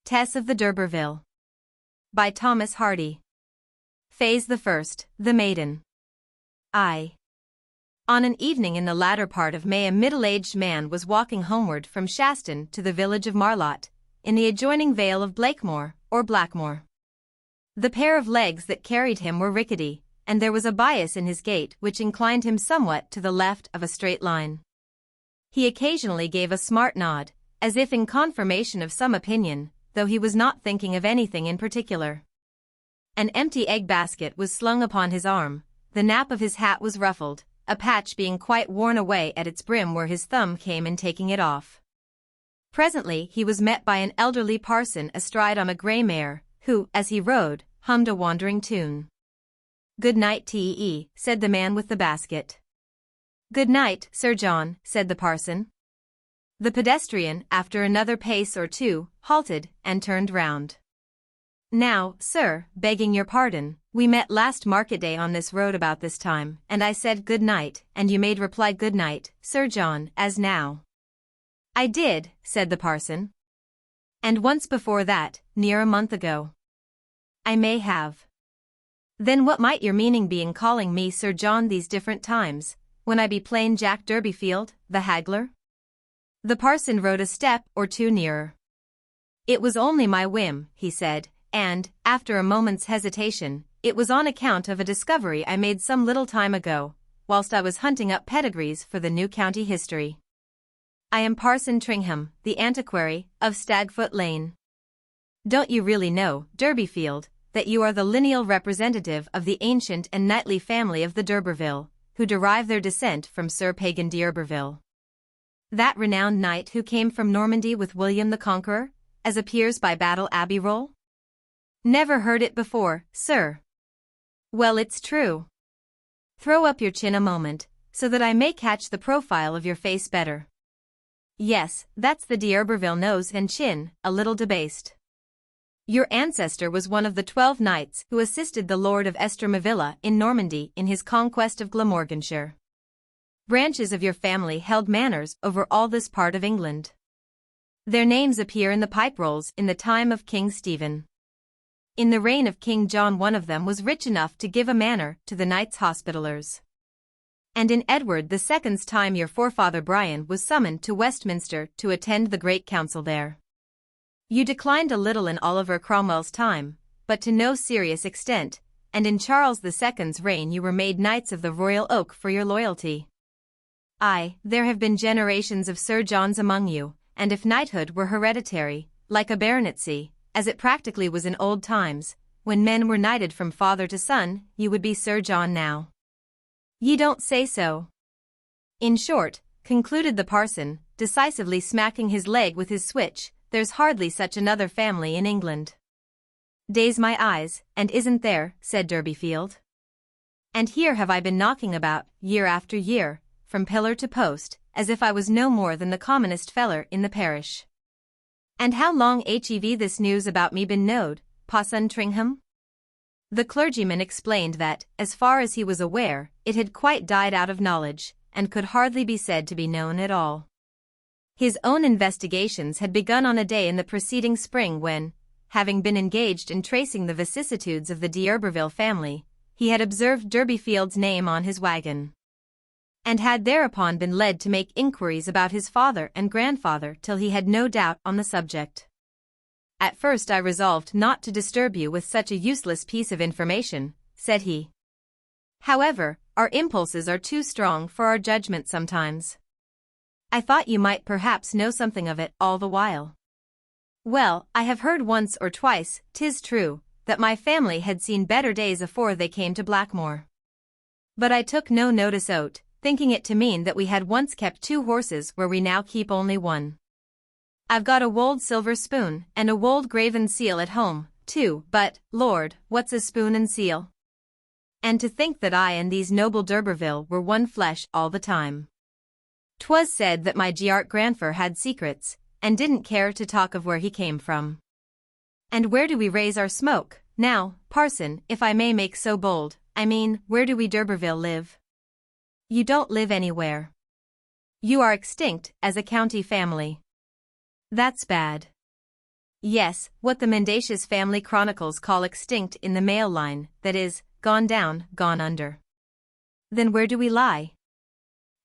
Tess of the Durbeyfield. By Thomas Hardy. Phase the First, The Maiden. I. On an evening in the latter part of May, a middle-aged man was walking homeward from Shaston to the village of Marlott, in the adjoining vale of Blakemore, or Blackmore. The pair of legs that carried him were rickety, and there was a bias in his gait which inclined him somewhat to the left of a straight line. He occasionally gave a smart nod, as if in confirmation of some opinion, though he was not thinking of anything in particular. An empty egg basket was slung upon his arm, the nap of his hat was ruffled, a patch being quite worn away at its brim where his thumb came in taking it off. Presently he was met by an elderly parson astride on a grey mare, who, as he rode, hummed a wandering tune. "Good night, T.E.," said the man with the basket. "Good night, Sir John," said the parson. The pedestrian, after another pace or two, halted and turned round. "Now, sir, begging your pardon, we met last market day on this road about this time, and I said good night, and you made reply good night, Sir John, as now." "I did," said the parson. "And once before that, near a month ago." "I may have." "Then what might your meaning be in calling me Sir John these different times, when I be plain Jack Durbeyfield, the haggler?" The parson rode a step or two nearer. "It was only my whim," he said, "and, after a moment's hesitation, it was on account of a discovery I made some little time ago, whilst I was hunting up pedigrees for the new county history. I am Parson Tringham, the antiquary, of Stagfoot Lane. Don't you really know, Durbeyfield, that you are the lineal representative of the ancient and knightly family of the Durbeyfield, who derive their descent from Sir Pagan d'Urberville? That renowned knight who came from Normandy with William the Conqueror, as appears by Battle Abbey roll? Never heard it before, sir. Well, it's true. Throw up your chin a moment, so that I may catch the profile of your face better. Yes, that's the d'Urberville nose and chin, a little debased. Your ancestor was one of the 12 knights who assisted the Lord of Estremadville in Normandy in his conquest of Glamorganshire. Branches of your family held manors over all this part of England. Their names appear in the pipe rolls in the time of King Stephen. In the reign of King John, one of them was rich enough to give a manor to the Knights Hospitallers. And in Edward II's time your forefather Brian was summoned to Westminster to attend the great council there. You declined a little in Oliver Cromwell's time, but to no serious extent, and in Charles II's reign you were made Knights of the Royal Oak for your loyalty. Aye, there have been generations of Sir Johns among you, and if knighthood were hereditary, like a baronetcy, as it practically was in old times, when men were knighted from father to son, you would be Sir John now. Ye don't say so. In short, concluded the parson, decisively smacking his leg with his switch, there's hardly such another family in England. Daze my eyes, and isn't there, said Durbeyfield. And here have I been knocking about, year after year, from pillar to post, as if I was no more than the commonest feller in the parish. And how long hev this news about me been knowed, Parson Tringham? The clergyman explained that, as far as he was aware, it had quite died out of knowledge, and could hardly be said to be known at all. His own investigations had begun on a day in the preceding spring when, having been engaged in tracing the vicissitudes of the d'Urberville family, he had observed Durbeyfield's name on his wagon, and had thereupon been led to make inquiries about his father and grandfather till he had no doubt on the subject. At first I resolved not to disturb you with such a useless piece of information, said he. However, our impulses are too strong for our judgment sometimes. I thought you might perhaps know something of it all the while. Well, I have heard once or twice, 'tis true, that my family had seen better days afore they came to Blackmore. But I took no notice o't, thinking it to mean that we had once kept 2 horses where we now keep only 1. I've got a wold silver spoon and a wold graven seal at home, too, but, Lord, what's a spoon and seal? And to think that I and these noble d'Urberville were one flesh all the time. 'Twas said that my grandfer had secrets, and didn't care to talk of where he came from. And where do we raise our smoke, now, parson, if I may make so bold, I mean, where do we d'Urberville live? You don't live anywhere. You are extinct as a county family. That's bad. Yes, what the mendacious family chronicles call extinct in the male line, that is, gone down, gone under. Then where do we lie?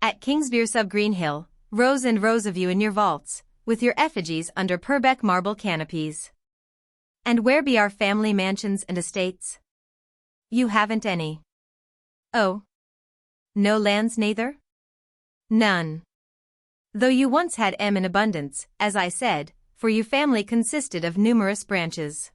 At Kingsbere sub Greenhill, rows and rows of you in your vaults, with your effigies under Purbeck marble canopies. And where be our family mansions and estates? You haven't any. Oh. No lands neither? None. Though you once had in abundance, as I said, for your family consisted of numerous branches.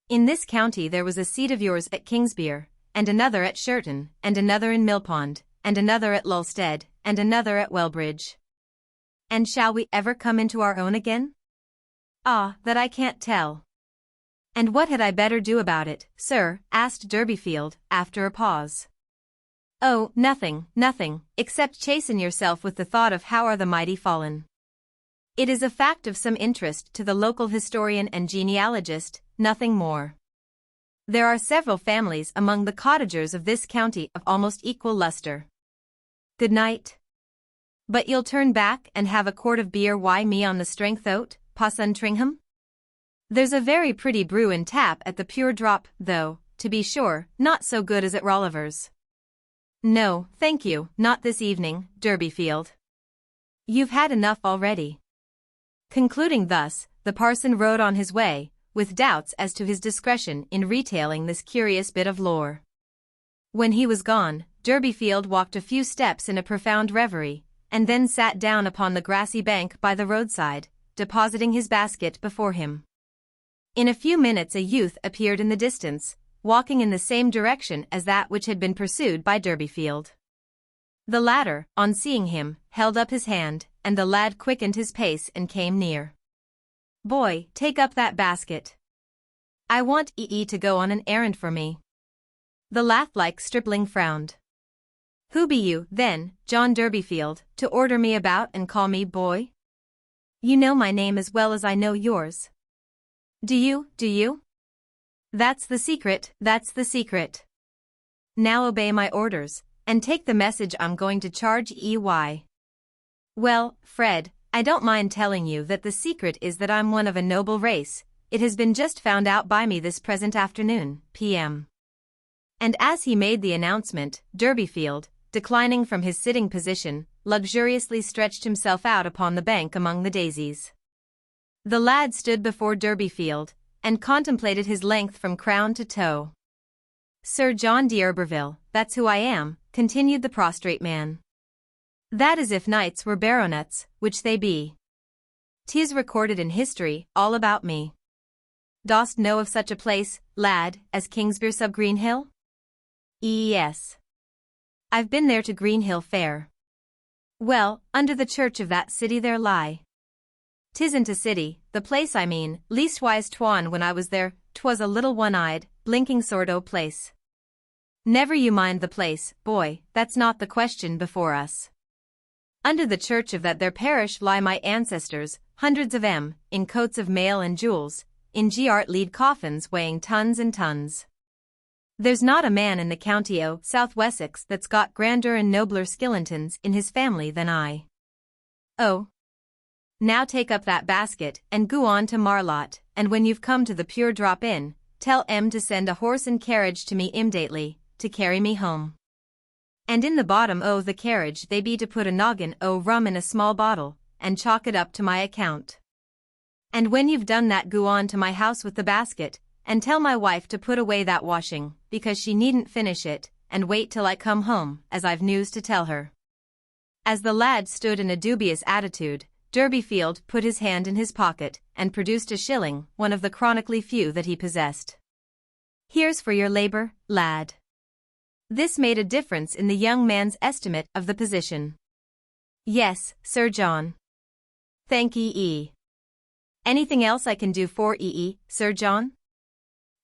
In this county there was a seat of yours at Kingsbere, and another at Sherton, and another in Millpond, and another at Lulstead, and another at Wellbridge. And shall we ever come into our own again? Ah, that I can't tell. And what had I better do about it, sir? Asked Durbeyfield, after a pause. Oh, nothing, except chasten yourself with the thought of how are the mighty fallen. It is a fact of some interest to the local historian and genealogist, nothing more. There are several families among the cottagers of this county of almost equal lustre. Good night. But you'll turn back and have a quart of beer. Why me on the strength o't, Passun Tringham? There's a very pretty brew and tap at the Pure Drop, though, to be sure, not so good as at Rolliver's. No, thank you, not this evening, Durbeyfield. You've had enough already. Concluding thus, the parson rode on his way, with doubts as to his discretion in retailing this curious bit of lore. When he was gone, Durbeyfield walked a few steps in a profound reverie, and then sat down upon the grassy bank by the roadside, depositing his basket before him. In a few minutes a youth appeared in the distance, walking in the same direction as that which had been pursued by Durbeyfield. The latter, on seeing him, held up his hand, and the lad quickened his pace and came near. Boy, take up that basket. I want to go on an errand for me. The lath-like stripling frowned. Who be you, then, John Durbeyfield, to order me about and call me boy? You know my name as well as I know yours. Do you? That's the secret. Now obey my orders, and take the message I'm going to charge EY. Well, Fred, I don't mind telling you that the secret is that I'm one of a noble race. It has been just found out by me this present afternoon, p.m. And as he made the announcement, Durbeyfield, declining from his sitting position, luxuriously stretched himself out upon the bank among the daisies. The lad stood before Durbeyfield, and contemplated his length from crown to toe. Sir John d'Urberville, that's who I am, continued the prostrate man. That is if knights were baronets, which they be. 'Tis recorded in history, all about me. Dost know of such a place, lad, as Kingsbere sub Greenhill? Yes. I've been there to Greenhill fair. Well, under the church of that city there lie. 'Tisn't a city, the place I mean, leastwise 'twan when I was there, 'twas a little one-eyed, blinking sort o' place. Never you mind the place, boy, that's not the question before us. Under the church of that there parish lie my ancestors, hundreds of 'em, in coats of mail and jewels, in lead coffins weighing tons and tons. There's not a man in the county o' South Wessex that's got grander and nobler skillentons in his family than I. Oh. Now take up that basket and go on to Marlott, and when you've come to the Pure Drop Inn, tell to send a horse and carriage to me immediately, to carry me home. And in the bottom o' the carriage they be to put a noggin o' rum in a small bottle, and chalk it up to my account. And when you've done that go on to my house with the basket, and tell my wife to put away that washing, because she needn't finish it, and wait till I come home, as I've news to tell her. As the lad stood in a dubious attitude, Durbeyfield put his hand in his pocket, and produced a shilling, one of the chronically few that he possessed. Here's for your labor, lad. This made a difference in the young man's estimate of the position. Yes, Sir John. Thank ye. Anything else I can do for Sir John?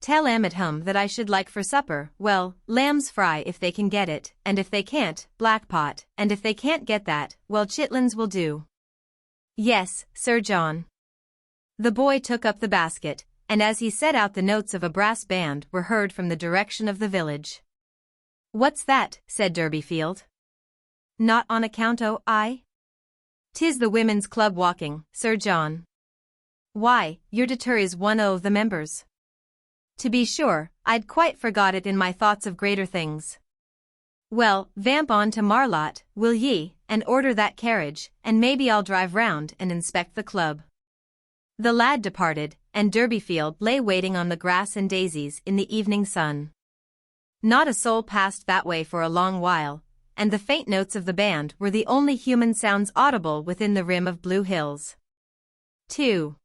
Tell at home that I should like for supper, well, lamb's fry if they can get it, and if they can't, black pot, and if they can't get that, well, chitlins will do. Yes, Sir John. The boy took up the basket, and as he set out the notes of a brass band were heard from the direction of the village. What's that? Said Durbeyfield. Not on account o' 'Tis the women's club walking, Sir John. Why, your deter is one o' the members. To be sure, I'd quite forgot it in my thoughts of greater things. Well, vamp on to Marlott, will ye, and order that carriage, and maybe I'll drive round and inspect the club. The lad departed, and Durbeyfield lay waiting on the grass and daisies in the evening sun. Not a soul passed that way for a long while, and the faint notes of the band were the only human sounds audible within the rim of blue hills. 2.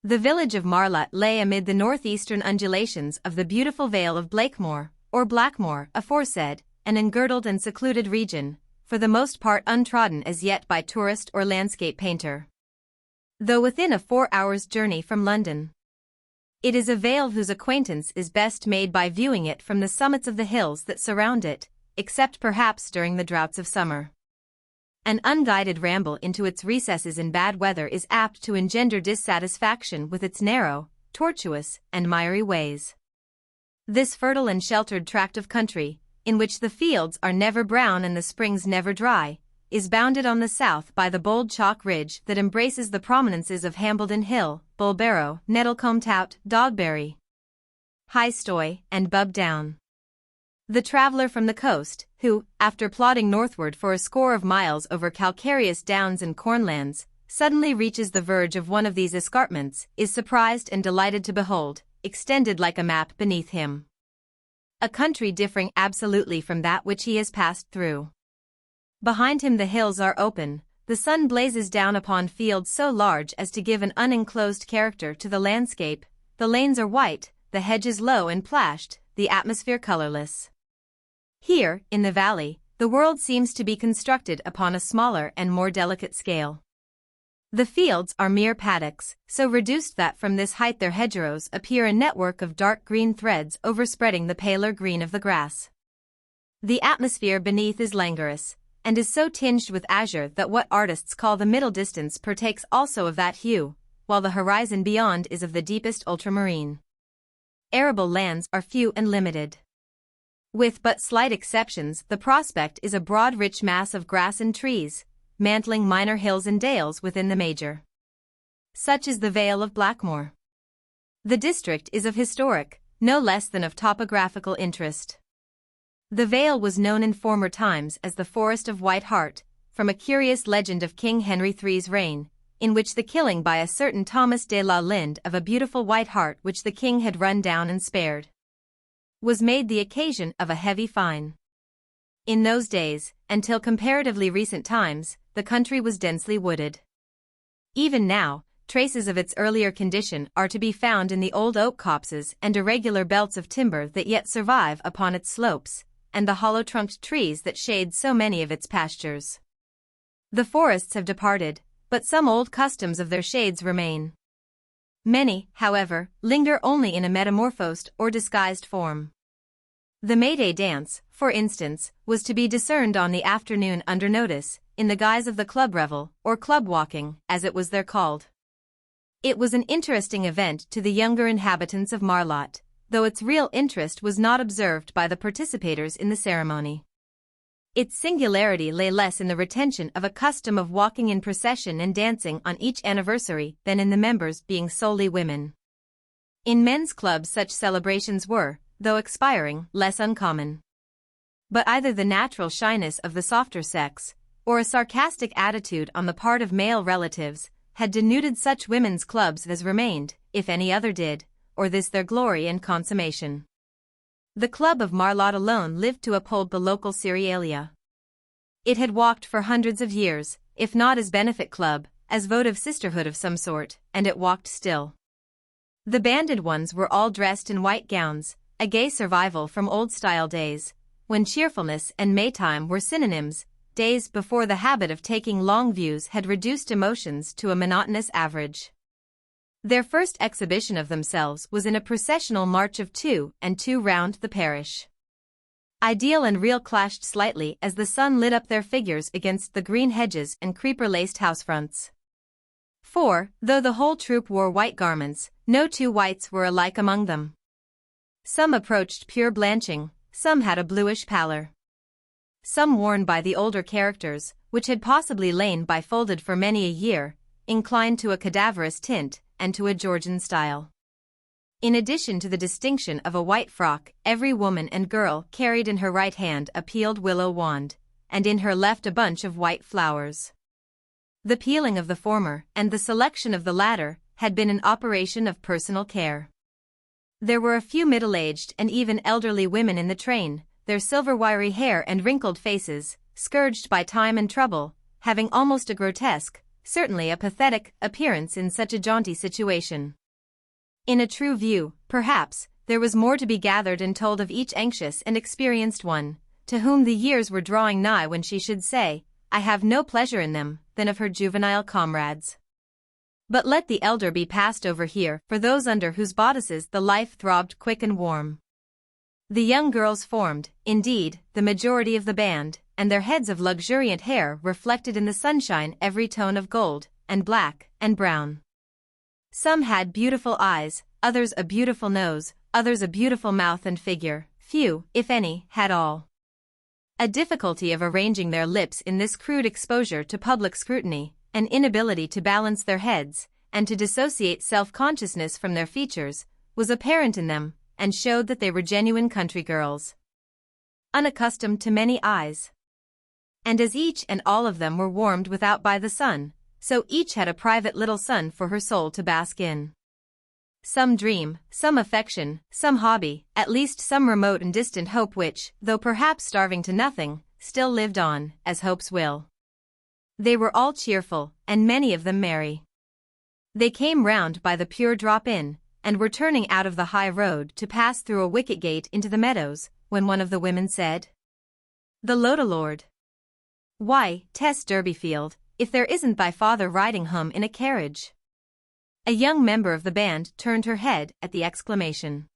The village of Marlott lay amid the northeastern undulations of the beautiful vale of Blakemore, or Blackmore, aforesaid, an engirdled and secluded region, for the most part untrodden as yet by tourist or landscape painter. Though within a 4 hours' journey from London. It is a vale whose acquaintance is best made by viewing it from the summits of the hills that surround it, except perhaps during the droughts of summer. An unguided ramble into its recesses in bad weather is apt to engender dissatisfaction with its narrow, tortuous, and miry ways. This fertile and sheltered tract of country, in which the fields are never brown and the springs never dry, is bounded on the south by the bold chalk ridge that embraces the prominences of Hambledon Hill, Bulbarrow, Nettlecombe Tout, Dogberry, High Stoy, and Bub Down. The traveller from the coast, who, after plodding northward for a score of miles over calcareous downs and cornlands, suddenly reaches the verge of one of these escarpments, is surprised and delighted to behold, extended like a map beneath him, a country differing absolutely from that which he has passed through. Behind him the hills are open, the sun blazes down upon fields so large as to give an unenclosed character to the landscape, the lanes are white, the hedges low and plashed, the atmosphere colorless. Here, in the valley, the world seems to be constructed upon a smaller and more delicate scale. The fields are mere paddocks, so reduced that from this height their hedgerows appear a network of dark green threads overspreading the paler green of the grass. The atmosphere beneath is languorous, and is so tinged with azure that what artists call the middle distance partakes also of that hue, while the horizon beyond is of the deepest ultramarine. Arable lands are few and limited. With but slight exceptions, the prospect is a broad rich mass of grass and trees, mantling minor hills and dales within the major. Such is the Vale of Blackmore. The district is of historic, no less than of topographical interest. The vale was known in former times as the Forest of White Hart, from a curious legend of King Henry III's reign, in which the killing by a certain Thomas de la Linde of a beautiful white hart which the king had run down and spared, was made the occasion of a heavy fine. In those days, until comparatively recent times, the country was densely wooded. Even now, traces of its earlier condition are to be found in the old oak copses and irregular belts of timber that yet survive upon its slopes, and the hollow-trunked trees that shade so many of its pastures. The forests have departed, but some old customs of their shades remain. Many, however, linger only in a metamorphosed or disguised form. The May Day dance, for instance, was to be discerned on the afternoon under notice, in the guise of the club revel, or club walking, as it was there called. It was an interesting event to the younger inhabitants of Marlott, though its real interest was not observed by the participators in the ceremony. Its singularity lay less in the retention of a custom of walking in procession and dancing on each anniversary than in the members being solely women. In men's clubs such celebrations were, though expiring, less uncommon. But either the natural shyness of the softer sex, or a sarcastic attitude on the part of male relatives, had denuded such women's clubs as remained, if any other did, or this their glory and consummation. The club of Marlott alone lived to uphold the local cerealia. It had walked for hundreds of years, if not as benefit club, as votive sisterhood of some sort, and it walked still. The banded ones were all dressed in white gowns, a gay survival from old-style days, when cheerfulness and Maytime were synonyms, days before the habit of taking long views had reduced emotions to a monotonous average. Their first exhibition of themselves was in a processional march of 2 and 2 round the parish. Ideal and real clashed slightly as the sun lit up their figures against the green hedges and creeper-laced housefronts. For, though the whole troop wore white garments, no two whites were alike among them. Some approached pure blanching, some had a bluish pallor. Some worn by the older characters, which had possibly lain bifolded for many a year, inclined to a cadaverous tint, and to a Georgian style. In addition to the distinction of a white frock, every woman and girl carried in her right hand a peeled willow wand, and in her left a bunch of white flowers. The peeling of the former and the selection of the latter had been an operation of personal care. There were a few middle-aged and even elderly women in the train, their silver-wiry hair and wrinkled faces, scourged by time and trouble, having almost a grotesque, certainly a pathetic, appearance in such a jaunty situation. In a true view, perhaps, there was more to be gathered and told of each anxious and experienced one, to whom the years were drawing nigh when she should say, "I have no pleasure in them," than of her juvenile comrades. But let the elder be passed over here for those under whose bodices the life throbbed quick and warm. The young girls formed, indeed, the majority of the band, and their heads of luxuriant hair reflected in the sunshine every tone of gold, and black, and brown. Some had beautiful eyes, others a beautiful nose, others a beautiful mouth and figure, few, if any, had all. A difficulty of arranging their lips in this crude exposure to public scrutiny, an inability to balance their heads, and to dissociate self-consciousness from their features, was apparent in them, and showed that they were genuine country girls, unaccustomed to many eyes. And as each and all of them were warmed without by the sun, so each had a private little sun for her soul to bask in. Some dream, some affection, some hobby, at least some remote and distant hope which, though perhaps starving to nothing, still lived on, as hopes will. They were all cheerful, and many of them merry. They came round by the pure drop-in, and were turning out of the high road to pass through a wicket gate into the meadows, when one of the women said, "The Loda Lord. Why, Tess Durbeyfield, if there isn't thy father riding home in a carriage." A young member of the band turned her head at the exclamation.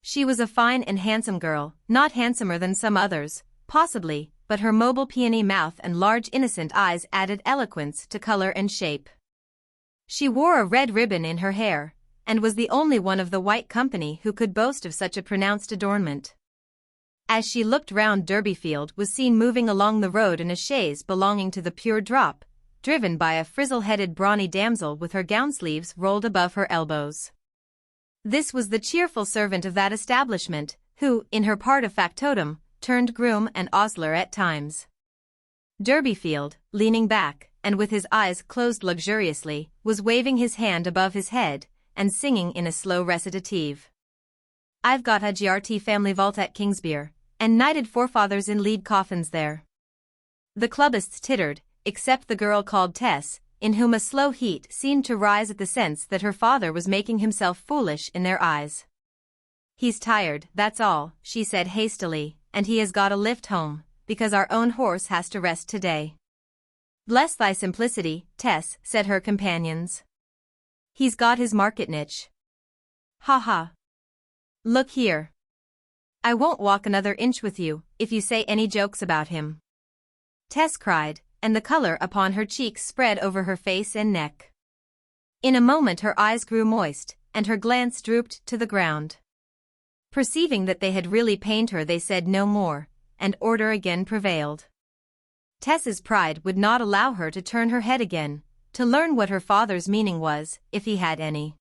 She was a fine and handsome girl, not handsomer than some others, possibly, but her mobile peony mouth and large innocent eyes added eloquence to color and shape. She wore a red ribbon in her hair, and was the only one of the white company who could boast of such a pronounced adornment. As she looked round, Durbeyfield was seen moving along the road in a chaise belonging to the Pure Drop, driven by a frizzle-headed brawny damsel with her gown sleeves rolled above her elbows. This was the cheerful servant of that establishment, who, in her part of factotum, turned groom and ostler at times. Durbeyfield, leaning back, and with his eyes closed luxuriously, was waving his hand above his head, and singing in a slow recitative. "I've got a XXIII family vault at Kingsbere, and knighted forefathers in lead coffins there." The clubbists tittered, except the girl called Tess, in whom a slow heat seemed to rise at the sense that her father was making himself foolish in their eyes. "He's tired, that's all," she said hastily, "and he has got a lift home, because our own horse has to rest today." "Bless thy simplicity, Tess," said her companions. "He's got his market niche. Ha ha. Look here. I won't walk another inch with you, if you say any jokes about him," Tess cried, and the color upon her cheeks spread over her face and neck. In a moment her eyes grew moist, and her glance drooped to the ground. Perceiving that they had really pained her, they said no more, and order again prevailed. Tess's pride would not allow her to turn her head again, to learn what her father's meaning was, if he had any.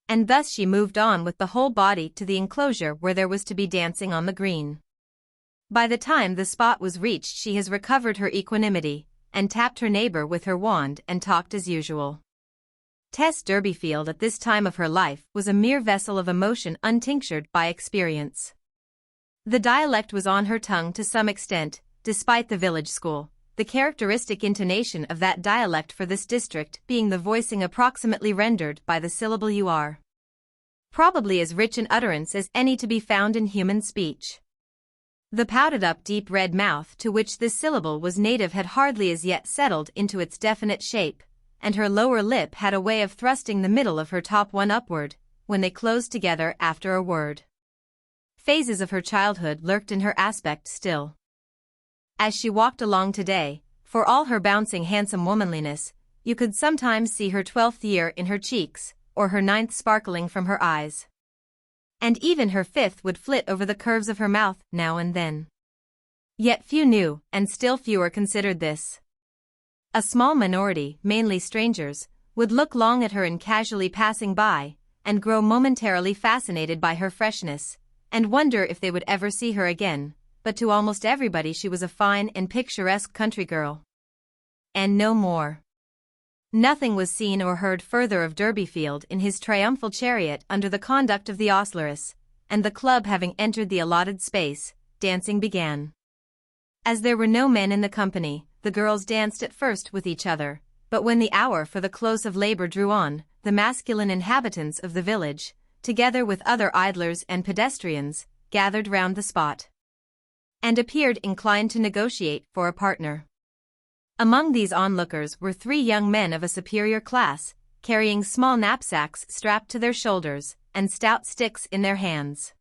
And thus she moved on with the whole body to the enclosure where there was to be dancing on the green. By the time the spot was reached she has recovered her equanimity, and tapped her neighbor with her wand and talked as usual. Tess Durbeyfield at this time of her life was a mere vessel of emotion untinctured by experience. The dialect was on her tongue to some extent, despite the village school, the characteristic intonation of that dialect for this district being the voicing approximately rendered by the syllable ur. Probably as rich in utterance as any to be found in human speech. The pouted-up deep red mouth to which this syllable was native had hardly as yet settled into its definite shape, and her lower lip had a way of thrusting the middle of her top one upward, when they closed together after a word. Phases of her childhood lurked in her aspect still. As she walked along today, for all her bouncing handsome womanliness, you could sometimes see her 12th year in her cheeks, or her 9th sparkling from her eyes. And even her 5th would flit over the curves of her mouth now and then. Yet few knew, and still fewer considered this. A small minority, mainly strangers, would look long at her in casually passing by, and grow momentarily fascinated by her freshness, and wonder if they would ever see her again, but to almost everybody she was a fine and picturesque country girl. And no more. Nothing was seen or heard further of Durbeyfield in his triumphal chariot under the conduct of the ostleress, and the club having entered the allotted space, dancing began. As there were no men in the company, the girls danced at first with each other, but when the hour for the close of labor drew on, the masculine inhabitants of the village, together with other idlers and pedestrians, gathered round the spot, and appeared inclined to negotiate for a partner. Among these onlookers were 3 young men of a superior class, carrying small knapsacks strapped to their shoulders, and stout sticks in their hands.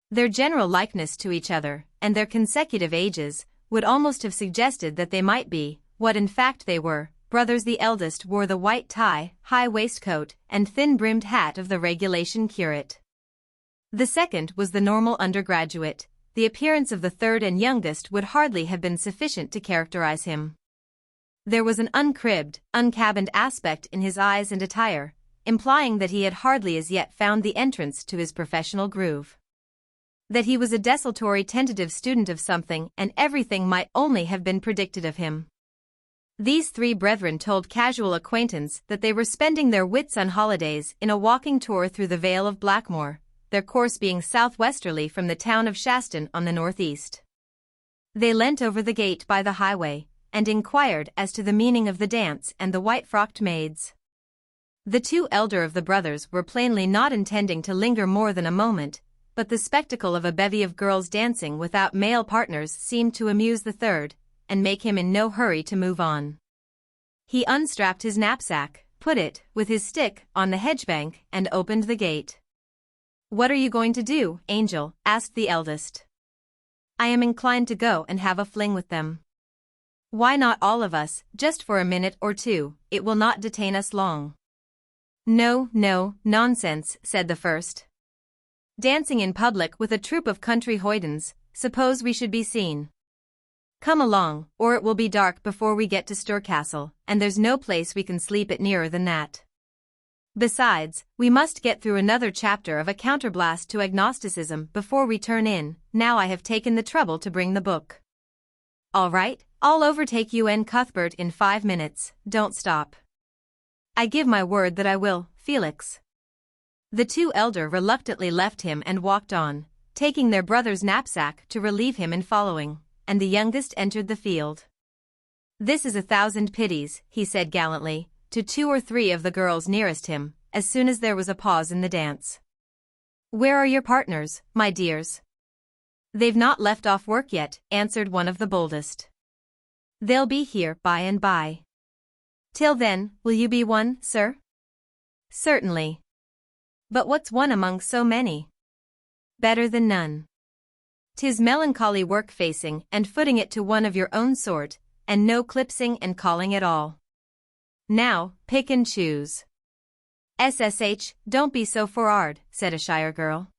Their general likeness to each other, and their consecutive ages, would almost have suggested that they might be, what in fact they were, brothers. The eldest wore the white tie, high waistcoat, and thin-brimmed hat of the regulation curate. The second was the normal undergraduate. The appearance of the third and youngest would hardly have been sufficient to characterize him. There was an uncribbed, uncabined aspect in his eyes and attire, implying that he had hardly as yet found the entrance to his professional groove. That he was a desultory tentative student of something and everything might only have been predicted of him. These 3 brethren told casual acquaintance that they were spending their Whitsun holidays in a walking tour through the Vale of Blackmore, their course being southwesterly from the town of Shaston on the northeast. They leant over the gate by the highway, and inquired as to the meaning of the dance and the white-frocked maids. The 2 elder of the brothers were plainly not intending to linger more than a moment, but the spectacle of a bevy of girls dancing without male partners seemed to amuse the third, and make him in no hurry to move on. He unstrapped his knapsack, put it, with his stick, on the hedgebank, and opened the gate. "What are you going to do, Angel?" asked the eldest. "I am inclined to go and have a fling with them." "Why not all of us, just for a minute or 2, it will not detain us long." "No, no, nonsense," said the first. "Dancing in public with a troop of country hoydens, suppose we should be seen. Come along, or it will be dark before we get to Sturcastle, and there's no place we can sleep at nearer than that. Besides, we must get through another chapter of a counterblast to agnosticism before we turn in, now I have taken the trouble to bring the book." "All right, I'll overtake you and Cuthbert in 5 minutes, don't stop." "I give my word that I will, Felix." The 2 elder reluctantly left him and walked on, taking their brother's knapsack to relieve him in following, and the youngest entered the field. "This is 1,000 pities," he said gallantly, to 2 or 3 of the girls nearest him, as soon as there was a pause in the dance. "Where are your partners, my dears?" "They've not left off work yet," answered one of the boldest. "They'll be here by and by." "Till then, will you be one, sir?" "Certainly." "But what's one among so many?" "Better than none. 'Tis melancholy work facing and footing it to one of your own sort, and no clipsing and calling at all. Now, pick and choose." "SSH, don't be so for'ard," said a shire girl.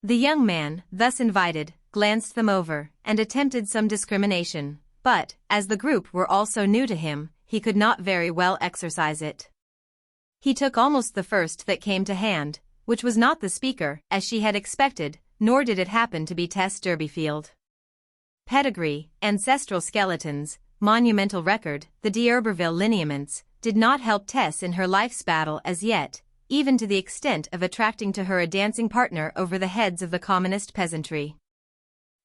The young man, thus invited, glanced them over, and attempted some discrimination, but, as the group were all so new to him, he could not very well exercise it. He took almost the first that came to hand, which was not the speaker, as she had expected, nor did it happen to be Tess Durbeyfield. Pedigree, ancestral skeletons, monumental record, the d'Urberville lineaments, did not help Tess in her life's battle as yet, even to the extent of attracting to her a dancing partner over the heads of the commonest peasantry.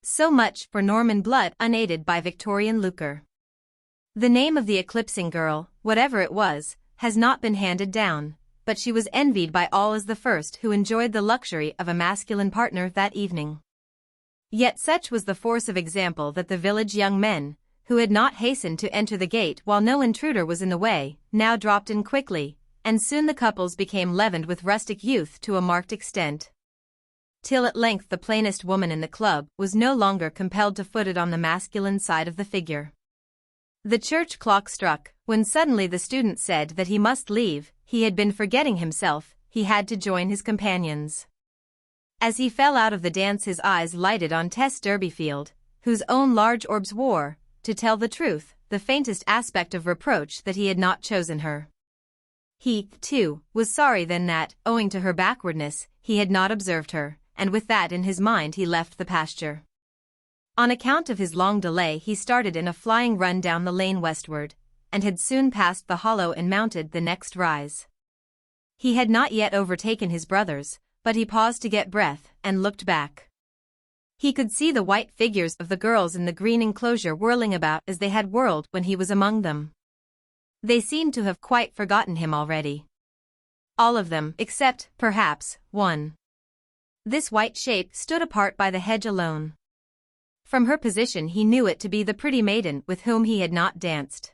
So much for Norman blood unaided by Victorian lucre. The name of the eclipsing girl, whatever it was, has not been handed down, but she was envied by all as the first who enjoyed the luxury of a masculine partner that evening. Yet such was the force of example that the village young men, who had not hastened to enter the gate while no intruder was in the way, now dropped in quickly, and soon the couples became leavened with rustic youth to a marked extent. Till at length the plainest woman in the club was no longer compelled to foot it on the masculine side of the figure. The church clock struck, when suddenly the student said that he must leave. He had been forgetting himself, he had to join his companions. As he fell out of the dance his eyes lighted on Tess Durbeyfield, whose own large orbs wore, to tell the truth, the faintest aspect of reproach that he had not chosen her. He, too, was sorry then that, owing to her backwardness, he had not observed her, and with that in his mind he left the pasture. On account of his long delay he started in a flying run down the lane westward, and had soon passed the hollow and mounted the next rise. He had not yet overtaken his brothers, but he paused to get breath, and looked back. He could see the white figures of the girls in the green enclosure whirling about as they had whirled when he was among them. They seemed to have quite forgotten him already. All of them, except, perhaps, one. This white shape stood apart by the hedge alone. From her position he knew it to be the pretty maiden with whom he had not danced.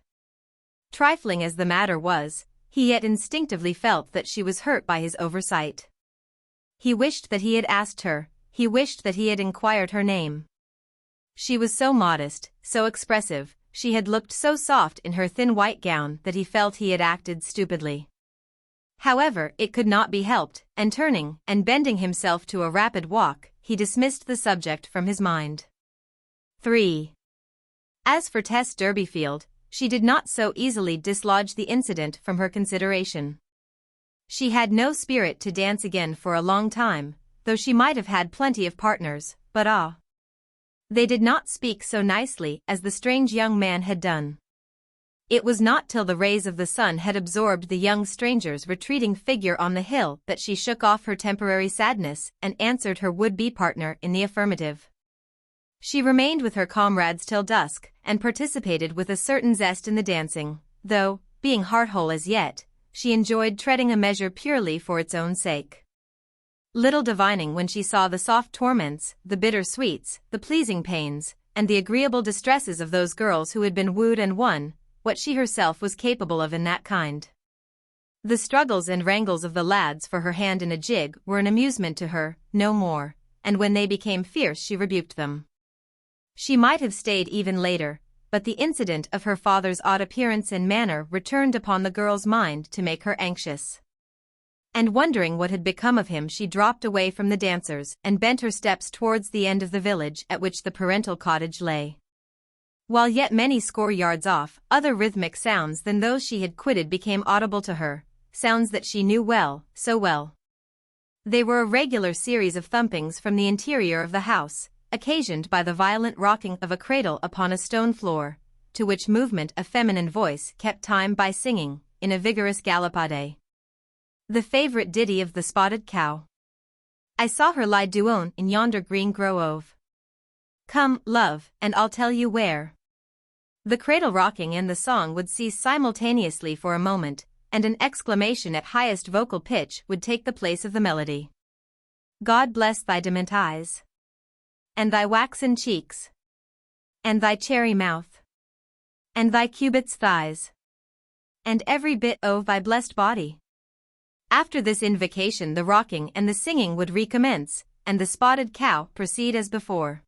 Trifling as the matter was, he yet instinctively felt that she was hurt by his oversight. He wished that he had asked her, he wished that he had inquired her name. She was so modest, so expressive, she had looked so soft in her thin white gown that he felt he had acted stupidly. However, it could not be helped, and turning, and bending himself to a rapid walk, he dismissed the subject from his mind. 3. As for Tess Durbeyfield, she did not so easily dislodge the incident from her consideration. She had no spirit to dance again for a long time, though she might have had plenty of partners, but they did not speak so nicely as the strange young man had done. It was not till the rays of the sun had absorbed the young stranger's retreating figure on the hill that she shook off her temporary sadness and answered her would-be partner in the affirmative. She remained with her comrades till dusk, and participated with a certain zest in the dancing, though, being heart-whole as yet, she enjoyed treading a measure purely for its own sake. Little divining when she saw the soft torments, the bitter sweets, the pleasing pains, and the agreeable distresses of those girls who had been wooed and won, what she herself was capable of in that kind. The struggles and wrangles of the lads for her hand in a jig were an amusement to her, no more, and when they became fierce she rebuked them. She might have stayed even later, but the incident of her father's odd appearance and manner returned upon the girl's mind to make her anxious. And wondering what had become of him, she dropped away from the dancers and bent her steps towards the end of the village at which the parental cottage lay. While yet many score yards off, other rhythmic sounds than those she had quitted became audible to her, sounds that she knew well, so well. They were a regular series of thumpings from the interior of the house, occasioned by the violent rocking of a cradle upon a stone floor, to which movement a feminine voice kept time by singing, in a vigorous gallopade, the favorite ditty of the spotted cow. I saw her lie down in yonder green grove. Come, love, and I'll tell you where. The cradle rocking and the song would cease simultaneously for a moment, and an exclamation at highest vocal pitch would take the place of the melody. God bless thy dement eyes, and thy waxen cheeks, and thy cherry mouth, and thy cubits thighs, and every bit of thy blessed body. After this invocation the rocking and the singing would recommence, and the spotted cow proceed as before.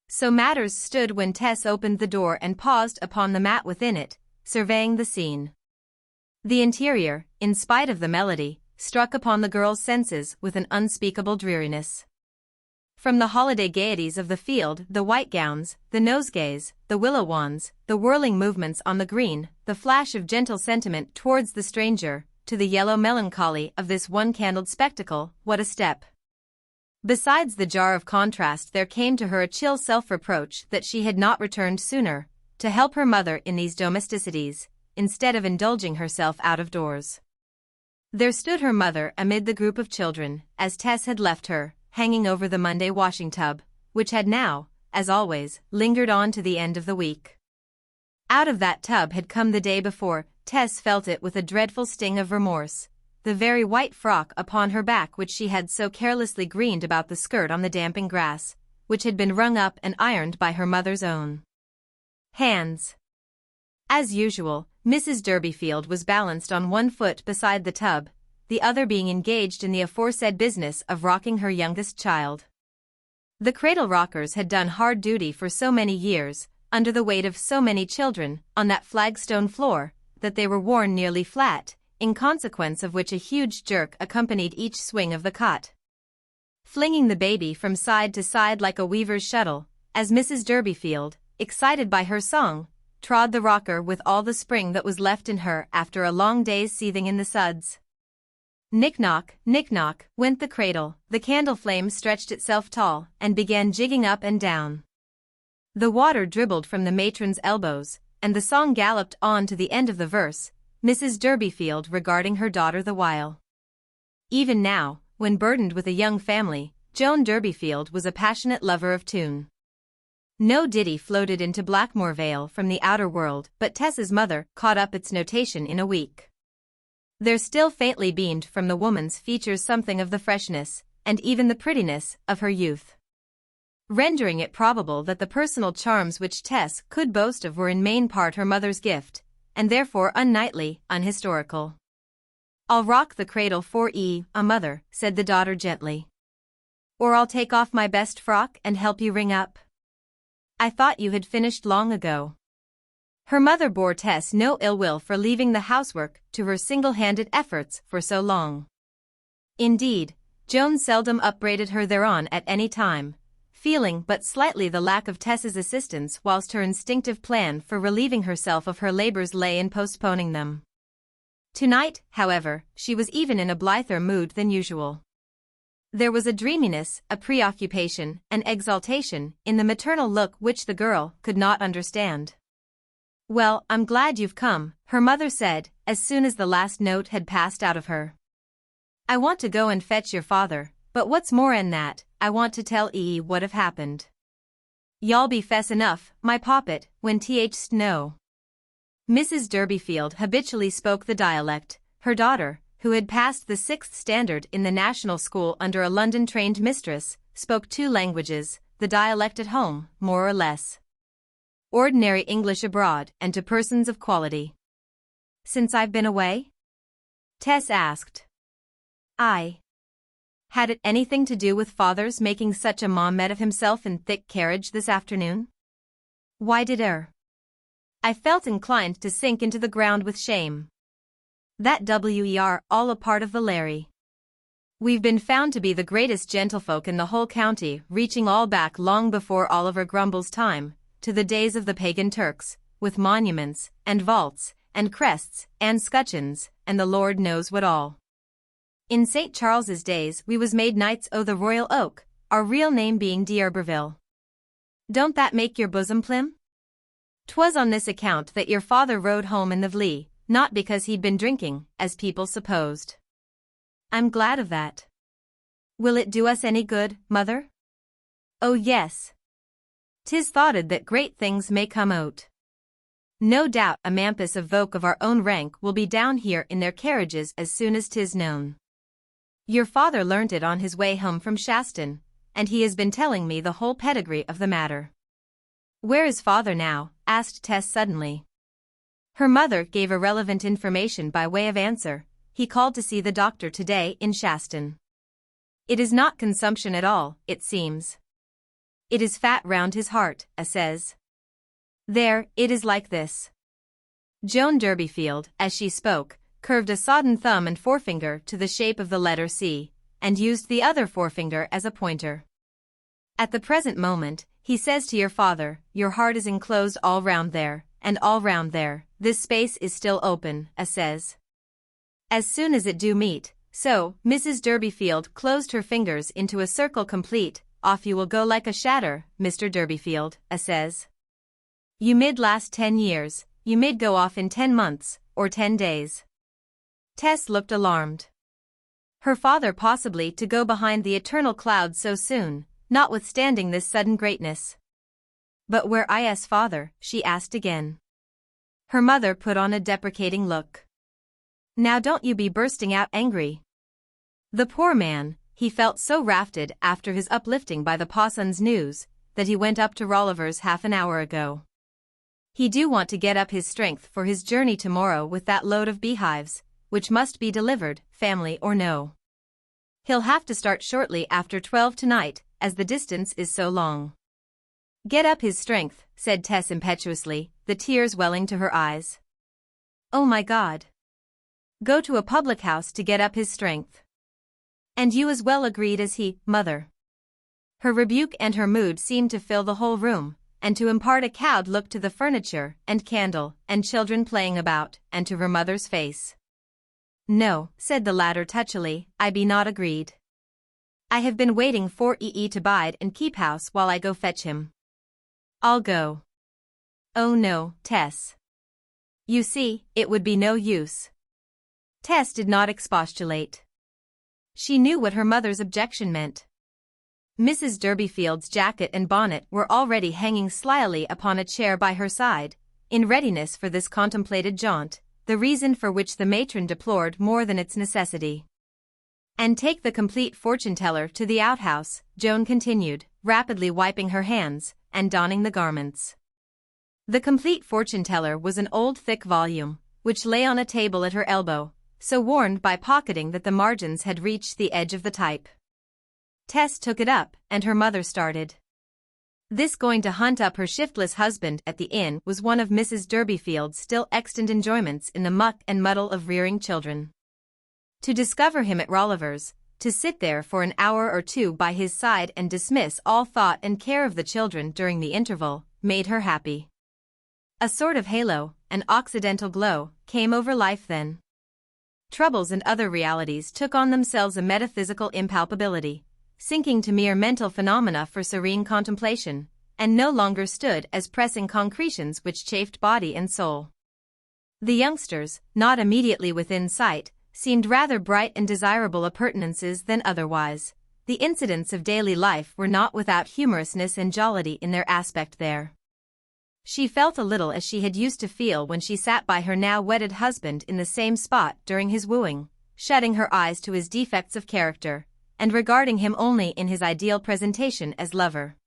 So matters stood when Tess opened the door and paused upon the mat within it, surveying the scene. The interior, in spite of the melody, struck upon the girl's senses with an unspeakable dreariness. From the holiday gaieties of the field, the white gowns, the nosegays, the willow wands, the whirling movements on the green, the flash of gentle sentiment towards the stranger, to the yellow melancholy of this one-candled spectacle, what a step! Besides the jar of contrast there came to her a chill self-reproach that she had not returned sooner, to help her mother in these domesticities, instead of indulging herself out of doors. There stood her mother amid the group of children, as Tess had left her, hanging over the Monday washing tub, which had now, as always, lingered on to the end of the week. Out of that tub had come the day before. Tess felt it with a dreadful sting of remorse, the very white frock upon her back which she had so carelessly greened about the skirt on the damping grass, which had been wrung up and ironed by her mother's own hands. As usual, Mrs. Durbeyfield was balanced on one foot beside the tub, the other being engaged in the aforesaid business of rocking her youngest child. The cradle rockers had done hard duty for so many years, under the weight of so many children, on that flagstone floor, that they were worn nearly flat, in consequence of which a huge jerk accompanied each swing of the cot, flinging the baby from side to side like a weaver's shuttle, as Mrs. Durbeyfield, excited by her song, trod the rocker with all the spring that was left in her after a long day's seething in the suds. Knick-knock, went the cradle, the candle flame stretched itself tall and began jigging up and down. The water dribbled from the matron's elbows, and the song galloped on to the end of the verse, Mrs. Durbeyfield regarding her daughter the while. Even now, when burdened with a young family, Joan Durbeyfield was a passionate lover of tune. No ditty floated into Blackmore Vale from the outer world, but Tess's mother caught up its notation in a week. There still faintly beamed from the woman's features something of the freshness, and even the prettiness, of her youth, rendering it probable that the personal charms which Tess could boast of were in main part her mother's gift, and therefore unknightly, unhistorical. "I'll rock the cradle for a mother," said the daughter gently. "Or I'll take off my best frock and help you ring up. I thought you had finished long ago." Her mother bore Tess no ill will for leaving the housework to her single-handed efforts for so long. Indeed, Joan seldom upbraided her thereon at any time, feeling but slightly the lack of Tess's assistance whilst her instinctive plan for relieving herself of her labors lay in postponing them. Tonight, however, she was even in a blither mood than usual. There was a dreaminess, a preoccupation, an exaltation in the maternal look which the girl could not understand. "Well, I'm glad you've come," her mother said, as soon as the last note had passed out of her. "I want to go and fetch your father, but what's more than that, I want to tell what have happened. Y'all be fess enough, my poppet, when t'st know." Mrs. Durbeyfield habitually spoke the dialect. Her daughter, who had passed the 6th standard in the national school under a London-trained mistress, spoke 2 languages, the dialect at home, more or less ordinary English abroad and to persons of quality. "Since I've been away?" Tess asked. "Aye. Had it anything to do with father's making such a mommet of himself in thick carriage this afternoon?" "Why did I felt inclined to sink into the ground with shame. That wer all a part of the Larry. We've been found to be the greatest gentlefolk in the whole county, reaching all back long before Oliver Grumble's time, to the days of the pagan Turks, with monuments, and vaults, and crests, and scutcheons, and the Lord knows what all. In St. Charles's days we was made Knights o' the Royal Oak, our real name being d'Urberville. Don't that make your bosom plim? 'Twas on this account that your father rode home in the VIII, not because he'd been drinking, as people supposed." "I'm glad of that. Will it do us any good, mother?" "Oh yes. 'Tis thoughted that great things may come o't. No doubt a mampus of folk of our own rank will be down here in their carriages as soon as 'tis known. Your father learnt it on his way home from Shaston, and he has been telling me the whole pedigree of the matter." "Where is father now?" asked Tess suddenly. Her mother gave irrelevant information by way of answer. "He called to see the doctor today in Shaston. It is not consumption at all, it seems. It is fat round his heart, says. There, it is like this." Joan Durbeyfield, as she spoke, curved a sodden thumb and forefinger to the shape of the letter C, and used the other forefinger as a pointer. "At the present moment, he says to your father, your heart is enclosed all round there, and all round there, this space is still open, says. As soon as it do meet, so, Mrs. Durbeyfield closed her fingers into a circle complete, off you will go like a shatter, Mr. Durbeyfield, says. You mid last 10 years, you mid go off in 10 months, or 10 days. Tess looked alarmed. Her father possibly to go behind the eternal clouds so soon, notwithstanding this sudden greatness. "But where is father?" she asked again. Her mother put on a deprecating look. "Now don't you be bursting out angry. The poor man, he felt so rafted after his uplifting by the pa'son's news, that he went up to Rolliver's half an hour ago. He do want to get up his strength for his journey tomorrow with that load of beehives, which must be delivered, family or no. He'll have to start shortly after 12 tonight, as the distance is so long." "Get up his strength," said Tess impetuously, the tears welling to her eyes. "Oh my God. Go to a public house to get up his strength. And you as well agreed as he, mother." Her rebuke and her mood seemed to fill the whole room, and to impart a cowed look to the furniture and candle and children playing about, and to her mother's face. "No," said the latter touchily, "I be not agreed. I have been waiting for to bide and keep house while I go fetch him. I'll go." "Oh no, Tess. You see, it would be no use." Tess did not expostulate. She knew what her mother's objection meant. Mrs. Durbeyfield's jacket and bonnet were already hanging slyly upon a chair by her side, in readiness for this contemplated jaunt, the reason for which the matron deplored more than its necessity. "And take the complete fortune-teller to the outhouse," Joan continued, rapidly wiping her hands, and donning the garments. The complete fortune-teller was an old thick volume, which lay on a table at her elbow, so worn by pocketing that the margins had reached the edge of the type. Tess took it up, and her mother started. This going to hunt up her shiftless husband at the inn was one of Mrs. Durbeyfield's still extant enjoyments in the muck and muddle of rearing children. To discover him at Rolliver's, to sit there for an hour or two by his side and dismiss all thought and care of the children during the interval, made her happy. A sort of halo, an occidental glow, came over life then. Troubles and other realities took on themselves a metaphysical impalpability, sinking to mere mental phenomena for serene contemplation, and no longer stood as pressing concretions which chafed body and soul. The youngsters, not immediately within sight, seemed rather bright and desirable appurtenances than otherwise. The incidents of daily life were not without humorousness and jollity in their aspect there. She felt a little as she had used to feel when she sat by her now wedded husband in the same spot during his wooing, shutting her eyes to his defects of character, and regarding him only in his ideal presentation as lover.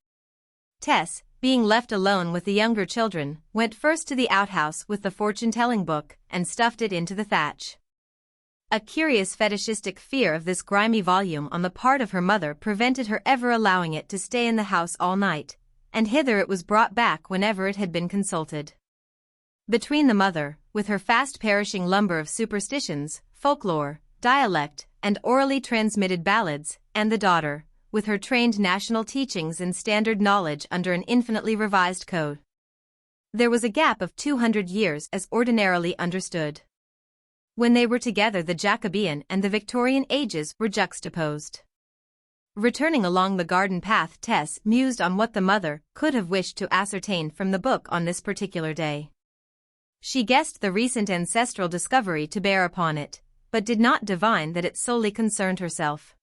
Tess, being left alone with the younger children, went first to the outhouse with the fortune-telling book and stuffed it into the thatch. A curious fetishistic fear of this grimy volume on the part of her mother prevented her ever allowing it to stay in the house all night, and hither it was brought back whenever it had been consulted. Between the mother, with her fast-perishing lumber of superstitions, folklore, dialect, and orally transmitted ballads, and the daughter, with her trained national teachings and standard knowledge under an infinitely revised code, there was a gap of 200 years as ordinarily understood. When they were together, the Jacobean and the Victorian ages were juxtaposed. Returning along the garden path, Tess mused on what the mother could have wished to ascertain from the book on this particular day. She guessed the recent ancestral discovery to bear upon it, but did not divine that it solely concerned herself.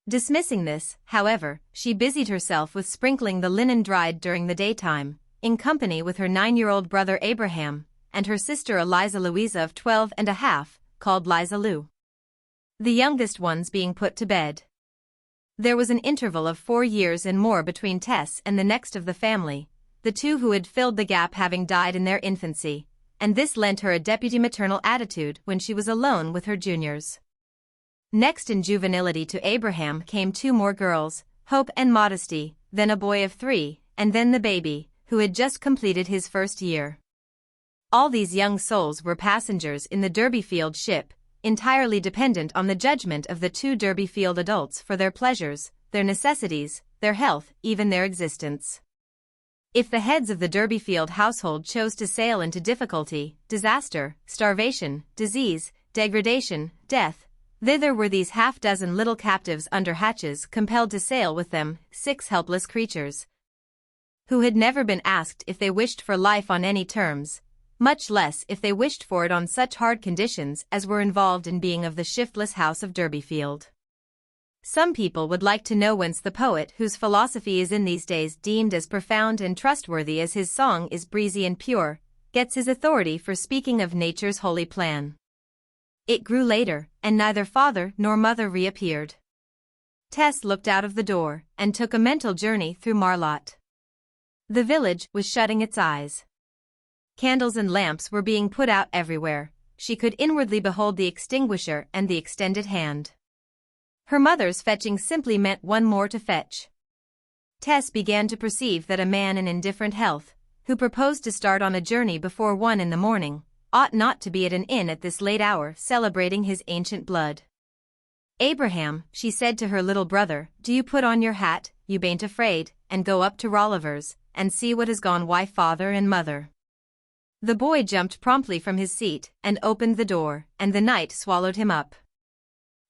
Dismissing this, however, she busied herself with sprinkling the linen dried during the daytime, in company with her 9-year-old brother Abraham, and her sister Eliza Louisa of 12 and a half, called Liza Lou. The youngest ones being put to bed. There was an interval of 4 years and more between Tess and the next of the family, the two who had filled the gap having died in their infancy, and this lent her a deputy maternal attitude when she was alone with her juniors. Next in juvenility to Abraham came 2 more girls, Hope and Modesty, then a boy of 3, and then the baby, who had just completed his first year. All these young souls were passengers in the Durbeyfield ship, entirely dependent on the judgment of the 2 Durbeyfield adults for their pleasures, their necessities, their health, even their existence. If the heads of the Durbeyfield household chose to sail into difficulty, disaster, starvation, disease, degradation, death, thither were these half-dozen little captives under hatches compelled to sail with them, 6 helpless creatures, who had never been asked if they wished for life on any terms, much less if they wished for it on such hard conditions as were involved in being of the shiftless house of Durbeyfield. Some people would like to know whence the poet whose philosophy is in these days deemed as profound and trustworthy as his song is breezy and pure, gets his authority for speaking of nature's holy plan. It grew later, and neither father nor mother reappeared. Tess looked out of the door, and took a mental journey through Marlott. The village was shutting its eyes. Candles and lamps were being put out everywhere. She could inwardly behold the extinguisher and the extended hand. Her mother's fetching simply meant one more to fetch. Tess began to perceive that a man in indifferent health, who proposed to start on a journey before 1 in the morning, ought not to be at an inn at this late hour celebrating his ancient blood. "Abraham," she said to her little brother, "do you put on your hat, you bain't afraid, and go up to Rolliver's, and see what has gone. Why, father and mother." The boy jumped promptly from his seat and opened the door, and the night swallowed him up.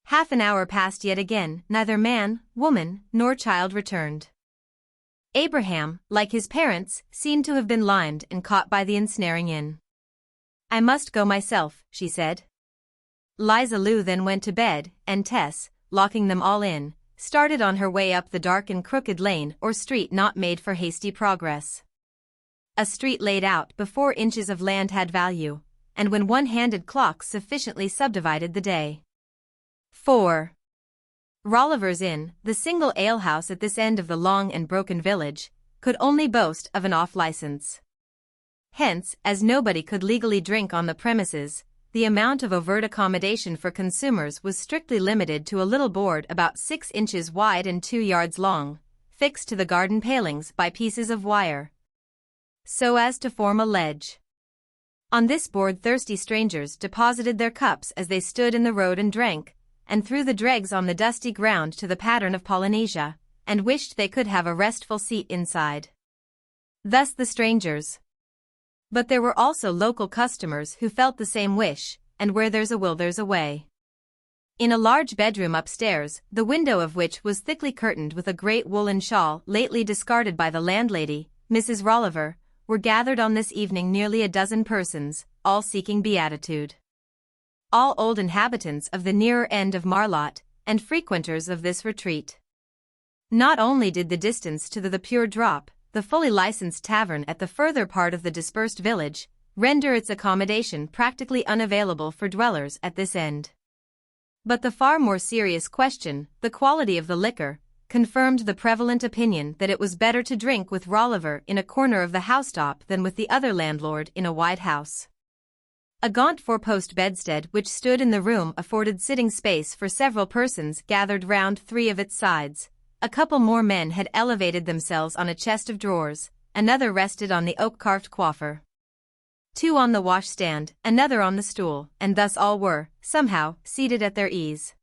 Half an hour passed yet again, neither man, woman, nor child returned. Abraham, like his parents, seemed to have been limed and caught by the ensnaring inn. "I must go myself," she said. Liza Lou then went to bed, and Tess, locking them all in, started on her way up the dark and crooked lane or street not made for hasty progress. A street laid out before inches of land had value, and when one-handed clocks sufficiently subdivided the day. 4. Rolliver's Inn, the single alehouse at this end of the long and broken village, could only boast of an off-license. Hence, as nobody could legally drink on the premises, the amount of overt accommodation for consumers was strictly limited to a little board about 6 inches wide and 2 yards long, fixed to the garden palings by pieces of wire, so as to form a ledge. On this board thirsty strangers deposited their cups as they stood in the road and drank, and threw the dregs on the dusty ground to the pattern of Polynesia, and wished they could have a restful seat inside. Thus the strangers. But there were also local customers who felt the same wish, and where there's a will there's a way. In a large bedroom upstairs, the window of which was thickly curtained with a great woolen shawl lately discarded by the landlady, Mrs. Rolliver, were gathered on this evening nearly a dozen persons, all seeking beatitude. All old inhabitants of the nearer end of Marlott, and frequenters of this retreat. Not only did the distance to the Pure Drop, the fully licensed tavern at the further part of the dispersed village, render its accommodation practically unavailable for dwellers at this end. But the far more serious question, the quality of the liquor, confirmed the prevalent opinion that it was better to drink with Rolliver in a corner of the housetop than with the other landlord in a wide house. A gaunt four-post bedstead which stood in the room afforded sitting space for several persons gathered round 3 of its sides. A couple more men had elevated themselves on a chest of drawers, another rested on the oak-carved coiffer. 2 on the washstand, another on the stool, and thus all were, somehow, seated at their ease.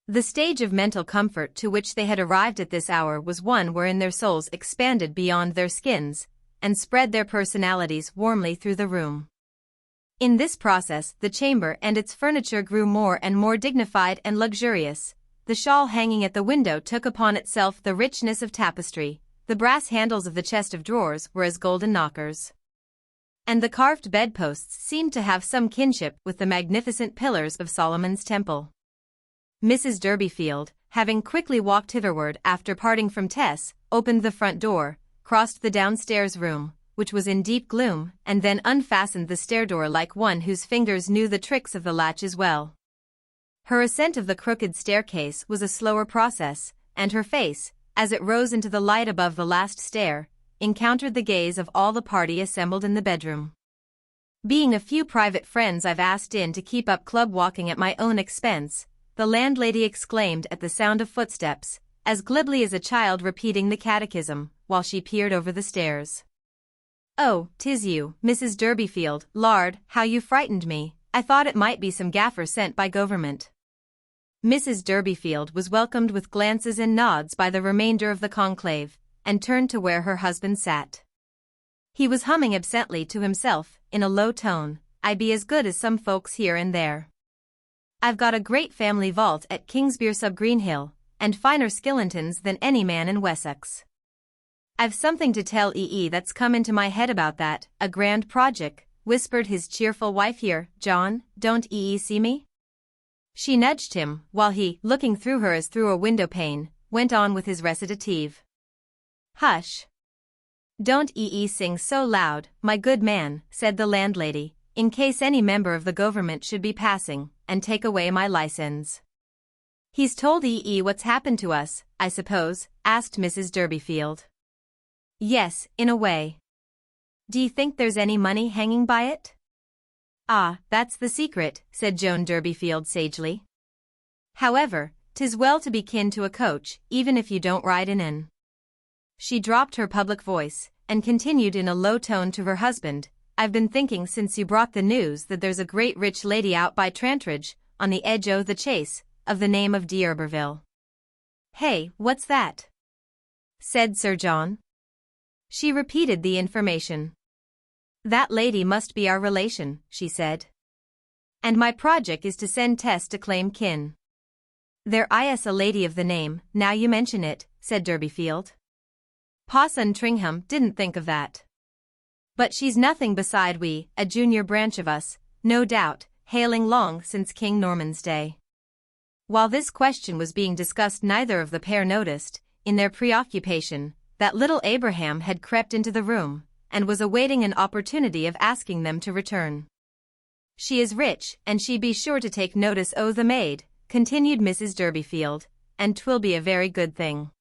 The stage of mental comfort to which they had arrived at this hour was one wherein their souls expanded beyond their skins, and spread their personalities warmly through the room. In this process the chamber and its furniture grew more and more dignified and luxurious. The shawl hanging at the window took upon itself the richness of tapestry, the brass handles of the chest of drawers were as golden knockers, and the carved bedposts seemed to have some kinship with the magnificent pillars of Solomon's temple. Mrs. Durbeyfield, having quickly walked hitherward after parting from Tess, opened the front door, crossed the downstairs room, which was in deep gloom, and then unfastened the stair door like one whose fingers knew the tricks of the latch as well. Her ascent of the crooked staircase was a slower process, and her face, as it rose into the light above the last stair, encountered the gaze of all the party assembled in the bedroom. "Being a few private friends I've asked in to keep up club walking at my own expense," the landlady exclaimed at the sound of footsteps, as glibly as a child repeating the catechism, while she peered over the stairs. "Oh, 'tis you, Mrs. Durbeyfield. Lard, how you frightened me. I thought it might be some gaffer sent by government." Mrs. Durbeyfield was welcomed with glances and nods by the remainder of the conclave, and turned to where her husband sat. He was humming absently to himself, in a low tone, "I be as good as some folks here and there. I've got a great family vault at Kingsbere sub Greenhill, and finer skillintons than any man in Wessex. I've something to tell that's come into my head about that, a grand project," whispered his cheerful wife. "Here, John, don't see me?" She nudged him, while he, looking through her as through a window pane, went on with his recitative. "Hush! Don't sing so loud, my good man," said the landlady, "in case any member of the government should be passing, and take away my license." "He's told what's happened to us, I suppose?" asked Mrs. Durbeyfield. "Yes, in a way." "D'ye think there's any money hanging by it?" "Ah, that's the secret," said Joan Durbeyfield sagely. "However, 'tis well to be kin to a coach, even if you don't ride in an." She dropped her public voice, and continued in a low tone to her husband, "I've been thinking since you brought the news that there's a great rich lady out by Trantridge, on the edge o' the chase, of the name of D'Urberville." "Hey, what's that?" said Sir John. She repeated the information. That lady must be our relation, she said. And my project is to send Tess to claim kin. There is a lady of the name, now you mention it, said Durbeyfield. Parson Tringham didn't think of that. But she's nothing beside we, a junior branch of us, no doubt, hailing long since King Norman's day. While this question was being discussed, neither of the pair noticed, in their preoccupation, that little Abraham had crept into the room, and was awaiting an opportunity of asking them to return. She is rich, and she be sure to take notice o' the maid, continued Mrs. Durbeyfield, and 'twill be a very good thing.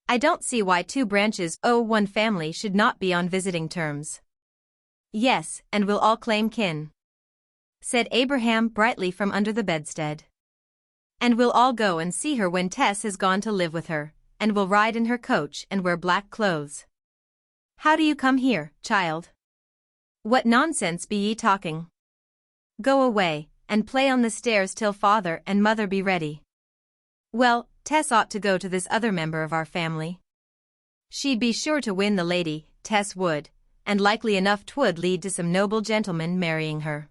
I don't see why two branches o' one family should not be on visiting terms. Yes, and we'll all claim kin, said Abraham brightly from under the bedstead. And we'll all go and see her when Tess has gone to live with her, and we'll ride in her coach and wear black clothes. How do you come here, child? What nonsense be ye talking? Go away, and play on the stairs till father and mother be ready. Well, Tess ought to go to this other member of our family. She'd be sure to win the lady, Tess would, and likely enough 'twould lead to some noble gentleman marrying her.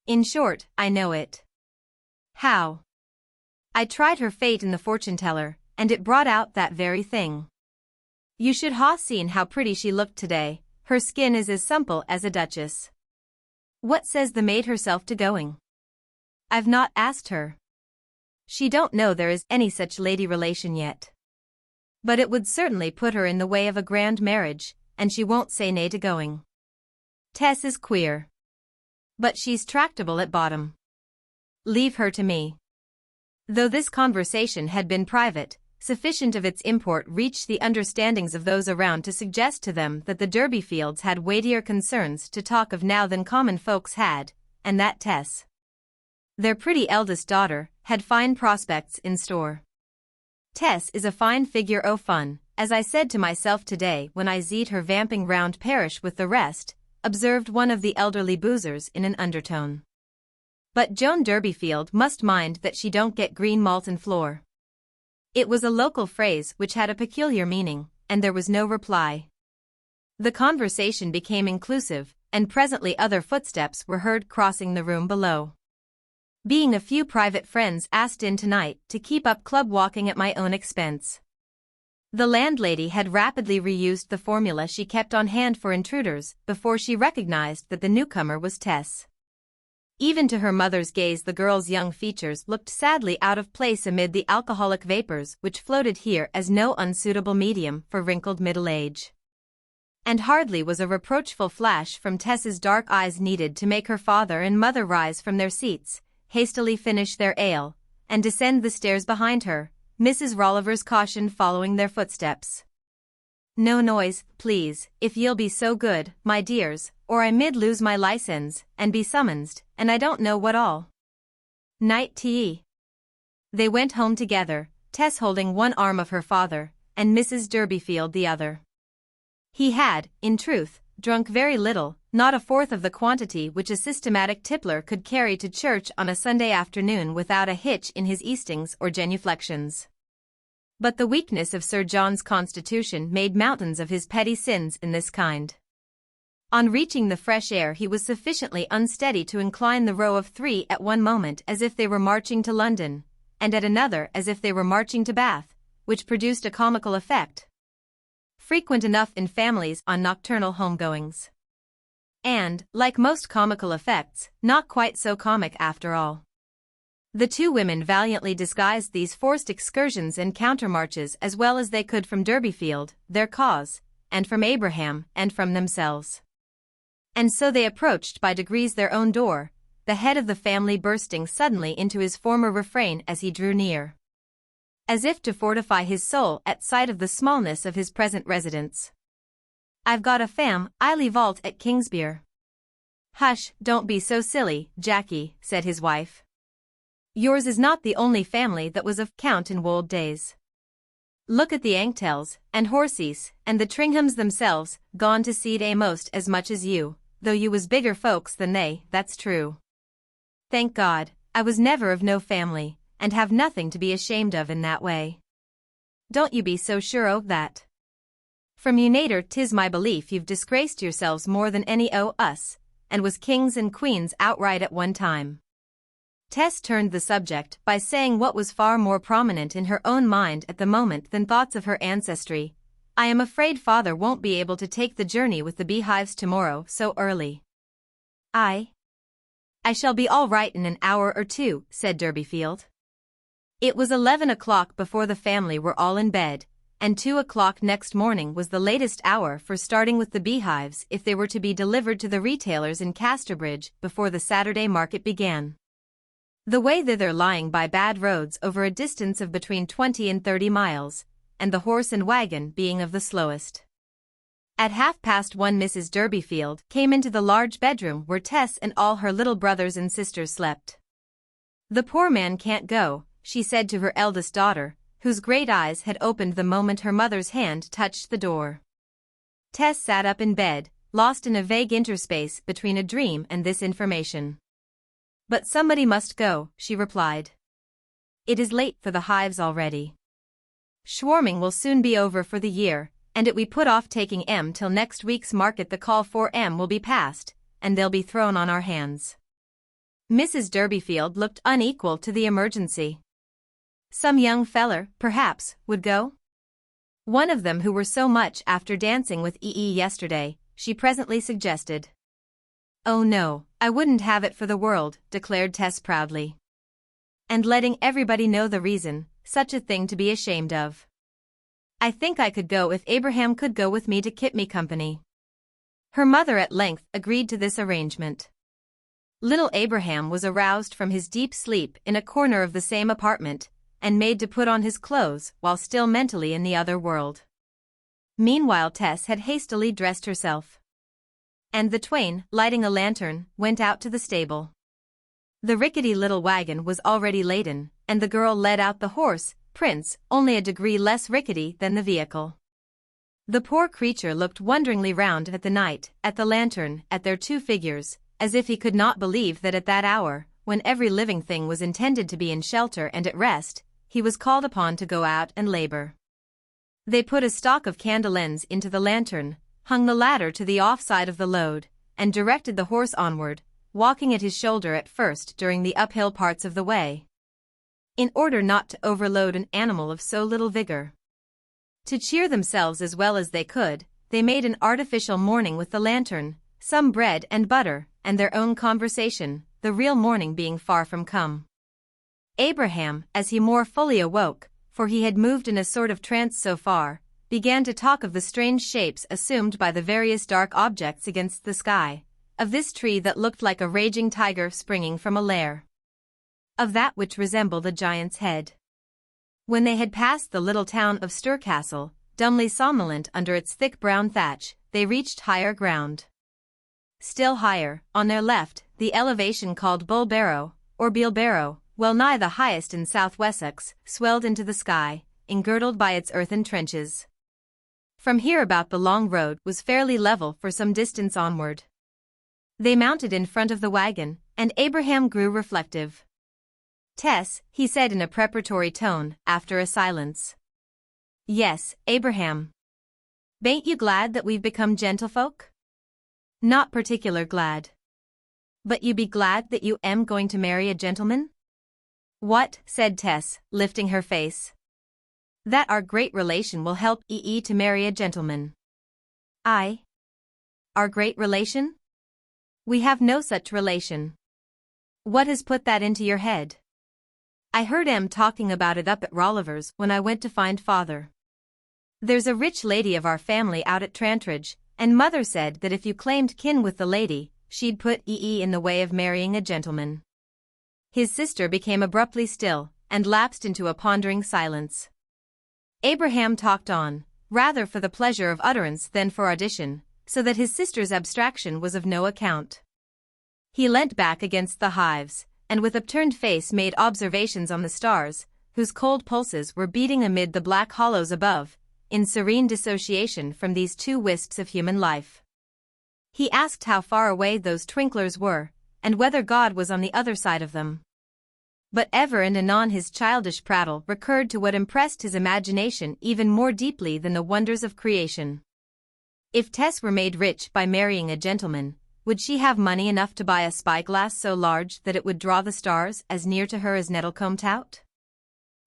In short, I know it. How? I tried her fate in the fortune-teller, and it brought out that very thing. You should ha' seen how pretty she looked today, her skin is as supple as a duchess. What says the maid herself to going? I've not asked her. She don't know there is any such lady relation yet. But it would certainly put her in the way of a grand marriage, and she won't say nay to going. Tess is queer. But she's tractable at bottom. Leave her to me. Though this conversation had been private, sufficient of its import reached the understandings of those around to suggest to them that the Durbeyfields had weightier concerns to talk of now than common folks had, and that Tess, their pretty eldest daughter, had fine prospects in store. Tess is a fine figure o' fun, as I said to myself today when I zeed her vamping round parish with the rest, observed one of the elderly boozers in an undertone. But Joan Durbeyfield must mind that she don't get green malt and floor. It was a local phrase which had a peculiar meaning, and there was no reply. The conversation became inclusive, and presently other footsteps were heard crossing the room below. Being a few private friends asked in tonight to keep up club walking at my own expense. The landlady had rapidly reused the formula she kept on hand for intruders before she recognized that the newcomer was Tess. Even to her mother's gaze the girl's young features looked sadly out of place amid the alcoholic vapors which floated here as no unsuitable medium for wrinkled middle age. And hardly was a reproachful flash from Tess's dark eyes needed to make her father and mother rise from their seats, hastily finish their ale, and descend the stairs behind her, Mrs. Rolliver's caution following their footsteps. No noise, please, if ye'll be so good, my dears, or I mid lose my license, and be summonsed, and I don't know what all. Night tea. They went home together, Tess holding one arm of her father, and Mrs. Durbeyfield the other. He had, in truth, drunk very little, not a fourth of the quantity which a systematic tippler could carry to church on a Sunday afternoon without a hitch in his eastings or genuflections. But the weakness of Sir John's constitution made mountains of his petty sins in this kind. On reaching the fresh air he was sufficiently unsteady to incline the row of three at one moment as if they were marching to London, and at another as if they were marching to Bath, which produced a comical effect, frequent enough in families on nocturnal homegoings. And, like most comical effects, not quite so comic after all. The two women valiantly disguised these forced excursions and countermarches as well as they could from Durbeyfield, their cause, and from Abraham, and from themselves. And so they approached by degrees their own door, the head of the family bursting suddenly into his former refrain as he drew near, as if to fortify his soul at sight of the smallness of his present residence. I've got a family vault at Kingsbere. Hush, don't be so silly, Jackie, said his wife. Yours is not the only family that was of count in wold days. Look at the Angtells, and Horseys, and the Tringhams themselves, gone to seed a'most as much as you, though you was bigger folks than they, that's true. Thank God, I was never of no family, and have nothing to be ashamed of in that way. Don't you be so sure o' that. From you nater 'tis my belief you've disgraced yourselves more than any o' us, and was kings and queens outright at one time. Tess turned the subject by saying what was far more prominent in her own mind at the moment than thoughts of her ancestry. I am afraid father won't be able to take the journey with the beehives tomorrow so early. I shall be all right in an hour or two, said Durbeyfield. It was 11 o'clock before the family were all in bed, and 2 o'clock next morning was the latest hour for starting with the beehives if they were to be delivered to the retailers in Casterbridge before the Saturday market began. The way thither lying by bad roads over a distance of between 20 and 30 miles, and the horse and wagon being of the slowest. At 1:30 Mrs. Durbeyfield came into the large bedroom where Tess and all her little brothers and sisters slept. The poor man can't go, she said to her eldest daughter, whose great eyes had opened the moment her mother's hand touched the door. Tess sat up in bed, lost in a vague interspace between a dream and this information. But somebody must go, she replied. It is late for the hives already. Swarming will soon be over for the year, and if we put off taking 'em till next week's market the call for 'em will be past, and they'll be thrown on our hands. Mrs. Durbeyfield looked unequal to the emergency. Some young feller, perhaps, would go? One of them who were so much after dancing with yesterday, she presently suggested. Oh no, I wouldn't have it for the world, declared Tess proudly. And letting everybody know the reason, such a thing to be ashamed of. I think I could go if Abraham could go with me to keep me company. Her mother at length agreed to this arrangement. Little Abraham was aroused from his deep sleep in a corner of the same apartment, and made to put on his clothes while still mentally in the other world. Meanwhile Tess had hastily dressed herself. And the twain, lighting a lantern, went out to the stable. The rickety little wagon was already laden, and the girl led out the horse, Prince, only a degree less rickety than the vehicle. The poor creature looked wonderingly round at the night, at the lantern, at their two figures, as if he could not believe that at that hour, when every living thing was intended to be in shelter and at rest, he was called upon to go out and labor. They put a stock of candle ends into the lantern, hung the ladder to the off side of the load, and directed the horse onward, walking at his shoulder at first during the uphill parts of the way, in order not to overload an animal of so little vigor. To cheer themselves as well as they could, they made an artificial morning with the lantern, some bread and butter, and their own conversation, the real morning being far from come. Abraham, as he more fully awoke, for he had moved in a sort of trance so far, began to talk of the strange shapes assumed by the various dark objects against the sky, of this tree that looked like a raging tiger springing from a lair, of that which resembled a giant's head. When they had passed the little town of Stircastle, dumbly somnolent under its thick brown thatch, they reached higher ground. Still higher, on their left, the elevation called Bulbarrow, or Bealbarrow, well nigh the highest in South Wessex, swelled into the sky, engirdled by its earthen trenches. From here about the long road was fairly level for some distance onward. They mounted in front of the wagon, and Abraham grew reflective. Tess, he said in a preparatory tone, after a silence. Yes, Abraham. Bain't you glad that we've become gentlefolk? Not particular glad. But you be glad that you am going to marry a gentleman? What, said Tess, lifting her face. That our great relation will help to marry a gentleman. I? Our great relation? We have no such relation. What has put that into your head? I heard em talking about it up at Rolliver's when I went to find father. There's a rich lady of our family out at Trantridge, and mother said that if you claimed kin with the lady, she'd put in the way of marrying a gentleman. His sister became abruptly still, and lapsed into a pondering silence. Abraham talked on, rather for the pleasure of utterance than for audition, so that his sister's abstraction was of no account. He leant back against the hives, and with upturned face made observations on the stars, whose cold pulses were beating amid the black hollows above, in serene dissociation from these two wisps of human life. He asked how far away those twinklers were, and whether God was on the other side of them. But ever and anon his childish prattle recurred to what impressed his imagination even more deeply than the wonders of creation. If Tess were made rich by marrying a gentleman, would she have money enough to buy a spyglass so large that it would draw the stars as near to her as Nettlecombe Tout?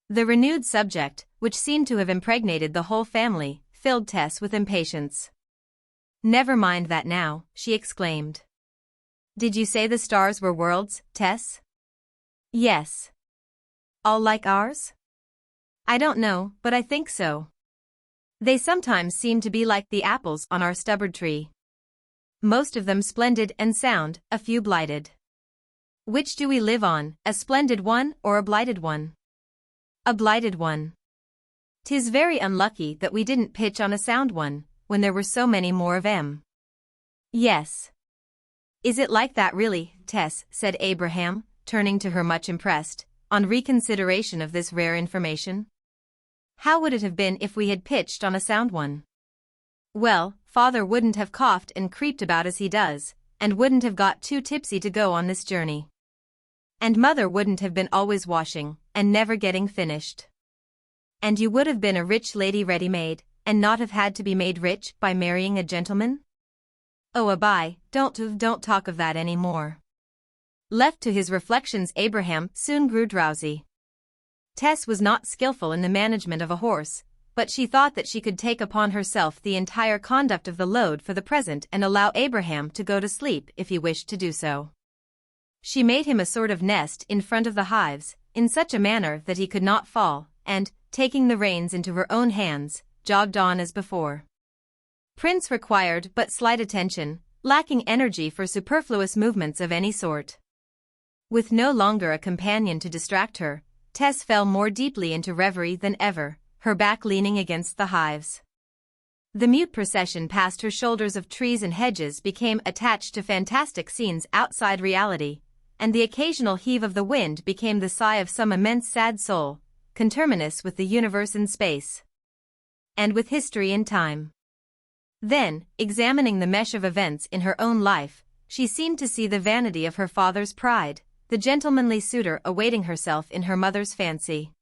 The renewed subject, which seemed to have impregnated the whole family, filled Tess with impatience. "Never mind that now," she exclaimed. "Did you say the stars were worlds, Tess?" "Yes." "All like ours?" "I don't know, but I think so. They sometimes seem to be like the apples on our stubborn tree. Most of them splendid and sound, a few blighted. Which do we live on, a splendid one or a blighted one?" "A blighted one. 'Tis very unlucky that we didn't pitch on a sound one, when there were so many more of 'em." "Yes." "Is it like that really, Tess?" said Abraham, turning to her much impressed, on reconsideration of this rare information. "How would it have been if we had pitched on a sound one?" "Well, Father wouldn't have coughed and creeped about as he does, and wouldn't have got too tipsy to go on this journey. And Mother wouldn't have been always washing, and never getting finished. And you would have been a rich lady ready-made, and not have had to be made rich by marrying a gentleman?" "Oh, don't talk of that any more." Left to his reflections, Abraham soon grew drowsy. Tess was not skillful in the management of a horse, but she thought that she could take upon herself the entire conduct of the load for the present and allow Abraham to go to sleep if he wished to do so. She made him a sort of nest in front of the hives, in such a manner that he could not fall, and, taking the reins into her own hands, jogged on as before. Prince required but slight attention, lacking energy for superfluous movements of any sort. With no longer a companion to distract her, Tess fell more deeply into reverie than ever, her back leaning against the hives. The mute procession past her shoulders of trees and hedges became attached to fantastic scenes outside reality, and the occasional heave of the wind became the sigh of some immense sad soul, conterminous with the universe in space, and with history in time. Then, examining the mesh of events in her own life, she seemed to see the vanity of her father's pride, the gentlemanly suitor awaiting herself in her mother's fancy.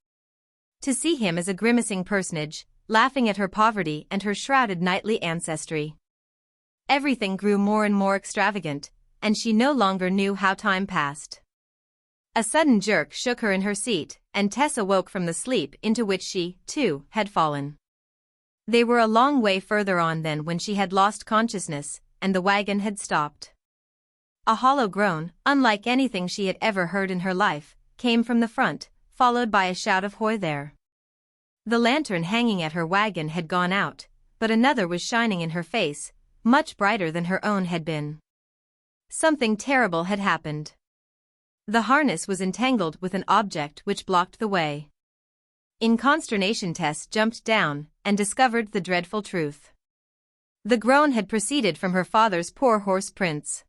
To see him as a grimacing personage, laughing at her poverty and her shrouded knightly ancestry. Everything grew more and more extravagant, and she no longer knew how time passed. A sudden jerk shook her in her seat, and Tess awoke from the sleep into which she, too, had fallen. They were a long way further on than when she had lost consciousness, and the wagon had stopped. A hollow groan, unlike anything she had ever heard in her life, came from the front, followed by a shout of "Hoy there!" The lantern hanging at her wagon had gone out, but another was shining in her face, much brighter than her own had been. Something terrible had happened. The harness was entangled with an object which blocked the way. In consternation, Tess jumped down and discovered the dreadful truth. The groan had proceeded from her father's poor horse Prince.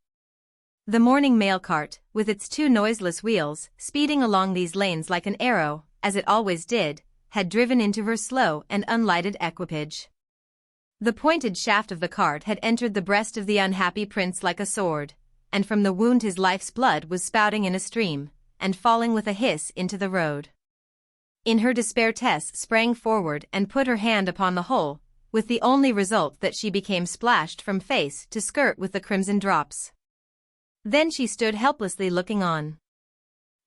The morning mail cart, with its two noiseless wheels, speeding along these lanes like an arrow, as it always did, had driven into her slow and unlighted equipage. The pointed shaft of the cart had entered the breast of the unhappy prince like a sword, and from the wound his life's blood was spouting in a stream, and falling with a hiss into the road. In her despair, Tess sprang forward and put her hand upon the hole, with the only result that she became splashed from face to skirt with the crimson drops. Then she stood helplessly looking on.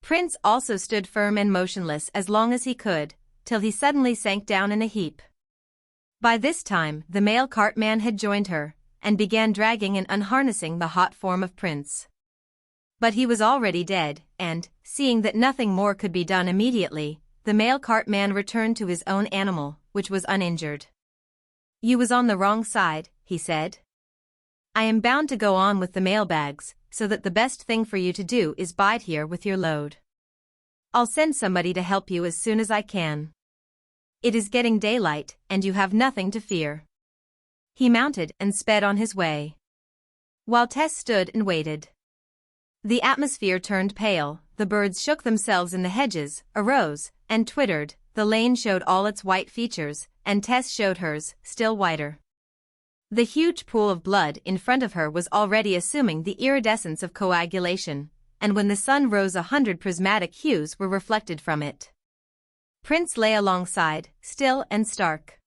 Prince also stood firm and motionless as long as he could, till he suddenly sank down in a heap. By this time the mail cart man had joined her, and began dragging and unharnessing the hot form of Prince. But he was already dead, and, seeing that nothing more could be done immediately, the mail cart man returned to his own animal, which was uninjured. "You was on the wrong side," he said. "I am bound to go on with the mail bags, so that the best thing for you to do is bide here with your load. I'll send somebody to help you as soon as I can. It is getting daylight, and you have nothing to fear." He mounted and sped on his way, while Tess stood and waited. The atmosphere turned pale, the birds shook themselves in the hedges, arose, and twittered, the lane showed all its white features, and Tess showed hers, still whiter. The huge pool of blood in front of her was already assuming the iridescence of coagulation, and when the sun rose 100 prismatic hues were reflected from it. Prince lay alongside, still and stark.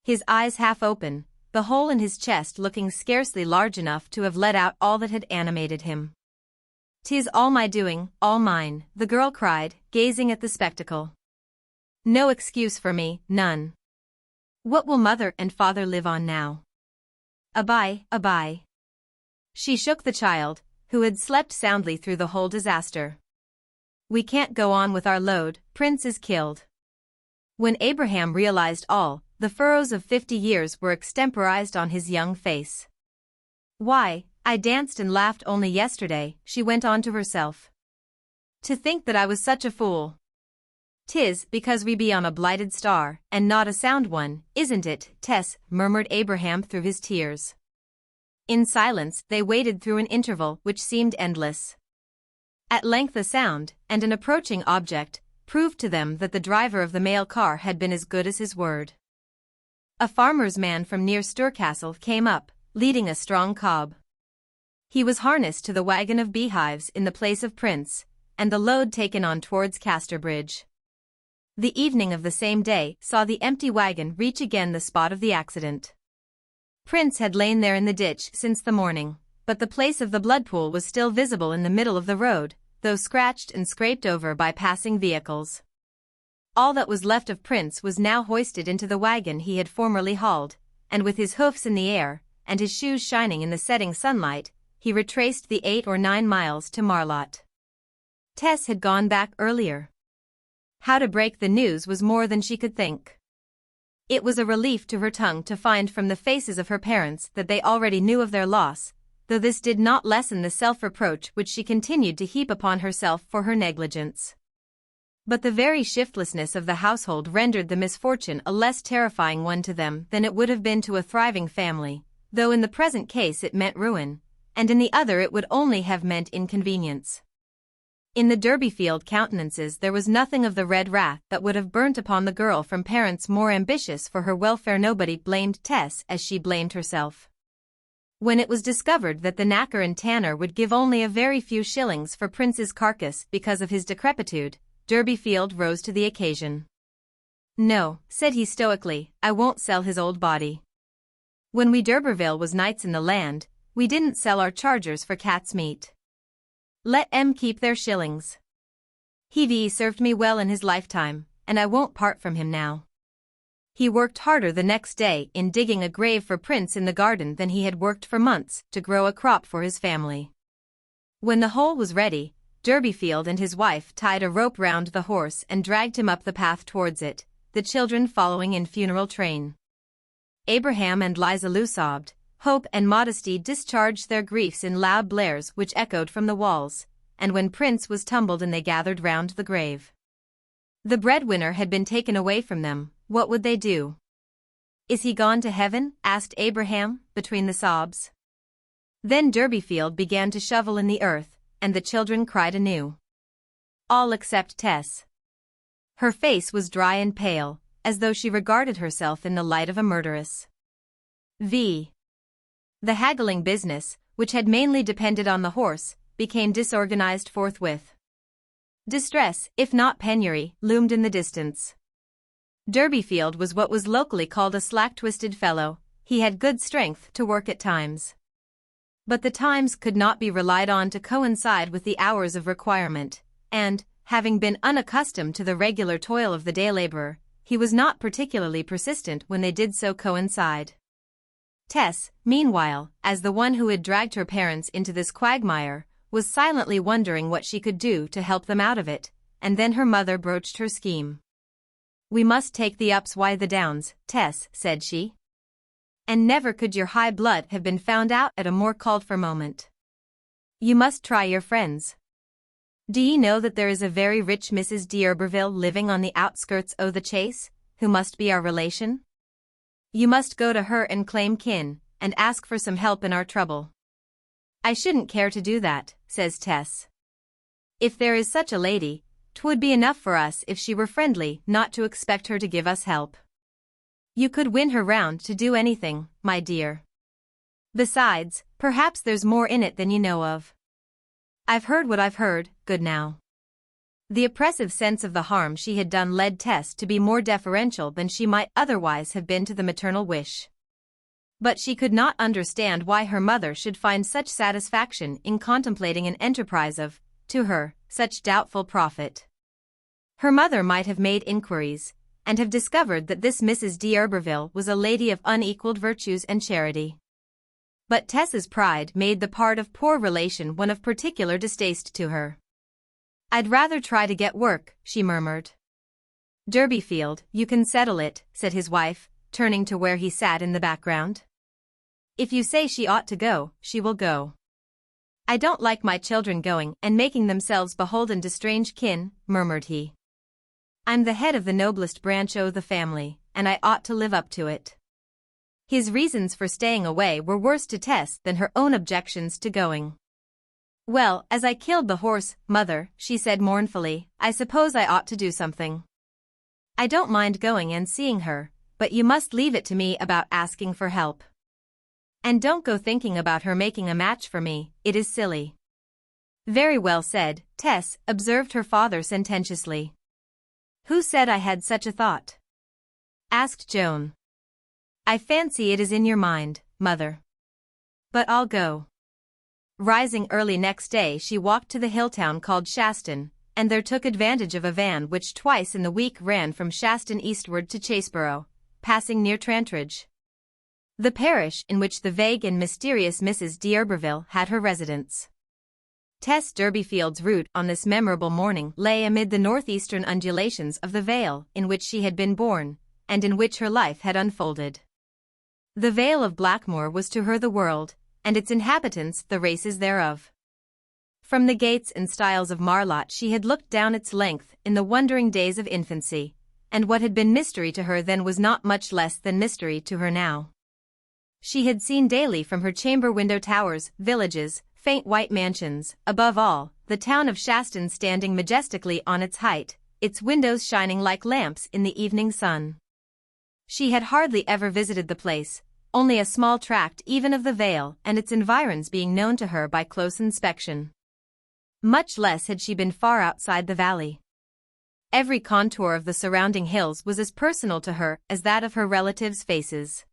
His eyes half open, the hole in his chest looking scarcely large enough to have let out all that had animated him. "'Tis all my doing, all mine," the girl cried, gazing at the spectacle. "No excuse for me, none. What will mother and father live on now? Abai. She shook the child, who had slept soundly through the whole disaster. "We can't go on with our load, Prince is killed." When Abraham realized all, the furrows of 50 years were extemporized on his young face. "Why, I danced and laughed only yesterday," she went on to herself. "To think that I was such a fool. 'Tis because we be on a blighted star, and not a sound one, isn't it, Tess?" murmured Abraham through his tears. In silence they waited through an interval which seemed endless. At length a sound, and an approaching object, proved to them that the driver of the mail car had been as good as his word. A farmer's man from near Sturcastle came up, leading a strong cob. He was harnessed to the wagon of beehives in the place of Prince, and the load taken on towards Casterbridge. The evening of the same day saw the empty wagon reach again the spot of the accident. Prince had lain there in the ditch since the morning, but the place of the blood pool was still visible in the middle of the road, though scratched and scraped over by passing vehicles. All that was left of Prince was now hoisted into the wagon he had formerly hauled, and with his hoofs in the air, and his shoes shining in the setting sunlight, he retraced the 8 or 9 miles to Marlott. Tess had gone back earlier. How to break the news was more than she could think. It was a relief to her tongue to find from the faces of her parents that they already knew of their loss, though this did not lessen the self-reproach which she continued to heap upon herself for her negligence. But the very shiftlessness of the household rendered the misfortune a less terrifying one to them than it would have been to a thriving family, though in the present case it meant ruin, and in the other it would only have meant inconvenience. In the Durbeyfield countenances there was nothing of the red wrath that would have burnt upon the girl from parents more ambitious for her welfare. Nobody blamed Tess as she blamed herself. When it was discovered that the knacker and tanner would give only a very few shillings for Prince's carcass because of his decrepitude, Durbeyfield rose to the occasion. "No," said he stoically, "I won't sell his old body. When we D'Urberville was knights in the land, we didn't sell our chargers for cat's meat. Let 'em keep their shillings. He served me well in his lifetime, and I won't part from him now." He worked harder the next day in digging a grave for Prince in the garden than he had worked for months to grow a crop for his family. When the hole was ready, Durbeyfield and his wife tied a rope round the horse and dragged him up the path towards it, the children following in funeral train. Abraham and Liza Lou sobbed. Hope and modesty discharged their griefs in loud blares which echoed from the walls, and when Prince was tumbled in they gathered round the grave. The breadwinner had been taken away from them. What would they do? "Is he gone to heaven?" asked Abraham, between the sobs. Then Durbeyfield began to shovel in the earth, and the children cried anew. All except Tess. Her face was dry and pale, as though she regarded herself in the light of a murderess. The haggling business, which had mainly depended on the horse, became disorganized forthwith. Distress, if not penury, loomed in the distance. Durbeyfield was what was locally called a slack-twisted fellow. He had good strength to work at times. But the times could not be relied on to coincide with the hours of requirement, and, having been unaccustomed to the regular toil of the day laborer, he was not particularly persistent when they did so coincide. Tess, meanwhile, as the one who had dragged her parents into this quagmire, was silently wondering what she could do to help them out of it, and then her mother broached her scheme. "We must take the ups by the downs, Tess," said she. "And never could your high blood have been found out at a more called-for moment. You must try your friends. Do ye know that there is a very rich Mrs. d'Urberville living on the outskirts o' the Chase, who must be our relation? You must go to her and claim kin, and ask for some help in our trouble." "I shouldn't care to do that," says Tess. "If there is such a lady, 'twould be enough for us if she were friendly not to expect her to give us help. You could win her round to do anything, my dear. Besides, perhaps there's more in it than you know of." "I've heard what I've heard, good now." The oppressive sense of the harm she had done led Tess to be more deferential than she might otherwise have been to the maternal wish. But she could not understand why her mother should find such satisfaction in contemplating an enterprise of, to her, such doubtful profit. Her mother might have made inquiries, and have discovered that this Mrs. D'Urberville was a lady of unequaled virtues and charity. But Tess's pride made the part of poor relation one of particular distaste to her. "I'd rather try to get work," she murmured. "Durbeyfield, you can settle it," said his wife, turning to where he sat in the background. "If you say she ought to go, she will go. I don't like my children going and making themselves beholden to strange kin," murmured he. "I'm the head of the noblest branch o' the family, and I ought to live up to it." His reasons for staying away were worse to Tess than her own objections to going. "Well, as I killed the horse, mother," she said mournfully, "I suppose I ought to do something. I don't mind going and seeing her, but you must leave it to me about asking for help. And don't go thinking about her making a match for me, it is silly." "Very well said, Tess," observed her father sententiously. "Who said I had such a thought?" asked Joan. "I fancy it is in your mind, mother. But I'll go." Rising early next day, she walked to the hill town called Shaston, and there took advantage of a van which twice in the week ran from Shaston eastward to Chaseborough, passing near Trantridge, the parish in which the vague and mysterious Mrs. D'Urberville had her residence. Tess Durbeyfield's route on this memorable morning lay amid the northeastern undulations of the vale in which she had been born, and in which her life had unfolded. The Vale of Blackmoor was to her the world, and its inhabitants the races thereof. From the gates and stiles of Marlott she had looked down its length in the wondering days of infancy, and what had been mystery to her then was not much less than mystery to her now. She had seen daily from her chamber window towers, villages, faint white mansions, above all, the town of Shaston standing majestically on its height, its windows shining like lamps in the evening sun. She had hardly ever visited the place, only a small tract even of the vale and its environs being known to her by close inspection. Much less had she been far outside the valley. Every contour of the surrounding hills was as personal to her as that of her relatives' faces.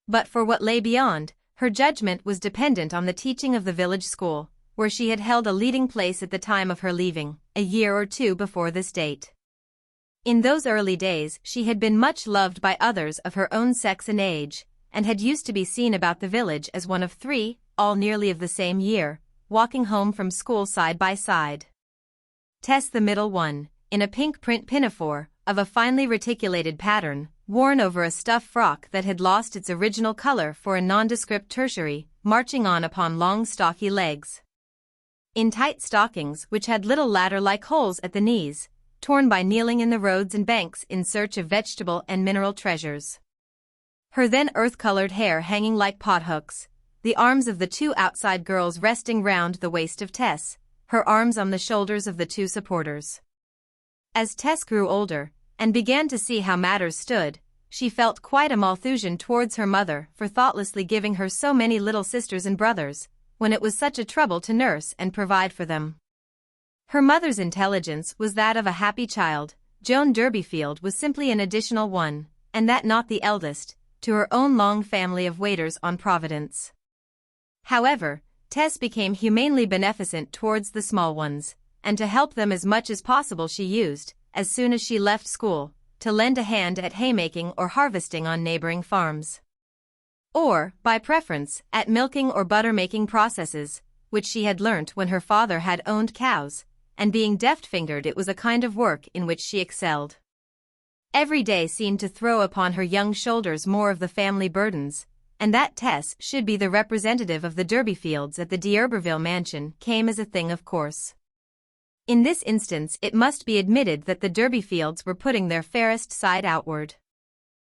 But for what lay beyond, her judgment was dependent on the teaching of the village school, where she had held a leading place at the time of her leaving, a year or two before this date. In those early days she had been much loved by others of her own sex and age, and had used to be seen about the village as one of three, all nearly of the same year, walking home from school side by side. Tess, the middle one, in a pink print pinafore, of a finely reticulated pattern, worn over a stuff frock that had lost its original color for a nondescript tertiary, marching on upon long stocky legs. In tight stockings which had little ladder-like holes at the knees, torn by kneeling in the roads and banks in search of vegetable and mineral treasures. Her then earth-colored hair hanging like pothooks, the arms of the two outside girls resting round the waist of Tess, her arms on the shoulders of the two supporters. As Tess grew older, and began to see how matters stood, she felt quite a Malthusian towards her mother for thoughtlessly giving her so many little sisters and brothers, when it was such a trouble to nurse and provide for them. Her mother's intelligence was that of a happy child. Joan Durbeyfield was simply an additional one, and that not the eldest, to her own long family of waiters on Providence. However, Tess became humanely beneficent towards the small ones, and to help them as much as possible she used, as soon as she left school, to lend a hand at haymaking or harvesting on neighboring farms. Or, by preference, at milking or butter-making processes, which she had learnt when her father had owned cows, and being deft-fingered it was a kind of work in which she excelled. Every day seemed to throw upon her young shoulders more of the family burdens, and that Tess should be the representative of the Durbeyfields at the D'Urberville mansion came as a thing of course. In this instance it must be admitted that the Durbeyfields were putting their fairest side outward.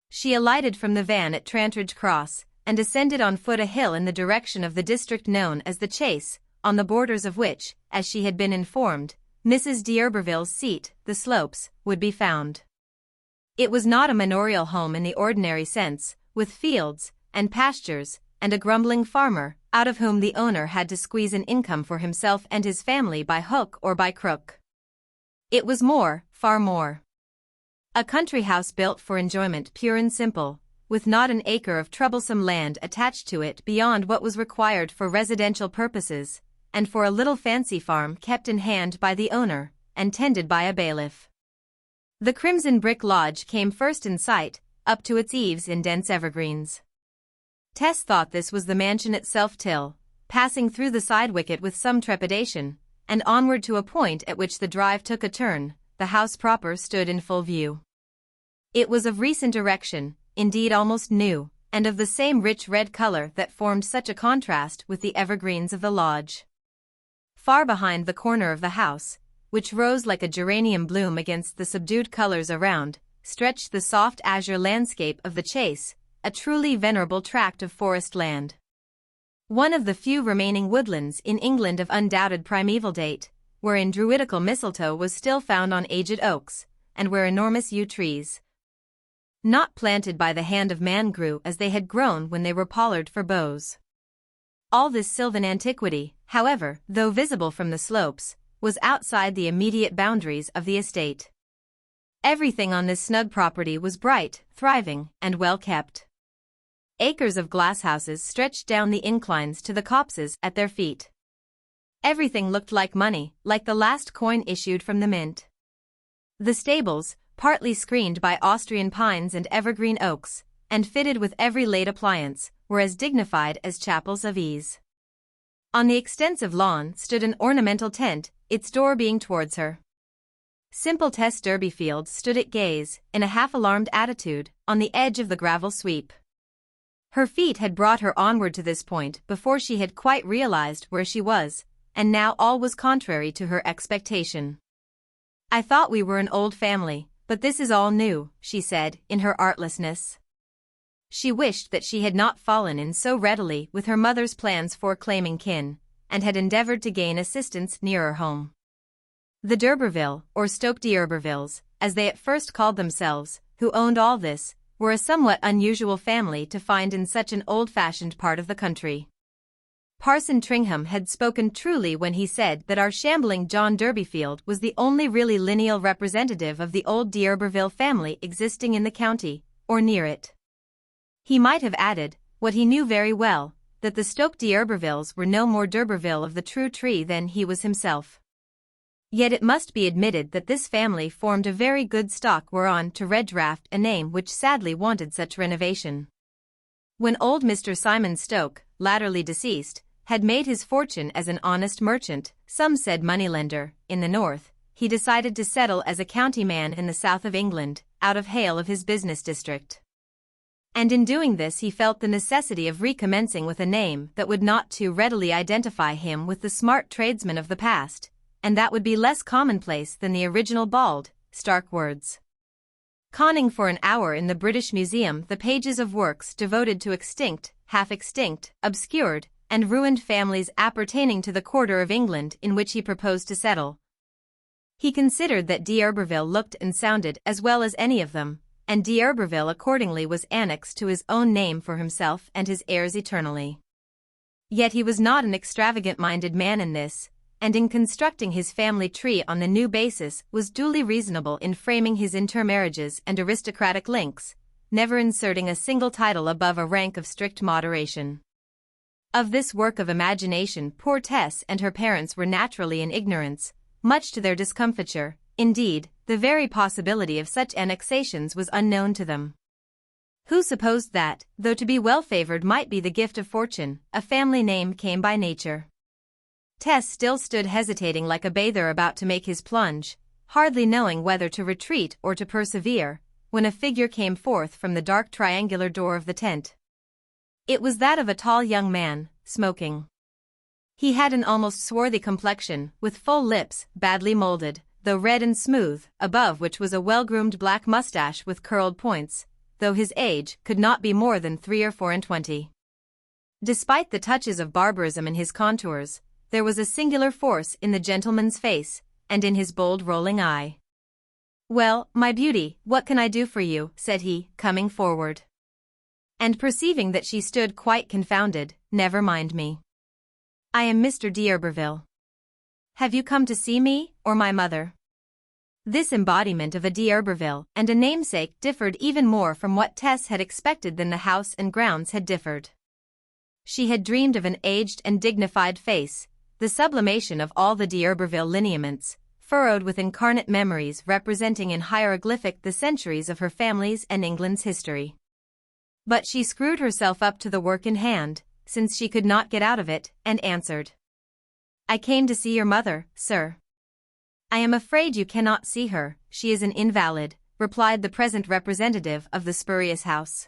She alighted from the van at Trantridge Cross, and ascended on foot a hill in the direction of the district known as the Chase, on the borders of which, as she had been informed, Mrs. D'Urberville's seat, the Slopes, would be found. It was not a manorial home in the ordinary sense, with fields, and pastures, and a grumbling farmer, out of whom the owner had to squeeze an income for himself and his family by hook or by crook. It was more, far more, a country house built for enjoyment pure and simple, with not an acre of troublesome land attached to it beyond what was required for residential purposes, and for a little fancy farm kept in hand by the owner, and tended by a bailiff. The crimson brick lodge came first in sight, up to its eaves in dense evergreens. Tess thought this was the mansion itself till, passing through the side wicket with some trepidation, and onward to a point at which the drive took a turn, the house proper stood in full view. It was of recent erection, indeed almost new, and of the same rich red color that formed such a contrast with the evergreens of the lodge. Far behind the corner of the house, which rose like a geranium bloom against the subdued colors around, stretched the soft azure landscape of the Chase, a truly venerable tract of forest land. One of the few remaining woodlands in England of undoubted primeval date, wherein druidical mistletoe was still found on aged oaks, and where enormous yew trees, not planted by the hand of man, grew as they had grown when they were pollard for bows. All this sylvan antiquity, however, though visible from the slopes, was outside the immediate boundaries of the estate. Everything on this snug property was bright, thriving, and well kept. Acres of glasshouses stretched down the inclines to the copses at their feet. Everything looked like money, like the last coin issued from the mint. The stables, partly screened by Austrian pines and evergreen oaks, and fitted with every late appliance, were as dignified as chapels of ease. On the extensive lawn stood an ornamental tent, its door being towards her. Simple Tess Durbeyfield stood at gaze, in a half-alarmed attitude, on the edge of the gravel sweep. Her feet had brought her onward to this point before she had quite realized where she was, and now all was contrary to her expectation. "I thought we were an old family, but this is all new," she said, in her artlessness. She wished that she had not fallen in so readily with her mother's plans for claiming kin, and had endeavored to gain assistance nearer home. The d'Urberville, or Stoke d'Urbervilles, as they at first called themselves, who owned all this, were a somewhat unusual family to find in such an old-fashioned part of the country. Parson Tringham had spoken truly when he said that our shambling John Durbeyfield was the only really lineal representative of the old d'Urberville family existing in the county, or near it. He might have added, what he knew very well, that the Stoke d'Urbervilles were no more d'Urberville of the true tree than he was himself. Yet it must be admitted that this family formed a very good stock whereon to redraft a name which sadly wanted such renovation. When old Mr. Simon Stoke, latterly deceased, had made his fortune as an honest merchant, some said moneylender, in the north, he decided to settle as a county man in the south of England, out of hail of his business district. And in doing this he felt the necessity of recommencing with a name that would not too readily identify him with the smart tradesmen of the past, and that would be less commonplace than the original bald, stark words. Conning for an hour in the British Museum the pages of works devoted to extinct, half-extinct, obscured, and ruined families appertaining to the quarter of England in which he proposed to settle, he considered that d'Urberville looked and sounded as well as any of them, and d'Urberville accordingly was annexed to his own name for himself and his heirs eternally. Yet he was not an extravagant-minded man in this, and in constructing his family tree on the new basis was duly reasonable in framing his intermarriages and aristocratic links, never inserting a single title above a rank of strict moderation. Of this work of imagination poor Tess and her parents were naturally in ignorance, much to their discomfiture. Indeed, the very possibility of such annexations was unknown to them. Who supposed that, though to be well-favored might be the gift of fortune, a family name came by nature? Tess still stood hesitating like a bather about to make his plunge, hardly knowing whether to retreat or to persevere, when a figure came forth from the dark triangular door of the tent. It was that of a tall young man, smoking. He had an almost swarthy complexion, with full lips, badly molded, though red and smooth, above which was a well-groomed black mustache with curled points, though his age could not be more than 23 or 24. Despite the touches of barbarism in his contours, there was a singular force in the gentleman's face, and in his bold rolling eye. "Well, my beauty, what can I do for you?" said he, coming forward. And perceiving that she stood quite confounded, "Never mind me. I am Mr. d'Urberville. Have you come to see me, or my mother?" This embodiment of a d'Urberville and a namesake differed even more from what Tess had expected than the house and grounds had differed. She had dreamed of an aged and dignified face, the sublimation of all the d'Urberville lineaments, furrowed with incarnate memories representing in hieroglyphic the centuries of her family's and England's history. But she screwed herself up to the work in hand, since she could not get out of it, and answered. "I came to see your mother, sir." "I am afraid you cannot see her, she is an invalid," replied the present representative of the spurious house.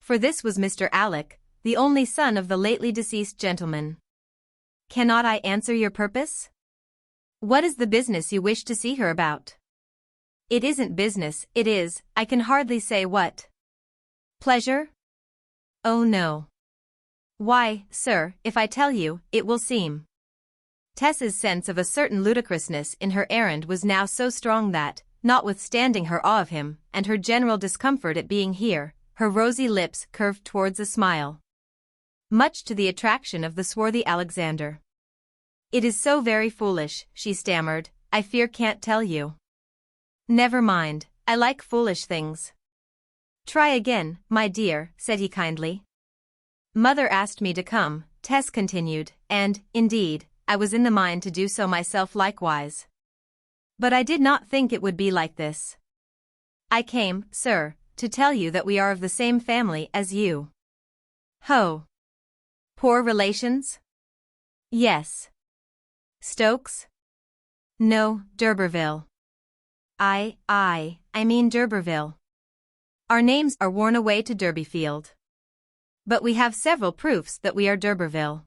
For this was Mr. Alec, the only son of the lately deceased gentleman. "Cannot I answer your purpose? What is the business you wish to see her about?" "It isn't business, it is, I can hardly say what." "Pleasure?" "Oh no." "Why, sir, if I tell you, it will seem." Tess's sense of a certain ludicrousness in her errand was now so strong that, notwithstanding her awe of him and her general discomfort at being here, her rosy lips curved towards a smile. Much to the attraction of the swarthy Alexander. "It is so very foolish," she stammered, "I fear can't tell you." "Never mind, I like foolish things." "Try again, my dear," said he kindly. "Mother asked me to come," Tess continued, "and, indeed, I was in the mind to do so myself likewise. But I did not think it would be like this. I came, sir, to tell you that we are of the same family as you." "Ho! Poor relations?" "Yes." "Stokes?" "No, d'Urberville." I mean d'Urberville. Our names are worn away to Durbeyfield. But we have several proofs that we are d'Urberville.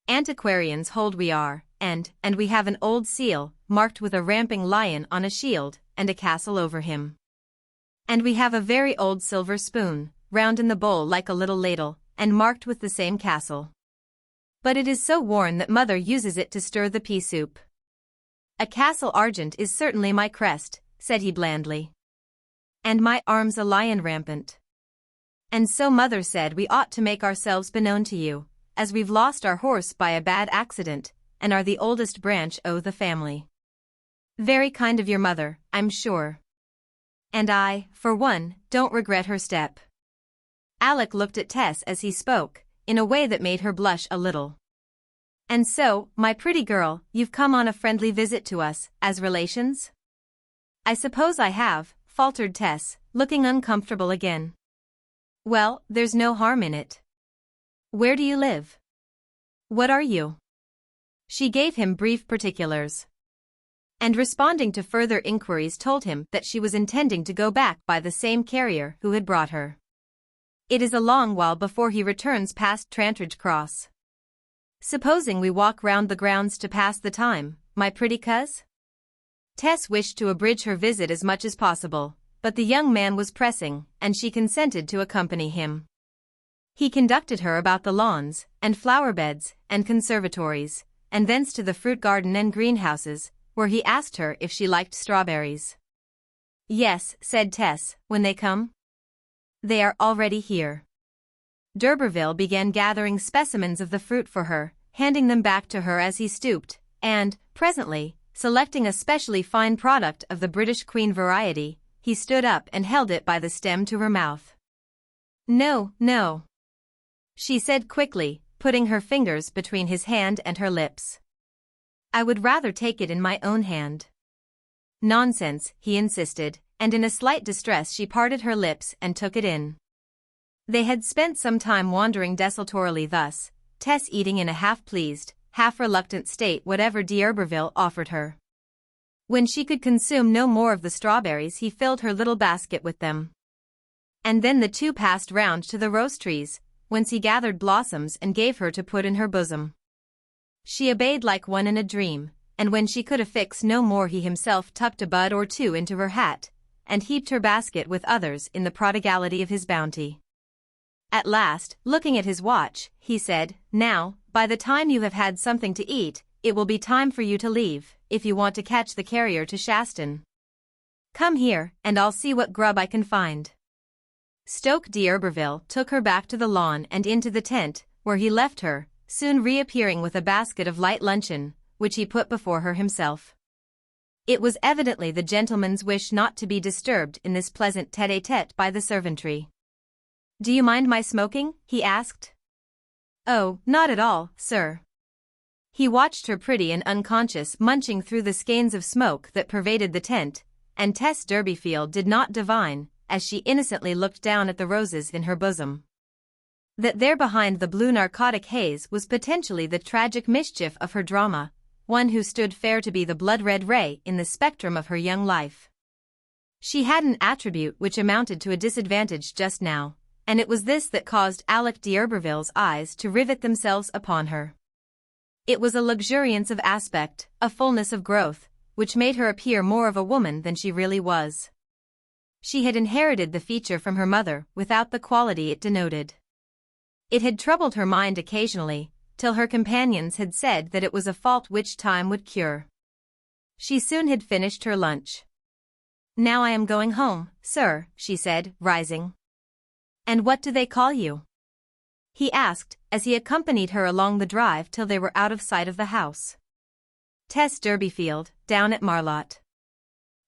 Antiquarians hold we are, and we have an old seal, marked with a ramping lion on a shield, and a castle over him. And we have a very old silver spoon, round in the bowl like a little ladle, and marked with the same castle. But it is so worn that mother uses it to stir the pea soup. "A castle argent is certainly my crest," said he blandly. "And my arm's a lion rampant. And so mother said we ought to make ourselves beknown to you, as we've lost our horse by a bad accident, and are the oldest branch o' the family." "Very kind of your mother, I'm sure. And I, for one, don't regret her step." Alec looked at Tess as he spoke, in a way that made her blush a little. "And so, my pretty girl, you've come on a friendly visit to us, as relations?" "I suppose I have," faltered Tess, looking uncomfortable again. "Well, there's no harm in it. Where do you live? What are you?" She gave him brief particulars. And responding to further inquiries told him that she was intending to go back by the same carrier who had brought her. "It is a long while before he returns past Trantridge Cross. Supposing we walk round the grounds to pass the time, my pretty coz?" Tess wished to abridge her visit as much as possible, but the young man was pressing, and she consented to accompany him. He conducted her about the lawns, and flower beds, and conservatories, and thence to the fruit garden and greenhouses, where he asked her if she liked strawberries. "Yes," said Tess, "when they come." "They are already here." D'Urberville began gathering specimens of the fruit for her, handing them back to her as he stooped, and, presently, selecting a specially fine product of the British Queen variety, he stood up and held it by the stem to her mouth. "No, no," she said quickly, putting her fingers between his hand and her lips. "I would rather take it in my own hand." "Nonsense," he insisted, and in a slight distress she parted her lips and took it in. They had spent some time wandering desultorily thus, Tess eating in a half-pleased, half-reluctant state whatever d'Urberville offered her. When she could consume no more of the strawberries he filled her little basket with them. And then the two passed round to the rose trees, whence he gathered blossoms and gave her to put in her bosom. She obeyed like one in a dream, and when she could affix no more he himself tucked a bud or two into her hat, and heaped her basket with others in the prodigality of his bounty. At last, looking at his watch, he said, "Now, by the time you have had something to eat, it will be time for you to leave, if you want to catch the carrier to Shaston. Come here, and I'll see what grub I can find." Stoke d'Urberville took her back to the lawn and into the tent, where he left her, soon reappearing with a basket of light luncheon, which he put before her himself. It was evidently the gentleman's wish not to be disturbed in this pleasant tête-à-tête by the servantry. "Do you mind my smoking?" he asked. "Oh, not at all, sir." He watched her pretty and unconscious munching through the skeins of smoke that pervaded the tent, and Tess Durbeyfield did not divine, as she innocently looked down at the roses in her bosom, that there behind the blue narcotic haze was potentially the tragic mischief of her drama, one who stood fair to be the blood-red ray in the spectrum of her young life. She had an attribute which amounted to a disadvantage just now, and it was this that caused Alec d'Urberville's eyes to rivet themselves upon her. It was a luxuriance of aspect, a fullness of growth, which made her appear more of a woman than she really was. She had inherited the feature from her mother without the quality it denoted. It had troubled her mind occasionally, till her companions had said that it was a fault which time would cure. She soon had finished her lunch. "Now I am going home, sir," she said, rising. "And what do they call you?" he asked, as he accompanied her along the drive till they were out of sight of the house. "Tess Durbeyfield, down at Marlott."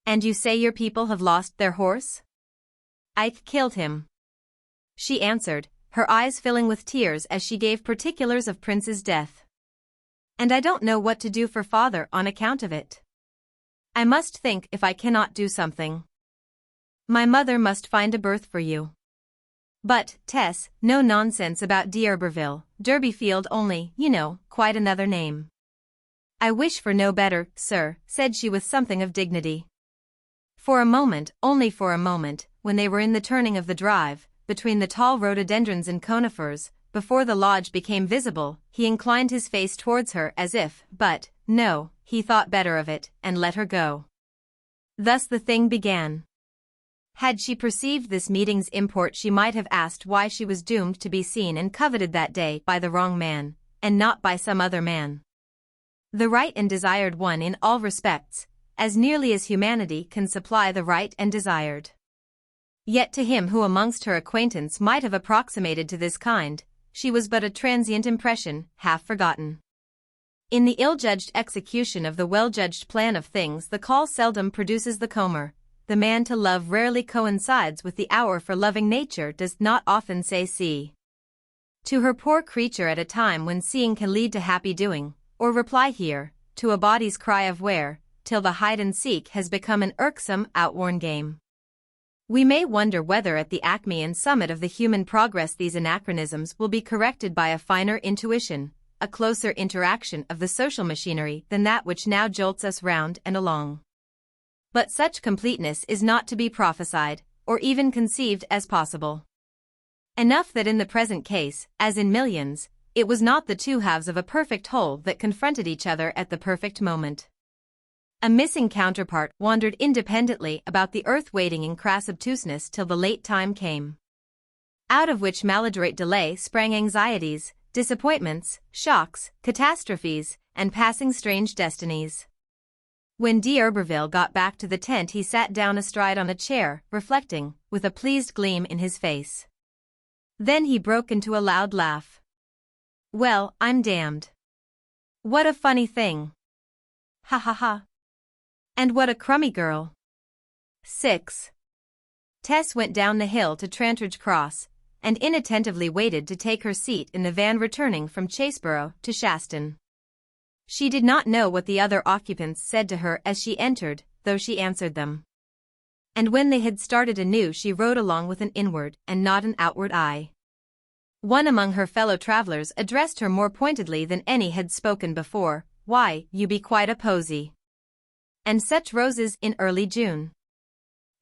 "And you say your people have lost their horse?" "Ike killed him," she answered, her eyes filling with tears as she gave particulars of Prince's death. "And I don't know what to do for father on account of it. I must think if I cannot do something. My mother must find a berth for you." "But, Tess, no nonsense about d'Urberville, Durbeyfield only, you know, quite another name." "I wish for no better, sir," said she with something of dignity. For a moment, only for a moment, when they were in the turning of the drive, between the tall rhododendrons and conifers, before the lodge became visible, he inclined his face towards her as if, but, no, he thought better of it, and let her go. Thus the thing began. Had she perceived this meeting's import, she might have asked why she was doomed to be seen and coveted that day by the wrong man, and not by some other man. The right and desired one in all respects, as nearly as humanity can supply the right and desired. Yet to him who amongst her acquaintance might have approximated to this kind, she was but a transient impression, half forgotten. In the ill-judged execution of the well-judged plan of things, the call seldom produces the comer. The man to love rarely coincides with the hour, for loving nature does not often say see to her poor creature at a time when seeing can lead to happy doing, or reply here to a body's cry of where, till the hide and seek has become an irksome, outworn game. We may wonder whether at the acme and summit of the human progress these anachronisms will be corrected by a finer intuition, a closer interaction of the social machinery than that which now jolts us round and along. But such completeness is not to be prophesied, or even conceived as possible. Enough that in the present case, as in millions, it was not the two halves of a perfect whole that confronted each other at the perfect moment. A missing counterpart wandered independently about the earth, waiting in crass obtuseness till the late time came. Out of which maladroit delay sprang anxieties, disappointments, shocks, catastrophes, and passing strange destinies. When d'Urberville got back to the tent, he sat down astride on a chair, reflecting, with a pleased gleam in his face. Then he broke into a loud laugh. "Well, I'm damned. What a funny thing. Ha ha ha. And what a crummy girl." 6. Tess went down the hill to Trantridge Cross, and inattentively waited to take her seat in the van returning from Chaseborough to Shaston. She did not know what the other occupants said to her as she entered, though she answered them. And when they had started anew, she rode along with an inward and not an outward eye. One among her fellow travelers addressed her more pointedly than any had spoken before. "Why, you be quite a posy. And such roses in early June."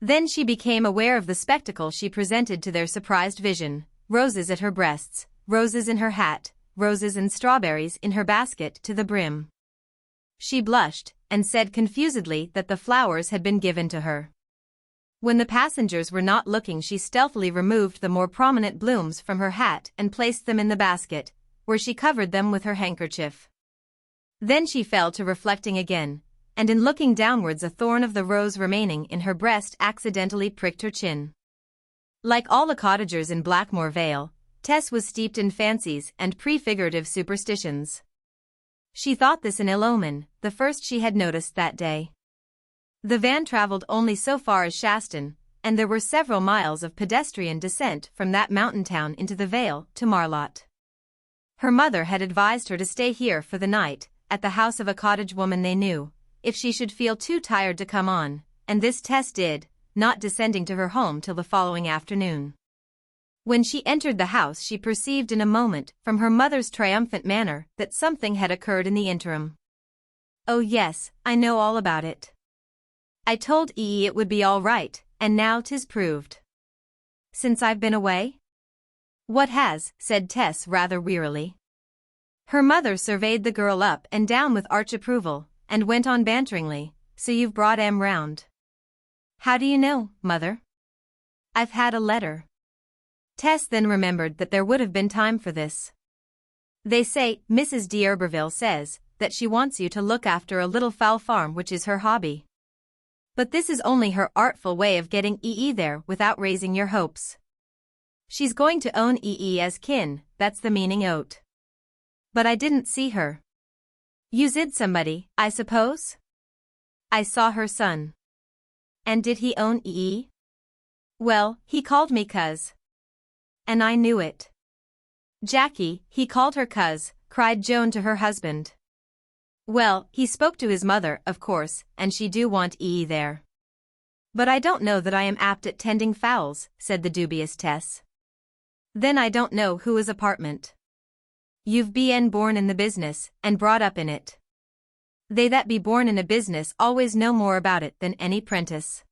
Then she became aware of the spectacle she presented to their surprised vision: roses at her breasts, roses in her hat, roses and strawberries in her basket to the brim. She blushed, and said confusedly that the flowers had been given to her. When the passengers were not looking, she stealthily removed the more prominent blooms from her hat and placed them in the basket, where she covered them with her handkerchief. Then she fell to reflecting again, and in looking downwards a thorn of the rose remaining in her breast accidentally pricked her chin. Like all the cottagers in Blackmore Vale, Tess was steeped in fancies and prefigurative superstitions. She thought this an ill omen, the first she had noticed that day. The van traveled only so far as Shaston, and there were several miles of pedestrian descent from that mountain town into the Vale to Marlott. Her mother had advised her to stay here for the night, at the house of a cottage woman they knew, if she should feel too tired to come on, and this Tess did, not descending to her home till the following afternoon. When she entered the house she perceived in a moment from her mother's triumphant manner that something had occurred in the interim. "Oh yes, I know all about it. I told it would be all right, and now 'tis proved." "Since I've been away?" "What has?" said Tess rather wearily. Her mother surveyed the girl up and down with arch approval, and went on banteringly, "So you've brought Em round." "How do you know, mother?" "I've had a letter." Tess then remembered that there would have been time for this. "They say, Mrs. D'Urberville says, that she wants you to look after a little fowl farm which is her hobby. But this is only her artful way of getting there without raising your hopes. She's going to own as kin, that's the meaning o't. But I didn't see her." "You zid somebody, I suppose?" "I saw her son." "And did he own "Well, he called me cuz." "And I knew it." "Jackie, he called her cuz," cried Joan to her husband. "Well, he spoke to his mother, of course, and she do want there." "But I don't know that I am apt at tending fowls," said the dubious Tess. "Then I don't know who is apartment." "You've been born in the business, and brought up in it. They that be born in a business always know more about it than any prentice.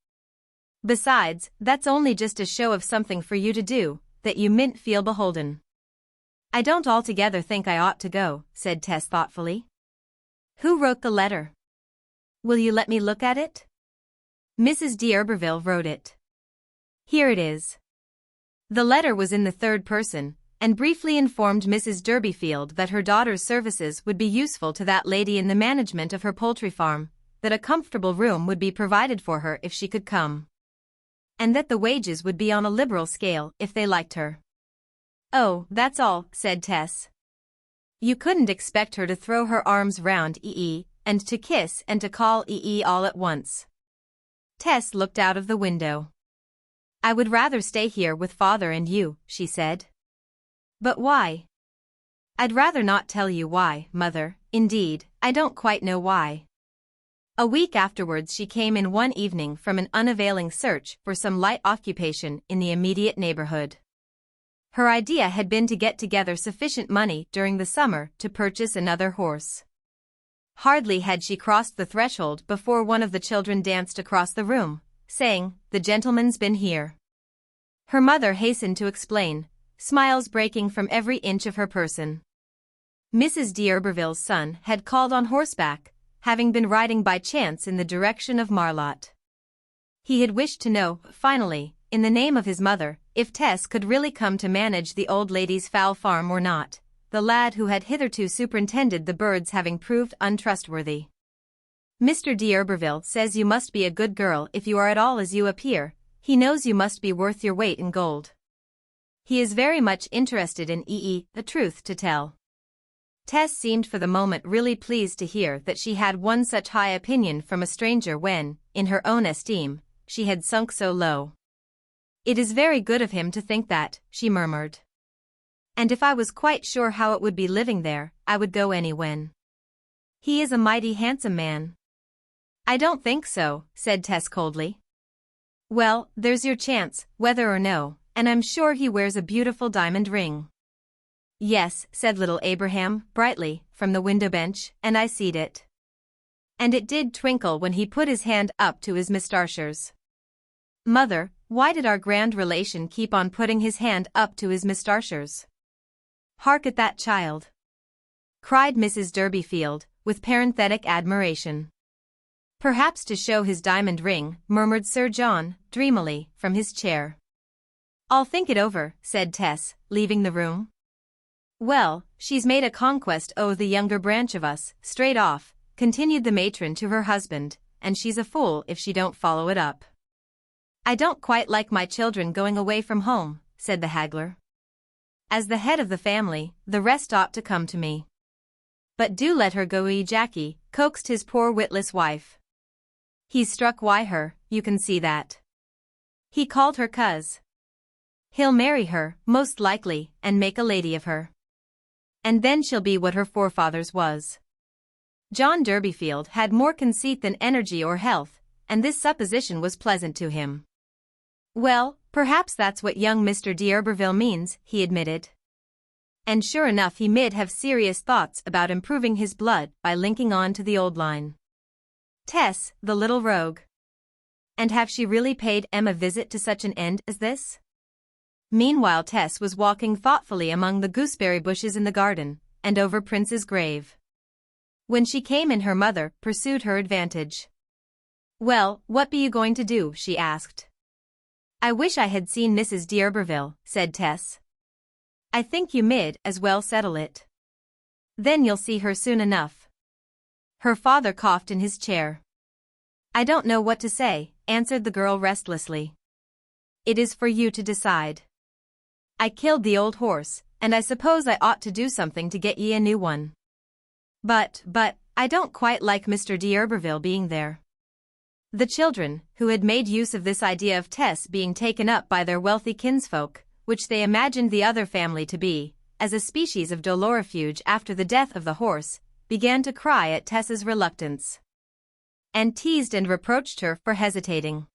Besides, that's only just a show of something for you to do, that you mayn't feel beholden." "I don't altogether think I ought to go," said Tess thoughtfully. "Who wrote the letter? Will you let me look at it?" "Mrs. D'Urberville wrote it." "Here it is." The letter was in the third person, and briefly informed Mrs. Durbeyfield that her daughter's services would be useful to that lady in the management of her poultry farm, that a comfortable room would be provided for her if she could come, and that the wages would be on a liberal scale if they liked her. "Oh, that's all," said Tess. "You couldn't expect her to throw her arms round and to kiss and to call all at once." Tess looked out of the window. "I would rather stay here with father and you," she said. "But why?" "I'd rather not tell you why, mother, indeed, I don't quite know why." A week afterwards she came in one evening from an unavailing search for some light occupation in the immediate neighborhood. Her idea had been to get together sufficient money during the summer to purchase another horse. Hardly had she crossed the threshold before one of the children danced across the room, saying, "The gentleman's been here." Her mother hastened to explain, smiles breaking from every inch of her person. Mrs. D'Urberville's son had called on horseback, having been riding by chance in the direction of Marlott. He had wished to know, finally, in the name of his mother, if Tess could really come to manage the old lady's fowl farm or not, the lad who had hitherto superintended the birds having proved untrustworthy. "Mr. D'Urberville says you must be a good girl if you are at all as you appear. He knows you must be worth your weight in gold. He is very much interested in the truth to tell." Tess seemed for the moment really pleased to hear that she had won such high opinion from a stranger when, in her own esteem, she had sunk so low. "It is very good of him to think that," she murmured. "And if I was quite sure how it would be living there, I would go anywhen. He is a mighty handsome man." "I don't think so," said Tess coldly. "Well, there's your chance, whether or no, and I'm sure he wears a beautiful diamond ring." "Yes," said little Abraham, brightly, from the window bench, "and I seed it. And it did twinkle when he put his hand up to his moustaches." "Mother, why did our grand relation keep on putting his hand up to his moustaches? Hark at that child!" cried Mrs. Durbeyfield, with parenthetic admiration. "Perhaps to show his diamond ring," murmured Sir John, dreamily, from his chair. "I'll think it over," said Tess, leaving the room. "Well, she's made a conquest o' the younger branch of us, straight off," continued the matron to her husband, "and she's a fool if she don't follow it up." "I don't quite like my children going away from home," said the haggler. "As the head of the family, the rest ought to come to me." "But do let her go, Jackie," coaxed his poor witless wife. He's struck by her, you can see that. He called her coz. He'll marry her, most likely, and make a lady of her. And then she'll be what her forefathers was. John Durbeyfield had more conceit than energy or health, and this supposition was pleasant to him. Well, perhaps that's what young Mr. d'Urberville means, he admitted. And sure enough he mid have serious thoughts about improving his blood by linking on to the old line. Tess, the little rogue. And have she really paid Em a visit to such an end as this? Meanwhile Tess was walking thoughtfully among the gooseberry bushes in the garden, and over Prince's grave. When she came in her mother pursued her advantage. Well, what be you going to do, she asked. I wish I had seen Mrs. d'Urberville, said Tess. I think you mid as well settle it. Then you'll see her soon enough. Her father coughed in his chair. I don't know what to say, answered the girl restlessly. It is for you to decide. I killed the old horse, and I suppose I ought to do something to get ye a new one. But, I don't quite like Mr. d'Urberville being there. The children, who had made use of this idea of Tess being taken up by their wealthy kinsfolk, which they imagined the other family to be, as a species of dolorifuge after the death of the horse, began to cry at Tess's reluctance. And teased and reproached her for hesitating.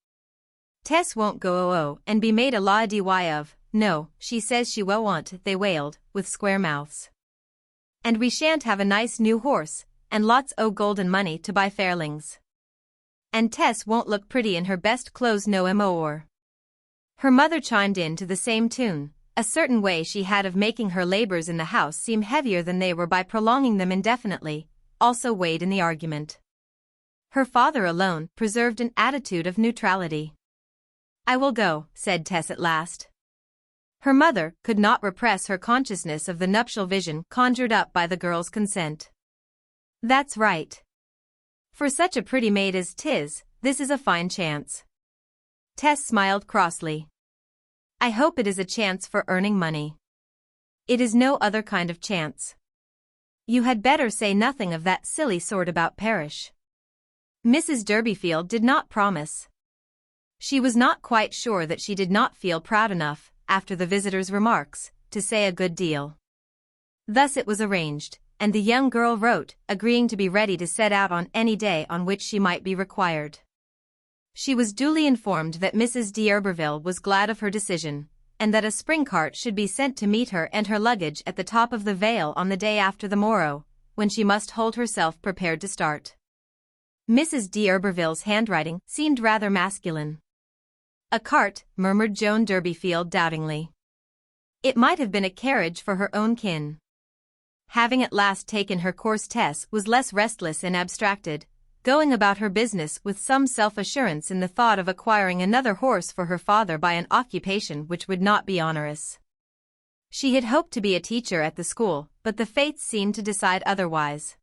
Tess won't go and be made a la-di-wy of, no, she says she won't, they wailed, with square mouths. And we shan't have a nice new horse, and lots o' golden money to buy fairlings. And Tess won't look pretty in her best clothes no more. Her mother chimed in to the same tune, a certain way she had of making her labors in the house seem heavier than they were by prolonging them indefinitely, also weighed in the argument. Her father alone preserved an attitude of neutrality. I will go, said Tess at last. Her mother could not repress her consciousness of the nuptial vision conjured up by the girl's consent. That's right. For such a pretty maid as 'tis, this is a fine chance. Tess smiled crossly. I hope it is a chance for earning money. It is no other kind of chance. You had better say nothing of that silly sort about parish. Mrs. Durbeyfield did not promise. She was not quite sure that she did not feel proud enough, after the visitor's remarks, to say a good deal. Thus it was arranged, and the young girl wrote, agreeing to be ready to set out on any day on which she might be required. She was duly informed that Mrs. d'Urberville was glad of her decision, and that a spring cart should be sent to meet her and her luggage at the top of the vale on the day after the morrow, when she must hold herself prepared to start. Mrs. d'Urberville's handwriting seemed rather masculine. A cart, murmured Joan Durbeyfield doubtingly. It might have been a carriage for her own kin. Having at last taken her course, Tess was less restless and abstracted, going about her business with some self-assurance in the thought of acquiring another horse for her father by an occupation which would not be onerous. She had hoped to be a teacher at the school, but the fates seemed to decide otherwise.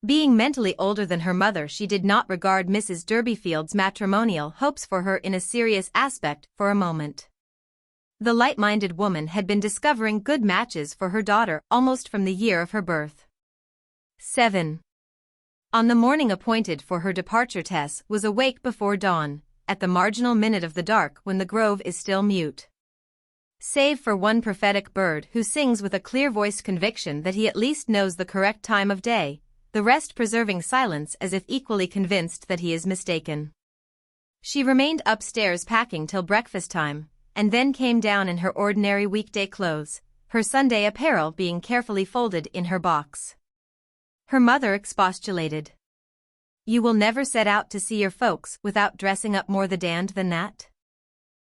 Being mentally older than her mother, she did not regard Mrs. Durbeyfield's matrimonial hopes for her in a serious aspect for a moment. The light-minded woman had been discovering good matches for her daughter almost from the year of her birth. 7. On the morning appointed for her departure, Tess was awake before dawn, at the marginal minute of the dark when the grove is still mute. Save for one prophetic bird who sings with a clear-voiced conviction that he at least knows the correct time of day, the rest preserving silence as if equally convinced that he is mistaken. She remained upstairs packing till breakfast time, and then came down in her ordinary weekday clothes, her Sunday apparel being carefully folded in her box. Her mother expostulated. You will never set out to see your folks without dressing up more the dand than that?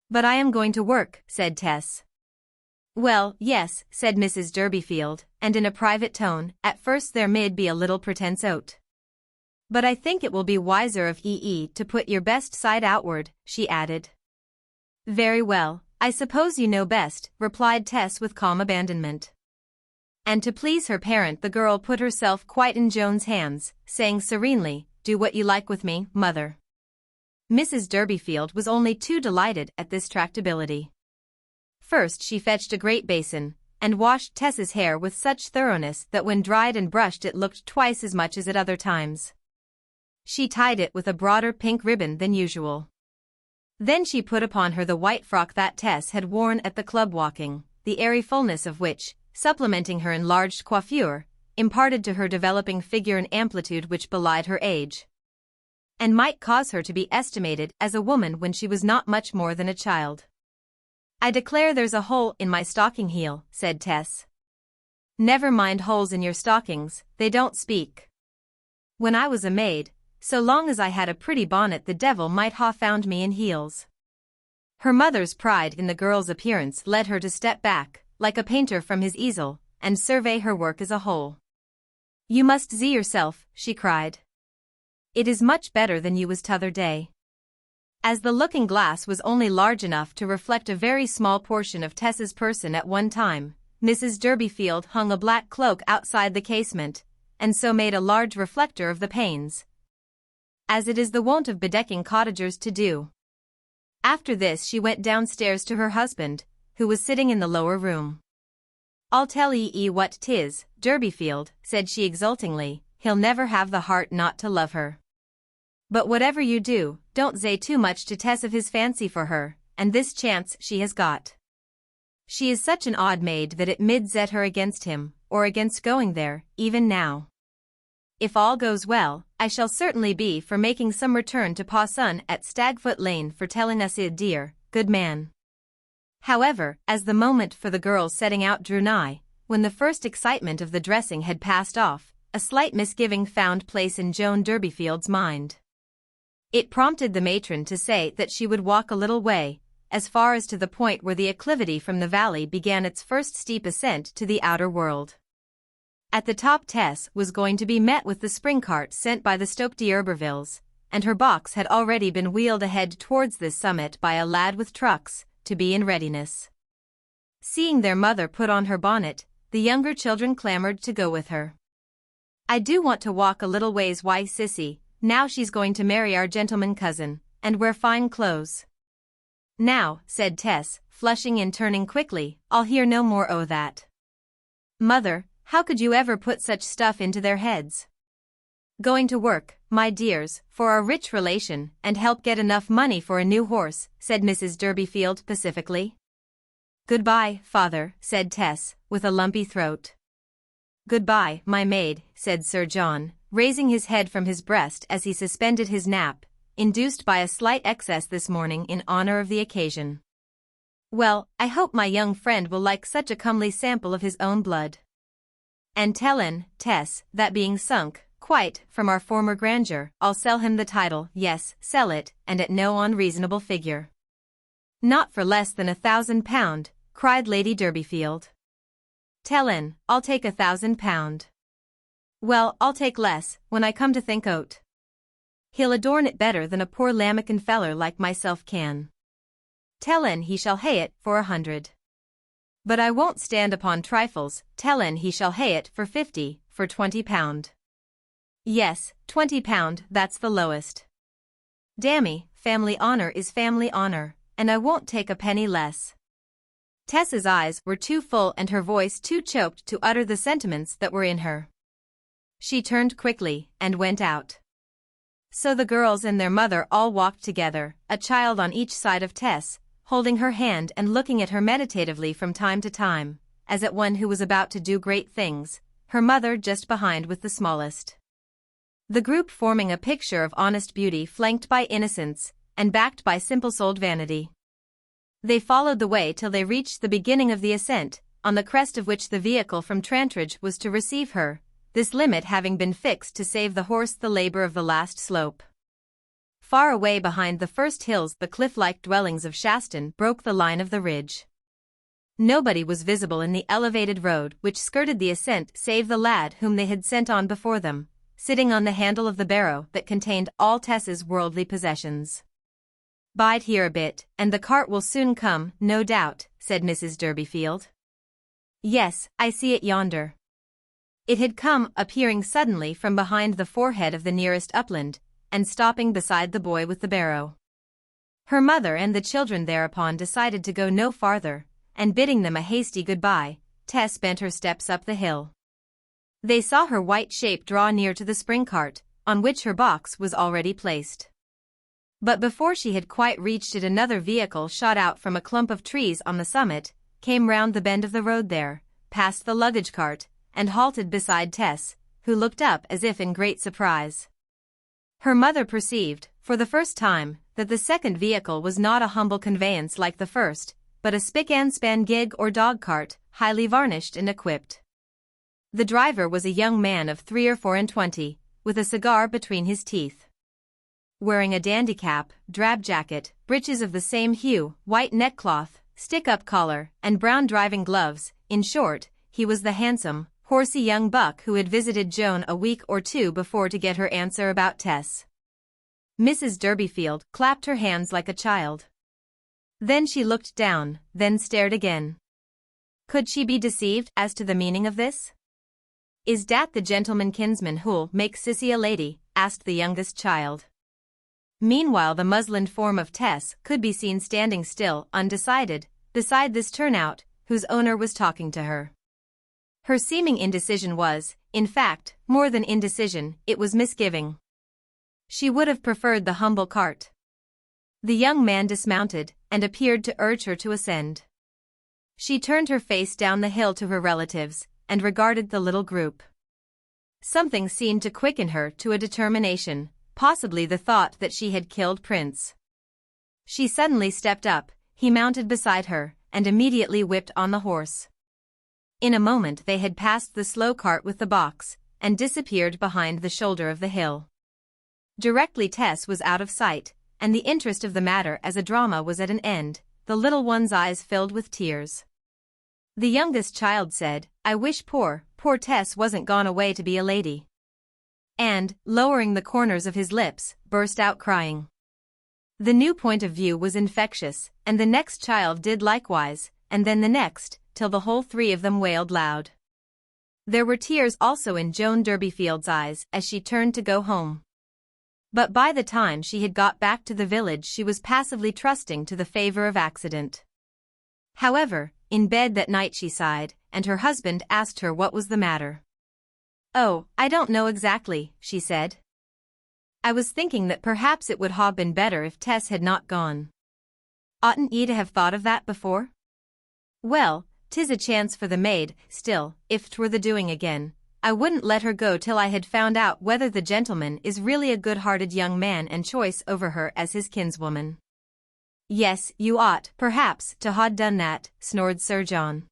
But I am going to work, said Tess. Well, yes, said Mrs. Durbeyfield, and in a private tone, at first there mid be a little pretence o't. But I think it will be wiser of ye to put your best side outward, she added. Very well, I suppose you know best, replied Tess with calm abandonment. And to please her parent the girl put herself quite in Joan's hands, saying serenely, do what you like with me, mother. Mrs. Durbeyfield was only too delighted at this tractability. First she fetched a great basin, and washed Tess's hair with such thoroughness that when dried and brushed it looked twice as much as at other times. She tied it with a broader pink ribbon than usual. Then she put upon her the white frock that Tess had worn at the club walking, the airy fullness of which, supplementing her enlarged coiffure, imparted to her developing figure an amplitude which belied her age, and might cause her to be estimated as a woman when she was not much more than a child. "I declare there's a hole in my stocking heel," said Tess. "Never mind holes in your stockings, they don't speak. When I was a maid, so long as I had a pretty bonnet the devil might ha' found me in heels." Her mother's pride in the girl's appearance led her to step back, like a painter from his easel, and survey her work as a whole. "You must see yourself," she cried. "It is much better than you was t'other day." As the looking-glass was only large enough to reflect a very small portion of Tess's person at one time, Mrs. Durbeyfield hung a black cloak outside the casement, and so made a large reflector of the panes, as it is the wont of bedecking cottagers to do. After this she went downstairs to her husband, who was sitting in the lower room. "I'll tell ye what 'tis, Durbeyfield," said she exultingly, "he'll never have the heart not to love her. But whatever you do, don't say too much to Tess of his fancy for her, and this chance she has got. She is such an odd maid that it mid set her against him, or against going there, even now. If all goes well, I shall certainly be for making some return to Pa's son at Stagfoot Lane for telling us a dear, good man." However, as the moment for the girls setting out drew nigh, when the first excitement of the dressing had passed off, a slight misgiving found place in Joan Durbeyfield's mind. It prompted the matron to say that she would walk a little way, as far as to the point where the acclivity from the valley began its first steep ascent to the outer world. At the top Tess was going to be met with the spring cart sent by the Stoke d'Urbervilles, and her box had already been wheeled ahead towards this summit by a lad with trucks, to be in readiness. Seeing their mother put on her bonnet, the younger children clamored to go with her. "I do want to walk a little ways, why sissy, now she's going to marry our gentleman cousin, and wear fine clothes." "Now," said Tess, flushing and turning quickly, "I'll hear no more o' that. Mother, how could you ever put such stuff into their heads? Going to work, my dears, for a rich relation, and help get enough money for a new horse," said Mrs. Durbeyfield pacifically. "Goodbye, father," said Tess, with a lumpy throat. "Goodbye, my maid," said Sir John, raising his head from his breast as he suspended his nap, induced by a slight excess this morning in honor of the occasion. "Well, I hope my young friend will like such a comely sample of his own blood. And tellin', Tess, that being sunk, quite, from our former grandeur, I'll sell him the title, yes, sell it, and at no unreasonable figure." "Not for less than £1,000, cried Lady Durbeyfield. "Tellin', I'll take £1,000. "Well, I'll take less, when I come to think o't. He'll adorn it better than a poor lambican feller like myself can. Tellin' he shall hae it for 100. But I won't stand upon trifles, tellin' he shall hae it for 50, for £20. Yes, £20, that's the lowest. Dammy, family honor is family honor, and I won't take a penny less." Tess's eyes were too full and her voice too choked to utter the sentiments that were in her. She turned quickly, and went out. So the girls and their mother all walked together, a child on each side of Tess, holding her hand and looking at her meditatively from time to time, as at one who was about to do great things, her mother just behind with the smallest. The group forming a picture of honest beauty flanked by innocence, and backed by simple-souled vanity. They followed the way till they reached the beginning of the ascent, on the crest of which the vehicle from Trantridge was to receive her, this limit having been fixed to save the horse the labor of the last slope. Far away behind the first hills the cliff-like dwellings of Shaston broke the line of the ridge. Nobody was visible in the elevated road which skirted the ascent save the lad whom they had sent on before them, sitting on the handle of the barrow that contained all Tess's worldly possessions. "Bide here a bit, and the cart will soon come, no doubt," said Mrs. Durbeyfield. "Yes, I see it yonder." It had come, appearing suddenly from behind the forehead of the nearest upland, and stopping beside the boy with the barrow. Her mother and the children thereupon decided to go no farther, and bidding them a hasty goodbye, Tess bent her steps up the hill. They saw her white shape draw near to the spring cart, on which her box was already placed. But before she had quite reached it, another vehicle shot out from a clump of trees on the summit, came round the bend of the road there, past the luggage cart, and halted beside Tess, who looked up as if in great surprise. Her mother perceived, for the first time, that the second vehicle was not a humble conveyance like the first, but a spick-and-span gig or dog-cart, highly varnished and equipped. The driver was a young man of 3 or 24, with a cigar between his teeth. Wearing a dandy cap, drab jacket, breeches of the same hue, white neckcloth, stick-up collar, and brown driving gloves, in short, he was the handsome, horsey young buck who had visited Joan a week or two before to get her answer about Tess. Mrs. Durbeyfield clapped her hands like a child. Then she looked down, then stared again. Could she be deceived as to the meaning of this? "Is dat the gentleman kinsman who'll make Sissy a lady?" asked the youngest child. Meanwhile the muslined form of Tess could be seen standing still, undecided, beside this turnout, whose owner was talking to her. Her seeming indecision was, in fact, more than indecision, it was misgiving. She would have preferred the humble cart. The young man dismounted, and appeared to urge her to ascend. She turned her face down the hill to her relatives, and regarded the little group. Something seemed to quicken her to a determination, possibly the thought that she had killed Prince. She suddenly stepped up, he mounted beside her, and immediately whipped on the horse. In a moment they had passed the slow cart with the box, and disappeared behind the shoulder of the hill. Directly Tess was out of sight, and the interest of the matter as a drama was at an end, the little one's eyes filled with tears. The youngest child said, "I wish poor Tess wasn't gone away to be a lady." And, lowering the corners of his lips, burst out crying. The new point of view was infectious, and the next child did likewise, and then the next, till the whole three of them wailed loud. There were tears also in Joan Durbeyfield's eyes as she turned to go home. But by the time she had got back to the village she was passively trusting to the favor of accident. However, in bed that night she sighed, and her husband asked her what was the matter. "Oh, I don't know exactly," she said. "I was thinking that perhaps it would have been better if Tess had not gone." "Oughtn't ye to have thought of that before?" "Well, 'tis a chance for the maid, still, if 'twere the doing again, I wouldn't let her go till I had found out whether the gentleman is really a good-hearted young man and choice over her as his kinswoman." "Yes, you ought, perhaps, to ha' done that," snored Sir John.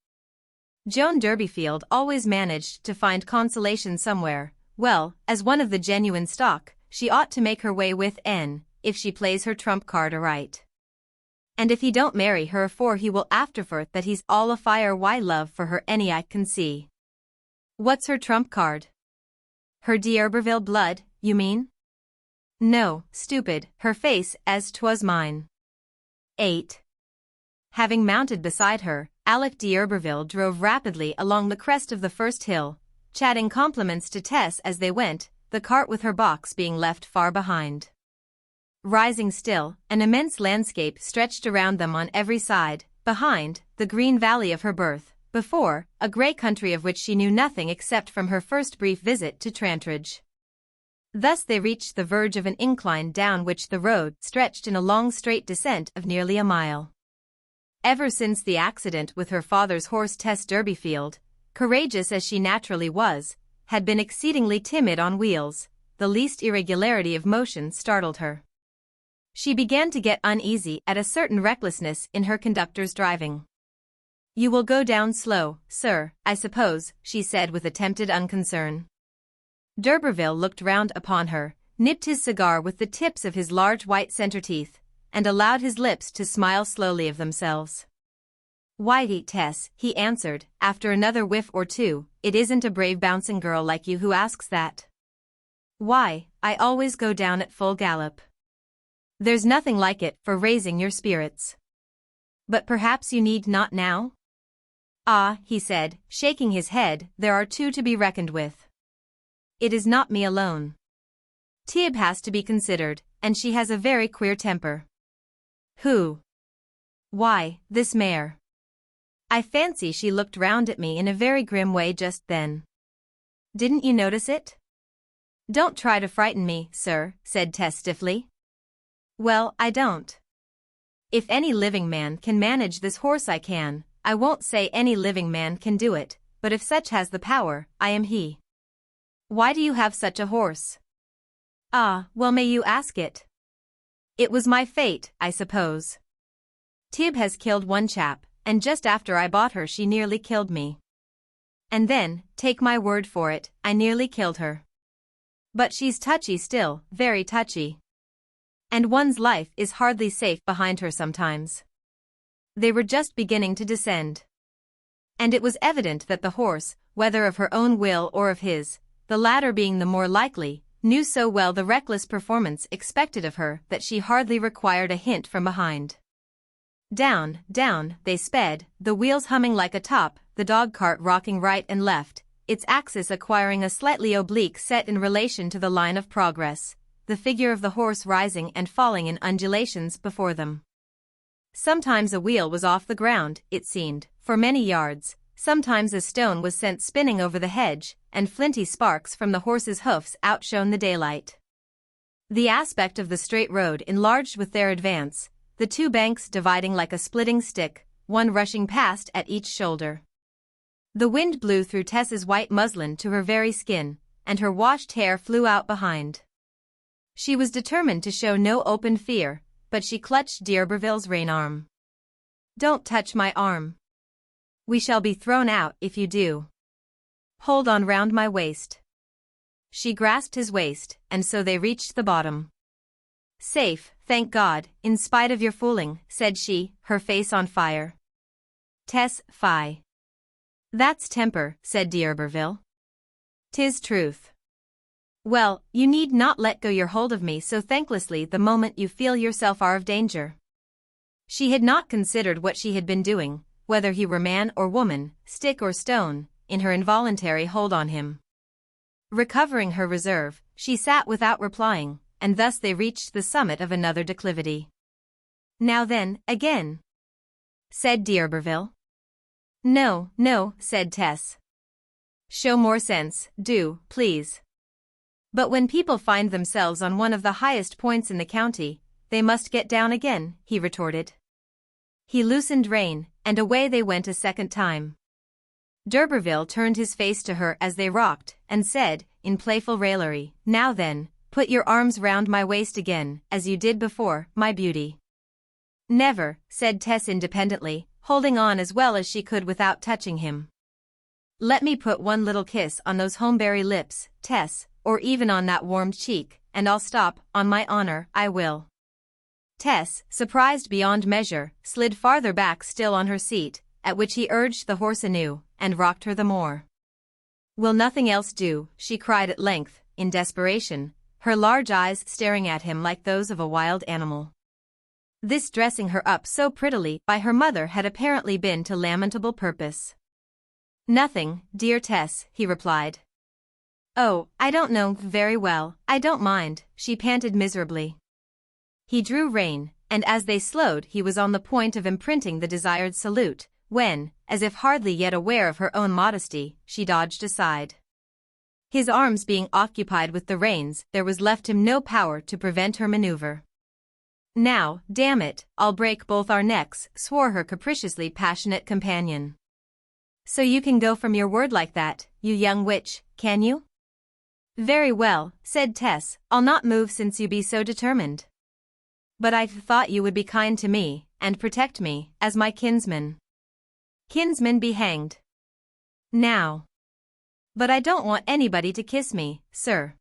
Joan Durbeyfield always managed to find consolation somewhere. Well, as one of the genuine stock, she ought to make her way with N, if she plays her trump card aright. And if he don't marry her afore he will afterfort that he's all afire why love for her any I can see. What's her trump card? Her d'Urberville blood, you mean? No, stupid, her face as 'twas mine. 8. Having mounted beside her, Alec d'Urberville drove rapidly along the crest of the first hill, chatting compliments to Tess as they went, the cart with her box being left far behind. Rising still, an immense landscape stretched around them on every side, behind, the green valley of her birth, before, a grey country of which she knew nothing except from her first brief visit to Trantridge. Thus they reached the verge of an incline down which the road stretched in a long straight descent of nearly a mile. Ever since the accident with her father's horse Tess Durbeyfield, courageous as she naturally was, had been exceedingly timid on wheels. The least irregularity of motion startled her. She began to get uneasy at a certain recklessness in her conductor's driving. "You will go down slow, sir, I suppose," she said with attempted unconcern. D'Urberville looked round upon her, nipped his cigar with the tips of his large white centre teeth, and allowed his lips to smile slowly of themselves. "Why, Tess," he answered, after another whiff or two, "it isn't a brave bouncing girl like you who asks that. Why, I always go down at full gallop. There's nothing like it for raising your spirits. But perhaps you need not now?" "Ah," he said, shaking his head, "there are two to be reckoned with. It is not me alone. Tib has to be considered, and she has a very queer temper." "Who?" "Why, this mare. I fancy she looked round at me in a very grim way just then. Didn't you notice it?" Don't try to frighten me, sir, said Tess stiffly. Well, I don't. If any living man can manage this horse I can. I won't say any living man can do it, but if such has the power, I am he. Why do you have such a horse? Ah, well may you ask it. It was my fate, I suppose. Tib has killed one chap, and just after I bought her she nearly killed me. And then, take my word for it, I nearly killed her. But she's touchy still, very touchy. And one's life is hardly safe behind her sometimes. They were just beginning to descend. And it was evident that the horse, whether of her own will or of his, the latter being the more likely, knew so well the reckless performance expected of her that she hardly required a hint from behind. Down, down, they sped, the wheels humming like a top, the dog-cart rocking right and left, its axis acquiring a slightly oblique set in relation to the line of progress, the figure of the horse rising and falling in undulations before them. Sometimes a wheel was off the ground, it seemed, for many yards, sometimes a stone was sent spinning over the hedge, and flinty sparks from the horse's hoofs outshone the daylight. The aspect of the straight road enlarged with their advance, the two banks dividing like a splitting stick, one rushing past at each shoulder. The wind blew through Tess's white muslin to her very skin, and her washed hair flew out behind. She was determined to show no open fear, but she clutched d'Urberville's rein-arm. Don't touch my arm. We shall be thrown out if you do. Hold on round my waist. She grasped his waist, and so they reached the bottom. Safe, thank God, in spite of your fooling, said she, her face on fire. Tess, fie. That's temper, said d'Urberville. 'Tis truth. Well, you need not let go your hold of me so thanklessly the moment you feel yourself are of danger. She had not considered what she had been doing, whether he were man or woman, stick or stone, in her involuntary hold on him. Recovering her reserve, she sat without replying, and thus they reached the summit of another declivity. Now then, again, said d'Urberville. No, no, said Tess. Show more sense, do, please. But when people find themselves on one of the highest points in the county, they must get down again, he retorted. He loosened rein, and away they went a second time. D'Urberville turned his face to her as they rocked, and said, in playful raillery, Now then, put your arms round my waist again, as you did before, my beauty. Never, said Tess independently, holding on as well as she could without touching him. Let me put one little kiss on those homeberry lips, Tess, or even on that warmed cheek, and I'll stop, on my honor, I will. Tess, surprised beyond measure, slid farther back still on her seat, at which he urged the horse anew, and rocked her the more. Will nothing else do, she cried at length, in desperation, her large eyes staring at him like those of a wild animal. This dressing her up so prettily by her mother had apparently been to lamentable purpose. Nothing, dear Tess, he replied. Oh, I don't know very well, I don't mind, she panted miserably. He drew rein, and as they slowed he was on the point of imprinting the desired salute, when, as if hardly yet aware of her own modesty, she dodged aside. His arms being occupied with the reins, there was left him no power to prevent her maneuver. Now, damn it, I'll break both our necks, swore her capriciously passionate companion. So you can go from your word like that, you young witch, can you? Very well, said Tess, I'll not move since you be so determined. But I thought you would be kind to me, and protect me, as my kinsman. Kinsman be hanged. Now. But I don't want anybody to kiss me, sir.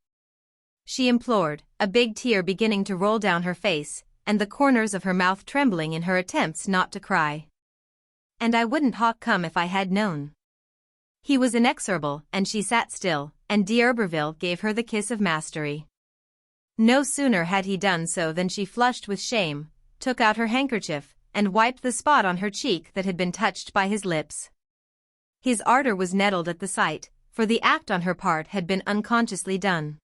She implored, a big tear beginning to roll down her face, and the corners of her mouth trembling in her attempts not to cry. And I wouldn't come if I had known. He was inexorable, and she sat still, and d'Urberville gave her the kiss of mastery. No sooner had he done so than she flushed with shame, took out her handkerchief, and wiped the spot on her cheek that had been touched by his lips. His ardor was nettled at the sight, for the act on her part had been unconsciously done.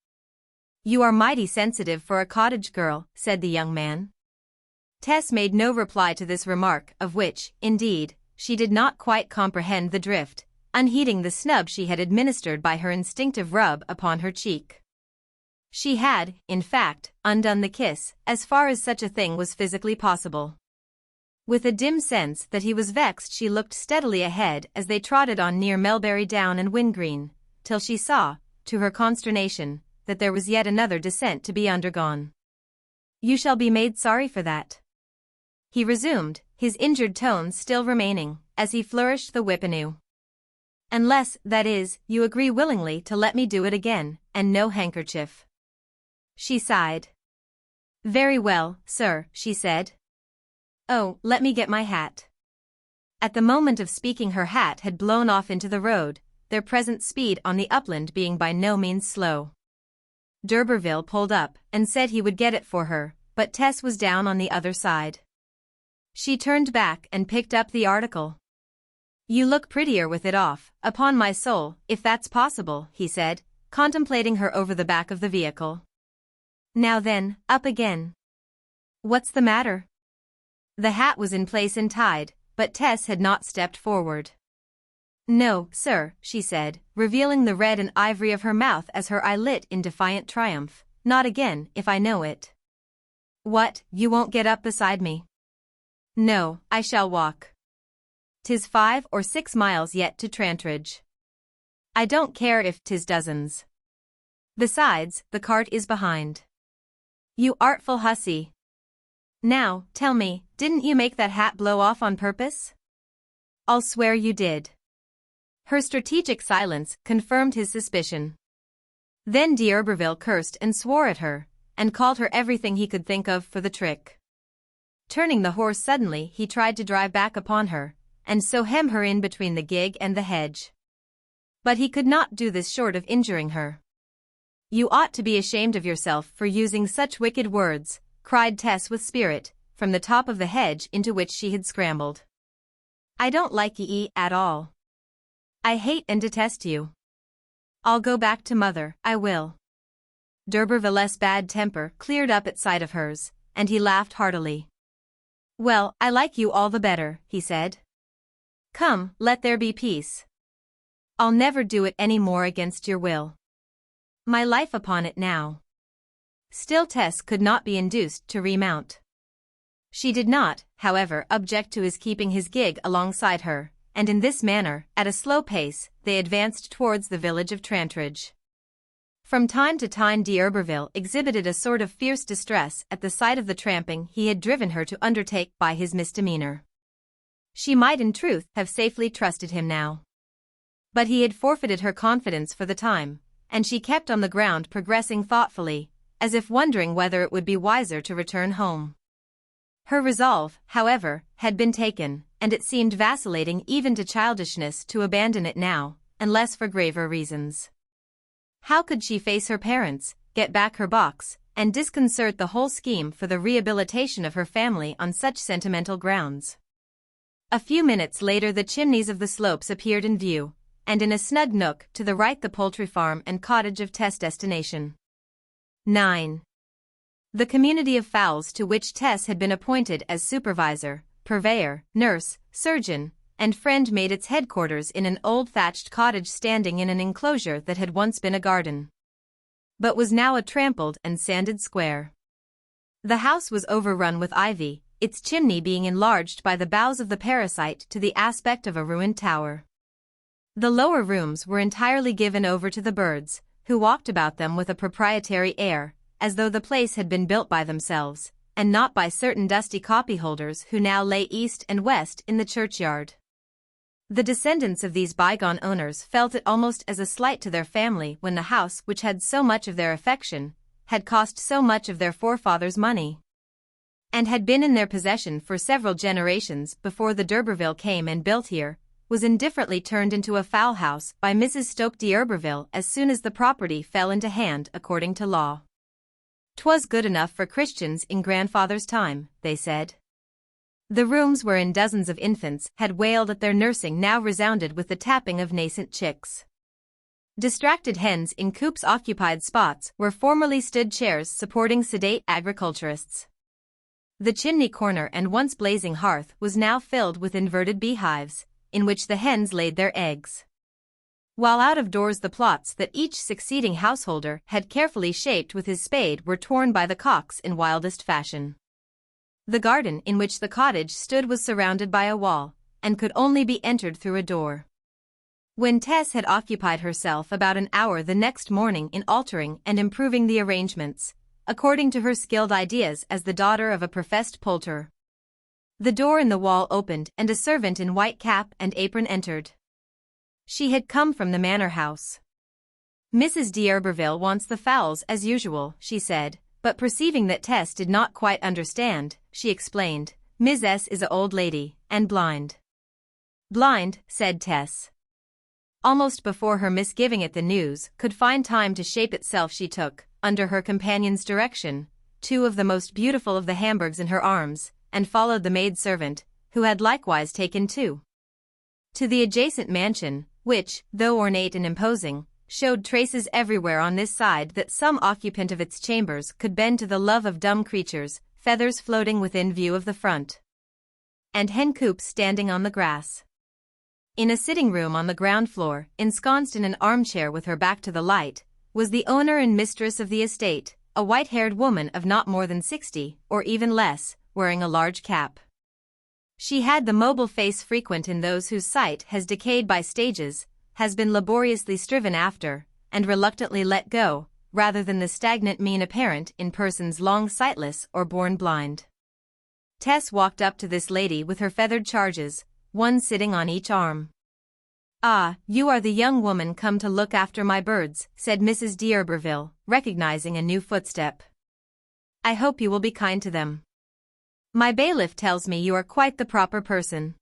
You are mighty sensitive for a cottage girl, said the young man. Tess made no reply to this remark, of which, indeed, she did not quite comprehend the drift, unheeding the snub she had administered by her instinctive rub upon her cheek. She had, in fact, undone the kiss, as far as such a thing was physically possible. With a dim sense that he was vexed, she looked steadily ahead as they trotted on near Melbury Down and Wingreen, till she saw, to her consternation, that there was yet another descent to be undergone. "You shall be made sorry for that," he resumed, his injured tones still remaining, as he flourished the whip anew. "Unless, that is, you agree willingly to let me do it again, and no handkerchief." She sighed. "Very well, sir," she said. "Oh, let me get my hat." At the moment of speaking her hat had blown off into the road, their present speed on the upland being by no means slow. D'Urberville pulled up and said he would get it for her, but Tess was down on the other side. She turned back and picked up the article. "You look prettier with it off, upon my soul, if that's possible," he said, contemplating her over the back of the vehicle. "Now then, up again. What's the matter?" The hat was in place and tied, but Tess had not stepped forward. "No, sir," she said, revealing the red and ivory of her mouth as her eye lit in defiant triumph, "not again, if I know it." "What, you won't get up beside me?" "No, I shall walk. 'Tis 5 or 6 miles yet to Trantridge. I don't care if 'tis dozens. Besides, the cart is behind." "You artful hussy. Now, tell me, didn't you make that hat blow off on purpose?" "I'll swear you did." Her strategic silence confirmed his suspicion. Then D'Urberville cursed and swore at her, and called her everything he could think of for the trick. Turning the horse suddenly, he tried to drive back upon her, and so hem her in between the gig and the hedge. But he could not do this short of injuring her. "You ought to be ashamed of yourself for using such wicked words," cried Tess with spirit, from the top of the hedge into which she had scrambled. "I don't like ye at all. I hate and detest you. I'll go back to mother, I will." D'Urberville's bad temper cleared up at sight of hers, and he laughed heartily. "Well, I like you all the better," he said. "Come, let there be peace. I'll never do it any more against your will. My life upon it now." Still Tess could not be induced to remount. She did not, however, object to his keeping his gig alongside her, and in this manner, at a slow pace, they advanced towards the village of Trantridge. From time to time D'Urberville exhibited a sort of fierce distress at the sight of the tramping he had driven her to undertake by his misdemeanor. She might in truth have safely trusted him now. But he had forfeited her confidence for the time, and she kept on the ground progressing thoughtfully, as if wondering whether it would be wiser to return home. Her resolve, however, had been taken, and it seemed vacillating even to childishness to abandon it now, unless for graver reasons. How could she face her parents, get back her box, and disconcert the whole scheme for the rehabilitation of her family on such sentimental grounds? A few minutes later the chimneys of the slopes appeared in view, and in a snug nook to the right the poultry farm and cottage of Tess' destination. 9. The community of fowls to which Tess had been appointed as supervisor, purveyor, nurse, surgeon, and friend made its headquarters in an old thatched cottage standing in an enclosure that had once been a garden, but was now a trampled and sanded square. The house was overrun with ivy, its chimney being enlarged by the boughs of the parasite to the aspect of a ruined tower. The lower rooms were entirely given over to the birds, who walked about them with a proprietary air, as though the place had been built by themselves, and not by certain dusty copyholders who now lay east and west in the churchyard. The descendants of these bygone owners felt it almost as a slight to their family when the house which had so much of their affection, had cost so much of their forefathers' money, and had been in their possession for several generations before the D'Urberville came and built here, was indifferently turned into a fowl house by Mrs. Stoke D'Urberville as soon as the property fell into hand according to law. "'Twas good enough for Christians in grandfather's time," they said. The rooms wherein dozens of infants had wailed at their nursing now resounded with the tapping of nascent chicks. Distracted hens in coops occupied spots where formerly stood chairs supporting sedate agriculturists. The chimney corner and once blazing hearth was now filled with inverted beehives, in which the hens laid their eggs. While out of doors the plots that each succeeding householder had carefully shaped with his spade were torn by the cocks in wildest fashion. The garden in which the cottage stood was surrounded by a wall, and could only be entered through a door. When Tess had occupied herself about an hour the next morning in altering and improving the arrangements, according to her skilled ideas as the daughter of a professed poulterer, the door in the wall opened and a servant in white cap and apron entered. She had come from the manor house. "Mrs. D'Urberville wants the fowls as usual," she said, but perceiving that Tess did not quite understand, she explained, "Ms. S. is a old lady, and blind." "Blind," said Tess. Almost before her misgiving at the news could find time to shape itself, she took, under her companion's direction, 2 of the most beautiful of the Hamburgs in her arms, and followed the maid-servant, who had likewise taken 2. To the adjacent mansion, which, though ornate and imposing, showed traces everywhere on this side that some occupant of its chambers could bend to the love of dumb creatures, feathers floating within view of the front, and hen coops standing on the grass. In a sitting room on the ground floor, ensconced in an armchair with her back to the light, was the owner and mistress of the estate, a white-haired woman of not more than 60, or even less, wearing a large cap. She had the mobile face frequent in those whose sight has decayed by stages, has been laboriously striven after, and reluctantly let go, rather than the stagnant mien apparent in persons long sightless or born blind. Tess walked up to this lady with her feathered charges, one sitting on each arm. "Ah, you are the young woman come to look after my birds," said Mrs. D'Urberville, recognizing a new footstep. "I hope you will be kind to them. My bailiff tells me you are quite the proper person."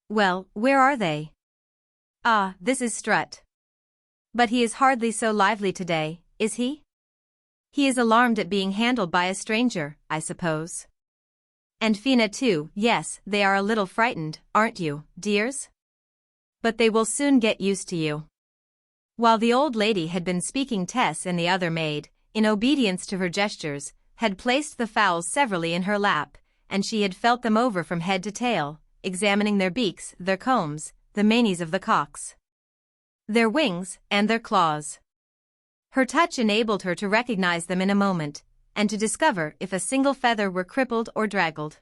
"Well, where are they?" "Ah, this is Strut. But he is hardly so lively today, is he? He is alarmed at being handled by a stranger, I suppose. And Fina too. Yes, they are a little frightened, aren't you, dears? But they will soon get used to you." While the old lady had been speaking, Tess and the other maid, in obedience to her gestures, had placed the fowls severally in her lap, and she had felt them over from head to tail, examining their beaks, their combs, the manes of the cocks, their wings, and their claws. Her touch enabled her to recognize them in a moment, and to discover if a single feather were crippled or draggled.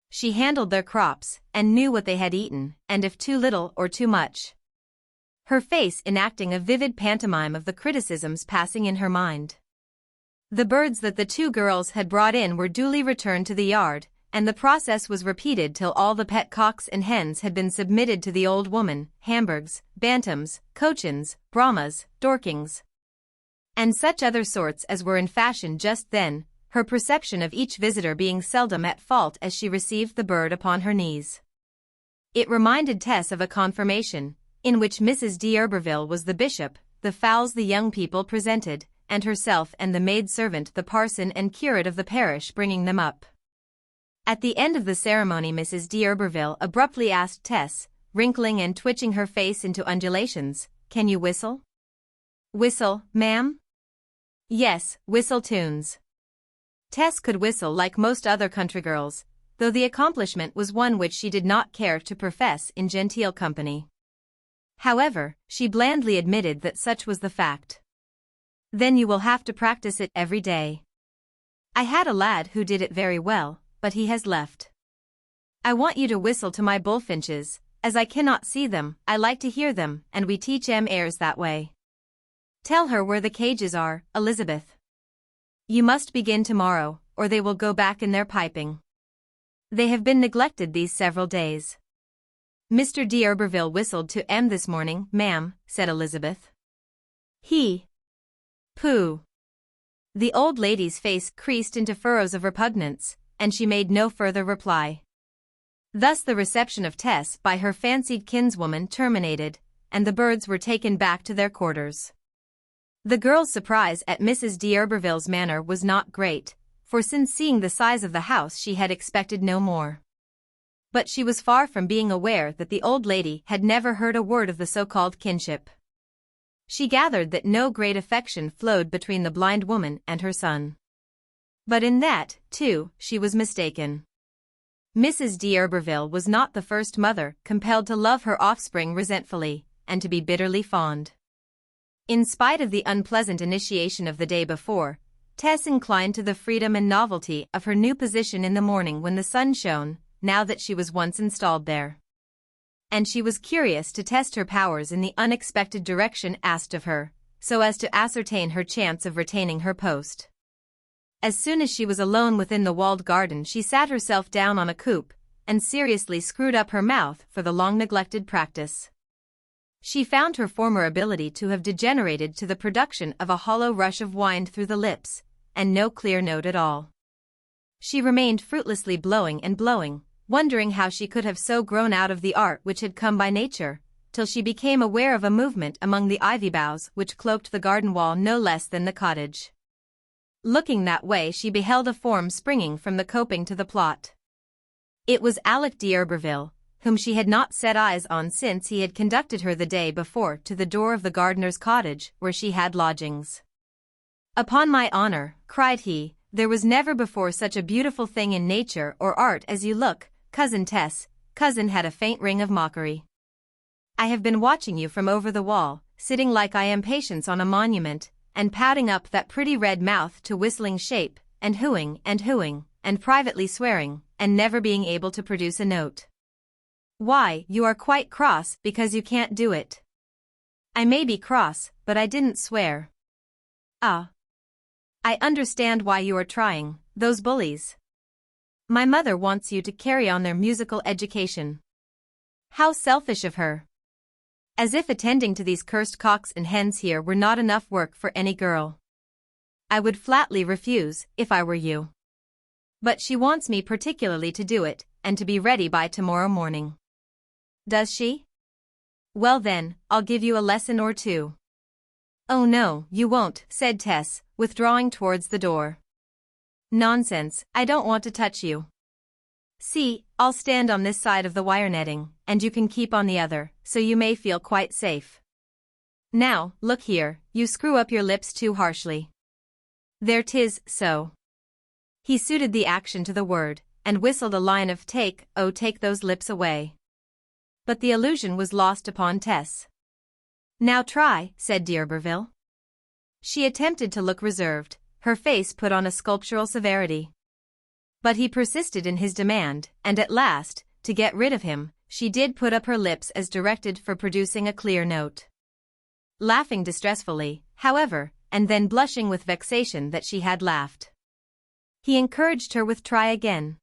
She handled their crops, and knew what they had eaten, and if too little or too much. Her face enacting a vivid pantomime of the criticisms passing in her mind. The birds that the 2 girls had brought in were duly returned to the yard, and the process was repeated till all the pet cocks and hens had been submitted to the old woman, Hamburgs, Bantams, Cochins, Brahmas, Dorkings, and such other sorts as were in fashion just then, her perception of each visitor being seldom at fault as she received the bird upon her knees. It reminded Tess of a confirmation, in which Mrs. D'Urberville was the bishop, the fowls the young people presented, and herself and the maid-servant the parson and curate of the parish bringing them up. At the end of the ceremony Mrs. D'Urberville abruptly asked Tess, wrinkling and twitching her face into undulations, "Can you whistle?" "Whistle, ma'am?" "Yes, whistle tunes." Tess could whistle like most other country girls, though the accomplishment was one which she did not care to profess in genteel company. However, she blandly admitted that such was the fact. "Then you will have to practice it every day. I had a lad who did it very well, but he has left. I want you to whistle to my bullfinches, as I cannot see them, I like to hear them, and we teach 'em airs that way. Tell her where the cages are, Elizabeth. You must begin tomorrow, or they will go back in their piping. They have been neglected these several days." "Mr. D'Urberville whistled to 'em this morning, ma'am," said Elizabeth. "He? Pooh." The old lady's face creased into furrows of repugnance, and she made no further reply. Thus the reception of Tess by her fancied kinswoman terminated, and the birds were taken back to their quarters. The girl's surprise at Mrs. D'Urberville's manner was not great, for since seeing the size of the house she had expected no more. But she was far from being aware that the old lady had never heard a word of the so-called kinship. She gathered that no great affection flowed between the blind woman and her son. But in that, too, she was mistaken. Mrs. D'Urberville was not the first mother compelled to love her offspring resentfully, and to be bitterly fond. In spite of the unpleasant initiation of the day before, Tess inclined to the freedom and novelty of her new position in the morning when the sun shone, now that she was once installed there. And she was curious to test her powers in the unexpected direction asked of her, so as to ascertain her chance of retaining her post. As soon as she was alone within the walled garden, she sat herself down on a coop, and seriously screwed up her mouth for the long-neglected practice. She found her former ability to have degenerated to the production of a hollow rush of wine through the lips, and no clear note at all. She remained fruitlessly blowing and blowing, wondering how she could have so grown out of the art which had come by nature, till she became aware of a movement among the ivy boughs which cloaked the garden wall no less than the cottage. Looking that way, she beheld a form springing from the coping to the plot. It was Alec d'Urberville, whom she had not set eyes on since he had conducted her the day before to the door of the gardener's cottage where she had lodgings. "Upon my honor," cried he, "there was never before such a beautiful thing in nature or art as you look, Cousin Tess." Cousin had a faint ring of mockery. "I have been watching you from over the wall, sitting like I am Patience on a monument, and pouting up that pretty red mouth to whistling shape, and hooing, and privately swearing, and never being able to produce a note. Why, you are quite cross because you can't do it." "I may be cross, but I didn't swear." "Ah. I understand why you are trying, those bullies. My mother wants you to carry on their musical education." "How selfish of her. As if attending to these cursed cocks and hens here were not enough work for any girl. I would flatly refuse, if I were you. But she wants me particularly to do it, and to be ready by tomorrow morning." "Does she? Well then, I'll give you a lesson or two." "Oh no, you won't," said Tess, withdrawing towards the door. "Nonsense, I don't want to touch you. See, I'll stand on this side of the wire netting, and you can keep on the other, so you may feel quite safe. Now, look here, you screw up your lips too harshly. There 'tis, so." He suited the action to the word, and whistled a line of "Take, oh take those lips away." But the illusion was lost upon Tess. "Now try," said d'Urberville. She attempted to look reserved, her face put on a sculptural severity. But he persisted in his demand, and at last, to get rid of him, she did put up her lips as directed for producing a clear note. Laughing distressfully, however, and then blushing with vexation that she had laughed. He encouraged her with "Try again."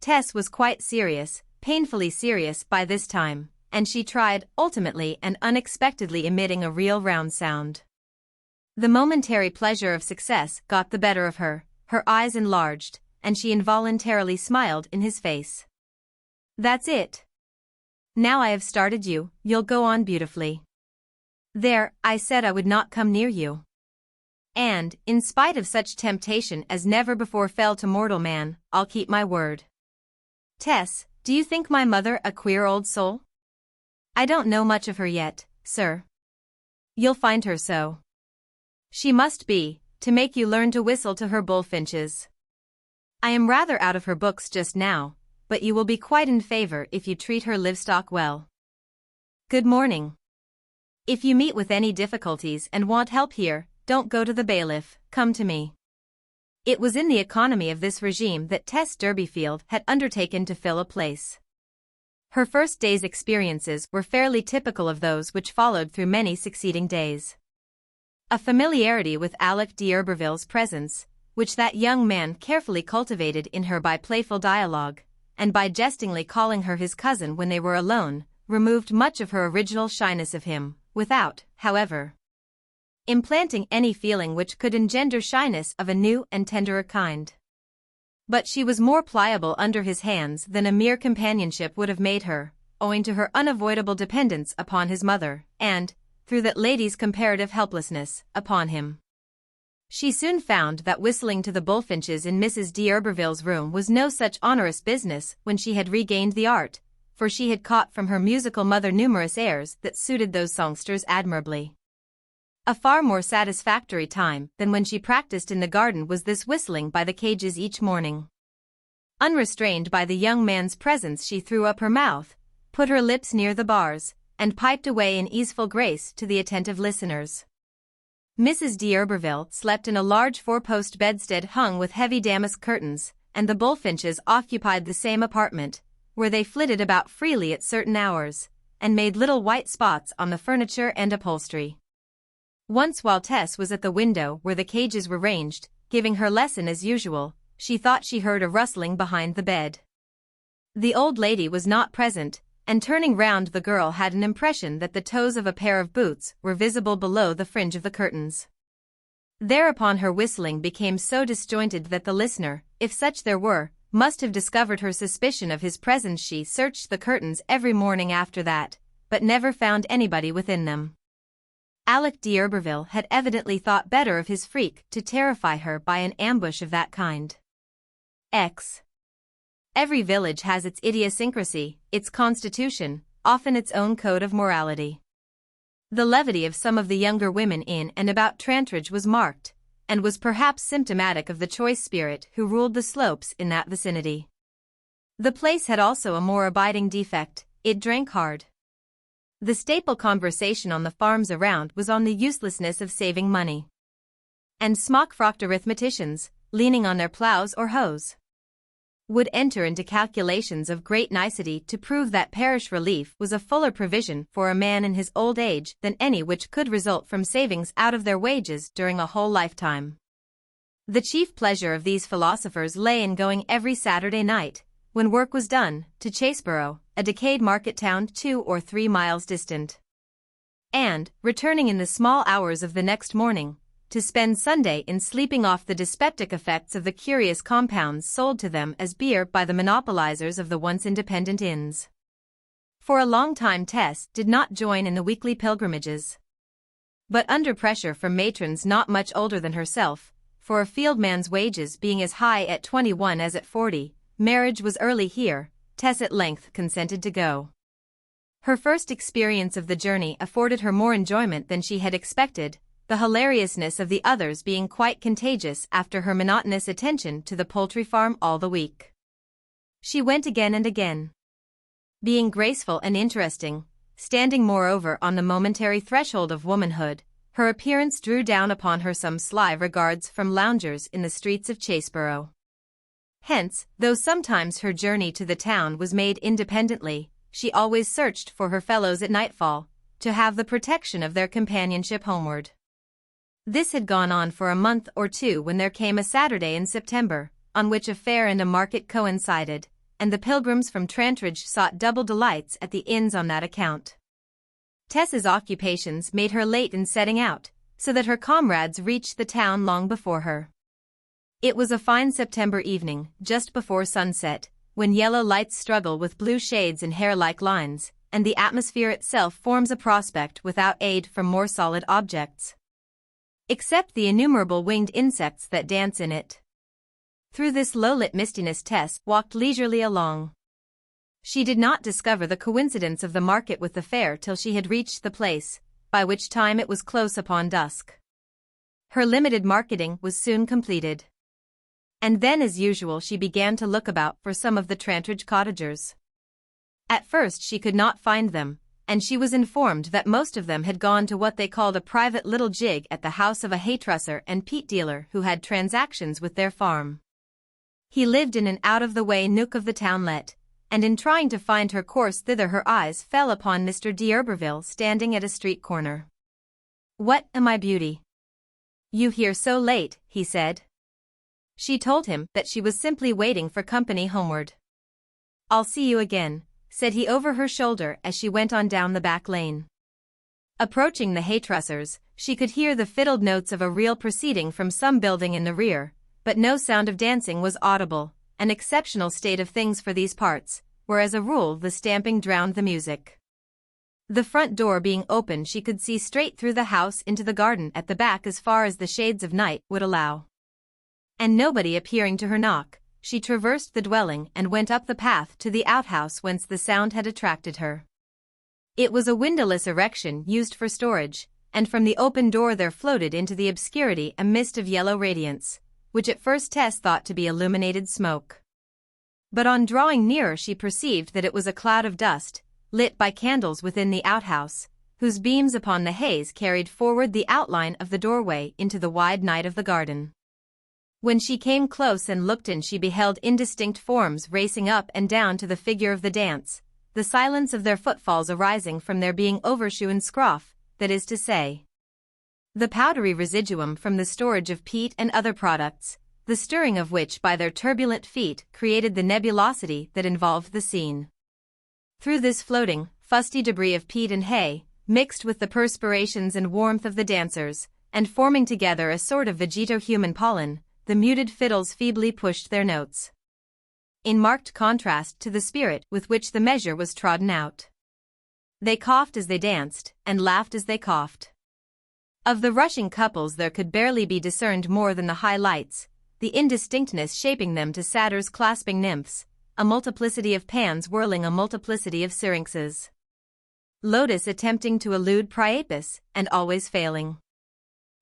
Tess was quite serious, painfully serious by this time, and she tried, ultimately and unexpectedly emitting a real round sound. The momentary pleasure of success got the better of her, her eyes enlarged, and she involuntarily smiled in his face. "That's it. Now I have started you, you'll go on beautifully. There, I said I would not come near you. And, in spite of such temptation as never before fell to mortal man, I'll keep my word. Tess, do you think my mother a queer old soul?" "I don't know much of her yet, sir." "You'll find her so. She must be, to make you learn to whistle to her bullfinches. I am rather out of her books just now, but you will be quite in favor if you treat her livestock well. Good morning. If you meet with any difficulties and want help here, don't go to the bailiff, come to me." It was in the economy of this regime that Tess Durbeyfield had undertaken to fill a place. Her first day's experiences were fairly typical of those which followed through many succeeding days. A familiarity with Alec d'Urberville's presence, which that young man carefully cultivated in her by playful dialogue, and by jestingly calling her his cousin when they were alone, removed much of her original shyness of him, without, however, implanting any feeling which could engender shyness of a new and tenderer kind. But she was more pliable under his hands than a mere companionship would have made her, owing to her unavoidable dependence upon his mother, and, through that lady's comparative helplessness, upon him. She soon found that whistling to the bullfinches in Mrs. d'Urberville's room was no such onerous business when she had regained the art, for she had caught from her musical mother numerous airs that suited those songsters admirably. A far more satisfactory time than when she practiced in the garden was this whistling by the cages each morning. Unrestrained by the young man's presence, she threw up her mouth, put her lips near the bars, and piped away in easeful grace to the attentive listeners. Mrs. D'Urberville slept in a large four-post bedstead hung with heavy damask curtains, and the bullfinches occupied the same apartment, where they flitted about freely at certain hours, and made little white spots on the furniture and upholstery. Once while Tess was at the window where the cages were ranged, giving her lesson as usual, she thought she heard a rustling behind the bed. The old lady was not present, and turning round the girl had an impression that the toes of a pair of boots were visible below the fringe of the curtains. Thereupon her whistling became so disjointed that the listener, if such there were, must have discovered her suspicion of his presence. She searched the curtains every morning after that, but never found anybody within them. Alec D'Urberville had evidently thought better of his freak to terrify her by an ambush of that kind. Every village has its idiosyncrasy, its constitution, often its own code of morality. The levity of some of the younger women in and about Trantridge was marked, and was perhaps symptomatic of the choice spirit who ruled the slopes in that vicinity. The place had also a more abiding defect: it drank hard. The staple conversation on the farms around was on the uselessness of saving money. And smock-frocked arithmeticians, leaning on their plows or hoes, would enter into calculations of great nicety to prove that parish relief was a fuller provision for a man in his old age than any which could result from savings out of their wages during a whole lifetime. The chief pleasure of these philosophers lay in going every Saturday night, when work was done, to Chaseborough, a decayed market town 2 or 3 miles distant, and, returning in the small hours of the next morning, to spend Sunday in sleeping off the dyspeptic effects of the curious compounds sold to them as beer by the monopolizers of the once independent inns. For a long time Tess did not join in the weekly pilgrimages. But under pressure from matrons not much older than herself, for a fieldman's wages being as high at 21 as at 40, marriage was early here, Tess at length consented to go. Her first experience of the journey afforded her more enjoyment than she had expected, the hilariousness of the others being quite contagious after her monotonous attention to the poultry farm all the week. She went again and again, being graceful and interesting, standing moreover on the momentary threshold of womanhood. Her appearance drew down upon her some sly regards from loungers in the streets of Chaseborough. Hence, though sometimes her journey to the town was made independently, she always searched for her fellows at nightfall, to have the protection of their companionship homeward. This had gone on for a month or two when there came a Saturday in September, on which a fair and a market coincided, and the pilgrims from Trantridge sought double delights at the inns on that account. Tess's occupations made her late in setting out, so that her comrades reached the town long before her. It was a fine September evening, just before sunset, when yellow lights struggle with blue shades and hair-like lines, and the atmosphere itself forms a prospect without aid from more solid objects, except the innumerable winged insects that dance in it. Through this low-lit mistiness Tess walked leisurely along. She did not discover the coincidence of the market with the fair till she had reached the place, by which time it was close upon dusk. Her limited marketing was soon completed. And then as usual she began to look about for some of the Trantridge cottagers. At first she could not find them, and she was informed that most of them had gone to what they called a private little jig at the house of a hay-trusser and peat dealer who had transactions with their farm. He lived in an out-of-the-way nook of the townlet, and in trying to find her course thither her eyes fell upon Mr. D'Urberville standing at a street corner. "What, my beauty? You here so late?" he said. She told him that she was simply waiting for company homeward. "I'll see you again," said he over her shoulder as she went on down the back lane. Approaching the hay-trussers, she could hear the fiddled notes of a reel proceeding from some building in the rear, but no sound of dancing was audible, an exceptional state of things for these parts, where as a rule the stamping drowned the music. The front door being open she could see straight through the house into the garden at the back as far as the shades of night would allow. And nobody appearing to her knock, she traversed the dwelling and went up the path to the outhouse whence the sound had attracted her. It was a windowless erection used for storage, and from the open door there floated into the obscurity a mist of yellow radiance, which at first Tess thought to be illuminated smoke. But on drawing nearer she perceived that it was a cloud of dust, lit by candles within the outhouse, whose beams upon the haze carried forward the outline of the doorway into the wide night of the garden. When she came close and looked in, she beheld indistinct forms racing up and down to the figure of the dance, the silence of their footfalls arising from their being overshoe and scroff, that is to say, the powdery residuum from the storage of peat and other products, the stirring of which by their turbulent feet created the nebulosity that involved the scene. Through this floating, fusty debris of peat and hay, mixed with the perspirations and warmth of the dancers, and forming together a sort of vegeto-human pollen, the muted fiddles feebly pushed their notes, in marked contrast to the spirit with which the measure was trodden out. They coughed as they danced, and laughed as they coughed. Of the rushing couples there could barely be discerned more than the high lights, the indistinctness shaping them to satyrs clasping nymphs, a multiplicity of pans whirling a multiplicity of syrinxes. Lotus attempting to elude Priapus, and always failing.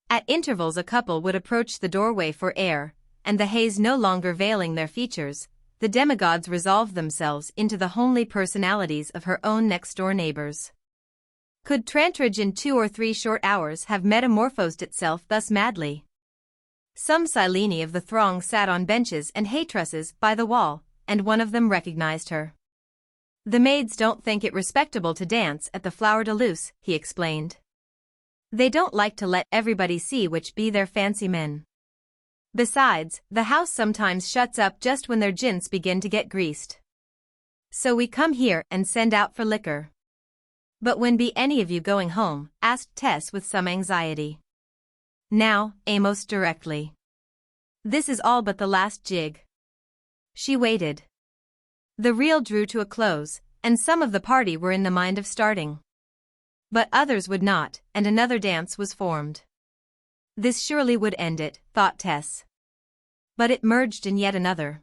At intervals a couple would approach the doorway for air, and the haze no longer veiling their features, the demigods resolved themselves into the homely personalities of her own next-door neighbors. Could Trantridge in 2 or 3 short hours have metamorphosed itself thus madly? Some Sileni of the throng sat on benches and hay trusses by the wall, and one of them recognized her. "The maids don't think it respectable to dance at the Flower de Luce," he explained. "They don't like to let everybody see which be their fancy men. Besides, the house sometimes shuts up just when their gins begin to get greased. So we come here and send out for liquor." "But when be any of you going home?" asked Tess with some anxiety. "Now, Amos, directly. This is all but the last jig." She waited. The reel drew to a close, and some of the party were in the mind of starting. But others would not, and another dance was formed. This surely would end it, thought Tess. But it merged in yet another.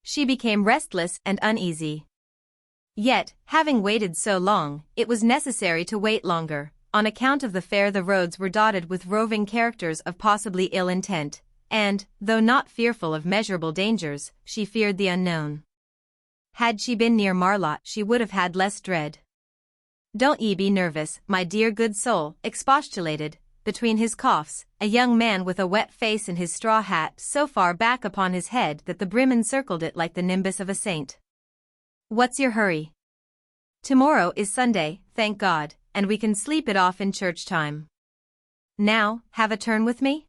She became restless and uneasy. Yet, having waited so long, it was necessary to wait longer. On account of the fair the roads were dotted with roving characters of possibly ill intent, and, though not fearful of measurable dangers, she feared the unknown. Had she been near Marlott she would have had less dread. "Don't ye be nervous, my dear good soul," expostulated, between his coughs, a young man with a wet face and his straw hat so far back upon his head that the brim encircled it like the nimbus of a saint. "What's your hurry? Tomorrow is Sunday, thank God, and we can sleep it off in church time. Now, have a turn with me?"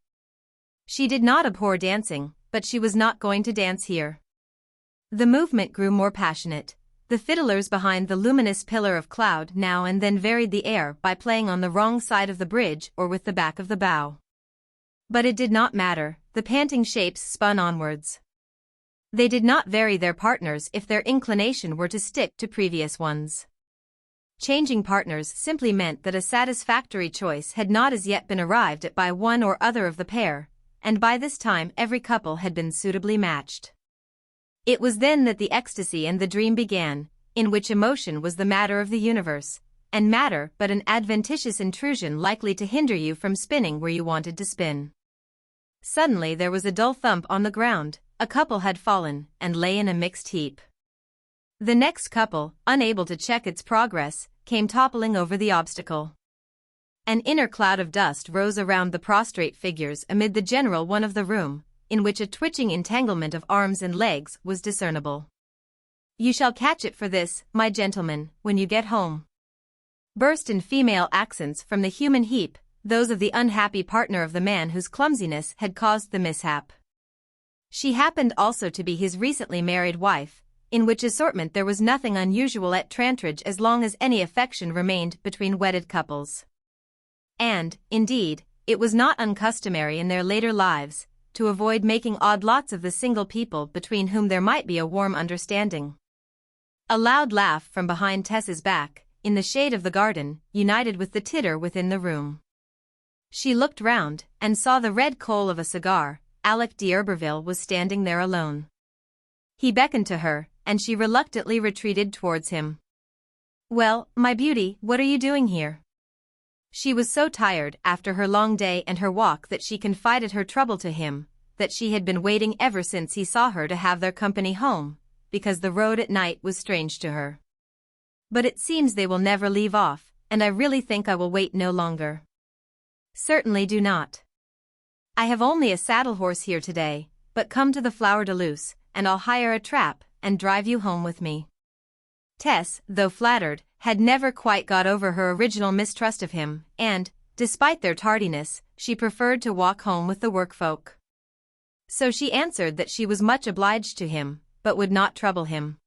She did not abhor dancing, but she was not going to dance here. The movement grew more passionate. The fiddlers behind the luminous pillar of cloud now and then varied the air by playing on the wrong side of the bridge or with the back of the bow. But it did not matter, the panting shapes spun onwards. They did not vary their partners if their inclination were to stick to previous ones. Changing partners simply meant that a satisfactory choice had not as yet been arrived at by one or other of the pair, and by this time every couple had been suitably matched. It was then that the ecstasy and the dream began, in which emotion was the matter of the universe, and matter but an adventitious intrusion likely to hinder you from spinning where you wanted to spin. Suddenly there was a dull thump on the ground, a couple had fallen, and lay in a mixed heap. The next couple, unable to check its progress, came toppling over the obstacle. An inner cloud of dust rose around the prostrate figures amid the general one of the room, in which a twitching entanglement of arms and legs was discernible. "You shall catch it for this, my gentleman, when you get home," burst in female accents from the human heap, those of the unhappy partner of the man whose clumsiness had caused the mishap. She happened also to be his recently married wife, in which assortment there was nothing unusual at Trantridge as long as any affection remained between wedded couples. And, indeed, it was not uncustomary in their later lives to avoid making odd lots of the single people between whom there might be a warm understanding. A loud laugh from behind Tess's back, in the shade of the garden, united with the titter within the room. She looked round, and saw the red coal of a cigar. Alec d'Urberville was standing there alone. He beckoned to her, and she reluctantly retreated towards him. "Well, my beauty, what are you doing here?" She was so tired after her long day and her walk that she confided her trouble to him, that she had been waiting ever since he saw her to have their company home, because the road at night was strange to her. But it seems they will never leave off, and I really think I will wait no longer. Certainly do not. I have only a saddle horse here today, but come to the Flower de Luce, and I'll hire a trap, and drive you home with me. Tess, though flattered, had never quite got over her original mistrust of him, and, despite their tardiness, she preferred to walk home with the workfolk. So she answered that she was much obliged to him, but would not trouble him.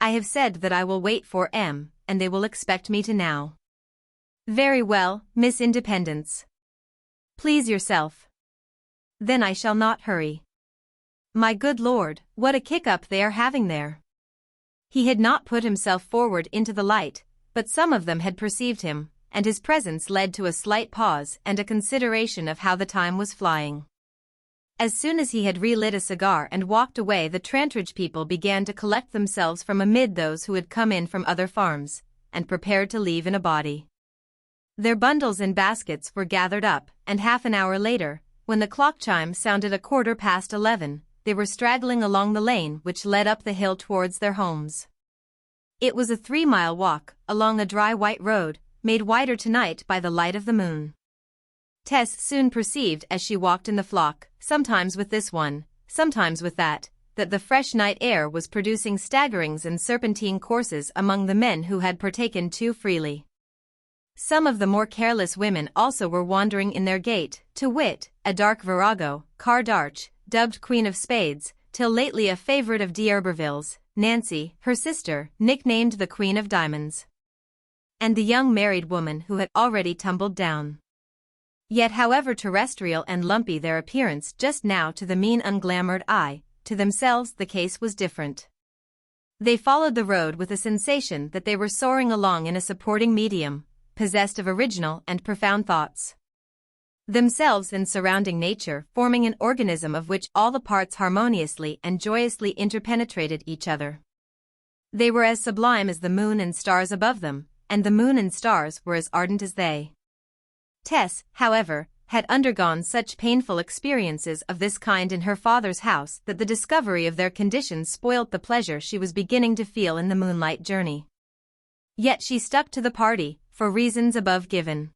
I have said that I will wait for M, and they will expect me to now. Very well, Miss Independence. Please yourself. Then I shall not hurry. My good lord, what a kick-up they are having there. He had not put himself forward into the light, but some of them had perceived him, and his presence led to a slight pause and a consideration of how the time was flying. As soon as he had relit a cigar and walked away, the Trantridge people began to collect themselves from amid those who had come in from other farms, and prepared to leave in a body. Their bundles and baskets were gathered up, and half an hour later, when the clock chime sounded 11:15, they were straggling along the lane which led up the hill towards their homes. It was a 3-mile walk, along a dry white road, made wider tonight by the light of the moon. Tess soon perceived as she walked in the flock, sometimes with this one, sometimes with that the fresh night air was producing staggerings and serpentine courses among the men who had partaken too freely. Some of the more careless women also were wandering in their gait, to wit, a dark virago, Car d'Arche, dubbed Queen of Spades, till lately a favourite of d'Herberville's, Nancy, her sister, nicknamed the Queen of Diamonds. And the young married woman who had already tumbled down. Yet however terrestrial and lumpy their appearance just now to the mean unglamoured eye, to themselves the case was different. They followed the road with a sensation that they were soaring along in a supporting medium, possessed of original and profound thoughts. Themselves and surrounding nature forming an organism of which all the parts harmoniously and joyously interpenetrated each other. They were as sublime as the moon and stars above them, and the moon and stars were as ardent as they. Tess, however, had undergone such painful experiences of this kind in her father's house that the discovery of their condition spoilt the pleasure she was beginning to feel in the moonlight journey. Yet she stuck to the party, for reasons above given.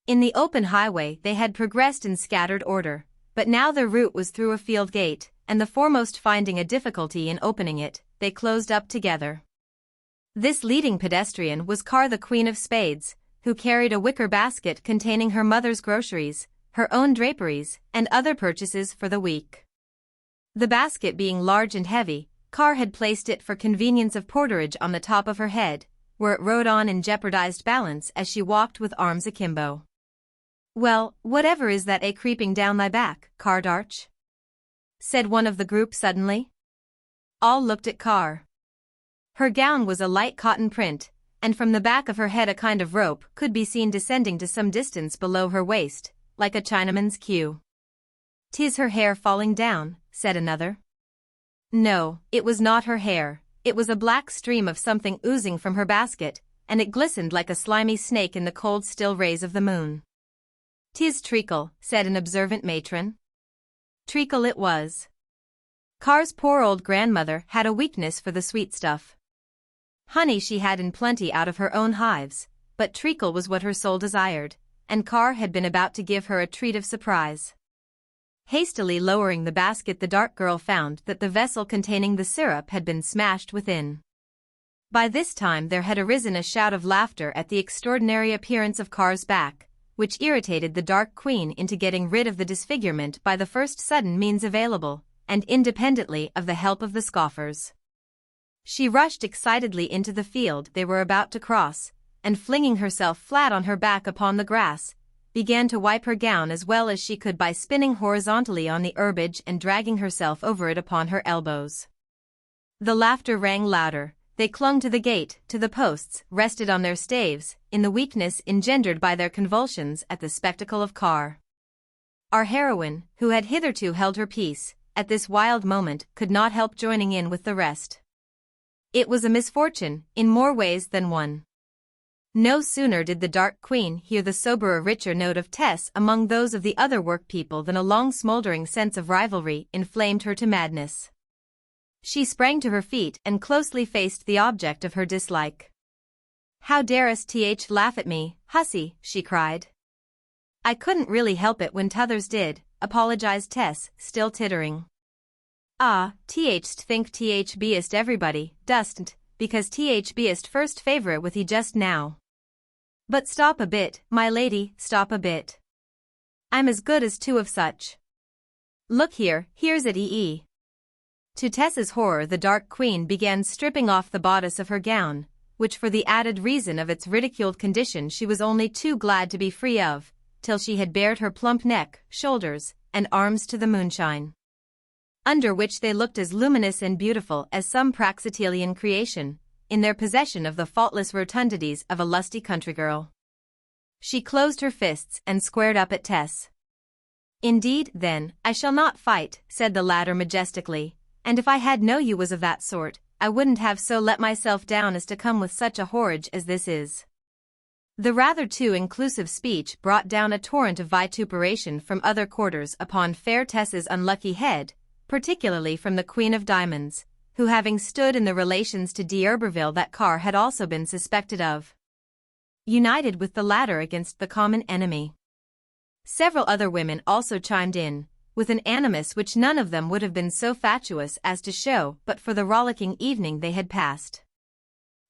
In the open highway they had progressed in scattered order, but now their route was through a field gate, and the foremost finding a difficulty in opening it, they closed up together. This leading pedestrian was Car, the Queen of Spades, who carried a wicker basket containing her mother's groceries, her own draperies, and other purchases for the week. The basket being large and heavy, Car had placed it for convenience of porterage on the top of her head, where it rode on in jeopardized balance as she walked with arms akimbo. "Well, whatever is that creeping down thy back, Car d'Arche?" said one of the group suddenly. All looked at Car. Her gown was a light cotton print, and from the back of her head a kind of rope could be seen descending to some distance below her waist, like a Chinaman's queue. "'Tis her hair falling down," said another. No, it was not her hair, it was a black stream of something oozing from her basket, and it glistened like a slimy snake in the cold still rays of the moon. "'Tis treacle," said an observant matron. Treacle it was. Car's poor old grandmother had a weakness for the sweet stuff. Honey she had in plenty out of her own hives, but treacle was what her soul desired, and Car had been about to give her a treat of surprise. Hastily lowering the basket, the dark girl found that the vessel containing the syrup had been smashed within. By this time there had arisen a shout of laughter at the extraordinary appearance of Car's back, which irritated the dark queen into getting rid of the disfigurement by the first sudden means available, and independently of the help of the scoffers. She rushed excitedly into the field they were about to cross, and flinging herself flat on her back upon the grass, began to wipe her gown as well as she could by spinning horizontally on the herbage and dragging herself over it upon her elbows. The laughter rang louder, they clung to the gate, to the posts, rested on their staves, in the weakness engendered by their convulsions at the spectacle of Car. Our heroine, who had hitherto held her peace, at this wild moment could not help joining in with the rest. It was a misfortune, in more ways than one. No sooner did the dark queen hear the soberer, richer note of Tess among those of the other work-people than a long smouldering sense of rivalry inflamed her to madness. She sprang to her feet and closely faced the object of her dislike. "How darest th laugh at me, hussy," she cried. "I couldn't really help it when t'others did," apologized Tess, still tittering. "Ah, th think th beest everybody, dostn't, because th beest first favourite with ye just now. But stop a bit, my lady, stop a bit. I'm as good as two of such. Look here, here's it ee." To Tess's horror, the Dark Queen began stripping off the bodice of her gown, which for the added reason of its ridiculed condition she was only too glad to be free of, till she had bared her plump neck, shoulders, and arms to the moonshine, under which they looked as luminous and beautiful as some Praxitelean creation, in their possession of the faultless rotundities of a lusty country girl. She closed her fists and squared up at Tess. "Indeed, then, I shall not fight," said the latter majestically, "and if I had known you was of that sort, I wouldn't have so let myself down as to come with such a horridge as this is." The rather too inclusive speech brought down a torrent of vituperation from other quarters upon fair Tess's unlucky head, particularly from the Queen of Diamonds, who having stood in the relations to d'Urberville that Carr had also been suspected of, united with the latter against the common enemy. Several other women also chimed in, with an animus which none of them would have been so fatuous as to show but for the rollicking evening they had passed.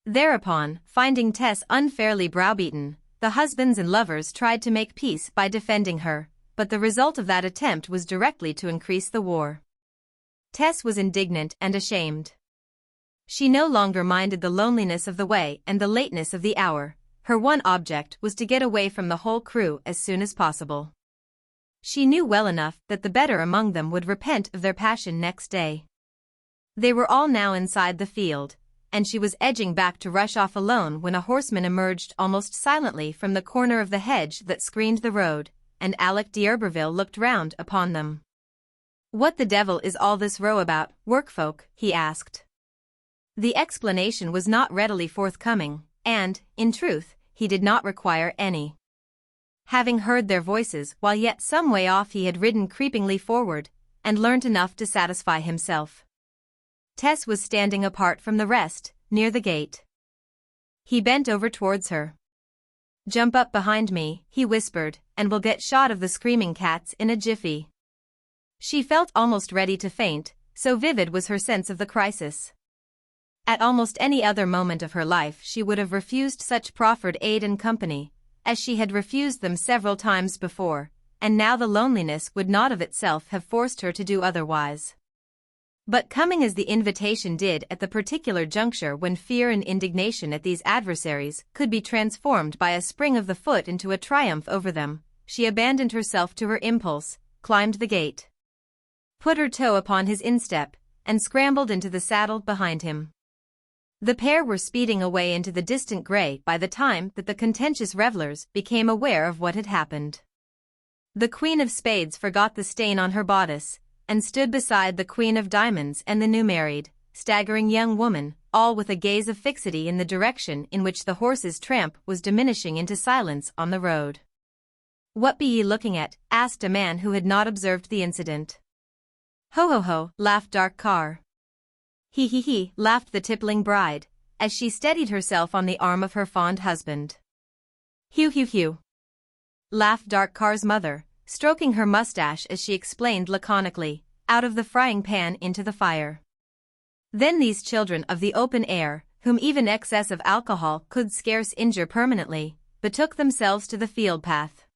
Thereupon, finding Tess unfairly browbeaten, the husbands and lovers tried to make peace by defending her, but the result of that attempt was directly to increase the war. Tess was indignant and ashamed. She no longer minded the loneliness of the way and the lateness of the hour. Her one object was to get away from the whole crew as soon as possible. She knew well enough that the better among them would repent of their passion next day. They were all now inside the field, and she was edging back to rush off alone when a horseman emerged almost silently from the corner of the hedge that screened the road, and Alec d'Urberville looked round upon them. "What the devil is all this row about, workfolk?" he asked. The explanation was not readily forthcoming, and, in truth, he did not require any. Having heard their voices while yet some way off, he had ridden creepingly forward, and learnt enough to satisfy himself. Tess was standing apart from the rest, near the gate. He bent over towards her. "Jump up behind me," he whispered, "and we'll get shot of the screaming cats in a jiffy." She felt almost ready to faint, so vivid was her sense of the crisis. At almost any other moment of her life she would have refused such proffered aid and company, as she had refused them several times before, and now the loneliness would not of itself have forced her to do otherwise. But coming as the invitation did at the particular juncture when fear and indignation at these adversaries could be transformed by a spring of the foot into a triumph over them, she abandoned herself to her impulse, climbed the gate, put her toe upon his instep, and scrambled into the saddle behind him. The pair were speeding away into the distant grey by the time that the contentious revellers became aware of what had happened. The Queen of Spades forgot the stain on her bodice, and stood beside the Queen of Diamonds and the new-married, staggering young woman, all with a gaze of fixity in the direction in which the horse's tramp was diminishing into silence on the road. "What be ye looking at?" asked a man who had not observed the incident. "Ho ho ho," laughed Dark Carr. "He he he," laughed the tippling bride, as she steadied herself on the arm of her fond husband. "Hew hew hew," laughed Dark Carr's mother, stroking her mustache as she explained laconically, "out of the frying pan into the fire." Then these children of the open air, whom even excess of alcohol could scarce injure permanently, betook themselves to the field path.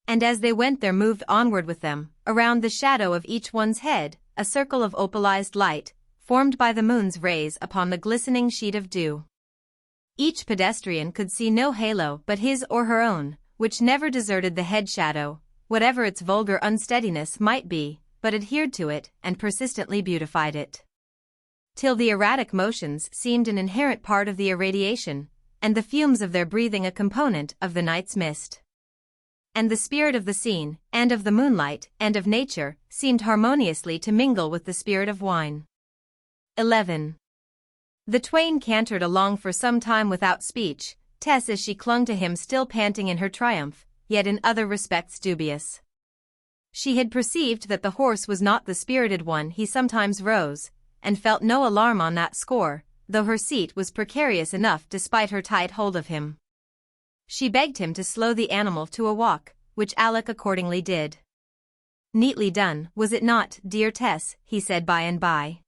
And as they went there moved onward with them, around the shadow of each one's head, a circle of opalized light, formed by the moon's rays upon the glistening sheet of dew. Each pedestrian could see no halo but his or her own, which never deserted the head shadow, whatever its vulgar unsteadiness might be, but adhered to it and persistently beautified it, till the erratic motions seemed an inherent part of the irradiation, and the fumes of their breathing a component of the night's mist. And the spirit of the scene, and of the moonlight, and of nature, seemed harmoniously to mingle with the spirit of wine. 11. The twain cantered along for some time without speech, Tess as she clung to him still panting in her triumph, yet in other respects dubious. She had perceived that the horse was not the spirited one he sometimes rose, and felt no alarm on that score, though her seat was precarious enough despite her tight hold of him. She begged him to slow the animal to a walk, which Alec accordingly did. "Neatly done, was it not, dear Tess?" he said by and by.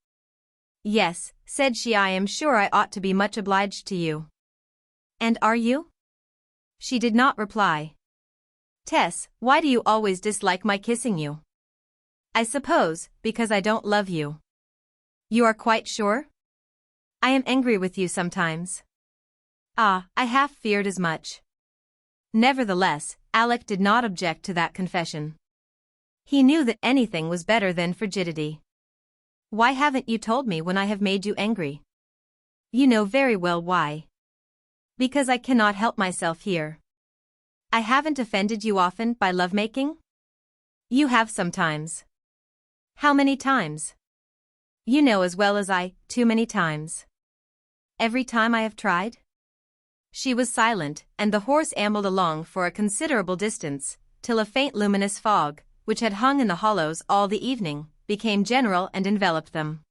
"Yes," said she. "I am sure I ought to be much obliged to you." "And are you?" She did not reply. "Tess, why do you always dislike my kissing you?" "I suppose, because I don't love you." "You are quite sure?" "I am angry with you sometimes." "Ah, I half feared as much." Nevertheless, Alec did not object to that confession. He knew that anything was better than frigidity. "Why haven't you told me when I have made you angry?" "You know very well why." "Because I cannot help myself here." "I haven't offended you often by lovemaking?" "You have sometimes." "How many times?" "You know as well as I, too many times." "Every time I have tried?" She was silent, and the horse ambled along for a considerable distance, till a faint luminous fog, which had hung in the hollows all the evening, became general and enveloped them.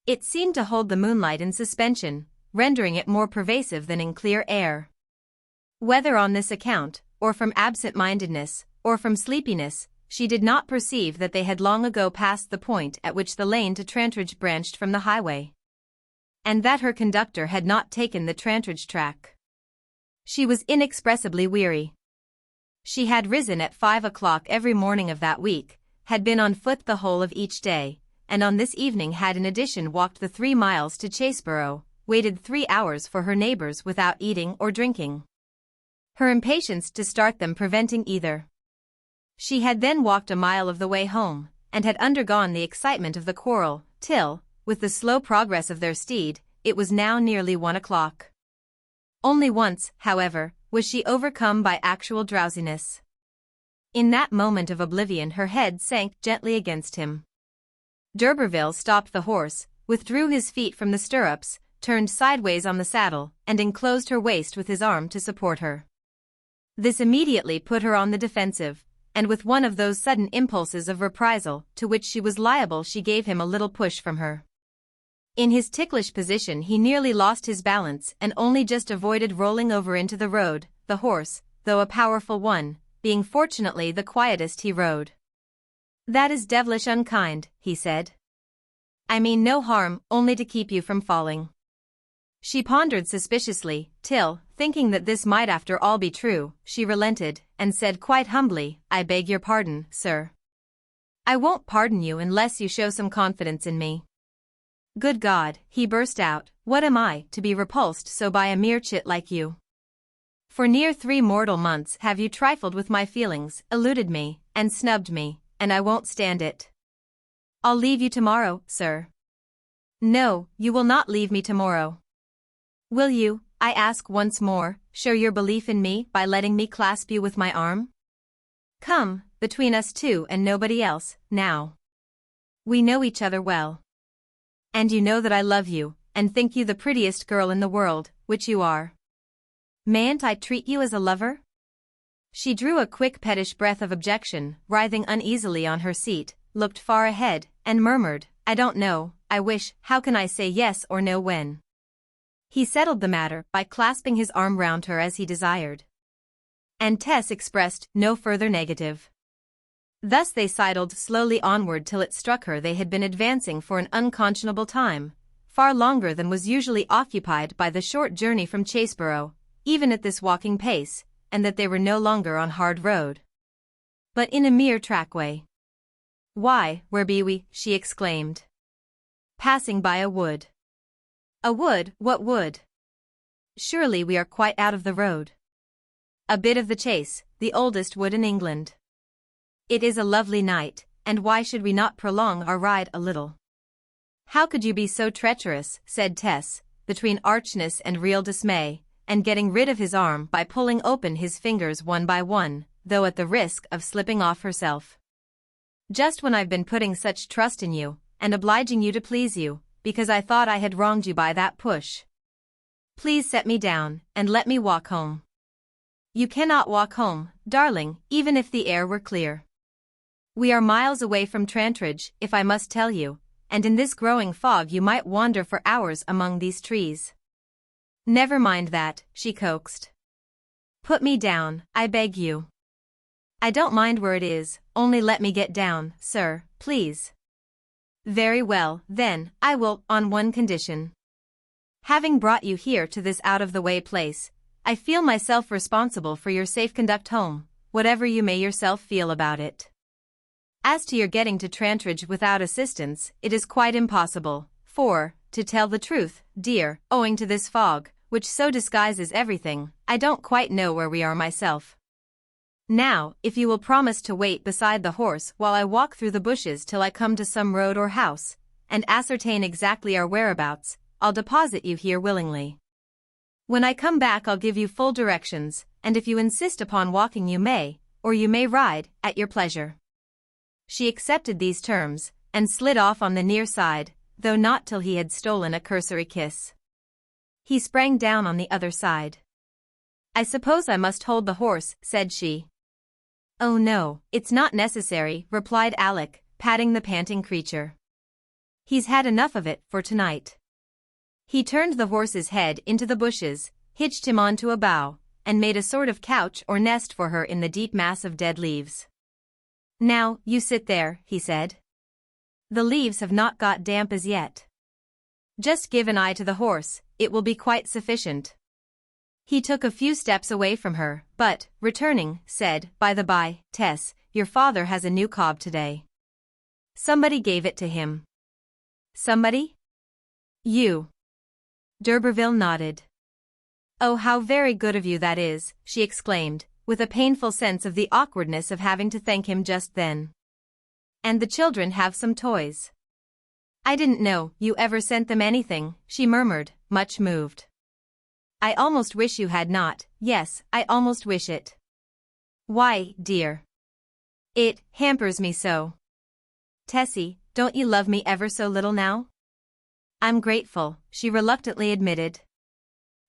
It seemed to hold the moonlight in suspension, rendering it more pervasive than in clear air. Whether on this account, or from absent-mindedness, or from sleepiness, she did not perceive that they had long ago passed the point at which the lane to Trantridge branched from the highway, and that her conductor had not taken the Trantridge track. She was inexpressibly weary. She had risen at 5 o'clock every morning of that week, had been on foot the whole of each day, and on this evening had in addition walked the 3 miles to Chaseborough, waited 3 hours for her neighbors without eating or drinking, her impatience to start them preventing either. She had then walked a mile of the way home, and had undergone the excitement of the quarrel, till, with the slow progress of their steed, it was now nearly 1 o'clock. Only once, however, was she overcome by actual drowsiness. In that moment of oblivion her head sank gently against him. D'Urberville stopped the horse, withdrew his feet from the stirrups, turned sideways on the saddle, and enclosed her waist with his arm to support her. This immediately put her on the defensive, and with one of those sudden impulses of reprisal to which she was liable she gave him a little push from her. In his ticklish position he nearly lost his balance and only just avoided rolling over into the road, the horse, though a powerful one, being fortunately the quietest he rode. "That is devilish unkind," he said. "I mean no harm, only to keep you from falling." She pondered suspiciously, till, thinking that this might after all be true, she relented, and said quite humbly, "I beg your pardon, sir." "I won't pardon you unless you show some confidence in me." "Good God," he burst out, "what am I, to be repulsed so by a mere chit like you? For near 3 mortal months have you trifled with my feelings, eluded me, and snubbed me, and I won't stand it. I'll leave you tomorrow, sir." "No, you will not leave me tomorrow." "Will you, I ask once more, show your belief in me by letting me clasp you with my arm? Come, between us two and nobody else, now. We know each other well. And you know that I love you, and think you the prettiest girl in the world, which you are. Mayn't I treat you as a lover?" She drew a quick pettish breath of objection, writhing uneasily on her seat, looked far ahead, and murmured, "I don't know, I wish, how can I say yes or no when?" He settled the matter by clasping his arm round her as he desired. And Tess expressed no further negative. Thus they sidled slowly onward till it struck her they had been advancing for an unconscionable time, far longer than was usually occupied by the short journey from Chaseborough, even at this walking pace, and that they were no longer on hard road, but in a mere trackway. "Why, where be we?" she exclaimed. "Passing by a wood." "A wood? What wood? Surely we are quite out of the road." "A bit of the Chase, the oldest wood in England. It is a lovely night, and why should we not prolong our ride a little?" "How could you be so treacherous?" said Tess, between archness and real dismay, and getting rid of his arm by pulling open his fingers one by one, though at the risk of slipping off herself. "Just when I've been putting such trust in you, and obliging you to please you, because I thought I had wronged you by that push. Please set me down, and let me walk home." "You cannot walk home, darling, even if the air were clear. We are miles away from Trantridge, if I must tell you, and in this growing fog you might wander for hours among these trees. Never mind that, she coaxed. Put me down, I beg you. I don't mind where it is, only let me get down, sir, please. Very well, then, I will, on one condition. Having brought you here to this out-of-the-way place, I feel myself responsible for your safe conduct home, whatever you may yourself feel about it. As to your getting to Trantridge without assistance, it is quite impossible, for, to tell the truth, dear, owing to this fog, which so disguises everything, I don't quite know where we are myself. Now, if you will promise to wait beside the horse while I walk through the bushes till I come to some road or house, and ascertain exactly our whereabouts, I'll deposit you here willingly. When I come back I'll give you full directions, and if you insist upon walking you may, or you may ride, at your pleasure. She accepted these terms, and slid off on the near side, though not till he had stolen a cursory kiss. He sprang down on the other side. I suppose I must hold the horse, said she. Oh no, it's not necessary, replied Alec, patting the panting creature. He's had enough of it for tonight. He turned the horse's head into the bushes, hitched him onto a bough, and made a sort of couch or nest for her in the deep mass of dead leaves. Now, you sit there, he said. The leaves have not got damp as yet. Just give an eye to the horse, it will be quite sufficient. He took a few steps away from her, but, returning, said, By the by, Tess, your father has a new cob today. Somebody gave it to him. Somebody? You. D'Urberville nodded. Oh, how very good of you that is, she exclaimed, with a painful sense of the awkwardness of having to thank him just then. And the children have some toys. I didn't know you ever sent them anything, she murmured, much moved. I almost wish you had not, yes, I almost wish it. Why, dear? It hampers me so. Tessie, don't you love me ever so little now? I'm grateful, she reluctantly admitted.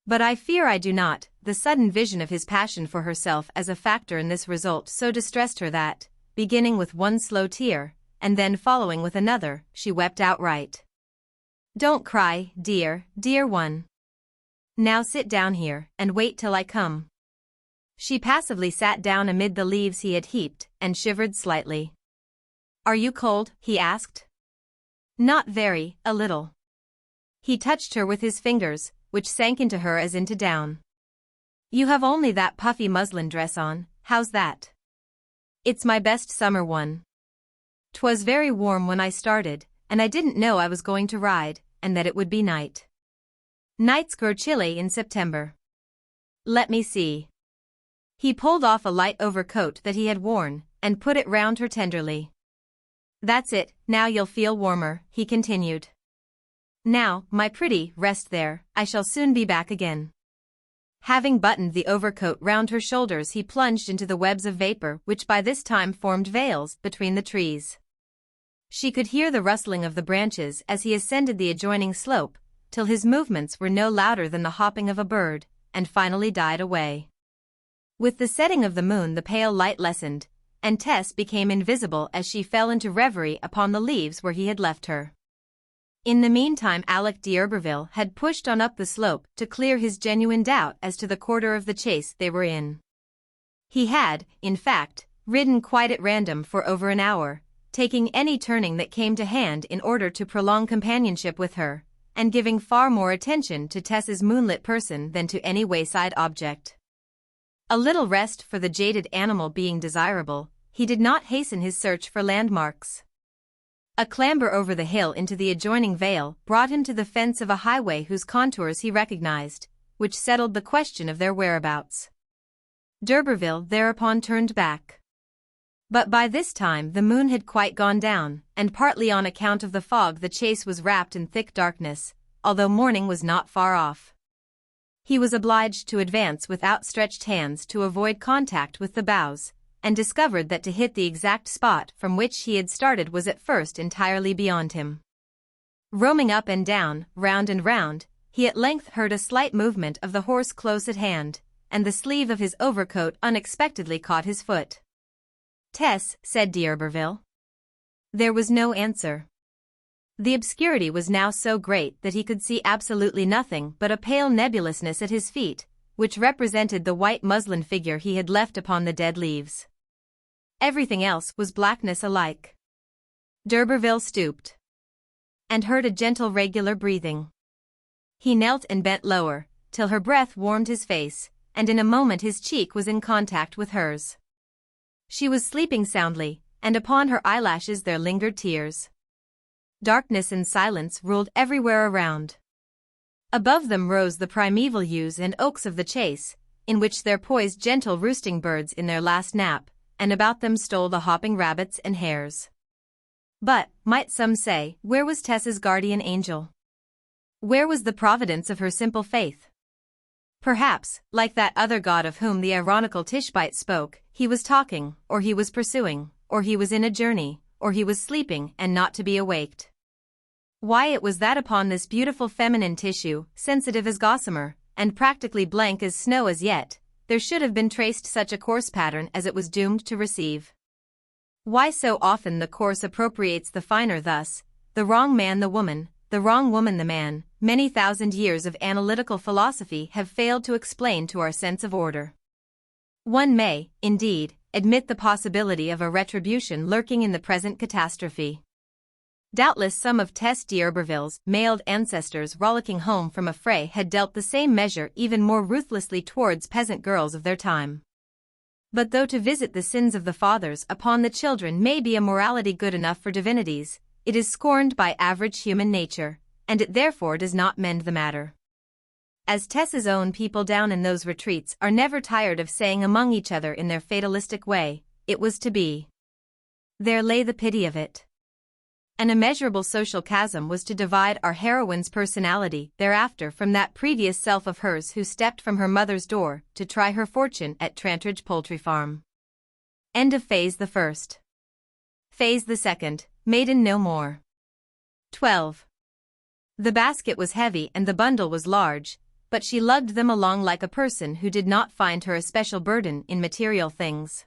But I fear I do not. The sudden vision of his passion for herself as a factor in this result so distressed her that, beginning with one slow tear, and then following with another, she wept outright. Don't cry, dear, dear one. Now sit down here, and wait till I come. She passively sat down amid the leaves he had heaped, and shivered slightly. Are you cold? He asked. Not very, a little. He touched her with his fingers, which sank into her as into down. You have only that puffy muslin dress on, how's that? It's my best summer one. 'Twas very warm when I started, and I didn't know I was going to ride, and that it would be night. Nights grow chilly in September. Let me see. He pulled off a light overcoat that he had worn, and put it round her tenderly. That's it, now you'll feel warmer, he continued. Now, my pretty, rest there, I shall soon be back again. Having buttoned the overcoat round her shoulders he plunged into the webs of vapor which by this time formed veils between the trees. She could hear the rustling of the branches as he ascended the adjoining slope, till his movements were no louder than the hopping of a bird, and finally died away. With the setting of the moon the pale light lessened, and Tess became invisible as she fell into reverie upon the leaves where he had left her. In the meantime Alec d'Urberville had pushed on up the slope to clear his genuine doubt as to the quarter of the chase they were in. He had, in fact, ridden quite at random for over an hour, taking any turning that came to hand in order to prolong companionship with her, and giving far more attention to Tess's moonlit person than to any wayside object. A little rest for the jaded animal being desirable, he did not hasten his search for landmarks. A clamber over the hill into the adjoining vale brought him to the fence of a highway whose contours he recognized, which settled the question of their whereabouts. D'Urberville thereupon turned back. But by this time the moon had quite gone down, and partly on account of the fog the chase was wrapped in thick darkness, although morning was not far off. He was obliged to advance with outstretched hands to avoid contact with the boughs, and discovered that to hit the exact spot from which he had started was at first entirely beyond him. Roaming up and down, round and round, he at length heard a slight movement of the horse close at hand, and the sleeve of his overcoat unexpectedly caught his foot. Tess, said d'Urberville. There was no answer. The obscurity was now so great that he could see absolutely nothing but a pale nebulousness at his feet, which represented the white muslin figure he had left upon the dead leaves. Everything else was blackness alike. D'Urberville stooped and heard a gentle regular breathing. He knelt and bent lower, till her breath warmed his face, and in a moment his cheek was in contact with hers. She was sleeping soundly, and upon her eyelashes there lingered tears. Darkness and silence ruled everywhere around. Above them rose the primeval yews and oaks of the chase, in which there poised gentle roosting birds in their last nap, and about them stole the hopping rabbits and hares. But, might some say, where was Tess's guardian angel? Where was the providence of her simple faith? Perhaps, like that other god of whom the ironical Tishbite spoke, he was talking, or he was pursuing, or he was in a journey, or he was sleeping and not to be awaked. Why it was that upon this beautiful feminine tissue, sensitive as gossamer, and practically blank as snow as yet, there should have been traced such a coarse pattern as it was doomed to receive. Why so often the coarse appropriates the finer thus, the wrong man the woman, the wrong woman the man, many thousand years of analytical philosophy have failed to explain to our sense of order. One may, indeed, admit the possibility of a retribution lurking in the present catastrophe. Doubtless some of Tess D'Urberville's mailed ancestors rollicking home from a fray had dealt the same measure even more ruthlessly towards peasant girls of their time. But though to visit the sins of the fathers upon the children may be a morality good enough for divinities, it is scorned by average human nature, and it therefore does not mend the matter. As Tess's own people down in those retreats are never tired of saying among each other in their fatalistic way, it was to be. There lay the pity of it. An immeasurable social chasm was to divide our heroine's personality thereafter from that previous self of hers who stepped from her mother's door to try her fortune at Trantridge Poultry Farm. End of Phase the First. Phase the Second, Maiden No More. 12. The basket was heavy and the bundle was large, but she lugged them along like a person who did not find her a special burden in material things.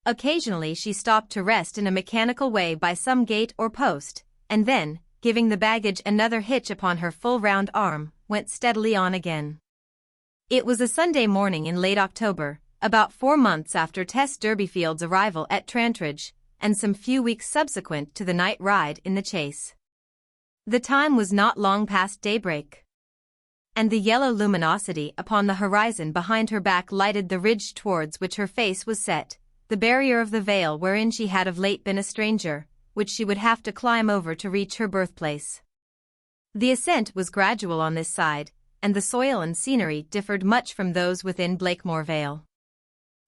Occasionally she stopped to rest in a mechanical way by some gate or post, and then, giving the baggage another hitch upon her full round arm, went steadily on again. It was a Sunday morning in late October, about 4 months after Tess Durbeyfield's arrival at Trantridge, and some few weeks subsequent to the night ride in the chase. The time was not long past daybreak, and the yellow luminosity upon the horizon behind her back lighted the ridge towards which her face was set, the barrier of the vale wherein she had of late been a stranger, which she would have to climb over to reach her birthplace. The ascent was gradual on this side, and the soil and scenery differed much from those within Blakemore Vale.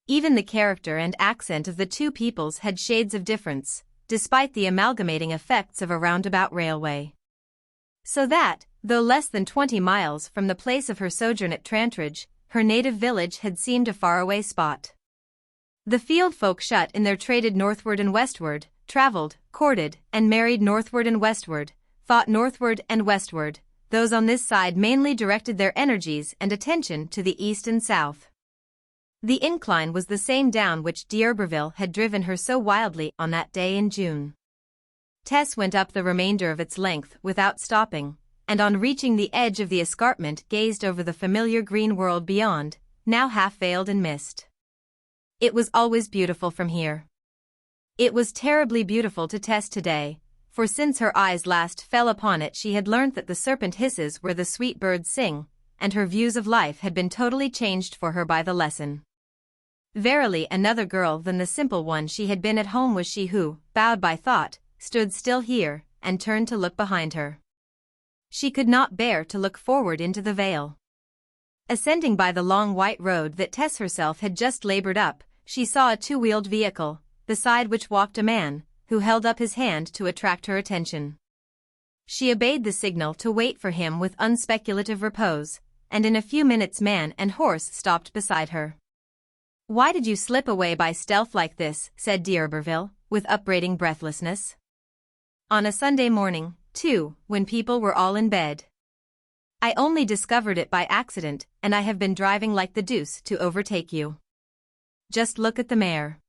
Even the character and accent of the two peoples had shades of difference, despite the amalgamating effects of a roundabout railway. So that, though less than 20 miles from the place of her sojourn at Trantridge, her native village had seemed a faraway spot. The field folk shut in their traded northward and westward, travelled, courted, and married northward and westward, fought northward and westward. Those on this side mainly directed their energies and attention to the east and south. The incline was the same down which D'Urberville had driven her so wildly on that day in June. Tess went up the remainder of its length without stopping, and on reaching the edge of the escarpment gazed over the familiar green world beyond, now half veiled in mist. It was always beautiful from here. It was terribly beautiful to Tess today, for since her eyes last fell upon it she had learnt that the serpent hisses where the sweet birds sing, and her views of life had been totally changed for her by the lesson. Verily another girl than the simple one she had been at home was she who, bowed by thought, stood still here, and turned to look behind her. She could not bear to look forward into the vale. Ascending by the long white road that Tess herself had just laboured up, she saw a two-wheeled vehicle, beside which walked a man, who held up his hand to attract her attention. She obeyed the signal to wait for him with unspeculative repose, and in a few minutes man and horse stopped beside her. "Why did you slip away by stealth like this?" said D'Urberville, with upbraiding breathlessness. "On a Sunday morning, too, when people were all in bed. I only discovered it by accident, and I have been driving like the deuce to overtake you. Just look at the mare.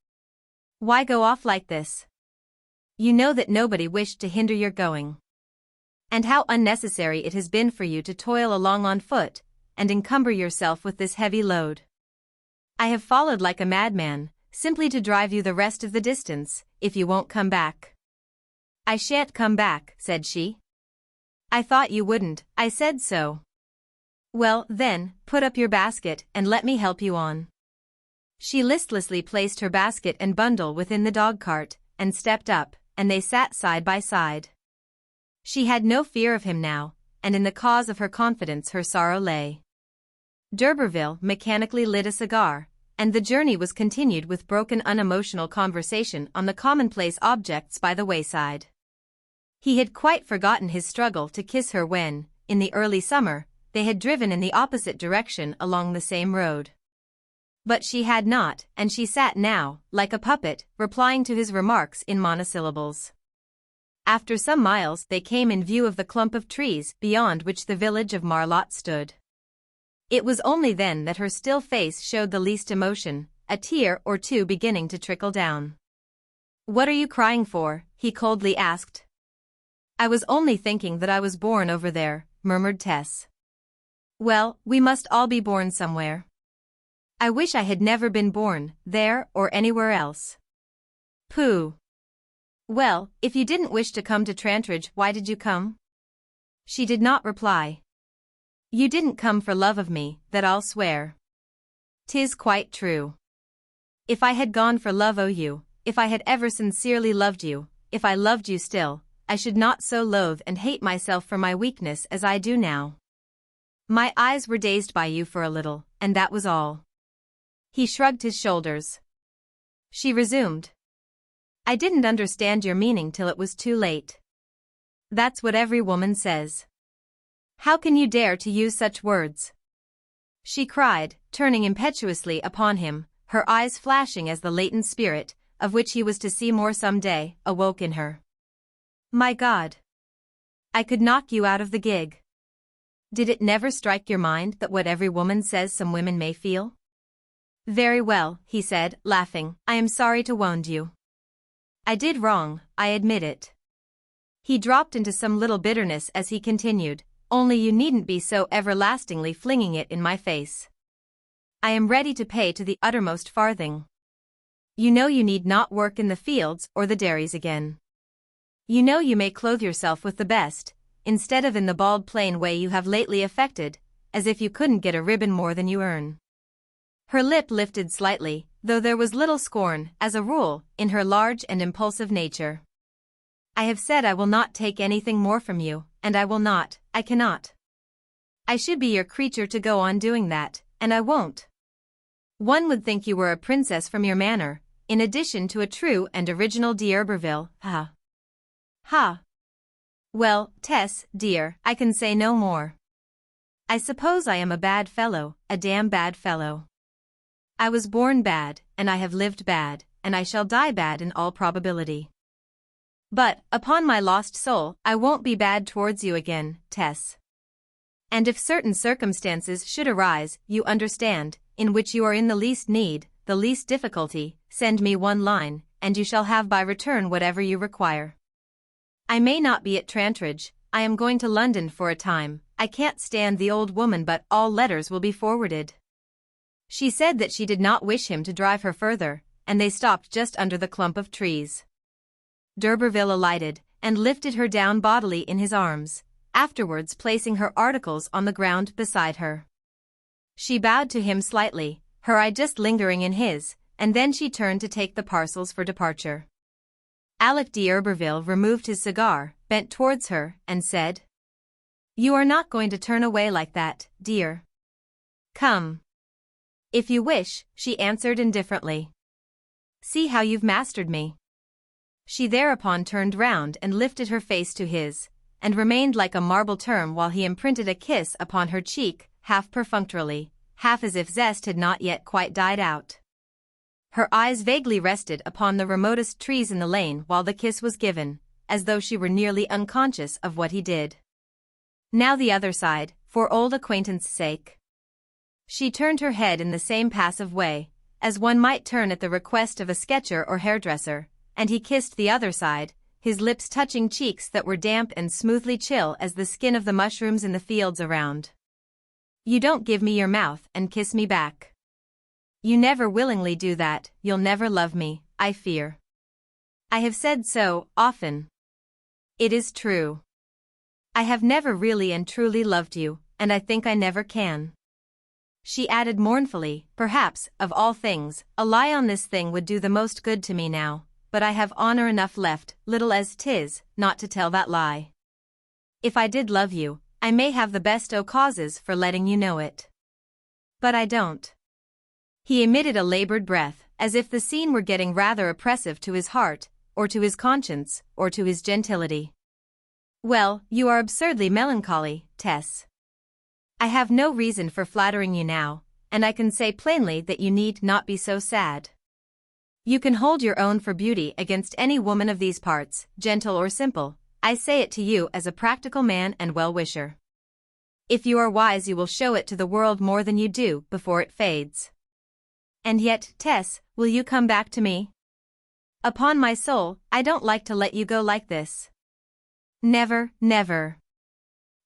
Why go off like this? You know that nobody wished to hinder your going." And how unnecessary it has been for you to toil along on foot, and encumber yourself with this heavy load. I have followed like a madman, simply to drive you the rest of the distance, if you won't come back. I shan't come back, said she. I thought you wouldn't, I said so. Well, then, put up your basket and let me help you on. She listlessly placed her basket and bundle within the dog-cart, and stepped up, and they sat side by side. She had no fear of him now, and in the cause of her confidence her sorrow lay. D'Urberville mechanically lit a cigar, and the journey was continued with broken unemotional conversation on the commonplace objects by the wayside. He had quite forgotten his struggle to kiss her when, in the early summer, they had driven in the opposite direction along the same road. But she had not, and she sat now, like a puppet, replying to his remarks in monosyllables. After some miles they came in view of the clump of trees beyond which the village of Marlott stood. It was only then that her still face showed the least emotion, a tear or two beginning to trickle down. "What are you crying for?" he coldly asked. "I was only thinking that I was born over there," murmured Tess. "Well, we must all be born somewhere. I wish I had never been born, there or anywhere else." "Pooh. Well, if you didn't wish to come to Trantridge, why did you come?" She did not reply. "You didn't come for love of me, that I'll swear." "'Tis quite true. If I had gone for love o' you, if I had ever sincerely loved you, if I loved you still, I should not so loathe and hate myself for my weakness as I do now. My eyes were dazed by you for a little, and that was all." He shrugged his shoulders. She resumed. "I didn't understand your meaning till it was too late. That's what every woman says. How can you dare to use such words?" she cried, turning impetuously upon him, her eyes flashing as the latent spirit, of which he was to see more some day, awoke in her. "My God! I could knock you out of the gig. Did it never strike your mind that what every woman says some women may feel?" "Very well," he said, laughing, "I am sorry to wound you. I did wrong, I admit it." He dropped into some little bitterness as he continued, "Only you needn't be so everlastingly flinging it in my face. I am ready to pay to the uttermost farthing. You know you need not work in the fields or the dairies again. You know you may clothe yourself with the best, instead of in the bald plain way you have lately affected, as if you couldn't get a ribbon more than you earn." Her lip lifted slightly, though there was little scorn, as a rule, in her large and impulsive nature. "I have said I will not take anything more from you, and I will not, I cannot. I should be your creature to go on doing that, and I won't. One would think you were a princess from your manner, in addition to a true and original d'Urberville, ha. Ha. Well, Tess, dear, I can say no more. I suppose I am a bad fellow, a damn bad fellow. I was born bad, and I have lived bad, and I shall die bad in all probability. But, upon my lost soul, I won't be bad towards you again, Tess. And if certain circumstances should arise, you understand, in which you are in the least need, the least difficulty, send me one line, and you shall have by return whatever you require. I may not be at Trantridge, I am going to London for a time, I can't stand the old woman, but all letters will be forwarded." She said that she did not wish him to drive her further, and they stopped just under the clump of trees. D'Urberville alighted, and lifted her down bodily in his arms, afterwards placing her articles on the ground beside her. She bowed to him slightly, her eye just lingering in his, and then she turned to take the parcels for departure. Alec d'Urberville removed his cigar, bent towards her, and said, "You are not going to turn away like that, dear. Come." "If you wish," she answered indifferently. "See how you've mastered me." She thereupon turned round and lifted her face to his, and remained like a marble term while he imprinted a kiss upon her cheek, half perfunctorily, half as if zest had not yet quite died out. Her eyes vaguely rested upon the remotest trees in the lane while the kiss was given, as though she were nearly unconscious of what he did. "Now the other side, for old acquaintance' sake." She turned her head in the same passive way, as one might turn at the request of a sketcher or hairdresser, and he kissed the other side, his lips touching cheeks that were damp and smoothly chill as the skin of the mushrooms in the fields around. You don't give me your mouth and kiss me back. You never willingly do that, you'll never love me, I fear. I have said so, often. It is true. I have never really and truly loved you, and I think I never can. She added mournfully, perhaps, of all things, a lie on this thing would do the most good to me now, but I have honor enough left, little as 'tis, not to tell that lie. If I did love you, I may have the best o' causes for letting you know it. But I don't. He emitted a labored breath, as if the scene were getting rather oppressive to his heart, or to his conscience, or to his gentility. Well, you are absurdly melancholy, Tess. I have no reason for flattering you now, and I can say plainly that you need not be so sad. You can hold your own for beauty against any woman of these parts, gentle or simple. I say it to you as a practical man and well-wisher. If you are wise you will show it to the world more than you do before it fades. And yet, Tess, will you come back to me? Upon my soul, I don't like to let you go like this. Never, never.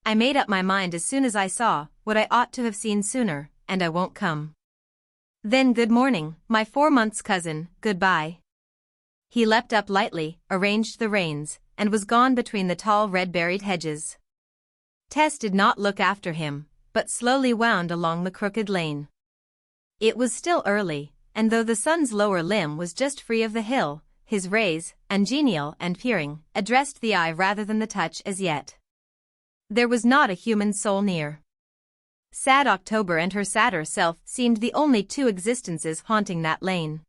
I made up my mind as soon as I saw what I ought to have seen sooner, and I won't come. Then good morning, my 4 months cousin, goodbye. He leapt up lightly, arranged the reins, and was gone between the tall red-berried hedges. Tess did not look after him, but slowly wound along the crooked lane. It was still early, and though the sun's lower limb was just free of the hill, his rays, ungenial and peering, addressed the eye rather than the touch as yet. There was not a human soul near. Sad October and her sadder self seemed the only two existences haunting that lane.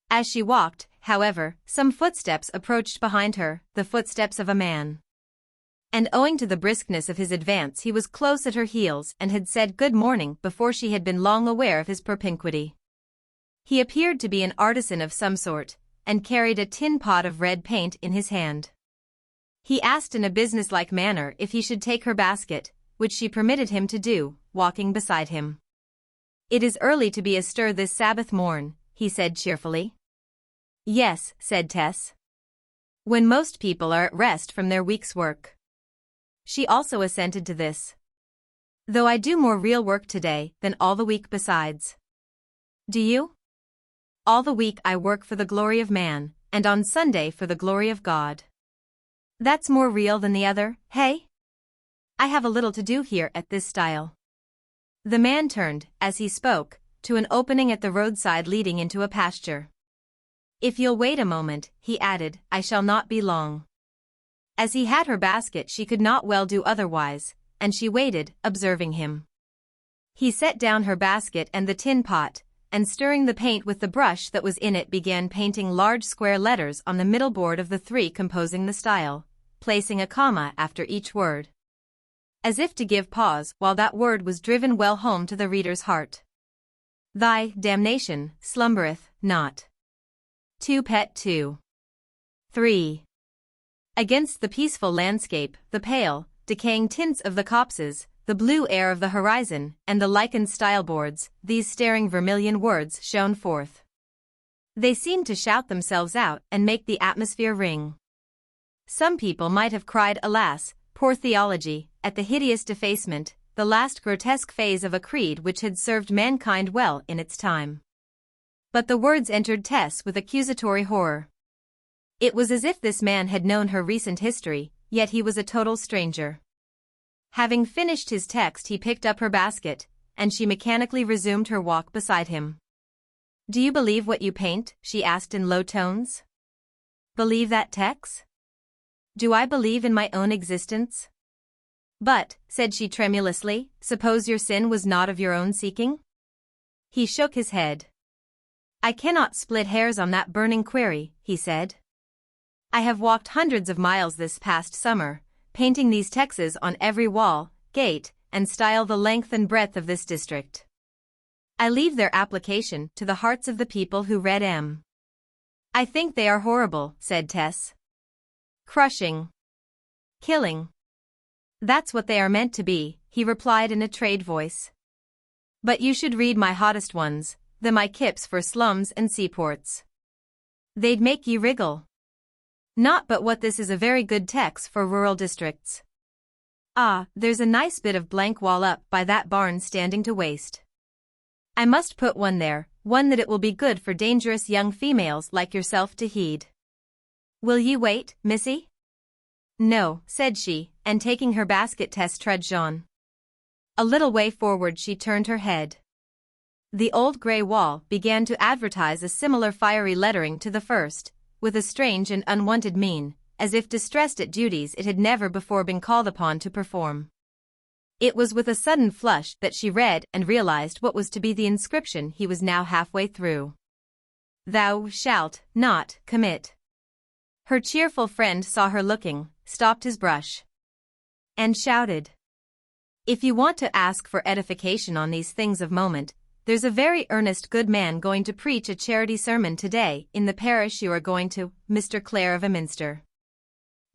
As she walked, however, some footsteps approached behind her, the footsteps of a man. And owing to the briskness of his advance he was close at her heels and had said good morning before she had been long aware of his propinquity. He appeared to be an artisan of some sort, and carried a tin pot of red paint in his hand. He asked in a businesslike manner if he should take her basket, which she permitted him to do, walking beside him. It is early to be astir this Sabbath morn, he said cheerfully. Yes, said Tess. When most people are at rest from their week's work. She also assented to this. Though I do more real work today than all the week besides. Do you? All the week I work for the glory of man, and on Sunday for the glory of God. That's more real than the other, hey? I have a little to do here at this stile. The man turned, as he spoke, to an opening at the roadside leading into a pasture. If you'll wait a moment, he added, I shall not be long. As he had her basket she could not well do otherwise, and she waited, observing him. He set down her basket and the tin pot, and stirring the paint with the brush that was in it began painting large square letters on the middle board of the 3 composing the style, placing a comma after each word. As if to give pause while that word was driven well home to the reader's heart. Thy damnation slumbereth not. 2 pet 2. 3. Against the peaceful landscape, the pale, decaying tints of the copses, the blue air of the horizon, and the lichened styleboards, these staring vermilion words shone forth. They seemed to shout themselves out and make the atmosphere ring. Some people might have cried alas, poor theology, at the hideous defacement, the last grotesque phase of a creed which had served mankind well in its time. But the words entered Tess with accusatory horror. It was as if this man had known her recent history, yet he was a total stranger. Having finished his text he picked up her basket, and she mechanically resumed her walk beside him. Do you believe what you paint? She asked in low tones. Believe that, Tex? Do I believe in my own existence? But, said she tremulously, suppose your sin was not of your own seeking? He shook his head. I cannot split hairs on that burning query, he said. I have walked hundreds of miles this past summer, painting these texts on every wall, gate, and stile the length and breadth of this district. I leave their application to the hearts of the people who read 'em. I think they are horrible, said Tess. Crushing. Killing. That's what they are meant to be, he replied in a trade voice. But you should read my hottest ones, the my kips for slums and seaports. They'd make ye wriggle. Not but what this is a very good text for rural districts. Ah, there's a nice bit of blank wall up by that barn standing to waste. I must put one there, one that it will be good for dangerous young females like yourself to heed. Will ye wait, missy? No, said she, and taking her basket Tess trudged on. A little way forward she turned her head. The old grey wall began to advertise a similar fiery lettering to the first, with a strange and unwanted mien, as if distressed at duties it had never before been called upon to perform. It was with a sudden flush that she read and realized what was to be the inscription he was now halfway through. Thou shalt not commit. Her cheerful friend saw her looking, stopped his brush, and shouted. If you want to ask for edification on these things of moment, there's a very earnest good man going to preach a charity sermon today in the parish you are going to, Mr. Clare of Minster.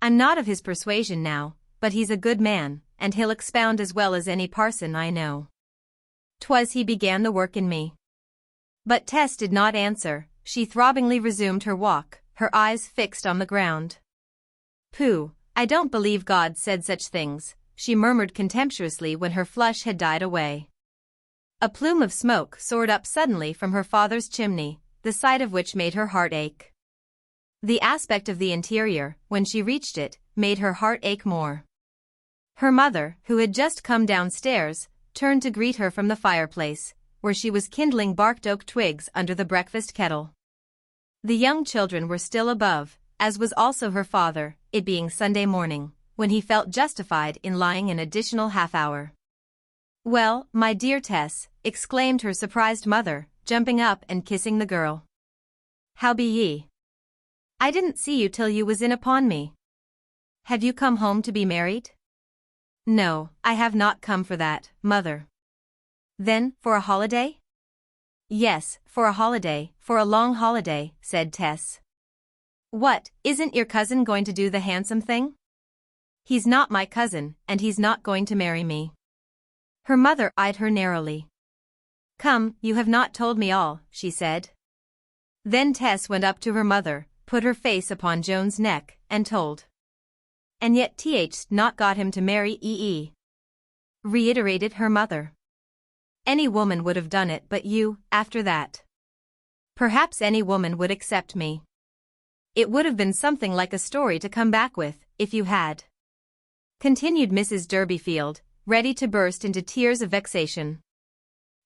I'm not of his persuasion now, but he's a good man, and he'll expound as well as any parson I know. 'Twas he began the work in me. But Tess did not answer, she throbbingly resumed her walk, her eyes fixed on the ground. Pooh, I don't believe God said such things, she murmured contemptuously when her flush had died away. A plume of smoke soared up suddenly from her father's chimney, the sight of which made her heart ache. The aspect of the interior, when she reached it, made her heart ache more. Her mother, who had just come downstairs, turned to greet her from the fireplace, where she was kindling barked oak twigs under the breakfast kettle. The young children were still above, as was also her father, it being Sunday morning, when he felt justified in lying an additional half-hour. Well, my dear Tess, exclaimed her surprised mother, jumping up and kissing the girl. How be ye? I didn't see you till you was in upon me. Have you come home to be married? No, I have not come for that, mother. Then, for a holiday? Yes, for a holiday, for a long holiday, said Tess. What, isn't your cousin going to do the handsome thing? He's not my cousin, and he's not going to marry me. Her mother eyed her narrowly. Come, you have not told me all, she said. Then Tess went up to her mother, put her face upon Joan's neck, and told. And yet TH's not got him to marry EE. Reiterated her mother. Any woman would have done it but you, after that. Perhaps any woman would accept me. It would have been something like a story to come back with, if you had. Continued Mrs. Durbeyfield, ready to burst into tears of vexation.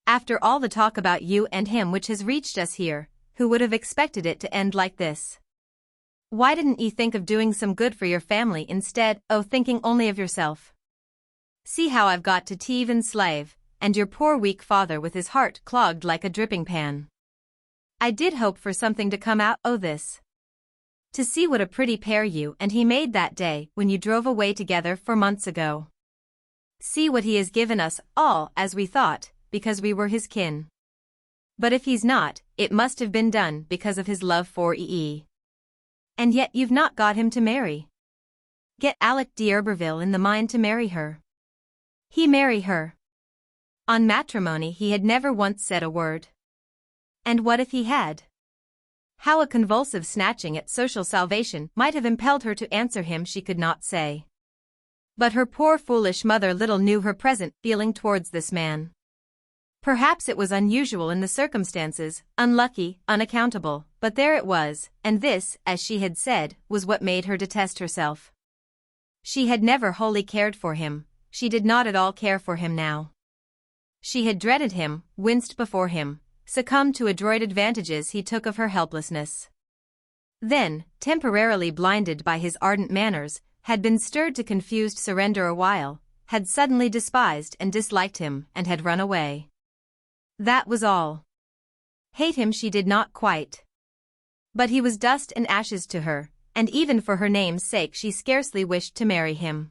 After all the talk about you and him which has reached us here, who would have expected it to end like this? Why didn't ye think of doing some good for your family instead of thinking only of yourself? See how I've got to thieve and slave, and your poor weak father with his heart clogged like a dripping pan. I did hope for something to come out o' this. To see what a pretty pair you and he made that day when you drove away together 4 months ago. See what he has given us all as we thought, because we were his kin. But if he's not, it must have been done because of his love for EE. And yet you've not got him to marry. Get Alec d'Urberville in the mind to marry her. He marry her. On matrimony he had never once said a word. And what if he had? How a convulsive snatching at social salvation might have impelled her to answer him she could not say. But her poor foolish mother little knew her present feeling towards this man. Perhaps it was unusual in the circumstances, unlucky, unaccountable, but there it was, and this, as she had said, was what made her detest herself. She had never wholly cared for him, she did not at all care for him now. She had dreaded him, winced before him, succumbed to adroit advantages he took of her helplessness. Then, temporarily blinded by his ardent manners, had been stirred to confused surrender a while, had suddenly despised and disliked him, and had run away. That was all. Hate him she did not quite. But he was dust and ashes to her, and even for her name's sake she scarcely wished to marry him.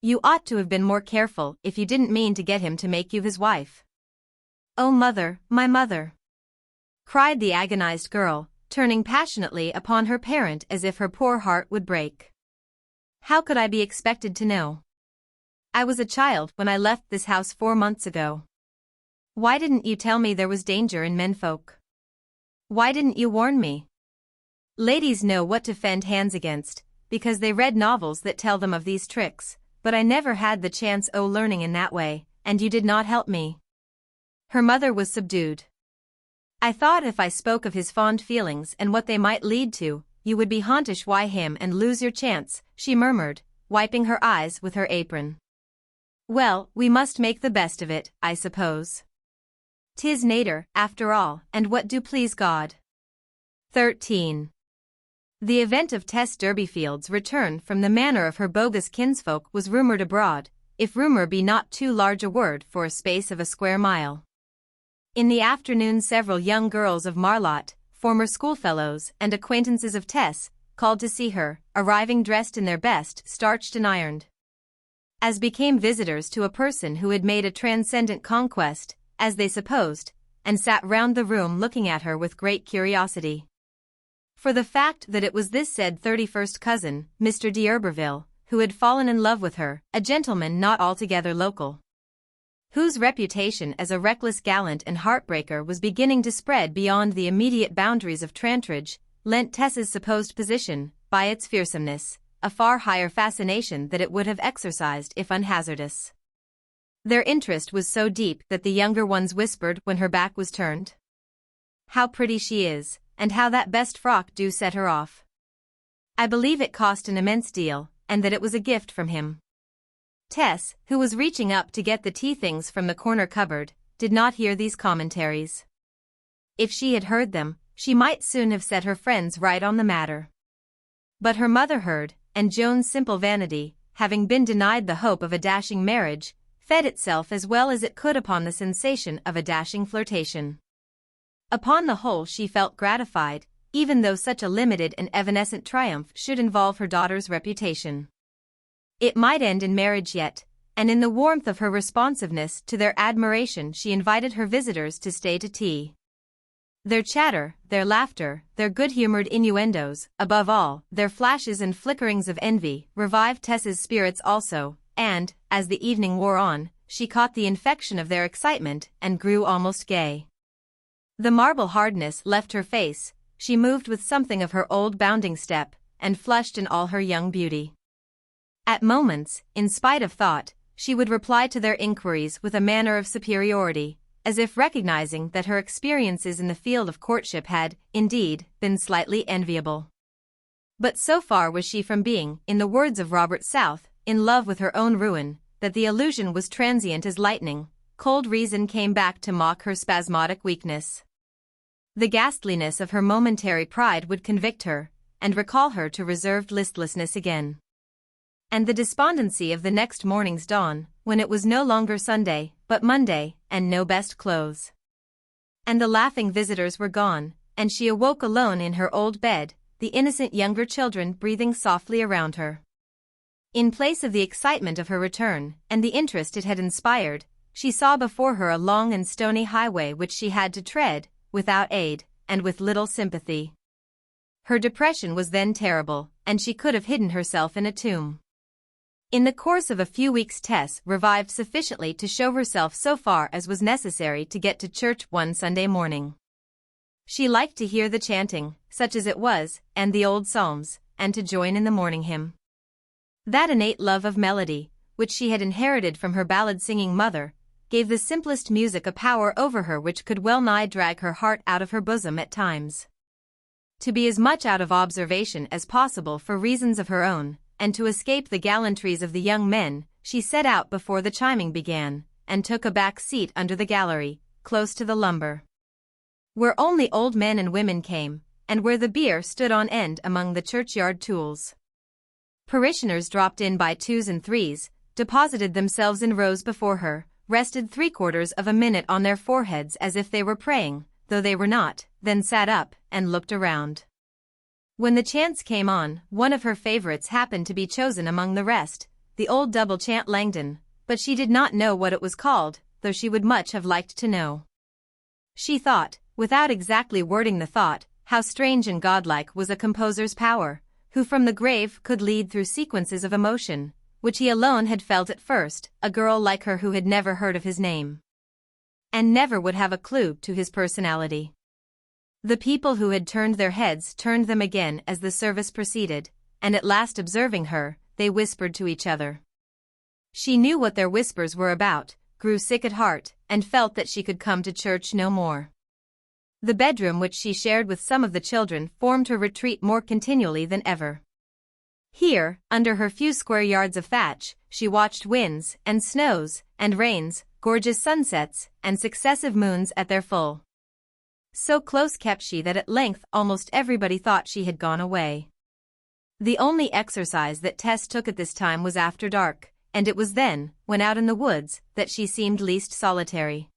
You ought to have been more careful if you didn't mean to get him to make you his wife. Oh mother, my mother! Cried the agonized girl, turning passionately upon her parent as if her poor heart would break. How could I be expected to know? I was a child when I left this house 4 months ago. Why didn't you tell me there was danger in menfolk? Why didn't you warn me? Ladies know what to fend hands against, because they read novels that tell them of these tricks, but I never had the chance o' learning in that way, and you did not help me." Her mother was subdued. "I thought if I spoke of his fond feelings and what they might lead to, you would be hauntish why him and lose your chance," she murmured, wiping her eyes with her apron. "Well, we must make the best of it, I suppose. 'Tis nater, after all, and what do please God." 13. The event of Tess Durbeyfield's return from the manor of her bogus kinsfolk was rumoured abroad, if rumour be not too large a word for a space of a square mile. In the afternoon several young girls of Marlott, former schoolfellows and acquaintances of Tess, called to see her, arriving dressed in their best, starched and ironed. As became visitors to a person who had made a transcendent conquest, as they supposed, and sat round the room looking at her with great curiosity. For the fact that it was this said 31st cousin, Mr. d'Urberville, who had fallen in love with her, a gentleman not altogether local, whose reputation as a reckless gallant and heartbreaker was beginning to spread beyond the immediate boundaries of Trantridge, lent Tess's supposed position, by its fearsomeness, a far higher fascination that it would have exercised if unhazardous. Their interest was so deep that the younger ones whispered when her back was turned, "How pretty she is, and how that best frock do set her off. I believe it cost an immense deal, and that it was a gift from him." Tess, who was reaching up to get the tea things from the corner cupboard, did not hear these commentaries. If she had heard them, she might soon have set her friends right on the matter. But her mother heard, and Joan's simple vanity, having been denied the hope of a dashing marriage, fed itself as well as it could upon the sensation of a dashing flirtation. Upon the whole she felt gratified, even though such a limited and evanescent triumph should involve her daughter's reputation. It might end in marriage yet, and in the warmth of her responsiveness to their admiration she invited her visitors to stay to tea. Their chatter, their laughter, their good-humored innuendos, above all, their flashes and flickerings of envy, revived Tess's spirits also, and, as the evening wore on, she caught the infection of their excitement and grew almost gay. The marble hardness left her face, she moved with something of her old bounding step, and flushed in all her young beauty. At moments, in spite of thought, she would reply to their inquiries with a manner of superiority, as if recognizing that her experiences in the field of courtship had, indeed, been slightly enviable. But so far was she from being, in the words of Robert South, in love with her own ruin, that the illusion was transient as lightning. Cold reason came back to mock her spasmodic weakness. The ghastliness of her momentary pride would convict her, and recall her to reserved listlessness again. And the despondency of the next morning's dawn, when it was no longer Sunday, but Monday, and no best clothes. And the laughing visitors were gone, and she awoke alone in her old bed, the innocent younger children breathing softly around her. In place of the excitement of her return, and the interest it had inspired, she saw before her a long and stony highway which she had to tread, without aid, and with little sympathy. Her depression was then terrible, and she could have hidden herself in a tomb. In the course of a few weeks Tess revived sufficiently to show herself so far as was necessary to get to church one Sunday morning. She liked to hear the chanting, such as it was, and the old psalms, and to join in the morning hymn. That innate love of melody, which she had inherited from her ballad-singing mother, gave the simplest music a power over her which could well nigh drag her heart out of her bosom at times. To be as much out of observation as possible for reasons of her own, and to escape the gallantries of the young men, she set out before the chiming began, and took a back seat under the gallery, close to the lumber, where only old men and women came, and where the bier stood on end among the churchyard tools. Parishioners dropped in by twos and threes, deposited themselves in rows before her, rested 3/4 of a minute on their foreheads as if they were praying, though they were not, then sat up, and looked around. When the chants came on, one of her favorites happened to be chosen among the rest, the old double chant Langdon, but she did not know what it was called, though she would much have liked to know. She thought, without exactly wording the thought, how strange and godlike was a composer's power, who from the grave could lead through sequences of emotion, which he alone had felt at first, a girl like her who had never heard of his name, and never would have a clue to his personality. The people who had turned their heads turned them again as the service proceeded, and at last observing her, they whispered to each other. She knew what their whispers were about, grew sick at heart, and felt that she could come to church no more. The bedroom which she shared with some of the children formed her retreat more continually than ever. Here, under her few square yards of thatch, she watched winds, and snows, and rains, gorgeous sunsets, and successive moons at their full. So close kept she that at length almost everybody thought she had gone away. The only exercise that Tess took at this time was after dark, and it was then, when out in the woods, that she seemed least solitary.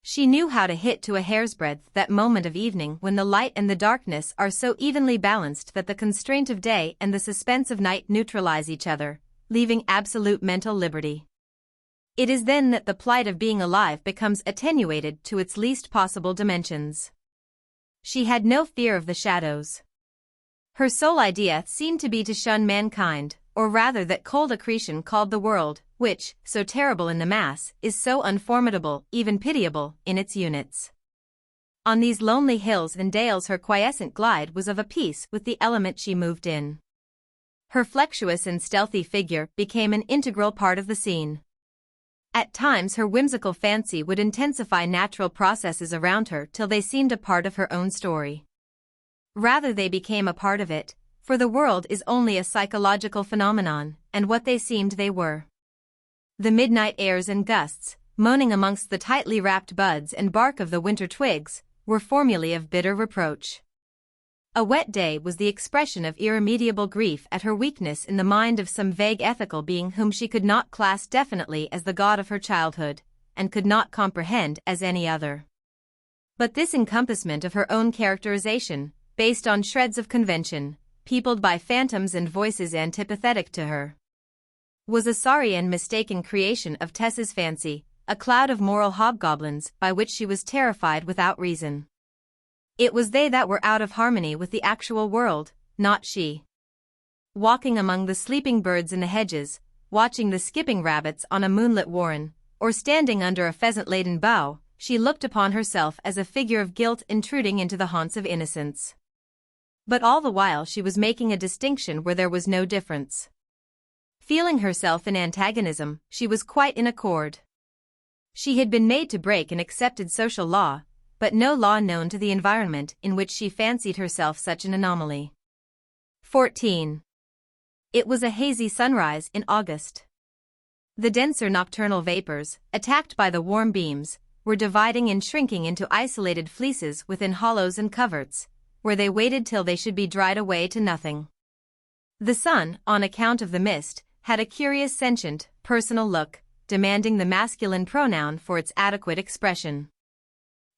She knew how to hit to a hair's breadth that moment of evening when the light and the darkness are so evenly balanced that the constraint of day and the suspense of night neutralize each other, leaving absolute mental liberty. It is then that the plight of being alive becomes attenuated to its least possible dimensions. She had no fear of the shadows. Her sole idea seemed to be to shun mankind, or rather that cold accretion called the world, which, so terrible in the mass, is so unformidable, even pitiable, in its units. On these lonely hills and dales her quiescent glide was of a piece with the element she moved in. Her flexuous and stealthy figure became an integral part of the scene. At times her whimsical fancy would intensify natural processes around her till they seemed a part of her own story. Rather they became a part of it, for the world is only a psychological phenomenon, and what they seemed they were. The midnight airs and gusts, moaning amongst the tightly wrapped buds and bark of the winter twigs, were formulae of bitter reproach. A wet day was the expression of irremediable grief at her weakness in the mind of some vague ethical being whom she could not class definitely as the god of her childhood, and could not comprehend as any other. But this encompassment of her own characterization, based on shreds of convention, peopled by phantoms and voices antipathetic to her, was a sorry and mistaken creation of Tess's fancy, a cloud of moral hobgoblins by which she was terrified without reason. It was they that were out of harmony with the actual world, not she. Walking among the sleeping birds in the hedges, watching the skipping rabbits on a moonlit warren, or standing under a pheasant-laden bough, she looked upon herself as a figure of guilt intruding into the haunts of innocence. But all the while she was making a distinction where there was no difference. Feeling herself in antagonism, she was quite in accord. She had been made to break an accepted social law, but no law known to the environment in which she fancied herself such an anomaly. 14. It was a hazy sunrise in August. The denser nocturnal vapors, attacked by the warm beams, were dividing and shrinking into isolated fleeces within hollows and coverts, where they waited till they should be dried away to nothing. The sun, on account of the mist, had a curious sentient, personal look, demanding the masculine pronoun for its adequate expression.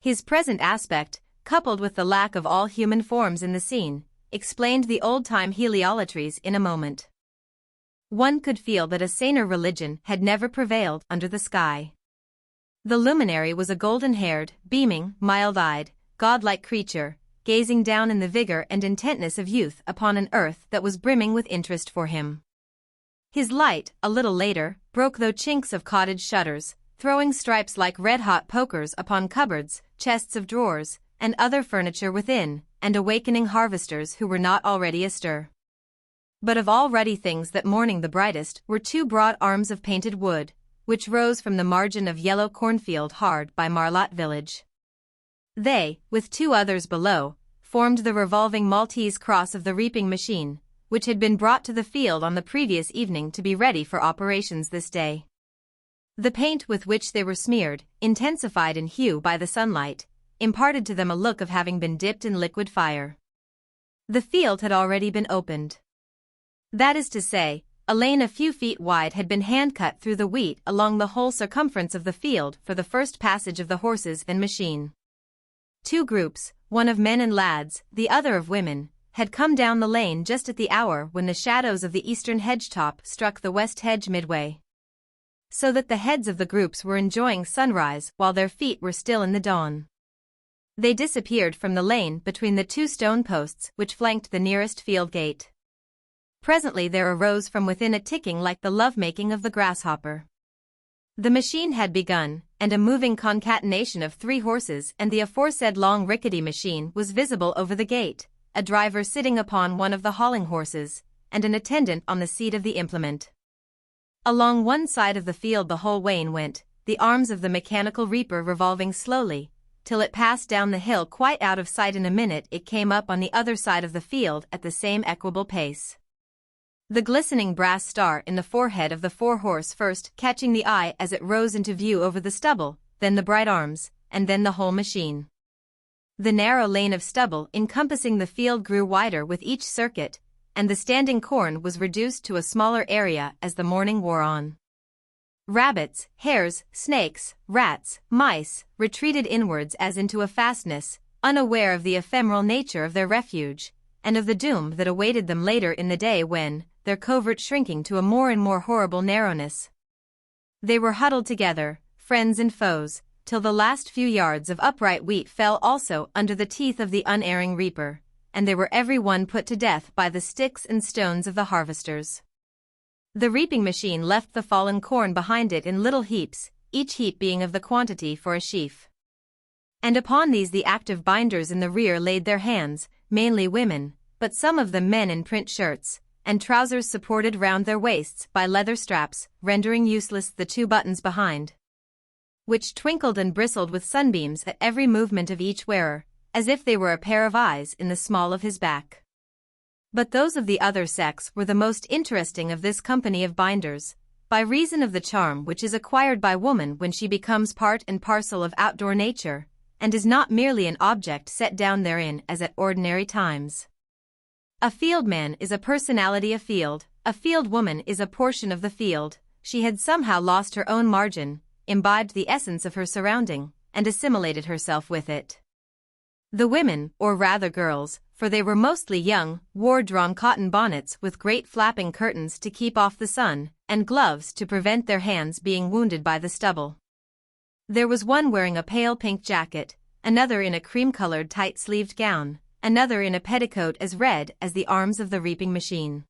His present aspect, coupled with the lack of all human forms in the scene, explained the old-time heliolatries in a moment. One could feel that a saner religion had never prevailed under the sky. The luminary was a golden-haired, beaming, mild-eyed, godlike creature, gazing down in the vigor and intentness of youth upon an earth that was brimming with interest for him. His light, a little later, broke through chinks of cottage shutters, throwing stripes like red-hot pokers upon cupboards, chests of drawers, and other furniture within, and awakening harvesters who were not already astir. But of all ruddy things that morning the brightest were two broad arms of painted wood, which rose from the margin of yellow cornfield hard by Marlott village. They, with two others below, formed the revolving Maltese cross of the reaping machine, which had been brought to the field on the previous evening to be ready for operations this day. The paint with which they were smeared, intensified in hue by the sunlight, imparted to them a look of having been dipped in liquid fire. The field had already been opened. That is to say, a lane a few feet wide had been hand-cut through the wheat along the whole circumference of the field for the first passage of the horses and machine. Two groups, one of men and lads, the other of women, had come down the lane just at the hour when the shadows of the eastern hedge-top struck the west hedge midway, so that the heads of the groups were enjoying sunrise while their feet were still in the dawn. They disappeared from the lane between the two stone posts which flanked the nearest field gate. Presently there arose from within a ticking like the love-making of the grasshopper. The machine had begun, and a moving concatenation of 3 horses and the aforesaid long rickety machine was visible over the gate, a driver sitting upon one of the hauling horses, and an attendant on the seat of the implement. Along one side of the field the whole wain went, the arms of the mechanical reaper revolving slowly, till it passed down the hill quite out of sight. In a minute it came up on the other side of the field at the same equable pace. The glistening brass star in the forehead of the 4-horse first catching the eye as it rose into view over the stubble, then the bright arms, and then the whole machine. The narrow lane of stubble encompassing the field grew wider with each circuit, and the standing corn was reduced to a smaller area as the morning wore on. Rabbits, hares, snakes, rats, mice, retreated inwards as into a fastness, unaware of the ephemeral nature of their refuge, and of the doom that awaited them later in the day when, their covert shrinking to a more and more horrible narrowness, they were huddled together, friends and foes, till the last few yards of upright wheat fell also under the teeth of the unerring reaper, and they were every one put to death by the sticks and stones of the harvesters. The reaping machine left the fallen corn behind it in little heaps, each heap being of the quantity for a sheaf. And upon these the active binders in the rear laid their hands, mainly women, but some of them men in print shirts, and trousers supported round their waists by leather straps, rendering useless the 2 buttons behind, which twinkled and bristled with sunbeams at every movement of each wearer, as if they were a pair of eyes in the small of his back. But those of the other sex were the most interesting of this company of binders, by reason of the charm which is acquired by woman when she becomes part and parcel of outdoor nature, and is not merely an object set down therein as at ordinary times. A fieldman is a personality afield, a fieldwoman is a portion of the field. She had somehow lost her own margin, imbibed the essence of her surrounding, and assimilated herself with it. The women, or rather girls, for they were mostly young, wore drawn cotton bonnets with great flapping curtains to keep off the sun, and gloves to prevent their hands being wounded by the stubble. There was one wearing a pale pink jacket, another in a cream-colored tight-sleeved gown, another in a petticoat as red as the arms of the reaping machine,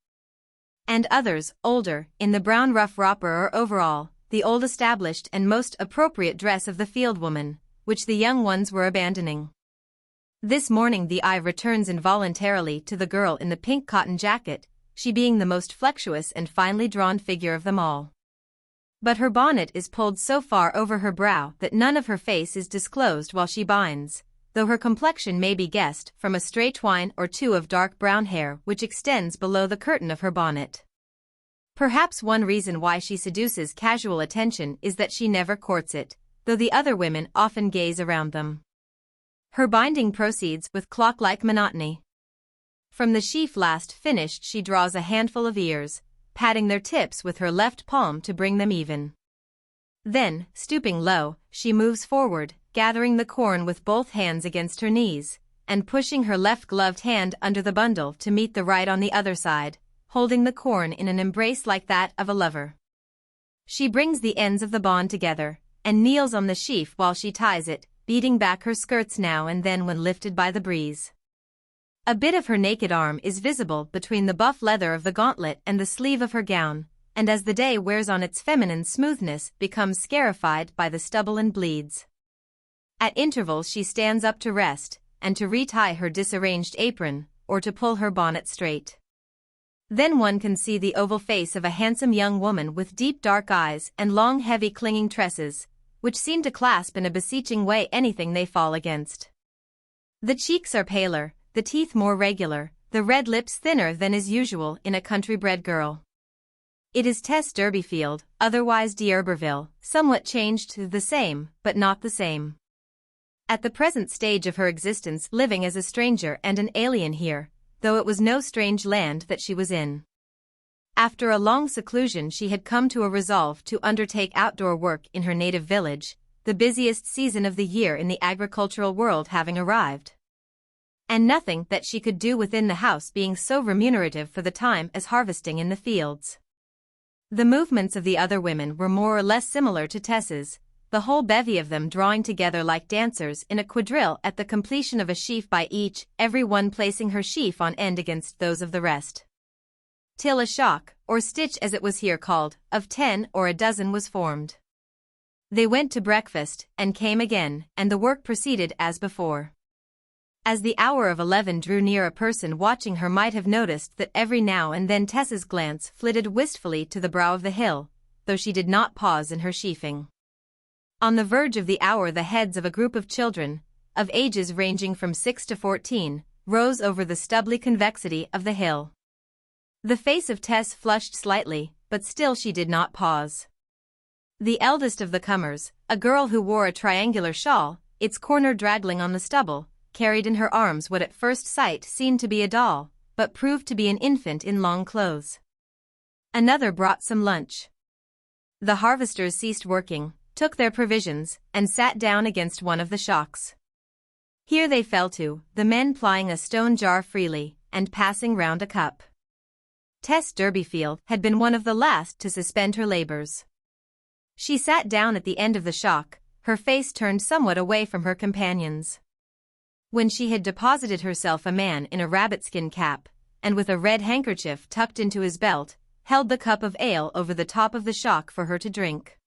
and others, older, in the brown rough wrapper or overall, the old established and most appropriate dress of the fieldwoman, which the young ones were abandoning. This morning the eye returns involuntarily to the girl in the pink cotton jacket, she being the most flexuous and finely drawn figure of them all. But her bonnet is pulled so far over her brow that none of her face is disclosed while she binds, though her complexion may be guessed from a stray twine or 2 of dark brown hair which extends below the curtain of her bonnet. Perhaps one reason why she seduces casual attention is that she never courts it, though the other women often gaze around them. Her binding proceeds with clock-like monotony. From the sheaf last finished she draws a handful of ears, patting their tips with her left palm to bring them even. Then, stooping low, she moves forward, gathering the corn with both hands against her knees, and pushing her left gloved hand under the bundle to meet the right on the other side, holding the corn in an embrace like that of a lover. She brings the ends of the bond together, and kneels on the sheaf while she ties it, beating back her skirts now and then when lifted by the breeze. A bit of her naked arm is visible between the buff leather of the gauntlet and the sleeve of her gown, and as the day wears on its feminine smoothness becomes scarified by the stubble and bleeds. At intervals she stands up to rest, and to retie her disarranged apron, or to pull her bonnet straight. Then one can see the oval face of a handsome young woman with deep dark eyes and long heavy clinging tresses, which seem to clasp in a beseeching way anything they fall against. The cheeks are paler, the teeth more regular, the red lips thinner than is usual in a country-bred girl. It is Tess Durbeyfield, otherwise d'Urberville, somewhat changed to the same, but not the same. At the present stage of her existence living as a stranger and an alien here, though it was no strange land that she was in. After a long seclusion she had come to a resolve to undertake outdoor work in her native village, the busiest season of the year in the agricultural world having arrived, and nothing that she could do within the house being so remunerative for the time as harvesting in the fields. The movements of the other women were more or less similar to Tess's, the whole bevy of them drawing together like dancers in a quadrille at the completion of a sheaf by each, every one placing her sheaf on end against those of the rest, till a shock, or stitch as it was here called, of 10 or a dozen was formed. They went to breakfast, and came again, and the work proceeded as before. As the hour of 11 drew near, a person watching her might have noticed that every now and then Tess's glance flitted wistfully to the brow of the hill, though she did not pause in her sheafing. On the verge of the hour, the heads of a group of children, of ages ranging from 6 to 14, rose over the stubbly convexity of the hill. The face of Tess flushed slightly, but still she did not pause. The eldest of the comers, a girl who wore a triangular shawl, its corner draggling on the stubble, carried in her arms what at first sight seemed to be a doll, but proved to be an infant in long clothes. Another brought some lunch. The harvesters ceased working, took their provisions, and sat down against one of the shocks. Here they fell to, the men plying a stone jar freely, and passing round a cup. Tess Durbeyfield had been one of the last to suspend her labors. She sat down at the end of the shock, her face turned somewhat away from her companions. When she had deposited herself, a man in a rabbitskin cap, and with a red handkerchief tucked into his belt, held the cup of ale over the top of the shock for her to drink.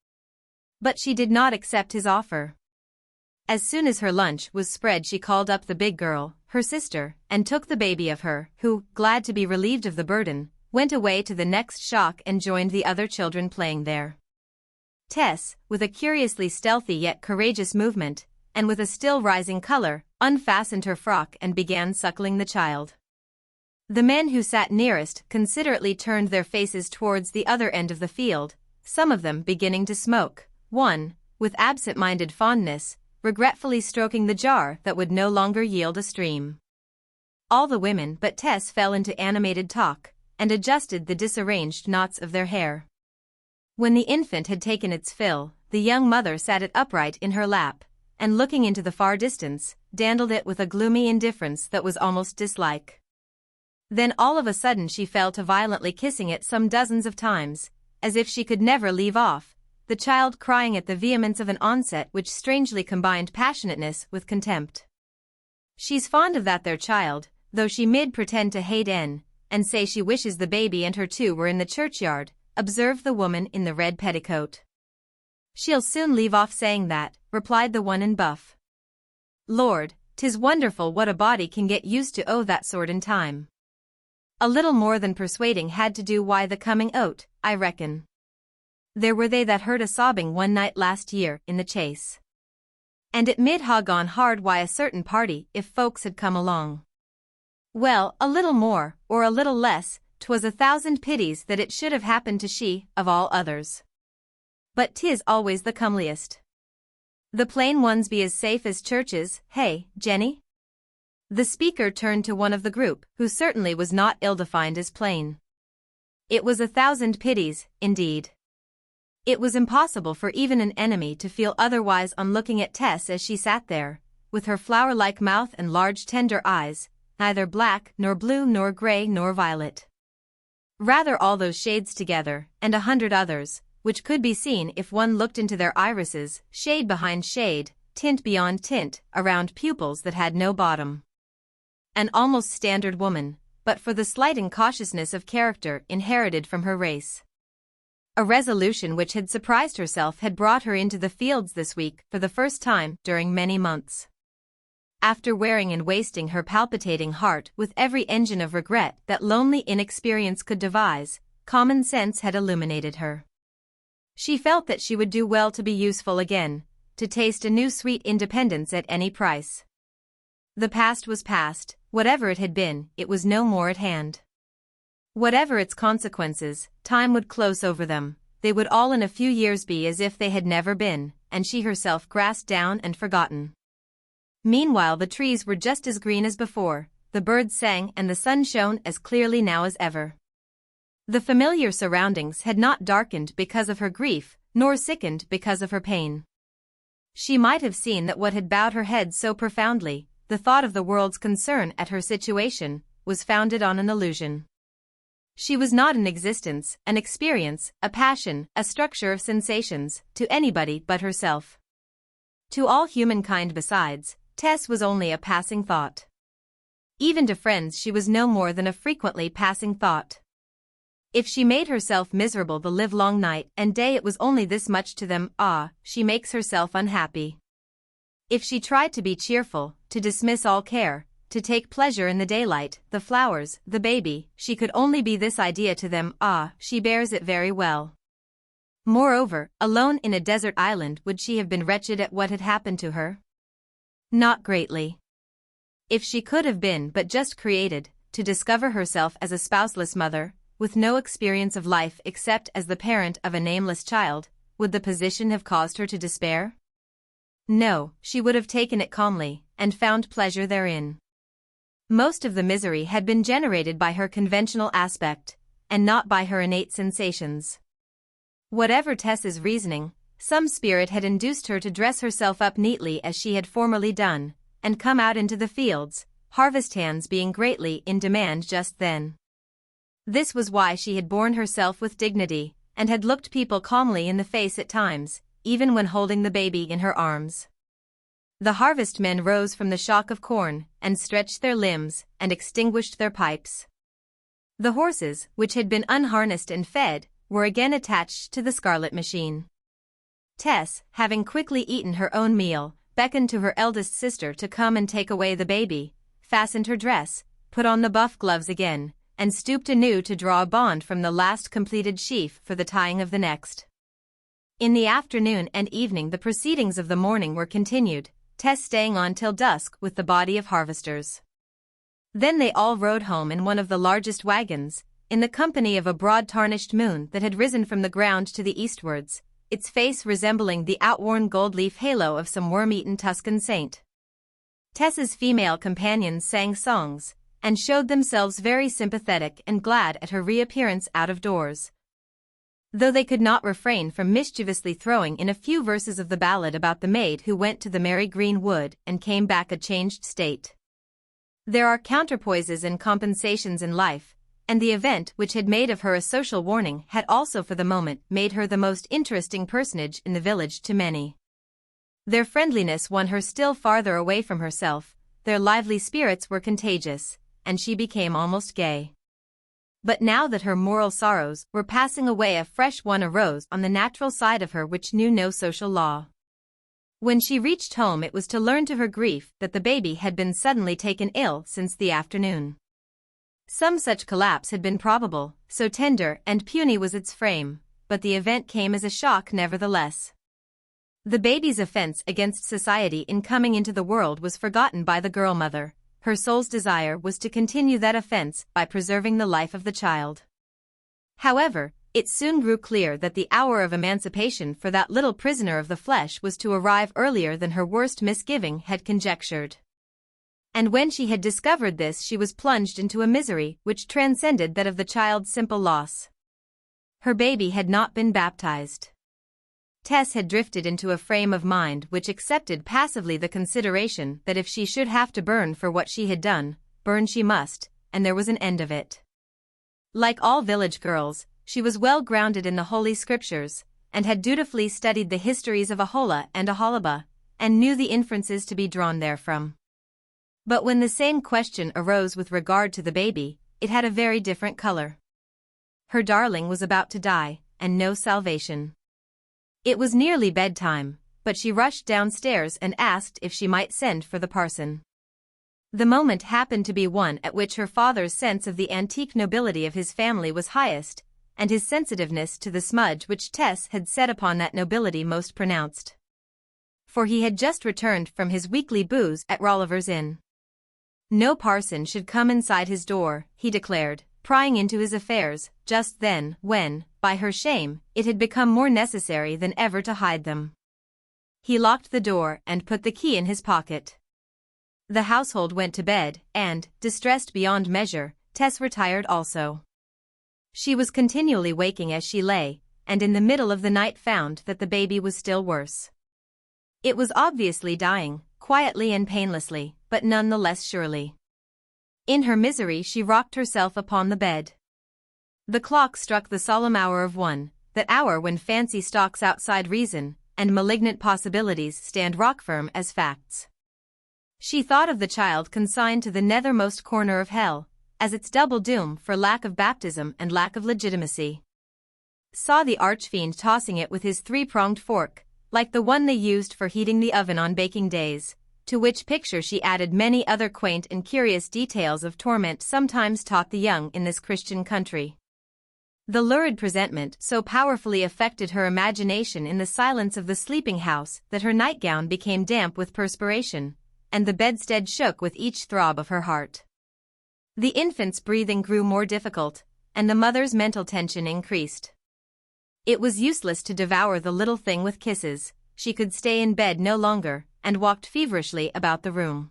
But she did not accept his offer. As soon as her lunch was spread, she called up the big girl, her sister, and took the baby of her, who, glad to be relieved of the burden, went away to the next shock and joined the other children playing there. Tess, with a curiously stealthy yet courageous movement, and with a still rising color, unfastened her frock and began suckling the child. The men who sat nearest considerately turned their faces towards the other end of the field, some of them beginning to smoke, one, with absent-minded fondness, regretfully stroking the jar that would no longer yield a stream. All the women but Tess fell into animated talk, and adjusted the disarranged knots of their hair. When the infant had taken its fill, the young mother sat it upright in her lap, and looking into the far distance, dandled it with a gloomy indifference that was almost dislike. Then all of a sudden she fell to violently kissing it some dozens of times, as if she could never leave off, the child crying at the vehemence of an onset which strangely combined passionateness with contempt. "She's fond of that there child, though she mid pretend to hate en, and say she wishes the baby and her too were in the churchyard," observed the woman in the red petticoat. "She'll soon leave off saying that," replied the one in buff. "Lord, 'tis wonderful what a body can get used to that sort in time. A little more than persuading had to do why the coming out, I reckon. There were they that heard a sobbing one night last year in the Chase. And it mid ha gone hard why a certain party if folks had come along. Well, a little more, or a little less, 'twas 1,000 pities that it should have happened to she, of all others. But 'tis always the comeliest. The plain ones be as safe as churches, hey, Jenny?" The speaker turned to one of the group, who certainly was not ill-defined as plain. It was 1,000 pities, indeed. It was impossible for even an enemy to feel otherwise on looking at Tess as she sat there, with her flower-like mouth and large tender eyes, neither black nor blue nor grey nor violet. Rather all those shades together, and 100 others, which could be seen if one looked into their irises, shade behind shade, tint beyond tint, around pupils that had no bottom. An almost standard woman, but for the slight incautiousness of character inherited from her race. A resolution which had surprised herself had brought her into the fields this week for the first time during many months. After wearing and wasting her palpitating heart with every engine of regret that lonely inexperience could devise, common sense had illuminated her. She felt that she would do well to be useful again, to taste a new sweet independence at any price. The past was past, whatever it had been, it was no more at hand. Whatever its consequences, time would close over them, they would all in a few years be as if they had never been, and she herself grasped down and forgotten. Meanwhile the trees were just as green as before, the birds sang and the sun shone as clearly now as ever. The familiar surroundings had not darkened because of her grief, nor sickened because of her pain. She might have seen that what had bowed her head so profoundly, the thought of the world's concern at her situation, was founded on an illusion. She was not an existence, an experience, a passion, a structure of sensations, to anybody but herself. To all humankind besides, Tess was only a passing thought. Even to friends she was no more than a frequently passing thought. If she made herself miserable the livelong night and day, it was only this much to them: she makes herself unhappy. If she tried to be cheerful, to dismiss all care, to take pleasure in the daylight, the flowers, the baby, she could only be this idea to them: she bears it very well. Moreover, alone in a desert island, would she have been wretched at what had happened to her? Not greatly. If she could have been but just created, to discover herself as a spouseless mother, with no experience of life except as the parent of a nameless child, would the position have caused her to despair? No, she would have taken it calmly, and found pleasure therein. Most of the misery had been generated by her conventional aspect, and not by her innate sensations. Whatever Tess's reasoning, some spirit had induced her to dress herself up neatly as she had formerly done, and come out into the fields, harvest hands being greatly in demand just then. This was why she had borne herself with dignity, and had looked people calmly in the face at times, even when holding the baby in her arms. The harvest men rose from the shock of corn, and stretched their limbs, and extinguished their pipes. The horses, which had been unharnessed and fed, were again attached to the scarlet machine. Tess, having quickly eaten her own meal, beckoned to her eldest sister to come and take away the baby, fastened her dress, put on the buff gloves again, and stooped anew to draw a bond from the last completed sheaf for the tying of the next. In the afternoon and evening the proceedings of the morning were continued, Tess staying on till dusk with the body of harvesters. Then they all rode home in one of the largest wagons, in the company of a broad tarnished moon that had risen from the ground to the eastwards, its face resembling the outworn gold-leaf halo of some worm-eaten Tuscan saint. Tess's female companions sang songs, and showed themselves very sympathetic and glad at her reappearance out of doors, though they could not refrain from mischievously throwing in a few verses of the ballad about the maid who went to the merry green wood and came back a changed state. There are counterpoises and compensations in life, and the event which had made of her a social warning had also for the moment made her the most interesting personage in the village to many. Their friendliness won her still farther away from herself, their lively spirits were contagious, and she became almost gay. But now that her moral sorrows were passing away, a fresh one arose on the natural side of her which knew no social law. When she reached home, it was to learn to her grief that the baby had been suddenly taken ill since the afternoon. Some such collapse had been probable, so tender and puny was its frame, but the event came as a shock nevertheless. The baby's offense against society in coming into the world was forgotten by the girl-mother. Her soul's desire was to continue that offense by preserving the life of the child. However, it soon grew clear that the hour of emancipation for that little prisoner of the flesh was to arrive earlier than her worst misgiving had conjectured. And when she had discovered this, she was plunged into a misery which transcended that of the child's simple loss. Her baby had not been baptized. Tess had drifted into a frame of mind which accepted passively the consideration that if she should have to burn for what she had done, burn she must, and there was an end of it. Like all village girls, she was well grounded in the Holy Scriptures, and had dutifully studied the histories of Aholah and Aholibah, and knew the inferences to be drawn therefrom. But when the same question arose with regard to the baby, it had a very different color. Her darling was about to die, and no salvation. It was nearly bedtime, but she rushed downstairs and asked if she might send for the parson. The moment happened to be one at which her father's sense of the antique nobility of his family was highest, and his sensitiveness to the smudge which Tess had set upon that nobility most pronounced. For he had just returned from his weekly booze at Rolliver's Inn. No parson should come inside his door, he declared, prying into his affairs, just then, when, by her shame, it had become more necessary than ever to hide them. He locked the door and put the key in his pocket. The household went to bed, and, distressed beyond measure, Tess retired also. She was continually waking as she lay, and in the middle of the night found that the baby was still worse. It was obviously dying, quietly and painlessly, but none the less surely. In her misery she rocked herself upon the bed. The clock struck the solemn hour of 1, that hour when fancy stalks outside reason, and malignant possibilities stand rock-firm as facts. She thought of the child consigned to the nethermost corner of hell, as its double doom for lack of baptism and lack of legitimacy. Saw the archfiend tossing it with his three-pronged fork, like the one they used for heating the oven on baking days, to which picture she added many other quaint and curious details of torment sometimes taught the young in this Christian country. The lurid presentment so powerfully affected her imagination in the silence of the sleeping house that her nightgown became damp with perspiration, and the bedstead shook with each throb of her heart. The infant's breathing grew more difficult, and the mother's mental tension increased. It was useless to devour the little thing with kisses, she could stay in bed no longer, and walked feverishly about the room.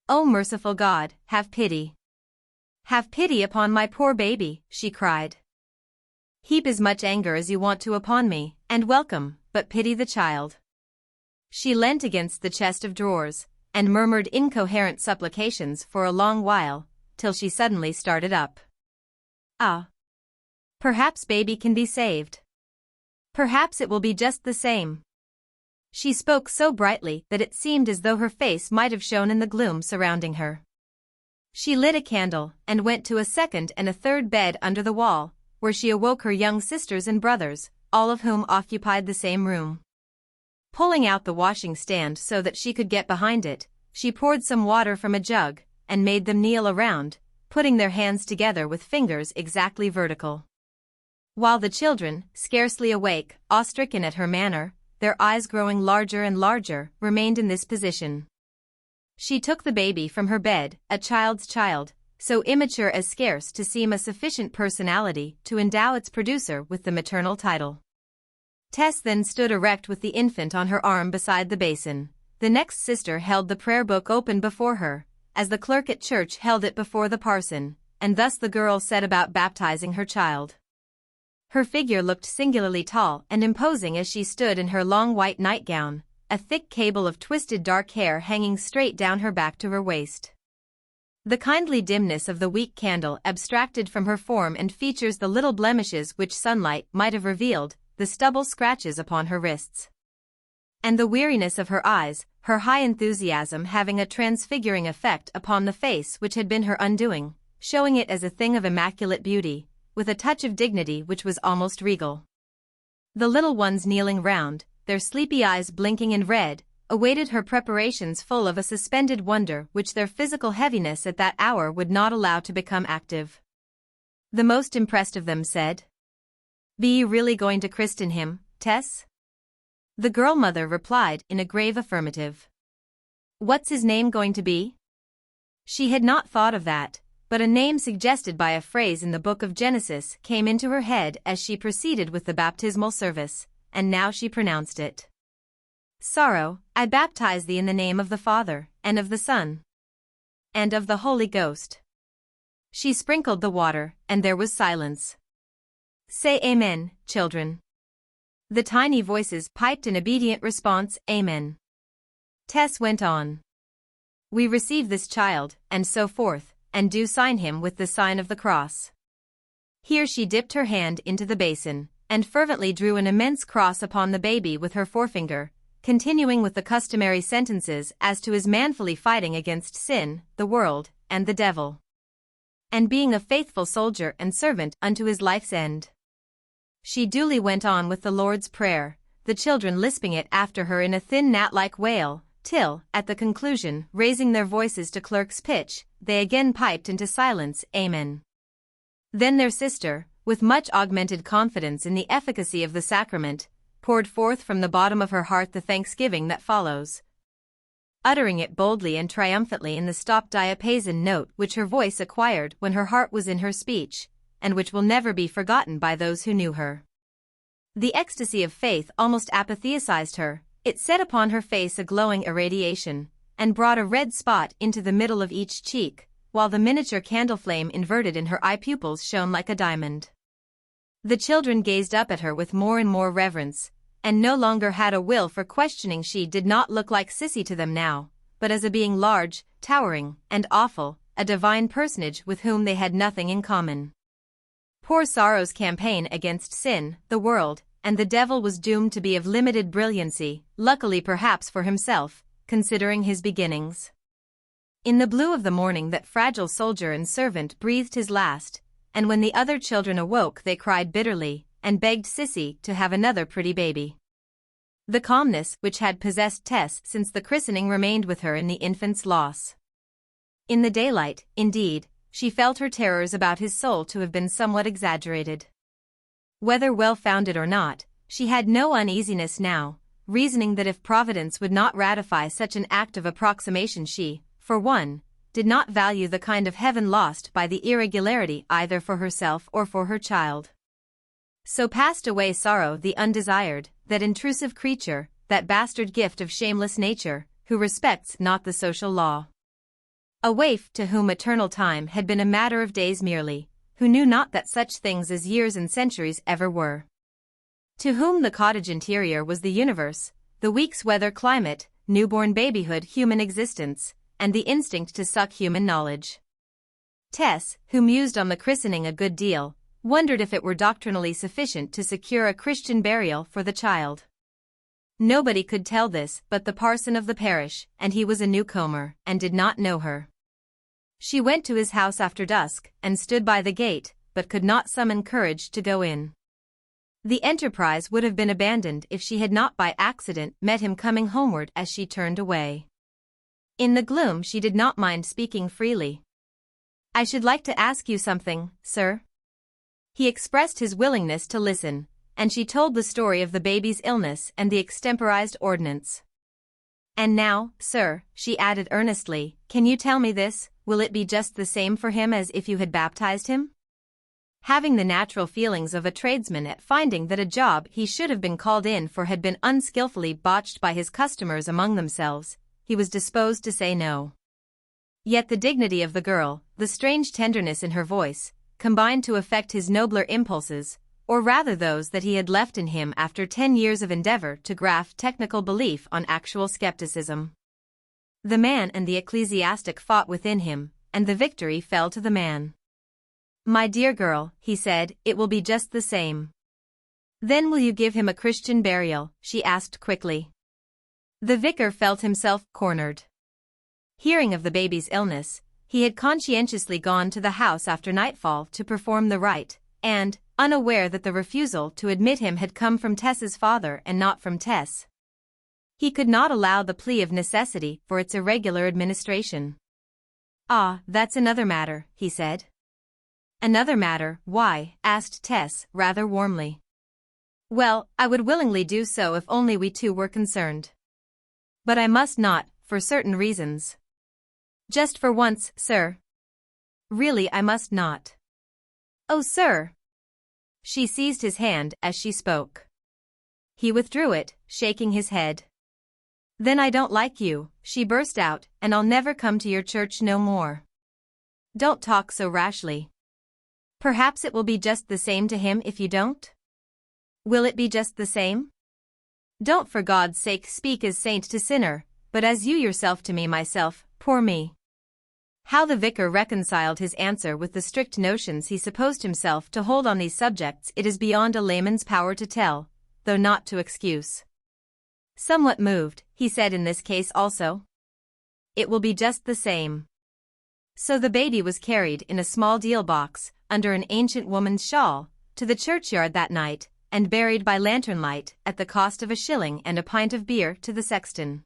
"Oh merciful God, have pity. Have pity upon my poor baby," she cried. "Heap as much anger as you want to upon me, and welcome, but pity the child." She leant against the chest of drawers, and murmured incoherent supplications for a long while, till she suddenly started up. "Ah! Perhaps baby can be saved. Perhaps it will be just the same." She spoke so brightly that it seemed as though her face might have shone in the gloom surrounding her. She lit a candle and went to a second and a third bed under the wall, where she awoke her young sisters and brothers, all of whom occupied the same room. Pulling out the washing stand so that she could get behind it, she poured some water from a jug, and made them kneel around, putting their hands together with fingers exactly vertical. While the children, scarcely awake, awe-stricken at her manner, their eyes growing larger and larger, remained in this position. She took the baby from her bed, a child's child, so immature as scarce to seem a sufficient personality to endow its producer with the maternal title. Tess then stood erect with the infant on her arm beside the basin. The next sister held the prayer book open before her, as the clerk at church held it before the parson, and thus the girl set about baptizing her child. Her figure looked singularly tall and imposing as she stood in her long white nightgown, a thick cable of twisted dark hair hanging straight down her back to her waist. The kindly dimness of the weak candle abstracted from her form and features the little blemishes which sunlight might have revealed, the stubble scratches upon her wrists, and the weariness of her eyes, her high enthusiasm having a transfiguring effect upon the face which had been her undoing, showing it as a thing of immaculate beauty, with a touch of dignity which was almost regal. The little ones kneeling round, their sleepy eyes blinking in red, awaited her preparations full of a suspended wonder which their physical heaviness at that hour would not allow to become active. The most impressed of them said, "Be you really going to christen him, Tess?" The girl-mother replied in a grave affirmative. "What's his name going to be?" She had not thought of that, but a name suggested by a phrase in the book of Genesis came into her head as she proceeded with the baptismal service, and now she pronounced it. "Sorrow, I baptize thee in the name of the Father, and of the Son, and of the Holy Ghost." She sprinkled the water, and there was silence. "Say Amen, children." The tiny voices piped in obedient response, "Amen." Tess went on. "We receive this child, and so forth, and do sign him with the sign of the cross." Here she dipped her hand into the basin, and fervently drew an immense cross upon the baby with her forefinger, continuing with the customary sentences as to his manfully fighting against sin, the world, and the devil, and being a faithful soldier and servant unto his life's end. She duly went on with the Lord's Prayer, the children lisping it after her in a thin gnat-like wail, till, at the conclusion, raising their voices to clerk's pitch, they again piped into silence, "Amen." Then their sister, with much augmented confidence in the efficacy of the sacrament, poured forth from the bottom of her heart the thanksgiving that follows, uttering it boldly and triumphantly in the stopped diapason note which her voice acquired when her heart was in her speech, and which will never be forgotten by those who knew her. The ecstasy of faith almost apatheized her, it set upon her face a glowing irradiation, and brought a red spot into the middle of each cheek, while the miniature candle flame inverted in her eye pupils shone like a diamond. The children gazed up at her with more and more reverence, and no longer had a will for questioning. She did not look like Sissy to them now, but as a being large, towering, and awful, a divine personage with whom they had nothing in common. Poor Sorrow's campaign against sin, the world, and the devil was doomed to be of limited brilliancy, luckily perhaps for himself, considering his beginnings. In the blue of the morning that fragile soldier and servant breathed his last, and when the other children awoke they cried bitterly, and begged Sissy to have another pretty baby. The calmness which had possessed Tess since the christening remained with her in the infant's loss. In the daylight, indeed, she felt her terrors about his soul to have been somewhat exaggerated. Whether well-founded or not, she had no uneasiness now, reasoning that if Providence would not ratify such an act of approximation she, for one, did not value the kind of heaven lost by the irregularity either for herself or for her child. So passed away sorrow the undesired, that intrusive creature, that bastard gift of shameless nature, who respects not the social law. A waif to whom eternal time had been a matter of days merely, who knew not that such things as years and centuries ever were. To whom the cottage interior was the universe, the week's weather climate, newborn babyhood human existence, and the instinct to suck human knowledge. Tess, who mused on the christening a good deal, wondered if it were doctrinally sufficient to secure a Christian burial for the child. Nobody could tell this but the parson of the parish, and he was a newcomer, and did not know her. She went to his house after dusk, and stood by the gate, but could not summon courage to go in. The enterprise would have been abandoned if she had not by accident met him coming homeward as she turned away. In the gloom she did not mind speaking freely. "I should like to ask you something, sir." He expressed his willingness to listen, and she told the story of the baby's illness and the extemporized ordinance. "And now, sir," she added earnestly, "can you tell me this, will it be just the same for him as if you had baptized him?" Having the natural feelings of a tradesman at finding that a job he should have been called in for had been unskillfully botched by his customers among themselves, he was disposed to say no. Yet the dignity of the girl, the strange tenderness in her voice, combined to affect his nobler impulses, or rather those that he had left in him after 10 years of endeavor to graft technical belief on actual skepticism. The man and the ecclesiastic fought within him, and the victory fell to the man. "My dear girl," he said, "it will be just the same." "Then will you give him a Christian burial?" she asked quickly. The vicar felt himself cornered. Hearing of the baby's illness, he had conscientiously gone to the house after nightfall to perform the rite, and, unaware that the refusal to admit him had come from Tess's father and not from Tess, he could not allow the plea of necessity for its irregular administration. "Ah, that's another matter," he said. "Another matter, why?" asked Tess, rather warmly. "Well, I would willingly do so if only we two were concerned. But I must not, for certain reasons." "Just for once, sir." "Really I must not." "Oh, sir!" She seized his hand as she spoke. He withdrew it, shaking his head. "Then I don't like you," she burst out, "and I'll never come to your church no more." "Don't talk so rashly. Perhaps it will be just the same to him if you don't?" "Will it be just the same?" "Don't for God's sake speak as saint to sinner, but as you yourself to me myself, poor me." How the vicar reconciled his answer with the strict notions he supposed himself to hold on these subjects it is beyond a layman's power to tell, though not to excuse. Somewhat moved, he said in this case also, "It will be just the same." So the baby was carried in a small deal box, under an ancient woman's shawl, to the churchyard that night, and buried by lantern light at the cost of a shilling and a pint of beer to the sexton.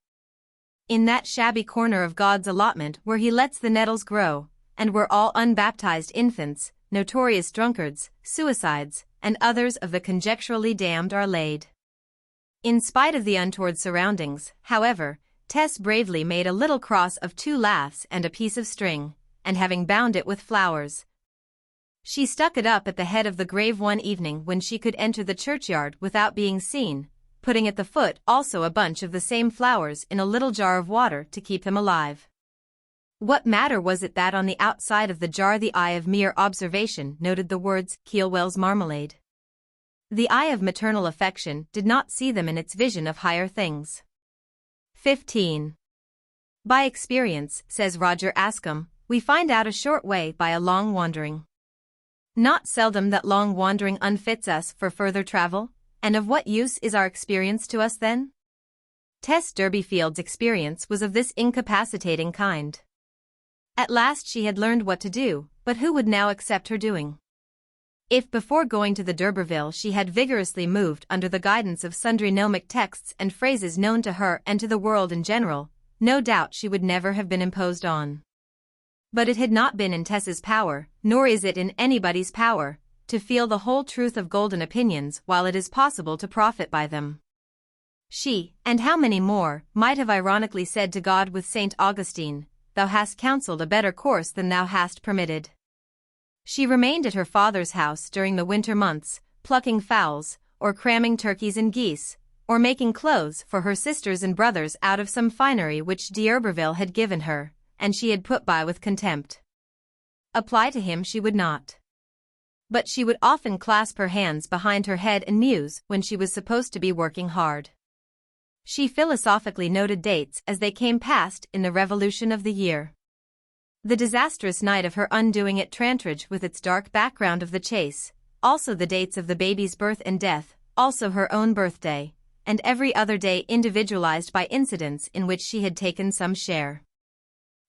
In that shabby corner of God's allotment where he lets the nettles grow, and where all unbaptized infants, notorious drunkards, suicides, and others of the conjecturally damned are laid. In spite of the untoward surroundings, however, Tess bravely made a little cross of 2 laughs and a piece of string, and having bound it with flowers, she stuck it up at the head of the grave one evening when she could enter the churchyard without being seen, putting at the foot also a bunch of the same flowers in a little jar of water to keep them alive. What matter was it that on the outside of the jar the eye of mere observation noted the words Keelwell's marmalade? The eye of maternal affection did not see them in its vision of higher things. 15. By experience, says Roger Ascham, we find out a short way by a long wandering. Not seldom that long wandering unfits us for further travel. And of what use is our experience to us then? Tess Durbeyfield's experience was of this incapacitating kind. At last she had learned what to do, but who would now accept her doing? If before going to the d'Urberville she had vigorously moved under the guidance of sundry gnomic texts and phrases known to her and to the world in general, no doubt she would never have been imposed on. But it had not been in Tess's power, nor is it in anybody's power, to feel the whole truth of golden opinions while it is possible to profit by them. She, and how many more, might have ironically said to God with St. Augustine, "Thou hast counselled a better course than thou hast permitted." She remained at her father's house during the winter months, plucking fowls, or cramming turkeys and geese, or making clothes for her sisters and brothers out of some finery which d'Urberville had given her, and she had put by with contempt. Apply to him she would not. But she would often clasp her hands behind her head and muse when she was supposed to be working hard. She philosophically noted dates as they came past in the revolution of the year. The disastrous night of her undoing at Trantridge with its dark background of the chase, also the dates of the baby's birth and death, also her own birthday, and every other day individualized by incidents in which she had taken some share.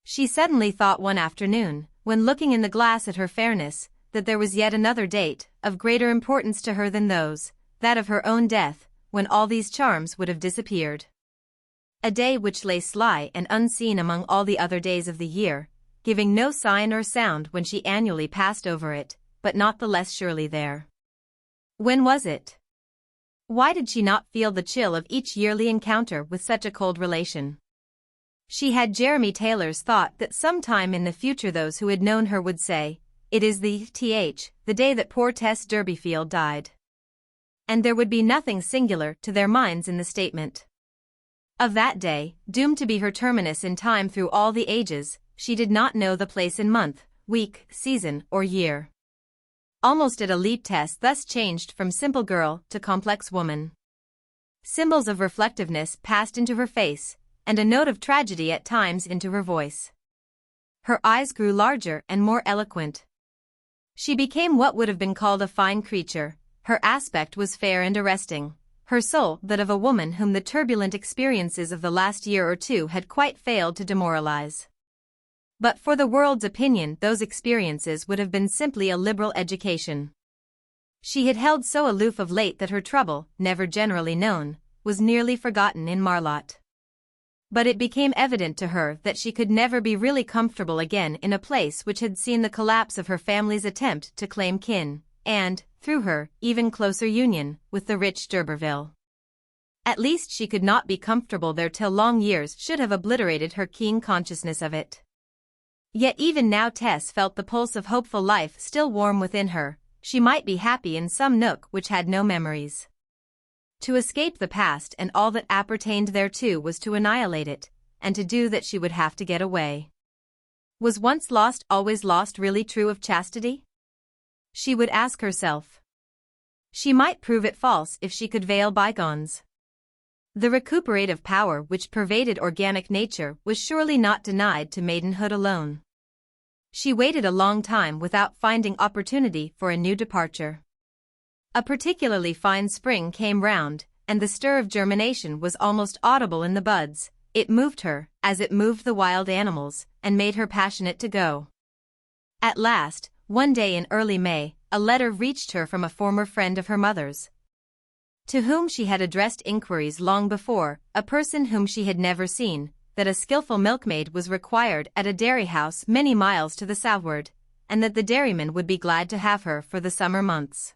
She suddenly thought one afternoon, when looking in the glass at her fairness, that there was yet another date, of greater importance to her than those, that of her own death, when all these charms would have disappeared. A day which lay sly and unseen among all the other days of the year, giving no sign or sound when she annually passed over it, but not the less surely there. When was it? Why did she not feel the chill of each yearly encounter with such a cold relation? She had Jeremy Taylor's thought that some time in the future those who had known her would say, "It is the day that poor Tess Durbeyfield died." And there would be nothing singular to their minds in the statement. Of that day, doomed to be her terminus in time through all the ages, she did not know the place in month, week, season, or year. Almost at a leap Tess thus changed from simple girl to complex woman. Symbols of reflectiveness passed into her face, and a note of tragedy at times into her voice. Her eyes grew larger and more eloquent. She became what would have been called a fine creature. Her aspect was fair and arresting, her soul that of a woman whom the turbulent experiences of the last year or two had quite failed to demoralize. But for the world's opinion those experiences would have been simply a liberal education. She had held so aloof of late that her trouble, never generally known, was nearly forgotten in Marlott. But it became evident to her that she could never be really comfortable again in a place which had seen the collapse of her family's attempt to claim kin, and, through her, even closer union, with the rich d'Urberville. At least she could not be comfortable there till long years should have obliterated her keen consciousness of it. Yet even now Tess felt the pulse of hopeful life still warm within her. She might be happy in some nook which had no memories. To escape the past and all that appertained thereto was to annihilate it, and to do that she would have to get away. Was once lost always lost really true of chastity? She would ask herself. She might prove it false if she could veil bygones. The recuperative power which pervaded organic nature was surely not denied to maidenhood alone. She waited a long time without finding opportunity for a new departure. A particularly fine spring came round, and the stir of germination was almost audible in the buds. It moved her, as it moved the wild animals, and made her passionate to go. At last, one day in early May, a letter reached her from a former friend of her mother's, to whom she had addressed inquiries long before, a person whom she had never seen, that a skilful milkmaid was required at a dairy house many miles to the southward, and that the dairyman would be glad to have her for the summer months.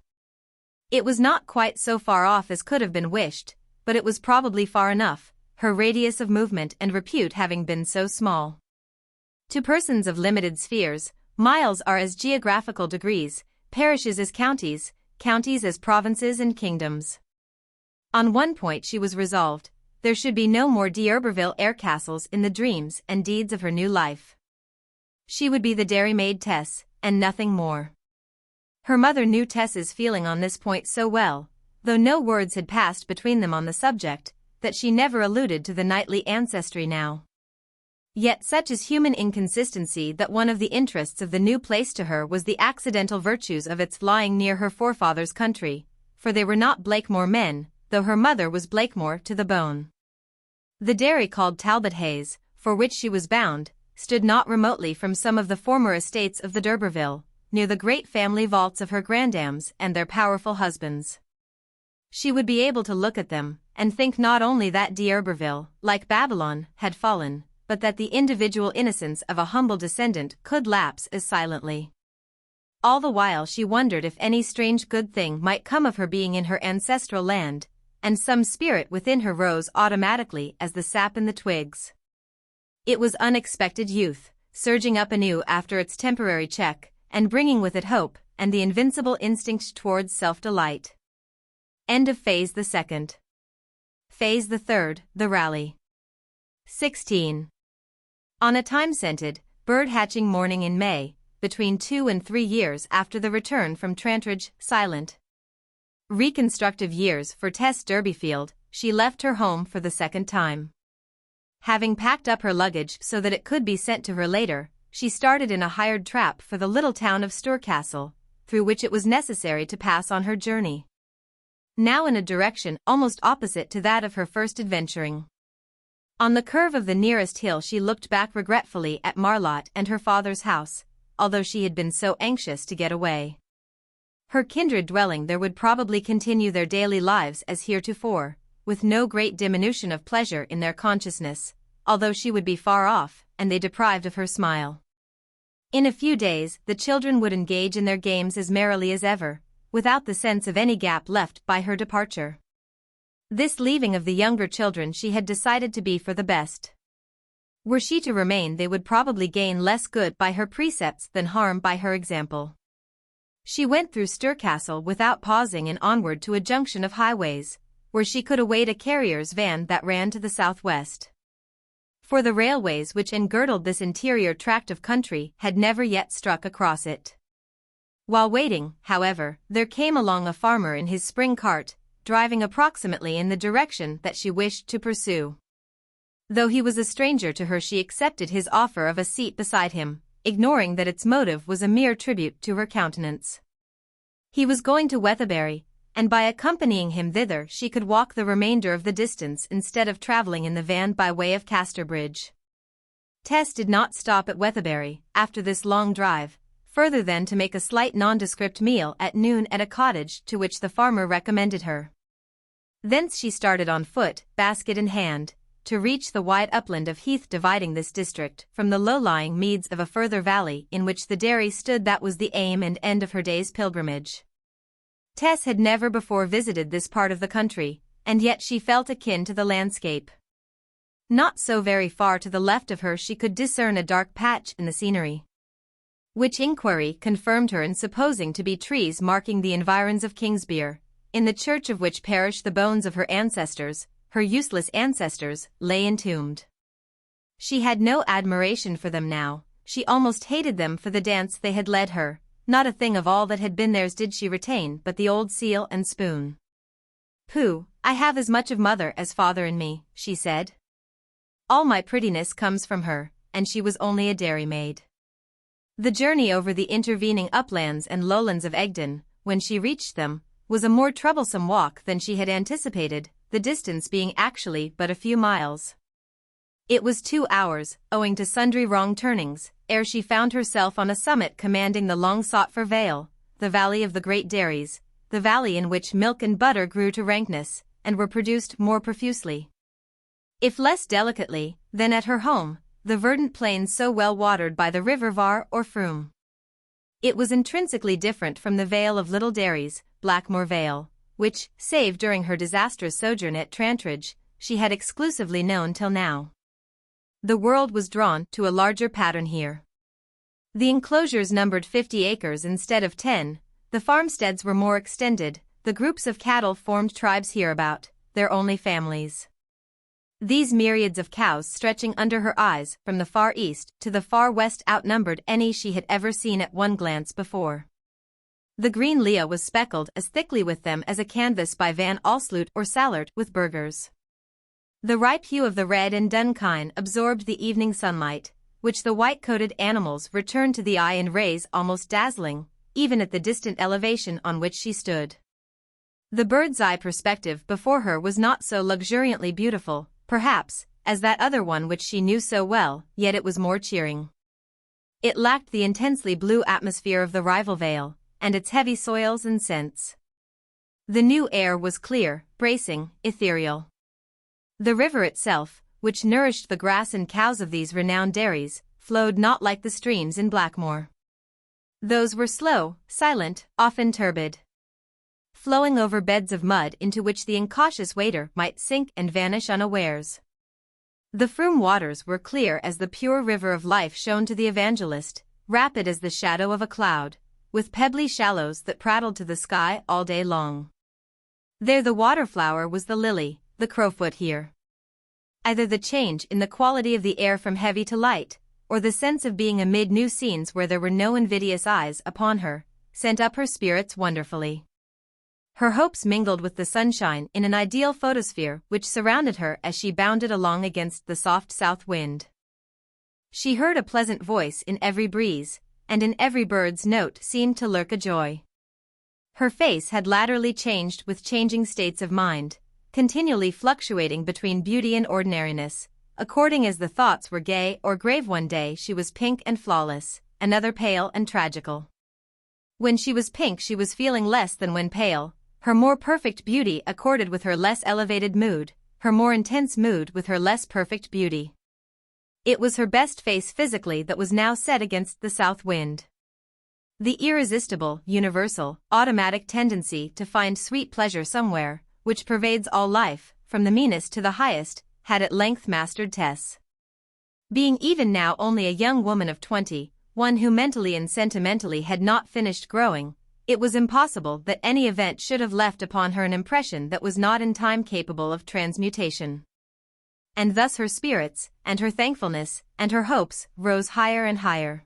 It was not quite so far off as could have been wished, but it was probably far enough, her radius of movement and repute having been so small. To persons of limited spheres, miles are as geographical degrees, parishes as counties, counties as provinces and kingdoms. On one point she was resolved, there should be no more d'Urberville air castles in the dreams and deeds of her new life. She would be the dairymaid Tess, and nothing more. Her mother knew Tess's feeling on this point so well, though no words had passed between them on the subject, that she never alluded to the knightly ancestry now. Yet such is human inconsistency that one of the interests of the new place to her was the accidental virtues of its lying near her forefathers' country, for they were not Blakemore men, though her mother was Blakemore to the bone. The dairy called Talbot Hayes, for which she was bound, stood not remotely from some of the former estates of the d'Urberville, near the great family vaults of her grandams and their powerful husbands. She would be able to look at them, and think not only that d'Urberville, like Babylon, had fallen, but that the individual innocence of a humble descendant could lapse as silently. All the while she wondered if any strange good thing might come of her being in her ancestral land, and some spirit within her rose automatically as the sap in the twigs. It was unexpected youth, surging up anew after its temporary check, and bringing with it hope, and the invincible instinct towards self-delight. End of Phase the Second. Phase the Third, the Rally. 16. On a time-scented, bird-hatching morning in May, between 2 and 3 years after the return from Trantridge, silent, reconstructive years for Tess Durbeyfield, she left her home for the second time. Having packed up her luggage so that it could be sent to her later, she started in a hired trap for the little town of Stourcastle, through which it was necessary to pass on her journey. Now in a direction almost opposite to that of her first adventuring. On the curve of the nearest hill she looked back regretfully at Marlott and her father's house, although she had been so anxious to get away. Her kindred dwelling there would probably continue their daily lives as heretofore, with no great diminution of pleasure in their consciousness, although she would be far off, and they deprived of her smile. In a few days the children would engage in their games as merrily as ever, without the sense of any gap left by her departure. This leaving of the younger children she had decided to be for the best. Were she to remain they would probably gain less good by her precepts than harm by her example. She went through Stourcastle without pausing and onward to a junction of highways, where she could await a carrier's van that ran to the southwest. For the railways which engirdled this interior tract of country had never yet struck across it. While waiting, however, there came along a farmer in his spring cart, driving approximately in the direction that she wished to pursue. Though he was a stranger to her she accepted his offer of a seat beside him, ignoring that its motive was a mere tribute to her countenance. He was going to Weatherbury, and by accompanying him thither she could walk the remainder of the distance instead of travelling in the van by way of Casterbridge. Tess did not stop at Weatherbury, after this long drive, further than to make a slight nondescript meal at noon at a cottage to which the farmer recommended her. Thence she started on foot, basket in hand, to reach the wide upland of heath dividing this district from the low-lying meads of a further valley in which the dairy stood that was the aim and end of her day's pilgrimage. Tess had never before visited this part of the country, and yet she felt akin to the landscape. Not so very far to the left of her she could discern a dark patch in the scenery, which inquiry confirmed her in supposing to be trees marking the environs of Kingsbere, in the church of which parish the bones of her ancestors, her useless ancestors, lay entombed. She had no admiration for them now, she almost hated them for the dance they had led her. Not a thing of all that had been theirs did she retain but the old seal and spoon. "Pooh, I have as much of mother as father in me," she said. "All my prettiness comes from her, and she was only a dairymaid." The journey over the intervening uplands and lowlands of Egdon, when she reached them, was a more troublesome walk than she had anticipated, the distance being actually but a few miles. It was 2 hours, owing to sundry wrong turnings, ere she found herself on a summit commanding the long-sought-for vale, the valley of the great dairies, the valley in which milk and butter grew to rankness, and were produced more profusely, if less delicately, than at her home, the verdant plains so well watered by the river Var or Froom. It was intrinsically different from the vale of little dairies, Blackmore Vale, which, save during her disastrous sojourn at Trantridge, she had exclusively known till now. The world was drawn to a larger pattern here. The enclosures numbered 50 acres instead of 10, the farmsteads were more extended, the groups of cattle formed tribes hereabout, their only families. These myriads of cows stretching under her eyes from the far east to the far west outnumbered any she had ever seen at one glance before. The green Lea was speckled as thickly with them as a canvas by Van Alsloot or Sallert with burghers. The ripe hue of the red and dun kine absorbed the evening sunlight, which the white-coated animals returned to the eye in rays almost dazzling, even at the distant elevation on which she stood. The bird's-eye perspective before her was not so luxuriantly beautiful, perhaps, as that other one which she knew so well, yet it was more cheering. It lacked the intensely blue atmosphere of the rival vale, and its heavy soils and scents. The new air was clear, bracing, ethereal. The river itself, which nourished the grass and cows of these renowned dairies, flowed not like the streams in Blackmore. Those were slow, silent, often turbid, flowing over beds of mud into which the incautious wader might sink and vanish unawares. The Froom waters were clear as the pure river of life shown to the evangelist, rapid as the shadow of a cloud, with pebbly shallows that prattled to the sky all day long. There the waterflower was the lily, the crowfoot here. Either the change in the quality of the air from heavy to light, or the sense of being amid new scenes where there were no invidious eyes upon her, sent up her spirits wonderfully. Her hopes mingled with the sunshine in an ideal photosphere which surrounded her as she bounded along against the soft south wind. She heard a pleasant voice in every breeze, and in every bird's note seemed to lurk a joy. Her face had latterly changed with changing states of mind, continually fluctuating between beauty and ordinariness, according as the thoughts were gay or grave. One day she was pink and flawless, another pale and tragical. When she was pink she was feeling less than when pale, her more perfect beauty accorded with her less elevated mood, her more intense mood with her less perfect beauty. It was her best face physically that was now set against the south wind. The irresistible, universal, automatic tendency to find sweet pleasure somewhere, which pervades all life, from the meanest to the highest, had at length mastered Tess. Being even now only a young woman of 20, one who mentally and sentimentally had not finished growing, it was impossible that any event should have left upon her an impression that was not in time capable of transmutation. And thus her spirits, and her thankfulness, and her hopes, rose higher and higher.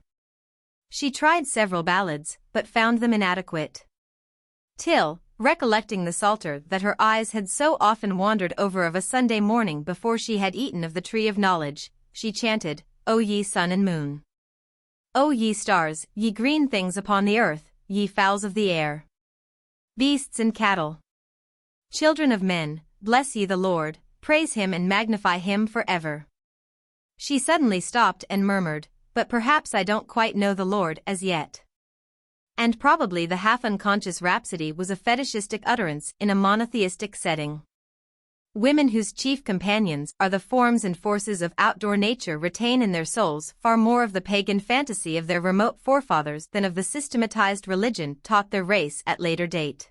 She tried several ballads, but found them inadequate. Till, recollecting the psalter that her eyes had so often wandered over of a Sunday morning before she had eaten of the tree of knowledge, she chanted, O ye sun and moon! O ye stars, ye green things upon the earth, ye fowls of the air! Beasts and cattle! Children of men, bless ye the Lord, praise him and magnify him forever. She suddenly stopped and murmured, but perhaps I don't quite know the Lord as yet. And probably the half-unconscious rhapsody was a fetishistic utterance in a monotheistic setting. Women whose chief companions are the forms and forces of outdoor nature retain in their souls far more of the pagan fantasy of their remote forefathers than of the systematized religion taught their race at later date.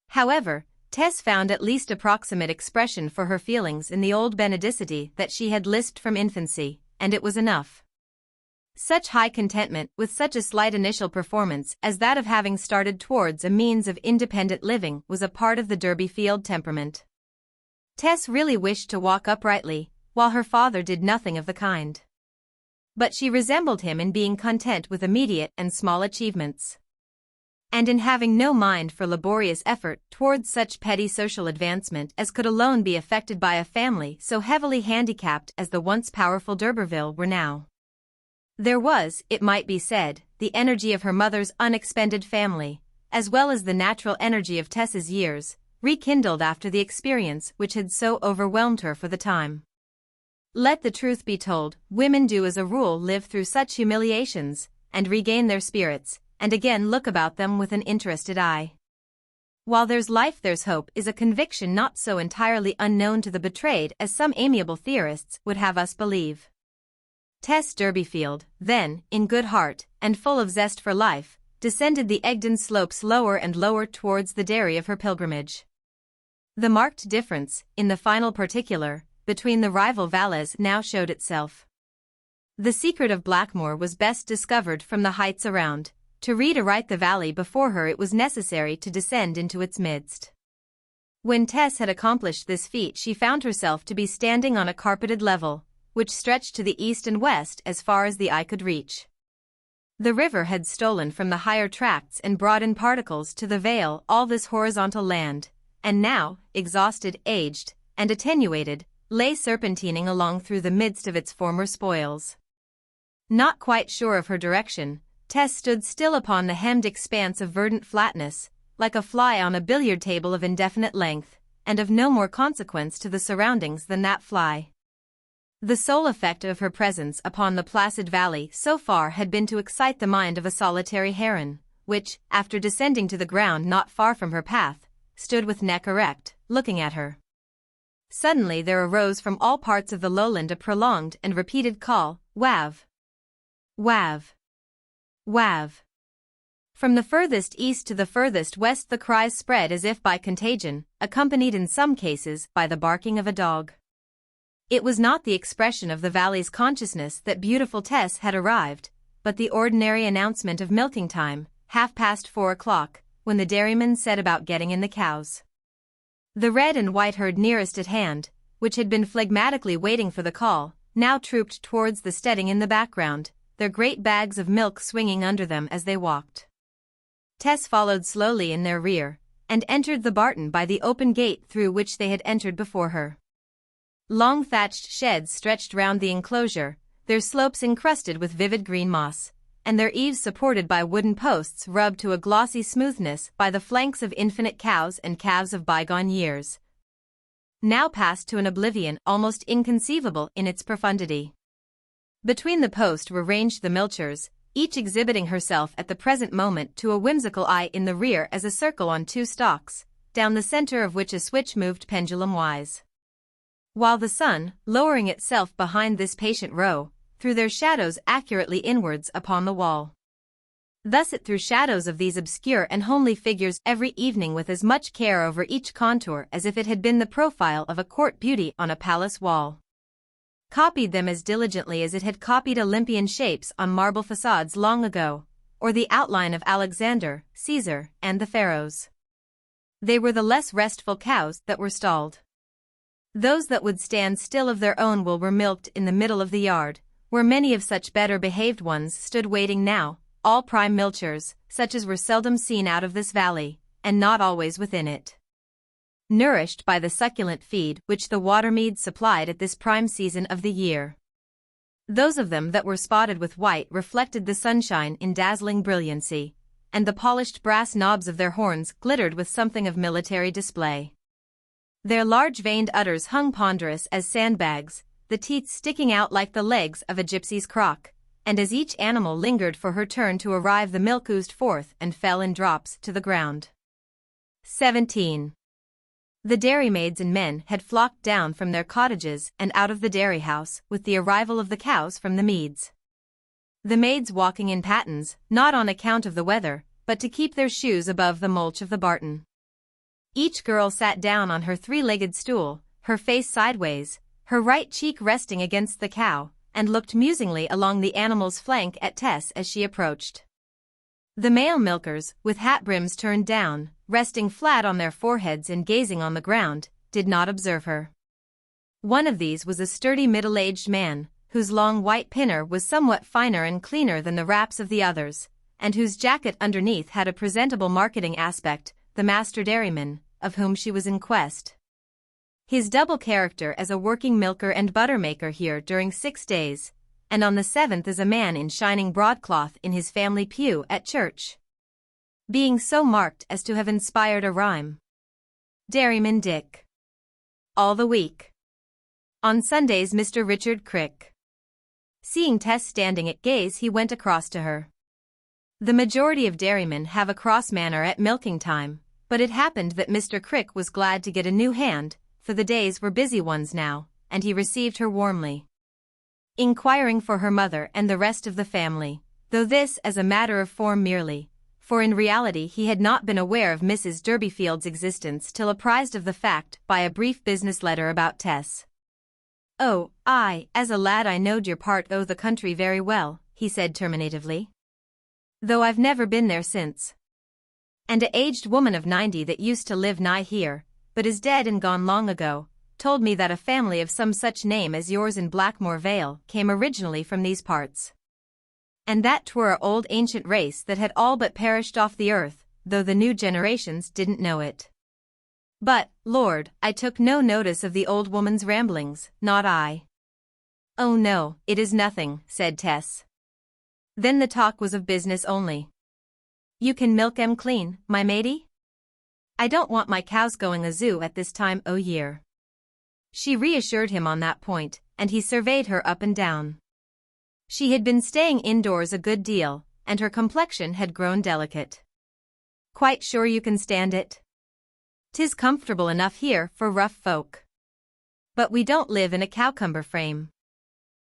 However, Tess found at least approximate expression for her feelings in the old Benedicite that she had lisped from infancy, and it was enough. Such high contentment with such a slight initial performance as that of having started towards a means of independent living was a part of the Durbeyfield temperament. Tess really wished to walk uprightly, while her father did nothing of the kind. But she resembled him in being content with immediate and small achievements, and in having no mind for laborious effort towards such petty social advancement as could alone be effected by a family so heavily handicapped as the once powerful D'Urberville were now. There was, it might be said, the energy of her mother's unexpended family, as well as the natural energy of Tess's years, rekindled after the experience which had so overwhelmed her for the time. Let the truth be told, women do as a rule live through such humiliations, and regain their spirits, and again look about them with an interested eye. While there's life there's hope is a conviction not so entirely unknown to the betrayed as some amiable theorists would have us believe. Tess Durbeyfield, then, in good heart, and full of zest for life, descended the Egdon slopes lower and lower towards the dairy of her pilgrimage. The marked difference, in the final particular, between the rival valleys now showed itself. The secret of Blackmore was best discovered from the heights around. To read aright the valley before her it was necessary to descend into its midst. When Tess had accomplished this feat she found herself to be standing on a carpeted level, which stretched to the east and west as far as the eye could reach. The river had stolen from the higher tracts and brought in particles to the vale all this horizontal land, and now, exhausted, aged, and attenuated, lay serpentining along through the midst of its former spoils. Not quite sure of her direction, Tess stood still upon the hemmed expanse of verdant flatness, like a fly on a billiard table of indefinite length, and of no more consequence to the surroundings than that fly. The sole effect of her presence upon the placid valley so far had been to excite the mind of a solitary heron, which, after descending to the ground not far from her path, stood with neck erect, looking at her. Suddenly there arose from all parts of the lowland a prolonged and repeated call, wav! Wav! Wav! From the furthest east to the furthest west the cries spread as if by contagion, accompanied in some cases by the barking of a dog. It was not the expression of the valley's consciousness that beautiful Tess had arrived, but the ordinary announcement of milking time, 4:30, when the dairyman set about getting in the cows. The red and white herd nearest at hand, which had been phlegmatically waiting for the call, now trooped towards the steading in the background, their great bags of milk swinging under them as they walked. Tess followed slowly in their rear, and entered the barton by the open gate through which they had entered before her. Long thatched sheds stretched round the enclosure, their slopes encrusted with vivid green moss, and their eaves supported by wooden posts rubbed to a glossy smoothness by the flanks of infinite cows and calves of bygone years, now passed to an oblivion almost inconceivable in its profundity. Between the posts were ranged the milchers, each exhibiting herself at the present moment to a whimsical eye in the rear as a circle on two stalks, down the center of which a switch moved pendulum-wise. While the sun, lowering itself behind this patient row, threw their shadows accurately inwards upon the wall. Thus it threw shadows of these obscure and homely figures every evening with as much care over each contour as if it had been the profile of a court beauty on a palace wall. Copied them as diligently as it had copied Olympian shapes on marble facades long ago, or the outline of Alexander, Caesar, and the pharaohs. They were the less restful cows that were stalled. Those that would stand still of their own will were milked in the middle of the yard, where many of such better-behaved ones stood waiting now, all prime milchers, such as were seldom seen out of this valley, and not always within it. Nourished by the succulent feed which the water-meads supplied at this prime season of the year. Those of them that were spotted with white reflected the sunshine in dazzling brilliancy, and the polished brass knobs of their horns glittered with something of military display. Their large-veined udders hung ponderous as sandbags, the teeth sticking out like the legs of a gypsy's crock, and as each animal lingered for her turn to arrive the milk oozed forth and fell in drops to the ground. 17. The dairymaids and men had flocked down from their cottages and out of the dairy house with the arrival of the cows from the meads. The maids walking in pattens, not on account of the weather, but to keep their shoes above the mulch of the barton. Each girl sat down on her three-legged stool, her face sideways, her right cheek resting against the cow, and looked musingly along the animal's flank at Tess as she approached. The male milkers, with hat brims turned down, resting flat on their foreheads and gazing on the ground, did not observe her. One of these was a sturdy middle-aged man, whose long white pinner was somewhat finer and cleaner than the wraps of the others, and whose jacket underneath had a presentable marketing aspect, the master dairyman, of whom she was in quest. His double character as a working milker and buttermaker here during 6 days, and on the 7th as a man in shining broadcloth in his family pew at church, being so marked as to have inspired a rhyme. Dairyman Dick. All the week. On Sundays Mr. Richard Crick. Seeing Tess standing at gaze he went across to her. The majority of dairymen have a cross manner at milking time, but it happened that Mr. Crick was glad to get a new hand, for the days were busy ones now, and he received her warmly, inquiring for her mother and the rest of the family, though this as a matter of form merely, for in reality he had not been aware of Mrs. Durbeyfield's existence till apprised of the fact by a brief business letter about Tess. "Oh, as a lad I knowed your part o' the country very well," he said terminatively, "though I've never been there since. And a aged woman of 90 that used to live nigh here, but is dead and gone long ago, told me that a family of some such name as yours in Blackmore Vale came originally from these parts, and that 'twere a old ancient race that had all but perished off the earth, though the new generations didn't know it. But, Lord, I took no notice of the old woman's ramblings, not I." "Oh no, it is nothing," said Tess. Then the talk was of business only. "You can milk 'em clean, my matey? I don't want my cows going a zoo at this time o' year." She reassured him on that point, and he surveyed her up and down. She had been staying indoors a good deal, and her complexion had grown delicate. "Quite sure you can stand it? 'Tis comfortable enough here for rough folk. But we don't live in a cucumber frame."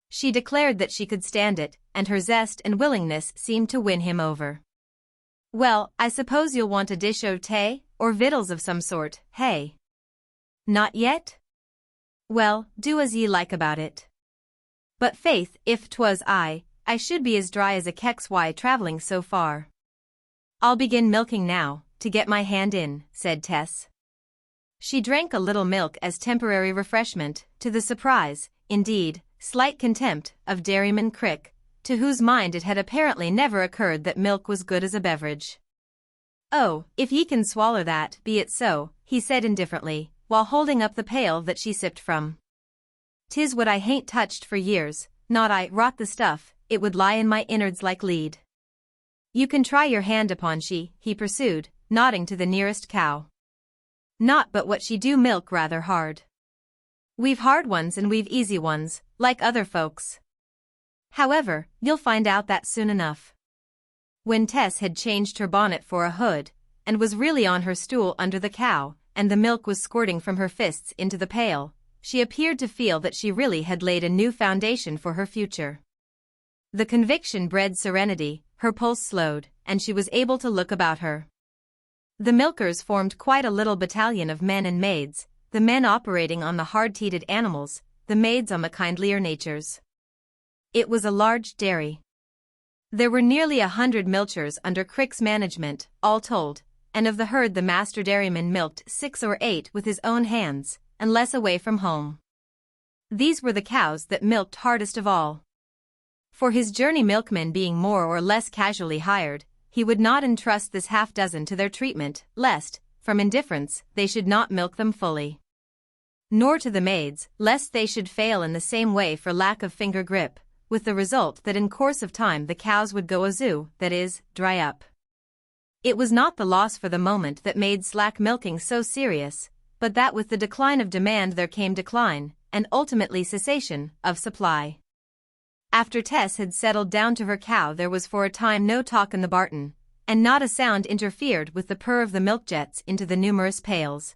She declared that she could stand it, and her zest and willingness seemed to win him over. "Well, I suppose you'll want a dish o' tea, or victuals of some sort, hey?" "Not yet?" "Well, do as ye like about it. But faith, if 'twas I should be as dry as a XXII travelling so far." "I'll begin milking now, to get my hand in," said Tess. She drank a little milk as temporary refreshment, to the surprise, indeed, slight contempt, of Dairyman Crick, to whose mind it had apparently never occurred that milk was good as a beverage. "Oh, if ye can swaller that, be it so," he said indifferently, while holding up the pail that she sipped from. "'Tis what I hain't touched for years, not I, rot the stuff, it would lie in my innards like lead." "You can try your hand upon she," he pursued, nodding to the nearest cow. "Not but what she do milk rather hard. We've hard ones and we've easy ones, like other folks. However, you'll find out that soon enough." When Tess had changed her bonnet for a hood, and was really on her stool under the cow, and the milk was squirting from her fists into the pail, she appeared to feel that she really had laid a new foundation for her future. The conviction bred serenity, her pulse slowed, and she was able to look about her. The milkers formed quite a little battalion of men and maids, the men operating on the hard-teated animals, the maids on the kindlier natures. It was a large dairy. There were nearly 100 milchers under Crick's management, all told, and of the herd the master dairyman milked 6 or 8 with his own hands, and less away from home. These were the cows that milked hardest of all. For his journey milkmen being more or less casually hired, he would not entrust this half-dozen to their treatment, lest, from indifference, they should not milk them fully. Nor to the maids, lest they should fail in the same way for lack of finger grip, with the result that in course of time the cows would go azoo, that is, dry up. It was not the loss for the moment that made slack milking so serious, but that with the decline of demand there came decline, and ultimately cessation, of supply. After Tess had settled down to her cow there was for a time no talk in the barton, and not a sound interfered with the purr of the milk jets into the numerous pails.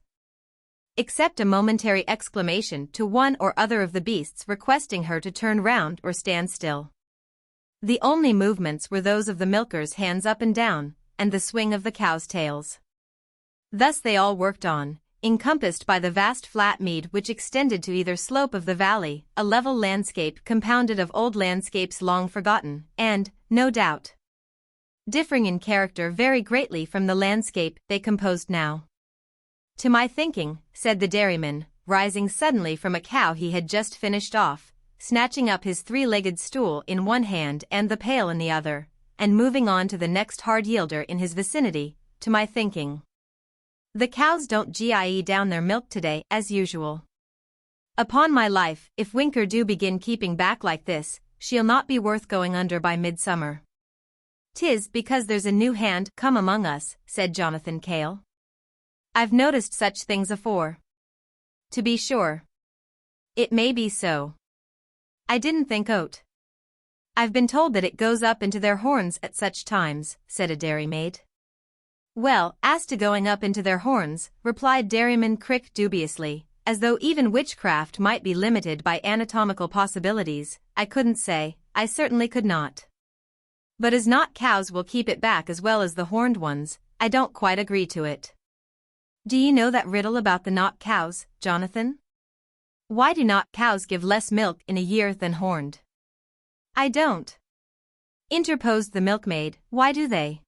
Except a momentary exclamation to one or other of the beasts requesting her to turn round or stand still. The only movements were those of the milkers' hands up and down, and the swing of the cows' tails. Thus they all worked on, encompassed by the vast flat mead which extended to either slope of the valley, a level landscape compounded of old landscapes long forgotten, and, no doubt, differing in character very greatly from the landscape they composed now. "To my thinking," said the dairyman, rising suddenly from a cow he had just finished off, snatching up his 3-legged stool in one hand and the pail in the other, and moving on to the next hard yielder in his vicinity, "to my thinking, the cows don't gie down their milk today as usual. Upon my life, if Winker do begin keeping back like this, she'll not be worth going under by midsummer." "'Tis because there's a new hand come among us," said Jonathan Cale. "I've noticed such things afore." "To be sure. It may be so. I didn't think o't. I've been told that it goes up into their horns at such times," said a dairymaid. "Well, as to going up into their horns," replied Dairyman Crick dubiously, as though even witchcraft might be limited by anatomical possibilities, "I couldn't say, I certainly could not. But as not cows will keep it back as well as the horned ones, I don't quite agree to it." "Do you know that riddle about the not cows, Jonathan? Why do not cows give less milk in a year than horned?" "I don't," interposed the milkmaid. "Why do they?"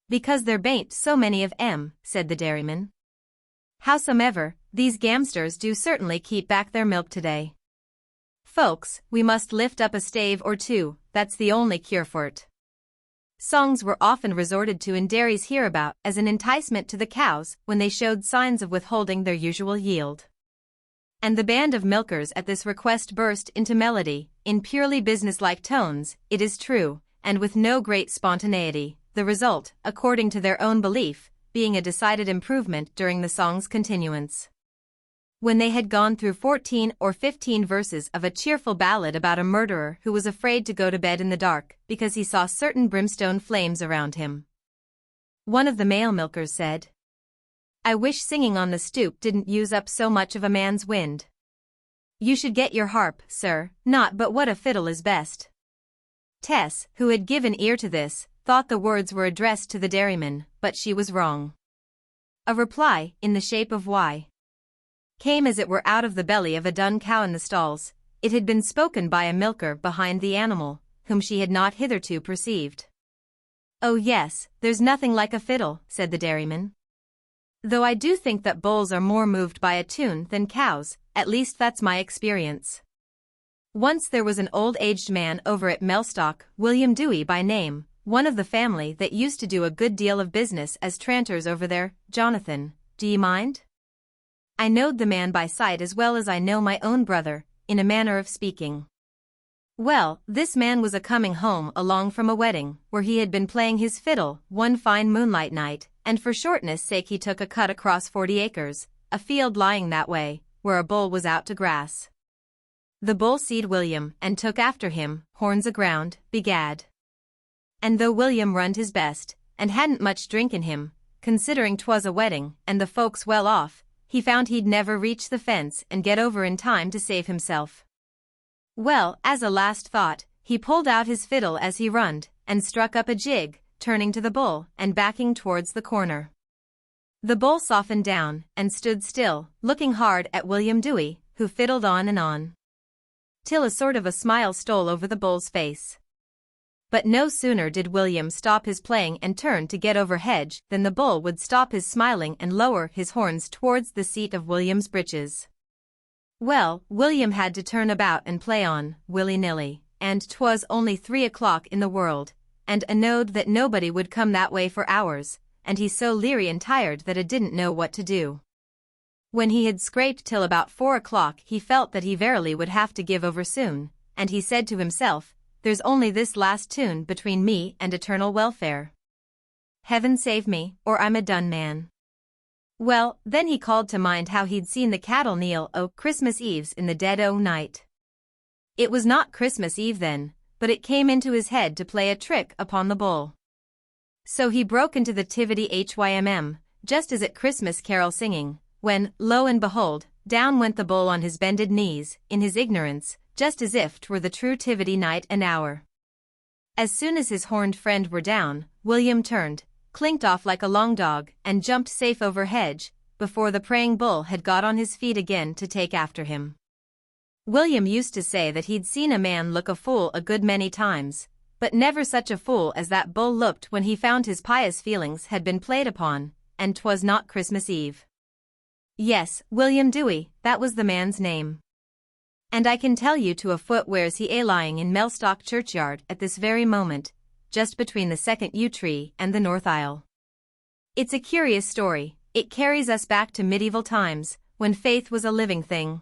"Because there bain't so many of 'em," said the dairyman. "Howsomever, these gamsters do certainly keep back their milk today. Folks, we must lift up a stave or two, that's the only cure for't." Songs were often resorted to in dairies hereabout as an enticement to the cows when they showed signs of withholding their usual yield. And the band of milkers at this request burst into melody, in purely businesslike tones, it is true, and with no great spontaneity, the result, according to their own belief, being a decided improvement during the song's continuance. When they had gone through 14 or 15 verses of a cheerful ballad about a murderer who was afraid to go to bed in the dark because he saw certain brimstone flames around him, one of the male milkers said, "I wish singing on the stoop didn't use up so much of a man's wind. You should get your harp, sir, not but what a fiddle is best." Tess, who had given ear to this, thought the words were addressed to the dairyman, but she was wrong. A reply, in the shape of "Why?" came as it were out of the belly of a dun cow in the stalls. It had been spoken by a milker behind the animal, whom she had not hitherto perceived. "Oh yes, there's nothing like a fiddle," said the dairyman. "Though I do think that bulls are more moved by a tune than cows, at least that's my experience. Once there was an old-aged man over at Mellstock, William Dewey by name, one of the family that used to do a good deal of business as tranters over there. Jonathan, do ye mind? I knowed the man by sight as well as I know my own brother, in a manner of speaking. Well, this man was a-coming home along from a wedding, where he had been playing his fiddle one fine moonlight night, and for shortness' sake he took a cut across 40 acres, a field lying that way, where a bull was out to grass. The bull seed William, and took after him, horns aground, begad. And though William runned his best, and hadn't much drink in him, considering 'twas a wedding, and the folks well off, he found he'd never reach the fence and get over in time to save himself. Well, as a last thought, he pulled out his fiddle as he runned, and struck up a jig, turning to the bull, and backing towards the corner. The bull softened down, and stood still, looking hard at William Dewey, who fiddled on, till a sort of a smile stole over the bull's face. But no sooner did William stop his playing and turn to get over hedge than the bull would stop his smiling and lower his horns towards the seat of William's breeches. Well, William had to turn about and play on, willy-nilly, and 'twas only 3 o'clock in the world, and a knowed that nobody would come that way for hours, and he so leery and tired that a didn't know what to do. When he had scraped till about 4 o'clock he felt that he verily would have to give over soon, and he said to himself, "There's only this last tune between me and eternal welfare. Heaven save me, or I'm a done man." Well, then he called to mind how he'd seen the cattle kneel o' Christmas Eves in the dead o' night. It was not Christmas Eve then, but it came into his head to play a trick upon the bull. So he broke into the tivity hymm, just as at Christmas carol singing, when, lo and behold, down went the bull on his bended knees, in his ignorance, just as if 'twere the true tivity night and hour. As soon as his horned friend were down, William turned, clinked off like a long dog, and jumped safe over hedge, before the praying bull had got on his feet again to take after him. William used to say that he'd seen a man look a fool a good many times, but never such a fool as that bull looked when he found his pious feelings had been played upon, and 'twas not Christmas Eve. Yes, William Dewey, that was the man's name. And I can tell you to a foot where's he lying in Mellstock churchyard at this very moment, just between the second yew tree and the north aisle. It's a curious story. It carries us back to medieval times, when faith was a living thing.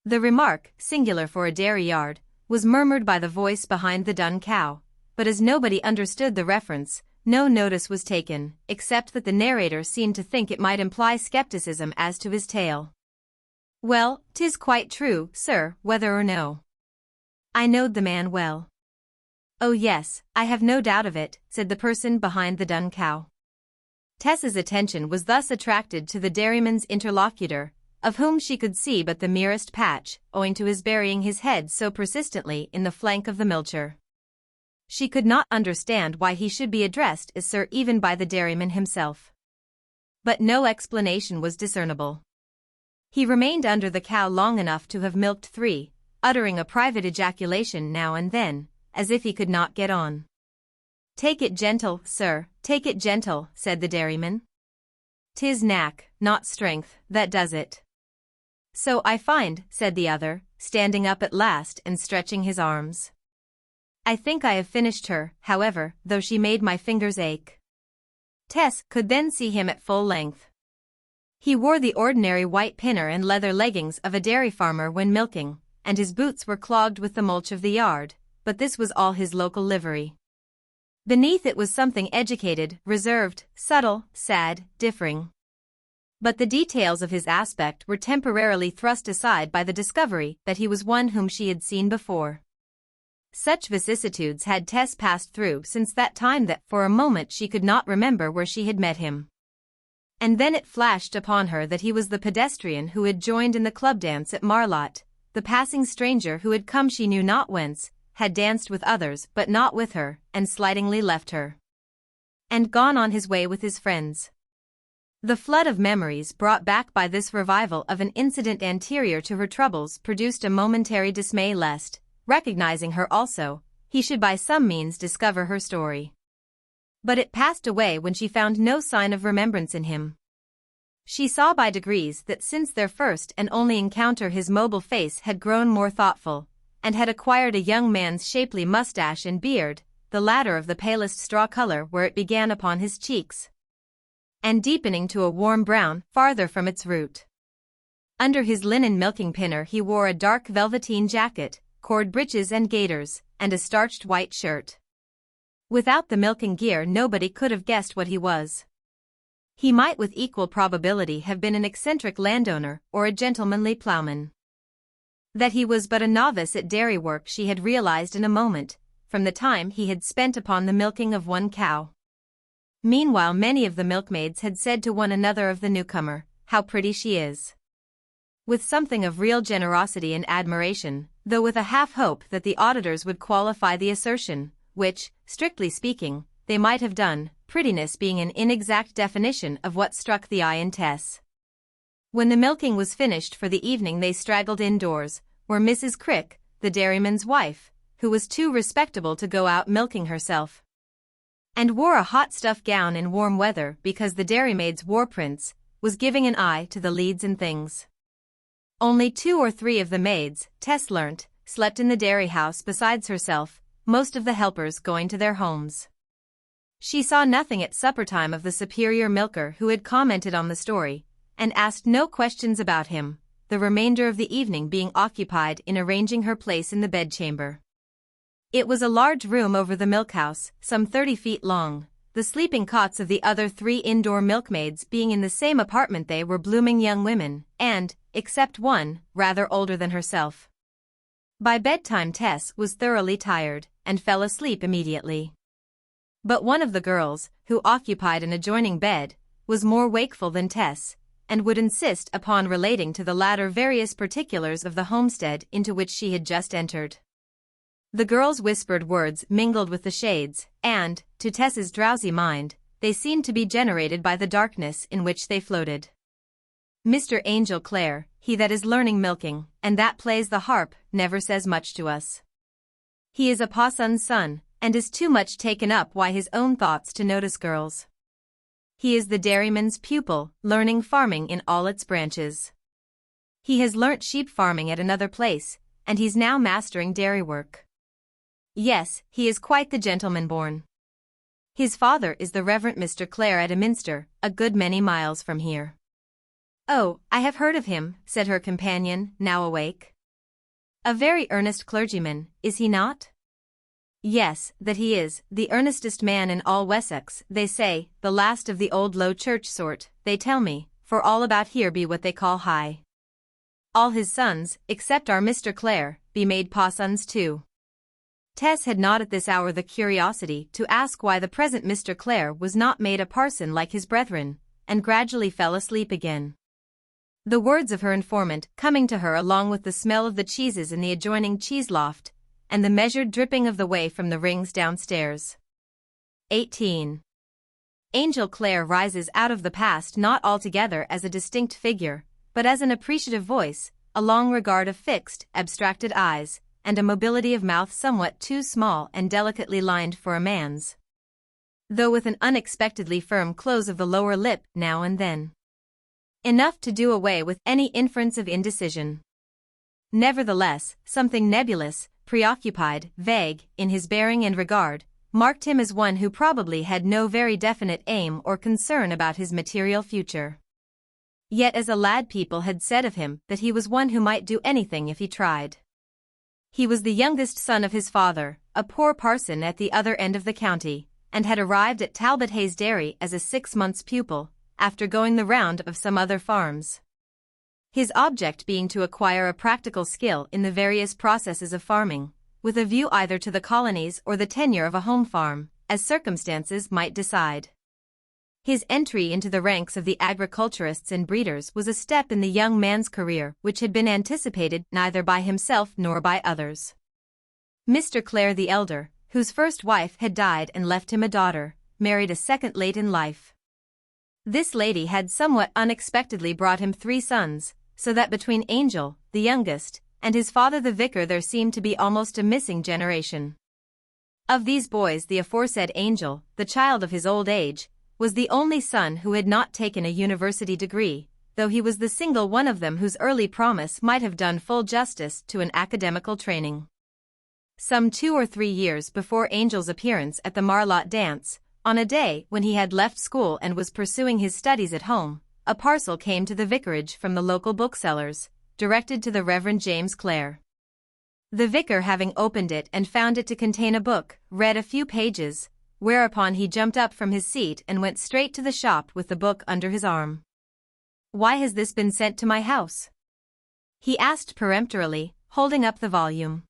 The remark, singular for a dairy yard, was murmured by the voice behind the dun cow, but as nobody understood the reference, no notice was taken, except that the narrator seemed to think it might imply skepticism as to his tale. "Well, 'tis quite true, sir, whether or no. I knowed the man well." "Oh yes, I have no doubt of it," said the person behind the dun cow. Tess's attention was thus attracted to the dairyman's interlocutor, of whom she could see but the merest patch, owing to his burying his head so persistently in the flank of the milcher. She could not understand why he should be addressed as sir even by the dairyman himself. But no explanation was discernible. He remained under the cow long enough to have milked 3, uttering a private ejaculation now and then, as if he could not get on. "Take it gentle, sir, take it gentle," said the dairyman. "'Tis knack, not strength, that does it." "So I find," said the other, standing up at last and stretching his arms. "I think I have finished her, however, though she made my fingers ache." Tess could then see him at full length. He wore the ordinary white pinner and leather leggings of a dairy farmer when milking, and his boots were clogged with the mulch of the yard, but this was all his local livery. Beneath it was something educated, reserved, subtle, sad, differing. But the details of his aspect were temporarily thrust aside by the discovery that he was one whom she had seen before. Such vicissitudes had Tess passed through since that time that for a moment she could not remember where she had met him. And then it flashed upon her that he was the pedestrian who had joined in the club dance at Marlott, the passing stranger who had come she knew not whence, had danced with others but not with her, and slightingly left her, and gone on his way with his friends. The flood of memories brought back by this revival of an incident anterior to her troubles produced a momentary dismay lest, recognizing her also, he should by some means discover her story. But it passed away when she found no sign of remembrance in him. She saw by degrees that since their first and only encounter his mobile face had grown more thoughtful, and had acquired a young man's shapely mustache and beard, the latter of the palest straw color where it began upon his cheeks, and deepening to a warm brown farther from its root. Under his linen milking pinner he wore a dark velveteen jacket, cord breeches and gaiters, and a starched white shirt. Without the milking gear nobody could have guessed what he was. He might with equal probability have been an eccentric landowner or a gentlemanly ploughman. That he was but a novice at dairy work she had realized in a moment, from the time he had spent upon the milking of one cow. Meanwhile many of the milkmaids had said to one another of the newcomer, "How pretty she is," with something of real generosity and admiration, though with a half-hope that the auditors would qualify the assertion, which, strictly speaking, they might have done, prettiness being an inexact definition of what struck the eye in Tess. When the milking was finished for the evening they straggled indoors, where Mrs. Crick, the dairyman's wife, who was too respectable to go out milking herself, and wore a hot stuff gown in warm weather because the dairymaid's war prince, was giving an eye to the leads and things. Only 2 or 3 of the maids, Tess learnt, slept in the dairy house besides herself, most of the helpers going to their homes. She saw nothing at supper time of the superior milker who had commented on the story, and asked no questions about him, the remainder of the evening being occupied in arranging her place in the bedchamber. It was a large room over the milkhouse, some 30 feet long, the sleeping cots of the other 3 indoor milkmaids being in the same apartment. They were blooming young women, and, except one, rather older than herself. By bedtime Tess was thoroughly tired, and fell asleep immediately. But one of the girls, who occupied an adjoining bed, was more wakeful than Tess, and would insist upon relating to the latter various particulars of the homestead into which she had just entered. The girl's whispered words mingled with the shades, and, to Tess's drowsy mind, they seemed to be generated by the darkness in which they floated. Mr. Angel Clare, he that is learning milking, and that plays the harp, never says much to us. He is a pa'son's son, and is too much taken up by his own thoughts to notice girls. He is the dairyman's pupil, learning farming in all its branches. He has learnt sheep farming at another place, and he's now mastering dairy work. Yes, he is quite the gentleman born. His father is the Reverend Mr. Clare at a minster, a good many miles from here. "Oh, I have heard of him," said her companion, now awake. "A very earnest clergyman, is he not?" "Yes, that he is, the earnestest man in all Wessex, they say, the last of the old low church sort, they tell me, for all about here be what they call high. All his sons, except our Mr. Clare, be made pa'sons too." Tess had not at this hour the curiosity to ask why the present Mr. Clare was not made a parson like his brethren, and gradually fell asleep again. The words of her informant coming to her along with the smell of the cheeses in the adjoining cheese loft, and the measured dripping of the whey from the rings downstairs. 18. Angel Clare rises out of the past not altogether as a distinct figure, but as an appreciative voice, a long regard of fixed, abstracted eyes, and a mobility of mouth somewhat too small and delicately lined for a man's, though with an unexpectedly firm close of the lower lip now and then, enough to do away with any inference of indecision. Nevertheless, something nebulous, preoccupied, vague, in his bearing and regard, marked him as one who probably had no very definite aim or concern about his material future. Yet as a lad people had said of him that he was one who might do anything if he tried. He was the youngest son of his father, a poor parson at the other end of the county, and had arrived at Talbot Hayes Dairy as a 6 months' pupil, after going the round of some other farms. His object being to acquire a practical skill in the various processes of farming, with a view either to the colonies or the tenure of a home farm, as circumstances might decide. His entry into the ranks of the agriculturists and breeders was a step in the young man's career which had been anticipated neither by himself nor by others. Mr. Clare the elder, whose first wife had died and left him a daughter, married a second late in life. This lady had somewhat unexpectedly brought him 3 sons, so that between Angel, the youngest, and his father the vicar there seemed to be almost a missing generation. Of these boys the aforesaid Angel, the child of his old age, was the only son who had not taken a university degree, though he was the single one of them whose early promise might have done full justice to an academical training. Some 2 or 3 years before Angel's appearance at the Marlott dance, on a day when he had left school and was pursuing his studies at home, a parcel came to the vicarage from the local booksellers, directed to the Reverend James Clare. The vicar having opened it and found it to contain a book, read a few pages, whereupon he jumped up from his seat and went straight to the shop with the book under his arm. "Why has this been sent to my house?" he asked peremptorily, holding up the volume.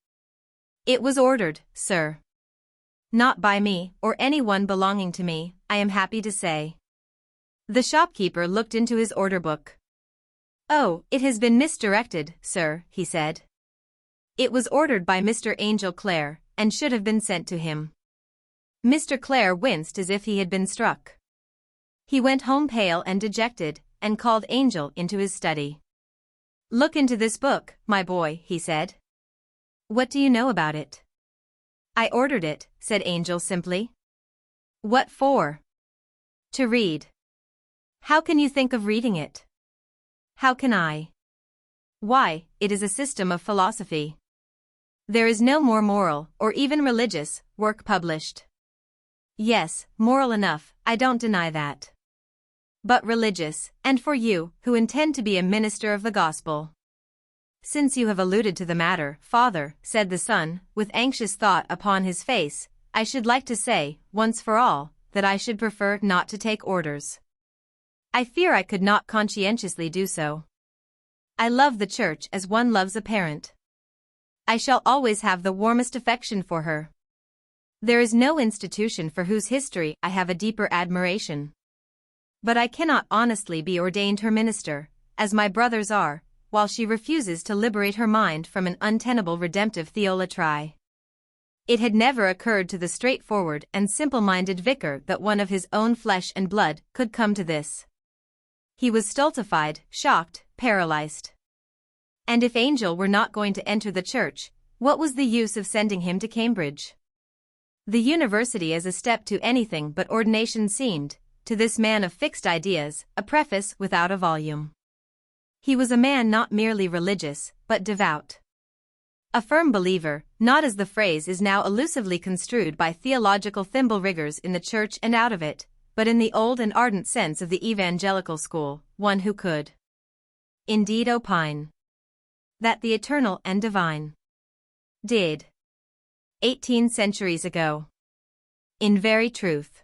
"It was ordered, sir." "Not by me, or any one belonging to me, I am happy to say." The shopkeeper looked into his order book. "Oh, it has been misdirected, sir," he said. "It was ordered by Mr. Angel Clare, and should have been sent to him." Mr. Clare winced as if he had been struck. He went home pale and dejected, and called Angel into his study. "Look into this book, my boy," he said. "What do you know about it?" "I ordered it," said Angel simply. "What for?" "To read." "How can you think of reading it?" "How can I?" "Why, it is a system of philosophy. There is no more moral, or even religious, work published." "Yes, moral enough, I don't deny that. But religious, and for you, who intend to be a minister of the gospel." "Since you have alluded to the matter, father," said the son, with anxious thought upon his face, "I should like to say, once for all, that I should prefer not to take orders. I fear I could not conscientiously do so. I love the church as one loves a parent. I shall always have the warmest affection for her. There is no institution for whose history I have a deeper admiration. But I cannot honestly be ordained her minister, as my brothers are, while she refuses to liberate her mind from an untenable redemptive theolatry." It had never occurred to the straightforward and simple-minded vicar that one of his own flesh and blood could come to this. He was stultified, shocked, paralyzed. And if Angel were not going to enter the church, what was the use of sending him to Cambridge? The university as a step to anything but ordination seemed, to this man of fixed ideas, a preface without a volume. He was a man not merely religious, but devout. A firm believer, not as the phrase is now elusively construed by theological thimble-riggers in the church and out of it, but in the old and ardent sense of the evangelical school, one who could indeed opine that the eternal and divine did 18 centuries ago. In very truth,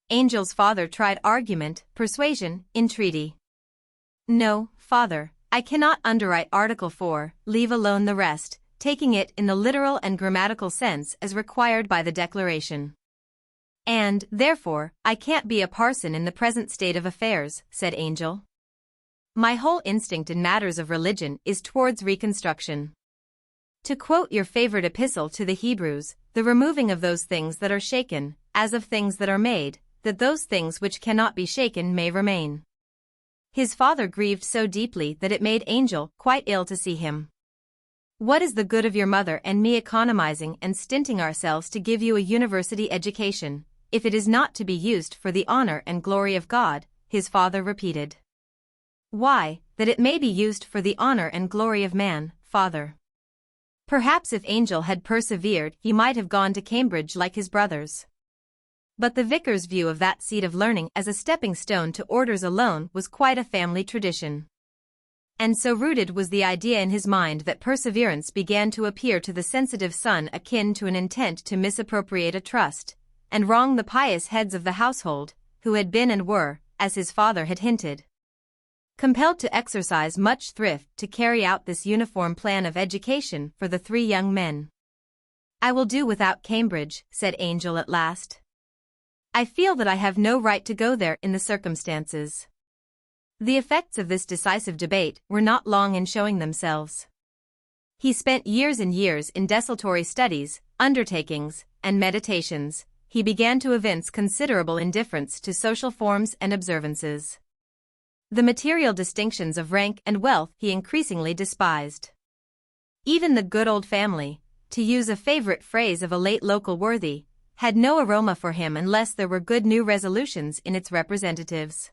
Angel's father tried argument, persuasion, entreaty. "No, father, I cannot underwrite Article 4, leave alone the rest, taking it in the literal and grammatical sense as required by the Declaration. And, therefore, I can't be a parson in the present state of affairs," said Angel. "My whole instinct in matters of religion is towards reconstruction. To quote your favorite epistle to the Hebrews, the removing of those things that are shaken, as of things that are made, that those things which cannot be shaken may remain." His father grieved so deeply that it made Angel quite ill to see him. "What is the good of your mother and me economizing and stinting ourselves to give you a university education, if it is not to be used for the honor and glory of God?" his father repeated. "Why, that it may be used for the honor and glory of man, father." Perhaps if Angel had persevered he might have gone to Cambridge like his brothers. But the vicar's view of that seat of learning as a stepping stone to orders alone was quite a family tradition. And so rooted was the idea in his mind that perseverance began to appear to the sensitive son akin to an intent to misappropriate a trust, and wrong the pious heads of the household, who had been and were, as his father had hinted. Compelled to exercise much thrift to carry out this uniform plan of education for the three young men. "I will do without Cambridge," said Angel at last. "I feel that I have no right to go there in the circumstances." The effects of this decisive debate were not long in showing themselves. He spent years and years in desultory studies, undertakings, and meditations. He began to evince considerable indifference to social forms and observances. The material distinctions of rank and wealth he increasingly despised. Even the good old family, to use a favorite phrase of a late local worthy, had no aroma for him unless there were good new resolutions in its representatives.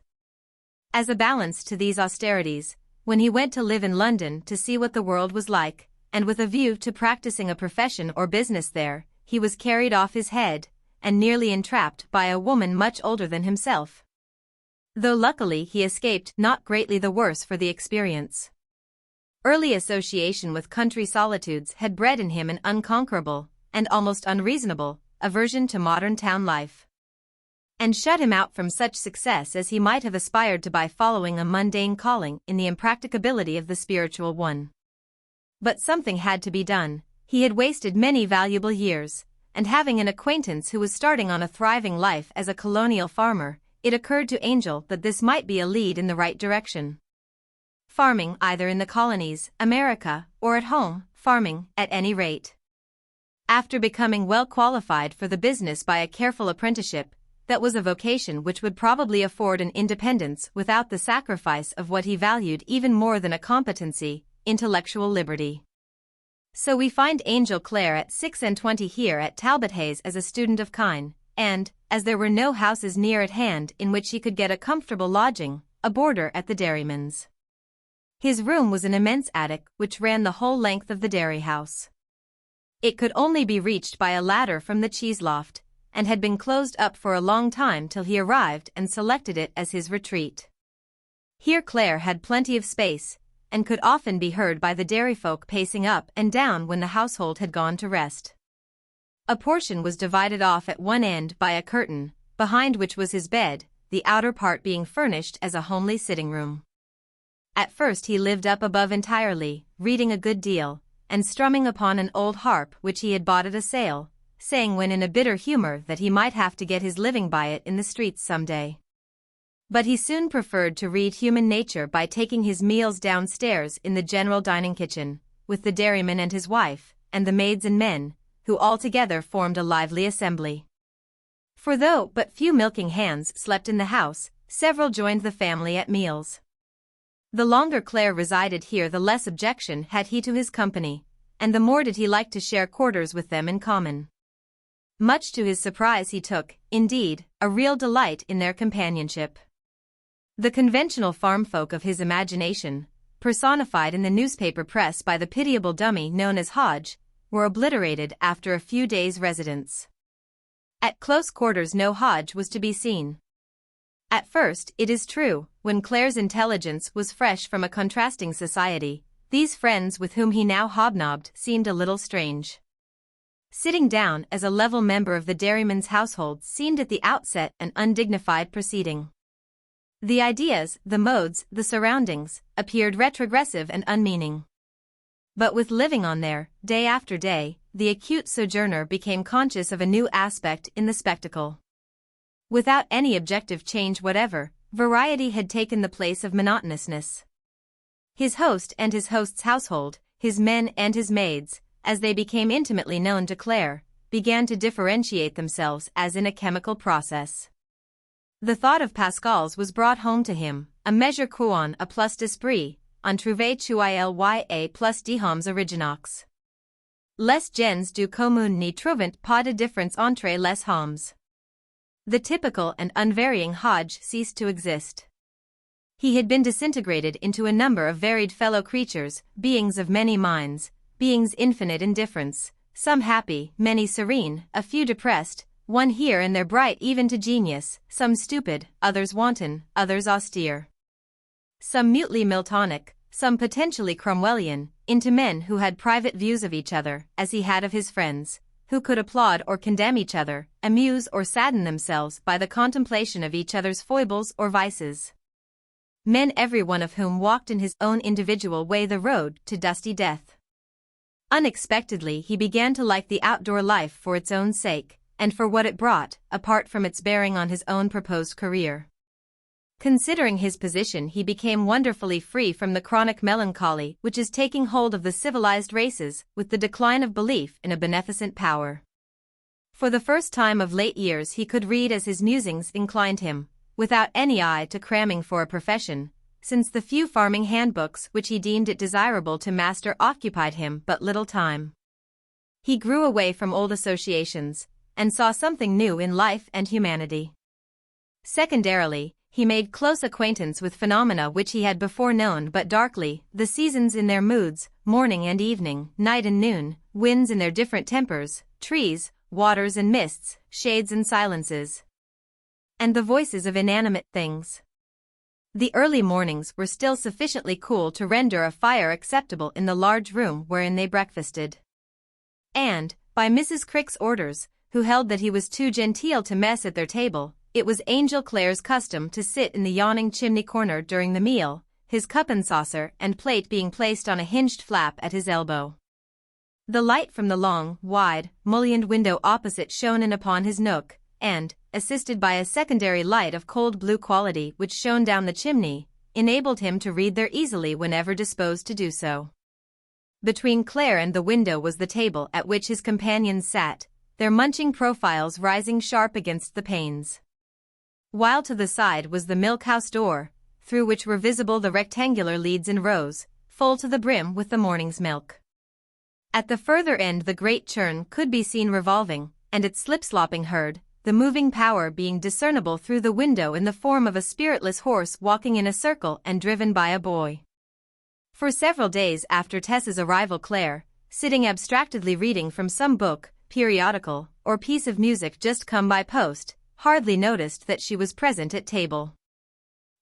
As a balance to these austerities, when he went to live in London to see what the world was like, and with a view to practicing a profession or business there, he was carried off his head, and nearly entrapped by a woman much older than himself. Though luckily he escaped not greatly the worse for the experience. Early association with country solitudes had bred in him an unconquerable, and almost unreasonable, aversion to modern town life, and shut him out from such success as he might have aspired to by following a mundane calling in the impracticability of the spiritual one. But something had to be done. He had wasted many valuable years, and having an acquaintance who was starting on a thriving life as a colonial farmer, it occurred to Angel that this might be a lead in the right direction. Farming either in the colonies, America, or at home, farming, at any rate. After becoming well qualified for the business by a careful apprenticeship, that was a vocation which would probably afford an independence without the sacrifice of what he valued even more than a competency, intellectual liberty. So we find Angel Clare at 26 here at Talbot Hayes as a student of kine, and, as there were no houses near at hand in which he could get a comfortable lodging, a boarder at the dairyman's. His room was an immense attic which ran the whole length of the dairy house. It could only be reached by a ladder from the cheese loft, and had been closed up for a long time till he arrived and selected it as his retreat. Here Clare had plenty of space, and could often be heard by the dairy folk pacing up and down when the household had gone to rest. A portion was divided off at one end by a curtain, behind which was his bed, the outer part being furnished as a homely sitting room. At first he lived up above entirely, reading a good deal, and strumming upon an old harp which he had bought at a sale, saying when in a bitter humor that he might have to get his living by it in the streets some day. But he soon preferred to read human nature by taking his meals downstairs in the general dining kitchen, with the dairyman and his wife, and the maids and men, who all together formed a lively assembly. For though but few milking hands slept in the house, several joined the family at meals. The longer Clare resided here the less objection had he to his company, and the more did he like to share quarters with them in common. Much to his surprise he took, indeed, a real delight in their companionship. The conventional farm folk of his imagination, personified in the newspaper press by the pitiable dummy known as Hodge, were obliterated after a few days' residence. At close quarters no Hodge was to be seen. At first, it is true, when Clare's intelligence was fresh from a contrasting society, these friends with whom he now hobnobbed seemed a little strange. Sitting down as a level member of the dairyman's household seemed at the outset an undignified proceeding. The ideas, the modes, the surroundings, appeared retrogressive and unmeaning. But with living on there, day after day, the acute sojourner became conscious of a new aspect in the spectacle. Without any objective change whatever, variety had taken the place of monotonousness. His host and his host's household, his men and his maids, as they became intimately known to Clare, began to differentiate themselves as in a chemical process. The thought of Pascal's was brought home to him, a measure qu'on a plus d'esprit, on trouver tuilya plus d'hommes originox. Les gens du commun n'y trouvant pas de différence entre les hommes. The typical and unvarying Hodge ceased to exist. He had been disintegrated into a number of varied fellow creatures, beings of many minds, beings infinite in difference, some happy, many serene, a few depressed, one here and there bright even to genius, some stupid, others wanton, others austere. Some mutely Miltonic, some potentially Cromwellian, into men who had private views of each other, as he had of his friends, who could applaud or condemn each other, amuse or sadden themselves by the contemplation of each other's foibles or vices. Men every one of whom walked in his own individual way the road to dusty death. Unexpectedly he began to like the outdoor life for its own sake, and for what it brought, apart from its bearing on his own proposed career. Considering his position, he became wonderfully free from the chronic melancholy which is taking hold of the civilized races with the decline of belief in a beneficent power. For the first time of late years he could read as his musings inclined him, without any eye to cramming for a profession, since the few farming handbooks which he deemed it desirable to master occupied him but little time. He grew away from old associations, and saw something new in life and humanity. Secondarily, he made close acquaintance with phenomena which he had before known but darkly, the seasons in their moods, morning and evening, night and noon, winds in their different tempers, trees, waters and mists, shades and silences, and the voices of inanimate things. The early mornings were still sufficiently cool to render a fire acceptable in the large room wherein they breakfasted. And, by Mrs. Crick's orders, who held that he was too genteel to mess at their table, it was Angel Clare's custom to sit in the yawning chimney corner during the meal, his cup and saucer and plate being placed on a hinged flap at his elbow. The light from the long, wide, mullioned window opposite shone in upon his nook, and, assisted by a secondary light of cold blue quality which shone down the chimney, enabled him to read there easily whenever disposed to do so. Between Clare and the window was the table at which his companions sat, their munching profiles rising sharp against the panes. While to the side was the milk-house door, through which were visible the rectangular leads in rows, full to the brim with the morning's milk. At the further end the great churn could be seen revolving, and its slip-slopping heard, the moving power being discernible through the window in the form of a spiritless horse walking in a circle and driven by a boy. For several days after Tess's arrival Clare, sitting abstractedly reading from some book, periodical, or piece of music just come by post, hardly noticed that she was present at table.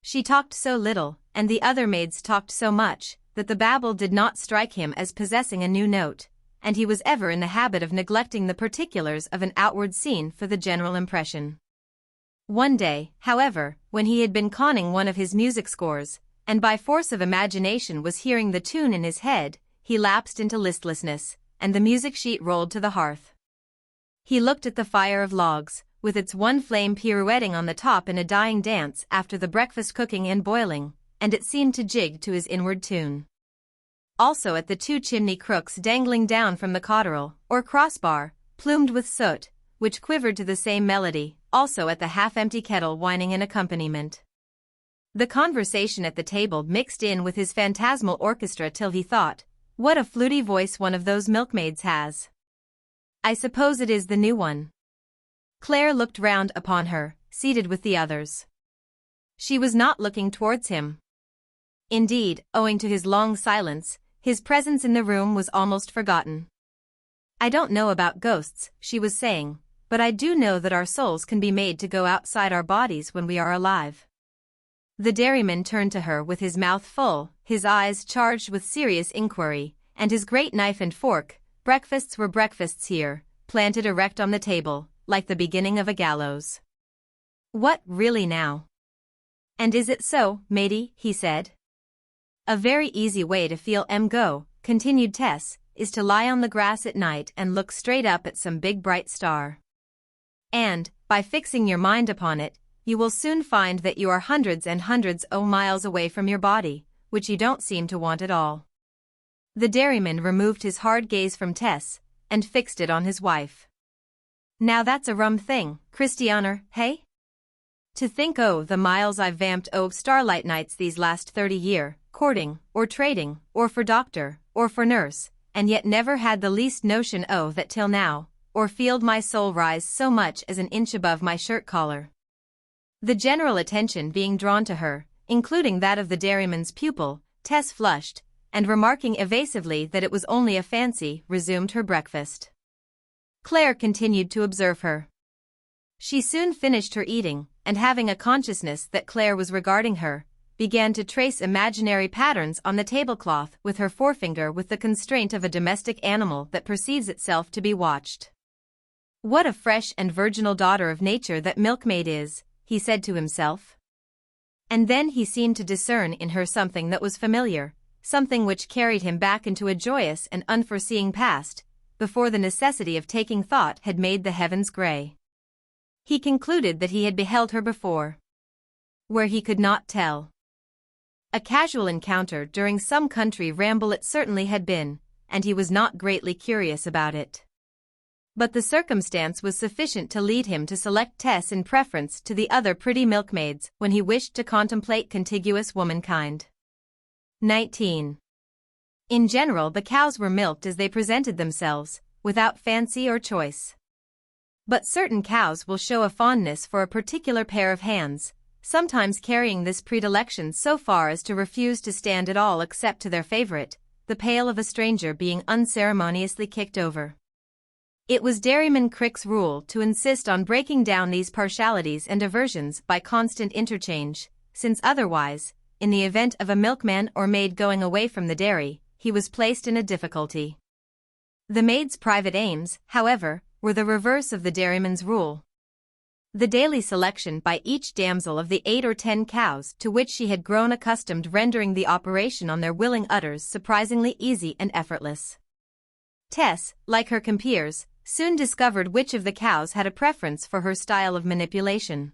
She talked so little, and the other maids talked so much, that the babble did not strike him as possessing a new note, and he was ever in the habit of neglecting the particulars of an outward scene for the general impression. One day, however, when he had been conning one of his music scores, and by force of imagination was hearing the tune in his head, he lapsed into listlessness, and the music sheet rolled to the hearth. He looked at the fire of logs, with its one flame pirouetting on the top in a dying dance after the breakfast cooking and boiling, and it seemed to jig to his inward tune. Also at the two chimney crooks dangling down from the cauterel, or crossbar, plumed with soot, which quivered to the same melody, also at the half-empty kettle whining an accompaniment. The conversation at the table mixed in with his phantasmal orchestra till he thought, what a fluty voice one of those milkmaids has. I suppose it is the new one. Clare looked round upon her, seated with the others. She was not looking towards him. Indeed, owing to his long silence, his presence in the room was almost forgotten. I don't know about ghosts, she was saying, but I do know that our souls can be made to go outside our bodies when we are alive. The dairyman turned to her with his mouth full, his eyes charged with serious inquiry, and his great knife and fork. Breakfasts were breakfasts here, planted erect on the table, like the beginning of a gallows. What, really now? And is it so, matey, he said. A very easy way to feel go, continued Tess, is to lie on the grass at night and look straight up at some big bright star. And, by fixing your mind upon it, you will soon find that you are hundreds and hundreds of miles away from your body, which you don't seem to want at all. The dairyman removed his hard gaze from Tess, and fixed it on his wife. Now that's a rum thing, Christianer, hey? To think the miles I've vamped starlight nights these last 30 year, courting, or trading, or for doctor, or for nurse, and yet never had the least notion that till now, or feeled my soul rise so much as an inch above my shirt collar. The general attention being drawn to her, including that of the dairyman's pupil, Tess flushed, and remarking evasively that it was only a fancy, resumed her breakfast. Clare continued to observe her. She soon finished her eating, and having a consciousness that Clare was regarding her, began to trace imaginary patterns on the tablecloth with her forefinger with the constraint of a domestic animal that perceives itself to be watched. What a fresh and virginal daughter of nature that milkmaid is, he said to himself. And then he seemed to discern in her something that was familiar, something which carried him back into a joyous and unforeseeing past, before the necessity of taking thought had made the heavens grey. He concluded that he had beheld her before. Where he could not tell. A casual encounter during some country ramble it certainly had been, and he was not greatly curious about it. But the circumstance was sufficient to lead him to select Tess in preference to the other pretty milkmaids when he wished to contemplate contiguous womankind. 19. In general the cows were milked as they presented themselves, without fancy or choice. But certain cows will show a fondness for a particular pair of hands, sometimes carrying this predilection so far as to refuse to stand at all except to their favorite, the pail of a stranger being unceremoniously kicked over. It was Dairyman Crick's rule to insist on breaking down these partialities and aversions by constant interchange, since otherwise, in the event of a milkman or maid going away from the dairy, he was placed in a difficulty. The maid's private aims, however, were the reverse of the dairyman's rule. The daily selection by each damsel of the 8 or 10 cows to which she had grown accustomed rendering the operation on their willing udders surprisingly easy and effortless. Tess, like her compeers, soon discovered which of the cows had a preference for her style of manipulation.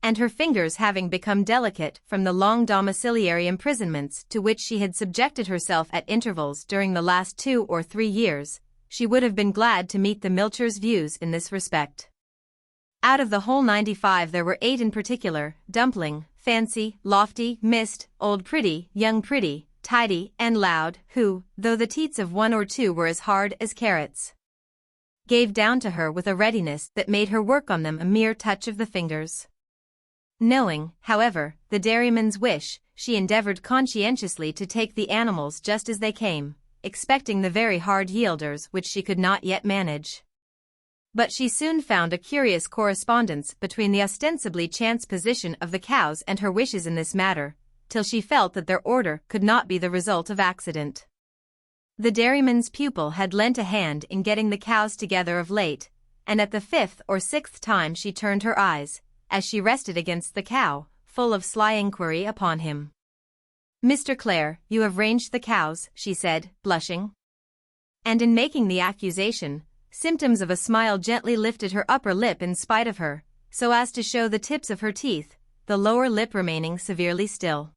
And her fingers having become delicate from the long domiciliary imprisonments to which she had subjected herself at intervals during the last 2 or 3 years, she would have been glad to meet the milcher's views in this respect. Out of the whole 95 there were 8 in particular, Dumpling, Fancy, Lofty, Mist, Old Pretty, Young Pretty, Tidy, and Loud, who, though the teats of 1 or 2 were as hard as carrots, gave down to her with a readiness that made her work on them a mere touch of the fingers. Knowing, however, the dairyman's wish, she endeavored conscientiously to take the animals just as they came, expecting the very hard yielders which she could not yet manage. But she soon found a curious correspondence between the ostensibly chance position of the cows and her wishes in this matter, till she felt that their order could not be the result of accident. The dairyman's pupil had lent a hand in getting the cows together of late, and at the 5th or 6th time she turned her eyes, as she rested against the cow, full of sly inquiry upon him. "Mr. Clare, you have ranged the cows," she said, blushing. And in making the accusation, symptoms of a smile gently lifted her upper lip in spite of her, so as to show the tips of her teeth, the lower lip remaining severely still.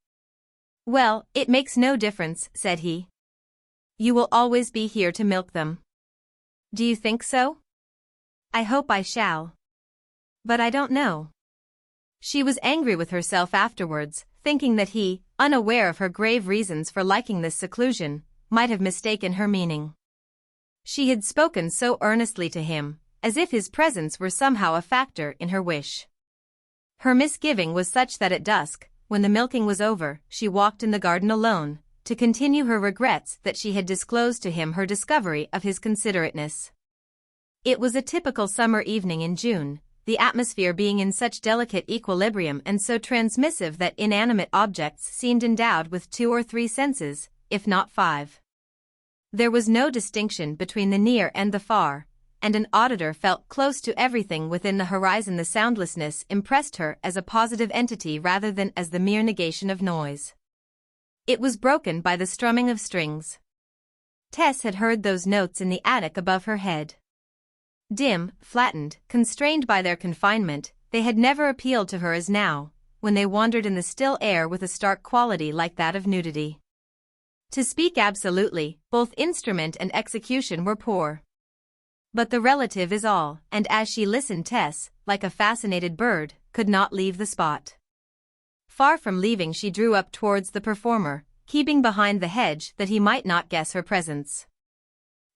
"Well, it makes no difference," said he. "You will always be here to milk them." "Do you think so?" "I hope I shall. But I don't know." She was angry with herself afterwards, thinking that he, unaware of her grave reasons for liking this seclusion, might have mistaken her meaning. She had spoken so earnestly to him, as if his presence were somehow a factor in her wish. Her misgiving was such that at dusk, when the milking was over, she walked in the garden alone, to continue her regrets that she had disclosed to him her discovery of his considerateness. It was a typical summer evening in June, the atmosphere being in such delicate equilibrium and so transmissive that inanimate objects seemed endowed with 2 or 3 senses, if not 5. There was no distinction between the near and the far, and an auditor felt close to everything within the horizon. The soundlessness impressed her as a positive entity rather than as the mere negation of noise. It was broken by the strumming of strings. Tess had heard those notes in the attic above her head. Dim, flattened, constrained by their confinement, they had never appealed to her as now, when they wandered in the still air with a stark quality like that of nudity. To speak absolutely, both instrument and execution were poor. But the relative is all, and as she listened Tess, like a fascinated bird, could not leave the spot. Far from leaving she drew up towards the performer, keeping behind the hedge that he might not guess her presence.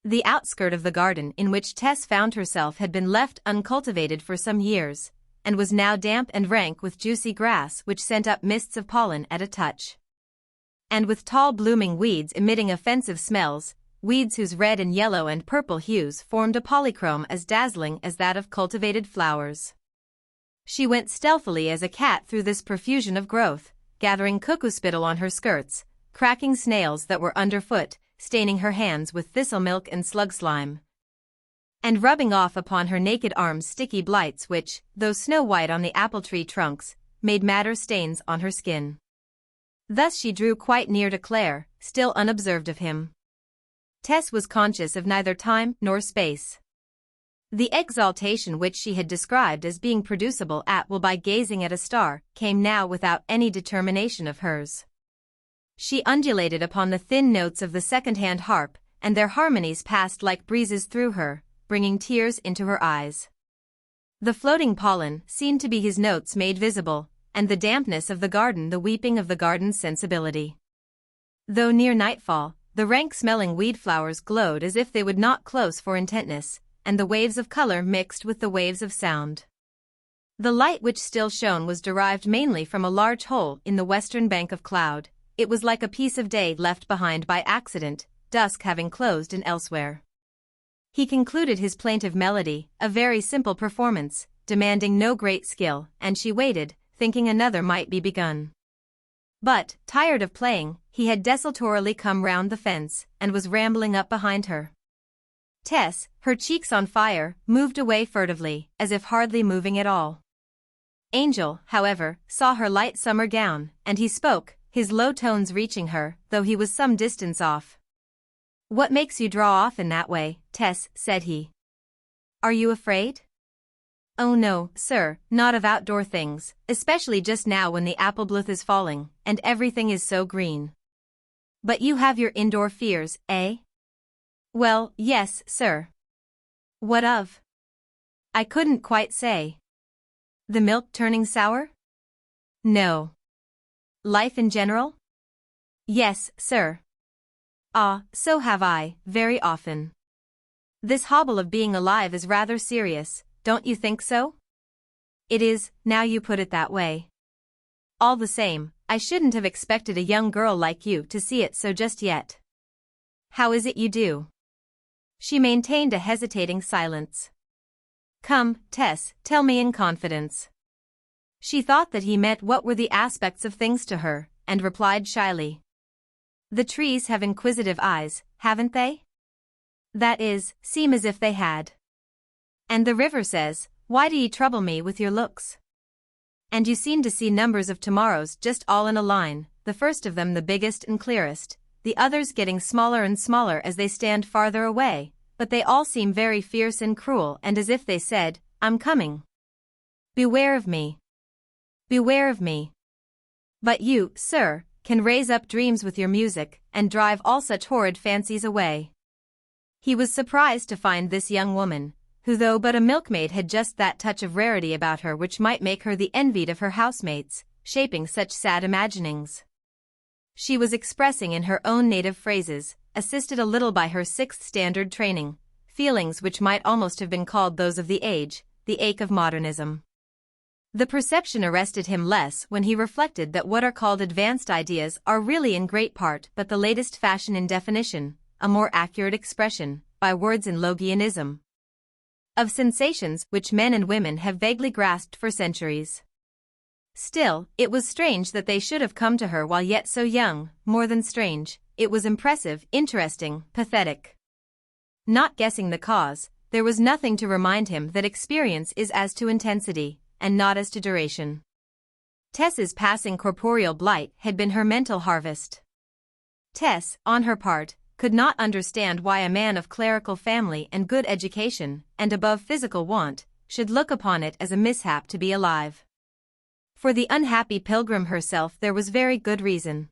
The outskirt of the garden in which Tess found herself had been left uncultivated for some years, and was now damp and rank with juicy grass which sent up mists of pollen at a touch. And with tall blooming weeds emitting offensive smells, weeds whose red and yellow and purple hues formed a polychrome as dazzling as that of cultivated flowers. She went stealthily as a cat through this profusion of growth, gathering cuckoo spittle on her skirts, cracking snails that were underfoot, staining her hands with thistle milk and slug slime. and rubbing off upon her naked arms sticky blights which, though snow-white on the apple-tree trunks, made madder stains on her skin. Thus she drew quite near to Claire, still unobserved of him. Tess was conscious of neither time nor space. The exaltation which she had described as being producible at will by gazing at a star came now without any determination of hers. She undulated upon the thin notes of the second-hand harp, and their harmonies passed like breezes through her, bringing tears into her eyes. The floating pollen seemed to be his notes made visible, and the dampness of the garden the weeping of the garden's sensibility. Though near nightfall, the rank-smelling weed flowers glowed as if they would not close for intentness, and the waves of color mixed with the waves of sound. The light which still shone was derived mainly from a large hole in the western bank of cloud. It was like a piece of day left behind by accident, dusk having closed in elsewhere. He concluded his plaintive melody, a very simple performance, demanding no great skill, and she waited, thinking another might be begun. But, tired of playing, he had desultorily come round the fence, and was rambling up behind her. Tess, her cheeks on fire, moved away furtively, as if hardly moving at all. Angel, however, saw her light summer gown, and he spoke, his low tones reaching her, though he was some distance off. "What makes you draw off in that way, Tess?" said he. "Are you afraid?" "Oh no, sir, not of outdoor things, especially just now when the apple blooth is falling, and everything is so green." "But you have your indoor fears, eh?" "Well, yes, sir." "What of?" "I couldn't quite say." "The milk turning sour?" "No." "Life in general?" "Yes, sir." "Ah, so have I, very often. This hobble of being alive is rather serious, don't you think so?" "It is, now you put it that way. All the same, I shouldn't have expected a young girl like you to see it so just yet. How is it you do?" She maintained a hesitating silence. "Come, Tess, tell me in confidence." She thought that he meant what were the aspects of things to her, and replied shyly. "The trees have inquisitive eyes, haven't they? That is, seem as if they had. And the river says, 'Why do ye trouble me with your looks?' And you seem to see numbers of tomorrows just all in a line, the first of them the biggest and clearest, the others getting smaller and smaller as they stand farther away, but they all seem very fierce and cruel and as if they said, 'I'm coming. Beware of me. Beware of me.' But you, sir, can raise up dreams with your music, and drive all such horrid fancies away." He was surprised to find this young woman, who though but a milkmaid had just that touch of rarity about her which might make her the envied of her housemates, shaping such sad imaginings. She was expressing in her own native phrases, assisted a little by her sixth standard training, feelings which might almost have been called those of the age, the ache of modernism. The perception arrested him less when he reflected that what are called advanced ideas are really in great part but the latest fashion in definition, a more accurate expression, by words in Logianism, of sensations which men and women have vaguely grasped for centuries. Still, it was strange that they should have come to her while yet so young, more than strange, it was impressive, interesting, pathetic. Not guessing the cause, there was nothing to remind him that experience is as to intensity, and not as to duration. Tess's passing corporeal blight had been her mental harvest. Tess, on her part, could not understand why a man of clerical family and good education, and above physical want, should look upon it as a mishap to be alive. For the unhappy pilgrim herself there was very good reason.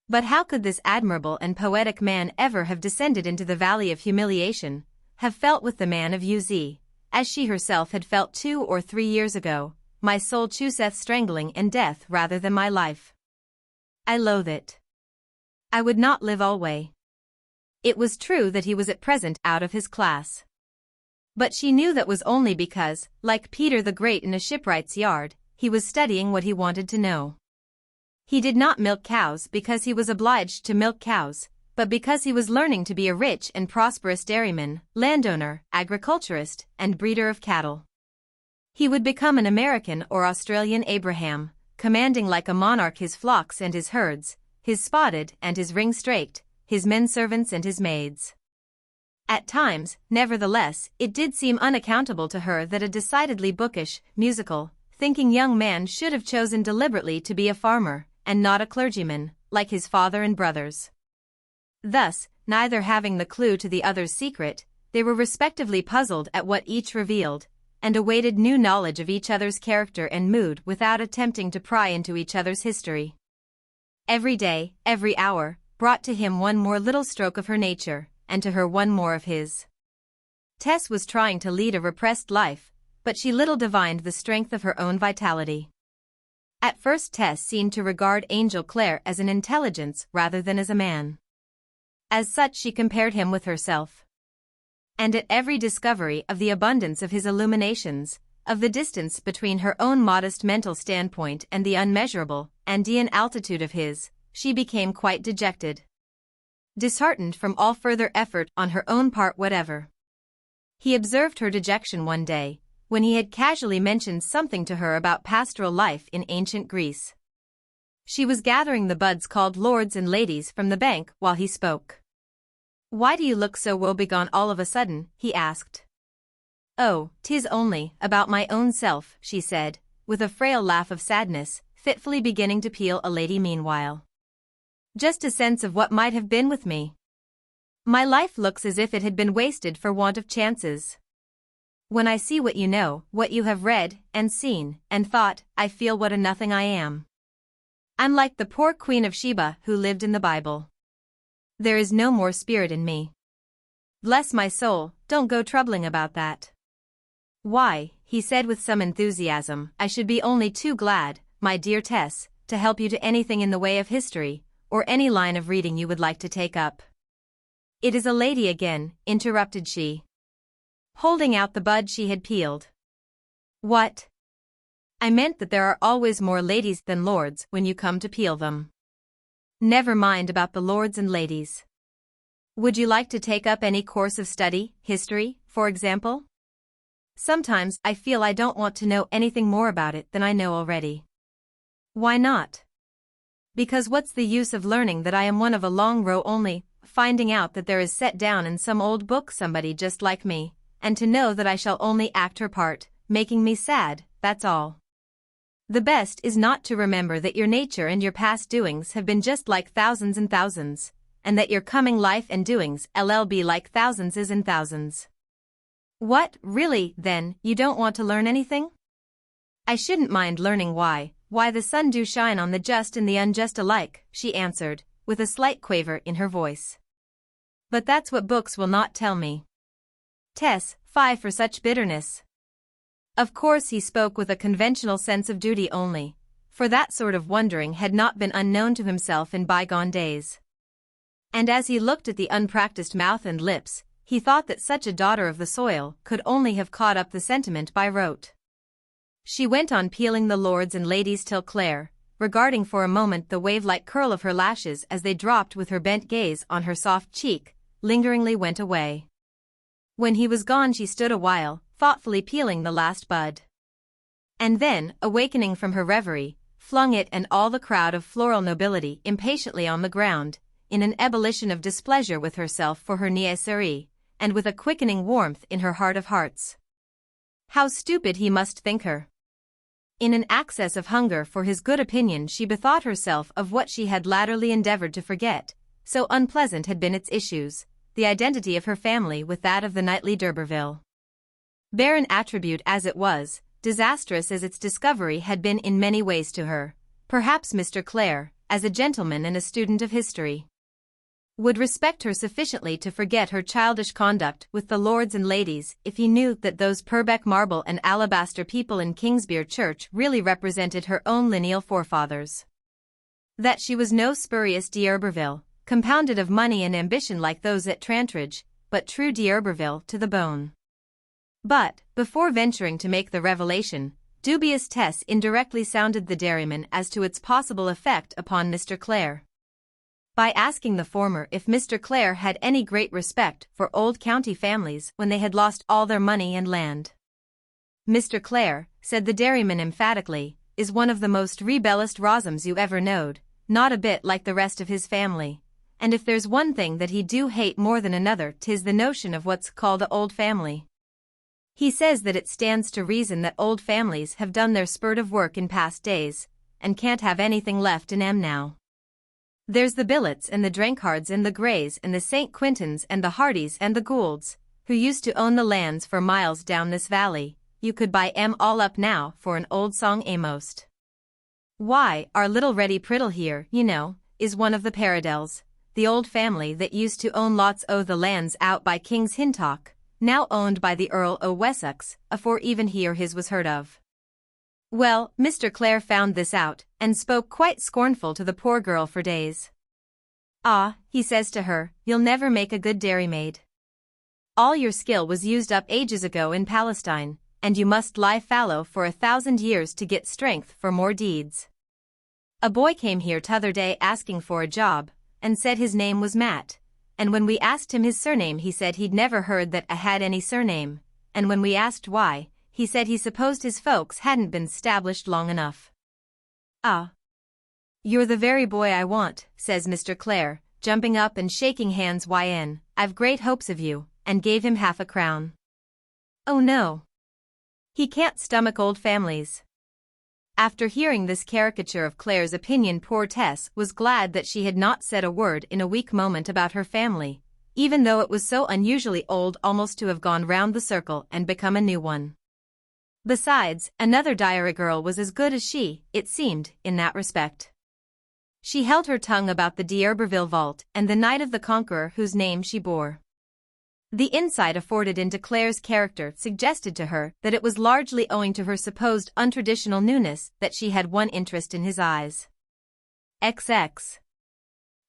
But how could this admirable and poetic man ever have descended into the valley of humiliation, have felt with the man of UZ, as she herself had felt 2 or 3 years ago, "My soul chooseth strangling and death rather than my life. I loathe it. I would not live alway." It was true that he was at present out of his class. But she knew that was only because, like Peter the Great in a shipwright's yard, he was studying what he wanted to know. He did not milk cows because he was obliged to milk cows, but because he was learning to be a rich and prosperous dairyman, landowner, agriculturist, and breeder of cattle. He would become an American or Australian Abraham, commanding like a monarch his flocks and his herds, his spotted and his ring-straked, his men servants and his maids. At times, nevertheless, it did seem unaccountable to her that a decidedly bookish, musical, thinking young man should have chosen deliberately to be a farmer, and not a clergyman, like his father and brothers. Thus, neither having the clue to the other's secret, they were respectively puzzled at what each revealed, and awaited new knowledge of each other's character and mood without attempting to pry into each other's history. Every day, every hour, brought to him one more little stroke of her nature, and to her one more of his. Tess was trying to lead a repressed life, but she little divined the strength of her own vitality. At first Tess seemed to regard Angel Clare as an intelligence rather than as a man. As such she compared him with herself. And at every discovery of the abundance of his illuminations, of the distance between her own modest mental standpoint and the unmeasurable, Andean altitude of his, she became quite dejected. Disheartened from all further effort on her own part whatever. He observed her dejection one day, when he had casually mentioned something to her about pastoral life in ancient Greece. She was gathering the buds called lords and ladies from the bank while he spoke. "Why do you look so woebegone all of a sudden?" he asked. "Oh, 'tis only about my own self," she said, with a frail laugh of sadness, fitfully beginning to peel a lady meanwhile. "Just a sense of what might have been with me. My life looks as if it had been wasted for want of chances. When I see what you know, what you have read, and seen, and thought, I feel what a nothing I am. I'm like the poor Queen of Sheba who lived in the Bible. There is no more spirit in me. Bless my soul, don't go troubling about that." "Why," he said with some enthusiasm, "I should be only too glad, my dear Tess, to help you to anything in the way of history, or any line of reading you would like to take up." "It is a lady again," interrupted she, holding out the bud she had peeled. "What?" "I meant that there are always more ladies than lords when you come to peel them." "Never mind about the lords and ladies. Would you like to take up any course of study, history, for example? Sometimes I feel I don't want to know anything more about it than I know already." "Why not?" "Because what's the use of learning that I am one of a long row only, finding out that there is set down in some old book somebody just like me, and to know that I shall only act her part, making me sad, that's all. The best is not to remember that your nature and your past doings have been just like thousands and thousands, and that your coming life and doings be like thousands and thousands." "What, really, then, you don't want to learn anything?" "I shouldn't mind learning why the sun do shine on the just and the unjust alike," she answered, with a slight quaver in her voice. "But that's what books will not tell me." "Tess, fie for such bitterness." Of course he spoke with a conventional sense of duty only, for that sort of wondering had not been unknown to himself in bygone days. And as he looked at the unpracticed mouth and lips, he thought that such a daughter of the soil could only have caught up the sentiment by rote. She went on peeling the lords and ladies till Clare, regarding for a moment the wave-like curl of her lashes as they dropped with her bent gaze on her soft cheek, lingeringly went away. When he was gone she stood a while, thoughtfully peeling the last bud. And then, awakening from her reverie, flung it and all the crowd of floral nobility impatiently on the ground, in an ebullition of displeasure with herself for her niaiserie, and with a quickening warmth in her heart of hearts. How stupid he must think her! In an access of hunger for his good opinion she bethought herself of what she had latterly endeavored to forget, so unpleasant had been its issues, the identity of her family with that of the knightly d'Urberville. Barren attribute as it was, disastrous as its discovery had been in many ways to her, perhaps Mr. Clare, as a gentleman and a student of history, would respect her sufficiently to forget her childish conduct with the lords and ladies if he knew that those Purbeck marble and alabaster people in Kingsbere Church really represented her own lineal forefathers. That she was no spurious d'Urberville, compounded of money and ambition like those at Trantridge, but true d'Urberville to the bone. But, before venturing to make the revelation, dubious Tess indirectly sounded the dairyman as to its possible effect upon Mr. Clare, by asking the former if Mr. Clare had any great respect for old county families when they had lost all their money and land. "Mr. Clare," said the dairyman emphatically, "is one of the most rebellest rozzums you ever knowed, not a bit like the rest of his family, and if there's one thing that he do hate more than another, 'tis the notion of what's called a old family. He says that it stands to reason that old families have done their spurt of work in past days, and can't have anything left in 'em now. There's the Billets and the Drenkhards and the Greys and the St. Quintins and the Hardys and the Goulds, who used to own the lands for miles down this valley. You could buy 'em all up now for an old song amost. Why, our little Reddy Priddle here, you know, is one of the Paradells, the old family that used to own lots o' the lands out by King's Hintock, now owned by the Earl o' Wessex, afore even he or his was heard of. Well, Mr. Clare found this out, and spoke quite scornful to the poor girl for days. Ah, he says to her, you'll never make a good dairymaid. All your skill was used up ages ago in Palestine, and you must lie fallow for 1,000 years to get strength for more deeds. A boy came here t'other day asking for a job, and said his name was Matt, and when we asked him his surname he said he'd never heard that a had any surname, and when we asked why, he said he supposed his folks hadn't been 'stablished long enough. Ah. You're the very boy I want, says Mr. Clare, jumping up and shaking hands. I've great hopes of you, and gave him half a crown. Oh no. He can't stomach old families. After hearing this caricature of Clare's opinion, poor Tess was glad that she had not said a word in a weak moment about her family, even though it was so unusually old almost to have gone round the circle and become a new one. Besides, another diary girl was as good as she, it seemed, in that respect. She held her tongue about the d'Herberville vault and the Knight of the Conqueror whose name she bore. The insight afforded into Clare's character suggested to her that it was largely owing to her supposed untraditional newness that she had one interest in his eyes. XX.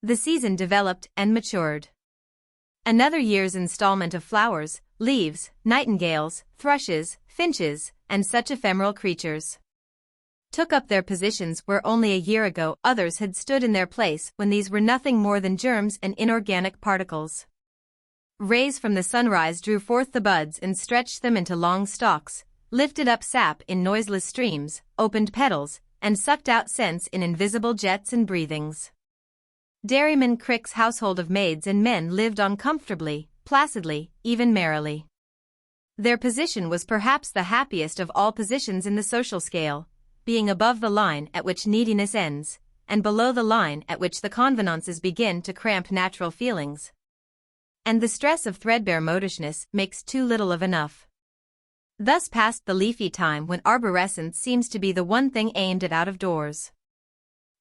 The season developed and matured. Another year's installment of flowers, leaves, nightingales, thrushes, finches, and such ephemeral creatures took up their positions where only a year ago others had stood in their place when these were nothing more than germs and inorganic particles. Rays from the sunrise drew forth the buds and stretched them into long stalks, lifted up sap in noiseless streams, opened petals, and sucked out scents in invisible jets and breathings. Dairyman Crick's household of maids and men lived on comfortably, placidly, even merrily. Their position was perhaps the happiest of all positions in the social scale, being above the line at which neediness ends, and below the line at which the convenances begin to cramp natural feelings. And the stress of threadbare modishness makes too little of enough. Thus passed the leafy time when arborescence seems to be the one thing aimed at out of doors.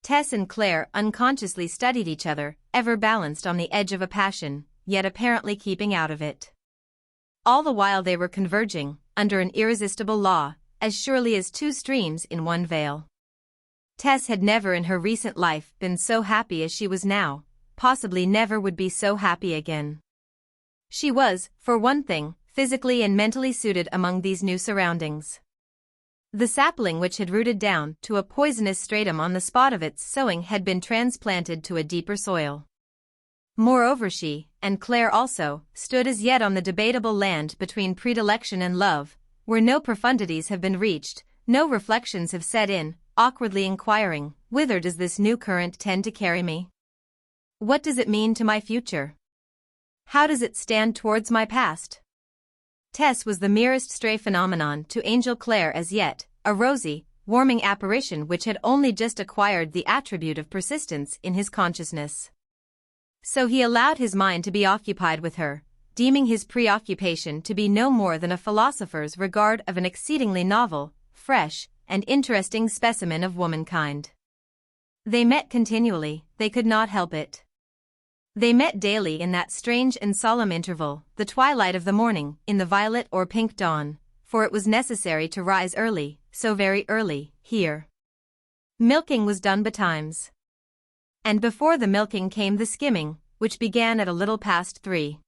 Tess and Clare unconsciously studied each other, ever balanced on the edge of a passion, yet apparently keeping out of it. All the while they were converging, under an irresistible law, as surely as two streams in one vale. Tess had never in her recent life been so happy as she was now, possibly never would be so happy again. She was, for one thing, physically and mentally suited among these new surroundings. The sapling which had rooted down to a poisonous stratum on the spot of its sowing had been transplanted to a deeper soil. Moreover, she, and Clare also, stood as yet on the debatable land between predilection and love, where no profundities have been reached, no reflections have set in, awkwardly inquiring, whither does this new current tend to carry me? What does it mean to my future? How does it stand towards my past? Tess was the merest stray phenomenon to Angel Clare as yet, a rosy, warming apparition which had only just acquired the attribute of persistence in his consciousness. So he allowed his mind to be occupied with her, deeming his preoccupation to be no more than a philosopher's regard of an exceedingly novel, fresh, and interesting specimen of womankind. They met continually, they could not help it. They met daily in that strange and solemn interval, the twilight of the morning, in the violet or pink dawn, for it was necessary to rise early, so very early, here. Milking was done betimes. And before the milking came the skimming, which began at a little past 3.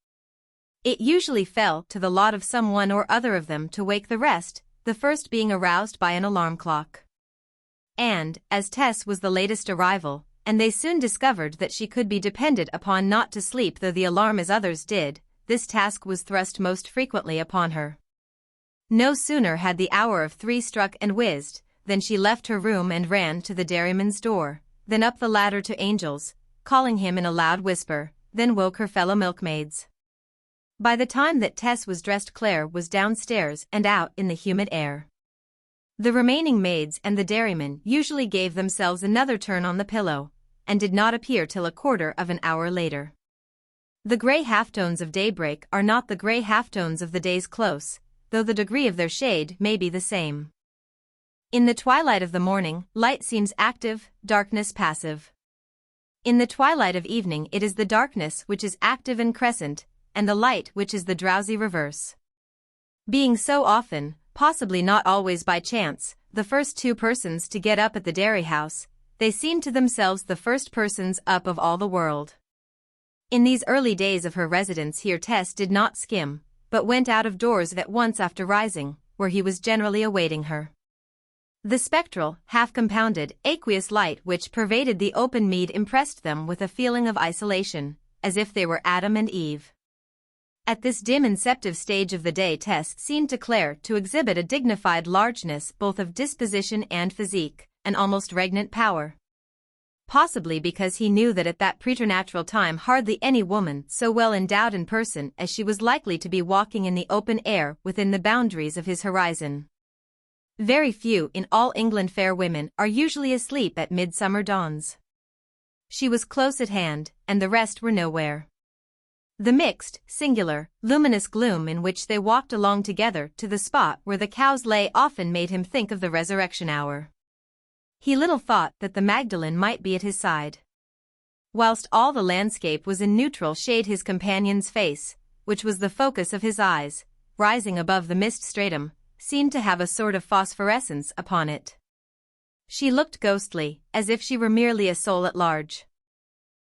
It usually fell to the lot of some one or other of them to wake the rest, the first being aroused by an alarm clock. And, as Tess was the latest arrival, and they soon discovered that she could be depended upon not to sleep though the alarm as others did, this task was thrust most frequently upon her. No sooner had the hour of 3 struck and whizzed, than she left her room and ran to the dairyman's door, then up the ladder to Angel's, calling him in a loud whisper, then woke her fellow milkmaids. By the time that Tess was dressed, Claire was downstairs and out in the humid air. The remaining maids and the dairyman usually gave themselves another turn on the pillow, and did not appear till a quarter of an hour later. The grey halftones of daybreak are not the grey halftones of the day's close, though the degree of their shade may be the same. In the twilight of the morning, light seems active, darkness passive. In the twilight of evening it is the darkness which is active and crescent, and the light which is the drowsy reverse. Being so often, possibly not always by chance, the first two persons to get up at the dairy house, they seemed to themselves the first persons up of all the world. In these early days of her residence here Tess did not skim, but went out of doors at once after rising, where he was generally awaiting her. The spectral, half-compounded, aqueous light which pervaded the open mead impressed them with a feeling of isolation, as if they were Adam and Eve. At this dim inceptive stage of the day Tess seemed to Claire to exhibit a dignified largeness both of disposition and physique, an almost regnant power. Possibly because he knew that at that preternatural time hardly any woman so well endowed in person as she was likely to be walking in the open air within the boundaries of his horizon. Very few in all England fair women are usually asleep at midsummer dawns. She was close at hand, and the rest were nowhere. The mixed, singular, luminous gloom in which they walked along together to the spot where the cows lay often made him think of the resurrection hour. He little thought that the Magdalene might be at his side. Whilst all the landscape was in neutral shade his companion's face, which was the focus of his eyes, rising above the mist stratum, seemed to have a sort of phosphorescence upon it. She looked ghostly, as if she were merely a soul at large.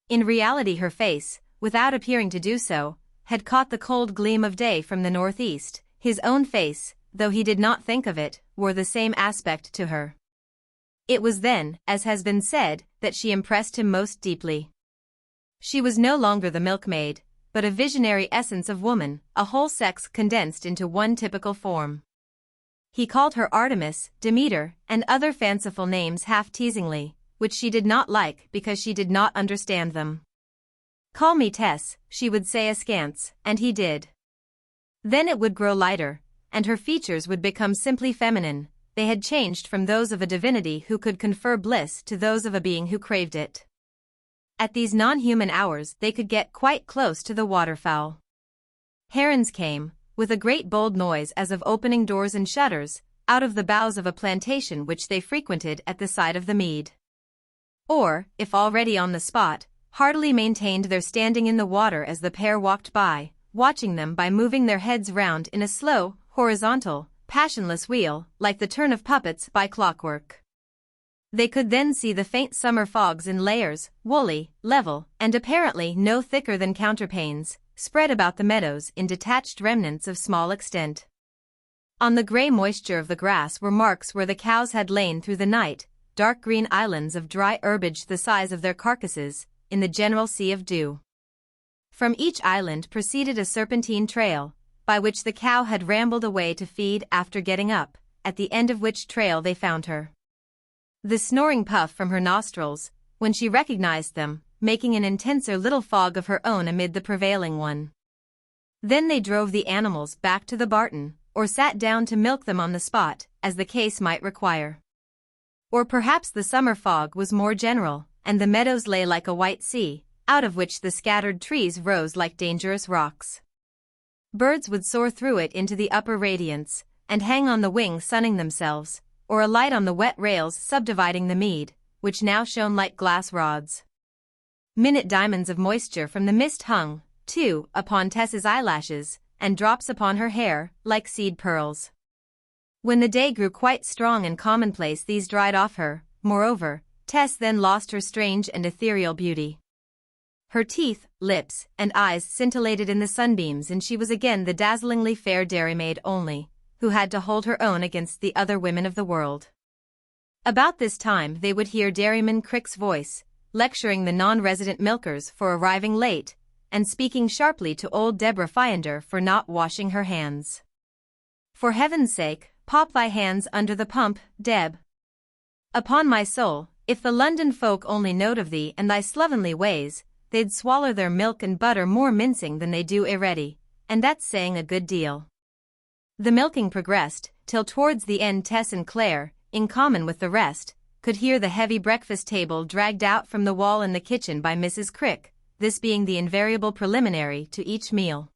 In reality her face, without appearing to do so, had caught the cold gleam of day from the northeast. His own face, though he did not think of it, wore the same aspect to her. It was then, as has been said, that she impressed him most deeply. She was no longer the milkmaid, but a visionary essence of woman, a whole sex condensed into one typical form. He called her Artemis, Demeter, and other fanciful names half-teasingly, which she did not like because she did not understand them. "Call me Tess," she would say askance, and he did. Then it would grow lighter, and her features would become simply feminine. They had changed from those of a divinity who could confer bliss to those of a being who craved it. At these non-human hours they could get quite close to the waterfowl. Herons came, with a great bold noise as of opening doors and shutters, out of the boughs of a plantation which they frequented at the side of the mead. Or, if already on the spot, heartily maintained their standing in the water as the pair walked by, watching them by moving their heads round in a slow, horizontal, passionless wheel, like the turn of puppets by clockwork. They could then see the faint summer fogs in layers, woolly, level, and apparently no thicker than counterpanes, spread about the meadows in detached remnants of small extent. On the grey moisture of the grass were marks where the cows had lain through the night, dark green islands of dry herbage the size of their carcasses, in the general sea of dew. From each island proceeded a serpentine trail, by which the cow had rambled away to feed after getting up, at the end of which trail they found her. The snoring puff from her nostrils, when she recognized them, making an intenser little fog of her own amid the prevailing one. Then they drove the animals back to the barton, or sat down to milk them on the spot, as the case might require. Or perhaps the summer fog was more general, and the meadows lay like a white sea, out of which the scattered trees rose like dangerous rocks. Birds would soar through it into the upper radiance, and hang on the wing sunning themselves, or alight on the wet rails subdividing the mead, which now shone like glass rods. Minute diamonds of moisture from the mist hung, too, upon Tess's eyelashes, and drops upon her hair, like seed pearls. When the day grew quite strong and commonplace these dried off her. Moreover, Tess then lost her strange and ethereal beauty. Her teeth, lips, and eyes scintillated in the sunbeams, and she was again the dazzlingly fair dairymaid only, who had to hold her own against the other women of the world. About this time they would hear Dairyman Crick's voice, lecturing the non-resident milkers for arriving late, and speaking sharply to old Deborah Fiander for not washing her hands. "For heaven's sake, pop thy hands under the pump, Deb." "Upon my soul, if the London folk only knowed of thee and thy slovenly ways, they'd swaller their milk and butter more mincing than they do a'ready, and that's saying a good deal. The milking progressed, till towards the end Tess and Claire, in common with the rest, could hear the heavy breakfast table dragged out from the wall in the kitchen by Mrs. Crick, this being the invariable preliminary to each meal.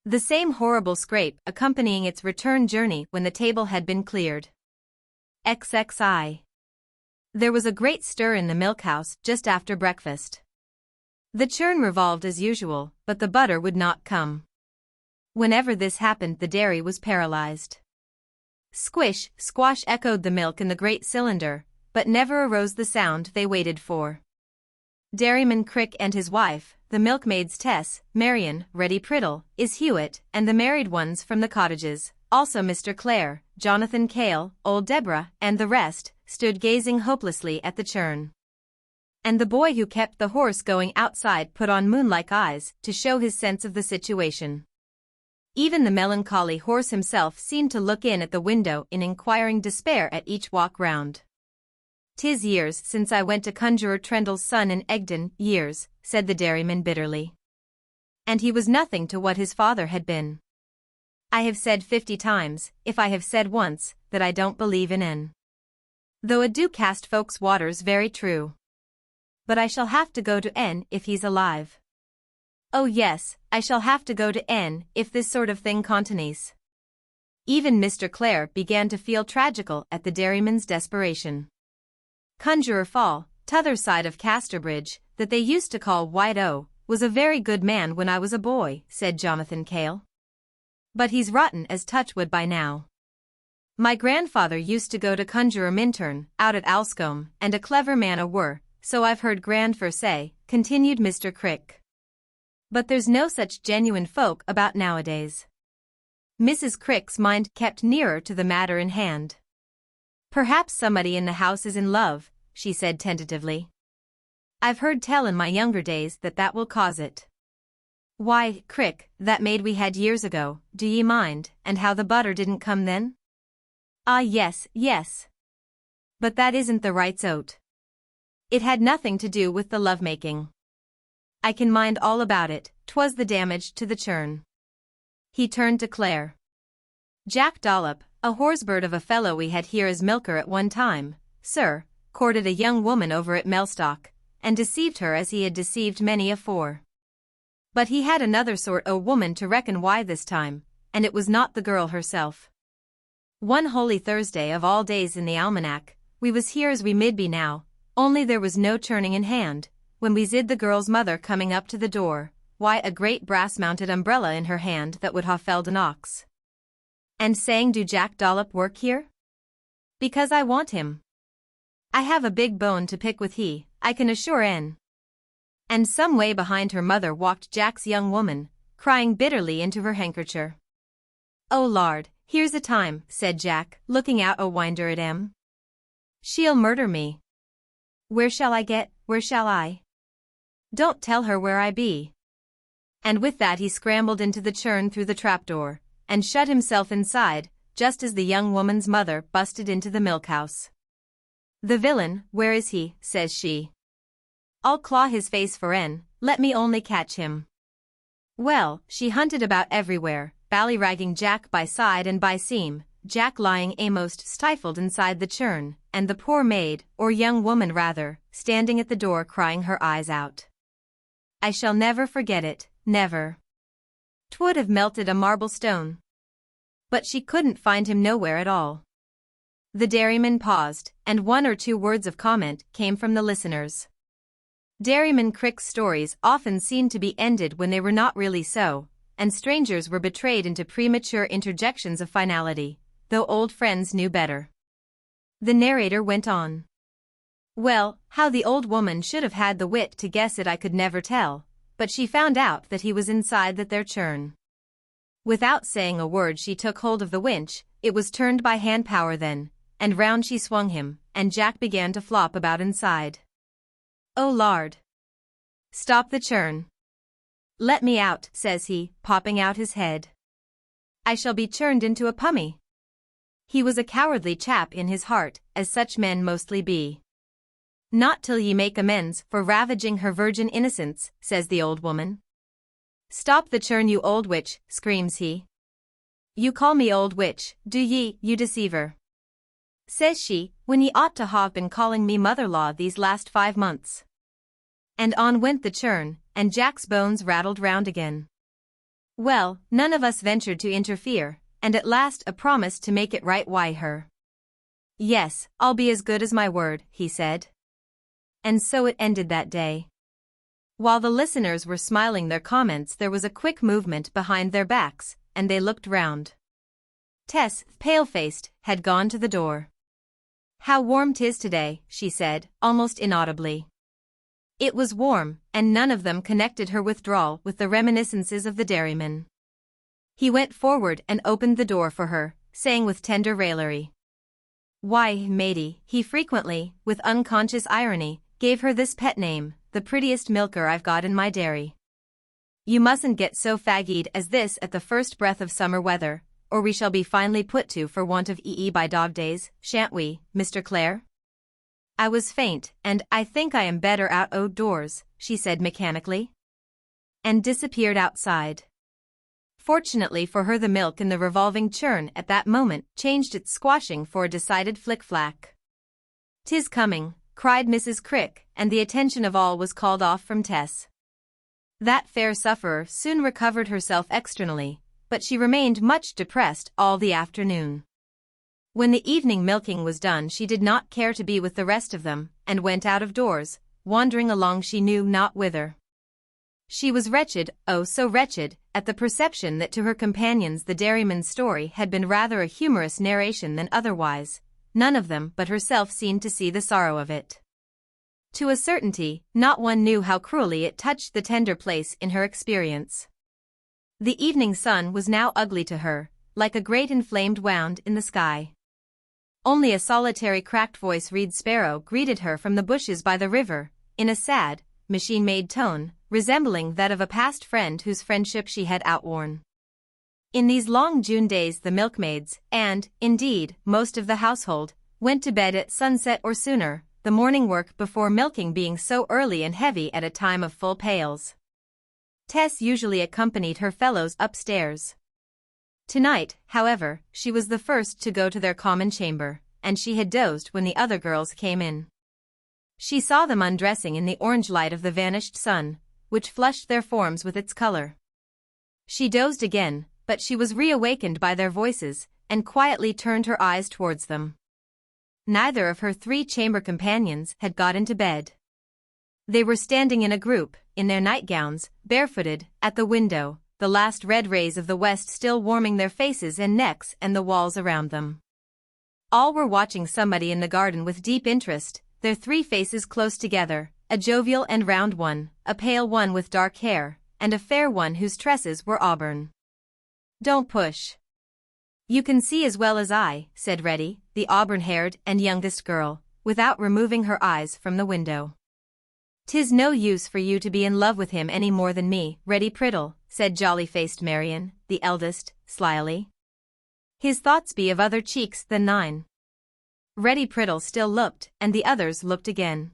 The same horrible scrape accompanying its return journey when the table had been cleared. XXI. There was a great stir in the milk-house just after breakfast. The churn revolved as usual, but the butter would not come. Whenever this happened the dairy was paralyzed. Squish, squash echoed the milk in the great cylinder, but never arose the sound they waited for. Dairyman Crick and his wife, the milkmaids Tess, Marion, Reddy Priddle, Is Hewitt, and the married ones from the cottages, also Mr. Clare, Jonathan Cale, old Deborah, and the rest, stood gazing hopelessly at the churn. And the boy who kept the horse going outside put on moon-like eyes to show his sense of the situation. Even the melancholy horse himself seemed to look in at the window in inquiring despair at each walk round. "'Tis years since I went to Conjuror Trendle's son in Egdon, years," said the dairyman bitterly. And he was nothing to what his father had been. "I have said 50 times, if I have said once, that I don't believe in en. Though it do cast folks' waters very true. But I shall have to go to en if he's alive. Oh yes, I shall have to go to en if this sort of thing continues." Even Mr. Clare began to feel tragical at the dairyman's desperation. "Conjuror Fall, t'other side of Casterbridge, that they used to call White O, was a very good man when I was a boy," said Jonathan Cale. "But he's rotten as touchwood by now. My grandfather used to go to Conjuror Minturn, out at Alscombe, and a clever man a were, so I've heard grandfer say," continued Mr. Crick. "But there's no such genuine folk about nowadays." Mrs. Crick's mind kept nearer to the matter in hand. "Perhaps somebody in the house is in love," she said tentatively. "I've heard tell in my younger days that will cause it. Why, Crick, that maid we had years ago, do ye mind, and how the butter didn't come then?" "Ah yes, yes. But that isn't the right o't. It had nothing to do with the love-making. I can mind all about it, 'twas the damage to the churn." He turned to Claire. "Jack Dollop, a horsebird of a fellow we had here as milker at one time, sir, courted a young woman over at Mellstock, and deceived her as he had deceived many afore. But he had another sort o' woman to reckon why this time, and it was not the girl herself. One holy Thursday of all days in the almanac, we was here as we mid be now, only there was no churning in hand, when we zid the girl's mother coming up to the door, why a great brass-mounted umbrella in her hand that would ha' felled an ox. And saying, 'Do Jack Dollop work here?' 'Because I want him. I have a big bone to pick with he, I can assure en.' And some way behind her mother walked Jack's young woman, crying bitterly into her handkercher. 'Oh Lard, here's a time,' said Jack, looking out o' winder at em. 'She'll murder me. Where shall I? Don't tell her where I be.' And with that he scrambled into the churn through the trapdoor, and shut himself inside, just as the young woman's mother busted into the milk-house. 'The villain, where is he?' says she. 'I'll claw his face for en, let me only catch him.' Well, she hunted about everywhere, ballyragging Jack by side and by seam, Jack lying a'most stifled inside the churn, and the poor maid, or young woman rather, standing at the door crying her eyes out. I shall never forget it, never. 'Twould have melted a marble stone. But she couldn't find him nowhere at all." The dairyman paused, and 1 or 2 words of comment came from the listeners. Dairyman Crick's stories often seemed to be ended when they were not really so, and strangers were betrayed into premature interjections of finality, though old friends knew better. The narrator went on. "Well, how the old woman should have had the wit to guess it I could never tell, but she found out that he was inside that there churn. Without saying a word she took hold of the winch, it was turned by hand power then, and round she swung him, and Jack began to flop about inside. 'Oh Lard! Stop the churn. Let me out,' says he, popping out his head. 'I shall be churned into a pummy.' He was a cowardly chap in his heart, as such men mostly be. Not till ye make amends for ravaging her virgin innocence, says the old woman. Stop the churn, you old witch, screams he. You call me old witch, do ye, you deceiver? Says she, when ye ought to have been calling me mother-law these last 5 months. And on went the churn, and Jack's bones rattled round again. Well, none of us ventured to interfere, and at last a promise to make it right. Why her? Yes, I'll be as good as my word, he said. And so it ended that day. While the listeners were smiling their comments, there was a quick movement behind their backs, and they looked round. Tess, pale-faced, had gone to the door. How warm 'tis today, she said, almost inaudibly. It was warm, and none of them connected her withdrawal with the reminiscences of the dairyman. He went forward and opened the door for her, saying with tender raillery. Why, matey, he frequently, with unconscious irony, gave her this pet name, the prettiest milker I've got in my dairy. You mustn't get so faggied as this at the first breath of summer weather, or we shall be finely put to for want of by dog days, shan't we, Mr. Clare? I was faint, and I think I am better out o' doors, she said mechanically. And disappeared outside. Fortunately for her, the milk in the revolving churn at that moment changed its squashing for a decided flick-flack. "'Tis coming," cried Mrs. Crick, and the attention of all was called off from Tess. That fair sufferer soon recovered herself externally, but she remained much depressed all the afternoon. When the evening milking was done, she did not care to be with the rest of them, and went out of doors, wandering along she knew not whither. She was wretched, oh so wretched, at the perception that to her companions the dairyman's story had been rather a humorous narration than otherwise. None of them but herself seemed to see the sorrow of it. To a certainty, not one knew how cruelly it touched the tender place in her experience. The evening sun was now ugly to her, like a great inflamed wound in the sky. Only a solitary cracked-voiced reed sparrow greeted her from the bushes by the river, in a sad, machine-made tone, resembling that of a past friend whose friendship she had outworn. In these long June days the milkmaids, and, indeed, most of the household, went to bed at sunset or sooner, the morning work before milking being so early and heavy at a time of full pails. Tess usually accompanied her fellows upstairs. Tonight, however, she was the first to go to their common chamber, and she had dozed when the other girls came in. She saw them undressing in the orange light of the vanished sun, which flushed their forms with its color. She dozed again, but she was reawakened by their voices, and quietly turned her eyes towards them. Neither of her 3 chamber companions had got into bed. They were standing in a group, in their nightgowns, barefooted, at the window, the last red rays of the west still warming their faces and necks and the walls around them. All were watching somebody in the garden with deep interest, their 3 faces close together, a jovial and round one, a pale one with dark hair, and a fair one whose tresses were auburn. "Don't push. You can see as well as I," said Reddy, the auburn-haired and youngest girl, without removing her eyes from the window. "'Tis no use for you to be in love with him any more than me, Reddy Priddle," said jolly-faced Marion, the eldest, slyly. "His thoughts be of other cheeks than thine." Reddy Priddle still looked, and the others looked again.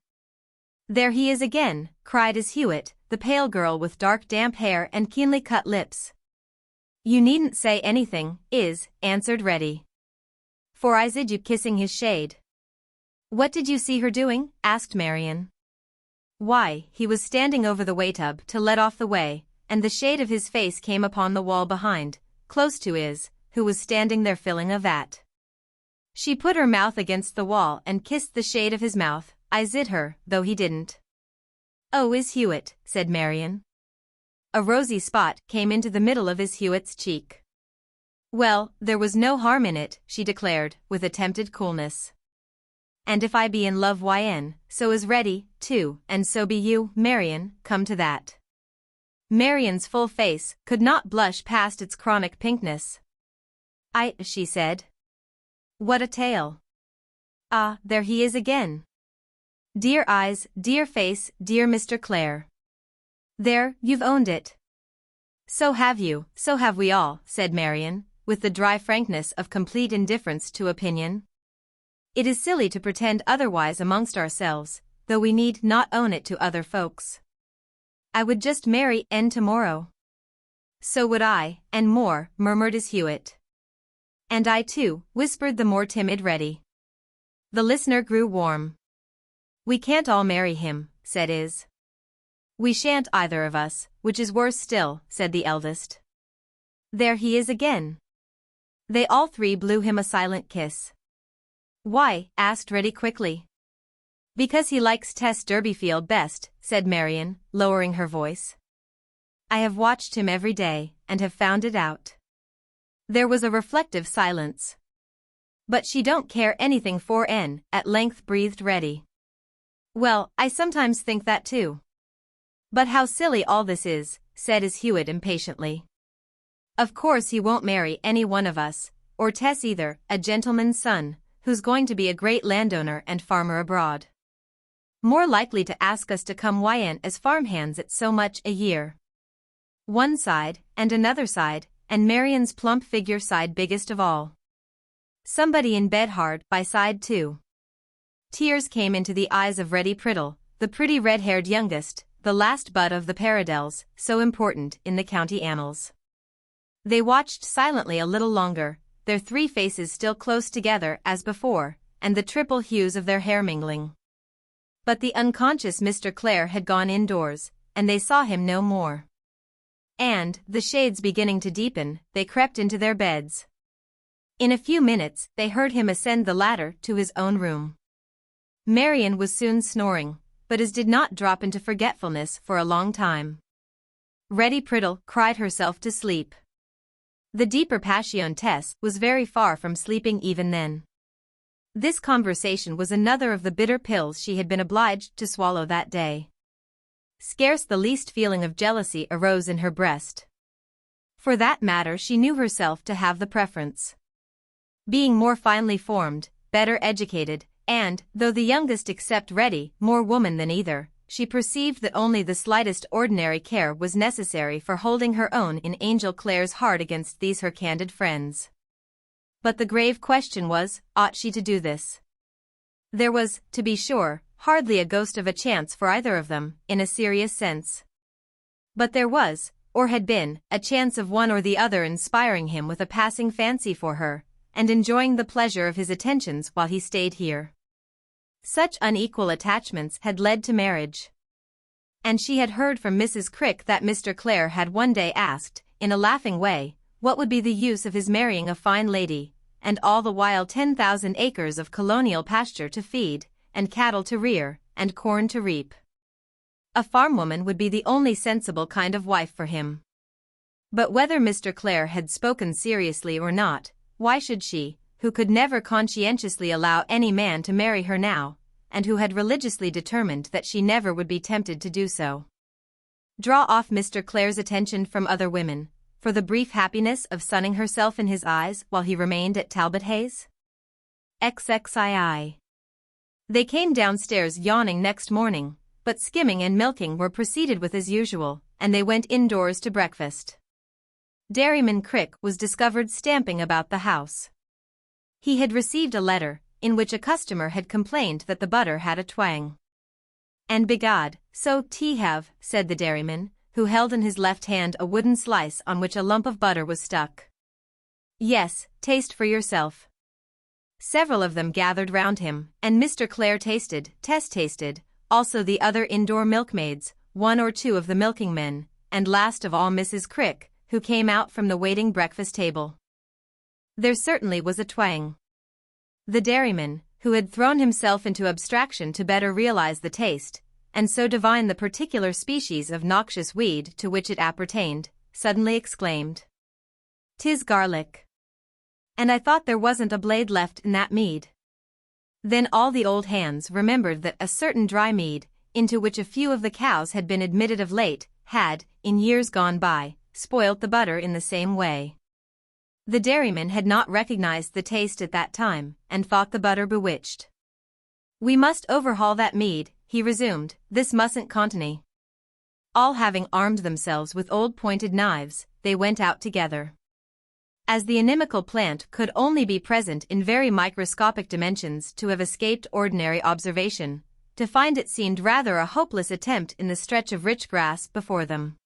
"There he is again," cried Hewitt, the pale girl with dark damp hair and keenly cut lips. "You needn't say anything, answered Reddy. "For I zid you kissing his shade." "What did you see her doing?" asked Marion. "Why, he was standing over the waytub to let off the way, and the shade of his face came upon the wall behind, close to who was standing there filling a vat. She put her mouth against the wall and kissed the shade of his mouth. I zid her, though he didn't." "Oh, Hewitt," said Marion. A rosy spot came into the middle of Hewitt's cheek. "Well, there was no harm in it," she declared, with attempted coolness. "And if I be in love, so is Reddy, too, and so be you, Marion, come to that." Marion's full face could not blush past its chronic pinkness. She said. "What a tale. Ah, there he is again. Dear eyes, dear face, dear Mr. Clare. There, you've owned it." "So have you, so have we all," said Marion, with the dry frankness of complete indifference to opinion. "It is silly to pretend otherwise amongst ourselves, though we need not own it to other folks. I would just marry N tomorrow. So would I, and more, murmured Hewitt. And I too, whispered the more timid Reddy. The listener grew warm. We can't all marry him, said Is. We shan't either of us, which is worse still, said the eldest. There he is again. They all three blew him a silent kiss. Why? Asked Reddy quickly. Because he likes Tess Durbeyfield best, said Marian, lowering her voice. I have watched him every day, and have found it out. There was a reflective silence. But she don't care anything for N, at length breathed Reddy. Well, I sometimes think that too. But how silly all this is, said Hewitt impatiently. Of course he won't marry any one of us, or Tess either, a gentleman's son, who's going to be a great landowner and farmer abroad. More likely to ask us to come yn as farmhands at so much a year. One side, and another side, and Marian's plump figure side biggest of all. Somebody in bed hard by side too. Tears came into the eyes of Reddy Priddle, the pretty red-haired youngest, the last bud of the Paradells, so important in the county annals. They watched silently a little longer, their three faces still close together as before, and the triple hues of their hair mingling. But the unconscious Mr. Clare had gone indoors, and they saw him no more. And, the shades beginning to deepen, they crept into their beds. In a few minutes, they heard him ascend the ladder to his own room. Marian was soon snoring, but Is did not drop into forgetfulness for a long time. Reddy Priddle cried herself to sleep. The deeper passion Tess was very far from sleeping even then. This conversation was another of the bitter pills she had been obliged to swallow that day. Scarce the least feeling of jealousy arose in her breast. For that matter she knew herself to have the preference. Being more finely formed, better educated, and, though the youngest except Reddy, more woman than either, she perceived that only the slightest ordinary care was necessary for holding her own in Angel Clare's heart against these her candid friends. But the grave question was, ought she to do this? There was, to be sure, hardly a ghost of a chance for either of them, in a serious sense. But there was, or had been, a chance of one or the other inspiring him with a passing fancy for her, and enjoying the pleasure of his attentions while he stayed here. Such unequal attachments had led to marriage. And she had heard from Mrs. Crick that Mr. Clare had one day asked, in a laughing way, what would be the use of his marrying a fine lady, and all the while 10,000 acres of colonial pasture to feed, and cattle to rear, and corn to reap. A farmwoman would be the only sensible kind of wife for him. But whether Mr. Clare had spoken seriously or not, why should she, who could never conscientiously allow any man to marry her now, and who had religiously determined that she never would be tempted to do so, draw off Mr. Clare's attention from other women, for the brief happiness of sunning herself in his eyes while he remained at Talbot Hayes? XXII. They came downstairs yawning next morning, but skimming and milking were proceeded with as usual, and they went indoors to breakfast. Dairyman Crick was discovered stamping about the house. He had received a letter, in which a customer had complained that the butter had a twang. And begad, so 't have, said the dairyman, who held in his left hand a wooden slice on which a lump of butter was stuck. Yes, taste for yourself. Several of them gathered round him, and Mr. Clare tasted, Tess tasted, also the other indoor milkmaids, one or two of the milking men, and last of all Mrs. Crick, who came out from the waiting breakfast table. There certainly was a twang. The dairyman, who had thrown himself into abstraction to better realize the taste, and so divine the particular species of noxious weed to which it appertained, suddenly exclaimed, "'Tis garlic. And I thought there wasn't a blade left in that mead." Then all the old hands remembered that a certain dry mead, into which a few of the cows had been admitted of late, had, in years gone by, spoilt the butter in the same way. The dairyman had not recognized the taste at that time, and thought the butter bewitched. "We must overhaul that mead," he resumed, "this mustn't continue." All having armed themselves with old pointed knives, they went out together. As the inimical plant could only be present in very microscopic dimensions to have escaped ordinary observation, to find it seemed rather a hopeless attempt in the stretch of rich grass before them.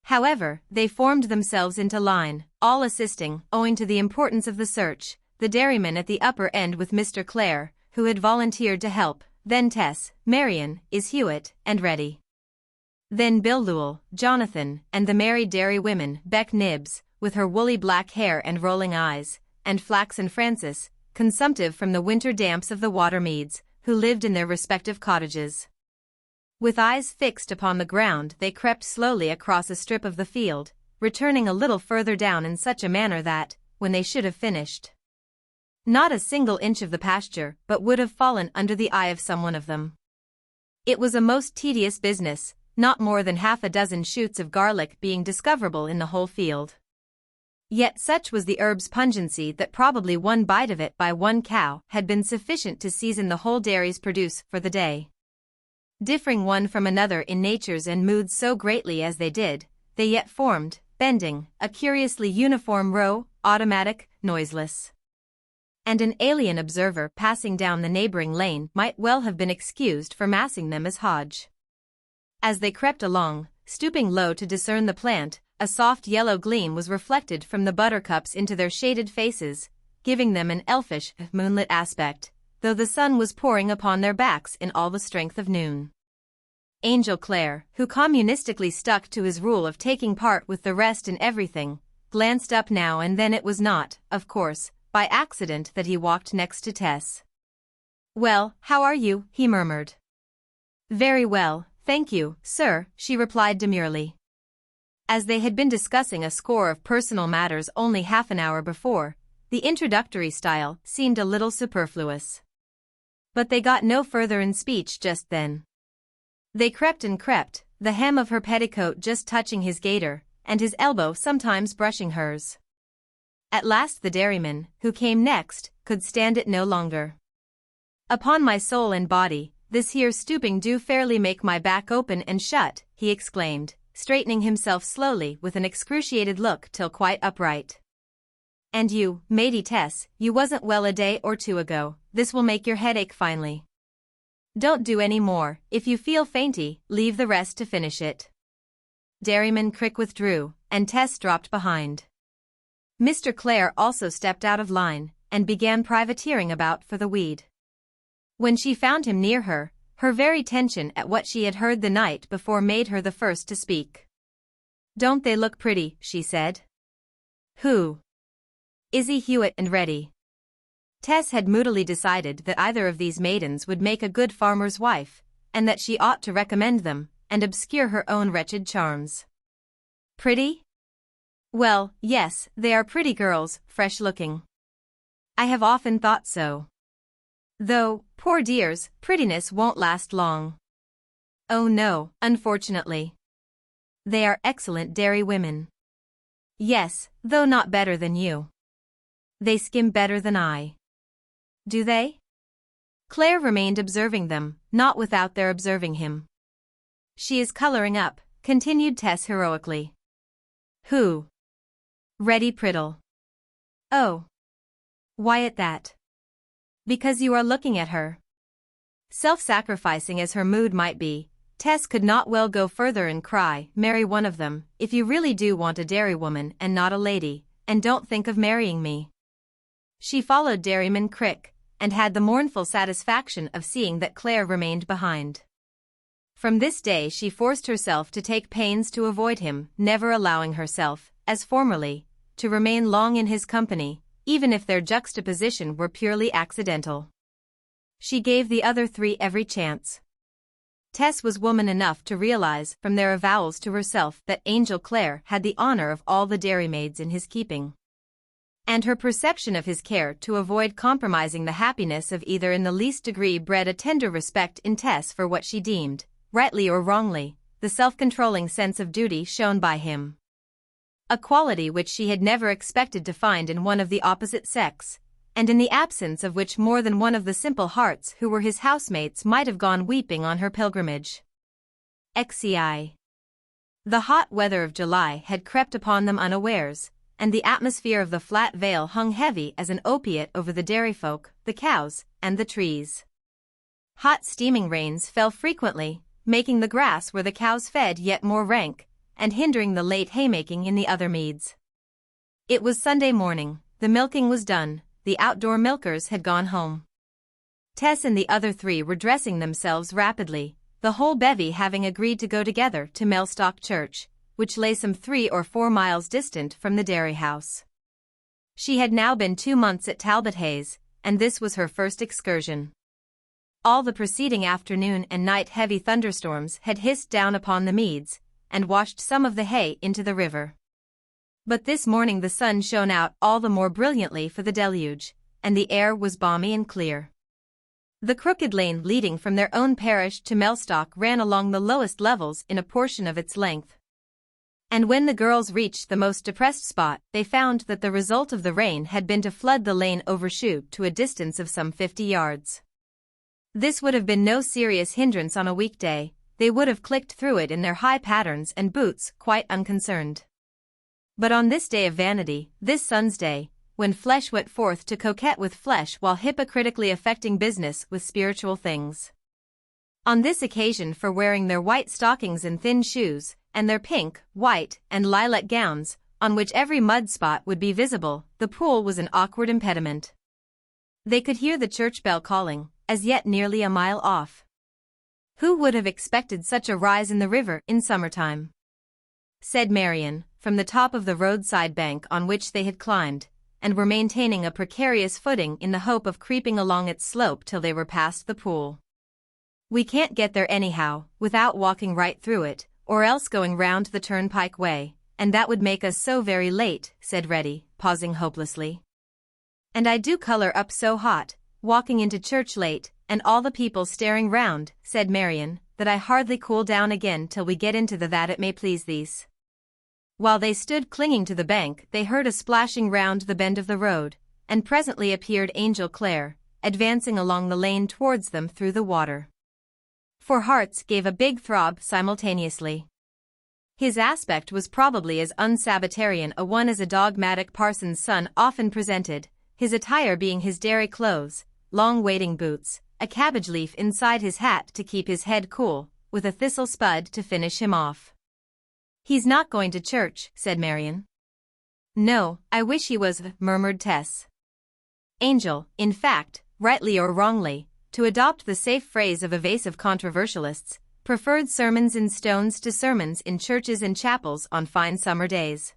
However, they formed themselves into line, all assisting, owing to the importance of the search, the dairyman at the upper end with Mr. Clare, who had volunteered to help, then Tess, Marion, Is Hewitt, and Reddy. Then Bill Lewell, Jonathan, and the married dairy women, Beck Nibbs, with her woolly black hair and rolling eyes, and Flaxen Francis, consumptive from the winter damps of the Watermeads, who lived in their respective cottages. With eyes fixed upon the ground they crept slowly across a strip of the field, returning a little further down in such a manner that, when they should have finished, not a single inch of the pasture but would have fallen under the eye of someone of them. It was a most tedious business, not more than half a dozen shoots of garlic being discoverable in the whole field. Yet such was the herb's pungency that probably one bite of it by one cow had been sufficient to season the whole dairy's produce for the day. Differing one from another in natures and moods so greatly as they did, they yet formed, bending, a curiously uniform row, automatic, noiseless. And an alien observer passing down the neighboring lane might well have been excused for massing them as Hodge. As they crept along, stooping low to discern the plant, a soft yellow gleam was reflected from the buttercups into their shaded faces, giving them an elfish, moonlit aspect, though the sun was pouring upon their backs in all the strength of noon. Angel Clare, who communistically stuck to his rule of taking part with the rest in everything, glanced up now and then. It was not, of course, by accident that he walked next to Tess. "Well, how are you?" he murmured. "Very well, thank you, sir," she replied demurely. As they had been discussing a score of personal matters only half an hour before, the introductory style seemed a little superfluous. But they got no further in speech just then. They crept and crept, the hem of her petticoat just touching his gaiter, and his elbow sometimes brushing hers. At last the dairyman, who came next, could stand it no longer. "Upon my soul and body, this here stooping do fairly make my back open and shut," he exclaimed, straightening himself slowly with an excruciated look till quite upright. "And you, matey Tess, you wasn't well a day or two ago. This will make your head ache finely. Don't do any more. If you feel fainty, leave the rest to finish it." Dairyman Crick withdrew, and Tess dropped behind. Mr. Clare also stepped out of line, and began privateering about for the weed. When she found him near her, her very tension at what she had heard the night before made her the first to speak. "Don't they look pretty?" she said. "Who?" "Izzy Hewitt and Reddy." Tess had moodily decided that either of these maidens would make a good farmer's wife, and that she ought to recommend them, and obscure her own wretched charms. "Pretty? Well, yes, they are pretty girls, fresh-looking. I have often thought so. Though, poor dears, prettiness won't last long. Oh no, unfortunately. They are excellent dairy women. Yes, though not better than you. They skim better than I." "Do they?" Clare remained observing them, not without their observing him. "She is coloring up," continued Tess heroically. "Who?" "Reddy Priddle." "Oh. Why at that?" "Because you are looking at her." Self-sacrificing as her mood might be, Tess could not well go further and cry, "Marry one of them, if you really do want a dairywoman and not a lady, and don't think of marrying me." She followed Dairyman Crick, and had the mournful satisfaction of seeing that Clare remained behind. From this day she forced herself to take pains to avoid him, never allowing herself, as formerly, to remain long in his company, even if their juxtaposition were purely accidental. She gave the other three every chance. Tess was woman enough to realize from their avowals to herself that Angel Clare had the honor of all the dairymaids in his keeping. And her perception of his care to avoid compromising the happiness of either in the least degree bred a tender respect in Tess for what she deemed, rightly or wrongly, the self-controlling sense of duty shown by him. A quality which she had never expected to find in one of the opposite sex, and in the absence of which more than one of the simple hearts who were his housemates might have gone weeping on her pilgrimage. XXII. The hot weather of July had crept upon them unawares, and the atmosphere of the flat vale hung heavy as an opiate over the dairy folk, the cows, and the trees. Hot steaming rains fell frequently, making the grass where the cows fed yet more rank, and hindering the late haymaking in the other meads. It was Sunday morning, the milking was done, the outdoor milkers had gone home. Tess and the other three were dressing themselves rapidly, the whole bevy having agreed to go together to Mellstock Church, which lay some 3 or 4 miles distant from the dairy house. She had now been 2 months at Talbot Hayes, and this was her first excursion. All the preceding afternoon and night heavy thunderstorms had hissed down upon the meads, and washed some of the hay into the river. But this morning the sun shone out all the more brilliantly for the deluge, and the air was balmy and clear. The crooked lane leading from their own parish to Mellstock ran along the lowest levels in a portion of its length. And when the girls reached the most depressed spot, they found that the result of the rain had been to flood the lane overshoot to a distance of some 50 yards. This would have been no serious hindrance on a weekday, they would have clicked through it in their high pattens and boots quite unconcerned. But on this day of vanity, this sun's day, when flesh went forth to coquette with flesh while hypocritically affecting business with spiritual things. On this occasion, for wearing their white stockings and thin shoes, and their pink, white, and lilac gowns, on which every mud spot would be visible, the pool was an awkward impediment. They could hear the church bell calling, as yet nearly a mile off. Who would have expected such a rise in the river in summertime? Said Marian, from the top of the roadside bank on which they had climbed, and were maintaining a precarious footing in the hope of creeping along its slope till they were past the pool. We can't get there anyhow, without walking right through it, or else going round the turnpike way, and that would make us so very late, said Reddy, pausing hopelessly. And I do colour up so hot, walking into church late, and all the people staring round, said Marian, that I hardly cool down again till we get into the that it may please these. While they stood clinging to the bank, they heard a splashing round the bend of the road, and presently appeared Angel Clare, advancing along the lane towards them through the water. 4 hearts gave a big throb simultaneously. His aspect was probably as unsabbatarian a one as a dogmatic parson's son often presented, his attire being his dairy clothes, long wading boots, a cabbage leaf inside his hat to keep his head cool, with a thistle spud to finish him off. He's not going to church, said Marian. No, I wish he was, murmured Tess. Angel, in fact, rightly or wrongly, to adopt the safe phrase of evasive controversialists, preferred sermons in stones to sermons in churches and chapels on fine summer days.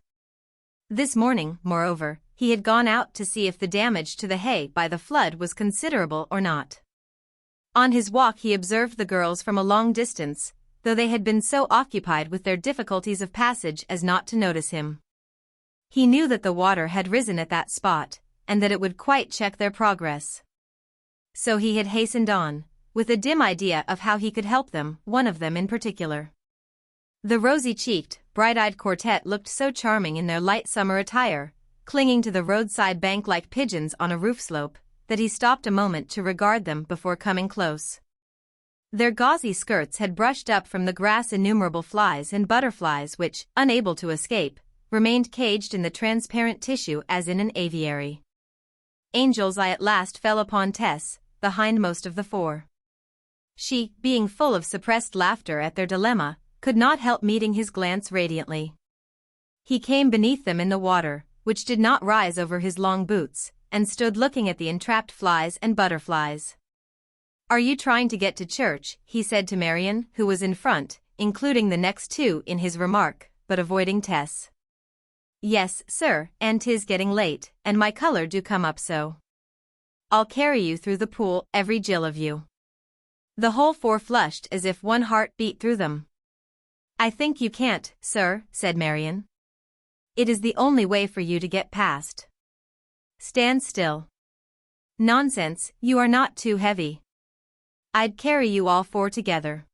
This morning, moreover, he had gone out to see if the damage to the hay by the flood was considerable or not. On his walk he observed the girls from a long distance, though they had been so occupied with their difficulties of passage as not to notice him. He knew that the water had risen at that spot, and that it would quite check their progress. So he had hastened on, with a dim idea of how he could help them, one of them in particular. The rosy-cheeked, bright-eyed quartet looked so charming in their light summer attire, clinging to the roadside bank like pigeons on a roof slope, that he stopped a moment to regard them before coming close. Their gauzy skirts had brushed up from the grass innumerable flies and butterflies which, unable to escape, remained caged in the transparent tissue as in an aviary. Angel's eye at last fell upon Tess, the hindmost of the 4. She, being full of suppressed laughter at their dilemma, could not help meeting his glance radiantly. He came beneath them in the water, which did not rise over his long boots, and stood looking at the entrapped flies and butterflies. Are you trying to get to church? He said to Marian, who was in front, including the next 2 in his remark, but avoiding Tess. Yes, sir, and 'tis getting late, and my colour do come up so. I'll carry you through the pool, every Jill of you. The whole 4 flushed as if one heart beat through them. I think you can't, sir, said Marian. It is the only way for you to get past. Stand still. Nonsense, you are not too heavy. I'd carry you all 4 together.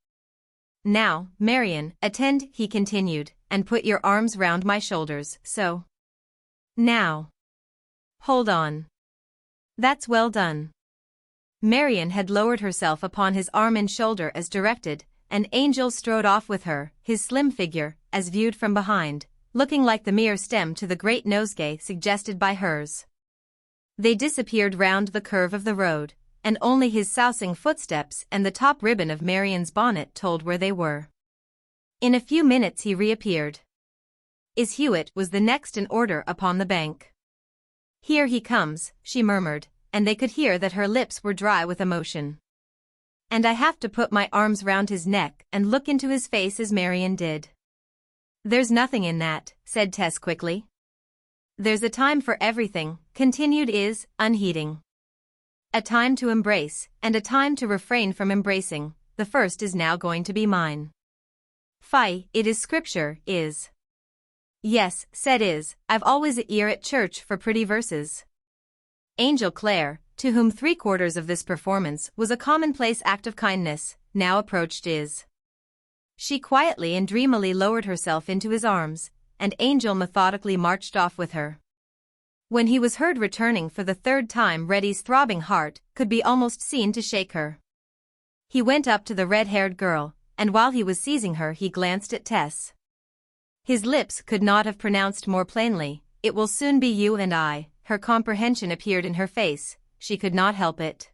Now, Marian, attend, he continued, and put your arms round my shoulders, so. Now. Hold on. That's well done. Marian had lowered herself upon his arm and shoulder as directed, and Angel strode off with her, his slim figure, as viewed from behind, looking like the mere stem to the great nosegay suggested by hers. They disappeared round the curve of the road, and only his sousing footsteps and the top ribbon of Marian's bonnet told where they were. In a few minutes he reappeared. Hewitt was the next in order upon the bank. "Here he comes," she murmured, and they could hear that her lips were dry with emotion. "And I have to put my arms round his neck and look into his face as Marian did." "There's nothing in that," said Tess quickly. "There's a time for everything," continued unheeding. "A time to embrace, and a time to refrain from embracing. The first is now going to be mine." "Fie, it is scripture, is." "Yes," said "I've always a ear at church for pretty verses." Angel Clare, to whom 3/4 of this performance was a commonplace act of kindness, now approached She quietly and dreamily lowered herself into his arms, and Angel methodically marched off with her. When he was heard returning for the third time, Reddy's throbbing heart could be almost seen to shake her. He went up to the red-haired girl, and while he was seizing her he glanced at Tess. His lips could not have pronounced more plainly, "It will soon be you and I." Her comprehension appeared in her face, she could not help it.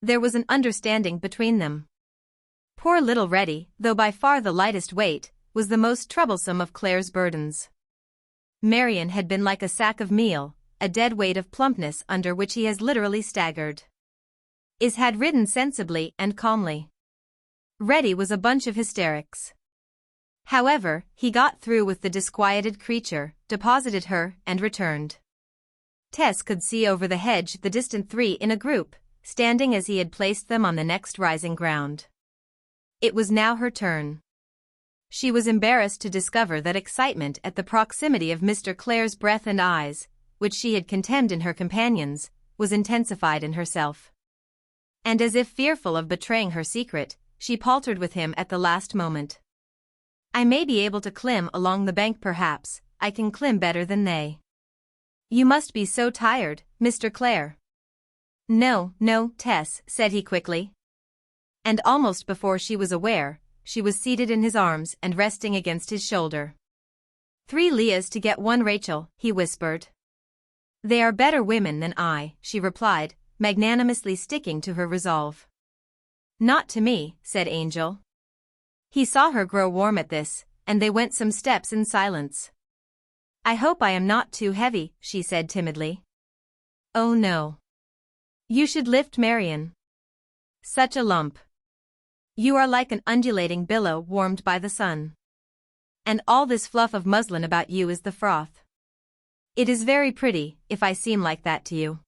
There was an understanding between them. Poor little Reddy, though by far the lightest weight, was the most troublesome of Clare's burdens. Marian had been like a sack of meal, a dead weight of plumpness under which he has literally staggered. Had ridden sensibly and calmly. Reddy was a bunch of hysterics. However, he got through with the disquieted creature, deposited her, and returned. Tess could see over the hedge the distant three in a group, standing as he had placed them on the next rising ground. It was now her turn. She was embarrassed to discover that excitement at the proximity of Mr. Clare's breath and eyes, which she had contemned in her companions, was intensified in herself. And as if fearful of betraying her secret, she paltered with him at the last moment. "I may be able to climb along the bank perhaps, I can climb better than they." "You must be so tired, Mr. Clare." "No, Tess," said he quickly. And almost before she was aware, she was seated in his arms and resting against his shoulder. "3 Leahs to get 1 Rachel," he whispered. "They are better women than I," she replied, magnanimously sticking to her resolve. "Not to me," said Angel. He saw her grow warm at this, and they went some steps in silence. "I hope I am not too heavy," she said timidly. "Oh no. You should lift Marian. Such a lump. You are like an undulating billow warmed by the sun. And all this fluff of muslin about you is the froth. It is very pretty, if I seem like that to you.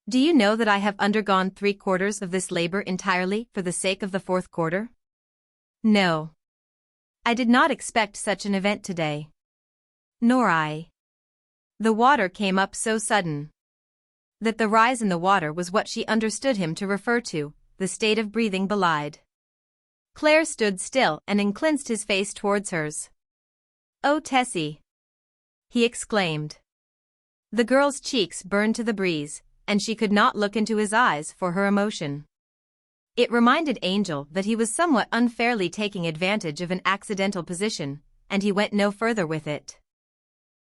Do you know that I have undergone 3/4 of this labor entirely for the sake of the 4th quarter? No. I did not expect such an event today. Nor I. The water came up so sudden. That the rise in the water was what she understood him to refer to, the state of breathing belied. Clare stood still and inclinced his face towards hers. "Oh Tessie!" he exclaimed. The girl's cheeks burned to the breeze, and she could not look into his eyes for her emotion. It reminded Angel that he was somewhat unfairly taking advantage of an accidental position, and he went no further with it.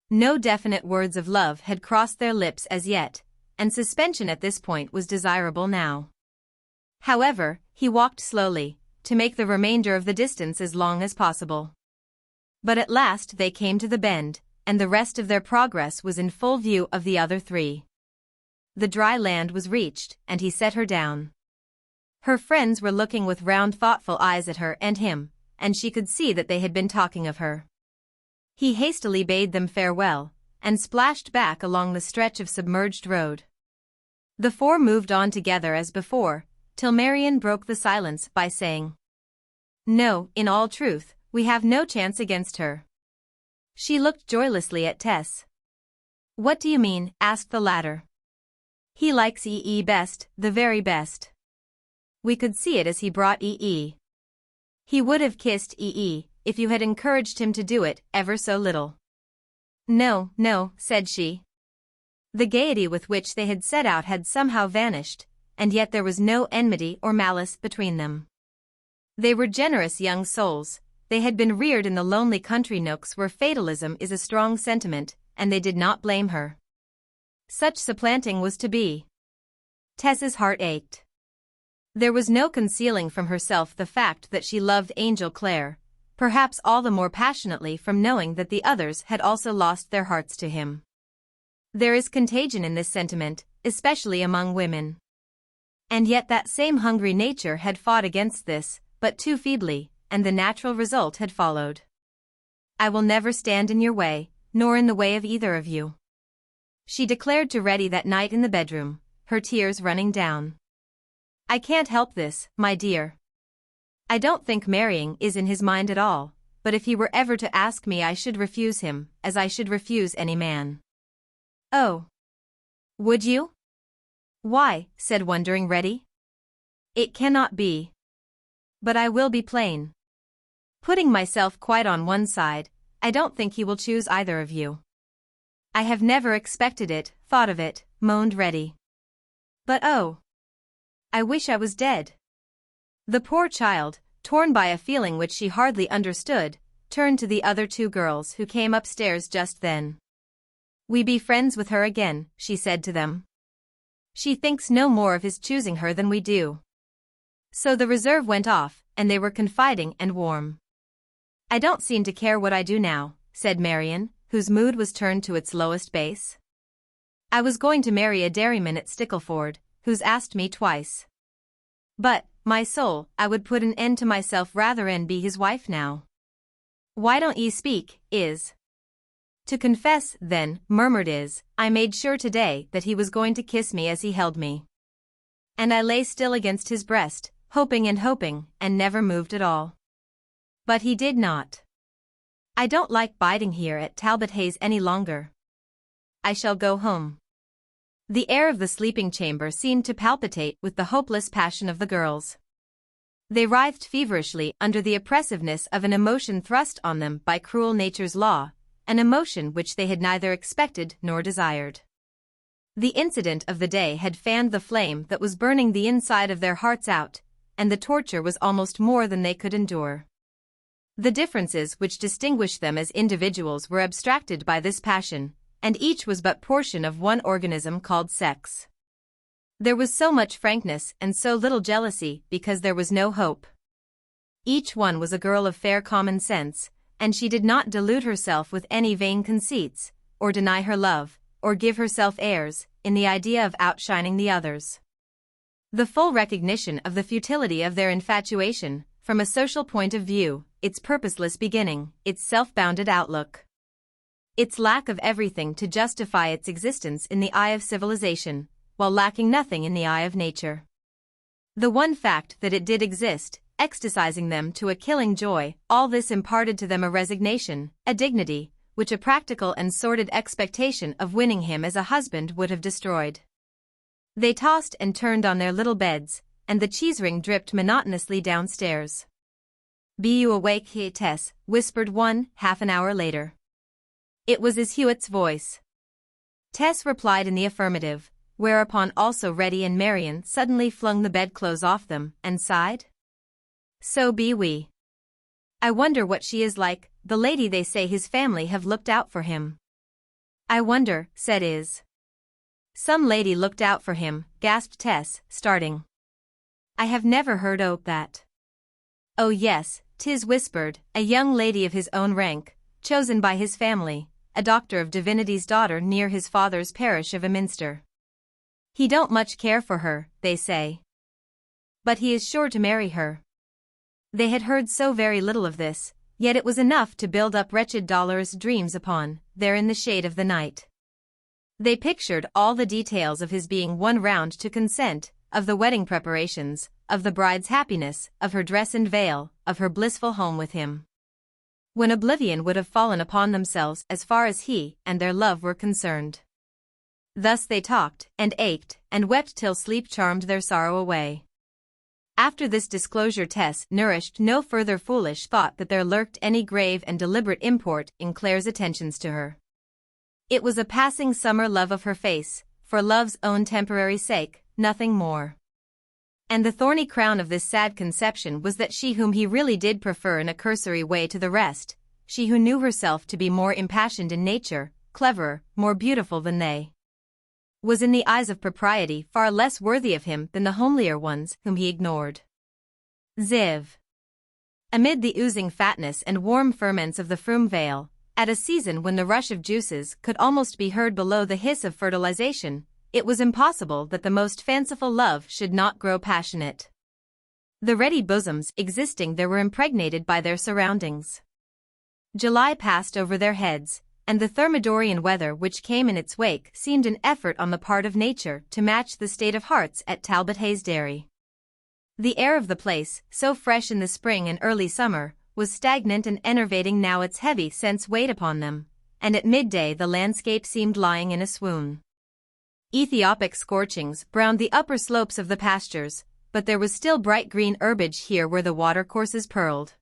No definite words of love had crossed their lips as yet, and suspension at this point was desirable now. However, he walked slowly, to make the remainder of the distance as long as possible. But at last they came to the bend, and the rest of their progress was in full view of the other 3. The dry land was reached, and he set her down. Her friends were looking with round thoughtful eyes at her and him, and she could see that they had been talking of her. He hastily bade them farewell, and splashed back along the stretch of submerged road. The 4 moved on together as before, till Marian broke the silence by saying, "No, in all truth, we have no chance against her." She looked joylessly at Tess. "What do you mean?" asked the latter. "He likes best, the very best." We could see it as he brought He would have kissed if you had encouraged him to do it ever so little. No, said she. The gaiety with which they had set out had somehow vanished, and yet there was no enmity or malice between them. They were generous young souls, they had been reared in the lonely country nooks where fatalism is a strong sentiment, and they did not blame her. Such supplanting was to be. Tess's heart ached. There was no concealing from herself the fact that she loved Angel Clare, perhaps all the more passionately from knowing that the others had also lost their hearts to him. There is contagion in this sentiment, especially among women. And yet that same hungry nature had fought against this, but too feebly, and the natural result had followed. "I will never stand in your way, nor in the way of either of you," she declared to Reddy that night in the bedroom, her tears running down. "I can't help this, my dear. I don't think marrying is in his mind at all, but if he were ever to ask me I should refuse him, as I should refuse any man." "Oh. Would you?" "Why?" said wondering Reddy. "It cannot be. But I will be plain. Putting myself quite on one side, I don't think he will choose either of you." "I have never expected it, thought of it," moaned Reddy. "But oh, I wish I was dead." The poor child, torn by a feeling which she hardly understood, turned to the other two girls who came upstairs just then. "We be friends with her again," she said to them. "She thinks no more of his choosing her than we do." So the reserve went off, and they were confiding and warm. "I don't seem to care what I do now," said Marion, whose mood was turned to its lowest base. "I was going to marry a dairyman at Stickleford, who's asked me twice. But, my soul, I would put an end to myself rather than be his wife now." "Why don't ye speak, Is?" "To confess, then," murmured Is, "I made sure today that he was going to kiss me as he held me. And I lay still against his breast, hoping, and never moved at all. But he did not. I don't like biding here at Talbot Hayes any longer. I shall go home." The air of the sleeping chamber seemed to palpitate with the hopeless passion of the girls. They writhed feverishly under the oppressiveness of an emotion thrust on them by cruel nature's law, an emotion which they had neither expected nor desired. The incident of the day had fanned the flame that was burning the inside of their hearts out, and the torture was almost more than they could endure. The differences which distinguished them as individuals were abstracted by this passion, and each was but portion of one organism called sex. There was so much frankness and so little jealousy because there was no hope. Each one was a girl of fair common sense, and she did not delude herself with any vain conceits, or deny her love, or give herself airs, in the idea of outshining the others. The full recognition of the futility of their infatuation, from a social point of view, its purposeless beginning, its self-bounded outlook, its lack of everything to justify its existence in the eye of civilization, while lacking nothing in the eye of nature. The one fact that it did exist, ecstasizing them to a killing joy, all this imparted to them a resignation, a dignity, which a practical and sordid expectation of winning him as a husband would have destroyed. They tossed and turned on their little beds, and the cheese ring dripped monotonously downstairs. "Be you awake, Tess?" whispered one, half an hour later. It was Hewitt's voice. Tess replied in the affirmative, whereupon also Reddy and Marion suddenly flung the bedclothes off them, and sighed. "So be we. I wonder what she is like, the lady they say his family have looked out for him." "I wonder," said Is. "Some lady looked out for him," gasped Tess, starting. "I have never heard o' that." "Oh yes, 'tis whispered, a young lady of his own rank, chosen by his family, a doctor of divinity's daughter near his father's parish of Minster. He don't much care for her, they say. But he is sure to marry her." They had heard so very little of this, yet it was enough to build up wretched dolorous dreams upon, there in the shade of the night. They pictured all the details of his being won round to consent, of the wedding preparations, of the bride's happiness, of her dress and veil, of her blissful home with him, when oblivion would have fallen upon themselves as far as he and their love were concerned. Thus they talked, and ached, and wept till sleep charmed their sorrow away. After this disclosure Tess nourished no further foolish thought that there lurked any grave and deliberate import in Clare's attentions to her. It was a passing summer love of her face, for love's own temporary sake, nothing more. And the thorny crown of this sad conception was that she whom he really did prefer in a cursory way to the rest, she who knew herself to be more impassioned in nature, cleverer, more beautiful than they, was in the eyes of propriety far less worthy of him than the homelier ones whom he ignored. XXIV. Amid the oozing fatness and warm ferments of the Froom Vale, at a season when the rush of juices could almost be heard below the hiss of fertilization, it was impossible that the most fanciful love should not grow passionate. The ready bosoms existing there were impregnated by their surroundings. July passed over their heads, and the Thermidorian weather which came in its wake seemed an effort on the part of nature to match the state of hearts at Talbot Hayes Dairy. The air of the place, so fresh in the spring and early summer, was stagnant and enervating now its heavy scents weighed upon them, and at midday the landscape seemed lying in a swoon. Ethiopic scorchings browned the upper slopes of the pastures, but there was still bright green herbage here where the watercourses purled.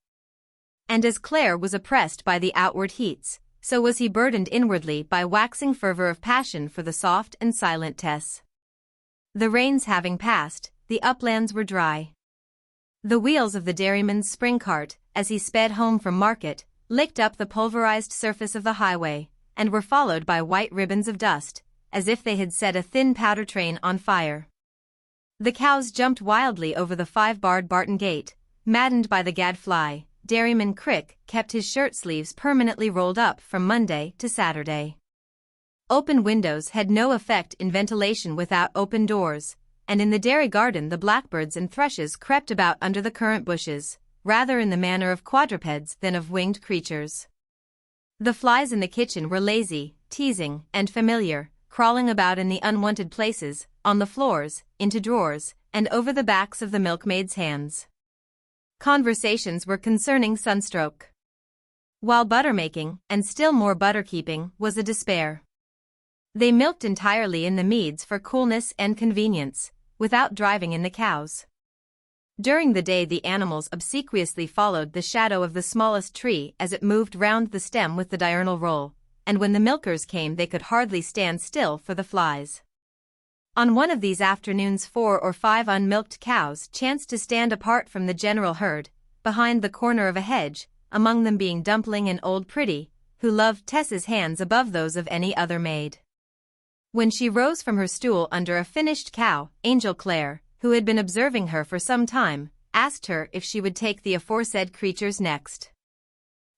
And as Clare was oppressed by the outward heats, so was he burdened inwardly by waxing fervor of passion for the soft and silent Tess. The rains having passed, the uplands were dry. The wheels of the dairyman's spring cart, as he sped home from market, licked up the pulverized surface of the highway, and were followed by white ribbons of dust, as if they had set a thin powder train on fire. The cows jumped wildly over the 5-barred Barton gate, maddened by the gadfly. Dairyman Crick kept his shirt sleeves permanently rolled up from Monday to Saturday. Open windows had no effect in ventilation without open doors, and in the dairy garden the blackbirds and thrushes crept about under the currant bushes, rather in the manner of quadrupeds than of winged creatures. The flies in the kitchen were lazy, teasing, and familiar, crawling about in the unwanted places, on the floors, into drawers, and over the backs of the milkmaids' hands. Conversations were concerning sunstroke, while butter-making, and still more butter-keeping, was a despair. They milked entirely in the meads for coolness and convenience, without driving in the cows. During the day the animals obsequiously followed the shadow of the smallest tree as it moved round the stem with the diurnal roll, and when the milkers came they could hardly stand still for the flies. On one of these afternoons 4 or 5 unmilked cows chanced to stand apart from the general herd, behind the corner of a hedge, among them being Dumpling and Old Pretty, who loved Tess's hands above those of any other maid. When she rose from her stool under a finished cow, Angel Clare, who had been observing her for some time, asked her if she would take the aforesaid creatures next.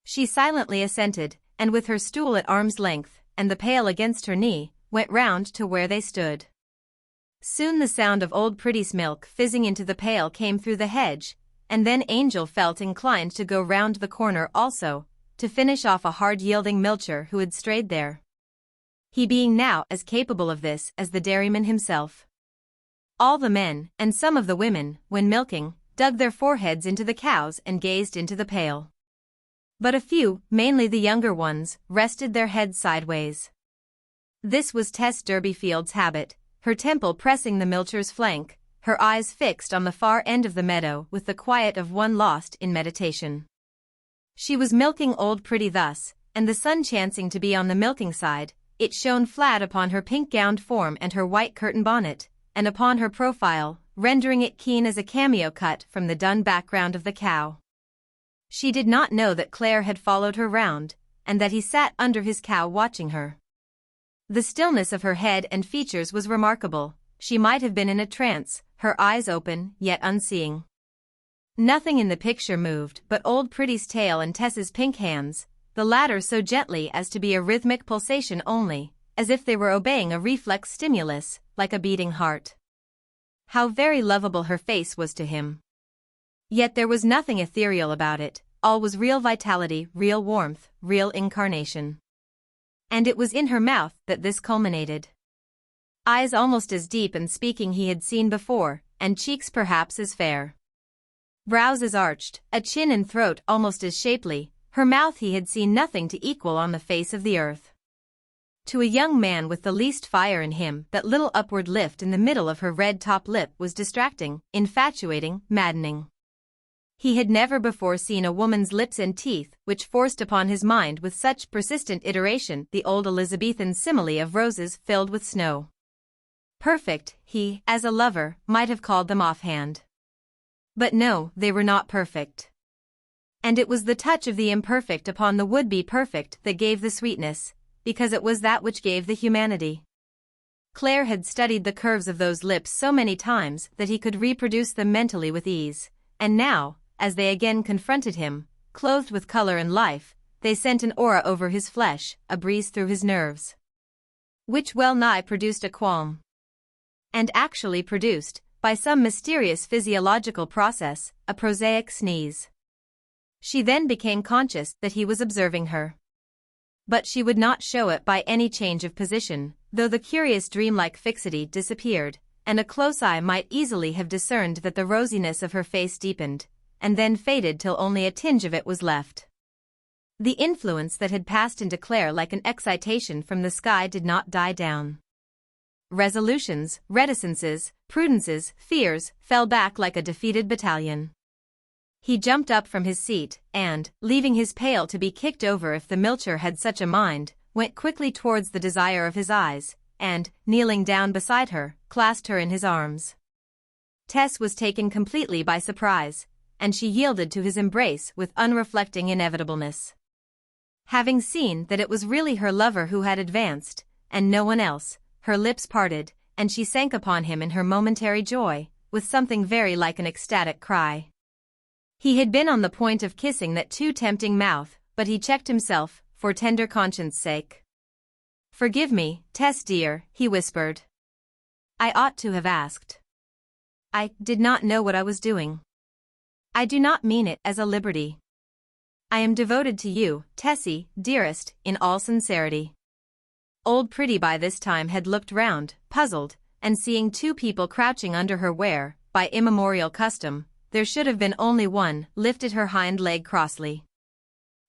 She silently assented, and with her stool at arm's length, and the pail against her knee, went round to where they stood. Soon the sound of Old Pretty's milk fizzing into the pail came through the hedge, and then Angel felt inclined to go round the corner also, to finish off a hard-yielding milcher who had strayed there. He being now as capable of this as the dairyman himself. All the men, and some of the women, when milking, dug their foreheads into the cows and gazed into the pail. But a few, mainly the younger ones, rested their heads sideways. This was Tess Durbeyfield's habit, her temple pressing the milcher's flank, her eyes fixed on the far end of the meadow with the quiet of one lost in meditation. She was milking Old Pretty thus, and the sun chancing to be on the milking side, it shone flat upon her pink-gowned form and her white curtain bonnet, and upon her profile, rendering it keen as a cameo cut from the dun background of the cow. She did not know that Clare had followed her round, and that he sat under his cow watching her. The stillness of her head and features was remarkable. She might have been in a trance, her eyes open, yet unseeing. Nothing in the picture moved but Old Pretty's tail and Tess's pink hands, the latter so gently as to be a rhythmic pulsation only, as if they were obeying a reflex stimulus, like a beating heart. How very lovable her face was to him. Yet there was nothing ethereal about it, all was real vitality, real warmth, real incarnation. And it was in her mouth that this culminated. Eyes almost as deep and speaking he had seen before, and cheeks perhaps as fair. Brows as arched, a chin and throat almost as shapely, her mouth he had seen nothing to equal on the face of the earth. To a young man with the least fire in him that little upward lift in the middle of her red top lip was distracting, infatuating, maddening. He had never before seen a woman's lips and teeth which forced upon his mind with such persistent iteration the old Elizabethan simile of roses filled with snow. Perfect, he, as a lover, might have called them offhand. But no, they were not perfect. And it was the touch of the imperfect upon the would-be perfect that gave the sweetness, because it was that which gave the humanity. Claire had studied the curves of those lips so many times that he could reproduce them mentally with ease, and now, as they again confronted him, clothed with color and life, they sent an aura over his flesh, a breeze through his nerves, which well-nigh produced a qualm. And actually produced, by some mysterious physiological process, a prosaic sneeze. She then became conscious that he was observing her. But she would not show it by any change of position, though the curious dreamlike fixity disappeared, and a close eye might easily have discerned that the rosiness of her face deepened, and then faded till only a tinge of it was left. The influence that had passed into Claire like an excitation from the sky did not die down. Resolutions, reticences, prudences, fears, fell back like a defeated battalion. He jumped up from his seat, and, leaving his pail to be kicked over if the milcher had such a mind, went quickly towards the desire of his eyes, and, kneeling down beside her, clasped her in his arms. Tess was taken completely by surprise, and she yielded to his embrace with unreflecting inevitableness. Having seen that it was really her lover who had advanced, and no one else, her lips parted, and she sank upon him in her momentary joy, with something very like an ecstatic cry. He had been on the point of kissing that too tempting mouth, but he checked himself, for tender conscience' sake. "Forgive me, Tess dear," he whispered. "I ought to have asked. I did not know what I was doing. I do not mean it as a liberty. I am devoted to you, Tessie, dearest, in all sincerity." Old Pretty by this time had looked round, puzzled, and seeing two people crouching under her where, by immemorial custom, there should have been only one, lifted her hind leg crossly.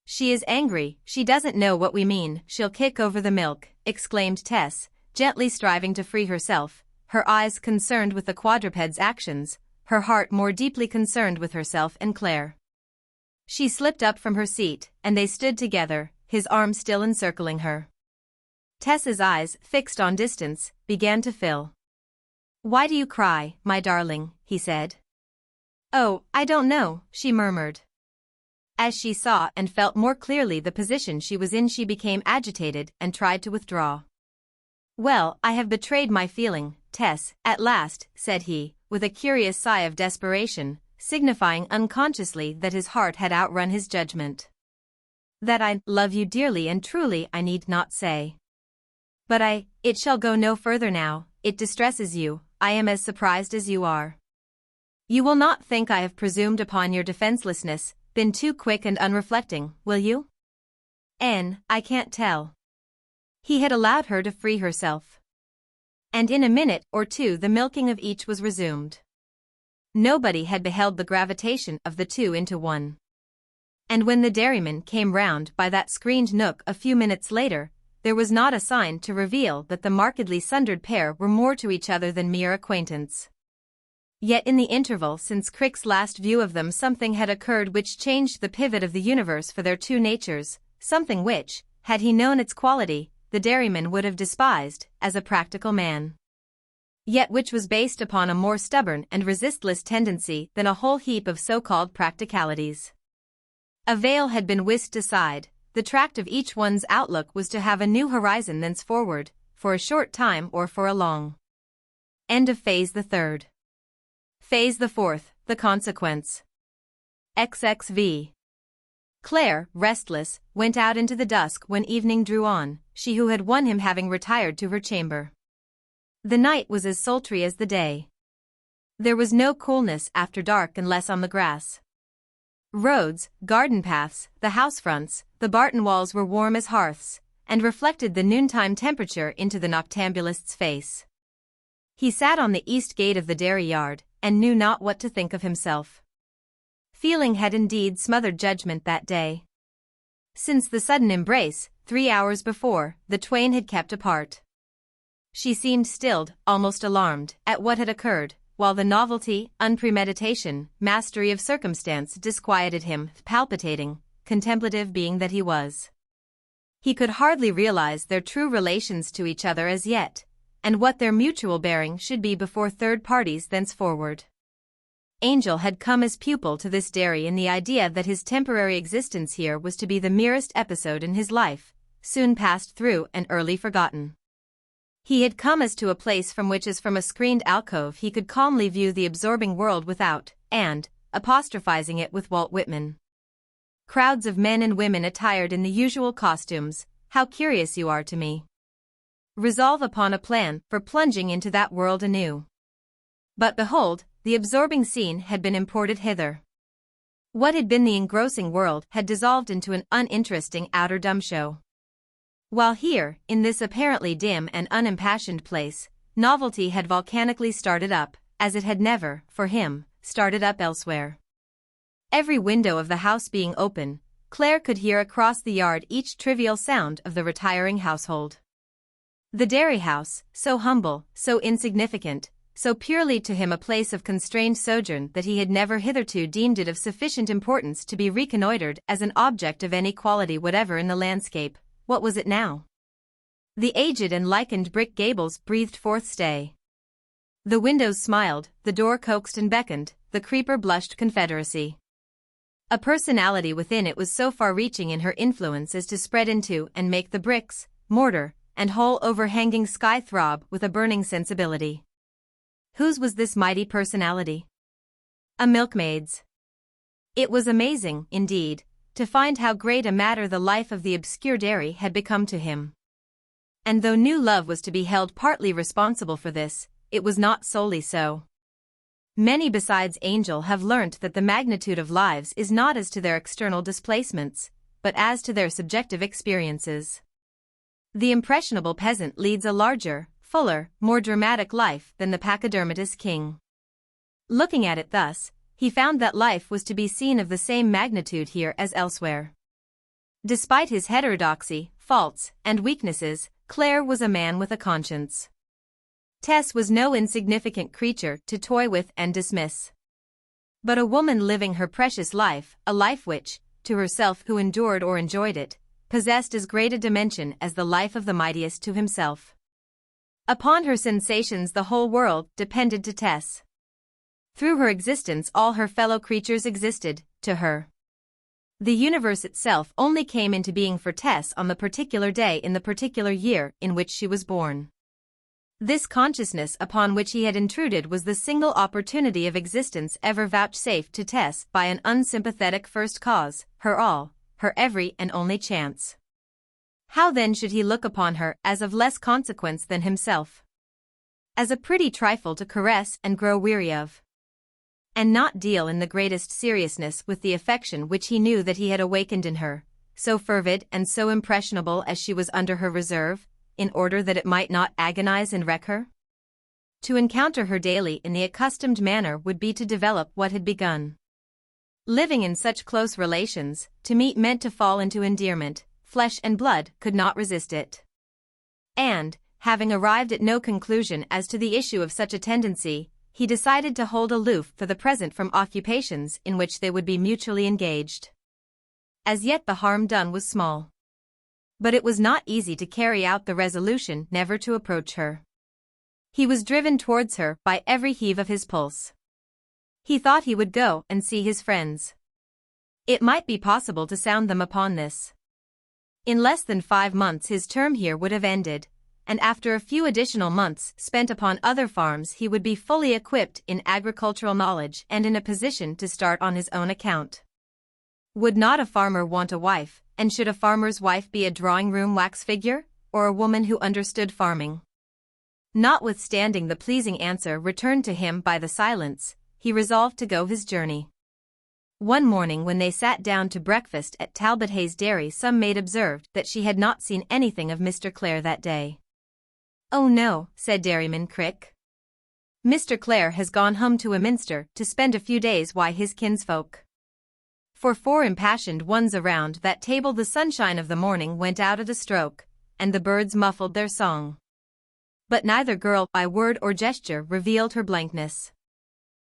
"She is angry, she doesn't know what we mean, she'll kick over the milk," exclaimed Tess, gently striving to free herself, her eyes concerned with the quadruped's actions, her heart more deeply concerned with herself and Claire. She slipped up from her seat, and they stood together, his arm still encircling her. Tess's eyes, fixed on distance, began to fill. "Why do you cry, my darling?" he said. "Oh, I don't know," she murmured. As she saw and felt more clearly the position she was in, she became agitated and tried to withdraw. "Well, I have betrayed my feeling, Tess, at last," said he, with a curious sigh of desperation, signifying unconsciously that his heart had outrun his judgment. "That I love you dearly and truly I need not say. But it shall go no further now, it distresses you, I am as surprised as you are. You will not think I have presumed upon your defenselessness, been too quick and unreflecting, will you? I can't tell." He had allowed her to free herself. And in a minute or two the milking of each was resumed. Nobody had beheld the gravitation of the two into one. And when the dairyman came round by that screened nook a few minutes later, there was not a sign to reveal that the markedly sundered pair were more to each other than mere acquaintance. Yet in the interval since Crick's last view of them something had occurred which changed the pivot of the universe for their two natures, something which, had he known its quality, the dairyman would have despised, as a practical man. Yet which was based upon a more stubborn and resistless tendency than a whole heap of so-called practicalities. A veil had been whisked aside, the tract of each one's outlook was to have a new horizon thenceforward, for a short time or for a long. End of Phase the Third. Phase the Fourth, the consequence. XXV. Claire, restless, went out into the dusk when evening drew on, she who had won him having retired to her chamber. The night was as sultry as the day. There was no coolness after dark unless on the grass. Roads, garden paths, the house fronts, the barton walls were warm as hearths, and reflected the noontime temperature into the noctambulist's face. He sat on the east gate of the dairy yard, and knew not what to think of himself. Feeling had indeed smothered judgment that day. Since the sudden embrace, 3 hours before, the twain had kept apart. She seemed stilled, almost alarmed, at what had occurred, while the novelty, unpremeditation, mastery of circumstance disquieted him, palpitating, contemplative being that he was. He could hardly realize their true relations to each other as yet, and what their mutual bearing should be before third parties thenceforward. Angel had come as pupil to this dairy in the idea that his temporary existence here was to be the merest episode in his life, soon passed through and early forgotten. He had come as to a place from which as from a screened alcove he could calmly view the absorbing world without, and, apostrophizing it with Walt Whitman. Crowds of men and women attired in the usual costumes, how curious you are to me. Resolve upon a plan for plunging into that world anew. But behold, the absorbing scene had been imported hither. What had been the engrossing world had dissolved into an uninteresting outer dumb show. While here, in this apparently dim and unimpassioned place, novelty had volcanically started up, as it had never, for him, started up elsewhere. Every window of the house being open, Claire could hear across the yard each trivial sound of the retiring household. The dairy house, so humble, so insignificant, so purely to him a place of constrained sojourn that he had never hitherto deemed it of sufficient importance to be reconnoitered as an object of any quality whatever in the landscape, what was it now? The aged and lichened brick gables breathed forth stay. The windows smiled, the door coaxed and beckoned, the creeper blushed confederacy. A personality within it was so far-reaching in her influence as to spread into and make the bricks, mortar, and whole overhanging sky throb with a burning sensibility. Whose was this mighty personality? A milkmaid's. It was amazing, indeed, to find how great a matter the life of the obscure dairy had become to him. And though new love was to be held partly responsible for this, it was not solely so. Many besides Angel have learnt that the magnitude of lives is not as to their external displacements, but as to their subjective experiences. The impressionable peasant leads a larger, fuller, more dramatic life than the pachydermatous king. Looking at it thus, he found that life was to be seen of the same magnitude here as elsewhere. Despite his heterodoxy, faults, and weaknesses, Claire was a man with a conscience. Tess was no insignificant creature to toy with and dismiss. But a woman living her precious life, a life which, to herself who endured or enjoyed it, possessed as great a dimension as the life of the mightiest to himself. Upon her sensations the whole world depended to Tess. Through her existence all her fellow creatures existed, to her. The universe itself only came into being for Tess on the particular day in the particular year in which she was born. This consciousness upon which he had intruded was the single opportunity of existence ever vouchsafed to Tess by an unsympathetic first cause, her all, her every and only chance. How then should he look upon her as of less consequence than himself? As a pretty trifle to caress and grow weary of. And not deal in the greatest seriousness with the affection which he knew that he had awakened in her, so fervid and so impressionable as she was under her reserve, in order that it might not agonize and wreck her? To encounter her daily in the accustomed manner would be to develop what had begun. Living in such close relations, to meet meant to fall into endearment, flesh and blood could not resist it. And, having arrived at no conclusion as to the issue of such a tendency, he decided to hold aloof for the present from occupations in which they would be mutually engaged. As yet the harm done was small. But it was not easy to carry out the resolution never to approach her. He was driven towards her by every heave of his pulse. He thought he would go and see his friends. It might be possible to sound them upon this. In less than 5 months his term here would have ended, and after a few additional months spent upon other farms he would be fully equipped in agricultural knowledge and in a position to start on his own account. Would not a farmer want a wife, and should a farmer's wife be a drawing-room wax figure, or a woman who understood farming? Notwithstanding the pleasing answer returned to him by the silence, he resolved to go his journey. One morning when they sat down to breakfast at Talbot Hayes' dairy some maid observed that she had not seen anything of Mr. Clare that day. "Oh no," said Dairyman Crick. "Mr. Clare has gone home to Westminster to spend a few days wi' his kinsfolk." For 4 impassioned ones around that table the sunshine of the morning went out at a stroke, and the birds muffled their song. But neither girl by word or gesture revealed her blankness.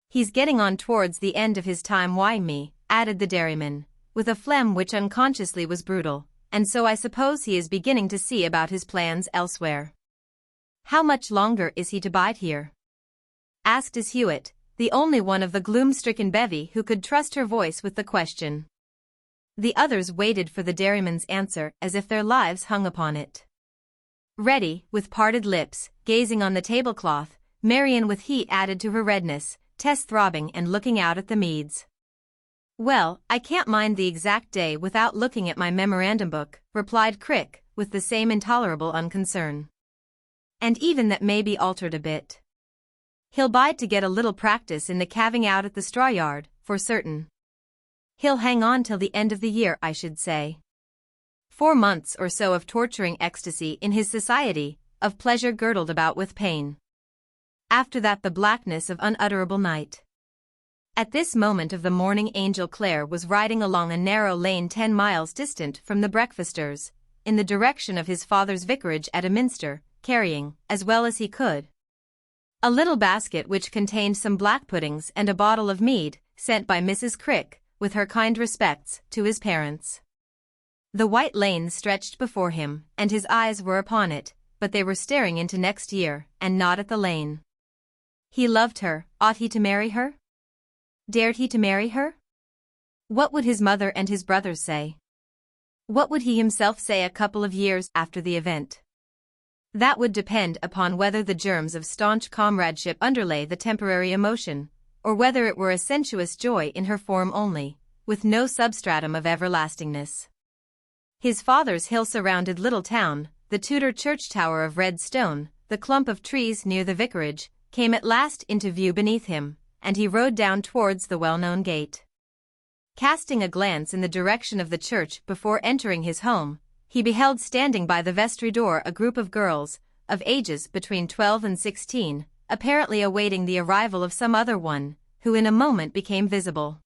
"He's getting on towards the end of his time wi' me," added the dairyman, with a phlegm which unconsciously was brutal, "and so I suppose he is beginning to see about his plans elsewhere." "How much longer is he to bide here?" asked as Hewitt, the only one of the gloom-stricken bevy who could trust her voice with the question. The others waited for the dairyman's answer as if their lives hung upon it. Ready, with parted lips, gazing on the tablecloth, Marian with heat added to her redness, Tess throbbing and looking out at the meads. "Well, I can't mind the exact day without looking at my memorandum book," replied Crick, with the same intolerable unconcern. "And even that may be altered a bit. He'll bide to get a little practice in the calving out at the straw yard, for certain. He'll hang on till the end of the year, I should say. 4 months or so of torturing ecstasy in his society, of pleasure girdled about with pain. After that the blackness of unutterable night." At this moment of the morning Angel Clare was riding along a narrow lane 10 miles distant from the breakfasters, in the direction of his father's vicarage at a minster, carrying, as well as he could, a little basket which contained some black puddings and a bottle of mead, sent by Mrs. Crick, with her kind respects, to his parents. The white lane stretched before him, and his eyes were upon it, but they were staring into next year, and not at the lane. He loved her. Ought he to marry her? Dared he to marry her? What would his mother and his brothers say? What would he himself say a couple of years after the event? That would depend upon whether the germs of staunch comradeship underlay the temporary emotion, or whether it were a sensuous joy in her form only, with no substratum of everlastingness. His father's hill-surrounded little town, the Tudor church tower of red stone, the clump of trees near the vicarage, came at last into view beneath him, and he rode down towards the well-known gate. Casting a glance in the direction of the church before entering his home, he beheld standing by the vestry door a group of girls, of ages between 12 and 16, apparently awaiting the arrival of some other one, who in a moment became visible.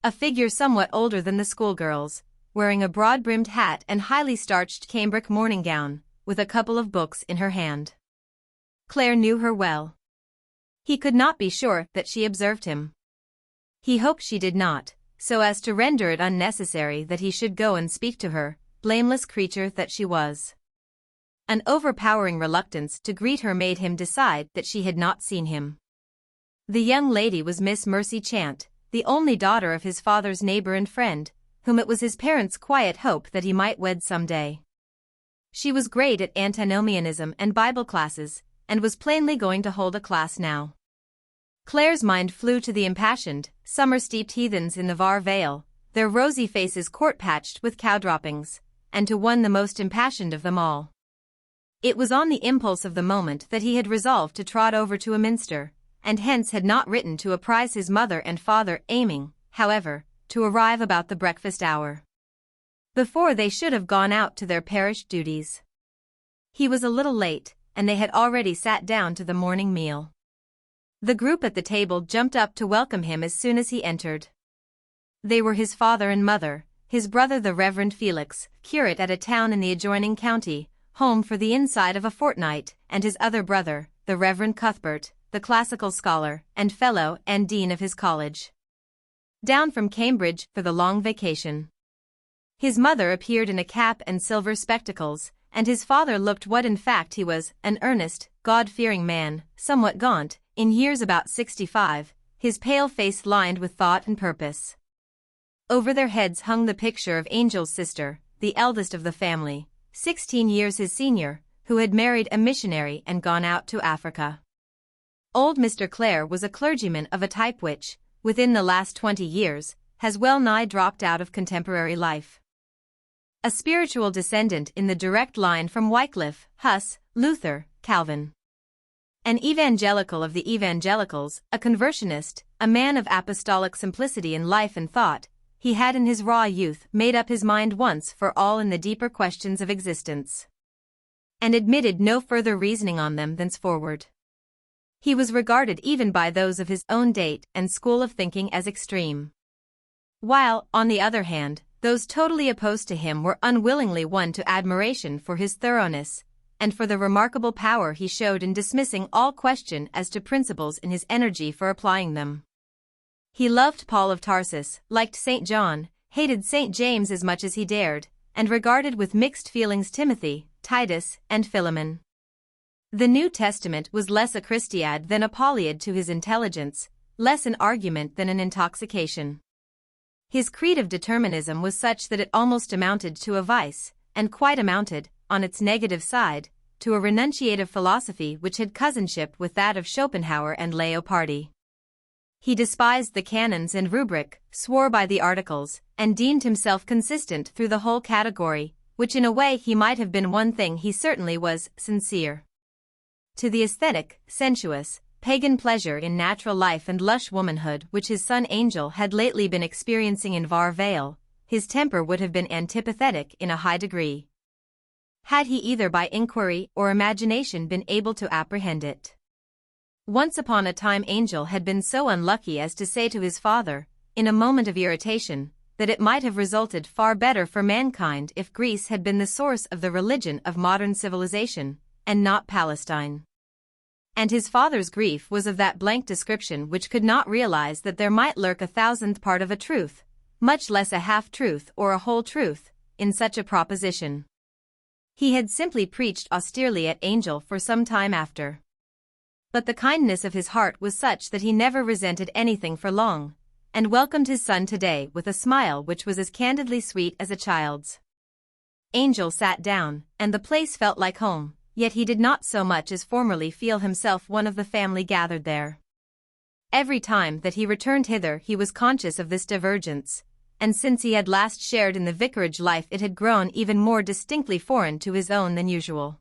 A figure somewhat older than the schoolgirls, wearing a broad-brimmed hat and highly starched cambric morning gown, with a couple of books in her hand. Clare knew her well. He could not be sure that she observed him. He hoped she did not, so as to render it unnecessary that he should go and speak to her, blameless creature that she was. An overpowering reluctance to greet her made him decide that she had not seen him. The young lady was Miss Mercy Chant, the only daughter of his father's neighbor and friend, whom it was his parents' quiet hope that he might wed some day. She was great at antinomianism and Bible classes, and was plainly going to hold a class now. Clare's mind flew to the impassioned, summer-steeped heathens in the Var Vale, their rosy faces court-patched with cow-droppings, and to one the most impassioned of them all. It was on the impulse of the moment that he had resolved to trot over to a minster, and hence had not written to apprise his mother and father, aiming, however, to arrive about the breakfast hour, before they should have gone out to their parish duties. He was a little late, and they had already sat down to the morning meal. The group at the table jumped up to welcome him as soon as he entered. They were his father and mother, his brother the Reverend Felix, curate at a town in the adjoining county, home for the inside of a fortnight, and his other brother, the Reverend Cuthbert, the classical scholar, and fellow and dean of his college, down from Cambridge for the long vacation. His mother appeared in a cap and silver spectacles, and his father looked what in fact he was, an earnest, God-fearing man, somewhat gaunt, in years about 65, his pale face lined with thought and purpose. Over their heads hung the picture of Angel's sister, the eldest of the family, 16 years his senior, who had married a missionary and gone out to Africa. Old Mr. Clare was a clergyman of a type which, within the last 20 years, has well nigh dropped out of contemporary life. A spiritual descendant in the direct line from Wycliffe, Huss, Luther, Calvin. An evangelical of the evangelicals, a conversionist, a man of apostolic simplicity in life and thought, he had in his raw youth made up his mind once for all in the deeper questions of existence, and admitted no further reasoning on them thenceforward. He was regarded even by those of his own date and school of thinking as extreme, while, on the other hand, those totally opposed to him were unwillingly won to admiration for his thoroughness, and for the remarkable power he showed in dismissing all question as to principles in his energy for applying them. He loved Paul of Tarsus, liked St. John, hated St. James as much as he dared, and regarded with mixed feelings Timothy, Titus, and Philemon. The New Testament was less a Christiad than a Pauliad to his intelligence, less an argument than an intoxication. His creed of determinism was such that it almost amounted to a vice, and quite amounted, on its negative side, to a renunciative philosophy which had cousinship with that of Schopenhauer and Leopardi. He despised the canons and rubric, swore by the articles, and deemed himself consistent through the whole category, which in a way he might have been one thing he certainly was, sincere. To the aesthetic, sensuous, pagan pleasure in natural life and lush womanhood which his son Angel had lately been experiencing in VIII, his temper would have been antipathetic in a high degree, had he either by inquiry or imagination been able to apprehend it. Once upon a time Angel had been so unlucky as to say to his father, in a moment of irritation, that it might have resulted far better for mankind if Greece had been the source of the religion of modern civilization, and not Palestine. And his father's grief was of that blank description which could not realize that there might lurk a thousandth part of a truth, much less a half-truth or a whole truth, in such a proposition. He had simply preached austerely at Angel for some time after. But the kindness of his heart was such that he never resented anything for long, and welcomed his son today with a smile which was as candidly sweet as a child's. Angel sat down, and the place felt like home, yet he did not so much as formerly feel himself one of the family gathered there. Every time that he returned hither he was conscious of this divergence, and since he had last shared in the vicarage life it had grown even more distinctly foreign to his own than usual.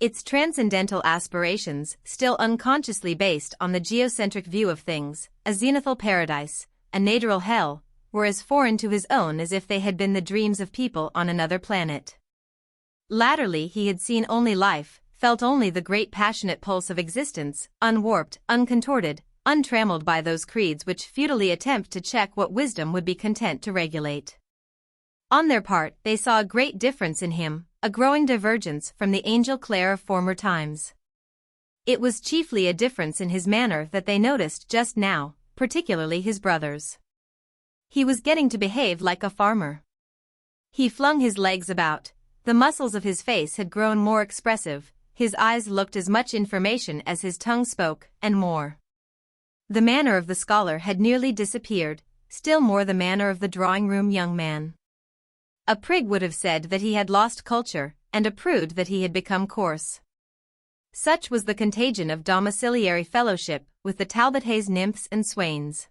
Its transcendental aspirations, still unconsciously based on the geocentric view of things, a zenithal paradise, a natural hell, were as foreign to his own as if they had been the dreams of people on another planet. Latterly he had seen only life, felt only the great passionate pulse of existence, unwarped, uncontorted, untrammeled by those creeds which futilely attempt to check what wisdom would be content to regulate. On their part they saw a great difference in him, a growing divergence from the Angel Clare of former times. It was chiefly a difference in his manner that they noticed just now, particularly his brothers. He was getting to behave like a farmer. He flung his legs about, the muscles of his face had grown more expressive, his eyes looked as much information as his tongue spoke, and more. The manner of the scholar had nearly disappeared, still more the manner of the drawing-room young man. A prig would have said that he had lost culture, and a prude that he had become coarse. Such was the contagion of domiciliary fellowship with the Talbot Hayes nymphs and swains.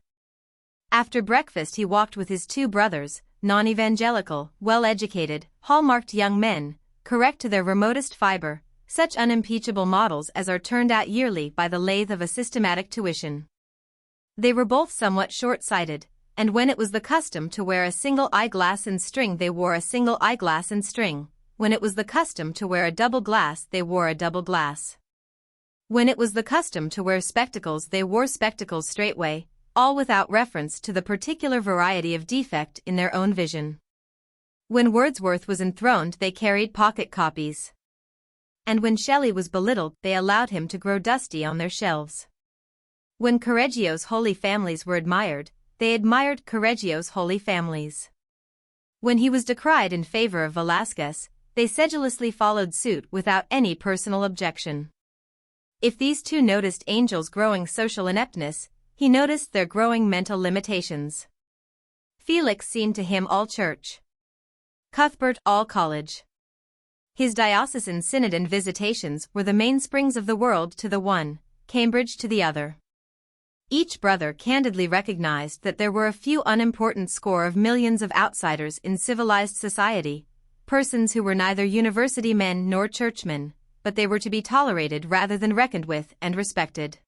After breakfast he walked with his two brothers, non-evangelical, well-educated, hall-marked young men, correct to their remotest fiber, such unimpeachable models as are turned out yearly by the lathe of a systematic tuition. They were both somewhat short-sighted, and when it was the custom to wear a single eyeglass and string they wore a single eyeglass and string, when it was the custom to wear a double glass they wore a double glass. When it was the custom to wear spectacles they wore spectacles straightway, all without reference to the particular variety of defect in their own vision. When Wordsworth was enthroned they carried pocket copies. And when Shelley was belittled they allowed him to grow dusty on their shelves. When Correggio's Holy Families were admired, they admired Correggio's Holy Families. When he was decried in favor of Velasquez, they sedulously followed suit without any personal objection. If these two noticed Angel's growing social ineptness, he noticed their growing mental limitations. Felix seemed to him all church. Cuthbert all college. His diocesan synod and visitations were the mainsprings of the world to the one, Cambridge to the other. Each brother candidly recognized that there were a few unimportant score of millions of outsiders in civilized society, persons who were neither university men nor churchmen, but they were to be tolerated rather than reckoned with and respected.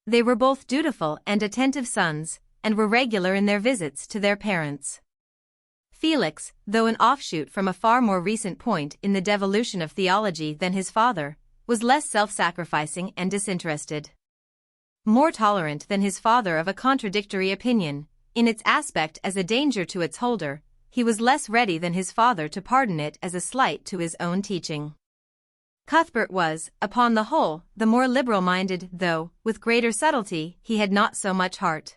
They were both dutiful and attentive sons, and were regular in their visits to their parents. Felix, though an offshoot from a far more recent point in the devolution of theology than his father, was less self-sacrificing and disinterested. More tolerant than his father of a contradictory opinion, in its aspect as a danger to its holder, he was less ready than his father to pardon it as a slight to his own teaching. Cuthbert was, upon the whole, the more liberal-minded, though, with greater subtlety, he had not so much heart.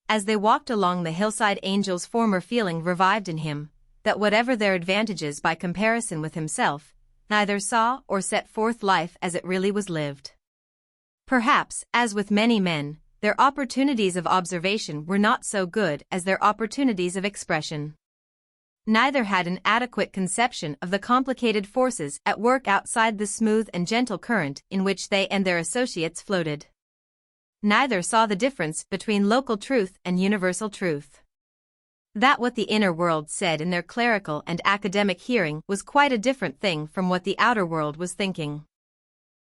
As they walked along the hillside, Angel's former feeling revived in him, that whatever their advantages by comparison with himself, neither saw or set forth life as it really was lived. Perhaps, as with many men, their opportunities of observation were not so good as their opportunities of expression. Neither had an adequate conception of the complicated forces at work outside the smooth and gentle current in which they and their associates floated. Neither saw the difference between local truth and universal truth. That what the inner world said in their clerical and academic hearing was quite a different thing from what the outer world was thinking.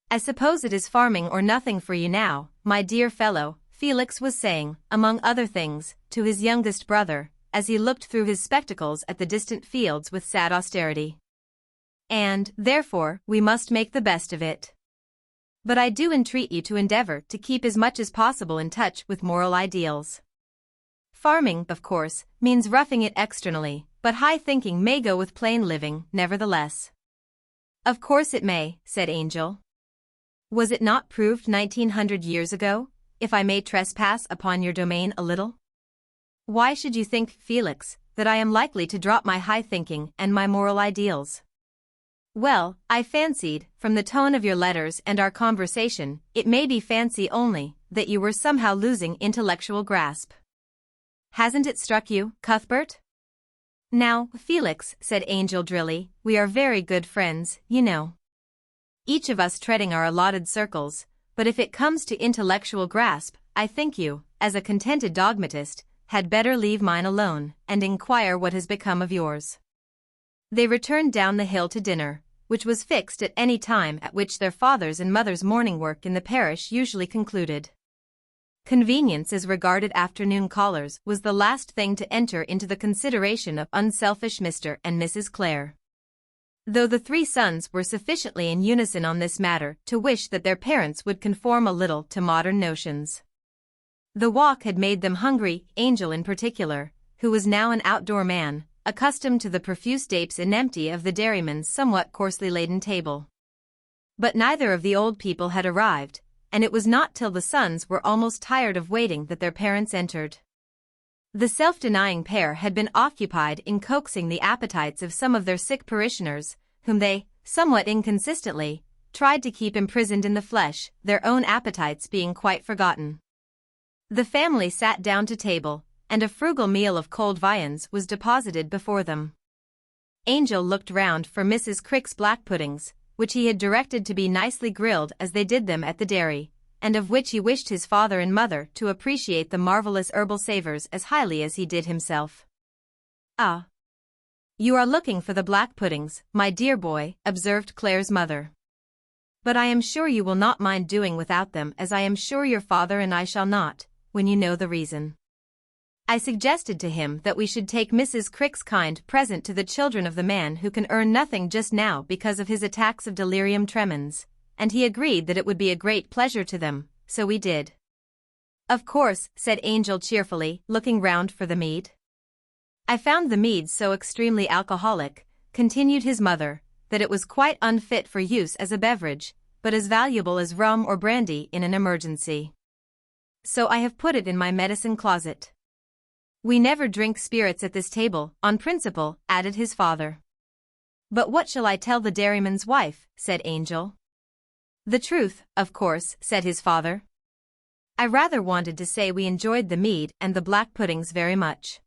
"I suppose it is farming or nothing for you now, my dear fellow," Felix was saying, among other things, to his youngest brother, as he looked through his spectacles at the distant fields with sad austerity. "And, therefore, we must make the best of it. But I do entreat you to endeavor to keep as much as possible in touch with moral ideals. Farming, of course, means roughing it externally, but high thinking may go with plain living, nevertheless." "Of course it may," said Angel. "Was it not proved 1900 years ago, if I may trespass upon your domain a little? Why should you think, Felix, that I am likely to drop my high thinking and my moral ideals?" "Well, I fancied, from the tone of your letters and our conversation, it may be fancy only, that you were somehow losing intellectual grasp. Hasn't it struck you, Cuthbert?" "Now, Felix," said Angel drily, "we are very good friends, you know. Each of us treading our allotted circles, but if it comes to intellectual grasp, I think you, as a contented dogmatist, had better leave mine alone, and inquire what has become of yours." They returned down the hill to dinner, which was fixed at any time at which their father's and mother's morning work in the parish usually concluded. Convenience as regarded afternoon callers was the last thing to enter into the consideration of unselfish Mr. and Mrs. Clare. Though the three sons were sufficiently in unison on this matter to wish that their parents would conform a little to modern notions. The walk had made them hungry, Angel in particular, who was now an outdoor man, accustomed to the profuse dapes and empty of the dairyman's somewhat coarsely laden table. But neither of the old people had arrived, and it was not till the sons were almost tired of waiting that their parents entered. The self-denying pair had been occupied in coaxing the appetites of some of their sick parishioners, whom they, somewhat inconsistently, tried to keep imprisoned in the flesh, their own appetites being quite forgotten. The family sat down to table, and a frugal meal of cold viands was deposited before them. Angel looked round for Mrs. Crick's black puddings, which he had directed to be nicely grilled as they did them at the dairy, and of which he wished his father and mother to appreciate the marvelous herbal savors as highly as he did himself. "Ah, you are looking for the black puddings, my dear boy," observed Clare's mother. "But I am sure you will not mind doing without them, as I am sure your father and I shall not, when you know the reason. I suggested to him that we should take Mrs. Crick's kind present to the children of the man who can earn nothing just now because of his attacks of delirium tremens, and he agreed that it would be a great pleasure to them, so we did." "Of course," said Angel cheerfully, looking round for the mead. "I found the mead so extremely alcoholic," continued his mother, "that it was quite unfit for use as a beverage, but as valuable as rum or brandy in an emergency. So I have put it in my medicine closet. We never drink spirits at this table, on principle," added his father. "But what shall I tell the dairyman's wife?" said Angel. "The truth, of course," said his father. "I rather wanted to say we enjoyed the mead and the black puddings very much.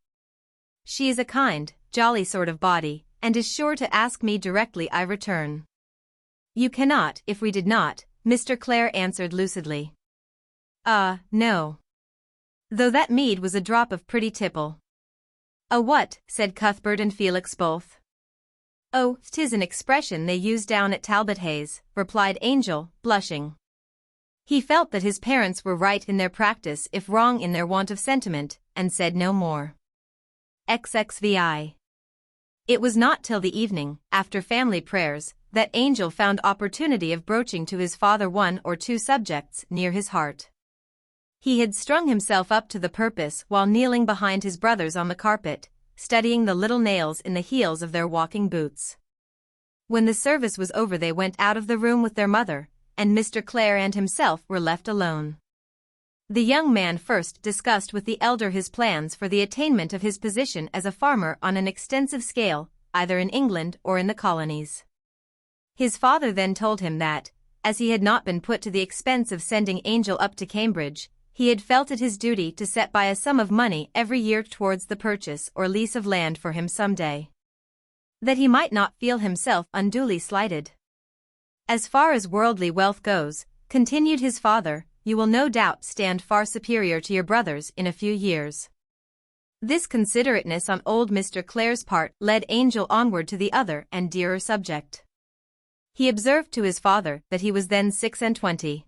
She is a kind, jolly sort of body, and is sure to ask me directly I return." "You cannot if we did not," Mr. Clare answered lucidly. No. Though that mead was a drop of pretty tipple." "A what?" said Cuthbert and Felix both. "Oh, 'tis an expression they use down at Talbot Hayes," replied Angel, blushing. He felt that his parents were right in their practice if wrong in their want of sentiment, and said no more. XXVI. It was not till the evening, after family prayers, that Angel found opportunity of broaching to his father one or two subjects near his heart. He had strung himself up to the purpose while kneeling behind his brothers on the carpet, studying the little nails in the heels of their walking boots. When the service was over they went out of the room with their mother, and Mr. Clare and himself were left alone. The young man first discussed with the elder his plans for the attainment of his position as a farmer on an extensive scale, either in England or in the colonies. His father then told him that, as he had not been put to the expense of sending Angel up to Cambridge, he had felt it his duty to set by a sum of money every year towards the purchase or lease of land for him some day. that he might not feel himself unduly slighted. As far as worldly wealth goes, continued his father, you will no doubt stand far superior to your brothers in a few years. This considerateness on old Mr. Clare's part led Angel onward to the other and dearer subject. He observed to his father that he was then 26,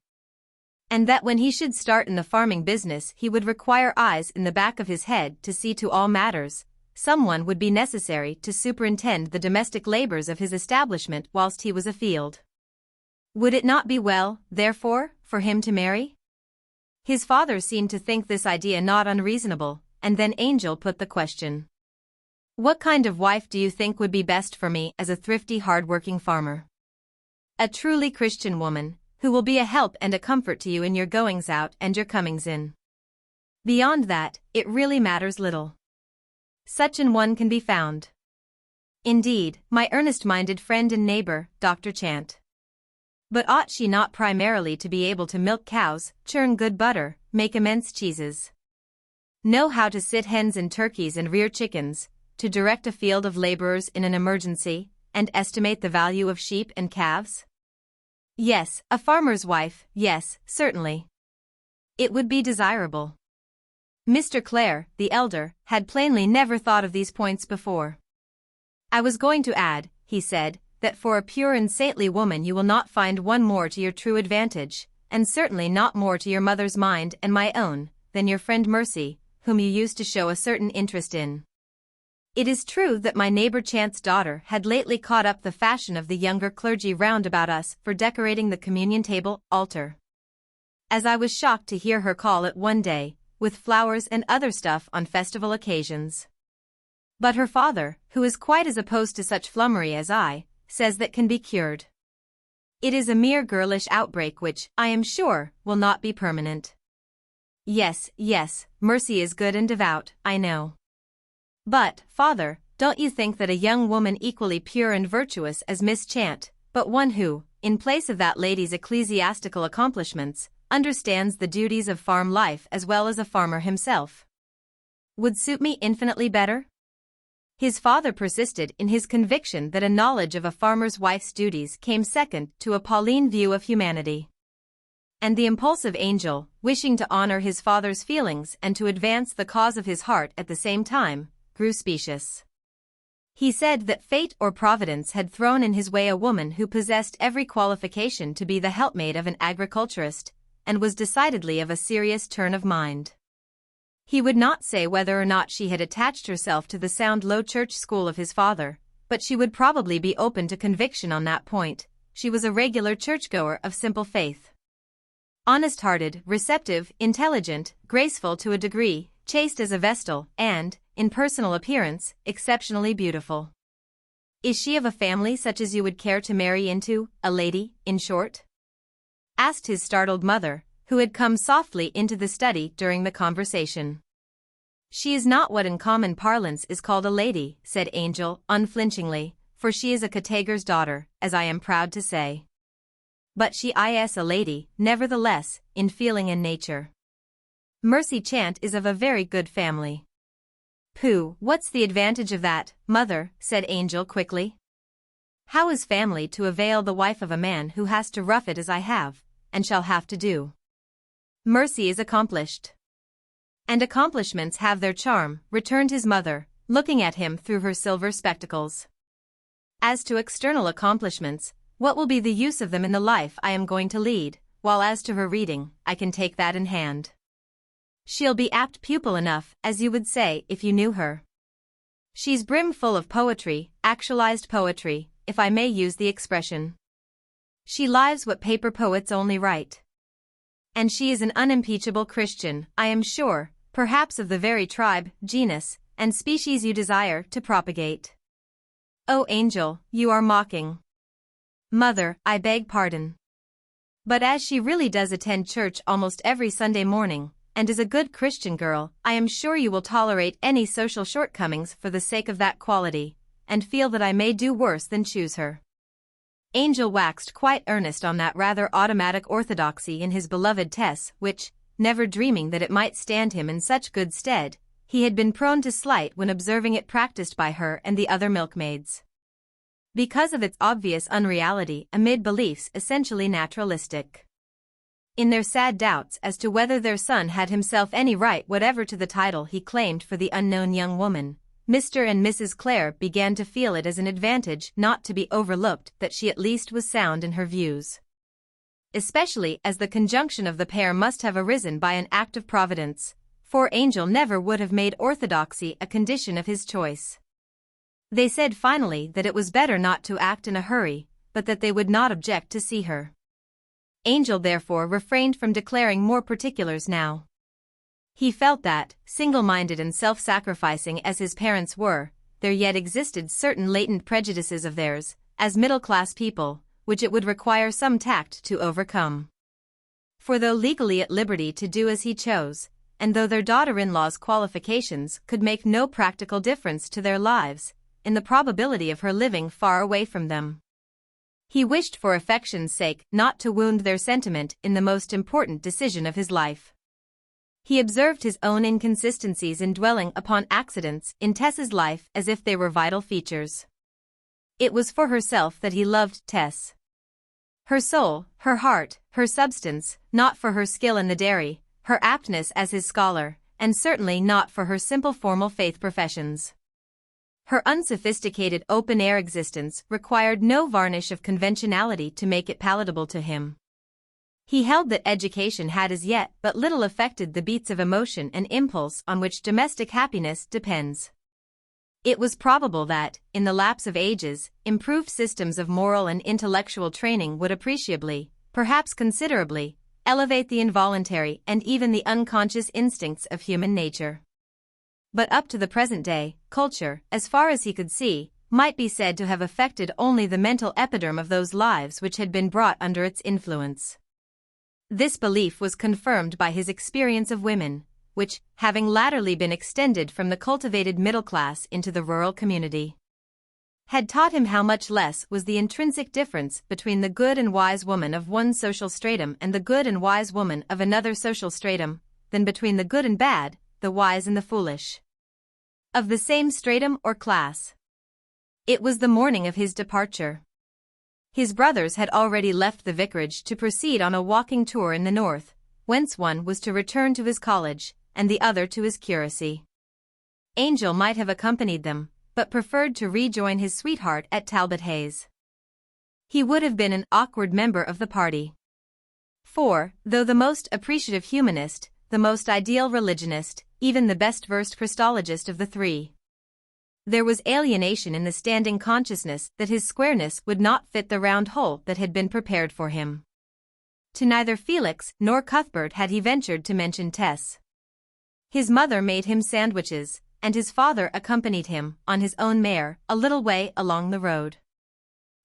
and that when he should start in the farming business he would require eyes in the back of his head to see to all matters. Someone would be necessary to superintend the domestic labors of his establishment whilst he was afield. Would it not be well, therefore, for him to marry? His father seemed to think this idea not unreasonable, and then Angel put the question. What kind of wife do you think would be best for me as a thrifty, hard-working farmer? A truly Christian woman, who will be a help and a comfort to you in your goings out and your comings in. Beyond that, it really matters little. Such an one can be found. Indeed, my earnest-minded friend and neighbor, Dr. Chant. But ought she not primarily to be able to milk cows, churn good butter, make immense cheeses, know how to sit hens and turkeys and rear chickens, to direct a field of laborers in an emergency, and estimate the value of sheep and calves? Yes, a farmer's wife, yes, certainly. It would be desirable. Mr. Clare, the elder, had plainly never thought of these points before. I was going to add, he said, that for a pure and saintly woman you will not find one more to your true advantage, and certainly not more to your mother's mind and my own, than your friend Mercy, whom you used to show a certain interest in. It is true that my neighbor Chant's daughter had lately caught up the fashion of the younger clergy round about us for decorating the communion table, altar. As I was shocked to hear her call it one day, with flowers and other stuff on festival occasions. But her father, who is quite as opposed to such flummery as I, says that can be cured. It is a mere girlish outbreak which, I am sure, will not be permanent. Yes, Mercy is good and devout, I know. But, father, don't you think that a young woman equally pure and virtuous as Miss Chant, but one who, in place of that lady's ecclesiastical accomplishments, understands the duties of farm life as well as a farmer himself, would suit me infinitely better? His father persisted in his conviction that a knowledge of a farmer's wife's duties came second to a Pauline view of humanity. And the impulsive Angel, wishing to honor his father's feelings and to advance the cause of his heart at the same time, grew specious. He said that fate or providence had thrown in his way a woman who possessed every qualification to be the helpmate of an agriculturist, and was decidedly of a serious turn of mind. He would not say whether or not she had attached herself to the sound low church school of his father, but she would probably be open to conviction on that point. She was a regular churchgoer of simple faith. Honest-hearted, receptive, intelligent, graceful to a degree, chaste as a vestal, and, in personal appearance, exceptionally beautiful. Is she of a family such as you would care to marry into, a lady, in short? Asked his startled mother, who had come softly into the study during the conversation. She is not what in common parlance is called a lady, said Angel, unflinchingly, for she is a Cottager's daughter, as I am proud to say. But she is a lady, nevertheless, in feeling and nature. Mercy Chant is of a very good family. Pooh, what's the advantage of that, mother, said Angel quickly. How is family to avail the wife of a man who has to rough it as I have, and shall have to do? Mercy is accomplished. And accomplishments have their charm, returned his mother, looking at him through her silver spectacles. As to external accomplishments, what will be the use of them in the life I am going to lead, while as to her reading, I can take that in hand. She'll be apt pupil enough, as you would say if you knew her. She's brimful of poetry, actualized poetry, if I may use the expression. She lives what paper poets only write. And she is an unimpeachable Christian, I am sure, perhaps of the very tribe, genus, and species you desire to propagate. Oh, Angel, you are mocking. Mother, I beg pardon. But as she really does attend church almost every Sunday morning, and is a good Christian girl, I am sure you will tolerate any social shortcomings for the sake of that quality, and feel that I may do worse than choose her. Angel waxed quite earnest on that rather automatic orthodoxy in his beloved Tess, which, never dreaming that it might stand him in such good stead, he had been prone to slight when observing it practiced by her and the other milkmaids. because of its obvious unreality amid beliefs essentially naturalistic. In their sad doubts as to whether their son had himself any right whatever to the title he claimed for the unknown young woman, Mr. and Mrs. Clare began to feel it as an advantage not to be overlooked that she at least was sound in her views. Especially as the conjunction of the pair must have arisen by an act of providence, for Angel never would have made orthodoxy a condition of his choice. They said finally that it was better not to act in a hurry, but that they would not object to see her. Angel therefore refrained from declaring more particulars now. He felt that, single-minded and self-sacrificing as his parents were, there yet existed certain latent prejudices of theirs, as middle-class people, which it would require some tact to overcome. For though legally at liberty to do as he chose, and though their daughter-in-law's qualifications could make no practical difference to their lives, in the probability of her living far away from them, he wished for affection's sake not to wound their sentiment in the most important decision of his life. He observed his own inconsistencies in dwelling upon accidents in Tess's life as if they were vital features. It was for herself that he loved Tess. Her soul, her heart, her substance, not for her skill in the dairy, her aptness as his scholar, and certainly not for her simple formal faith professions. Her unsophisticated open-air existence required no varnish of conventionality to make it palatable to him. He held that education had as yet but little affected the beats of emotion and impulse on which domestic happiness depends. It was probable that, in the lapse of ages, improved systems of moral and intellectual training would appreciably, perhaps considerably, elevate the involuntary and even the unconscious instincts of human nature. But up to the present day, culture, as far as he could see, might be said to have affected only the mental epiderm of those lives which had been brought under its influence. This belief was confirmed by his experience of women, which, having latterly been extended from the cultivated middle class into the rural community, had taught him how much less was the intrinsic difference between the good and wise woman of one social stratum and the good and wise woman of another social stratum, than between the good and bad, the wise and the foolish, of the same stratum or class. It was the morning of his departure. His brothers had already left the vicarage to proceed on a walking tour in the north, whence one was to return to his college, and the other to his curacy. Angel might have accompanied them, but preferred to rejoin his sweetheart at Talbot Hayes. He would have been an awkward member of the party. For, though the most appreciative humanist, the most ideal religionist, even the best-versed Christologist of the three, there was alienation in the standing consciousness that his squareness would not fit the round hole that had been prepared for him. To neither Felix nor Cuthbert had he ventured to mention Tess. His mother made him sandwiches, and his father accompanied him, on his own mare, a little way along the road.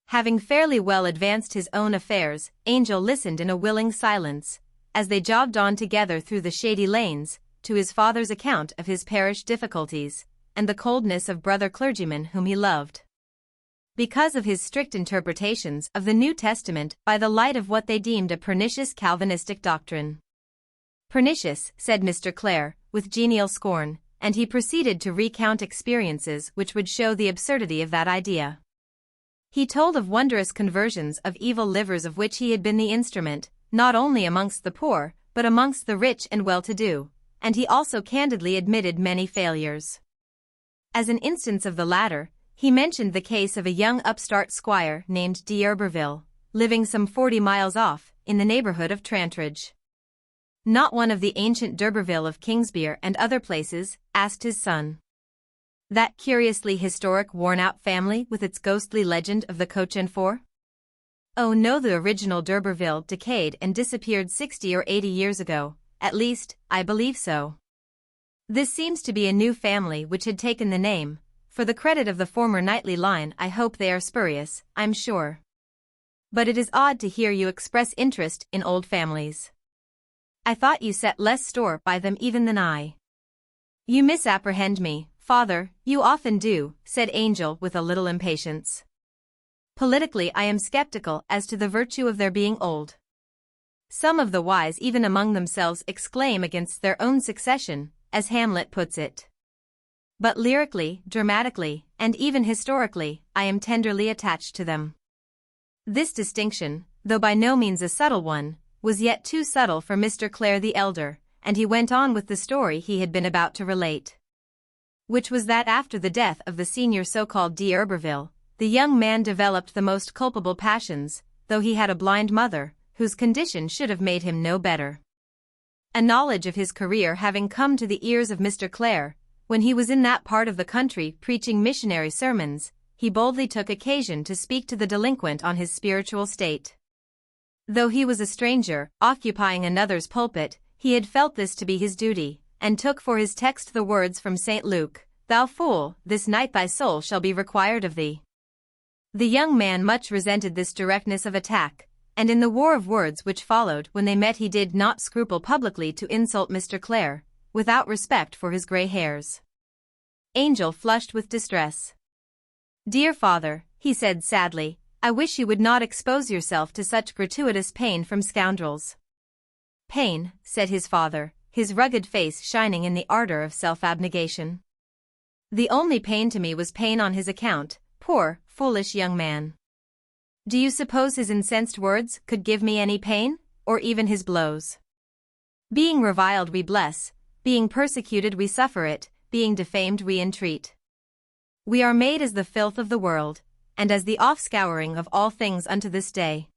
Having fairly well advanced his own affairs, Angel listened in a willing silence, as they jogged on together through the shady lanes, to his father's account of his parish difficulties, and the coldness of brother clergymen whom he loved, because of his strict interpretations of the New Testament by the light of what they deemed a pernicious Calvinistic doctrine. Pernicious, said Mr. Clare, with genial scorn, and he proceeded to recount experiences which would show the absurdity of that idea. He told of wondrous conversions of evil livers of which he had been the instrument, not only amongst the poor, but amongst the rich and well-to-do, and he also candidly admitted many failures. As an instance of the latter, he mentioned the case of a young upstart squire named d'Urberville, living some 40 miles off, in the neighborhood of Trantridge. Not one of the ancient d'Urberville of Kingsbere and other places, asked his son. That curiously historic worn-out family with its ghostly legend of the coach and four? Oh no, the original d'Urberville decayed and disappeared 60 or 80 years ago, at least, I believe so. This seems to be a new family which had taken the name. For the credit of the former knightly line, I hope they are spurious, I'm sure. But it is odd to hear you express interest in old families. I thought you set less store by them even than I. You misapprehend me, father, you often do, said Angel with a little impatience. Politically I am skeptical as to the virtue of their being old. Some of the wise even among themselves exclaim against their own succession, as Hamlet puts it. But lyrically, dramatically, and even historically, I am tenderly attached to them. This distinction, though by no means a subtle one, was yet too subtle for Mr. Clare the elder, and he went on with the story he had been about to relate. Which was that after the death of the senior so-called d'Urberville, the young man developed the most culpable passions, though he had a blind mother, whose condition should have made him no better. A knowledge of his career having come to the ears of Mr. Clare, when he was in that part of the country preaching missionary sermons, he boldly took occasion to speak to the delinquent on his spiritual state. Though he was a stranger, occupying another's pulpit, he had felt this to be his duty, and took for his text the words from St. Luke, "Thou fool, this night thy soul shall be required of thee." The young man much resented this directness of attack, and in the war of words which followed when they met he did not scruple publicly to insult Mr. Clare, without respect for his grey hairs. Angel flushed with distress. "Dear father," he said sadly, "I wish you would not expose yourself to such gratuitous pain from scoundrels." "Pain," said his father, his rugged face shining in the ardor of self-abnegation. "The only pain to me was pain on his account, poor, foolish young man. Do you suppose his incensed words could give me any pain, or even his blows? Being reviled we bless, being persecuted we suffer it, being defamed we entreat. We are made as the filth of the world, and as the offscouring of all things unto this day."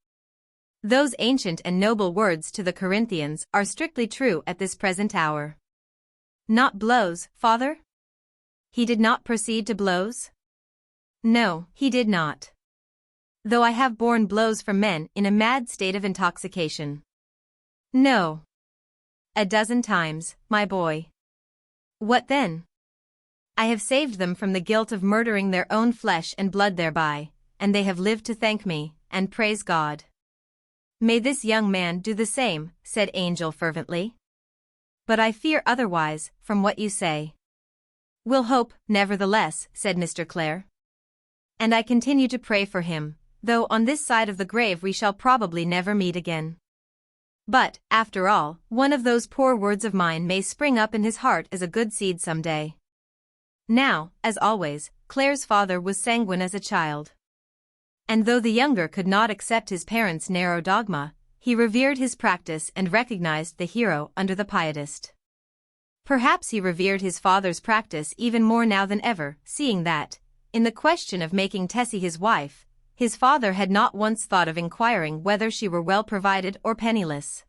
Those ancient and noble words to the Corinthians are strictly true at this present hour. Not blows, father? He did not proceed to blows? No, he did not. Though I have borne blows from men in a mad state of intoxication. No. 12 times, my boy. What then? I have saved them from the guilt of murdering their own flesh and blood thereby, and they have lived to thank me, and praise God. May this young man do the same, said Angel fervently. But I fear otherwise, from what you say. We'll hope, nevertheless, said Mr. Clare. And I continue to pray for him, though on this side of the grave we shall probably never meet again. But, after all, one of those poor words of mine may spring up in his heart as a good seed some day. Now, as always, Clare's father was sanguine as a child. And though the younger could not accept his parents' narrow dogma, he revered his practice and recognized the hero under the pietist. Perhaps he revered his father's practice even more now than ever, seeing that, in the question of making Tessie his wife, his father had not once thought of inquiring whether she were well provided or penniless.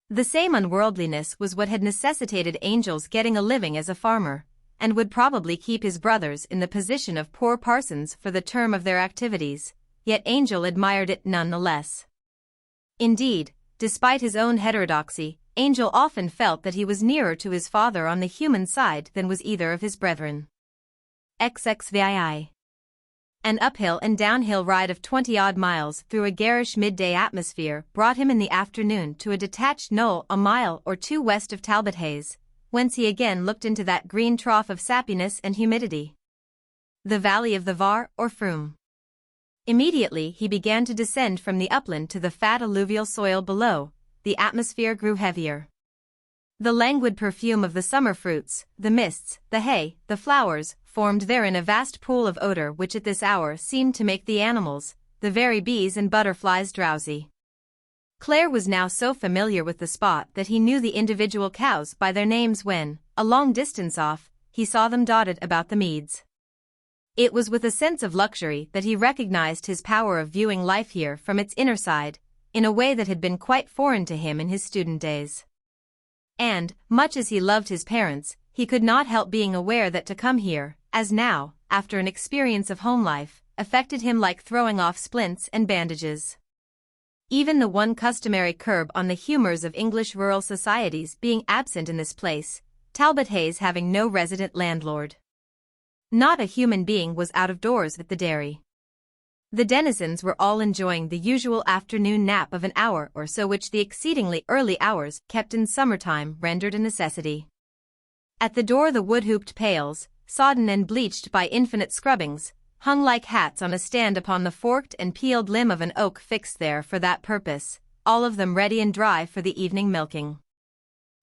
The same unworldliness was what had necessitated Angel's getting a living as a farmer, and would probably keep his brothers in the position of poor parsons for the term of their activities, yet Angel admired it none the less. Indeed, despite his own heterodoxy, Angel often felt that he was nearer to his father on the human side than was either of his brethren. XXVII. An uphill and downhill ride of 20-odd miles through a garish midday atmosphere brought him in the afternoon to a detached knoll a mile or two west of Talbot Hayes, whence he again looked into that green trough of sappiness and humidity. The valley of the Var, or Froom. Immediately he began to descend from the upland to the fat alluvial soil below. The atmosphere grew heavier. The languid perfume of the summer fruits, the mists, the hay, the flowers, formed therein a vast pool of odor which at this hour seemed to make the animals, the very bees and butterflies, drowsy. Clare was now so familiar with the spot that he knew the individual cows by their names when, a long distance off, he saw them dotted about the meads. It was with a sense of luxury that he recognized his power of viewing life here from its inner side, in a way that had been quite foreign to him in his student days. And, much as he loved his parents, he could not help being aware that to come here, as now, after an experience of home life, affected him like throwing off splints and bandages. Even the one customary curb on the humors of English rural societies being absent in this place, Talbot Hayes having no resident landlord. Not a human being was out of doors at the dairy. The denizens were all enjoying the usual afternoon nap of an hour or so which the exceedingly early hours kept in summertime rendered a necessity. At the door the wood-hooped pails, sodden and bleached by infinite scrubbings, hung like hats on a stand upon the forked and peeled limb of an oak fixed there for that purpose, all of them ready and dry for the evening milking.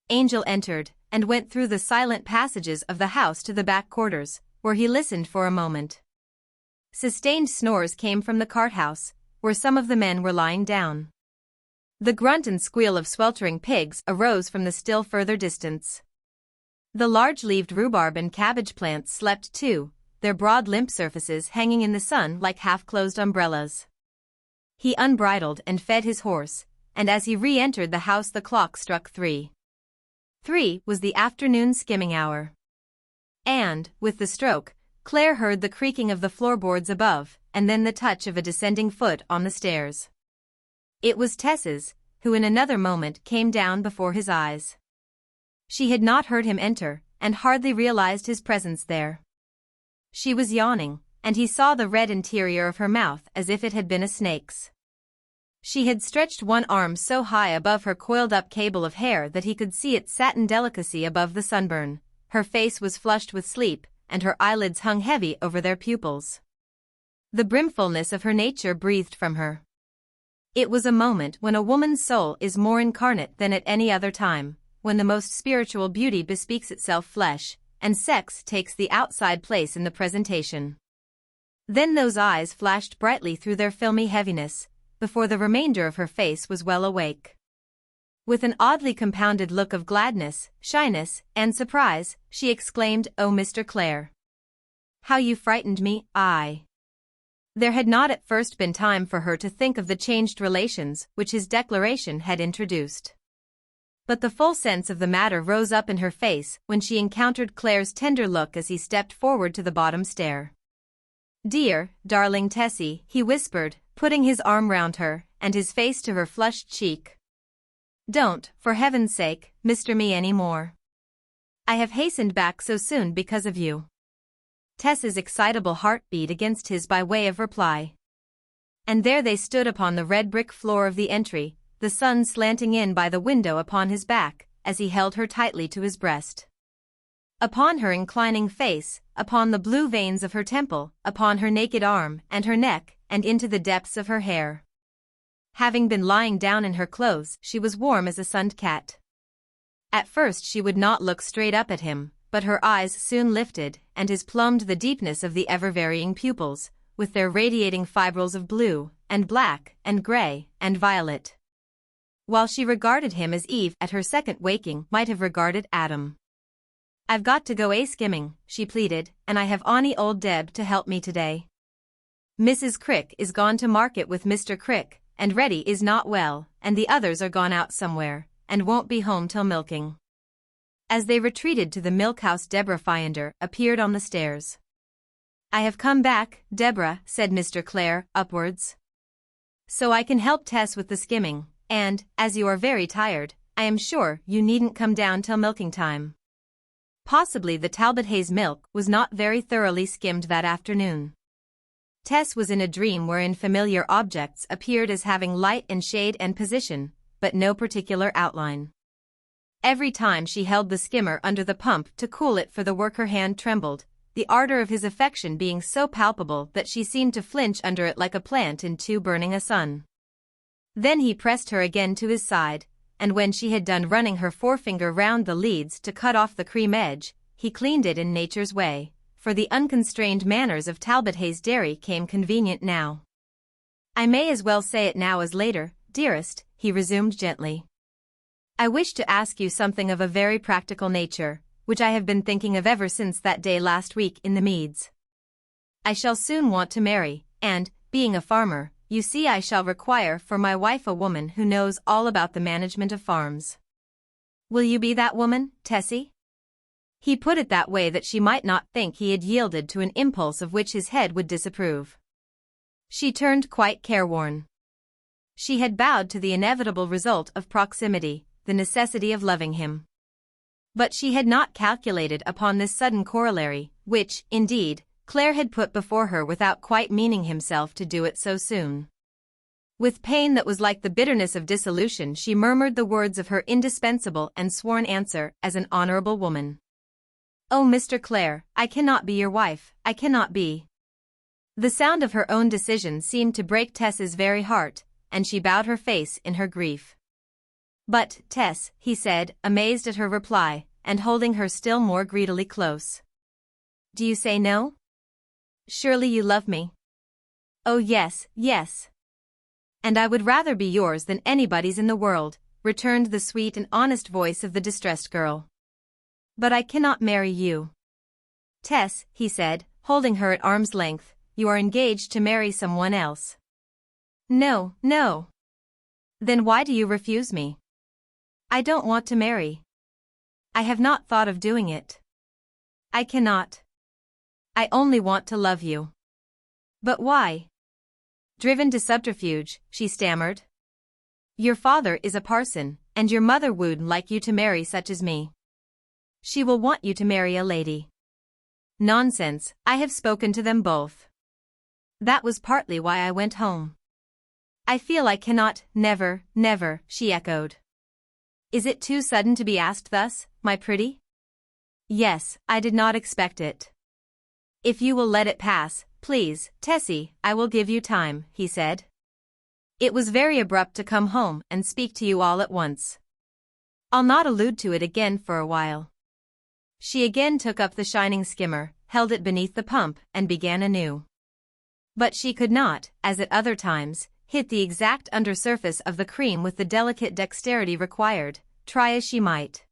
Angel entered, and went through the silent passages of the house to the back quarters, where he listened for a moment. Sustained snores came from the cart-house, where some of the men were lying down. The grunt and squeal of sweltering pigs arose from the still further distance. The large-leaved rhubarb and cabbage plants slept too, their broad limp surfaces hanging in the sun like half-closed umbrellas. He unbridled and fed his horse, and as he re-entered the house the clock struck 3. 3 was the afternoon skimming hour. And, with the stroke, Claire heard the creaking of the floorboards above, and then the touch of a descending foot on the stairs. It was Tess's, who in another moment came down before his eyes. She had not heard him enter, and hardly realized his presence there. She was yawning, and he saw the red interior of her mouth as if it had been a snake's. She had stretched one arm so high above her coiled-up cable of hair that he could see its satin delicacy above the sunburn. Her face was flushed with sleep, and her eyelids hung heavy over their pupils. The brimfulness of her nature breathed from her. It was a moment when a woman's soul is more incarnate than at any other time, when the most spiritual beauty bespeaks itself flesh, and sex takes the outside place in the presentation. Then those eyes flashed brightly through their filmy heaviness, before the remainder of her face was well awake. With an oddly compounded look of gladness, shyness, and surprise, she exclaimed, "Oh, Mr. Clare! How you frightened me, I." There had not at first been time for her to think of the changed relations which his declaration had introduced. But the full sense of the matter rose up in her face when she encountered Claire's tender look as he stepped forward to the bottom stair. "Dear, darling Tessie," he whispered, putting his arm round her, and his face to her flushed cheek. "Don't, for heaven's sake, Mr. Me any more. I have hastened back so soon because of you." Tess's excitable heart beat against his by way of reply. And there they stood upon the red brick floor of the entry, the sun slanting in by the window upon his back, as he held her tightly to his breast. Upon her inclining face, upon the blue veins of her temple, upon her naked arm and her neck, and into the depths of her hair. Having been lying down in her clothes, she was warm as a sunned cat. At first she would not look straight up at him, but her eyes soon lifted, and his plumbed the deepness of the ever-varying pupils, with their radiating fibrils of blue, and black, and gray, and violet. While she regarded him as Eve at her second waking might have regarded Adam. "I've got to go skimming," she pleaded, "and I have Auntie old Deb to help me today. Mrs. Crick is gone to market with Mr. Crick, and Reddy is not well, and the others are gone out somewhere, and won't be home till milking." As they retreated to the milk-house, Deborah Fiander appeared on the stairs. "I have come back, Deborah," said Mr. Clare, upwards. "So I can help Tess with the skimming, and, as you are very tired, I am sure you needn't come down till milking time." Possibly the Talbot Hayes milk was not very thoroughly skimmed that afternoon. Tess was in a dream wherein familiar objects appeared as having light and shade and position, but no particular outline. Every time she held the skimmer under the pump to cool it for the work her hand trembled, the ardor of his affection being so palpable that she seemed to flinch under it like a plant in too burning a sun. Then he pressed her again to his side, and when she had done running her forefinger round the leads to cut off the cream edge, he cleaned it in nature's way, for the unconstrained manners of Talbot Hayes Dairy came convenient now. "I may as well say it now as later, dearest," he resumed gently. "I wish to ask you something of a very practical nature, which I have been thinking of ever since that day last week in the meads. I shall soon want to marry, and, being a farmer, you see I shall require for my wife a woman who knows all about the management of farms. Will you be that woman, Tessie?" He put it that way that she might not think he had yielded to an impulse of which his head would disapprove. She turned quite careworn. She had bowed to the inevitable result of proximity, the necessity of loving him. But she had not calculated upon this sudden corollary, which, indeed, Claire had put before her without quite meaning himself to do it so soon. With pain that was like the bitterness of dissolution, she murmured the words of her indispensable and sworn answer as an honorable woman. "Oh, Mr. Clare, I cannot be your wife, I cannot be." The sound of her own decision seemed to break Tess's very heart, and she bowed her face in her grief. "But, Tess," he said, amazed at her reply, and holding her still more greedily close. Do you say no? Surely you love me? Oh yes, yes. And I would rather be yours than anybody's in the world, returned the sweet and honest voice of the distressed girl. But I cannot marry you. Tess, he said, holding her at arm's length, you are engaged to marry someone else. No, no. Then why do you refuse me? I don't want to marry. I have not thought of doing it. I cannot. I only want to love you. But why? Driven to subterfuge, she stammered. Your father is a parson, and your mother would like you to marry such as me. She will want you to marry a lady. Nonsense, I have spoken to them both. That was partly why I went home. I feel I cannot, never, never, she echoed. Is it too sudden to be asked thus, my pretty? Yes, I did not expect it. If you will let it pass, please, Tessie, I will give you time, he said. It was very abrupt to come home and speak to you all at once. I'll not allude to it again for a while. She again took up the shining skimmer, held it beneath the pump, and began anew. But she could not, as at other times, hit the exact undersurface of the cream with the delicate dexterity required, try as she might.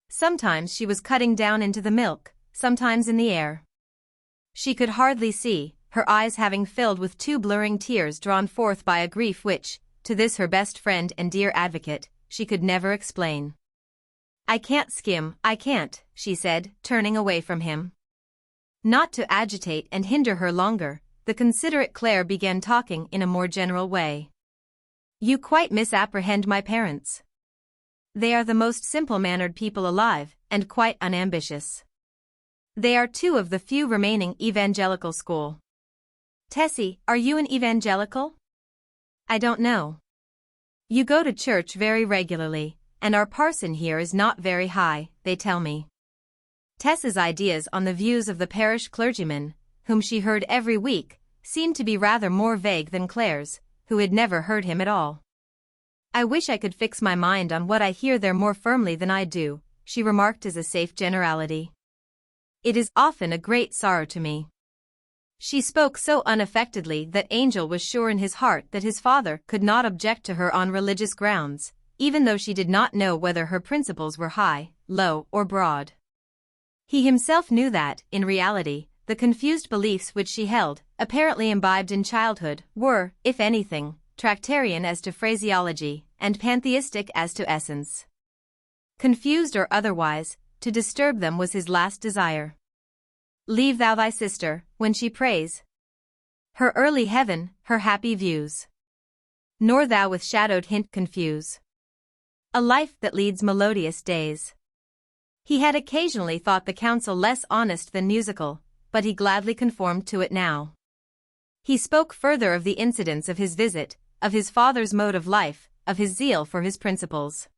Sometimes she was cutting down into the milk, sometimes in the air. She could hardly see, her eyes having filled with two blurring tears drawn forth by a grief which, to this her best friend and dear advocate, she could never explain. I can't skim, I can't, she said, turning away from him. Not to agitate and hinder her longer, the considerate Claire began talking in a more general way. You quite misapprehend my parents. They are the most simple-mannered people alive, and quite unambitious. They are two of the few remaining evangelical school. Tessie, are you an evangelical? I don't know. You go to church very regularly, and our parson here is not very high, they tell me. Tess's ideas on the views of the parish clergyman, whom she heard every week, seemed to be rather more vague than Claire's, who had never heard him at all. I wish I could fix my mind on what I hear there more firmly than I do, she remarked as a safe generality. It is often a great sorrow to me. She spoke so unaffectedly that Angel was sure in his heart that his father could not object to her on religious grounds, even though she did not know whether her principles were high, low, or broad. He himself knew that, in reality, the confused beliefs which she held, apparently imbibed in childhood, were, if anything, Tractarian as to phraseology, and pantheistic as to essence. Confused or otherwise, to disturb them was his last desire. Leave thou thy sister, when she prays. Her early heaven, her happy views. Nor thou with shadowed hint confuse. A life that leads melodious days. He had occasionally thought the counsel less honest than musical, but he gladly conformed to it now. He spoke further of the incidents of his visit, of his father's mode of life, of his zeal for his principles.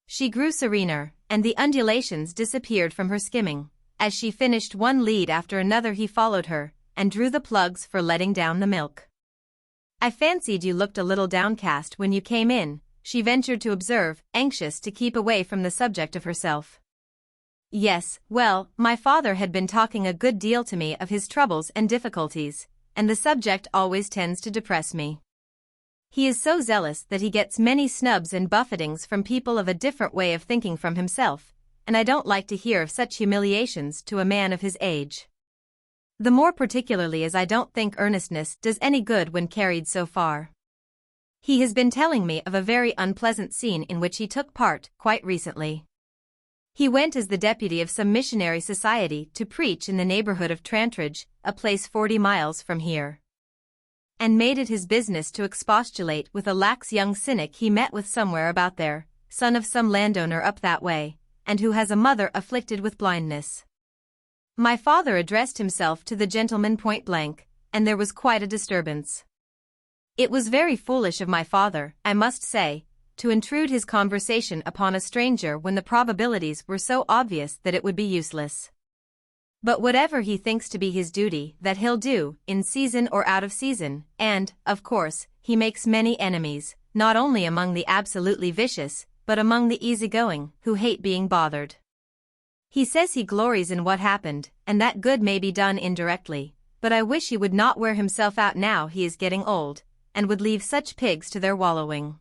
She grew serener, and the undulations disappeared from her skimming. As she finished one lead after another he followed her, and drew the plugs for letting down the milk. I fancied you looked a little downcast when you came in, she ventured to observe, anxious to keep away from the subject of herself. Yes, well, my father had been talking a good deal to me of his troubles and difficulties, and the subject always tends to depress me. He is so zealous that he gets many snubs and buffetings from people of a different way of thinking from himself, and I don't like to hear of such humiliations to a man of his age. The more particularly as I don't think earnestness does any good when carried so far. He has been telling me of a very unpleasant scene in which he took part, quite recently. He went as the deputy of some missionary society to preach in the neighborhood of Trantridge, a place 40 miles from here. And made it his business to expostulate with a lax young cynic he met with somewhere about there, son of some landowner up that way, and who has a mother afflicted with blindness. My father addressed himself to the gentleman point blank, and there was quite a disturbance. It was very foolish of my father, I must say, to intrude his conversation upon a stranger when the probabilities were so obvious that it would be useless. But whatever he thinks to be his duty, that he'll do, in season or out of season, and, of course, he makes many enemies, not only among the absolutely vicious, but among the easygoing, who hate being bothered. He says he glories in what happened, and that good may be done indirectly, but I wish he would not wear himself out now he is getting old, and would leave such pigs to their wallowing.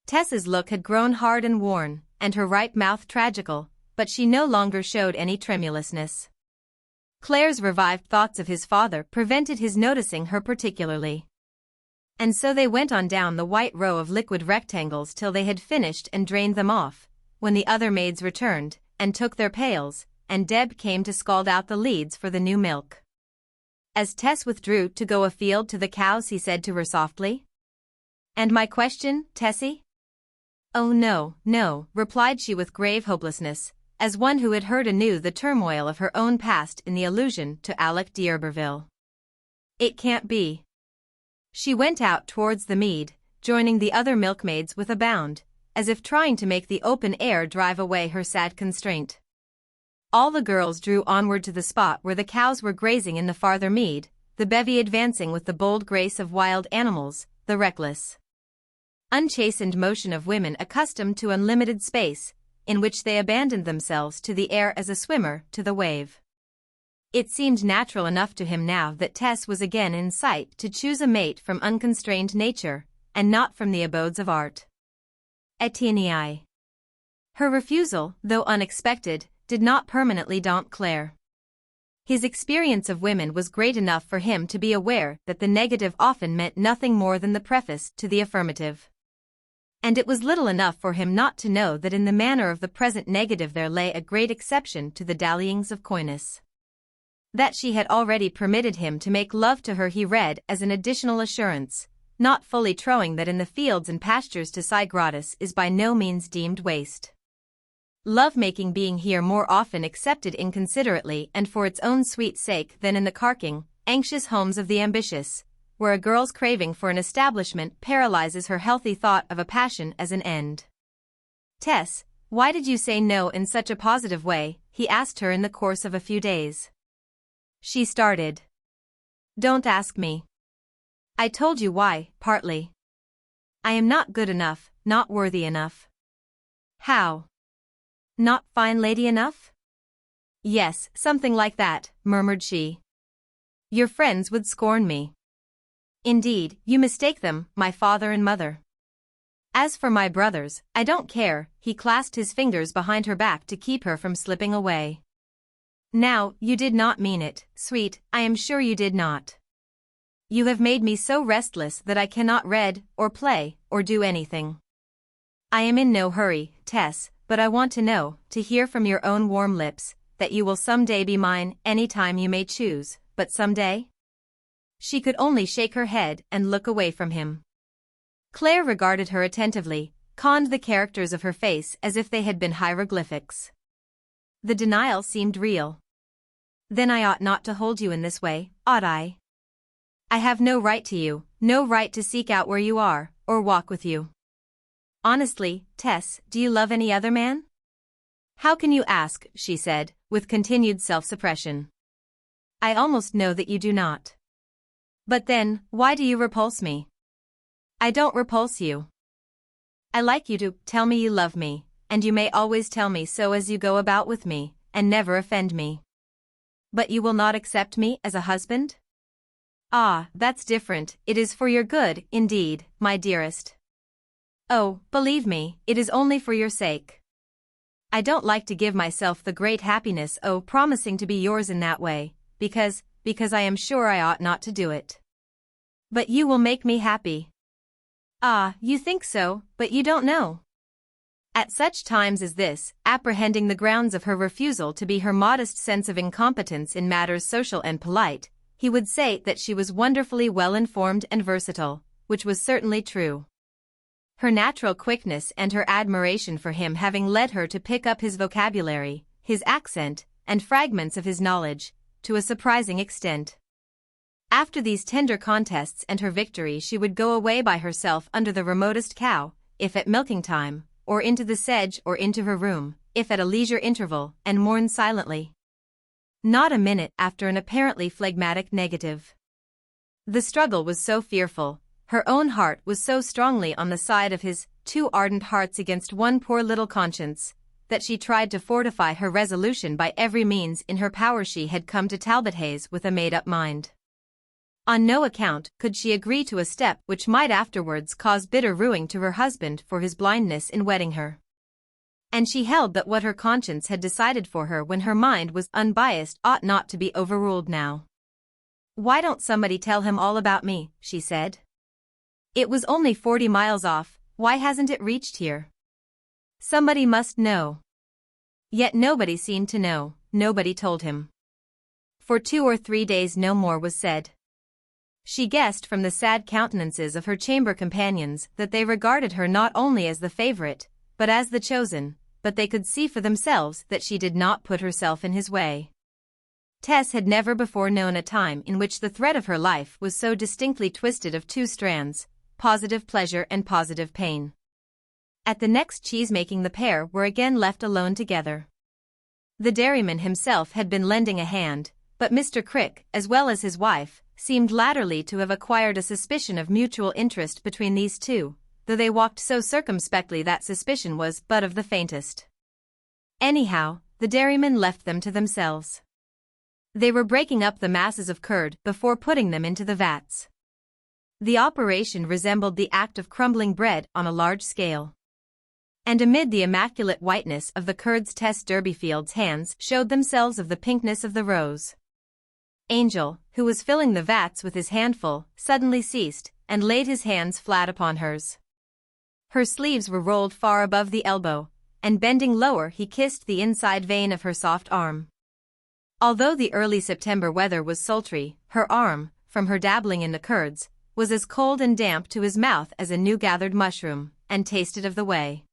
Tess's look had grown hard and worn, and her ripe mouth tragical, but she no longer showed any tremulousness. Claire's revived thoughts of his father prevented his noticing her particularly. And so they went on down the white row of liquid rectangles till they had finished and drained them off, when the other maids returned, and took their pails, and Deb came to scald out the leads for the new milk. As Tess withdrew to go afield to the cows, he said to her softly, "And my question, Tessie?" "Oh no, no," replied she with grave hopelessness, as one who had heard anew the turmoil of her own past in the allusion to Alec d'Herberville. "It can't be." She went out towards the mead, joining the other milkmaids with a bound, as if trying to make the open air drive away her sad constraint. All the girls drew onward to the spot where the cows were grazing in the farther mead, the bevy advancing with the bold grace of wild animals, the reckless, unchastened motion of women accustomed to unlimited space, in which they abandoned themselves to the air as a swimmer to the wave. It seemed natural enough to him now that Tess was again in sight to choose a mate from unconstrained nature, and not from the abodes of art. XXIII. Her refusal, though unexpected, did not permanently daunt Claire. His experience of women was great enough for him to be aware that the negative often meant nothing more than the preface to the affirmative. And it was little enough for him not to know that in the manner of the present negative there lay a great exception to the dallyings of coyness. That she had already permitted him to make love to her he read as an additional assurance, not fully trowing that in the fields and pastures to sigh gratis is by no means deemed waste. Love-making being here more often accepted inconsiderately and for its own sweet sake than in the carking, anxious homes of the ambitious, where a girl's craving for an establishment paralyzes her healthy thought of a passion as an end. "Tess, why did you say no in such a positive way?" he asked her in the course of a few days. She started. "Don't ask me. I told you why, partly. I am not good enough, not worthy enough." "How? Not fine lady enough?" "Yes, something like that," murmured she. "Your friends would scorn me." "Indeed, you mistake them, my father and mother. As for my brothers, I don't care." He clasped his fingers behind her back to keep her from slipping away. "Now, you did not mean it, sweet, I am sure you did not. You have made me so restless that I cannot read, or play, or do anything. I am in no hurry, Tess, but I want to know, to hear from your own warm lips, that you will some day be mine, any time you may choose, but some day?" She could only shake her head and look away from him. Claire regarded her attentively, conned the characters of her face as if they had been hieroglyphics. The denial seemed real. "Then I ought not to hold you in this way, ought I? I have no right to you, no right to seek out where you are, or walk with you. Honestly, Tess, do you love any other man?" "How can you ask?" she said, with continued self-suppression. "I almost know that you do not. But then, why do you repulse me?" "I don't repulse you. I like you to tell me you love me, and you may always tell me so as you go about with me, and never offend me. But you will not accept me as a husband?" "Ah, that's different. It is for your good, indeed, my dearest. Oh, believe me, it is only for your sake. I don't like to give myself the great happiness of promising to be yours in that way, because I am sure I ought not to do it. But you will make me happy." "Ah, you think so, but you don't know." At such times as this, apprehending the grounds of her refusal to be her modest sense of incompetence in matters social and polite, he would say that she was wonderfully well-informed and versatile, which was certainly true. Her natural quickness and her admiration for him having led her to pick up his vocabulary, his accent, and fragments of his knowledge, to a surprising extent. After these tender contests and her victory she would go away by herself under the remotest cow, if at milking time, or into the sedge or into her room, if at a leisure interval, and mourn silently. Not a minute after an apparently phlegmatic negative. The struggle was so fearful, her own heart was so strongly on the side of his two ardent hearts against one poor little conscience, that she tried to fortify her resolution by every means in her power. She had come to Talbot Hayes with a made-up mind. On no account could she agree to a step which might afterwards cause bitter ruing to her husband for his blindness in wedding her. And she held that what her conscience had decided for her when her mind was unbiased ought not to be overruled now. "Why don't somebody tell him all about me?" she said. "It was only 40 miles off, why hasn't it reached here? Somebody must know." Yet nobody seemed to know, nobody told him. For 2 or 3 days no more was said. She guessed from the sad countenances of her chamber companions that they regarded her not only as the favorite, but as the chosen, but they could see for themselves that she did not put herself in his way. Tess had never before known a time in which the thread of her life was so distinctly twisted of 2 strands, positive pleasure and positive pain. At the next cheese-making the pair were again left alone together. The dairyman himself had been lending a hand, but Mr. Crick, as well as his wife, seemed latterly to have acquired a suspicion of mutual interest between these two, though they walked so circumspectly that suspicion was but of the faintest. Anyhow, the dairyman left them to themselves. They were breaking up the masses of curd before putting them into the vats. The operation resembled the act of crumbling bread on a large scale. And amid the immaculate whiteness of the curds Tess Durbeyfield's hands showed themselves of the pinkness of the rose. Angel, who was filling the vats with his handful, suddenly ceased, and laid his hands flat upon hers. Her sleeves were rolled far above the elbow, and bending lower he kissed the inside vein of her soft arm. Although the early September weather was sultry, her arm, from her dabbling in the curds, was as cold and damp to his mouth as a new-gathered mushroom, and tasted of the whey.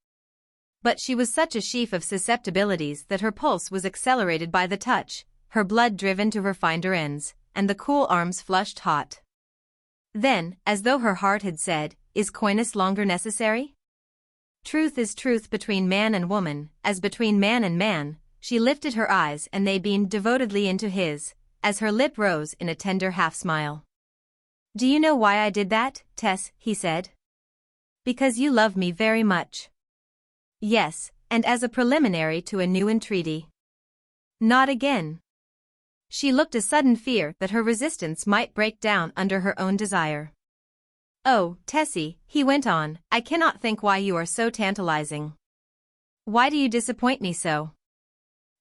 But she was such a sheaf of susceptibilities that her pulse was accelerated by the touch, her blood driven to her finder ends, and the cool arms flushed hot. Then, as though her heart had said, "Is coyness longer necessary?" Truth is truth between man and woman, as between man and man. She lifted her eyes and they beamed devotedly into his, as her lip rose in a tender half-smile. "Do you know why I did that, Tess?" he said. "Because you love me very much." "Yes, and as a preliminary to a new entreaty." "Not again." She looked a sudden fear that her resistance might break down under her own desire. "Oh, Tessie," he went on, "I cannot think why you are so tantalizing. Why do you disappoint me so?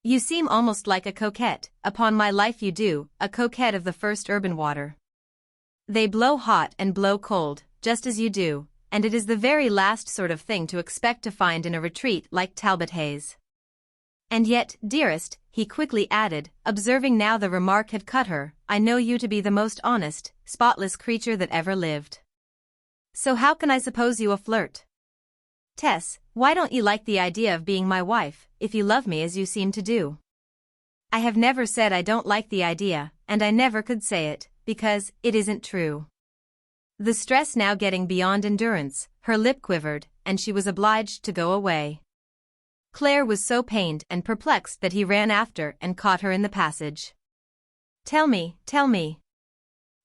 You seem almost like a coquette, upon my life you do, a coquette of the first urban water. They blow hot and blow cold, just as you do, and it is the very last sort of thing to expect to find in a retreat like Talbot Hayes. And yet, dearest," he quickly added, observing now the remark had cut her, "I know you to be the most honest, spotless creature that ever lived. So how can I suppose you a flirt? Tess, why don't you like the idea of being my wife, if you love me as you seem to do?" "I have never said I don't like the idea, and I never could say it, because it isn't true." The stress now getting beyond endurance, her lip quivered, and she was obliged to go away. Claire was so pained and perplexed that he ran after and caught her in the passage. Tell me,"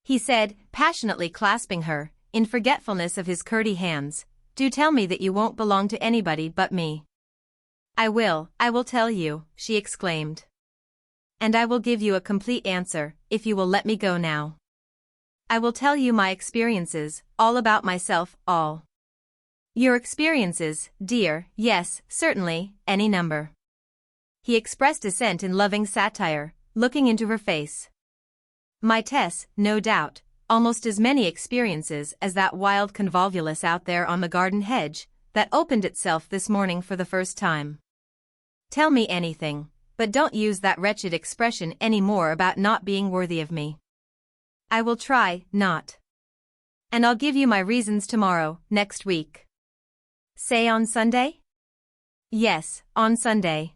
he said, passionately clasping her, in forgetfulness of his curdy hands, "do tell me that you won't belong to anybody but me." I will tell you," she exclaimed. "And I will give you a complete answer, if you will let me go now. I will tell you my experiences, all about myself, all." "Your experiences, dear, yes, certainly, any number." He expressed assent in loving satire, looking into her face. "My Tess, no doubt, almost as many experiences as that wild convolvulus out there on the garden hedge, that opened itself this morning for the first time. Tell me anything, but don't use that wretched expression any more about not being worthy of me." "I will try not. And I'll give you my reasons tomorrow, next week." "Say on Sunday?" "Yes, on Sunday."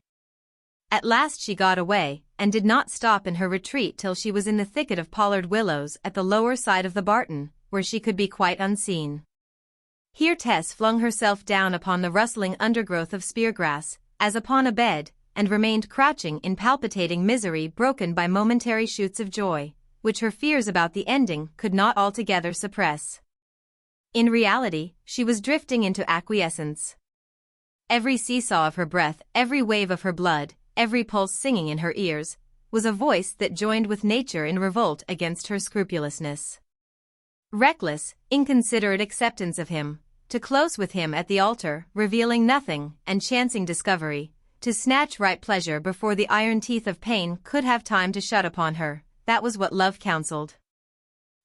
At last she got away, and did not stop in her retreat till she was in the thicket of pollard willows at the lower side of the barton, where she could be quite unseen. Here Tess flung herself down upon the rustling undergrowth of speargrass, as upon a bed, and remained crouching in palpitating misery broken by momentary shoots of joy, which her fears about the ending could not altogether suppress. In reality, she was drifting into acquiescence. every seesaw of her breath, every wave of her blood, every pulse singing in her ears, was a voice that joined with nature in revolt against her scrupulousness. Reckless, inconsiderate acceptance of him, to close with him at the altar, revealing nothing, and chancing discovery, to snatch ripe pleasure before the iron teeth of pain could have time to shut upon her, that was what love counseled.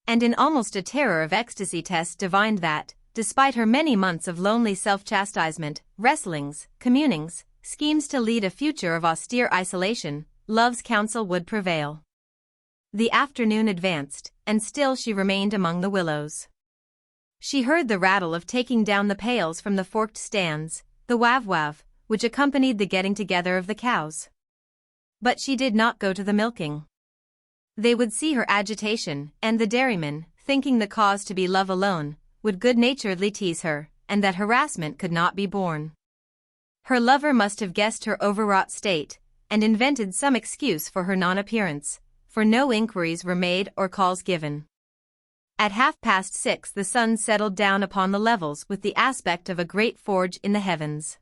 And in almost a terror of ecstasy Tess divined that, despite her many months of lonely self-chastisement, wrestlings, communings, schemes to lead a future of austere isolation, love's counsel would prevail. The afternoon advanced, and still she remained among the willows. She heard the rattle of taking down the pails from the forked stands, the wav-wav, which accompanied the getting together of the cows. But she did not go to the milking. They would see her agitation, and the dairyman, thinking the cause to be love alone, would good-naturedly tease her, and that harassment could not be borne. Her lover must have guessed her overwrought state, and invented some excuse for her non-appearance, for no inquiries were made or calls given. At 6:30 the sun settled down upon the levels with the aspect of a great forge in the heavens.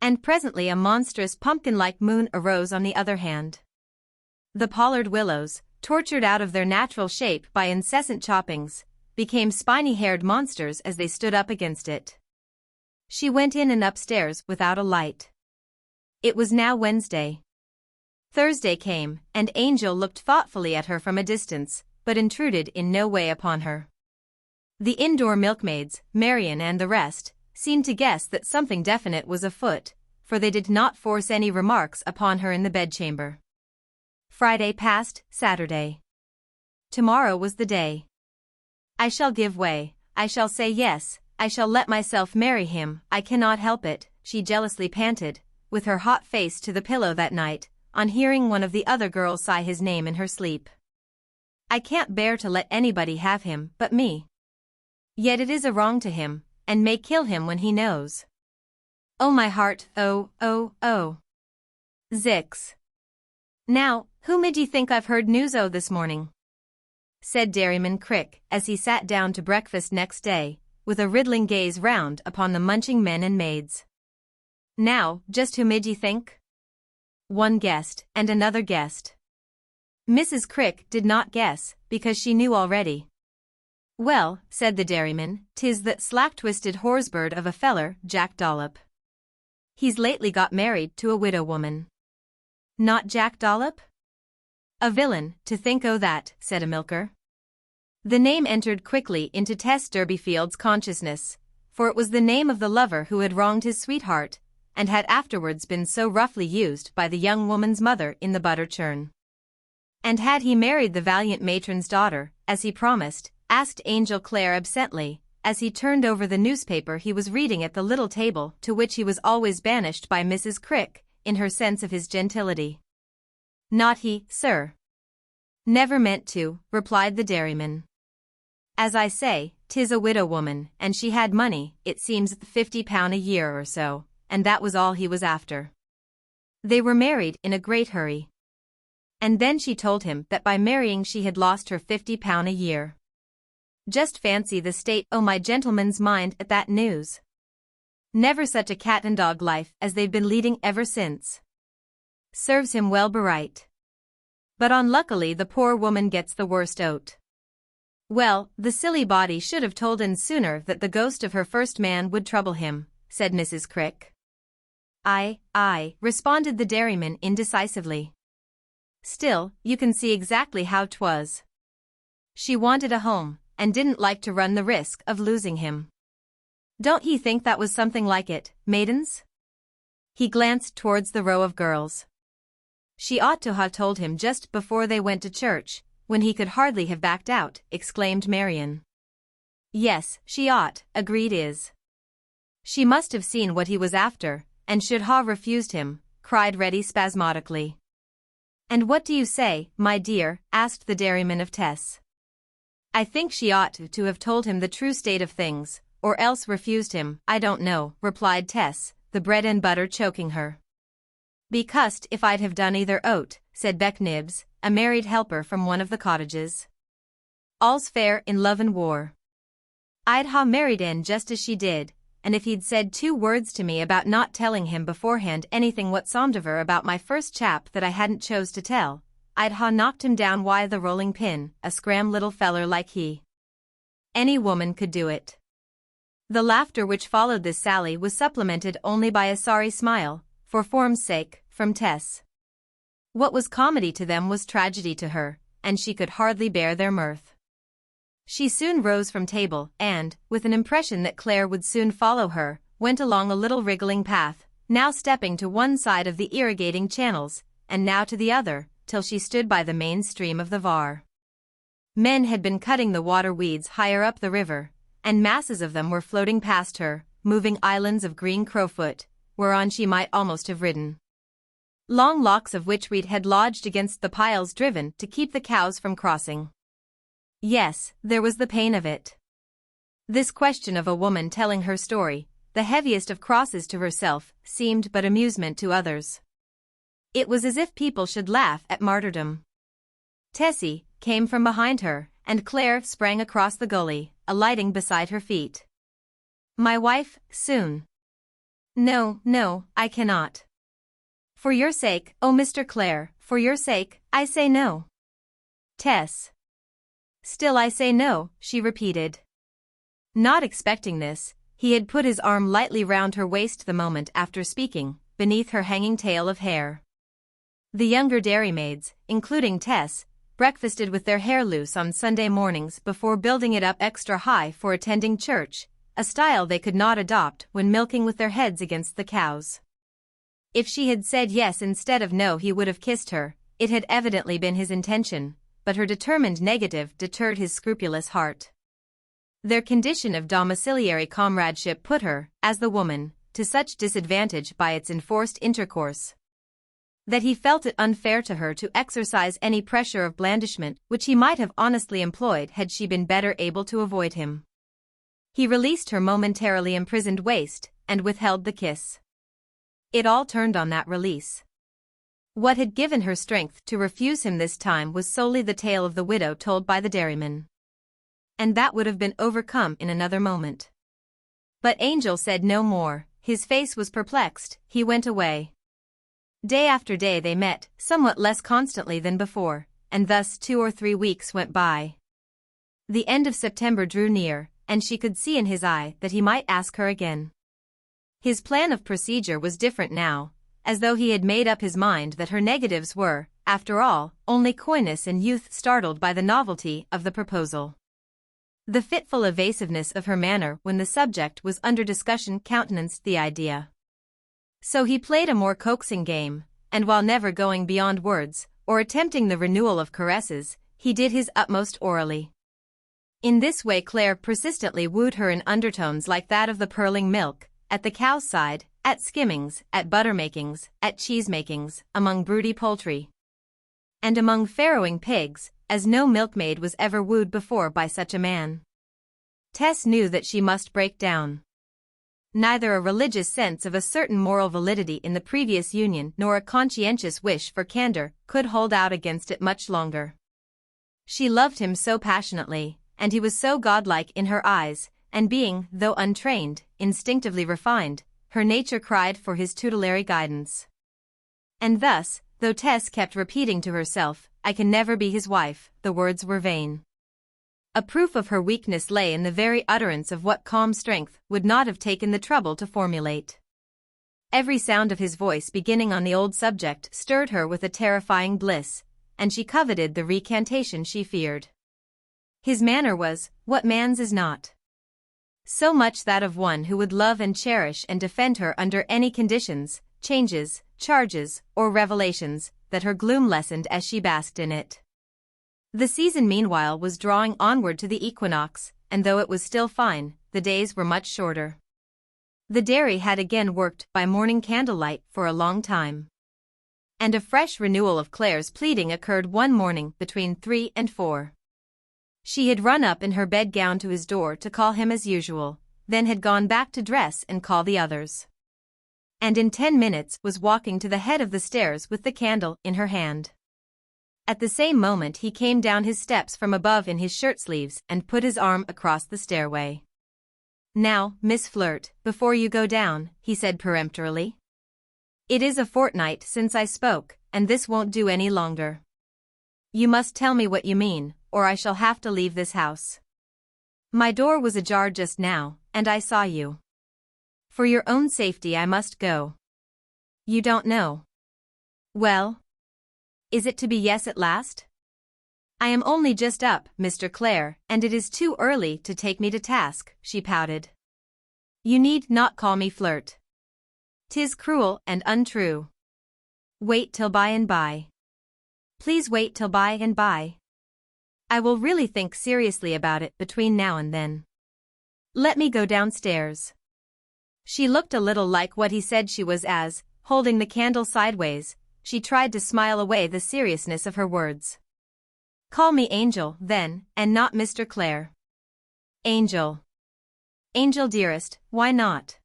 And presently a monstrous pumpkin-like moon arose on the other hand. The pollard willows, tortured out of their natural shape by incessant choppings, became spiny-haired monsters as they stood up against it. She went in and upstairs without a light. It was now Wednesday. Thursday came, and Angel looked thoughtfully at her from a distance, but intruded in no way upon her. The indoor milkmaids, Marian and the rest, seemed to guess that something definite was afoot, for they did not force any remarks upon her in the bedchamber. Friday passed, Saturday. Tomorrow was the day. I shall give way, I shall say yes, I shall let myself marry him, I cannot help it, she jealously panted, with her hot face to the pillow that night, on hearing one of the other girls sigh his name in her sleep. I can't bear to let anybody have him but me. Yet it is a wrong to him, and may kill him when he knows. Oh my heart, oh, oh, oh. Zix. Now, who mid ye think I've heard news o' this morning? Said Dairyman Crick, as he sat down to breakfast next day, with a riddling gaze round upon the munching men and maids. Now, just who mid ye think? One guessed, and another guessed. Mrs. Crick did not guess, because she knew already. Well, said the dairyman, 'tis that slack-twisted horsebird of a feller, Jack Dollop. He's lately got married to a widow woman. Not Jack Dollop? A villain, to think o' that, said a milker. The name entered quickly into Tess Durbeyfield's consciousness, for it was the name of the lover who had wronged his sweetheart, and had afterwards been so roughly used by the young woman's mother in the butter churn. And had he married the valiant matron's daughter, as he promised, asked Angel Clare absently, as he turned over the newspaper he was reading at the little table to which he was always banished by Mrs. Crick, in her sense of his gentility. Not he, sir. Never meant to, replied the dairyman. As I say, 'tis a widow woman, and she had money, it seems £50 a year or so, and that was all he was after. They were married in a great hurry. And then she told him that by marrying she had lost her £50 a year. Just fancy the state o' my gentleman's mind at that news. Never such a cat and dog life as they've been leading ever since. Serves him well beright. But unluckily the poor woman gets the worst o't. Well, the silly body should have told him sooner that the ghost of her first man would trouble him, said Mrs. Crick. Aye, responded the dairyman indecisively. Still, you can see exactly how 'twas. She wanted a home, and didn't like to run the risk of losing him. Don't ye think that was something like it, maidens? He glanced towards the row of girls. She ought to have told him just before they went to church, when he could hardly have backed out, exclaimed Marian. Yes, she ought, agreed Is. She must have seen what he was after, and should ha' refused him, cried Reddy spasmodically. And what do you say, my dear? Asked the dairyman of Tess. I think she ought to have told him the true state of things, or else refused him, I don't know, replied Tess, the bread and butter choking her. Be cussed if I'd have done either oat, said Beck Nibs, a married helper from one of the cottages. All's fair in love and war. I'd ha' married in just as she did, and if he'd said 2 words to me about not telling him beforehand anything whatsoever about my first chap that I hadn't chose to tell, I'd ha' knocked him down wi' the rolling pin, a scram little feller like he. Any woman could do it. The laughter which followed this sally was supplemented only by a sorry smile, for form's sake, from Tess. What was comedy to them was tragedy to her, and she could hardly bear their mirth. She soon rose from table and, with an impression that Claire would soon follow her, went along a little wriggling path, now stepping to one side of the irrigating channels, and now to the other, till she stood by the main stream of the Var. Men had been cutting the water weeds higher up the river, and masses of them were floating past her, moving islands of green crowfoot, whereon she might almost have ridden. Long locks of witchweed had lodged against the piles driven to keep the cows from crossing. Yes, there was the pain of it. This question of a woman telling her story, the heaviest of crosses to herself, seemed but amusement to others. It was as if people should laugh at martyrdom. Tessie came from behind her, and Claire sprang across the gully, alighting beside her feet. My wife, soon. No, no, I cannot. For your sake, oh Mr. Clare, for your sake, I say no. Tess. Still I say no, she repeated. Not expecting this, he had put his arm lightly round her waist the moment after speaking, beneath her hanging tail of hair. The younger dairymaids, including Tess, breakfasted with their hair loose on Sunday mornings before building it up extra high for attending church, a style they could not adopt when milking with their heads against the cows. If she had said yes instead of no, he would have kissed her. It had evidently been his intention, but her determined negative deterred his scrupulous heart. Their condition of domiciliary comradeship put her, as the woman, to such disadvantage by its enforced intercourse, that he felt it unfair to her to exercise any pressure of blandishment which he might have honestly employed had she been better able to avoid him. He released her momentarily imprisoned waist, and withheld the kiss. It all turned on that release. What had given her strength to refuse him this time was solely the tale of the widow told by the dairyman. And that would have been overcome in another moment. But Angel said no more, his face was perplexed, he went away. Day after day they met, somewhat less constantly than before, and thus 2 or 3 weeks went by. The end of September drew near, and she could see in his eye that he might ask her again. His plan of procedure was different now, as though he had made up his mind that her negatives were, after all, only coyness and youth startled by the novelty of the proposal. The fitful evasiveness of her manner when the subject was under discussion countenanced the idea. So he played a more coaxing game, and while never going beyond words, or attempting the renewal of caresses, he did his utmost orally. In this way Claire persistently wooed her in undertones like that of the purling milk, at the cow's side, at skimmings, at butter-makings, at cheese-makings, among broody poultry, and among farrowing pigs, as no milkmaid was ever wooed before by such a man. Tess knew that she must break down. Neither a religious sense of a certain moral validity in the previous union nor a conscientious wish for candor could hold out against it much longer. She loved him so passionately, and he was so godlike in her eyes, and being, though untrained, instinctively refined, her nature cried for his tutelary guidance. And thus, though Tess kept repeating to herself, "I can never be his wife," the words were vain. A proof of her weakness lay in the very utterance of what calm strength would not have taken the trouble to formulate. Every sound of his voice beginning on the old subject stirred her with a terrifying bliss, and she coveted the recantation she feared. His manner was, what man's is not. So much that of one who would love and cherish and defend her under any conditions, changes, charges, or revelations, that her gloom lessened as she basked in it. The season meanwhile was drawing onward to the equinox, and though it was still fine, the days were much shorter. The dairy had again worked by morning candlelight for a long time. And a fresh renewal of Claire's pleading occurred one morning between 3 and 4. She had run up in her bedgown to his door to call him as usual, then had gone back to dress and call the others. And in 10 minutes was walking to the head of the stairs with the candle in her hand. At the same moment he came down his steps from above in his shirt sleeves and put his arm across the stairway. Now, Miss Flirt, before you go down, he said peremptorily. It is a fortnight since I spoke, and this won't do any longer. You must tell me what you mean, or I shall have to leave this house. My door was ajar just now, and I saw you. For your own safety I must go. You don't know. Well? Is it to be yes at last? I am only just up, Mr. Clare, and it is too early to take me to task, she pouted. You need not call me Flirt. 'Tis cruel and untrue. Wait till by and by. Please wait till by and by. I will really think seriously about it between now and then. Let me go downstairs. She looked a little like what he said she was as, holding the candle sideways, she tried to smile away the seriousness of her words. Call me Angel, then, and not Mr. Clare. Angel. Angel dearest, why not?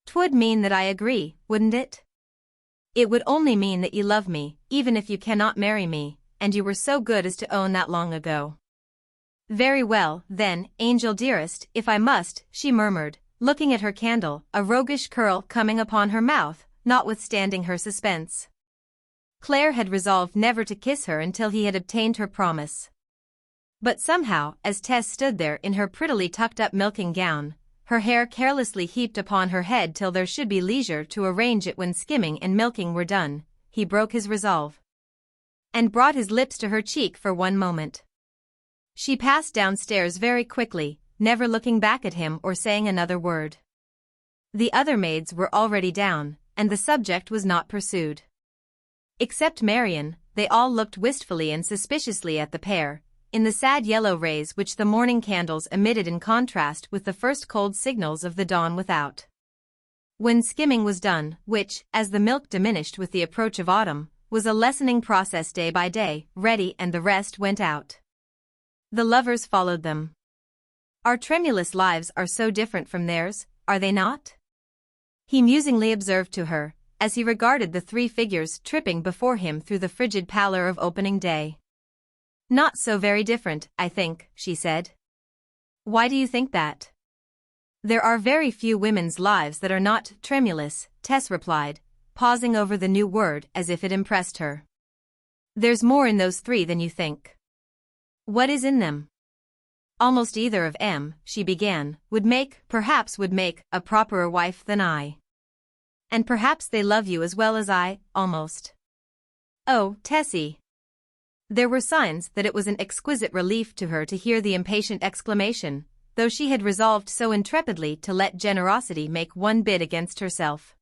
'Twould mean that I agree, wouldn't it? It would only mean that you love me, even if you cannot marry me, and you were so good as to own that long ago. Very well, then, Angel dearest, if I must, she murmured, looking at her candle, a roguish curl coming upon her mouth, notwithstanding her suspense. Clare had resolved never to kiss her until he had obtained her promise. But somehow, as Tess stood there in her prettily tucked-up milking gown, her hair carelessly heaped upon her head till there should be leisure to arrange it when skimming and milking were done, he broke his resolve. And brought his lips to her cheek for one moment. She passed downstairs very quickly, never looking back at him or saying another word. The other maids were already down, and the subject was not pursued. Except Marian, they all looked wistfully and suspiciously at the pair, in the sad yellow rays which the morning candles emitted in contrast with the first cold signals of the dawn without. When skimming was done, which, as the milk diminished with the approach of autumn, was a lessening process day by day, Reddy and the rest went out. The lovers followed them. Our tremulous lives are so different from theirs, are they not? He musingly observed to her, as he regarded the three figures tripping before him through the frigid pallor of opening day. Not so very different, I think, she said. Why do you think that? There are very few women's lives that are not tremulous, Tess replied, pausing over the new word as if it impressed her. There's more in those three than you think. What is in them? Almost either of 'em, she began, perhaps would make a properer wife than I. And perhaps they love you as well as I, almost. Oh, Tessie. There were signs that it was an exquisite relief to her to hear the impatient exclamation, though she had resolved so intrepidly to let generosity make one bid against herself.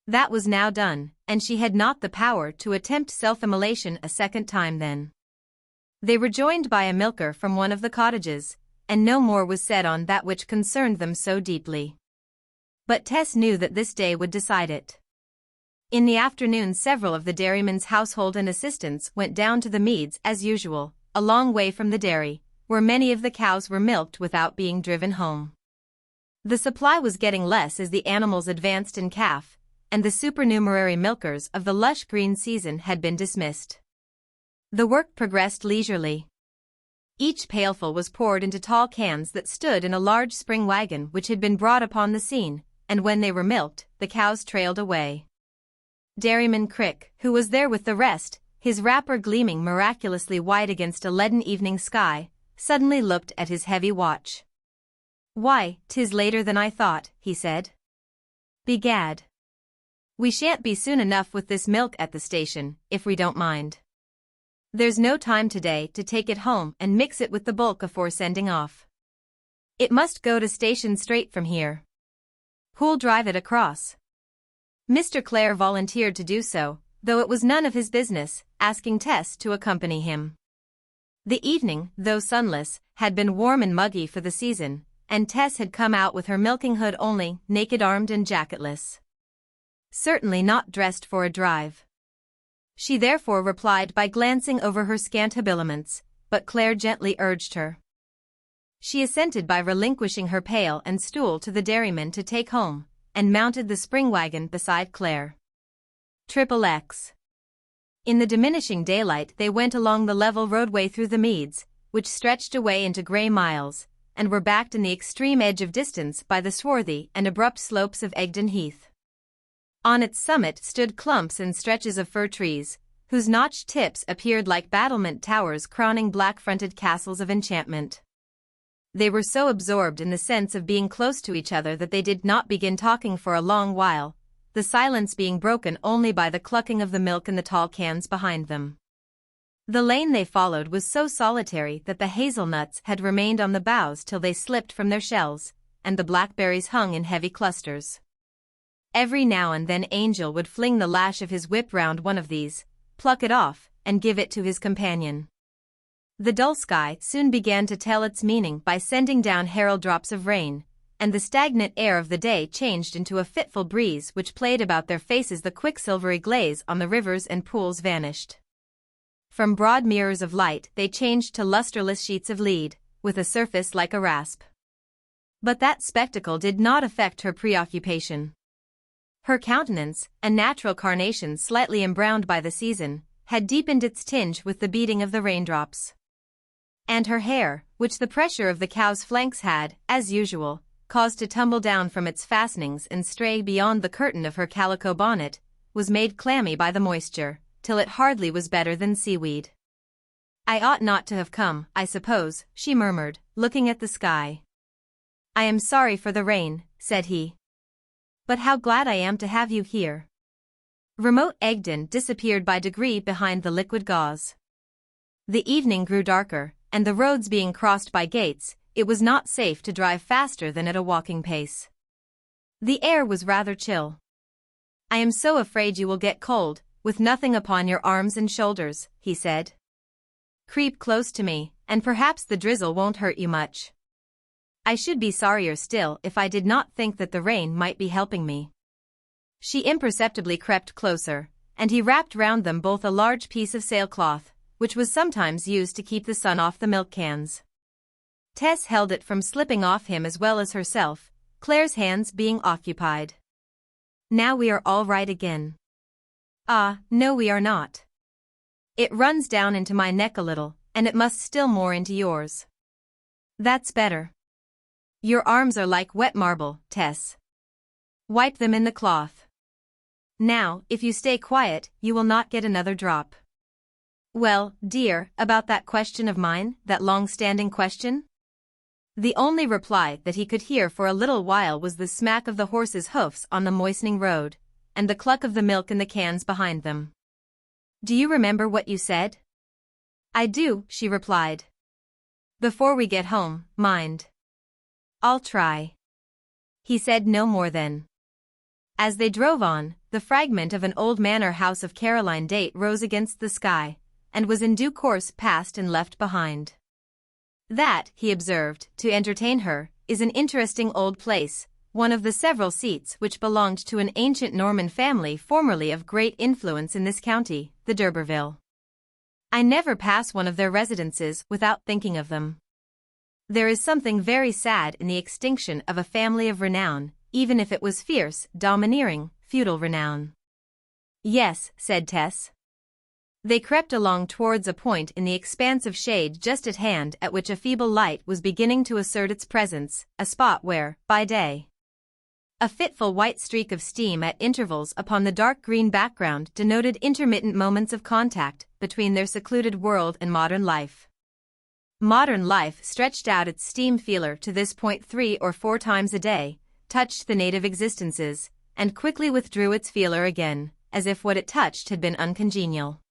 That was now done, and she had not the power to attempt self-immolation a second time then. They were joined by a milker from one of the cottages, and no more was said on that which concerned them so deeply. But Tess knew that this day would decide it. In the afternoon several of the dairyman's household and assistants went down to the meads as usual, a long way from the dairy, where many of the cows were milked without being driven home. The supply was getting less as the animals advanced in calf, and the supernumerary milkers of the lush green season had been dismissed. The work progressed leisurely. Each pailful was poured into tall cans that stood in a large spring wagon which had been brought upon the scene, and when they were milked, the cows trailed away. Dairyman Crick, who was there with the rest, his wrapper gleaming miraculously white against a leaden evening sky, suddenly looked at his heavy watch. Why, 'tis later than I thought, he said. Begad. We shan't be soon enough with this milk at the station, if we don't mind. There's no time today to take it home and mix it with the bulk afore sending off. It must go to station straight from here. Who'll drive it across? Mr. Clare volunteered to do so, though it was none of his business, asking Tess to accompany him. The evening, though sunless, had been warm and muggy for the season, and Tess had come out with her milking hood only, naked-armed and jacketless. Certainly not dressed for a drive. She therefore replied by glancing over her scant habiliments, but Clare gently urged her. She assented by relinquishing her pail and stool to the dairyman to take home, and mounted the spring wagon beside Clare. XXX. In the diminishing daylight they went along the level roadway through the meads, which stretched away into grey miles, and were backed in the extreme edge of distance by the swarthy and abrupt slopes of Egdon Heath. On its summit stood clumps and stretches of fir trees, whose notched tips appeared like battlement towers crowning black-fronted castles of enchantment. They were so absorbed in the sense of being close to each other that they did not begin talking for a long while, the silence being broken only by the clucking of the milk in the tall cans behind them. The lane they followed was so solitary that the hazelnuts had remained on the boughs till they slipped from their shells, and the blackberries hung in heavy clusters. Every now and then Angel would fling the lash of his whip round one of these, pluck it off, and give it to his companion. The dull sky soon began to tell its meaning by sending down herald drops of rain, and the stagnant air of the day changed into a fitful breeze which played about their faces. The quicksilvery glaze on the rivers and pools vanished. From broad mirrors of light they changed to lustreless sheets of lead, with a surface like a rasp. But that spectacle did not affect her preoccupation. Her countenance, a natural carnation slightly embrowned by the season, had deepened its tinge with the beating of the raindrops. And her hair, which the pressure of the cow's flanks had, as usual, caused to tumble down from its fastenings and stray beyond the curtain of her calico bonnet, was made clammy by the moisture, till it hardly was better than seaweed. "I ought not to have come, I suppose," she murmured, looking at the sky. "I am sorry for the rain," said he. "But how glad I am to have you here." Remote Egdon disappeared by degree behind the liquid gauze. The evening grew darker, and the roads being crossed by gates, it was not safe to drive faster than at a walking pace. The air was rather chill. "I am so afraid you will get cold, with nothing upon your arms and shoulders," he said. "Creep close to me, and perhaps the drizzle won't hurt you much. I should be sorrier still if I did not think that the rain might be helping me." She imperceptibly crept closer, and he wrapped round them both a large piece of sailcloth, which was sometimes used to keep the sun off the milk cans. Tess held it from slipping off him as well as herself, Claire's hands being occupied. "Now we are all right again." "Ah, no we are not. It runs down into my neck a little, and it must still more into yours." "That's better. Your arms are like wet marble, Tess. Wipe them in the cloth. Now, if you stay quiet, you will not get another drop." "Well, dear, about that question of mine, that long-standing question?" The only reply that he could hear for a little while was the smack of the horses' hoofs on the moistening road, and the cluck of the milk in the cans behind them. "Do you remember what you said?" "I do," she replied. "Before we get home, mind." "I'll try." He said no more then. As they drove on, the fragment of an old manor house of Caroline date rose against the sky, and was in due course passed and left behind. "That," he observed, to entertain her, "is an interesting old place, one of the several seats which belonged to an ancient Norman family formerly of great influence in this county, the d'Urberville. I never pass one of their residences without thinking of them. There is something very sad in the extinction of a family of renown, even if it was fierce, domineering, feudal renown." "Yes," said Tess. They crept along towards a point in the expanse of shade just at hand at which a feeble light was beginning to assert its presence, a spot where, by day, a fitful white streak of steam at intervals upon the dark green background denoted intermittent moments of contact between their secluded world and modern life. Modern life stretched out its steam feeler to this point 3 or 4 times a day, touched the native existences, and quickly withdrew its feeler again, as if what it touched had been uncongenial.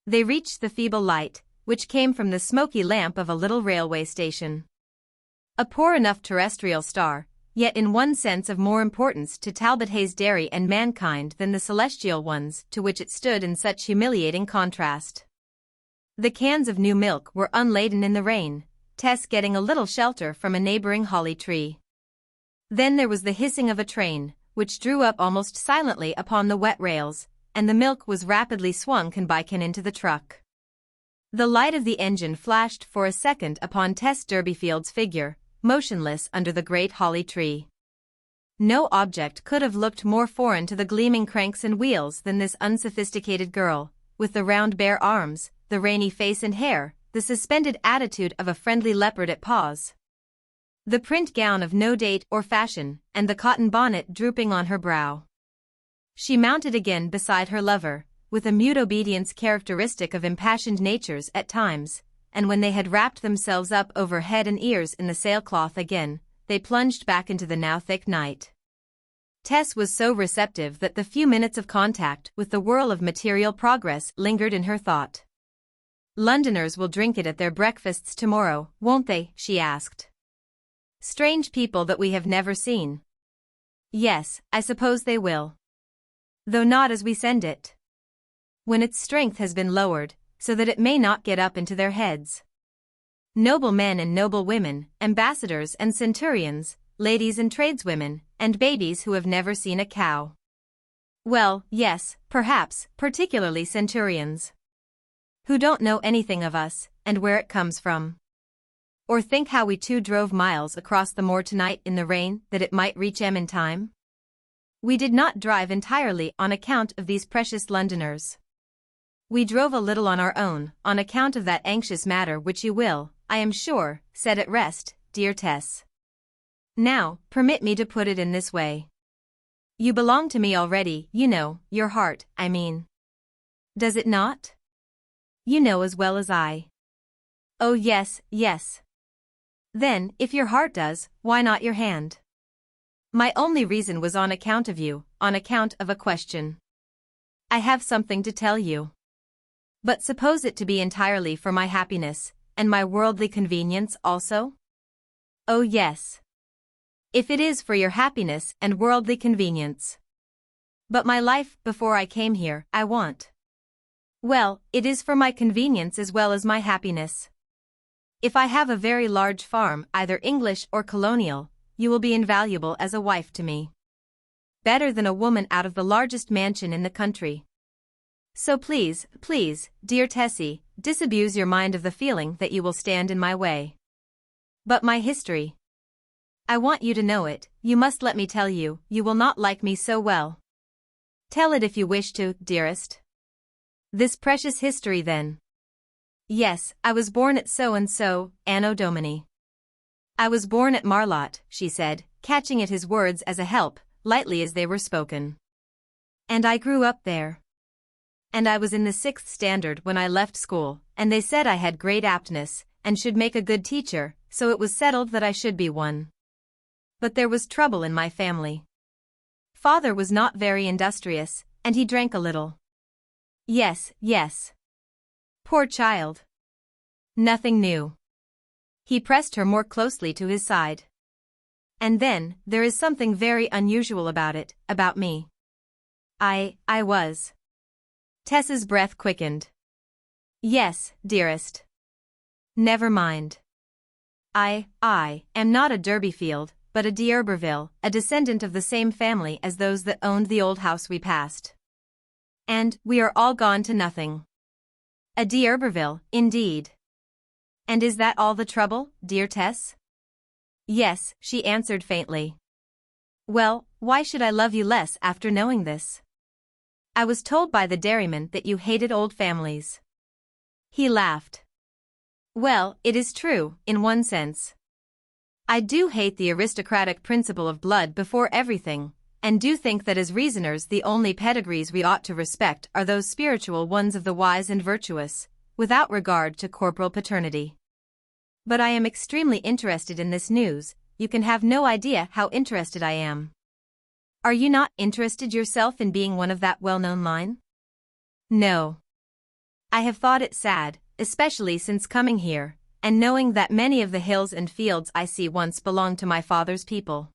They reached the feeble light, which came from the smoky lamp of a little railway station. A poor enough terrestrial star, yet in one sense of more importance to Talbot Hayes Dairy and mankind than the celestial ones to which it stood in such humiliating contrast. The cans of new milk were unladen in the rain, Tess getting a little shelter from a neighboring holly tree. Then there was the hissing of a train, which drew up almost silently upon the wet rails, and the milk was rapidly swung can by can into the truck. The light of the engine flashed for a second upon Tess Durbeyfield's figure, motionless under the great holly tree. No object could have looked more foreign to the gleaming cranks and wheels than this unsophisticated girl, with the round bare arms, the rainy face and hair, the suspended attitude of a friendly leopard at pause. the print gown of no date or fashion, and the cotton bonnet drooping on her brow. She mounted again beside her lover, with a mute obedience characteristic of impassioned natures at times, and when they had wrapped themselves up over head and ears in the sailcloth again, they plunged back into the now thick night. Tess was so receptive that the few minutes of contact with the whirl of material progress lingered in her thought. "Londoners will drink it at their breakfasts tomorrow, won't they?" she asked. "Strange people that we have never seen." "Yes, I suppose they will. Though not as we send it. When its strength has been lowered, so that it may not get up into their heads. Noble men and noble women, ambassadors and centurions, ladies and tradeswomen, and babies who have never seen a cow. Well, yes, perhaps, particularly centurions. Who don't know anything of us, and where it comes from. Or think how we two drove miles across the moor tonight in the rain that it might reach em in time. We did not drive entirely on account of these precious Londoners. We drove a little on our own, on account of that anxious matter which you will, I am sure, set at rest, dear Tess. Now, permit me to put it in this way. You belong to me already, you know, your heart, I mean. Does it not? You know as well as I. Oh yes, yes. Then, if your heart does, why not your hand? My only reason was on account of you, on account of a question. I have something to tell you. But suppose it to be entirely for my happiness, and my worldly convenience also? Oh yes. If it is for your happiness and worldly convenience. But my life, before I came here, I want. Well, it is for my convenience as well as my happiness. If I have a very large farm, either English or colonial, you will be invaluable as a wife to me. Better than a woman out of the largest mansion in the country. So please, please, dear Tessie, disabuse your mind of the feeling that you will stand in my way. But my history. I want you to know it, you must let me tell you, you will not like me so well. Tell it if you wish to, dearest. This precious history then. Yes, I was born at so-and-so, Anno Domini. I was born at Marlott, she said, catching at his words as a help, lightly as they were spoken. And I grew up there. And I was in the 6th standard when I left school, and they said I had great aptness, and should make a good teacher, so it was settled that I should be one. But there was trouble in my family. Father was not very industrious, and he drank a little. Yes, yes. Poor child. Nothing new. He pressed her more closely to his side. And then, there is something very unusual about it, about me. I was. Tess's breath quickened. Yes, dearest. Never mind. I am not a Durbeyfield, but a d'Urberville, a descendant of the same family as those that owned the old house we passed. And, we are all gone to nothing. A d'Urberville, indeed. And is that all the trouble, dear Tess? Yes, she answered faintly. Well, why should I love you less after knowing this? I was told by the dairyman that you hated old families. He laughed. Well, it is true, in one sense. I do hate the aristocratic principle of blood before everything, and do think that as reasoners the only pedigrees we ought to respect are those spiritual ones of the wise and virtuous, without regard to corporal paternity. But I am extremely interested in this news, you can have no idea how interested I am. Are you not interested yourself in being one of that well-known line? No. I have thought it sad, especially since coming here, and knowing that many of the hills and fields I see once belonged to my father's people.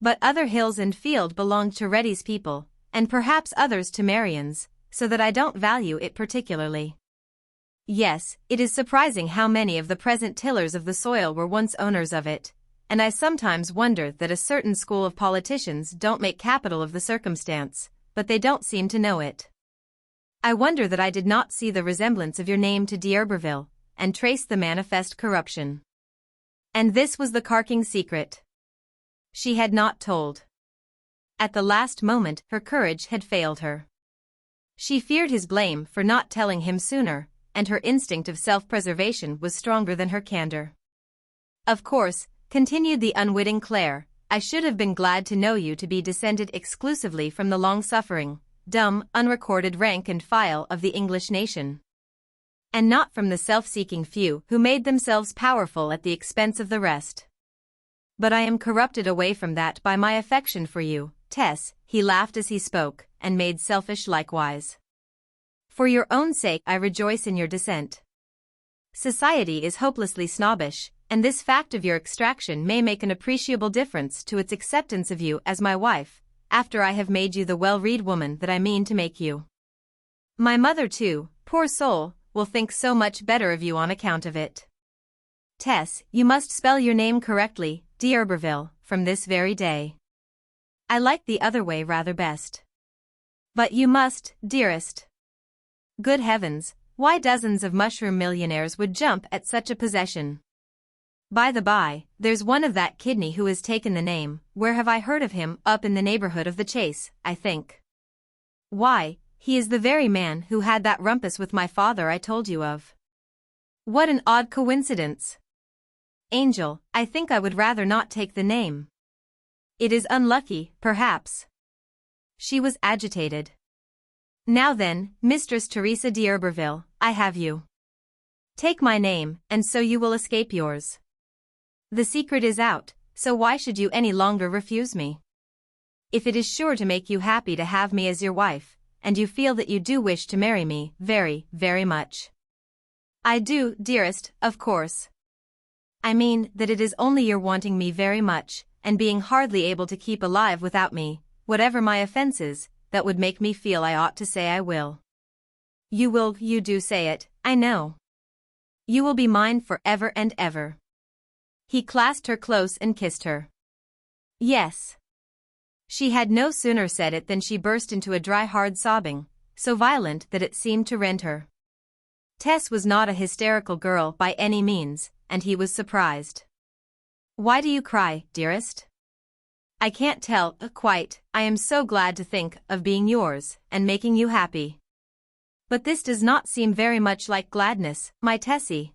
But other hills and field belonged to Reddy's people, and perhaps others to Marion's, so that I don't value it particularly. Yes, it is surprising how many of the present tillers of the soil were once owners of it, and I sometimes wonder that a certain school of politicians don't make capital of the circumstance, but they don't seem to know it. I wonder that I did not see the resemblance of your name to d'Urberville, and trace the manifest corruption. And this was the carking secret. She had not told. At the last moment her courage had failed her. She feared his blame for not telling him sooner, and her instinct of self-preservation was stronger than her candor. Of course, continued the unwitting Claire, I should have been glad to know you to be descended exclusively from the long-suffering, dumb, unrecorded rank and file of the English nation, and not from the self-seeking few who made themselves powerful at the expense of the rest. But I am corrupted away from that by my affection for you, Tess, he laughed as he spoke, and made selfish likewise. For your own sake I rejoice in your descent. Society is hopelessly snobbish, and this fact of your extraction may make an appreciable difference to its acceptance of you as my wife, after I have made you the well-read woman that I mean to make you. My mother too, poor soul, will think so much better of you on account of it. Tess, you must spell your name correctly, D'Urberville, from this very day. I like the other way rather best. But you must, dearest. Good heavens, why dozens of mushroom millionaires would jump at such a possession. By the by, there's one of that kidney who has taken the name. Where have I heard of him? Up in the neighborhood of the Chase, I think. Why, he is the very man who had that rumpus with my father I told you of. What an odd coincidence. Angel, I think I would rather not take the name. It is unlucky, perhaps. She was agitated. Now then, Mistress Teresa D'Urberville, I have you. Take my name, and so you will escape yours. The secret is out, so why should you any longer refuse me? If it is sure to make you happy to have me as your wife, and you feel that you do wish to marry me, very, very much. I do, dearest, of course. I mean that it is only your wanting me very much, and being hardly able to keep alive without me, whatever my offenses, that would make me feel I ought to say I will. You do say it, I know. You will be mine for ever and ever. He clasped her close and kissed her. Yes. She had no sooner said it than she burst into a dry hard sobbing, so violent that it seemed to rend her. Tess was not a hysterical girl by any means, and he was surprised. Why do you cry, dearest? I can't tell, quite. I am so glad to think of being yours, and making you happy. But this does not seem very much like gladness, my Tessie.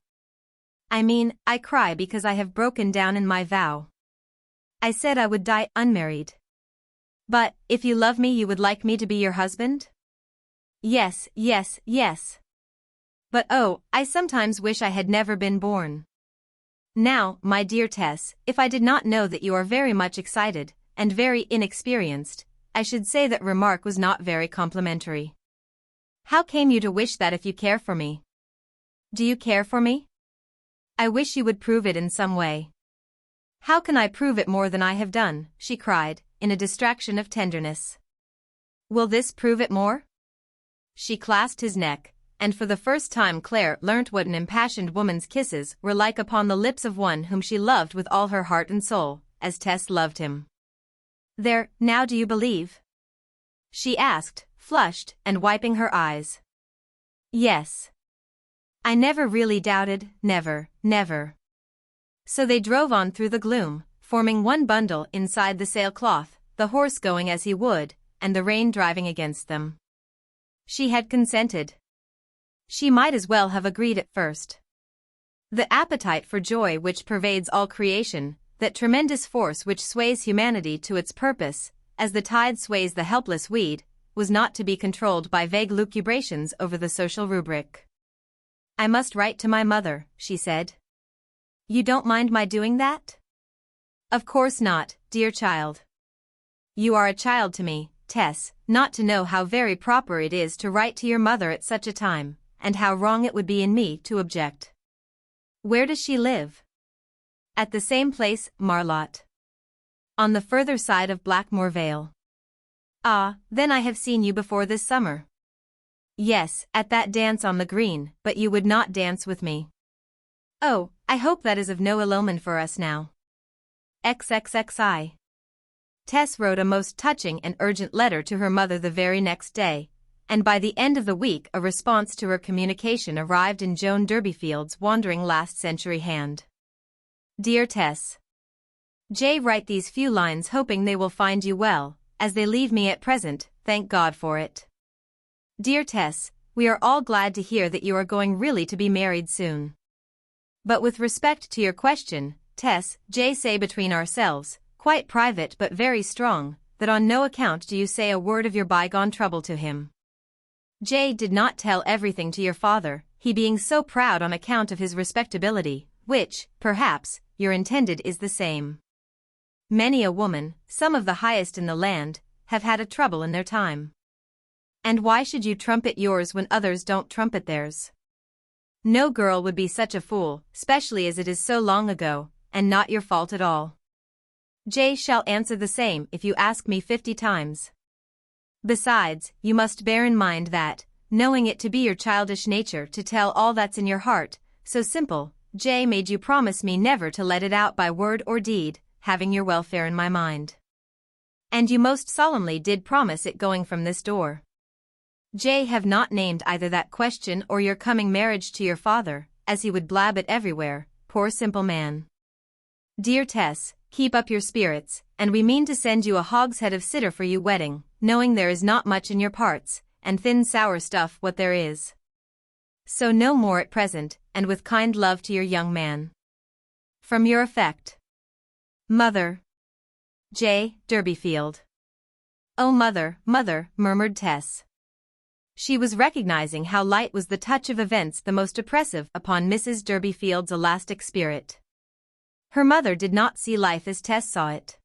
I mean, I cry because I have broken down in my vow. I said I would die unmarried. But, if you love me you would like me to be your husband? Yes, yes, yes. But oh, I sometimes wish I had never been born. Now, my dear Tess, if I did not know that you are very much excited, and very inexperienced, I should say that remark was not very complimentary. How came you to wish that if you care for me? Do you care for me? I wish you would prove it in some way. How can I prove it more than I have done, she cried, in a distraction of tenderness. Will this prove it more? She clasped his neck, and for the first time Claire learnt what an impassioned woman's kisses were like upon the lips of one whom she loved with all her heart and soul, as Tess loved him. There, now do you believe? She asked, flushed and wiping her eyes. Yes. I never really doubted, never, never. So they drove on through the gloom, forming one bundle inside the sailcloth, the horse going as he would, and the rain driving against them. She had consented. She might as well have agreed at first. The appetite for joy which pervades all creation, that tremendous force which sways humanity to its purpose, as the tide sways the helpless weed, was not to be controlled by vague lucubrations over the social rubric. I must write to my mother, she said. You don't mind my doing that? Of course not, dear child. You are a child to me, Tess, not to know how very proper it is to write to your mother at such a time, and how wrong it would be in me to object. Where does she live? At the same place, Marlott. On the further side of Blackmore Vale. Ah, then I have seen you before this summer. Yes, at that dance on the green, but you would not dance with me. Oh, I hope that is of no ill omen for us now. XXXI. Tess wrote a most touching and urgent letter to her mother the very next day, and by the end of the week a response to her communication arrived in Joan Durbeyfield's wandering last-century hand. Dear Tess. J. Write these few lines hoping they will find you well, as they leave me at present, thank God for it. Dear Tess, we are all glad to hear that you are going really to be married soon. But with respect to your question, Tess, J. say between ourselves, quite private but very strong, that on no account do you say a word of your bygone trouble to him. J. did not tell everything to your father, he being so proud on account of his respectability, which, perhaps, your intended is the same. Many a woman, some of the highest in the land, have had a trouble in their time. And why should you trumpet yours when others don't trumpet theirs? No girl would be such a fool, especially as it is so long ago, and not your fault at all. J. shall answer the same if you ask me 50 times. Besides, you must bear in mind that, knowing it to be your childish nature to tell all that's in your heart, so simple, J. made you promise me never to let it out by word or deed, having your welfare in my mind. And you most solemnly did promise it going from this door. J. have not named either that question or your coming marriage to your father, as he would blab it everywhere, poor simple man. Dear Tess, keep up your spirits, and we mean to send you a hogshead of cider for you wedding, knowing there is not much in your parts, and thin sour stuff what there is. So no more at present, and with kind love to your young man. From your affect. Mother. J. Durbeyfield. Oh mother, mother, murmured Tess. She was recognizing how light was the touch of events the most oppressive upon Mrs. Durbeyfield's elastic spirit. Her mother did not see life as Tess saw it.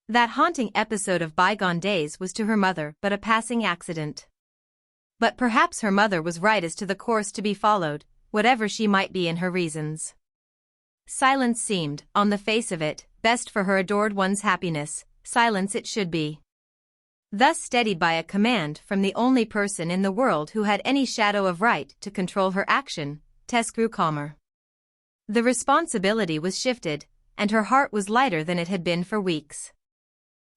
That haunting episode of bygone days was to her mother but a passing accident. But perhaps her mother was right as to the course to be followed, whatever she might be in her reasons. Silence seemed, on the face of it, best for her adored one's happiness, silence it should be. Thus steadied by a command from the only person in the world who had any shadow of right to control her action, Tess grew calmer. The responsibility was shifted, and her heart was lighter than it had been for weeks.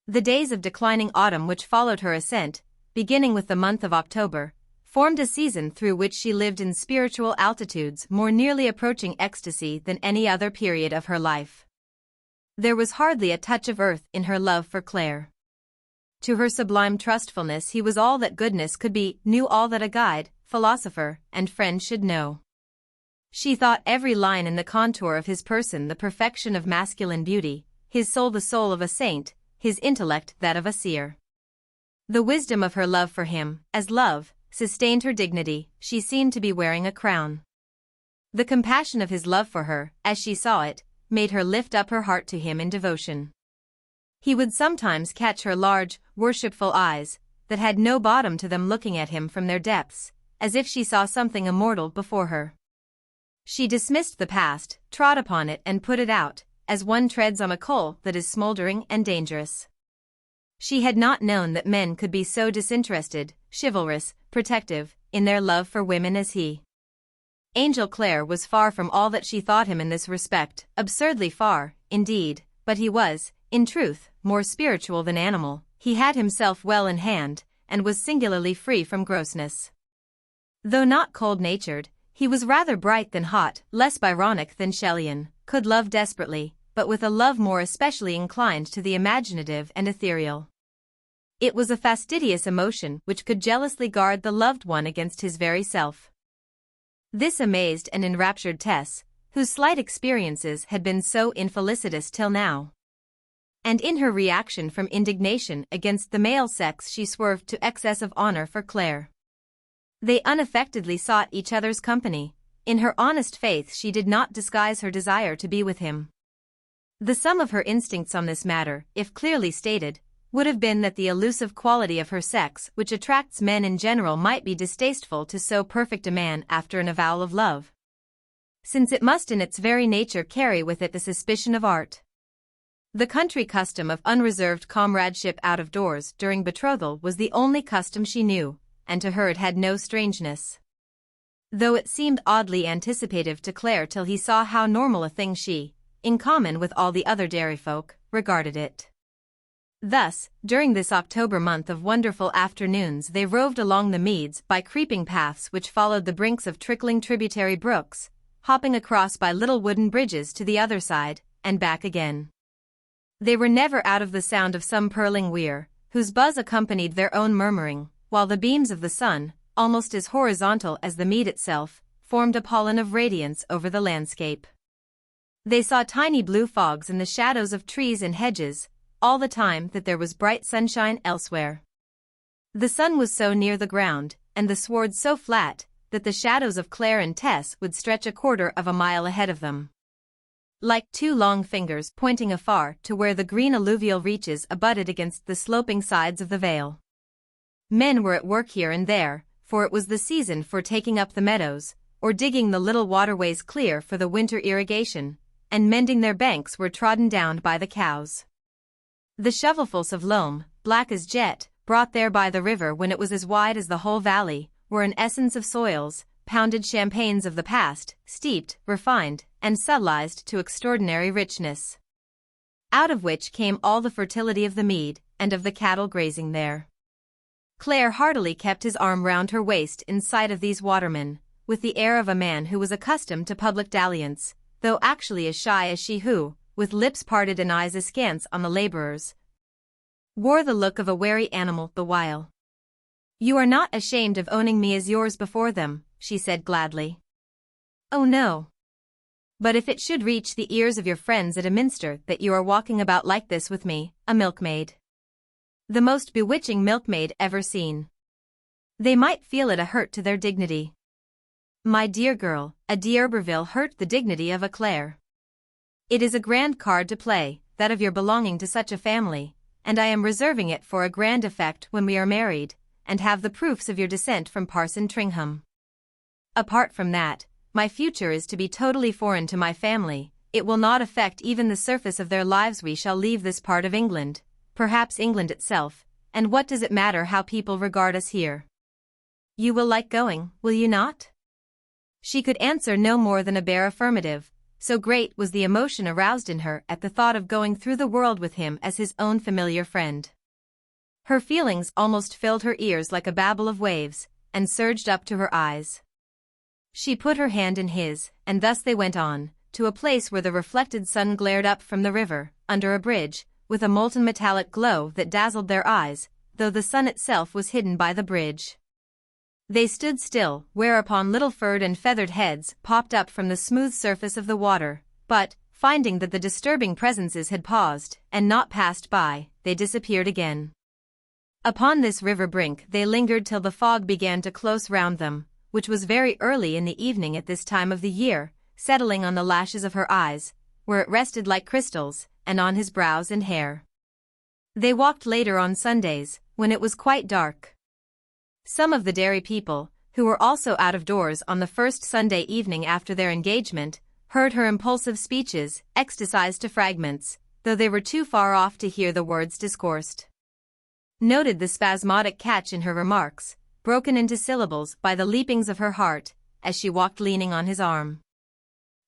The days of declining autumn which followed her ascent, beginning with the month of October, formed a season through which she lived in spiritual altitudes more nearly approaching ecstasy than any other period of her life. There was hardly a touch of earth in her love for Clare. To her sublime trustfulness he was all that goodness could be, knew all that a guide, philosopher, and friend should know. She thought every line in the contour of his person the perfection of masculine beauty, his soul the soul of a saint, his intellect that of a seer. The wisdom of her love for him, as love, sustained her dignity, she seemed to be wearing a crown. The compassion of his love for her, as she saw it, made her lift up her heart to him in devotion. He would sometimes catch her large, worshipful eyes, that had no bottom to them looking at him from their depths, as if she saw something immortal before her. She dismissed the past, trod upon it and put it out, as one treads on a coal that is smoldering and dangerous. She had not known that men could be so disinterested, chivalrous, protective, in their love for women as he. Angel Clare was far from all that she thought him in this respect, absurdly far, indeed, but he was, in truth, more spiritual than animal, he had himself well in hand, and was singularly free from grossness. Though not cold-natured, he was rather bright than hot, less Byronic than Shelleyan, could love desperately, but with a love more especially inclined to the imaginative and ethereal. It was a fastidious emotion which could jealously guard the loved one against his very self. This amazed and enraptured Tess, whose slight experiences had been so infelicitous till now. And in her reaction from indignation against the male sex she swerved to excess of honor for Clare. They unaffectedly sought each other's company. In her honest faith she did not disguise her desire to be with him. The sum of her instincts on this matter, if clearly stated, would have been that the elusive quality of her sex which attracts men in general might be distasteful to so perfect a man after an avowal of love, since it must in its very nature carry with it the suspicion of art. The country custom of unreserved comradeship out of doors during betrothal was the only custom she knew, and to her it had no strangeness. Though it seemed oddly anticipative to Clare till he saw how normal a thing she, in common with all the other dairy folk, regarded it. Thus, during this October month of wonderful afternoons they roved along the meads by creeping paths which followed the brinks of trickling tributary brooks, hopping across by little wooden bridges to the other side, and back again. They were never out of the sound of some purling weir, whose buzz accompanied their own murmuring, while the beams of the sun, almost as horizontal as the mead itself, formed a pollen of radiance over the landscape. They saw tiny blue fogs in the shadows of trees and hedges, all the time that there was bright sunshine elsewhere. The sun was so near the ground, and the sward so flat, that the shadows of Claire and Tess would stretch a quarter of a mile ahead of them, like two long fingers pointing afar to where the green alluvial reaches abutted against the sloping sides of the vale. Men were at work here and there, for it was the season for taking up the meadows, or digging the little waterways clear for the winter irrigation, and mending their banks were trodden down by the cows. The shovelfuls of loam, black as jet, brought there by the river when it was as wide as the whole valley, were an essence of soils, pounded champagnes of the past, steeped, refined, and subtilized to extraordinary richness, out of which came all the fertility of the mead, and of the cattle grazing there. Claire heartily kept his arm round her waist in sight of these watermen, with the air of a man who was accustomed to public dalliance, though actually as shy as she who, with lips parted and eyes askance on the laborers, wore the look of a wary animal the while. "You are not ashamed of owning me as yours before them," she said gladly. "Oh no. But if it should reach the ears of your friends at a minster that you are walking about like this with me, a milkmaid, the most bewitching milkmaid ever seen, they might feel it a hurt to their dignity." "My dear girl, a d'Urberville hurt the dignity of a Claire. It is a grand card to play, that of your belonging to such a family, and I am reserving it for a grand effect when we are married, and have the proofs of your descent from Parson Tringham. Apart from that, my future is to be totally foreign to my family. It will not affect even the surface of their lives. We shall leave this part of England, perhaps England itself, and what does it matter how people regard us here? You will like going, will you not?" She could answer no more than a bare affirmative, so great was the emotion aroused in her at the thought of going through the world with him as his own familiar friend. Her feelings almost filled her ears like a babble of waves, and surged up to her eyes. She put her hand in his, and thus they went on, to a place where the reflected sun glared up from the river, under a bridge, with a molten metallic glow that dazzled their eyes, though the sun itself was hidden by the bridge. They stood still, whereupon little furred and feathered heads popped up from the smooth surface of the water, but, finding that the disturbing presences had paused, and not passed by, they disappeared again. Upon this river brink they lingered till the fog began to close round them, which was very early in the evening at this time of the year, settling on the lashes of her eyes, where it rested like crystals, and on his brows and hair. They walked later on Sundays, when it was quite dark. Some of the dairy people, who were also out of doors on the first Sunday evening after their engagement, heard her impulsive speeches, ecstatized to fragments, though they were too far off to hear the words discoursed. Noted the spasmodic catch in her remarks, broken into syllables by the leapings of her heart, as she walked leaning on his arm.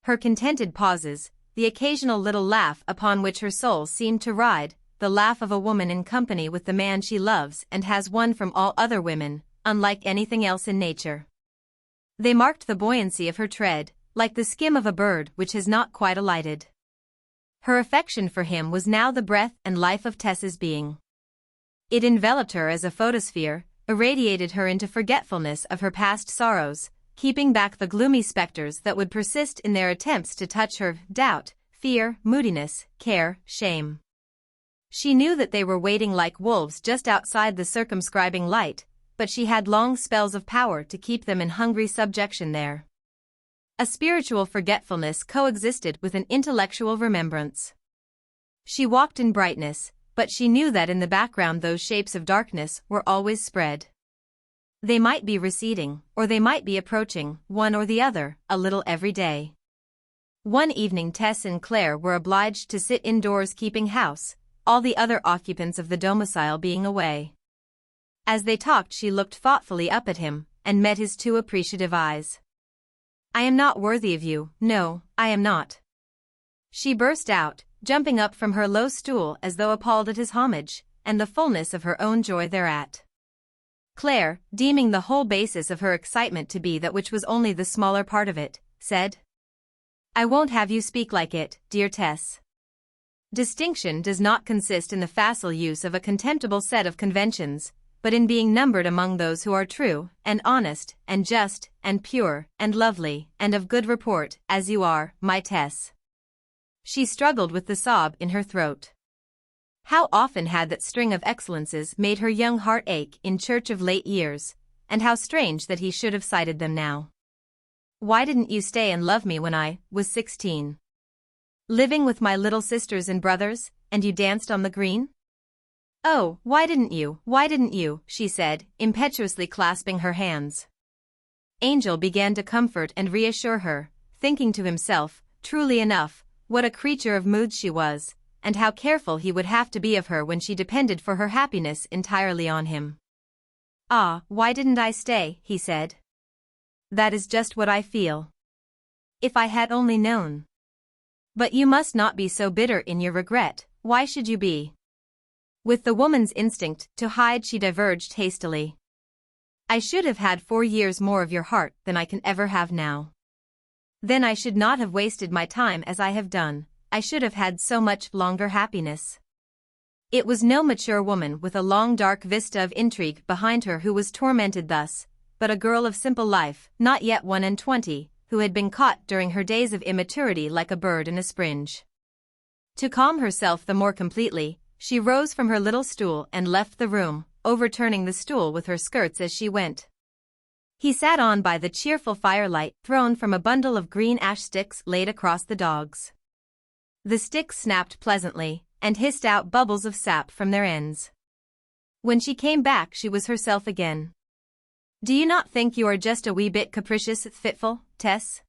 Her contented pauses, the occasional little laugh upon which her soul seemed to ride, the laugh of a woman in company with the man she loves and has won from all other women, unlike anything else in nature. They marked the buoyancy of her tread, like the skim of a bird which has not quite alighted. Her affection for him was now the breath and life of Tess's being. It enveloped her as a photosphere, irradiated her into forgetfulness of her past sorrows, keeping back the gloomy specters that would persist in their attempts to touch her: doubt, fear, moodiness, care, shame. She knew that they were waiting like wolves just outside the circumscribing light, but she had long spells of power to keep them in hungry subjection there. A spiritual forgetfulness coexisted with an intellectual remembrance. She walked in brightness, but she knew that in the background those shapes of darkness were always spread. They might be receding, or they might be approaching, one or the other, a little every day. One evening Tess and Claire were obliged to sit indoors keeping house, all the other occupants of the domicile being away. As they talked she looked thoughtfully up at him, and met his too appreciative eyes. "I am not worthy of you, no, I am not," she burst out, jumping up from her low stool as though appalled at his homage, and the fullness of her own joy thereat. Claire, deeming the whole basis of her excitement to be that which was only the smaller part of it, said, "I won't have you speak like it, dear Tess. Distinction does not consist in the facile use of a contemptible set of conventions, but in being numbered among those who are true, and honest, and just, and pure, and lovely, and of good report, as you are, my Tess." She struggled with the sob in her throat. How often had that string of excellences made her young heart ache in church of late years, and how strange that he should have cited them now. Why didn't you stay and love me when I was 16? Living with my little sisters and brothers, and you danced on the green? Oh, why didn't you, she said, impetuously clasping her hands. Angel began to comfort and reassure her, thinking to himself, truly enough, what a creature of moods she was, and how careful he would have to be of her when she depended for her happiness entirely on him. Ah, why didn't I stay, he said. That is just what I feel. If I had only known. But you must not be so bitter in your regret, why should you be? With the woman's instinct to hide, she diverged hastily. I should have had 4 years more of your heart than I can ever have now. Then I should not have wasted my time as I have done, I should have had so much longer happiness. It was no mature woman with a long dark vista of intrigue behind her who was tormented thus, but a girl of simple life, not yet 21, who had been caught during her days of immaturity like a bird in a springe. To calm herself the more completely, she rose from her little stool and left the room, overturning the stool with her skirts as she went. He sat on by the cheerful firelight thrown from a bundle of green ash sticks laid across the dogs. The sticks snapped pleasantly, and hissed out bubbles of sap from their ends. When she came back she was herself again. Do you not think you are just a wee bit capricious, fitful, Tess?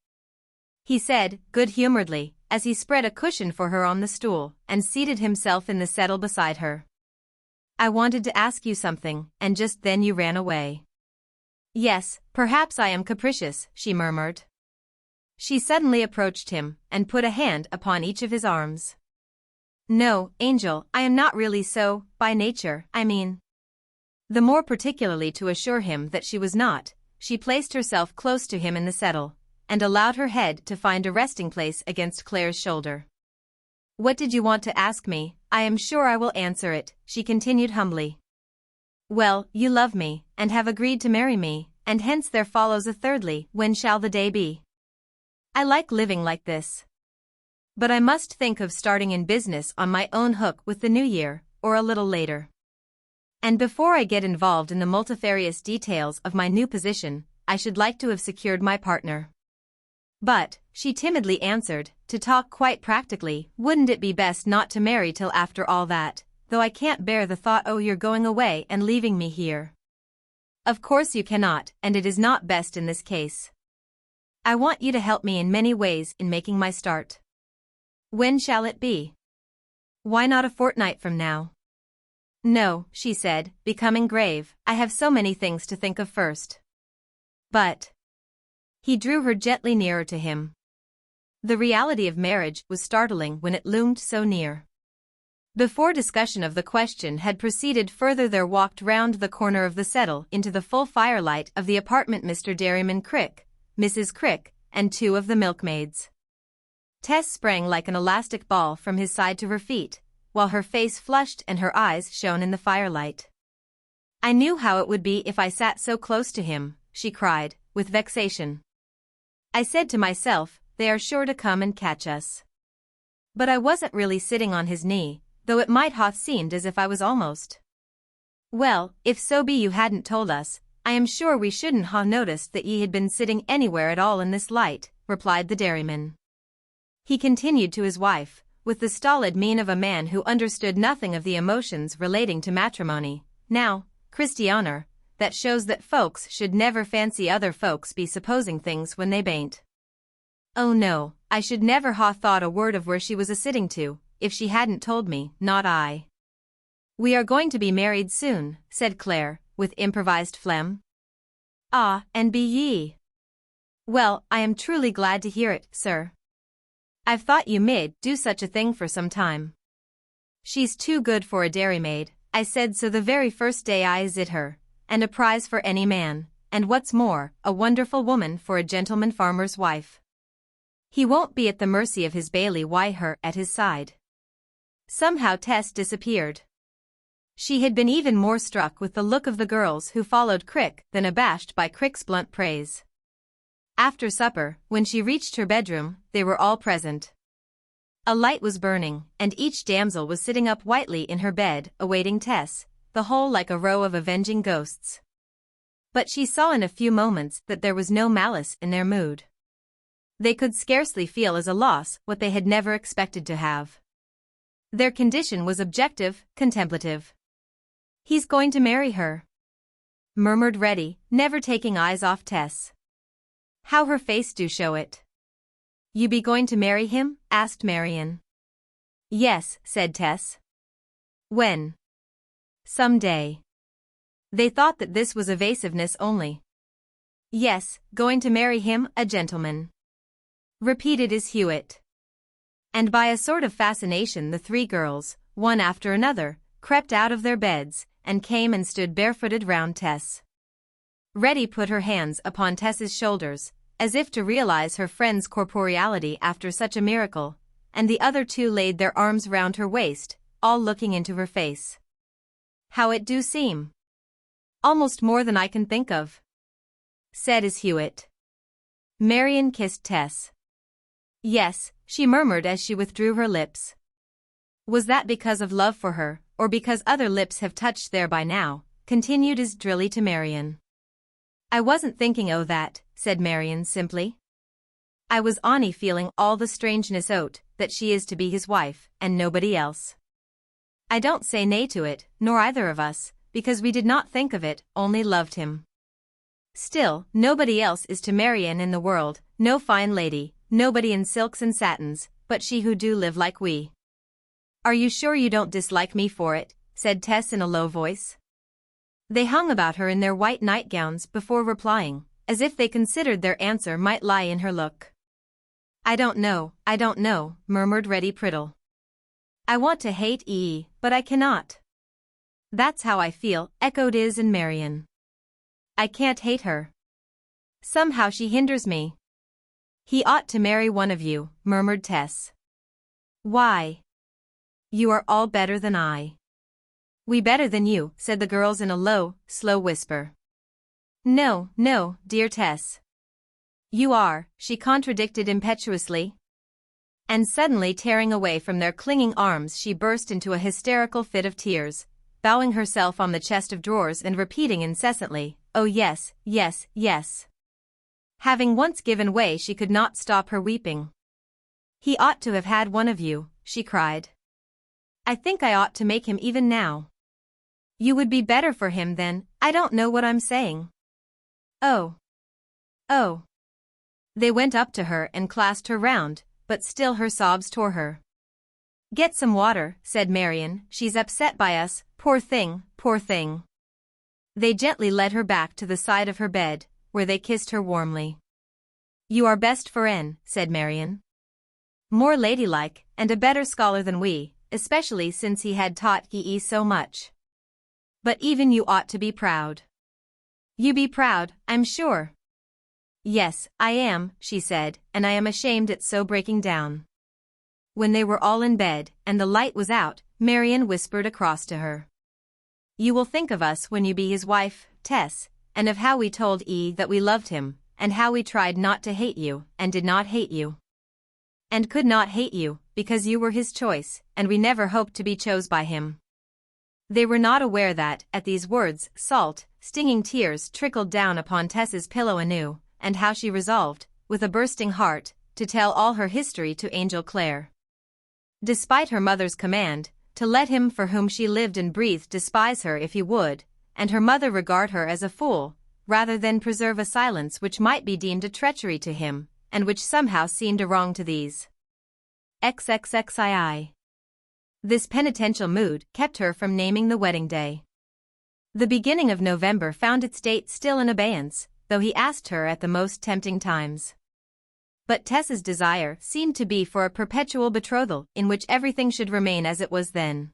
He said, good-humoredly, as he spread a cushion for her on the stool, and seated himself in the settle beside her. I wanted to ask you something, and just then you ran away. Yes, perhaps I am capricious, she murmured. She suddenly approached him, and put a hand upon each of his arms. No, Angel, I am not really so, by nature, I mean. The more particularly to assure him that she was not, she placed herself close to him in the settle, and allowed her head to find a resting place against Claire's shoulder. What did you want to ask me? I am sure I will answer it, she continued humbly. Well, you love me, and have agreed to marry me, and hence there follows a thirdly, when shall the day be? I like living like this. But I must think of starting in business on my own hook with the new year, or a little later. And before I get involved in the multifarious details of my new position, I should like to have secured my partner. But, she timidly answered, to talk quite practically, wouldn't it be best not to marry till after all that, though I can't bear the thought you're going away and leaving me here. Of course you cannot, and it is not best in this case. I want you to help me in many ways in making my start. When shall it be? Why not a fortnight from now? No, she said, becoming grave, I have so many things to think of first. But. He drew her gently nearer to him. The reality of marriage was startling when it loomed so near. Before discussion of the question had proceeded further, there walked round the corner of the settle into the full firelight of the apartment Mr. Dairyman Crick, Mrs. Crick, and 2 of the milkmaids. Tess sprang like an elastic ball from his side to her feet, while her face flushed and her eyes shone in the firelight. I knew how it would be if I sat so close to him, she cried, with vexation. I said to myself, they are sure to come and catch us. But I wasn't really sitting on his knee, though it might have seemed as if I was almost. Well, if so be you hadn't told us, I am sure we shouldn't ha' noticed that ye had been sitting anywhere at all in this light, replied the dairyman. He continued to his wife, with the stolid mien of a man who understood nothing of the emotions relating to matrimony. Now, Christianer, that shows that folks should never fancy other folks be supposing things when they bain't. Oh no, I should never ha' thought a word of where she was a-sitting to, if she hadn't told me, not I. We are going to be married soon, said Claire, with improvised phlegm. Ah, and be ye? Well, I am truly glad to hear it, sir. I've thought you mid do such a thing for some time. She's too good for a dairymaid, I said so the very first day I zid her, and a prize for any man, and what's more, a wonderful woman for a gentleman farmer's wife. He won't be at the mercy of his bailey wi her at his side. Somehow Tess disappeared. She had been even more struck with the look of the girls who followed Crick than abashed by Crick's blunt praise. After supper, when she reached her bedroom, they were all present. A light was burning, and each damsel was sitting up whitely in her bed, awaiting Tess, the whole like a row of avenging ghosts. But she saw in a few moments that there was no malice in their mood. They could scarcely feel as a loss what they had never expected to have. Their condition was objective, contemplative. "He's going to marry her," murmured Reddy, never taking eyes off Tess. "How her face do show it." "You be going to marry him?" asked Marian. "Yes," said Tess. "When?" "Some day." They thought that this was evasiveness only. "Yes, going to marry him, a gentleman," repeated Is Hewitt. And by a sort of fascination the three girls, one after another, crept out of their beds, and came and stood barefooted round Tess. Reddy put her hands upon Tess's shoulders, as if to realize her friend's corporeality after such a miracle, and the other two laid their arms round her waist, all looking into her face. "How it do seem. Almost more than I can think of," said Is Hewitt. Marian kissed Tess. "Yes," she murmured as she withdrew her lips. "Was that because of love for her, or because other lips have touched there by now?" continued Is Drilly to Marian. "I wasn't thinking o' that," said Marian simply. "I was on'y feeling all the strangeness o't, that she is to be his wife, and nobody else. I don't say nay to it, nor either of us, because we did not think of it, only loved him. Still, nobody else is to marry in the world, no fine lady, nobody in silks and satins, but she who do live like we." "Are you sure you don't dislike me for it?" said Tess in a low voice. They hung about her in their white nightgowns before replying, as if they considered their answer might lie in her look. I don't know," murmured Reddy Priddle. "I want to hate but I cannot." "That's how I feel," echoed Is and Marian. "I can't hate her. Somehow she hinders me." "He ought to marry one of you," murmured Tess. "Why? You are all better than I." "We better than you," said the girls in a low, slow whisper. No, dear Tess. "You are," she contradicted impetuously. And suddenly tearing away from their clinging arms she burst into a hysterical fit of tears, bowing herself on the chest of drawers and repeating incessantly, "Oh yes, yes, yes." Having once given way she could not stop her weeping. "He ought to have had one of you," she cried. "I think I ought to make him even now." "You would be better for him then, I don't know what I'm saying." Oh. They went up to her and clasped her round, but still her sobs tore her. "Get some water," said Marian, "she's upset by us, poor thing, poor thing." They gently led her back to the side of her bed, where they kissed her warmly. "You are best friend," said Marian. "More ladylike, and a better scholar than we, especially since he had taught ye so much. But even you ought to be proud." "You be proud, I'm sure." "Yes, I am," she said, "and I am ashamed at so breaking down." When they were all in bed, and the light was out, Marian whispered across to her. "You will think of us when you be his wife, Tess, and of how we told that we loved him, and how we tried not to hate you, and did not hate you. And could not hate you, because you were his choice, and we never hoped to be chose by him." They were not aware that, at these words, salt, stinging tears trickled down upon Tess's pillow anew, and how she resolved, with a bursting heart, to tell all her history to Angel Clare. Despite her mother's command, to let him for whom she lived and breathed despise her if he would, and her mother regard her as a fool, rather than preserve a silence which might be deemed a treachery to him, and which somehow seemed a wrong to these XXXII. This penitential mood kept her from naming the wedding day. The beginning of November found its date still in abeyance, though he asked her at the most tempting times. But Tess's desire seemed to be for a perpetual betrothal in which everything should remain as it was then.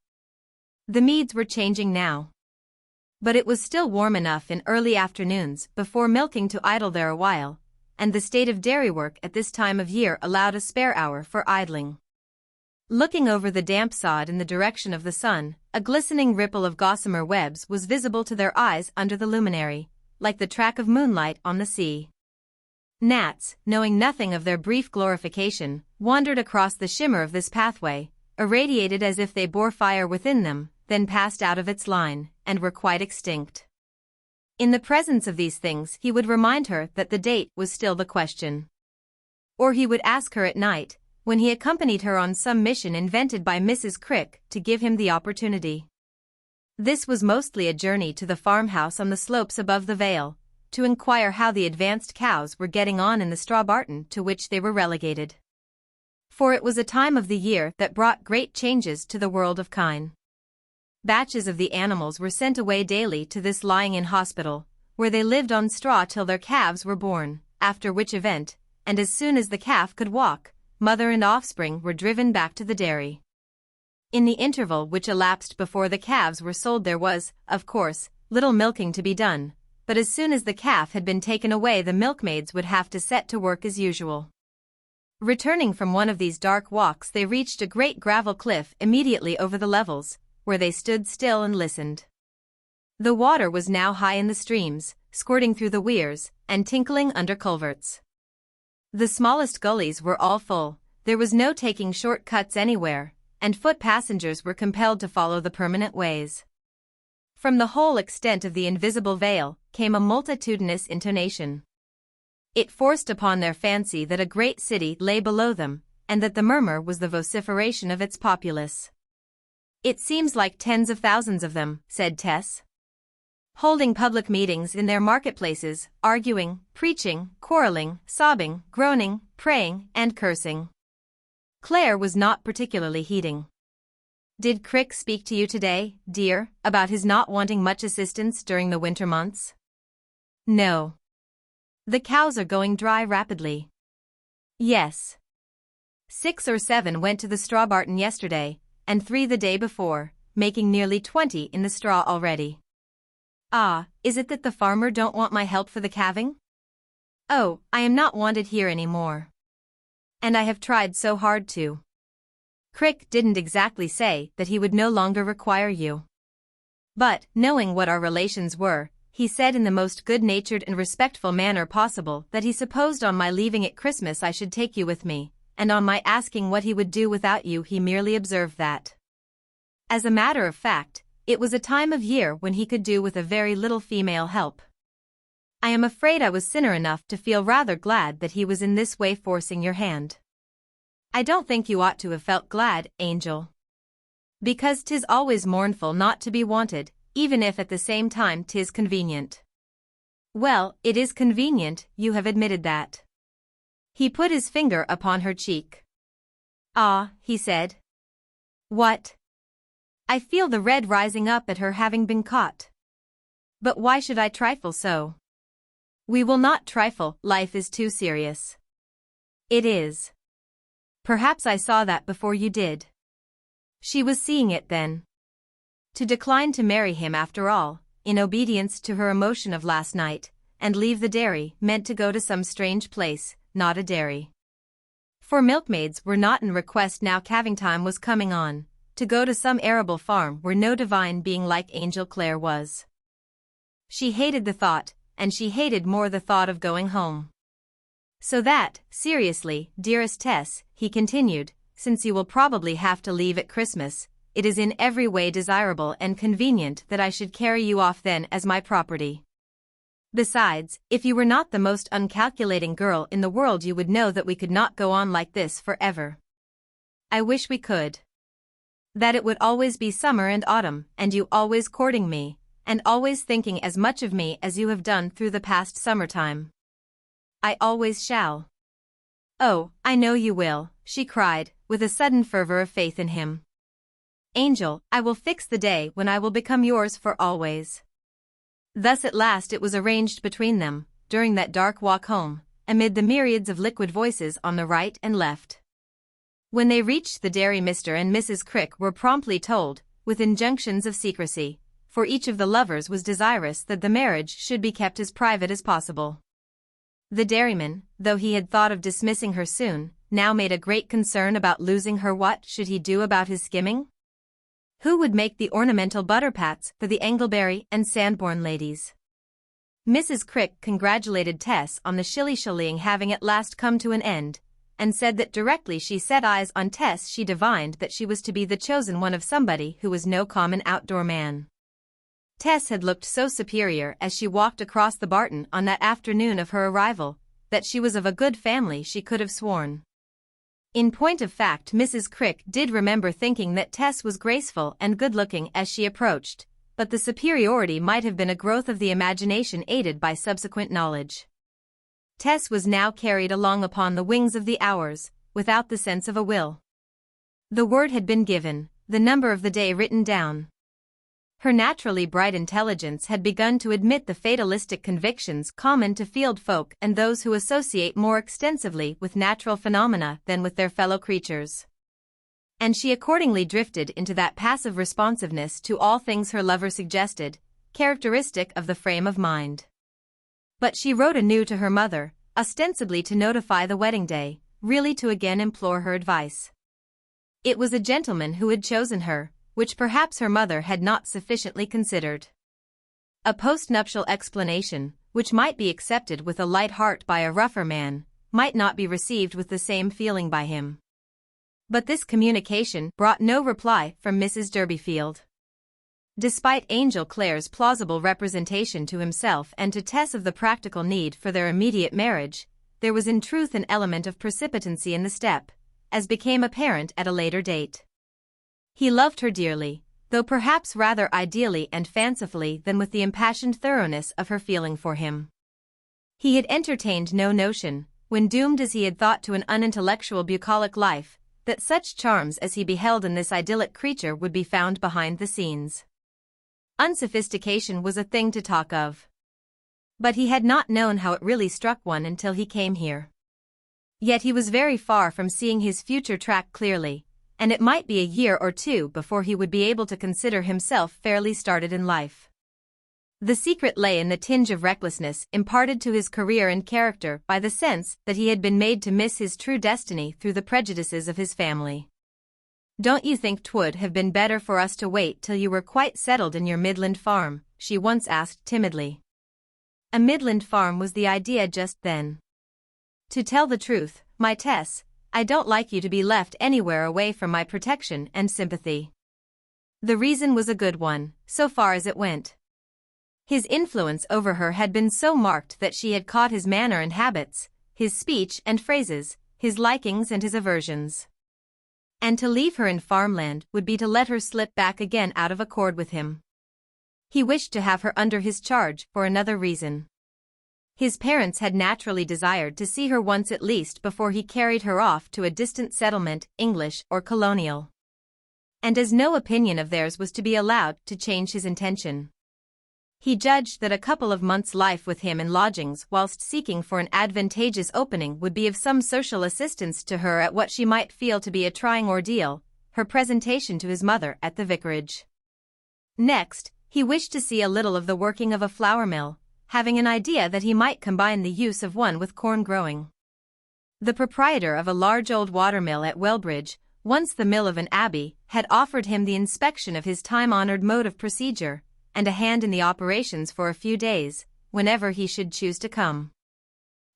The meads were changing now. But it was still warm enough in early afternoons before milking to idle there a while, and the state of dairy work at this time of year allowed a spare hour for idling. Looking over the damp sod in the direction of the sun, a glistening ripple of gossamer webs was visible to their eyes under the luminary, like the track of moonlight on the sea. Gnats, knowing nothing of their brief glorification, wandered across the shimmer of this pathway, irradiated as if they bore fire within them, then passed out of its line, and were quite extinct. In the presence of these things he would remind her that the date was still the question. Or he would ask her at night, when he accompanied her on some mission invented by Mrs. Crick, to give him the opportunity. This was mostly a journey to the farmhouse on the slopes above the vale, to inquire how the advanced cows were getting on in the straw barton to which they were relegated. For it was a time of the year that brought great changes to the world of kine. Batches of the animals were sent away daily to this lying-in hospital, where they lived on straw till their calves were born, after which event, and as soon as the calf could walk, mother and offspring were driven back to the dairy. In the interval which elapsed before the calves were sold there was, of course, little milking to be done, but as soon as the calf had been taken away the milkmaids would have to set to work as usual. Returning from one of these dark walks they reached a great gravel cliff immediately over the levels, where they stood still and listened. The water was now high in the streams, squirting through the weirs, and tinkling under culverts. The smallest gullies were all full, there was no taking short cuts anywhere, and foot passengers were compelled to follow the permanent ways. From the whole extent of the invisible vale came a multitudinous intonation. It forced upon their fancy that a great city lay below them, and that the murmur was the vociferation of its populace. "It seems like tens of thousands of them," said Tess. "Holding public meetings in their marketplaces, arguing, preaching, quarreling, sobbing, groaning, praying, and cursing." Claire was not particularly heeding. "Did Crick speak to you today, dear, about his not wanting much assistance during the winter months?" "No. The cows are going dry rapidly." "Yes. 6 or 7 went to the straw barton yesterday, and 3 the day before, making nearly 20 in the straw already." "Ah, is it that the farmer don't want my help for the calving?" "Oh, I am not wanted here any more. And I have tried so hard to." "Crick didn't exactly say that he would no longer require you. But, knowing what our relations were, he said in the most good-natured and respectful manner possible that he supposed on my leaving at Christmas I should take you with me, and on my asking what he would do without you he merely observed that, as a matter of fact, it was a time of year when he could do with a very little female help. I am afraid I was sinner enough to feel rather glad that he was in this way forcing your hand." "I don't think you ought to have felt glad, Angel. Because 'tis always mournful not to be wanted, even if at the same time 'tis convenient." "Well, it is convenient, you have admitted that." He put his finger upon her cheek. "Ah," he said. "What?" "I feel the red rising up at her having been caught." "But why should I trifle so?" "We will not trifle, life is too serious." "It is." "Perhaps I saw that before you did." She was seeing it then. To decline to marry him after all, in obedience to her emotion of last night, and leave the dairy meant to go to some strange place, not a dairy. For milkmaids were not in request now calving time was coming on, to go to some arable farm where no divine being like Angel Clare was. She hated the thought, and she hated more the thought of going home. "So that, seriously, dearest Tess," he continued, "since you will probably have to leave at Christmas, it is in every way desirable and convenient that I should carry you off then as my property. Besides, if you were not the most uncalculating girl in the world you would know that we could not go on like this forever. I wish we could. That it would always be summer and autumn, and you always courting me, and always thinking as much of me as you have done through the past summertime. I always shall." "Oh, I know you will," she cried, with a sudden fervor of faith in him. "Angel, I will fix the day when I will become yours for always." Thus at last it was arranged between them, during that dark walk home, amid the myriads of liquid voices on the right and left. When they reached the dairy Mr. and Mrs. Crick were promptly told, with injunctions of secrecy, for each of the lovers was desirous that the marriage should be kept as private as possible. The dairyman, though he had thought of dismissing her soon, now made a great concern about losing her. What should he do about his skimming? Who would make the ornamental butter pats for the Anglebury and Sandbourne ladies? Mrs. Crick congratulated Tess on the shilly-shallying having at last come to an end, and said that directly she set eyes on Tess she divined that she was to be the chosen one of somebody who was no common outdoor man. Tess had looked so superior as she walked across the Barton on that afternoon of her arrival, that she was of a good family she could have sworn. In point of fact, Mrs. Crick did remember thinking that Tess was graceful and good-looking as she approached, but the superiority might have been a growth of the imagination aided by subsequent knowledge. Tess was now carried along upon the wings of the hours, without the sense of a will. The word had been given, the number of the day written down. Her naturally bright intelligence had begun to admit the fatalistic convictions common to field folk and those who associate more extensively with natural phenomena than with their fellow creatures. And she accordingly drifted into that passive responsiveness to all things her lover suggested, characteristic of the frame of mind. But she wrote anew to her mother, ostensibly to notify the wedding day, really to again implore her advice. It was a gentleman who had chosen her, which perhaps her mother had not sufficiently considered. A post-nuptial explanation, which might be accepted with a light heart by a rougher man, might not be received with the same feeling by him. But this communication brought no reply from Mrs. Durbeyfield. Despite Angel Clare's plausible representation to himself and to Tess of the practical need for their immediate marriage, there was in truth an element of precipitancy in the step, as became apparent at a later date. He loved her dearly, though perhaps rather ideally and fancifully than with the impassioned thoroughness of her feeling for him. He had entertained no notion, when doomed as he had thought to an unintellectual bucolic life, that such charms as he beheld in this idyllic creature would be found behind the scenes. Unsophistication was a thing to talk of. But he had not known how it really struck one until he came here. Yet he was very far from seeing his future track clearly, and it might be a year or two before he would be able to consider himself fairly started in life. The secret lay in the tinge of recklessness imparted to his career and character by the sense that he had been made to miss his true destiny through the prejudices of his family. "Don't you think 'twould have been better for us to wait till you were quite settled in your Midland farm?" she once asked timidly. A Midland farm was the idea just then. "To tell the truth, my Tess, I don't like you to be left anywhere away from my protection and sympathy." The reason was a good one, so far as it went. His influence over her had been so marked that she had caught his manner and habits, his speech and phrases, his likings and his aversions. And to leave her in farmland would be to let her slip back again out of accord with him. He wished to have her under his charge for another reason. His parents had naturally desired to see her once at least before he carried her off to a distant settlement, English or colonial. And as no opinion of theirs was to be allowed to change his intention, he judged that a couple of months' life with him in lodgings whilst seeking for an advantageous opening would be of some social assistance to her at what she might feel to be a trying ordeal, her presentation to his mother at the vicarage. Next, he wished to see a little of the working of a flour mill, having an idea that he might combine the use of one with corn growing. The proprietor of a large old watermill at Wellbridge, once the mill of an abbey, had offered him the inspection of his time-honored mode of procedure, and a hand in the operations for a few days, whenever he should choose to come.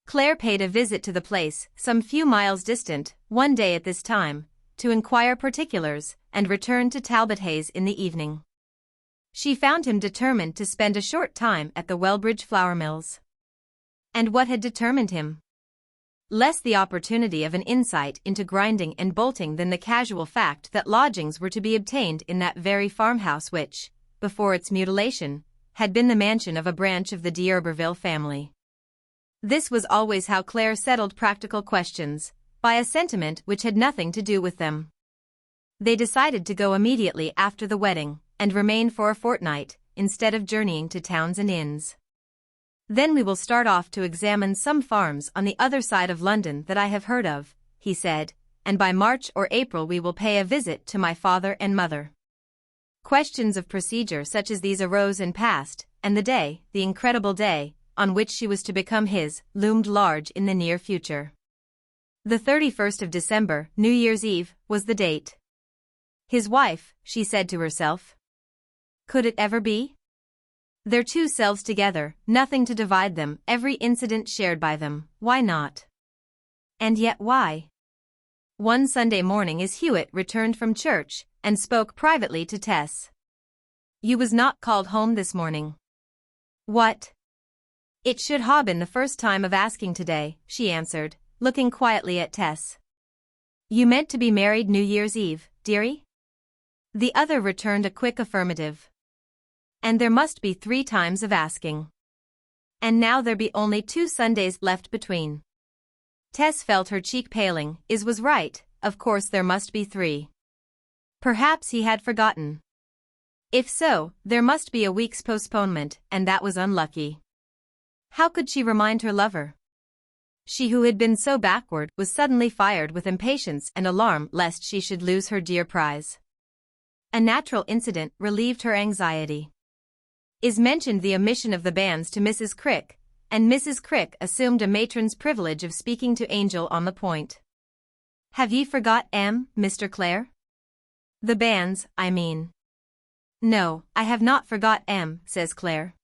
Clare paid a visit to the place, some few miles distant, one day at this time, to inquire particulars, and returned to Talbot Hayes in the evening. She found him determined to spend a short time at the Wellbridge flour mills. And what had determined him? Less the opportunity of an insight into grinding and bolting than the casual fact that lodgings were to be obtained in that very farmhouse which, before its mutilation, had been the mansion of a branch of the d'Urberville family. This was always how Clare settled practical questions, by a sentiment which had nothing to do with them. They decided to go immediately after the wedding, and remain for a fortnight, instead of journeying to towns and inns. "Then we will start off to examine some farms on the other side of London that I have heard of," he said, "and by March or April we will pay a visit to my father and mother." Questions of procedure such as these arose and passed, and the day, the incredible day, on which she was to become his, loomed large in the near future. The 31st of December, New Year's Eve, was the date. His wife, she said to herself. Could it ever be? Their two selves together, nothing to divide them, every incident shared by them, why not? And yet why? One Sunday morning as Hewitt returned from church, and spoke privately to Tess. "You was not called home this morning." "What?" "It should ha' been the first time of asking today," she answered, looking quietly at Tess. "You meant to be married New Year's Eve, dearie?" The other returned a quick affirmative. "And there must be 3 times of asking. And now there be only 2 Sundays left between." Tess felt her cheek paling. Is was right, of course there must be 3. Perhaps he had forgotten. If so, there must be a week's postponement, and that was unlucky. How could she remind her lover? She who had been so backward was suddenly fired with impatience and alarm lest she should lose her dear prize. A natural incident relieved her anxiety. Is mentioned the omission of the banns to Mrs. Crick, and Mrs. Crick assumed a matron's privilege of speaking to Angel on the point. "Have ye forgot Mr. Clare? The banns, I mean." "No, I have not forgot says Clare.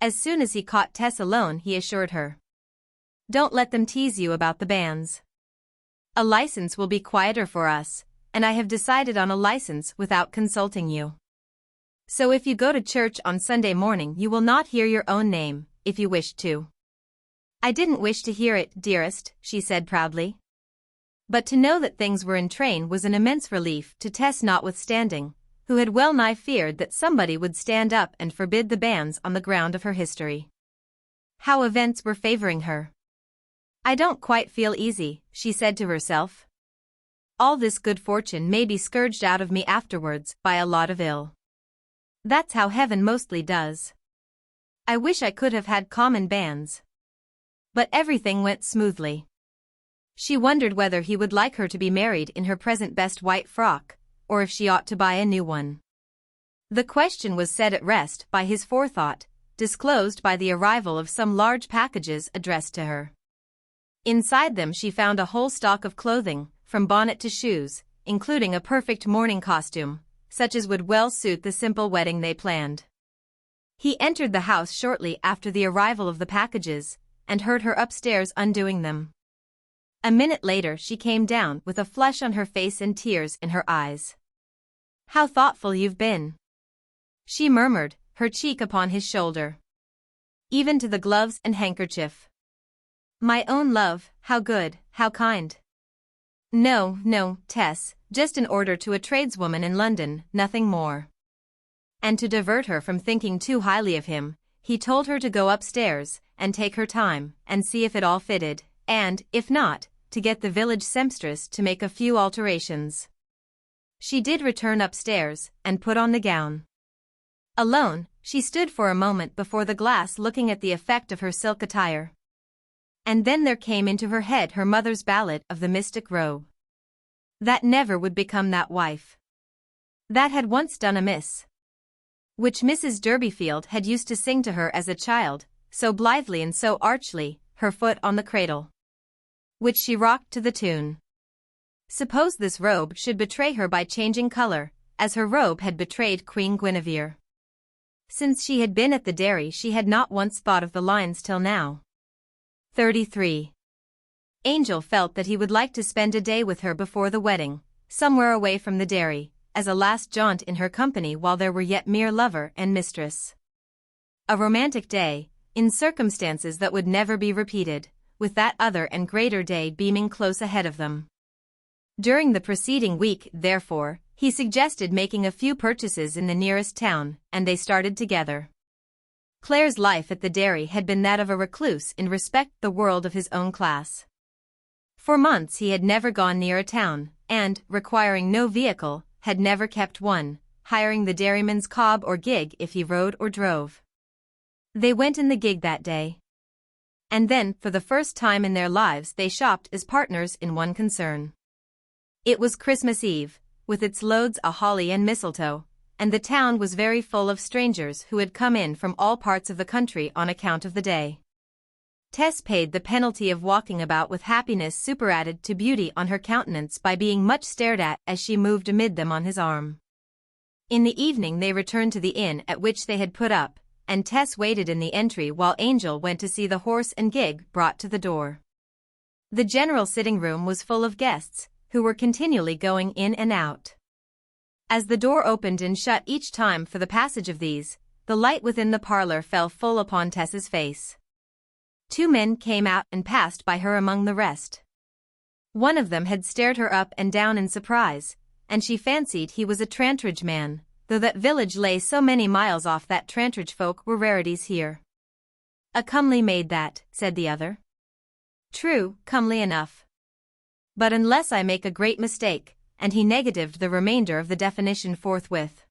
As soon as he caught Tess alone he assured her. "Don't let them tease you about the banns. A license will be quieter for us, and I have decided on a license without consulting you. So if you go to church on Sunday morning you will not hear your own name, if you wish to." "I didn't wish to hear it, dearest," she said proudly. But to know that things were in train was an immense relief to Tess notwithstanding, who had well nigh feared that somebody would stand up and forbid the banns on the ground of her history. How events were favoring her. "I don't quite feel easy," she said to herself. "All this good fortune may be scourged out of me afterwards by a lot of ill. That's how heaven mostly does. I wish I could have had common banns." But everything went smoothly. She wondered whether he would like her to be married in her present best white frock, or if she ought to buy a new one. The question was set at rest by his forethought, disclosed by the arrival of some large packages addressed to her. Inside them she found a whole stock of clothing, from bonnet to shoes, including a perfect morning costume, such as would well suit the simple wedding they planned. He entered the house shortly after the arrival of the packages, and heard her upstairs undoing them. A minute later she came down with a flush on her face and tears in her eyes. "How thoughtful you've been," she murmured, her cheek upon his shoulder. "Even to the gloves and handkerchief." "My own love, how good, how kind." No, Tess, just an order to a tradeswoman in London, nothing more." And to divert her from thinking too highly of him, he told her to go upstairs, and take her time, and see if it all fitted, and, if not, to get the village sempstress to make a few alterations. She did return upstairs, and put on the gown. Alone, she stood for a moment before the glass looking at the effect of her silk attire. And then there came into her head her mother's ballad of the mystic robe. That never would become that wife. That had once done amiss. Which Mrs. Durbeyfield had used to sing to her as a child, so blithely and so archly, her foot on the cradle. Which she rocked to the tune. Suppose this robe should betray her by changing color, as her robe had betrayed Queen Guinevere. Since she had been at the dairy she had not once thought of the lines till now. 33. Angel felt that he would like to spend a day with her before the wedding, somewhere away from the dairy, as a last jaunt in her company while there were yet mere lover and mistress. A romantic day, in circumstances that would never be repeated, with that other and greater day beaming close ahead of them. During the preceding week, therefore, he suggested making a few purchases in the nearest town, and they started together. Clare's life at the dairy had been that of a recluse in respect the world of his own class. For months he had never gone near a town, and, requiring no vehicle, had never kept one, hiring the dairyman's cob or gig if he rode or drove. They went in the gig that day. And then, for the first time in their lives, they shopped as partners in one concern. It was Christmas Eve, with its loads of holly and mistletoe, and the town was very full of strangers who had come in from all parts of the country on account of the day. Tess paid the penalty of walking about with happiness superadded to beauty on her countenance by being much stared at as she moved amid them on his arm. In the evening they returned to the inn at which they had put up, and Tess waited in the entry while Angel went to see the horse and gig brought to the door. The general sitting room was full of guests, who were continually going in and out. As the door opened and shut each time for the passage of these, the light within the parlor fell full upon Tess's face. 2 men came out and passed by her among the rest. One of them had stared her up and down in surprise, and she fancied he was a Trantridge man, though that village lay so many miles off that Trantridge folk were rarities here. "A comely maid that," said the other. "True, comely enough. But unless I make a great mistake," and he negatived the remainder of the definition forthwith.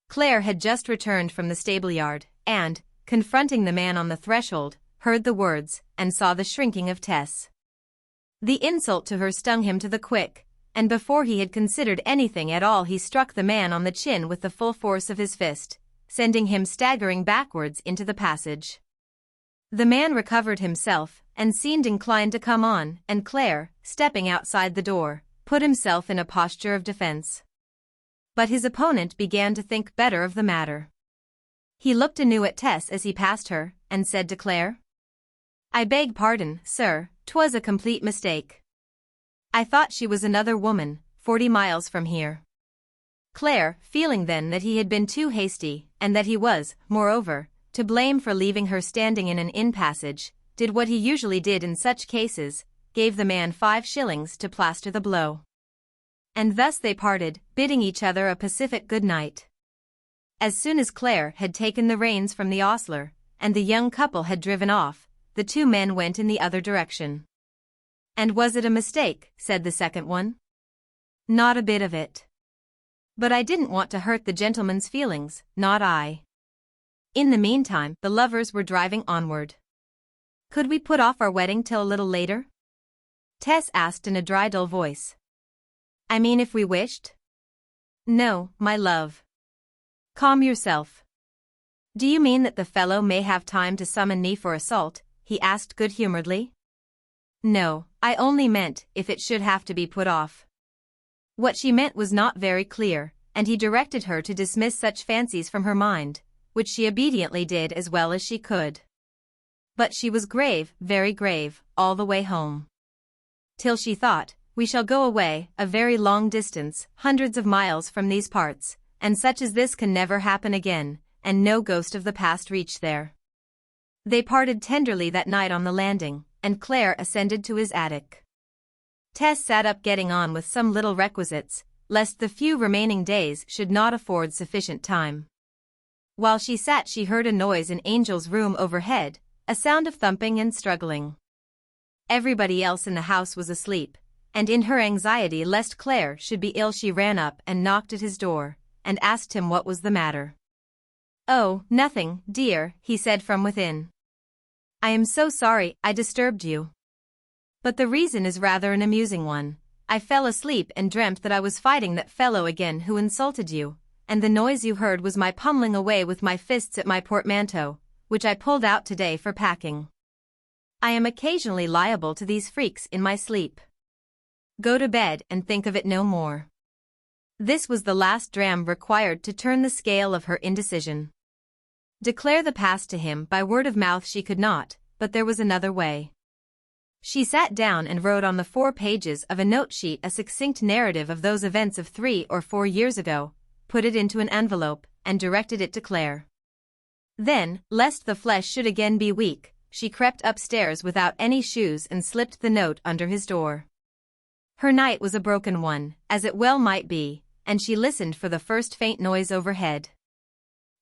Claire had just returned from the stable-yard, and, confronting the man on the threshold, heard the words, and saw the shrinking of Tess. The insult to her stung him to the quick, and before he had considered anything at all he struck the man on the chin with the full force of his fist, sending him staggering backwards into the passage. The man recovered himself, and seemed inclined to come on, and Claire, stepping outside the door, put himself in a posture of defense. But his opponent began to think better of the matter. He looked anew at Tess as he passed her, and said to Claire, "I beg pardon, sir, 'twas a complete mistake. I thought she was another woman, 40 miles from here." Claire, feeling then that he had been too hasty, and that he was, moreover, to blame for leaving her standing in an inn passage, did what he usually did in such cases, gave the man 5 shillings to plaster the blow. And thus they parted, bidding each other a pacific good night. As soon as Claire had taken the reins from the ostler, and the young couple had driven off, the 2 men went in the other direction. "And was it a mistake?" said the second one. "Not a bit of it. But I didn't want to hurt the gentleman's feelings, not I." In the meantime, the lovers were driving onward. "Could we put off our wedding till a little later?" Tess asked in a dry, dull voice. "I mean if we wished?" "No, my love. Calm yourself. Do you mean that the fellow may have time to summon me for assault?" he asked good-humoredly. "No, I only meant if it should have to be put off." What she meant was not very clear, and he directed her to dismiss such fancies from her mind, which she obediently did as well as she could. But she was grave, very grave, all the way home. Till she thought, "We shall go away, a very long distance, hundreds of miles from these parts, and such as this can never happen again, and no ghost of the past reach there." They parted tenderly that night on the landing, and Claire ascended to his attic. Tess sat up getting on with some little requisites, lest the few remaining days should not afford sufficient time. While she sat she heard a noise in Angel's room overhead, a sound of thumping and struggling. Everybody else in the house was asleep, and in her anxiety lest Claire should be ill she ran up and knocked at his door, and asked him what was the matter. "Oh, nothing, dear," he said from within. "I am so sorry I disturbed you. But the reason is rather an amusing one. I fell asleep and dreamt that I was fighting that fellow again who insulted you, and the noise you heard was my pummeling away with my fists at my portmanteau, which I pulled out today for packing. I am occasionally liable to these freaks in my sleep. Go to bed and think of it no more." This was the last dram required to turn the scale of her indecision. Declare the past to him by word of mouth she could not, but there was another way. She sat down and wrote on the 4 pages of a note-sheet a succinct narrative of those events of 3 or 4 years ago, put it into an envelope, and directed it to Claire. Then, lest the flesh should again be weak, she crept upstairs without any shoes and slipped the note under his door. Her night was a broken one, as it well might be, and she listened for the first faint noise overhead.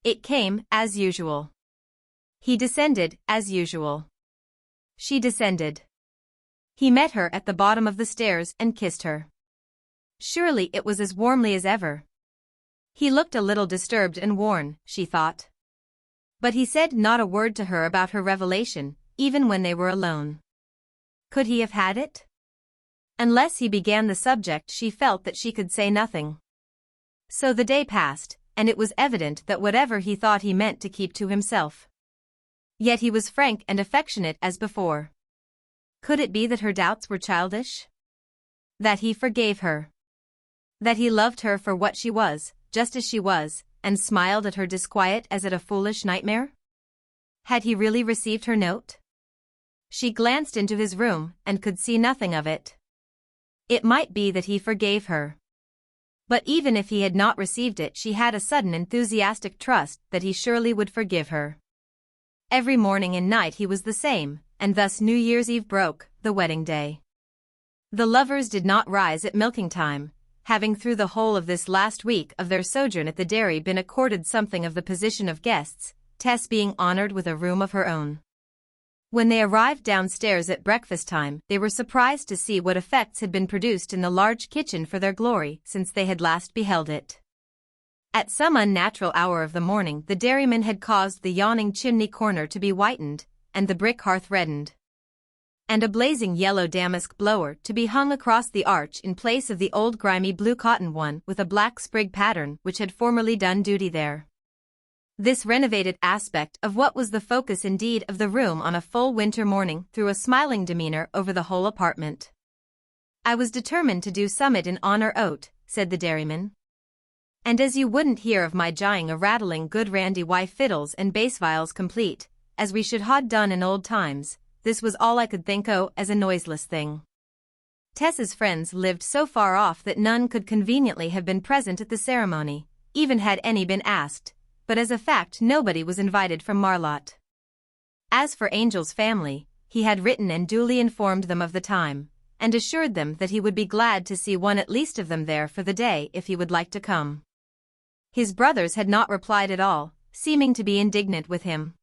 It came, as usual. He descended, as usual. She descended. He met her at the bottom of the stairs and kissed her. Surely it was as warmly as ever. He looked a little disturbed and worn, she thought. But he said not a word to her about her revelation, even when they were alone. Could he have had it? Unless he began the subject she felt that she could say nothing. So the day passed, and it was evident that whatever he thought he meant to keep to himself. Yet he was frank and affectionate as before. Could it be that her doubts were childish? That he forgave her? That he loved her for what she was, just as she was, and smiled at her disquiet as at a foolish nightmare? Had he really received her note? She glanced into his room and could see nothing of it. It might be that he forgave her. But even if he had not received it, she had a sudden enthusiastic trust that he surely would forgive her. Every morning and night he was the same, and thus New Year's Eve broke, the wedding day. The lovers did not rise at milking time, having through the whole of this last week of their sojourn at the dairy been accorded something of the position of guests, Tess being honored with a room of her own. When they arrived downstairs at breakfast time, they were surprised to see what effects had been produced in the large kitchen for their glory since they had last beheld it. At some unnatural hour of the morning the dairyman had caused the yawning chimney corner to be whitened, and the brick hearth reddened, and a blazing yellow damask blower to be hung across the arch in place of the old grimy blue cotton one with a black sprig pattern which had formerly done duty there. This renovated aspect of what was the focus indeed of the room on a full winter morning threw a smiling demeanor over the whole apartment. "I was determined to do summit in honor o't," said the dairyman. "And as you wouldn't hear of my jying a rattling good randy wife fiddles and bass viols complete, as we should had done in old times, this was all I could think o' as a noiseless thing." Tess's friends lived so far off that none could conveniently have been present at the ceremony, even had any been asked, but as a fact nobody was invited from Marlott. As for Angel's family, he had written and duly informed them of the time, and assured them that he would be glad to see one at least of them there for the day if he would like to come. His brothers had not replied at all, seeming to be indignant with him,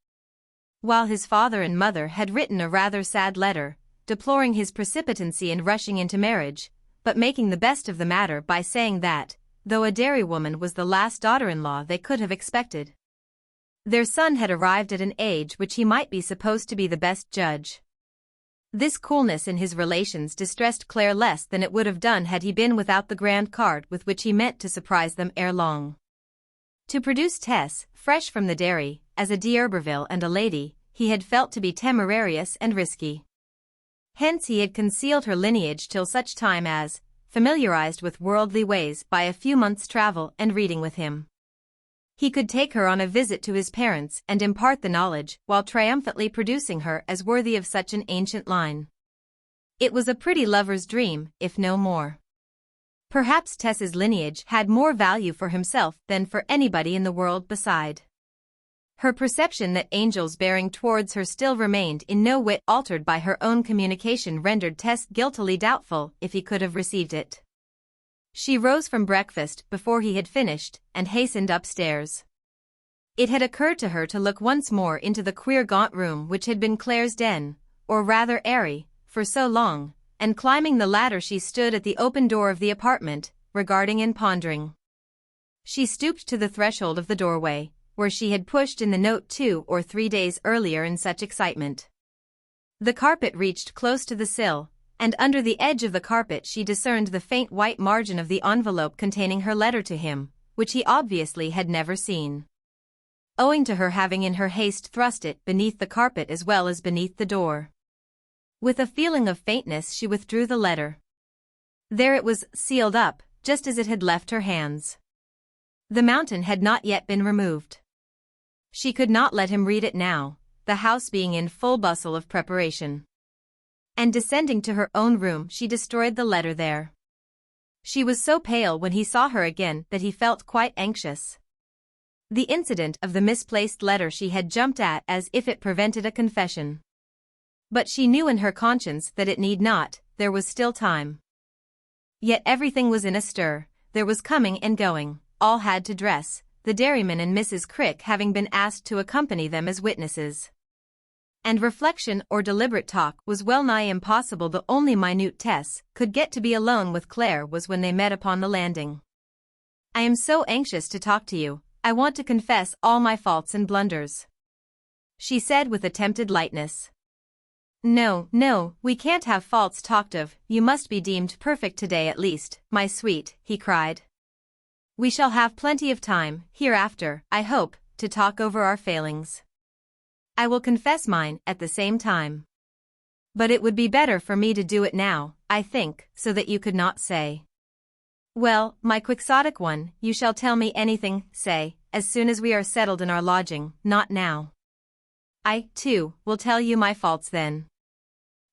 while his father and mother had written a rather sad letter, deploring his precipitancy in rushing into marriage, but making the best of the matter by saying that, though a dairywoman was the last daughter-in-law they could have expected, their son had arrived at an age which he might be supposed to be the best judge. This coolness in his relations distressed Claire less than it would have done had he been without the grand card with which he meant to surprise them ere long. To produce Tess, fresh from the dairy, as a d'Urberville and a lady, he had felt to be temerarious and risky. Hence he had concealed her lineage till such time as, familiarized with worldly ways by a few months' travel and reading with him, he could take her on a visit to his parents and impart the knowledge while triumphantly producing her as worthy of such an ancient line. It was a pretty lover's dream, if no more. Perhaps Tess's lineage had more value for himself than for anybody in the world beside. Her perception that Angel's bearing towards her still remained in no whit altered by her own communication rendered Tess guiltily doubtful if he could have received it. She rose from breakfast before he had finished and hastened upstairs. It had occurred to her to look once more into the queer gaunt room which had been Claire's den, or rather airy, for so long, and climbing the ladder she stood at the open door of the apartment, regarding and pondering. She stooped to the threshold of the doorway, where she had pushed in the note 2 or 3 days earlier in such excitement. The carpet reached close to the sill, and under the edge of the carpet she discerned the faint white margin of the envelope containing her letter to him, which he obviously had never seen, owing to her having in her haste thrust it beneath the carpet as well as beneath the door. With a feeling of faintness she withdrew the letter. There it was, sealed up, just as it had left her hands. The mountain had not yet been removed. She could not let him read it now, the house being in full bustle of preparation. And descending to her own room she destroyed the letter there. She was so pale when he saw her again that he felt quite anxious. The incident of the misplaced letter she had jumped at as if it prevented a confession. But she knew in her conscience that it need not, there was still time. Yet everything was in a stir, there was coming and going, all had to dress, the dairyman and Mrs. Crick having been asked to accompany them as witnesses. And reflection or deliberate talk was well nigh impossible. The only minute Tess could get to be alone with Claire was when they met upon the landing. "I am so anxious to talk to you, I want to confess all my faults and blunders," she said with attempted lightness. "No, no, we can't have faults talked of, you must be deemed perfect today at least, my sweet," he cried. "We shall have plenty of time, hereafter, I hope, to talk over our failings. I will confess mine at the same time. But it would be better for me to do it now, I think, so that you could not say Well, my quixotic one, you shall tell me anything, say, as soon as we are settled in our lodging, not now. I, too, will tell you my faults then.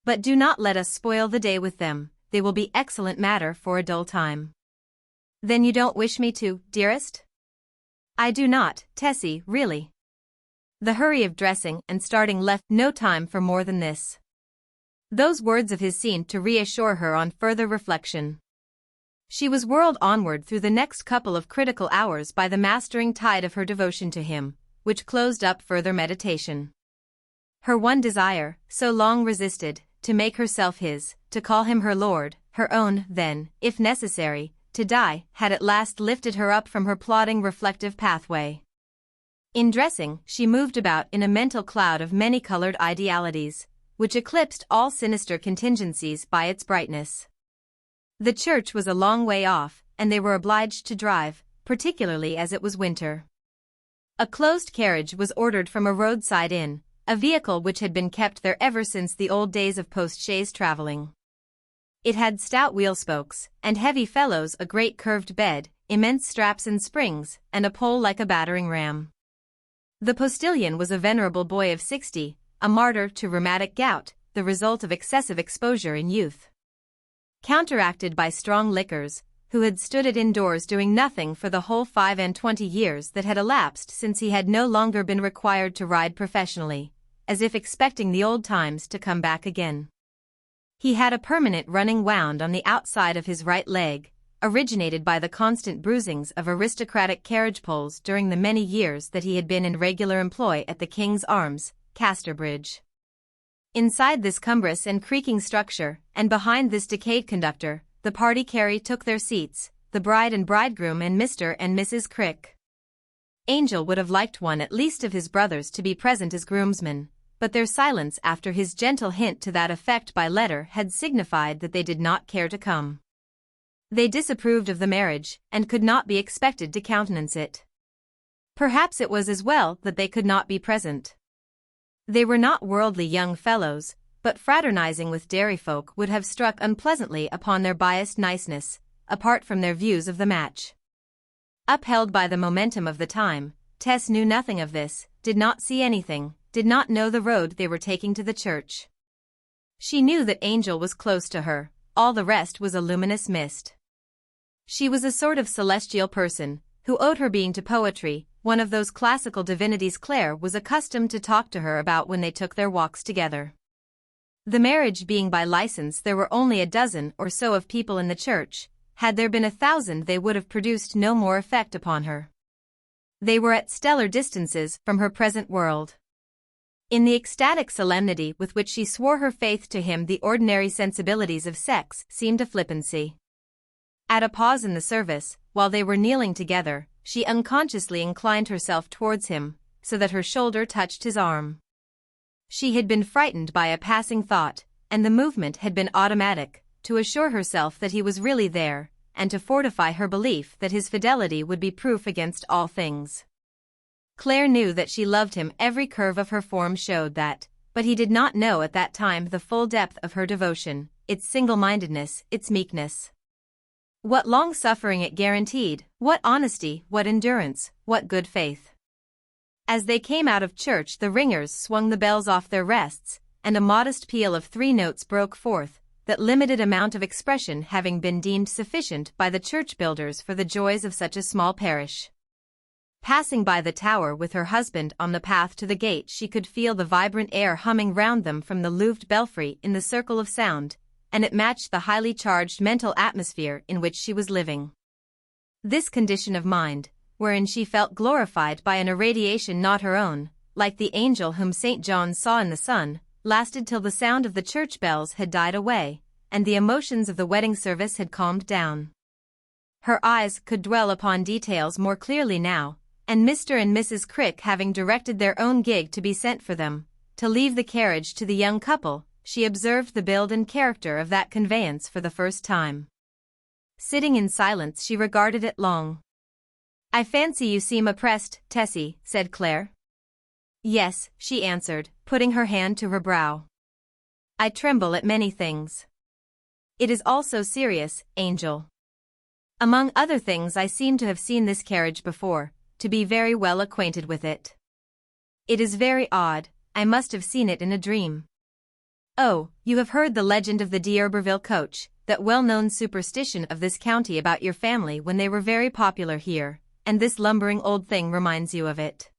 But do not let us spoil the day with them, they will be excellent matter for a dull time. Then you don't wish me to, dearest? I do not, Tessie, really. The hurry of dressing and starting left no time for more than this. Those words of his seemed to reassure her on further reflection. She was whirled onward through the next couple of critical hours by the mastering tide of her devotion to him, which closed up further meditation. Her one desire, so long resisted, to make herself his, to call him her lord, her own, then, if necessary, to die, had at last lifted her up from her plodding reflective pathway. In dressing, she moved about in a mental cloud of many-colored idealities, which eclipsed all sinister contingencies by its brightness. The church was a long way off, and they were obliged to drive, particularly as it was winter. A closed carriage was ordered from a roadside inn, a vehicle which had been kept there ever since the old days of post-chaise travelling. It had stout wheel spokes, and heavy felloes, a great curved bed, immense straps and springs, and a pole like a battering ram. The postilion was a venerable boy of 60, a martyr to rheumatic gout, the result of excessive exposure in youth, counteracted by strong liquors, who had stood it indoors doing nothing for the whole 25 years that had elapsed since he had no longer been required to ride professionally, as if expecting the old times to come back again. He had a permanent running wound on the outside of his right leg, originated by the constant bruisings of aristocratic carriage poles during the many years that he had been in regular employ at the King's Arms, Casterbridge. Inside this cumbrous and creaking structure, and behind this decayed conductor, the party carry took their seats, the bride and bridegroom and Mr. and Mrs. Crick. Angel would have liked one at least of his brothers to be present as groomsmen, but their silence after his gentle hint to that effect by letter had signified that they did not care to come. They disapproved of the marriage, and could not be expected to countenance it. Perhaps it was as well that they could not be present. They were not worldly young fellows, but fraternizing with dairy folk would have struck unpleasantly upon their biased niceness, apart from their views of the match. Upheld by the momentum of the time, Tess knew nothing of this, did not see anything, did not know the road they were taking to the church. She knew that Angel was close to her, all the rest was a luminous mist. She was a sort of celestial person, who owed her being to poetry, one of those classical divinities Claire was accustomed to talk to her about when they took their walks together. The marriage being by license, there were only a dozen or so of people in the church. Had there been 1,000 they would have produced no more effect upon her. They were at stellar distances from her present world. In the ecstatic solemnity with which she swore her faith to him, the ordinary sensibilities of sex seemed a flippancy. At a pause in the service, while they were kneeling together, she unconsciously inclined herself towards him, so that her shoulder touched his arm. She had been frightened by a passing thought, and the movement had been automatic, to assure herself that he was really there, and to fortify her belief that his fidelity would be proof against all things. Claire knew that she loved him, every curve of her form showed that, but he did not know at that time the full depth of her devotion, its single-mindedness, its meekness. What long-suffering it guaranteed, what honesty, what endurance, what good faith. As they came out of church, the ringers swung the bells off their rests, and a modest peal of 3 notes broke forth, that limited amount of expression having been deemed sufficient by the church builders for the joys of such a small parish. Passing by the tower with her husband on the path to the gate, she could feel the vibrant air humming round them from the louved belfry in the circle of sound, and it matched the highly charged mental atmosphere in which she was living. This condition of mind, wherein she felt glorified by an irradiation not her own, like the angel whom St. John saw in the sun, lasted till the sound of the church bells had died away, and the emotions of the wedding service had calmed down. Her eyes could dwell upon details more clearly now, and Mr. and Mrs. Crick having directed their own gig to be sent for them, to leave the carriage to the young couple, she observed the build and character of that conveyance for the first time. Sitting in silence, she regarded it long. "I fancy you seem oppressed, Tessie," said Claire. "Yes," she answered, putting her hand to her brow. "I tremble at many things. It is all so serious, Angel." Among other things, I seem to have seen this carriage before, to be very well acquainted with it. It is very odd, I must have seen it in a dream. Oh, you have heard the legend of the D'Urberville coach, that well-known superstition of this county about your family when they were very popular here, and this lumbering old thing reminds you of it.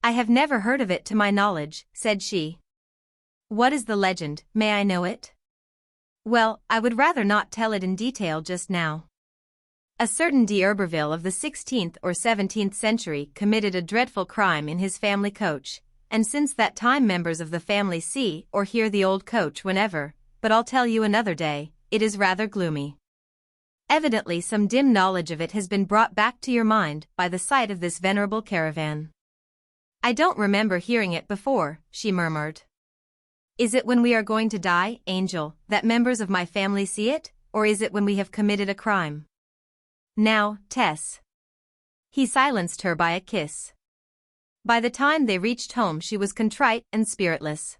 I have never heard of it to my knowledge, said she. What is the legend, may I know it? Well, I would rather not tell it in detail just now. A certain D'Urberville of the 16th or 17th century committed a dreadful crime in his family coach, and since that time members of the family see or hear the old coach whenever, but I'll tell you another day, it is rather gloomy. Evidently some dim knowledge of it has been brought back to your mind by the sight of this venerable caravan. I don't remember hearing it before, she murmured. Is it when we are going to die, Angel, that members of my family see it, or is it when we have committed a crime? Now, Tess. He silenced her by a kiss. By the time they reached home she was contrite and spiritless.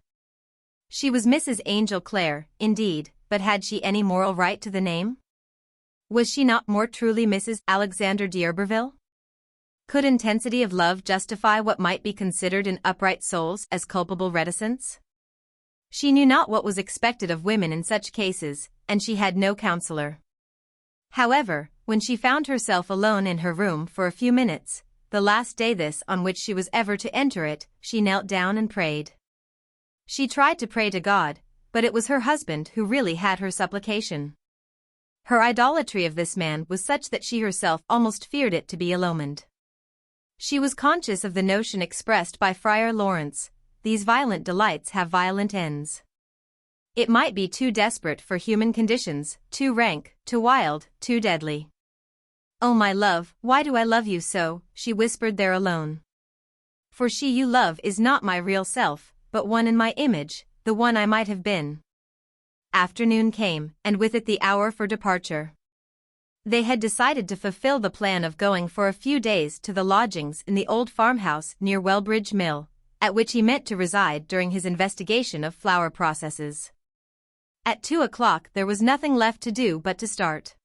She was Mrs. Angel Clare, indeed, but had she any moral right to the name? Was she not more truly Mrs. Alexander D'Urberville? Could intensity of love justify what might be considered in upright souls as culpable reticence? She knew not what was expected of women in such cases, and she had no counselor. However, when she found herself alone in her room for a few minutes, the last day this on which she was ever to enter it, she knelt down and prayed. She tried to pray to God, but it was her husband who really had her supplication. Her idolatry of this man was such that she herself almost feared it to be illumined. She was conscious of the notion expressed by Friar Lawrence, these violent delights have violent ends. It might be too desperate for human conditions, too rank, too wild, too deadly. Oh my love, why do I love you so, she whispered there alone. For she you love is not my real self, but one in my image, the one I might have been. Afternoon came, and with it the hour for departure. They had decided to fulfill the plan of going for a few days to the lodgings in the old farmhouse near Wellbridge Mill, at which he meant to reside during his investigation of flour processes. At 2 o'clock there was nothing left to do but to start.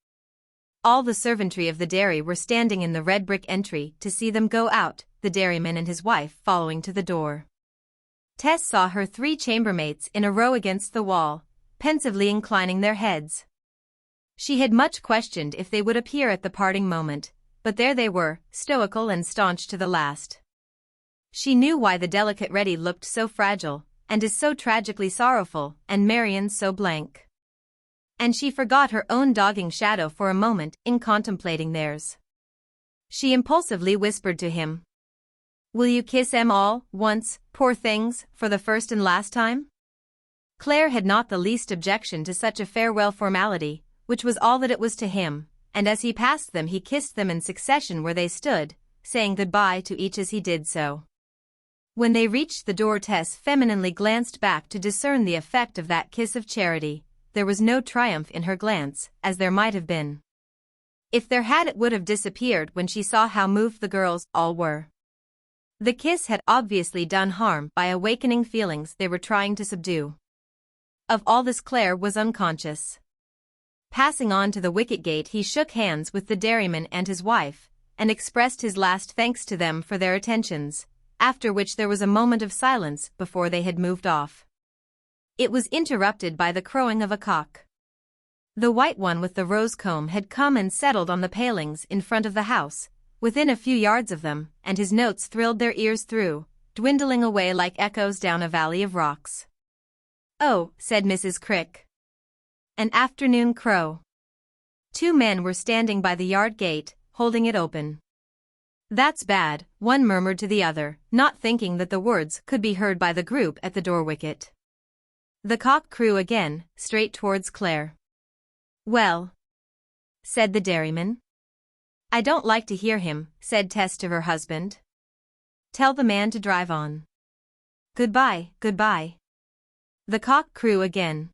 All the servantry of the dairy were standing in the red brick entry to see them go out, the dairyman and his wife following to the door. Tess saw her 3 chambermaids in a row against the wall, pensively inclining their heads. She had much questioned if they would appear at the parting moment, but there they were, stoical and staunch to the last. She knew why the delicate Reddy looked so fragile, and is so tragically sorrowful, and Marion so blank. And she forgot her own dogging shadow for a moment in contemplating theirs. She impulsively whispered to him. Will you kiss 'em all, once, poor things, for the first and last time? Claire had not the least objection to such a farewell formality, which was all that it was to him, and as he passed them he kissed them in succession where they stood, saying goodbye to each as he did so. When they reached the door Tess femininely glanced back to discern the effect of that kiss of charity. There was no triumph in her glance, as there might have been. If there had it would have disappeared when she saw how moved the girls all were. The kiss had obviously done harm by awakening feelings they were trying to subdue. Of all this Claire was unconscious. Passing on to the wicket gate he shook hands with the dairyman and his wife, and expressed his last thanks to them for their attentions, after which there was a moment of silence before they had moved off. It was interrupted by the crowing of a cock. The white one with the rose comb had come and settled on the palings in front of the house, within a few yards of them, and his notes thrilled their ears through, dwindling away like echoes down a valley of rocks. Oh, said Mrs. Crick. An afternoon crow. 2 men were standing by the yard gate, holding it open. That's bad, one murmured to the other, not thinking that the words could be heard by the group at the door wicket. The cock crew again, straight towards Claire. Well, said the dairyman. I don't like to hear him, said Tess to her husband. Tell the man to drive on. Goodbye, goodbye. The cock crew again.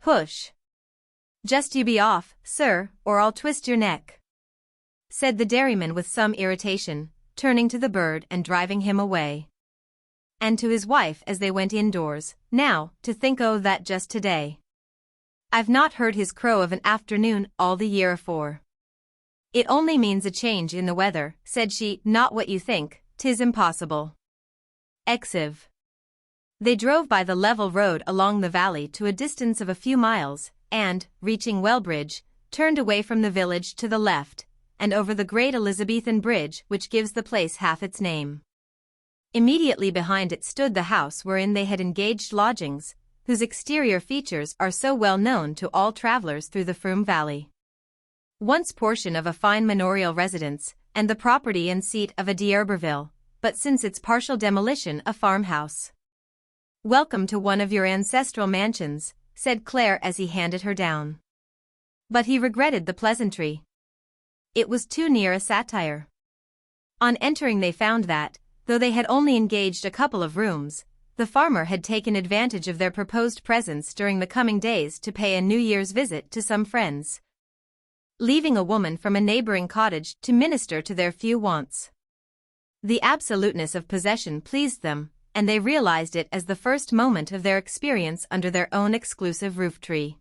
Push. Just you be off, sir, or I'll twist your neck, said the dairyman with some irritation, turning to the bird and driving him away. And to his wife as they went indoors, now, to think o' that just today. I've not heard his crow of an afternoon all the year afore. It only means a change in the weather, said she. Not what you think, 'tis impossible. XXIV. They drove by the level road along the valley to a distance of a few miles, and, reaching Wellbridge, turned away from the village to the left, and over the great Elizabethan bridge which gives the place half its name. Immediately behind it stood the house wherein they had engaged lodgings, whose exterior features are so well known to all travelers through the Frome Valley. Once portion of a fine manorial residence, and the property and seat of a d'Herberville, but since its partial demolition a farmhouse. Welcome to one of your ancestral mansions, said Claire as he handed her down. But he regretted the pleasantry. It was too near a satire. On entering they found that, though they had only engaged a couple of rooms, the farmer had taken advantage of their proposed presence during the coming days to pay a New Year's visit to some friends, leaving a woman from a neighboring cottage to minister to their few wants. The absoluteness of possession pleased them, and they realized it as the first moment of their experience under their own exclusive roof-tree.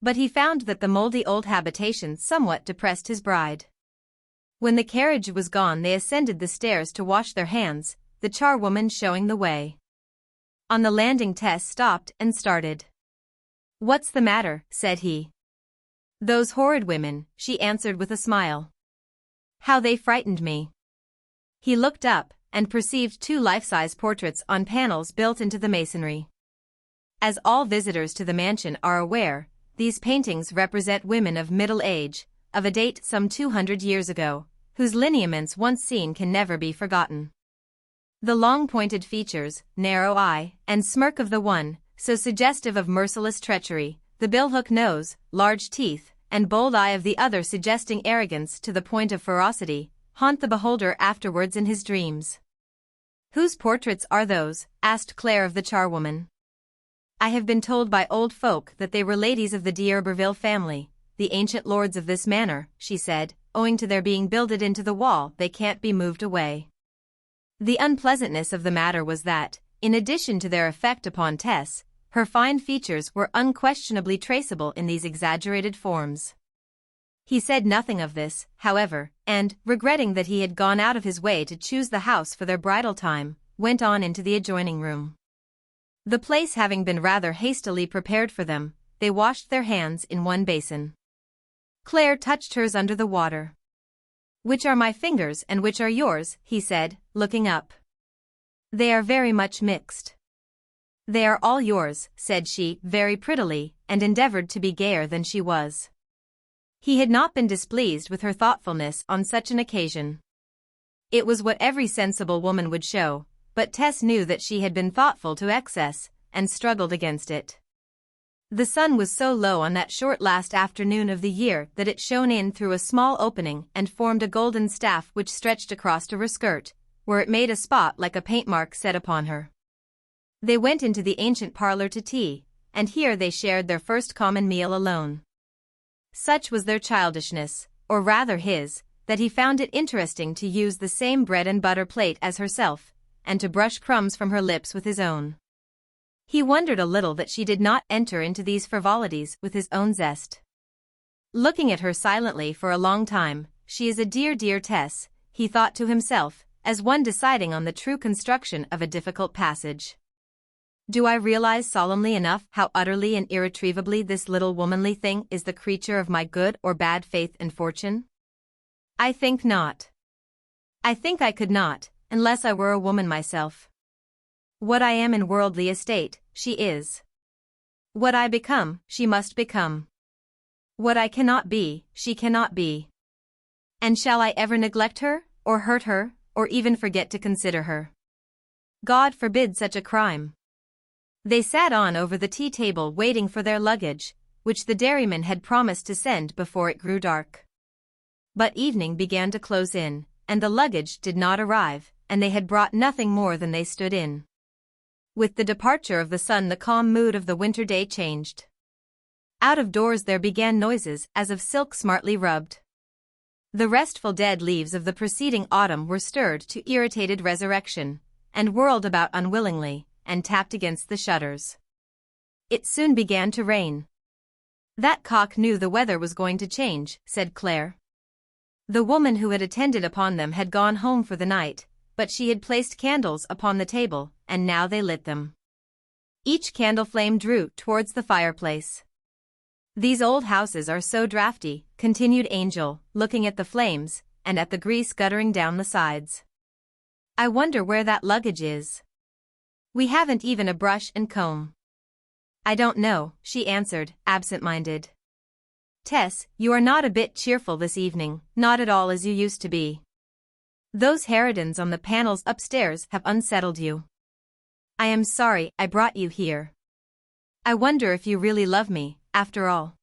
But he found that the moldy old habitation somewhat depressed his bride. When the carriage was gone they ascended the stairs to wash their hands, the charwoman showing the way. On the landing Tess stopped and started. "What's the matter?" said he. "Those horrid women," she answered with a smile. "How they frightened me." He looked up, and perceived two life-size portraits on panels built into the masonry. As all visitors to the mansion are aware, these paintings represent women of middle age, of a date some 200 years ago, whose lineaments once seen can never be forgotten. The long pointed features, narrow eye, and smirk of the one, so suggestive of merciless treachery, the billhook nose, large teeth, and bold eye of the other suggesting arrogance to the point of ferocity, haunt the beholder afterwards in his dreams. "Whose portraits are those?" asked Claire of the charwoman. "I have been told by old folk that they were ladies of the d'Herberville family, the ancient lords of this manor," she said. "Owing to their being builded into the wall they can't be moved away." The unpleasantness of the matter was that, in addition to their effect upon Tess, her fine features were unquestionably traceable in these exaggerated forms. He said nothing of this, however, and, regretting that he had gone out of his way to choose the house for their bridal time, went on into the adjoining room. The place having been rather hastily prepared for them, they washed their hands in one basin. Claire touched hers under the water. "Which are my fingers and which are yours?" he said, looking up. "They are very much mixed." "They are all yours," said she, very prettily, and endeavored to be gayer than she was. He had not been displeased with her thoughtfulness on such an occasion. It was what every sensible woman would show, but Tess knew that she had been thoughtful to excess, and struggled against it. The sun was so low on that short last afternoon of the year that it shone in through a small opening and formed a golden staff which stretched across her skirt, where it made a spot like a paint mark set upon her. They went into the ancient parlor to tea, and here they shared their first common meal alone. Such was their childishness, or rather his, that he found it interesting to use the same bread and butter plate as herself, and to brush crumbs from her lips with his own. He wondered a little that she did not enter into these frivolities with his own zest. Looking at her silently for a long time, "She is a dear, dear Tess," he thought to himself, as one deciding on the true construction of a difficult passage. "Do I realize solemnly enough how utterly and irretrievably this little womanly thing is the creature of my good or bad faith and fortune? I think not. I think I could not, unless I were a woman myself. What I am in worldly estate, she is. What I become, she must become. What I cannot be, she cannot be. And shall I ever neglect her, or hurt her, or even forget to consider her? God forbid such a crime." They sat on over the tea-table waiting for their luggage, which the dairyman had promised to send before it grew dark. But evening began to close in, and the luggage did not arrive, and they had brought nothing more than they stood in. With the departure of the sun the calm mood of the winter day changed. Out of doors there began noises as of silk smartly rubbed. The restful dead leaves of the preceding autumn were stirred to irritated resurrection, and whirled about unwillingly, and tapped against the shutters. It soon began to rain. "That cock knew the weather was going to change," said Claire. The woman who had attended upon them had gone home for the night, but she had placed candles upon the table, and now they lit them. Each candle flame drew towards the fireplace. "These old houses are so draughty," continued Angel, looking at the flames, and at the grease guttering down the sides. "I wonder where that luggage is. We haven't even a brush and comb." "I don't know," she answered, absent-minded. "Tess, you are not a bit cheerful this evening, not at all as you used to be. Those harridans on the panels upstairs have unsettled you. I am sorry I brought you here. I wonder if you really love me, after all."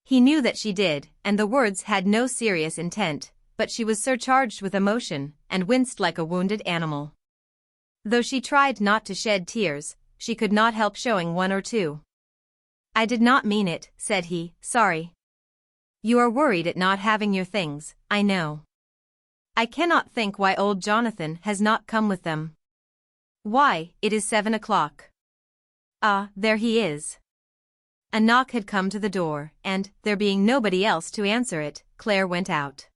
He knew that she did, and the words had no serious intent, but she was surcharged with emotion, and winced like a wounded animal. Though she tried not to shed tears, she could not help showing one or two. "I did not mean it," said he, "sorry. You are worried at not having your things, I know. I cannot think why old Jonathan has not come with them. Why, it is 7 o'clock. Ah, there he is." A knock had come to the door, and, there being nobody else to answer it, Claire went out.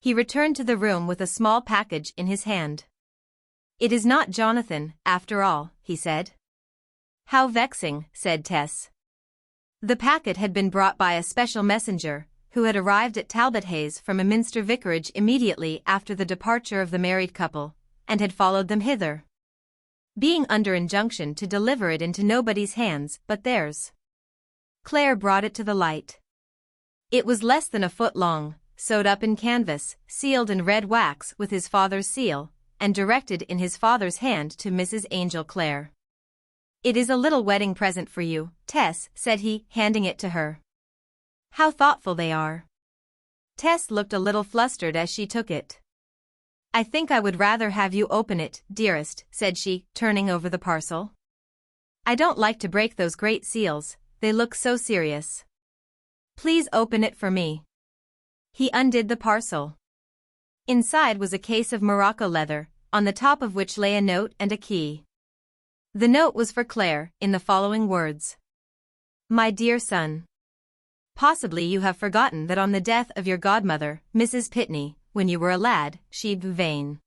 He returned to the room with a small package in his hand. "It is not Jonathan, after all," he said. "How vexing," said Tess. The packet had been brought by a special messenger, who had arrived at Talbot Hayes from a Minster vicarage immediately after the departure of the married couple, and had followed them hither, being under injunction to deliver it into nobody's hands but theirs. Claire brought it to the light. It was less than a foot long, sewed up in canvas, sealed in red wax with his father's seal, and directed in his father's hand to Mrs. Angel Clare. "It is a little wedding present for you, Tess," said he, handing it to her. "How thoughtful they are." Tess looked a little flustered as she took it. "I think I would rather have you open it, dearest," said she, turning over the parcel. "I don't like to break those great seals, they look so serious. Please open it for me." He undid the parcel. Inside was a case of morocco leather, on the top of which lay a note and a key. The note was for Claire, in the following words. "My dear son. Possibly you have forgotten that on the death of your godmother, Mrs. Pitney, when you were a lad, she vain,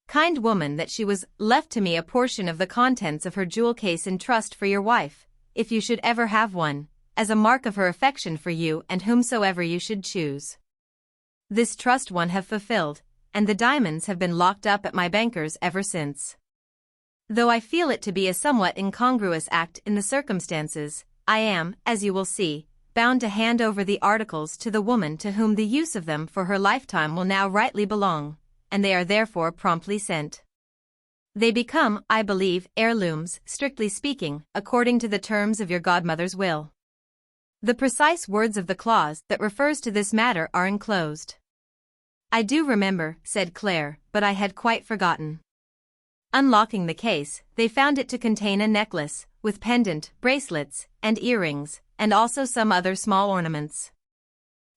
kind woman that she was left to me a portion of the contents of her jewel case in trust for your wife, if you should ever have one, as a mark of her affection for you and whomsoever you should choose. This trust one have fulfilled, and the diamonds have been locked up at my banker's ever since. Though I feel it to be a somewhat incongruous act in the circumstances, I am, as you will see, bound to hand over the articles to the woman to whom the use of them for her lifetime will now rightly belong, and they are therefore promptly sent. They become, I believe, heirlooms, strictly speaking, according to the terms of your godmother's will. The precise words of the clause that refers to this matter are enclosed." "I do remember," said Claire, "but I had quite forgotten." Unlocking the case, they found it to contain a necklace, with pendant, bracelets, and earrings, and also some other small ornaments.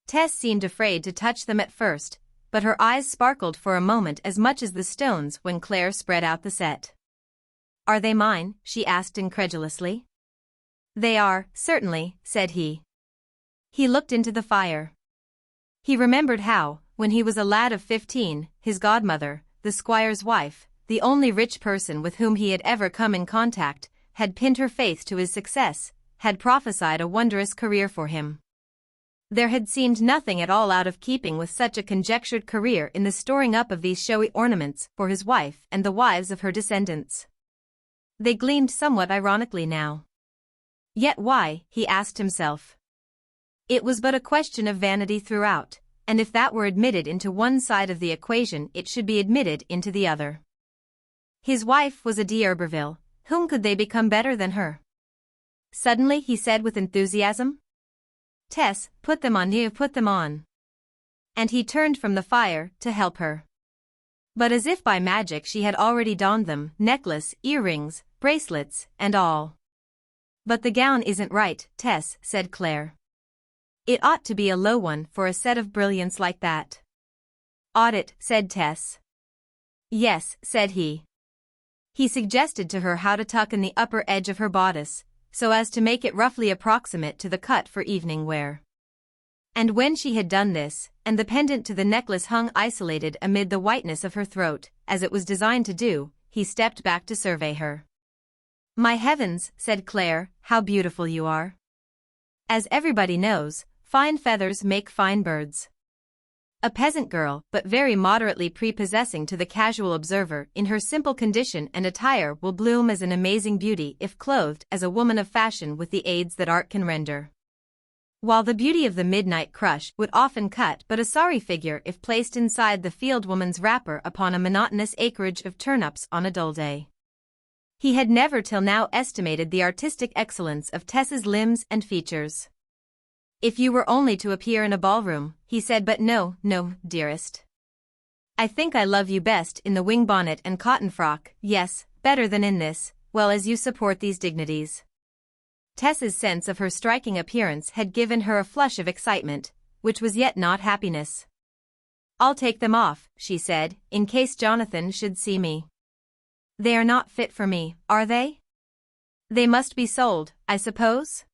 Tess seemed afraid to touch them at first, but her eyes sparkled for a moment as much as the stones when Claire spread out the set. "Are they mine?" she asked incredulously. "They are, certainly," said he. He looked into the fire. He remembered how, when he was a lad of 15, his godmother, the squire's wife, the only rich person with whom he had ever come in contact, had pinned her faith to his success, had prophesied a wondrous career for him. There had seemed nothing at all out of keeping with such a conjectured career in the storing up of these showy ornaments for his wife and the wives of her descendants. They gleamed somewhat ironically now. Yet why, he asked himself. It was but a question of vanity throughout, and if that were admitted into one side of the equation it should be admitted into the other. His wife was a d'Urberville, whom could they become better than her? Suddenly he said with enthusiasm. "Tess, put them on, you put them on." And he turned from the fire to help her. But as if by magic she had already donned them, necklace, earrings, bracelets, and all. "But the gown isn't right, Tess," said Claire. "It ought to be a low one for a set of brilliants like that." "Ought it?" said Tess. "Yes," said he. He suggested to her how to tuck in the upper edge of her bodice, so as to make it roughly approximate to the cut for evening wear. And when she had done this, and the pendant to the necklace hung isolated amid the whiteness of her throat, as it was designed to do, he stepped back to survey her. "My heavens," said Claire, "how beautiful you are." As everybody knows, fine feathers make fine birds. A peasant girl, but very moderately prepossessing to the casual observer in her simple condition and attire will bloom as an amazing beauty if clothed as a woman of fashion with the aids that art can render. While the beauty of the midnight crush would often cut but a sorry figure if placed inside the field woman's wrapper upon a monotonous acreage of turnips on a dull day. He had never till now estimated the artistic excellence of Tess's limbs and features. "If you were only to appear in a ballroom," he said, "but no, dearest. I think I love you best in the wing bonnet and cotton frock, yes, better than in this, well as you support these dignities." Tess's sense of her striking appearance had given her a flush of excitement, which was yet not happiness. "I'll take them off," she said, "in case Jonathan should see me." "They are not fit for me, are they? They must be sold, I suppose?"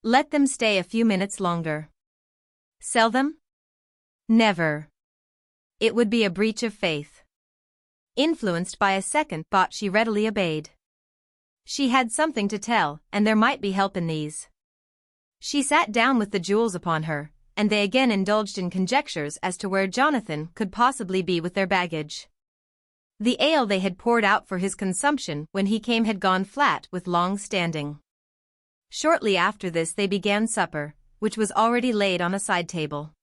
"Let them stay a few minutes longer." "Sell them? Never. It would be a breach of faith." Influenced by a second thought, she readily obeyed. She had something to tell, and there might be help in these. She sat down with the jewels upon her, and they again indulged in conjectures as to where Jonathan could possibly be with their baggage. The ale they had poured out for his consumption when he came had gone flat with long standing. Shortly after this they began supper, which was already laid on a side table.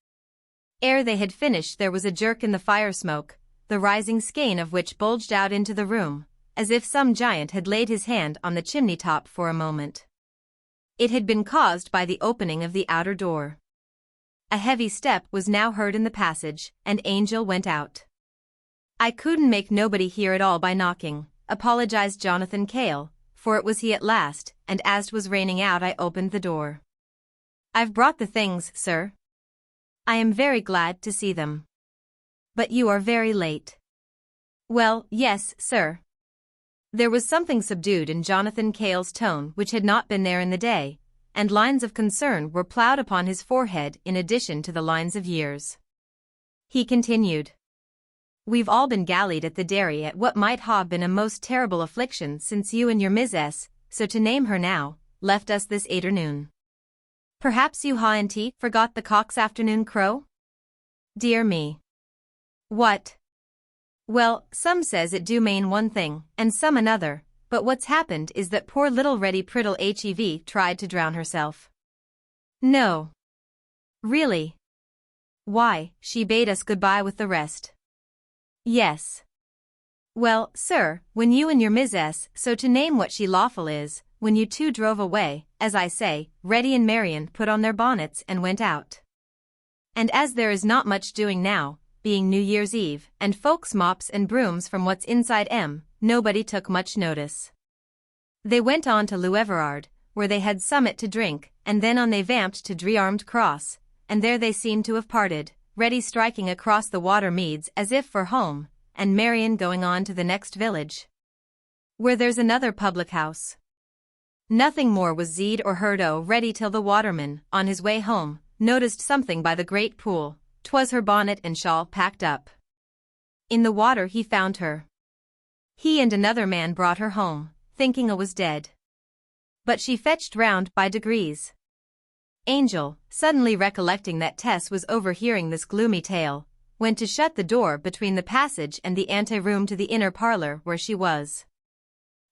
Ere they had finished there was a jerk in the fire smoke, the rising skein of which bulged out into the room, as if some giant had laid his hand on the chimney top for a moment. It had been caused by the opening of the outer door. A heavy step was now heard in the passage, and Angel went out. "I couldn't make nobody hear at all by knocking," apologized Jonathan Cale, for it was he at last, and as 'twas raining out I opened the door. "I've brought the things, sir." "I am very glad to see them. But you are very late." "Well, yes, sir." There was something subdued in Jonathan Cale's tone which had not been there in the day, and lines of concern were ploughed upon his forehead in addition to the lines of years. He continued. "We've all been gallied at the dairy at what might ha' been a most terrible affliction since you and your Miss, so to name her now, left us this afternoon. Perhaps you ha'n't forgot the cock's afternoon crow? Dear me. What? Well, some says it do mean one thing, and some another, but what's happened is that poor little Reddy Prittle XXIV tried to drown herself." "No. Really? Why, she bade us goodbye with the rest." "Yes. Well, sir, when you and your Miss, so to name what she lawful is, when you two drove away, as I say, Reddy and Marian put on their bonnets and went out. And as there is not much doing now, being New Year's Eve, and folks mops and brooms from what's inside nobody took much notice. They went on to Leuverard, where they had summit to drink, and then on they vamped to Drearmed Cross, and there they seemed to have parted, Reddy striking across the water meads as if for home, and Marian going on to the next village, where there's another public house. Nothing more was zeed or heard o' Reddy till the waterman, on his way home, noticed something by the great pool. 'Twas her bonnet and shawl packed up. In the water he found her. He and another man brought her home, thinking 'a was dead. But she fetched round by degrees." Angel, suddenly recollecting that Tess was overhearing this gloomy tale, went to shut the door between the passage and the ante-room to the inner parlor where she was.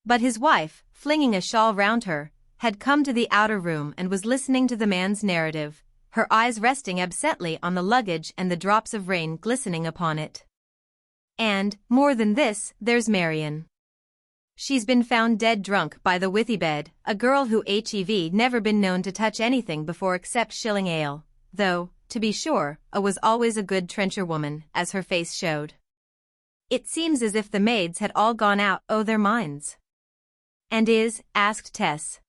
But his wife, flinging a shawl round her, had come to the outer room and was listening to the man's narrative, her eyes resting absently on the luggage and the drops of rain glistening upon it. "And, more than this, there's Marian. She's been found dead drunk by the withy bed, a girl who XXIV never been known to touch anything before except shilling ale, though, to be sure, was always a good trencherwoman, as her face showed. It seems as if the maids had all gone out o' their minds." "And asked Tess.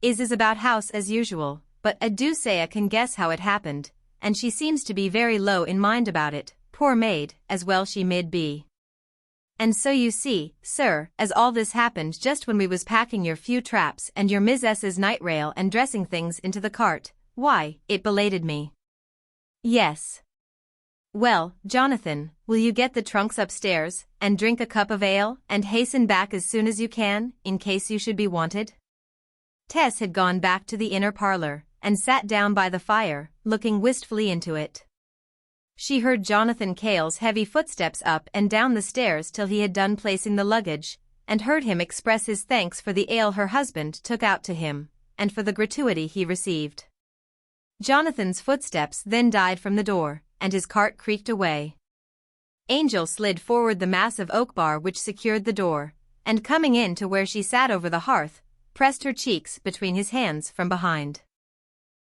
Is about house as usual, but I do say I can guess how it happened, and she seems to be very low in mind about it, poor maid, as well she mid be. And so you see, sir, as all this happened just when we was packing your few traps and your Miss's night rail and dressing things into the cart, Why, it belated me. Yes. Well, Jonathan, will you get the trunks upstairs, and drink a cup of ale, and hasten back as soon as you can, in case you should be wanted? Tess had gone back to the inner parlor, and sat down by the fire, looking wistfully into it. She heard Jonathan Cale's heavy footsteps up and down the stairs till he had done placing the luggage, and heard him express his thanks for the ale her husband took out to him, and for the gratuity he received. Jonathan's footsteps then died from the door, and his cart creaked away. Angel slid forward the massive oak bar which secured the door, and coming in to where she sat over the hearth, pressed her cheeks between his hands from behind.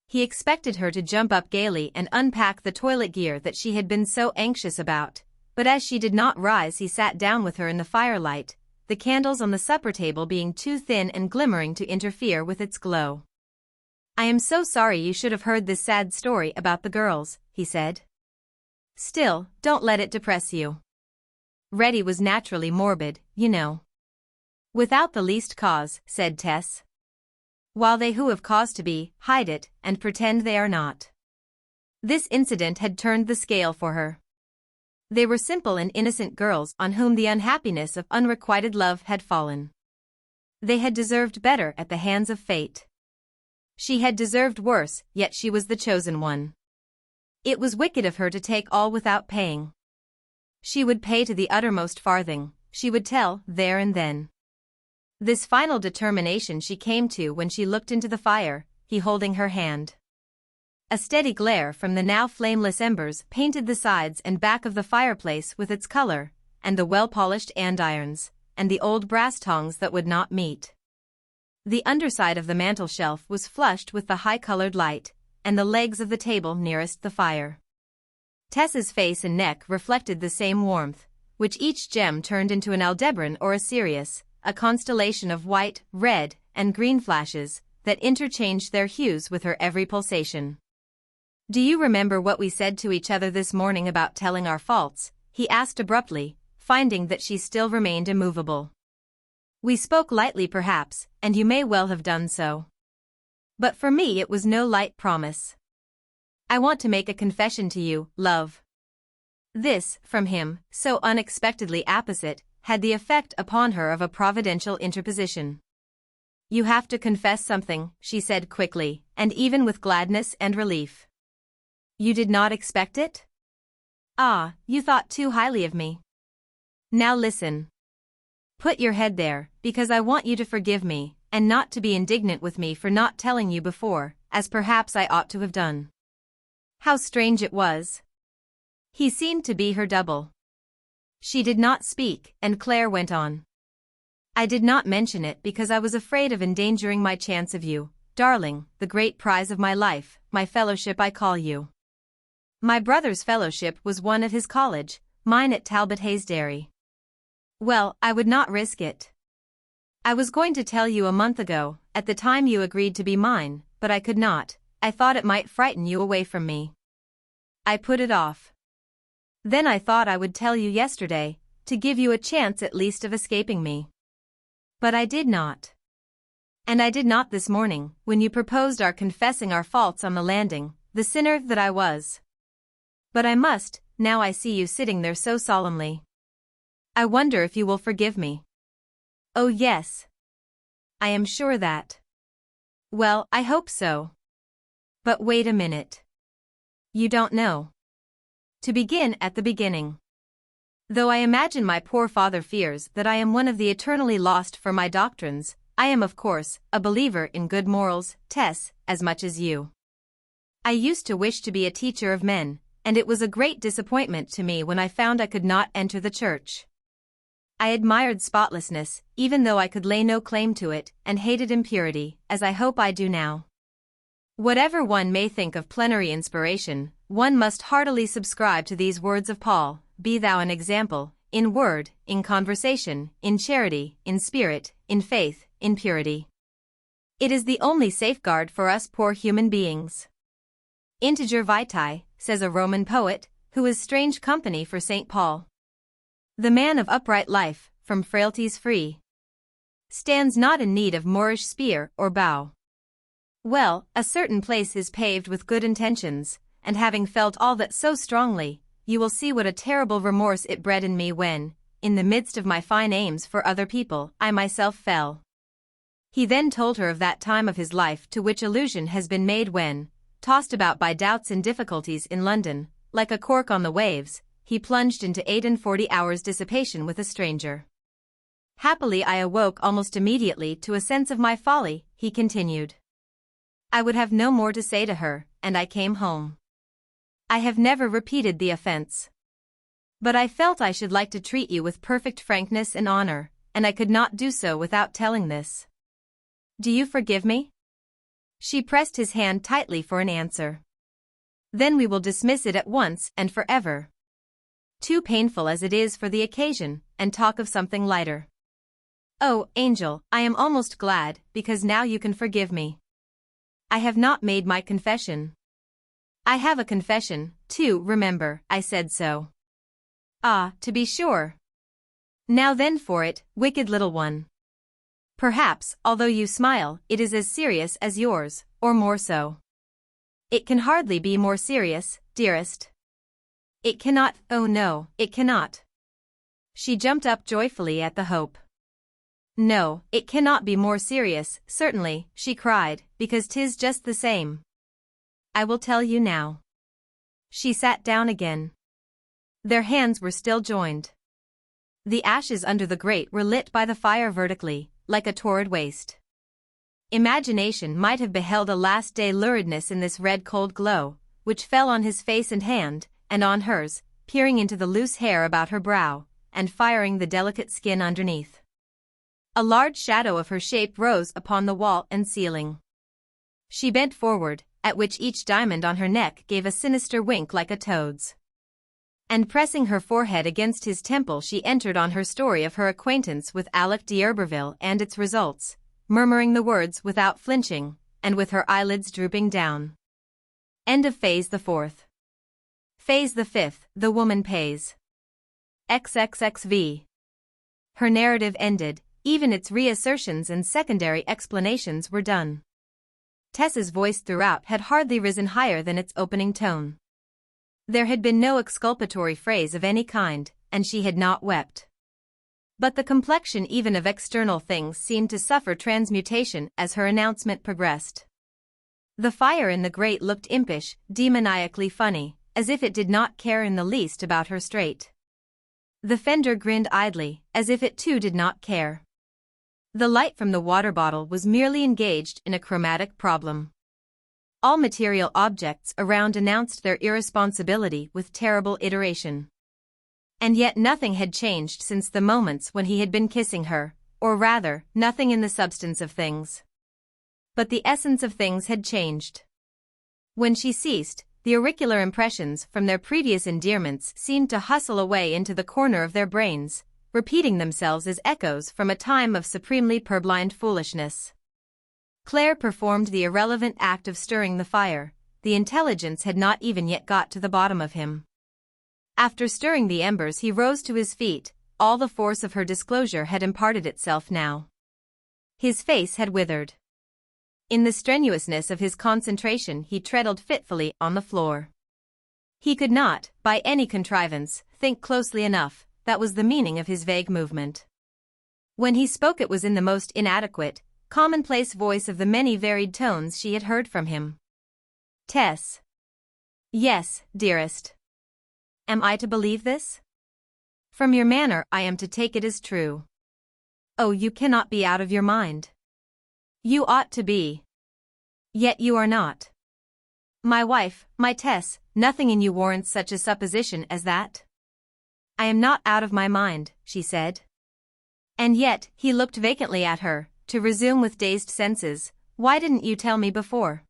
He expected her to jump up gaily and unpack the toilet gear that she had been so anxious about, but as she did not rise he sat down with her in the firelight, the candles on the supper table being too thin and glimmering to interfere with its glow. "I am so sorry you should have heard this sad story about the girls," he said. "Still, don't let it depress you. Reddy was naturally morbid, you know." "Without the least cause," said Tess. "While they who have cause to be, hide it, and pretend they are not." This incident had turned the scale for her. They were simple and innocent girls on whom the unhappiness of unrequited love had fallen. They had deserved better at the hands of fate. She had deserved worse, yet she was the chosen one. It was wicked of her to take all without paying. She would pay to the uttermost farthing, she would tell, there and then. This final determination she came to when she looked into the fire, he holding her hand. A steady glare from the now flameless embers painted the sides and back of the fireplace with its color, and the well-polished andirons, and the old brass tongs that would not meet. The underside of the mantel-shelf was flushed with the high-colored light, and the legs of the table nearest the fire. Tess's face and neck reflected the same warmth, which each gem turned into an Aldebaran or a Sirius, a constellation of white, red, and green flashes, that interchanged their hues with her every pulsation. "Do you remember what we said to each other this morning about telling our faults?" he asked abruptly, finding that she still remained immovable. "We spoke lightly perhaps, and you may well have done so. But for me it was no light promise. I want to make a confession to you, love." This, from him, so unexpectedly apposite, had the effect upon her of a providential interposition. "You have to confess something," she said quickly, and even with gladness and relief. "You did not expect it? Ah, you thought too highly of me. Now listen. Put your head there, because I want you to forgive me, and not to be indignant with me for not telling you before, as perhaps I ought to have done." How strange it was. He seemed to be her double. She did not speak, and Claire went on. "I did not mention it because I was afraid of endangering my chance of you, darling, the great prize of my life, my fellowship I call you. My brother's fellowship was one at his college, mine at Talbot Haysdale. Well, I would not risk it. I was going to tell you a month ago, at the time you agreed to be mine, but I could not. I thought it might frighten you away from me. I put it off. Then I thought I would tell you yesterday, to give you a chance at least of escaping me. But I did not. And I did not this morning, when you proposed our confessing our faults on the landing, the sinner that I was. But I must, now I see you sitting there so solemnly. I wonder if you will forgive me." "Oh yes. I am sure that." "Well, I hope so. But wait a minute. You don't know. To begin at the beginning. Though I imagine my poor father fears that I am one of the eternally lost for my doctrines, I am of course a believer in good morals, Tess, as much as you. I used to wish to be a teacher of men, and it was a great disappointment to me when I found I could not enter the church. I admired spotlessness, even though I could lay no claim to it, and hated impurity, as I hope I do now. Whatever one may think of plenary inspiration, one must heartily subscribe to these words of Paul, "Be thou an example, in word, in conversation, in charity, in spirit, in faith, in purity." It is the only safeguard for us poor human beings. "Integer vitae," says a Roman poet, who is strange company for St. Paul. "The man of upright life, from frailties free, stands not in need of Moorish spear or bow." Well, a certain place is paved with good intentions, and having felt all that so strongly, you will see what a terrible remorse it bred in me when, in the midst of my fine aims for other people, I myself fell. He then told her of that time of his life to which allusion has been made when, tossed about by doubts and difficulties in London, like a cork on the waves, he plunged into 48 hours' dissipation with a stranger. Happily I awoke almost immediately to a sense of my folly, he continued. I would have no more to say to her, and I came home. I have never repeated the offense. But I felt I should like to treat you with perfect frankness and honor, and I could not do so without telling this. Do you forgive me? She pressed his hand tightly for an answer. Then we will dismiss it at once and forever. Too painful as it is for the occasion, and talk of something lighter. Oh, Angel, I am almost glad, because now you can forgive me. I have not made my confession. I have a confession, too, remember, I said so. Ah, to be sure. Now then for it, wicked little one. Perhaps, although you smile, it is as serious as yours, or more so. It can hardly be more serious, dearest. It cannot, oh no, it cannot. She jumped up joyfully at the hope. No, it cannot be more serious, certainly, she cried, because 'tis just the same. I will tell you now. She sat down again. Their hands were still joined. The ashes under the grate were lit by the fire vertically, like a torrid waste. Imagination might have beheld a last-day luridness in this red cold glow, which fell on his face and hand, and on hers, peering into the loose hair about her brow, and firing the delicate skin underneath. A large shadow of her shape rose upon the wall and ceiling. She bent forward, at which each diamond on her neck gave a sinister wink like a toad's. And pressing her forehead against his temple she entered on her story of her acquaintance with Alec d'Herberville and its results, murmuring the words without flinching, and with her eyelids drooping down. End of Phase the Fourth. Phase the Fifth, The Woman Pays. XXXV. Her narrative ended, even its reassertions and secondary explanations were done. Tess's voice throughout had hardly risen higher than its opening tone. There had been no exculpatory phrase of any kind, and she had not wept. But the complexion even of external things seemed to suffer transmutation as her announcement progressed. The fire in the grate looked impish, demoniacally funny, as if it did not care in the least about her strait. The fender grinned idly, as if it too did not care. The light from the water bottle was merely engaged in a chromatic problem. All material objects around announced their irresponsibility with terrible iteration. And yet nothing had changed since the moments when he had been kissing her, or rather, nothing in the substance of things. But the essence of things had changed. When she ceased, the auricular impressions from their previous endearments seemed to hustle away into the corner of their brains, repeating themselves as echoes from a time of supremely purblind foolishness. Claire performed the irrelevant act of stirring the fire. The intelligence had not even yet got to the bottom of him. After stirring the embers he rose to his feet. All the force of her disclosure had imparted itself now. His face had withered. In the strenuousness of his concentration he treadled fitfully on the floor. He could not, by any contrivance, think closely enough. That was the meaning of his vague movement. When he spoke it was in the most inadequate, commonplace voice of the many varied tones she had heard from him. Tess. Yes, dearest. Am I to believe this? From your manner I am to take it as true. Oh, you cannot be out of your mind. You ought to be. Yet you are not. My wife, my Tess, nothing in you warrants such a supposition as that. I am not out of my mind, she said. And yet, he looked vacantly at her, to resume with dazed senses, why didn't you tell me before?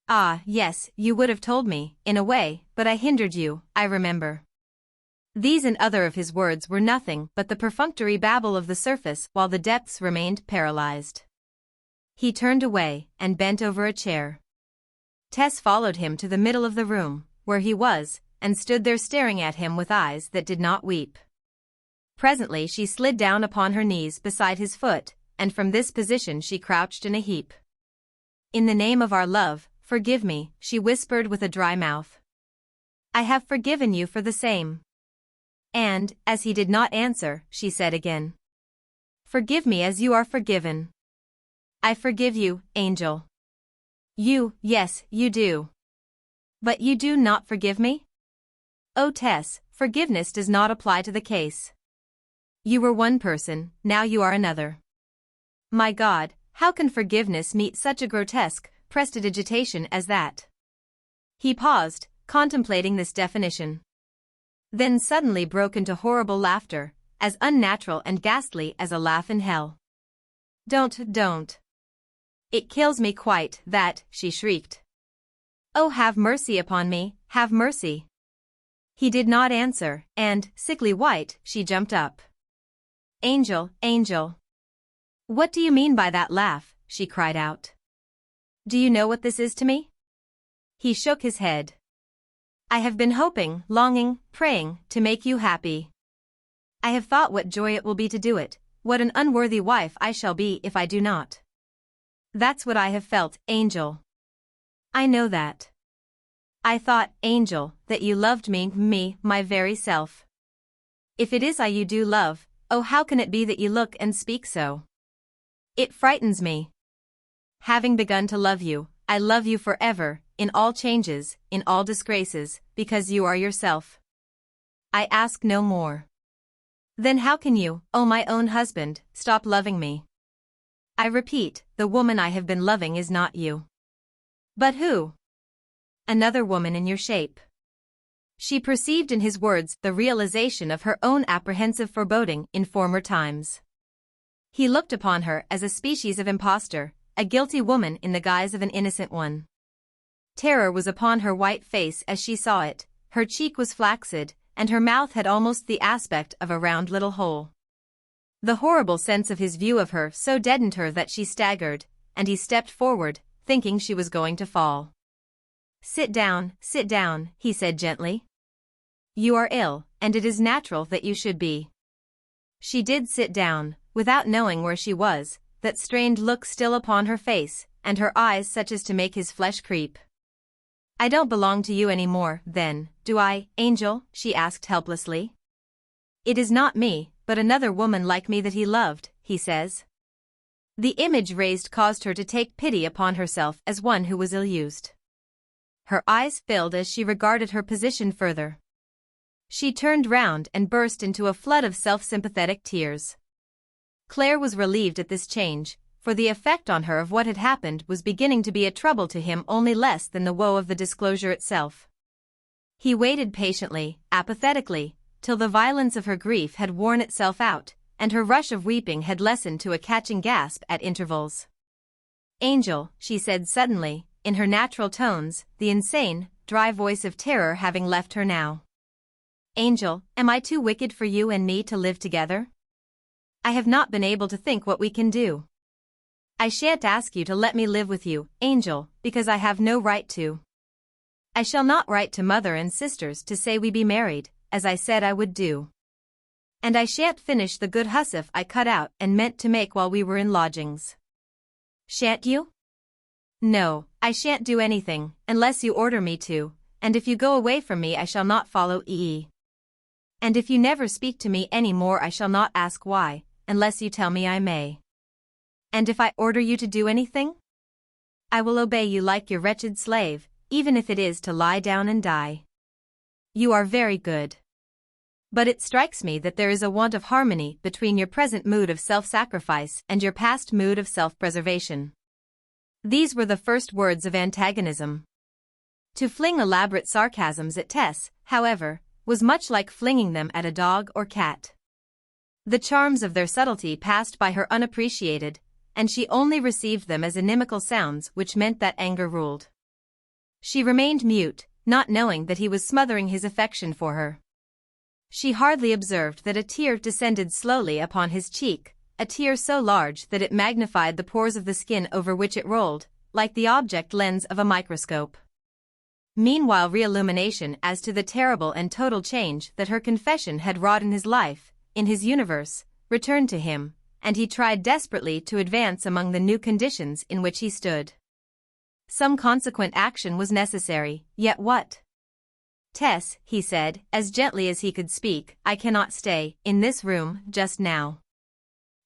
Ah, yes, you would have told me, in a way, but I hindered you, I remember. These and other of his words were nothing but the perfunctory babble of the surface while the depths remained paralyzed. He turned away, and bent over a chair. Tess followed him to the middle of the room, where he was, and stood there staring at him with eyes that did not weep. Presently she slid down upon her knees beside his foot, and from this position she crouched in a heap. in the name of our love, forgive me, she whispered with a dry mouth. I have forgiven you for the same. And, as he did not answer, she said again. Forgive me as you are forgiven. I forgive you, Angel. Yes, you do. But you do not forgive me? Oh Tess, forgiveness does not apply to the case. You were one person, now you are another. My God, how can forgiveness meet such a grotesque prestidigitation as that? He paused, contemplating this definition. Then suddenly broke into horrible laughter, as unnatural and ghastly as a laugh in hell. Don't. It kills me quite, that, she shrieked. Oh, have mercy upon me, have mercy. He did not answer, and, sickly white, she jumped up. Angel. What do you mean by that laugh? She cried out. Do you know what this is to me? He shook his head. I have been hoping, longing, praying, to make you happy. I have thought what joy it will be to do it, what an unworthy wife I shall be if I do not. That's what I have felt, Angel. I know that. I thought, Angel, that you loved me, my very self. If it is I you do love, oh how can it be that you look and speak so? It frightens me. Having begun to love you, I love you forever, in all changes, in all disgraces, because you are yourself. I ask no more. Then how can you, oh my own husband, stop loving me? I repeat, the woman I have been loving is not you. But who? Another woman in your shape. She perceived in his words the realization of her own apprehensive foreboding in former times. He looked upon her as a species of impostor, a guilty woman in the guise of an innocent one. Terror was upon her white face as she saw it, her cheek was flaccid, and her mouth had almost the aspect of a round little hole. The horrible sense of his view of her so deadened her that she staggered, and he stepped forward, thinking she was going to fall. Sit down, he said gently. You are ill, and it is natural that you should be. She did sit down, without knowing where she was, that strained look still upon her face, and her eyes such as to make his flesh creep. I don't belong to you any more, then, do I, Angel? She asked helplessly. It is not me, but another woman like me that he loved, he says. The image raised caused her to take pity upon herself as one who was ill-used. Her eyes filled as she regarded her position further. She turned round and burst into a flood of self-sympathetic tears. Claire was relieved at this change, for the effect on her of what had happened was beginning to be a trouble to him only less than the woe of the disclosure itself. He waited patiently, apathetically, till the violence of her grief had worn itself out, and her rush of weeping had lessened to a catching gasp at intervals. Angel, she said suddenly, in her natural tones, the insane, dry voice of terror having left her now. Angel, am I too wicked for you and me to live together? I have not been able to think what we can do. I shan't ask you to let me live with you, Angel, because I have no right to. I shall not write to mother and sisters to say we be married, as I said I would do. And I shan't finish the good hussif I cut out and meant to make while we were in lodgings. Shan't you? No, I shan't do anything, unless you order me to, and if you go away from me I shall not follow And if you never speak to me any more I shall not ask why, unless you tell me I may. And if I order you to do anything? I will obey you like your wretched slave, even if it is to lie down and die. You are very good. But it strikes me that there is a want of harmony between your present mood of self-sacrifice and your past mood of self-preservation. These were the first words of antagonism. To fling elaborate sarcasms at Tess, however, was much like flinging them at a dog or cat. The charms of their subtlety passed by her unappreciated, and she only received them as inimical sounds which meant that anger ruled. She remained mute, not knowing that he was smothering his affection for her. She hardly observed that a tear descended slowly upon his cheek, a tear so large that it magnified the pores of the skin over which it rolled, like the object lens of a microscope. Meanwhile reillumination as to the terrible and total change that her confession had wrought in his life, in his universe, returned to him, and he tried desperately to advance among the new conditions in which he stood. Some consequent action was necessary, yet what? Tess, he said, as gently as he could speak, I cannot stay in this room just now.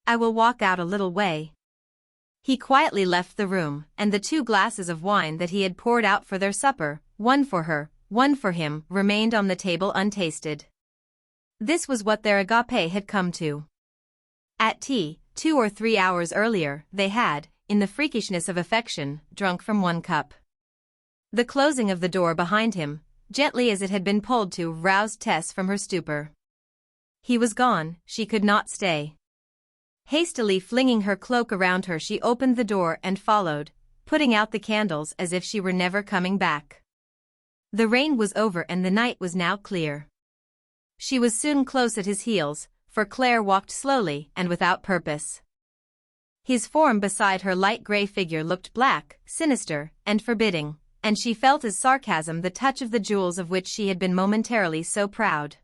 I will walk out a little way. He quietly left the room, and the 2 glasses of wine that he had poured out for their supper, one for her, one for him, remained on the table untasted. This was what their agape had come to. At tea, 2 or 3 hours earlier, they had, in the freakishness of affection, drunk from one cup. The closing of the door behind him, gently as it had been pulled to, roused Tess from her stupor. He was gone, she could not stay. Hastily flinging her cloak around her, she opened the door and followed, putting out the candles as if she were never coming back. The rain was over and the night was now clear. She was soon close at his heels, for Claire walked slowly and without purpose. His form beside her light grey figure looked black, sinister, and forbidding, and she felt as sarcasm the touch of the jewels of which she had been momentarily so proud.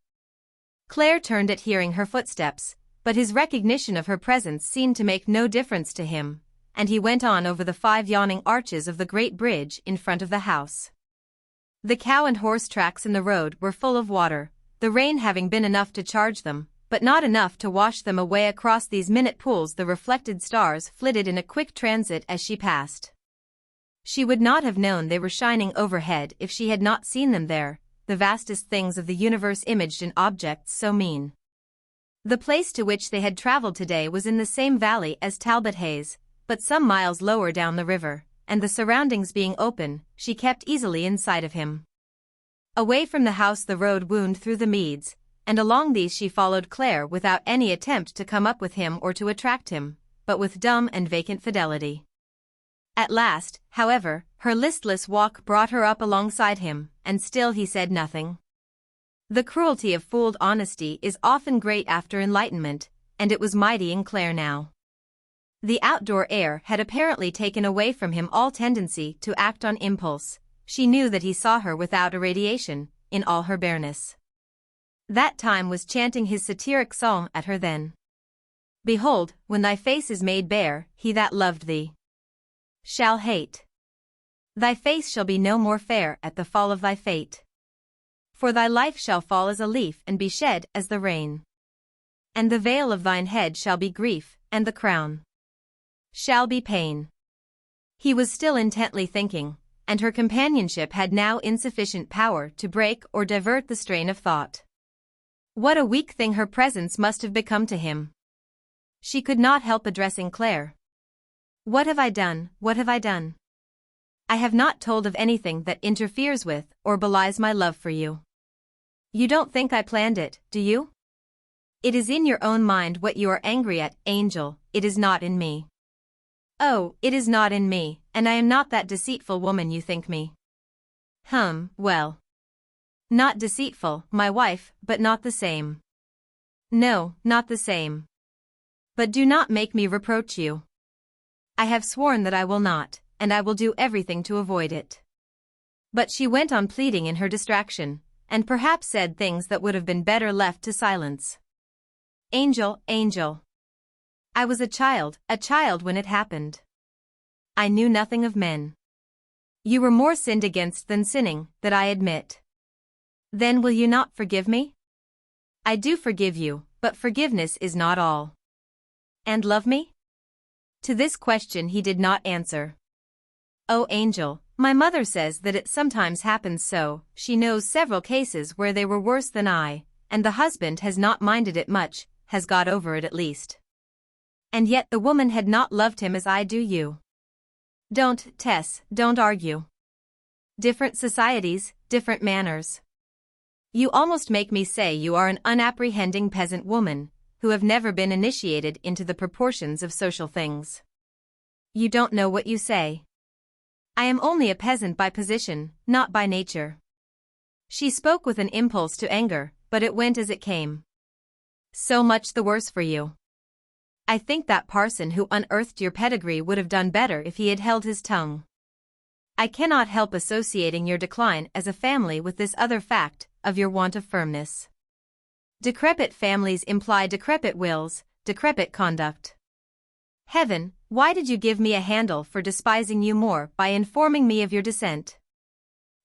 Claire turned at hearing her footsteps, but his recognition of her presence seemed to make no difference to him, and he went on over the 5 yawning arches of the great bridge in front of the house. The cow and horse tracks in the road were full of water, the rain having been enough to charge them, but not enough to wash them away. Across these minute pools the reflected stars flitted in a quick transit as she passed. She would not have known they were shining overhead if she had not seen them there, the vastest things of the universe imaged in objects so mean. The place to which they had traveled today was in the same valley as Talbot Hayes, but some miles lower down the river, and the surroundings being open, she kept easily in sight of him. Away from the house the road wound through the meads, and along these she followed Claire without any attempt to come up with him or to attract him, but with dumb and vacant fidelity. At last, however, her listless walk brought her up alongside him, and still he said nothing. The cruelty of fooled honesty is often great after enlightenment, and it was mighty in Claire now. The outdoor air had apparently taken away from him all tendency to act on impulse. She knew that he saw her without irradiation, in all her bareness. That time was chanting his satiric psalm at her then. Behold, when thy face is made bare, he that loved thee shall hate. Thy face shall be no more fair at the fall of thy fate. For thy life shall fall as a leaf and be shed as the rain. And the veil of thine head shall be grief, and the crown shall be pain. He was still intently thinking, and her companionship had now insufficient power to break or divert the strain of thought. What a weak thing her presence must have become to him. She could not help addressing Claire. What have I done, what have I done? I have not told of anything that interferes with or belies my love for you. You don't think I planned it, do you? It is in your own mind what you are angry at, Angel, it is not in me. Oh, it is not in me, and I am not that deceitful woman you think me. Well. Not deceitful, my wife, but not the same. No, not the same. But do not make me reproach you. I have sworn that I will not, and I will do everything to avoid it. But she went on pleading in her distraction, and perhaps said things that would have been better left to silence. Angel, Angel. I was a child when it happened. I knew nothing of men. You were more sinned against than sinning, that I admit. Then will you not forgive me? I do forgive you, but forgiveness is not all. And love me? To this question he did not answer. Oh, Angel, my mother says that it sometimes happens so. She knows several cases where they were worse than I, and the husband has not minded it much, has got over it at least. And yet the woman had not loved him as I do you. Don't, Tess, don't argue. Different societies, different manners. You almost make me say you are an unapprehending peasant woman, who have never been initiated into the proportions of social things. You don't know what you say. I am only a peasant by position, not by nature. She spoke with an impulse to anger, but it went as it came. So much the worse for you. I think that parson who unearthed your pedigree would have done better if he had held his tongue. I cannot help associating your decline as a family with this other fact, of your want of firmness. Decrepit families imply decrepit wills, decrepit conduct. Heaven, Why did you give me a handle for despising you more by informing me of your descent?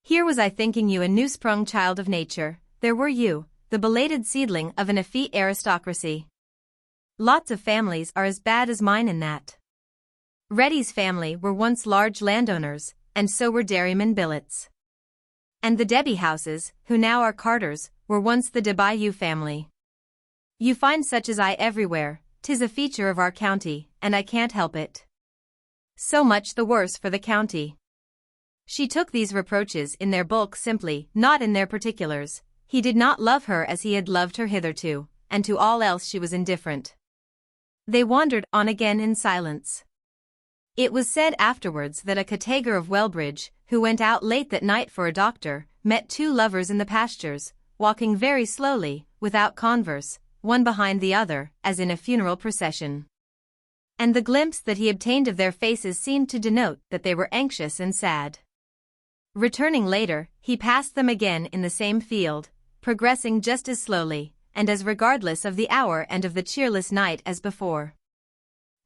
Here was I thinking you a new-sprung child of nature, there were you, the belated seedling of an effete aristocracy. Lots of families are as bad as mine in that. Reddy's family were once large landowners, and so were dairyman Billets. And the Debbie houses, who now are Carters, were once the de Bayou family. You find such as I everywhere, 'tis a feature of our county, and I can't help it. So much the worse for the county. She took these reproaches in their bulk simply, not in their particulars. He did not love her as he had loved her hitherto, and to all else she was indifferent. They wandered on again in silence. It was said afterwards that a category of Wellbridge, who went out late that night for a doctor, met two lovers in the pastures, walking very slowly, without converse, one behind the other, as in a funeral procession. And the glimpse that he obtained of their faces seemed to denote that they were anxious and sad. Returning later, he passed them again in the same field, progressing just as slowly, and as regardless of the hour and of the cheerless night as before.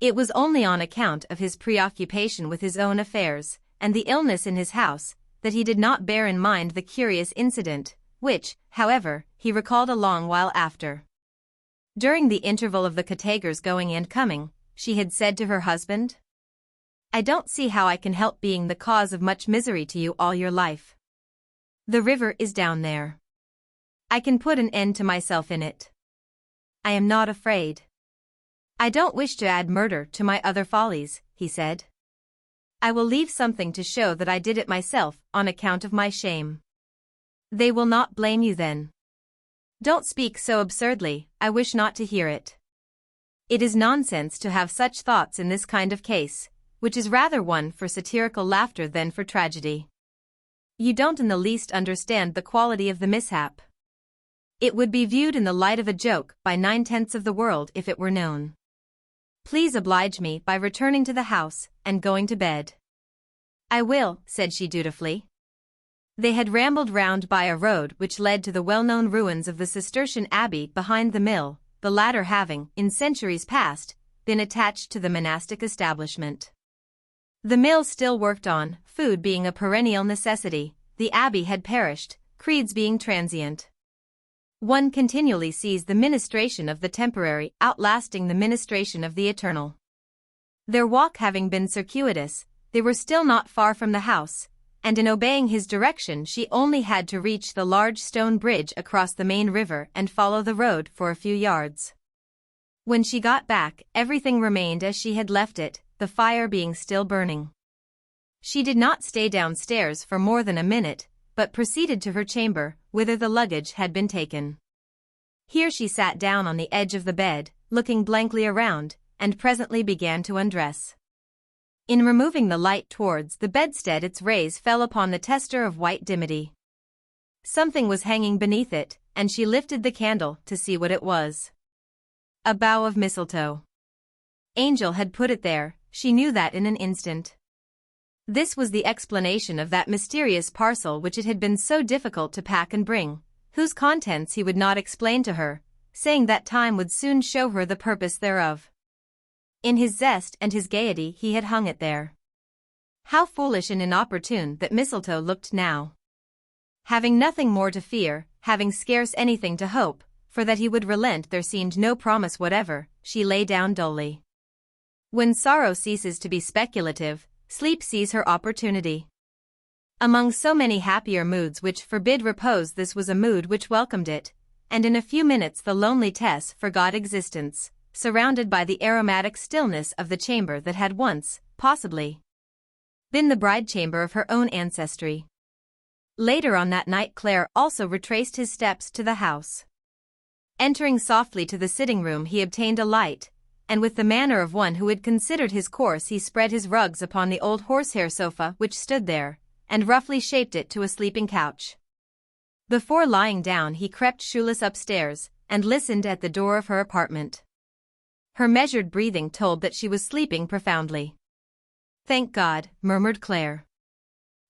It was only on account of his preoccupation with his own affairs, and the illness in his house, that he did not bear in mind the curious incident, which, however, he recalled a long while after. During the interval of the category's going and coming, she had said to her husband, "I don't see how I can help being the cause of much misery to you all your life. The river is down there. I can put an end to myself in it. I am not afraid. I don't wish to add murder to my other follies," he said. "I will leave something to show that I did it myself on account of my shame." "They will not blame you then." "Don't speak so absurdly, I wish not to hear it. It is nonsense to have such thoughts in this kind of case, which is rather one for satirical laughter than for tragedy. You don't in the least understand the quality of the mishap. It would be viewed in the light of a joke by 9/10 of the world if it were known. Please oblige me by returning to the house and going to bed." "I will," said she dutifully. They had rambled round by a road which led to the well-known ruins of the Cistercian abbey behind the mill, the latter having, in centuries past, been attached to the monastic establishment. The mill still worked on, food being a perennial necessity, the abbey had perished, creeds being transient. One continually sees the ministration of the temporary outlasting the ministration of the eternal. Their walk having been circuitous, they were still not far from the house, and in obeying his direction she only had to reach the large stone bridge across the main river and follow the road for a few yards. When she got back, everything remained as she had left it, the fire being still burning. She did not stay downstairs for more than a minute, but proceeded to her chamber, whither the luggage had been taken. Here she sat down on the edge of the bed, looking blankly around, and presently began to undress. In removing the light towards the bedstead its rays fell upon the tester of white dimity. Something was hanging beneath it, and she lifted the candle to see what it was. A bough of mistletoe. Angel had put it there, she knew that in an instant. This was the explanation of that mysterious parcel which it had been so difficult to pack and bring, whose contents he would not explain to her, saying that time would soon show her the purpose thereof. In his zest and his gaiety he had hung it there. How foolish and inopportune that mistletoe looked now. Having nothing more to fear, having scarce anything to hope, for that he would relent there seemed no promise whatever, she lay down dully. When sorrow ceases to be speculative, sleep sees her opportunity. Among so many happier moods which forbid repose this was a mood which welcomed it, and in a few minutes the lonely Tess forgot existence, surrounded by the aromatic stillness of the chamber that had once, possibly, been the bride chamber of her own ancestry. Later on that night Claire also retraced his steps to the house. Entering softly to the sitting room he obtained a light, and with the manner of one who had considered his course he spread his rugs upon the old horsehair sofa which stood there, and roughly shaped it to a sleeping couch. Before lying down he crept shoeless upstairs, and listened at the door of her apartment. Her measured breathing told that she was sleeping profoundly. "Thank God," murmured Claire.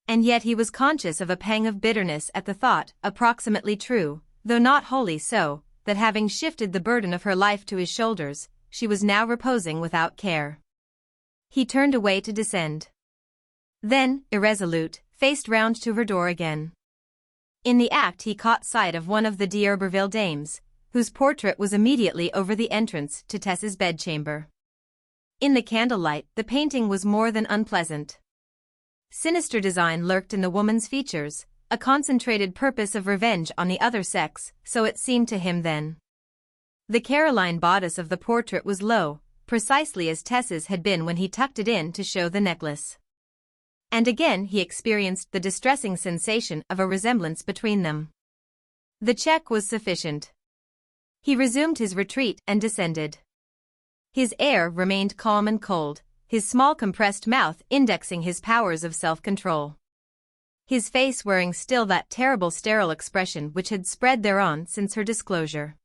And yet he was conscious of a pang of bitterness at the thought, approximately true, though not wholly so, that having shifted the burden of her life to his shoulders, she was now reposing without care. He turned away to descend. Then, irresolute, faced round to her door again. In the act he caught sight of one of the D'Urberville dames, whose portrait was immediately over the entrance to Tess's bedchamber. In the candlelight, the painting was more than unpleasant. Sinister design lurked in the woman's features, a concentrated purpose of revenge on the other sex, so it seemed to him then. The Caroline bodice of the portrait was low, precisely as Tess's had been when he tucked it in to show the necklace. And again he experienced the distressing sensation of a resemblance between them. The check was sufficient. He resumed his retreat and descended. His air remained calm and cold, his small compressed mouth indexing his powers of self-control. His face wearing still that terrible sterile expression which had spread thereon since her disclosure.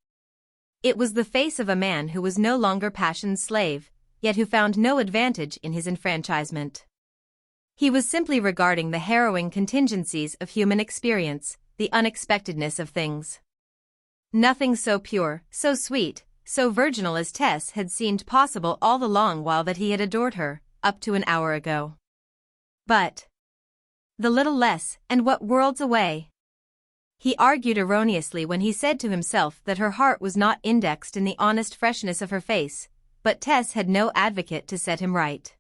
It was the face of a man who was no longer passion's slave, yet who found no advantage in his enfranchisement. He was simply regarding the harrowing contingencies of human experience, the unexpectedness of things. Nothing so pure, so sweet, so virginal as Tess had seemed possible all the long while that he had adored her, up to an hour ago. But the little less, and what worlds away? He argued erroneously when he said to himself that her heart was not indexed in the honest freshness of her face, but Tess had no advocate to set him right.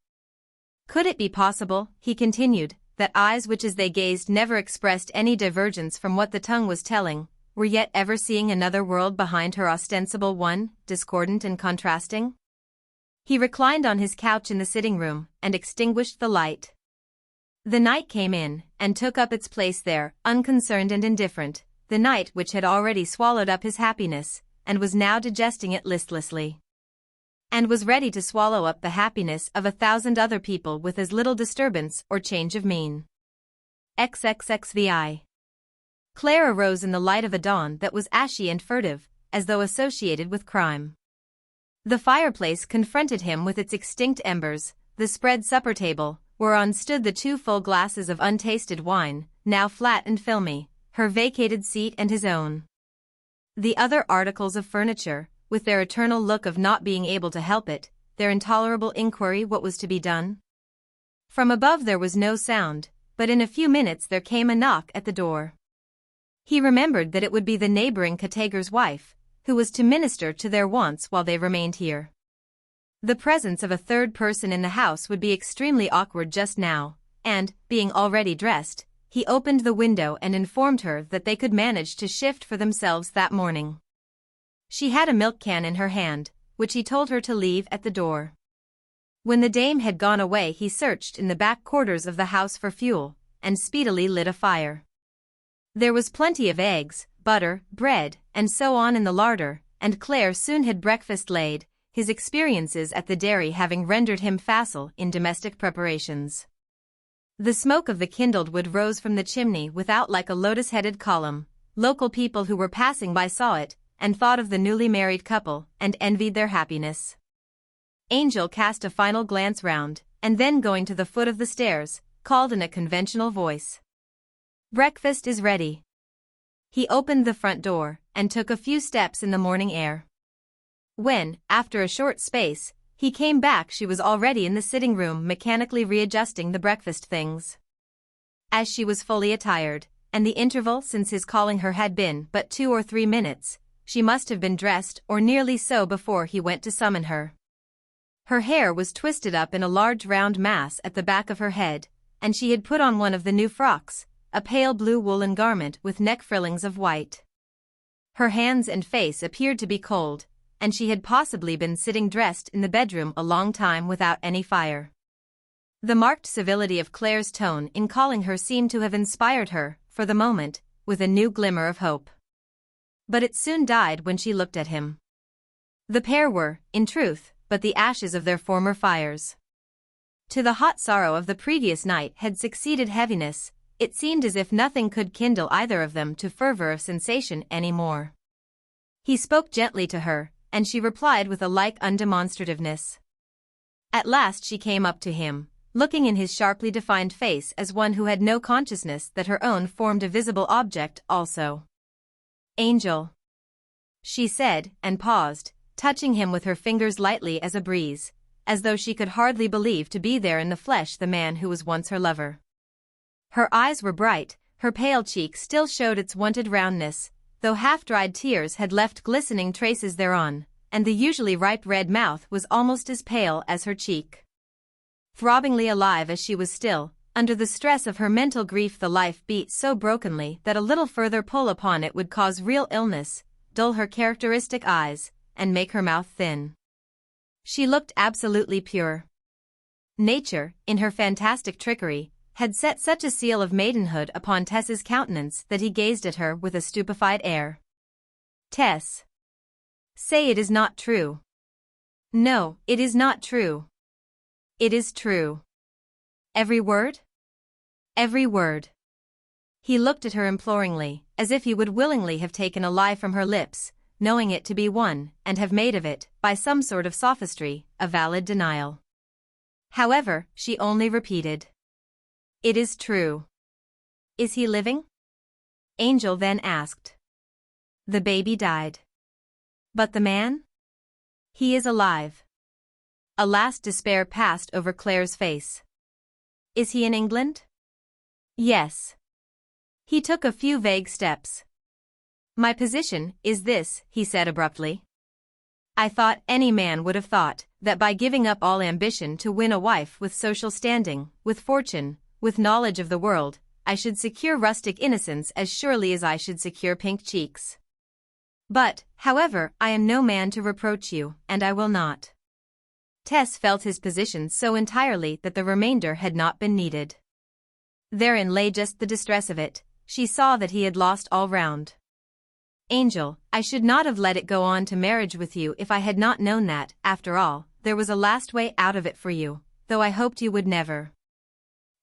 Could it be possible, he continued, that eyes which as they gazed never expressed any divergence from what the tongue was telling, were yet ever seeing another world behind her ostensible one, discordant and contrasting? He reclined on his couch in the sitting-room, and extinguished the light. The night came in, and took up its place there, unconcerned and indifferent, the night which had already swallowed up his happiness, and was now digesting it listlessly. And was ready to swallow up the happiness of 1,000 other people with as little disturbance or change of mien. XXXVI. Claire arose in the light of a dawn that was ashy and furtive, as though associated with crime. The fireplace confronted him with its extinct embers, the spread supper table, whereon stood the 2 full glasses of untasted wine, now flat and filmy, her vacated seat and his own. The other articles of furniture, with their eternal look of not being able to help it, their intolerable inquiry what was to be done. From above there was no sound, but in a few minutes there came a knock at the door. He remembered that it would be the neighboring Cottager's wife, who was to minister to their wants while they remained here. The presence of a third person in the house would be extremely awkward just now, and, being already dressed, he opened the window and informed her that they could manage to shift for themselves that morning. She had a milk can in her hand, which he told her to leave at the door. When the dame had gone away he searched in the back quarters of the house for fuel, and speedily lit a fire. There was plenty of eggs, butter, bread, and so on in the larder, and Claire soon had breakfast laid, his experiences at the dairy having rendered him facile in domestic preparations. The smoke of the kindled wood rose from the chimney without like a lotus-headed column. Local people who were passing by saw it, and thought of the newly married couple, and envied their happiness. Angel cast a final glance round, and then going to the foot of the stairs, called in a conventional voice. "Breakfast is ready." He opened the front door, and took a few steps in the morning air. When, after a short space, he came back she was already in the sitting-room mechanically readjusting the breakfast things. As she was fully attired, and the interval since his calling her had been but 2 or 3 minutes, she must have been dressed or nearly so before he went to summon her. Her hair was twisted up in a large round mass at the back of her head, and she had put on one of the new frocks, a pale blue woolen garment with neck frillings of white. Her hands and face appeared to be cold, and she had possibly been sitting dressed in the bedroom a long time without any fire. The marked civility of Claire's tone in calling her seemed to have inspired her, for the moment, with a new glimmer of hope. But it soon died when she looked at him. The pair were, in truth, but the ashes of their former fires. To the hot sorrow of the previous night had succeeded heaviness. It seemed as if nothing could kindle either of them to fervor of sensation any more. He spoke gently to her, and she replied with a like undemonstrativeness. At last she came up to him, looking in his sharply defined face as one who had no consciousness that her own formed a visible object also. "Angel," she said, and paused, touching him with her fingers lightly as a breeze. as though she could hardly believe to be there in the flesh the man who was once her lover. Her eyes were bright, her pale cheek still showed its wonted roundness, though half-dried tears had left glistening traces thereon, and the usually ripe red mouth was almost as pale as her cheek. Throbbingly alive as she was still, under the stress of her mental grief the life beat so brokenly that a little further pull upon it would cause real illness, dull her characteristic eyes, and make her mouth thin. She looked absolutely pure. Nature, in her fantastic trickery, had set such a seal of maidenhood upon Tess's countenance that he gazed at her with a stupefied air. "Tess. Say it is not true." "No, it is not true." "It is true." "Every word?" "Every word." He looked at her imploringly, as if he would willingly have taken a lie from her lips, knowing it to be one, and have made of it, by some sort of sophistry, a valid denial. However, she only repeated, "It is true." "Is he living?" Angel then asked. "The baby died." "But the man?" "He is alive." A last despair passed over Claire's face. "Is he in England?" "Yes." He took a few vague steps. "My position is this," he said abruptly. "I thought any man would have thought that by giving up all ambition to win a wife with social standing, with fortune, with knowledge of the world, I should secure rustic innocence as surely as I should secure pink cheeks. But, however, I am no man to reproach you, and I will not." Tess felt his position so entirely that the remainder had not been needed. Therein lay just the distress of it, she saw that he had lost all round. "Angel, I should not have let it go on to marriage with you if I had not known that, after all, there was a last way out of it for you, though I hoped you would never."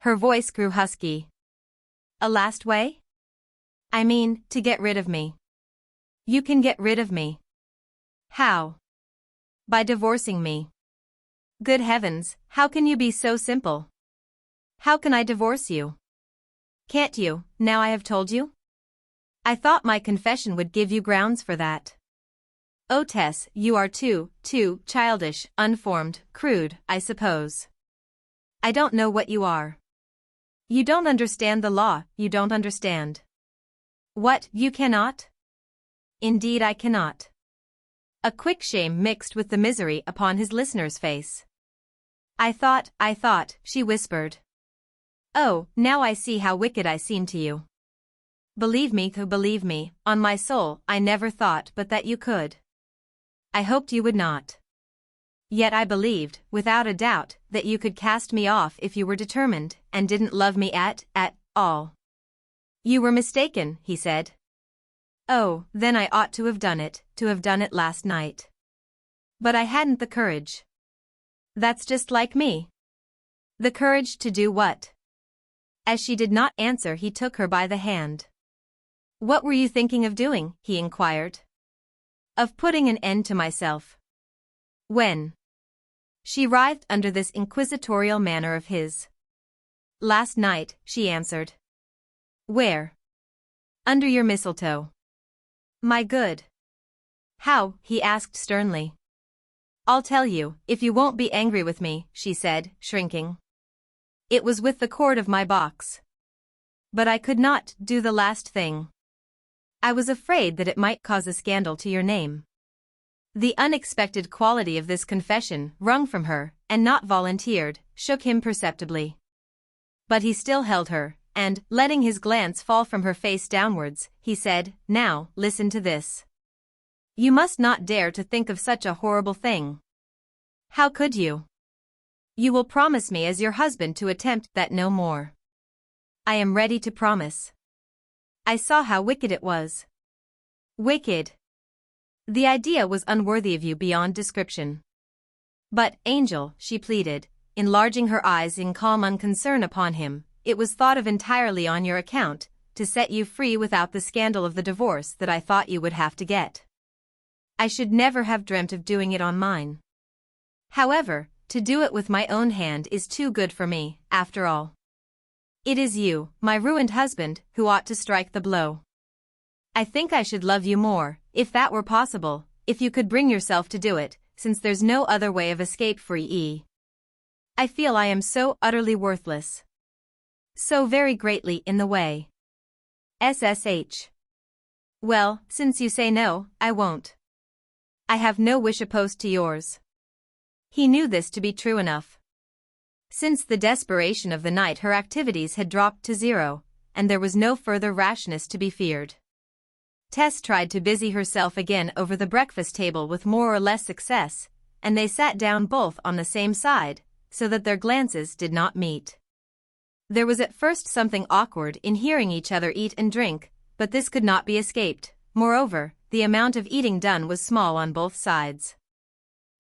Her voice grew husky. "A last way?" "I mean, to get rid of me." "You can get rid of me." "How?" "By divorcing me." "Good heavens, how can you be so simple?" "How can I divorce you?" "Can't you, now I have told you?" "I thought my confession would give you grounds for that." "Oh Tess, you are too childish, unformed, crude, I suppose." "I don't know what you are." "You don't understand the law, you don't understand." "What, you cannot?" "Indeed I cannot." A quick shame mixed with the misery upon his listener's face. I thought, she whispered. "Oh, now I see how wicked I seem to you." Believe me, on my soul, I never thought but that you could." "I hoped you would not." "Yet I believed, without a doubt, that you could cast me off if you were determined, and didn't love me at all." "You were mistaken," he said. "Oh, then I ought to have done it last night. But I hadn't the courage." "That's just like me." "The courage to do what?" As she did not answer, he took her by the hand. "What were you thinking of doing?" he inquired. "Of putting an end to myself." "When?" She writhed under this inquisitorial manner of his. "Last night," she answered. "Where?" "Under your mistletoe." "My good." "How?" he asked sternly. "I'll tell you, if you won't be angry with me," she said, shrinking. "It was with the cord of my box. But I could not do the last thing. I was afraid that it might cause a scandal to your name." The unexpected quality of this confession, wrung from her, and not volunteered, shook him perceptibly. But he still held her, and, letting his glance fall from her face downwards, he said, "Now, listen to this. You must not dare to think of such a horrible thing." "How could you?" "You will promise me as your husband to attempt that no more." "I am ready to promise." I saw how wicked it was. "Wicked?" "The idea was unworthy of you beyond description." "But, Angel," she pleaded, enlarging her eyes in calm unconcern upon him, "it was thought of entirely on your account, to set you free without the scandal of the divorce that I thought you would have to get. I should never have dreamt of doing it on mine. However, to do it with my own hand is too good for me, after all. It is you, my ruined husband, who ought to strike the blow. I think I should love you more, if that were possible, if you could bring yourself to do it, since there's no other way of escape for E. I feel I am so utterly worthless. So very greatly in the way. SSH. Well, since you say no, I won't. I have no wish opposed to yours. He knew this to be true enough. Since the desperation of the night her activities had dropped to zero, and there was no further rashness to be feared. Tess tried to busy herself again over the breakfast table with more or less success, and they sat down both on the same side, so that their glances did not meet. There was at first something awkward in hearing each other eat and drink, but this could not be escaped. Moreover, the amount of eating done was small on both sides.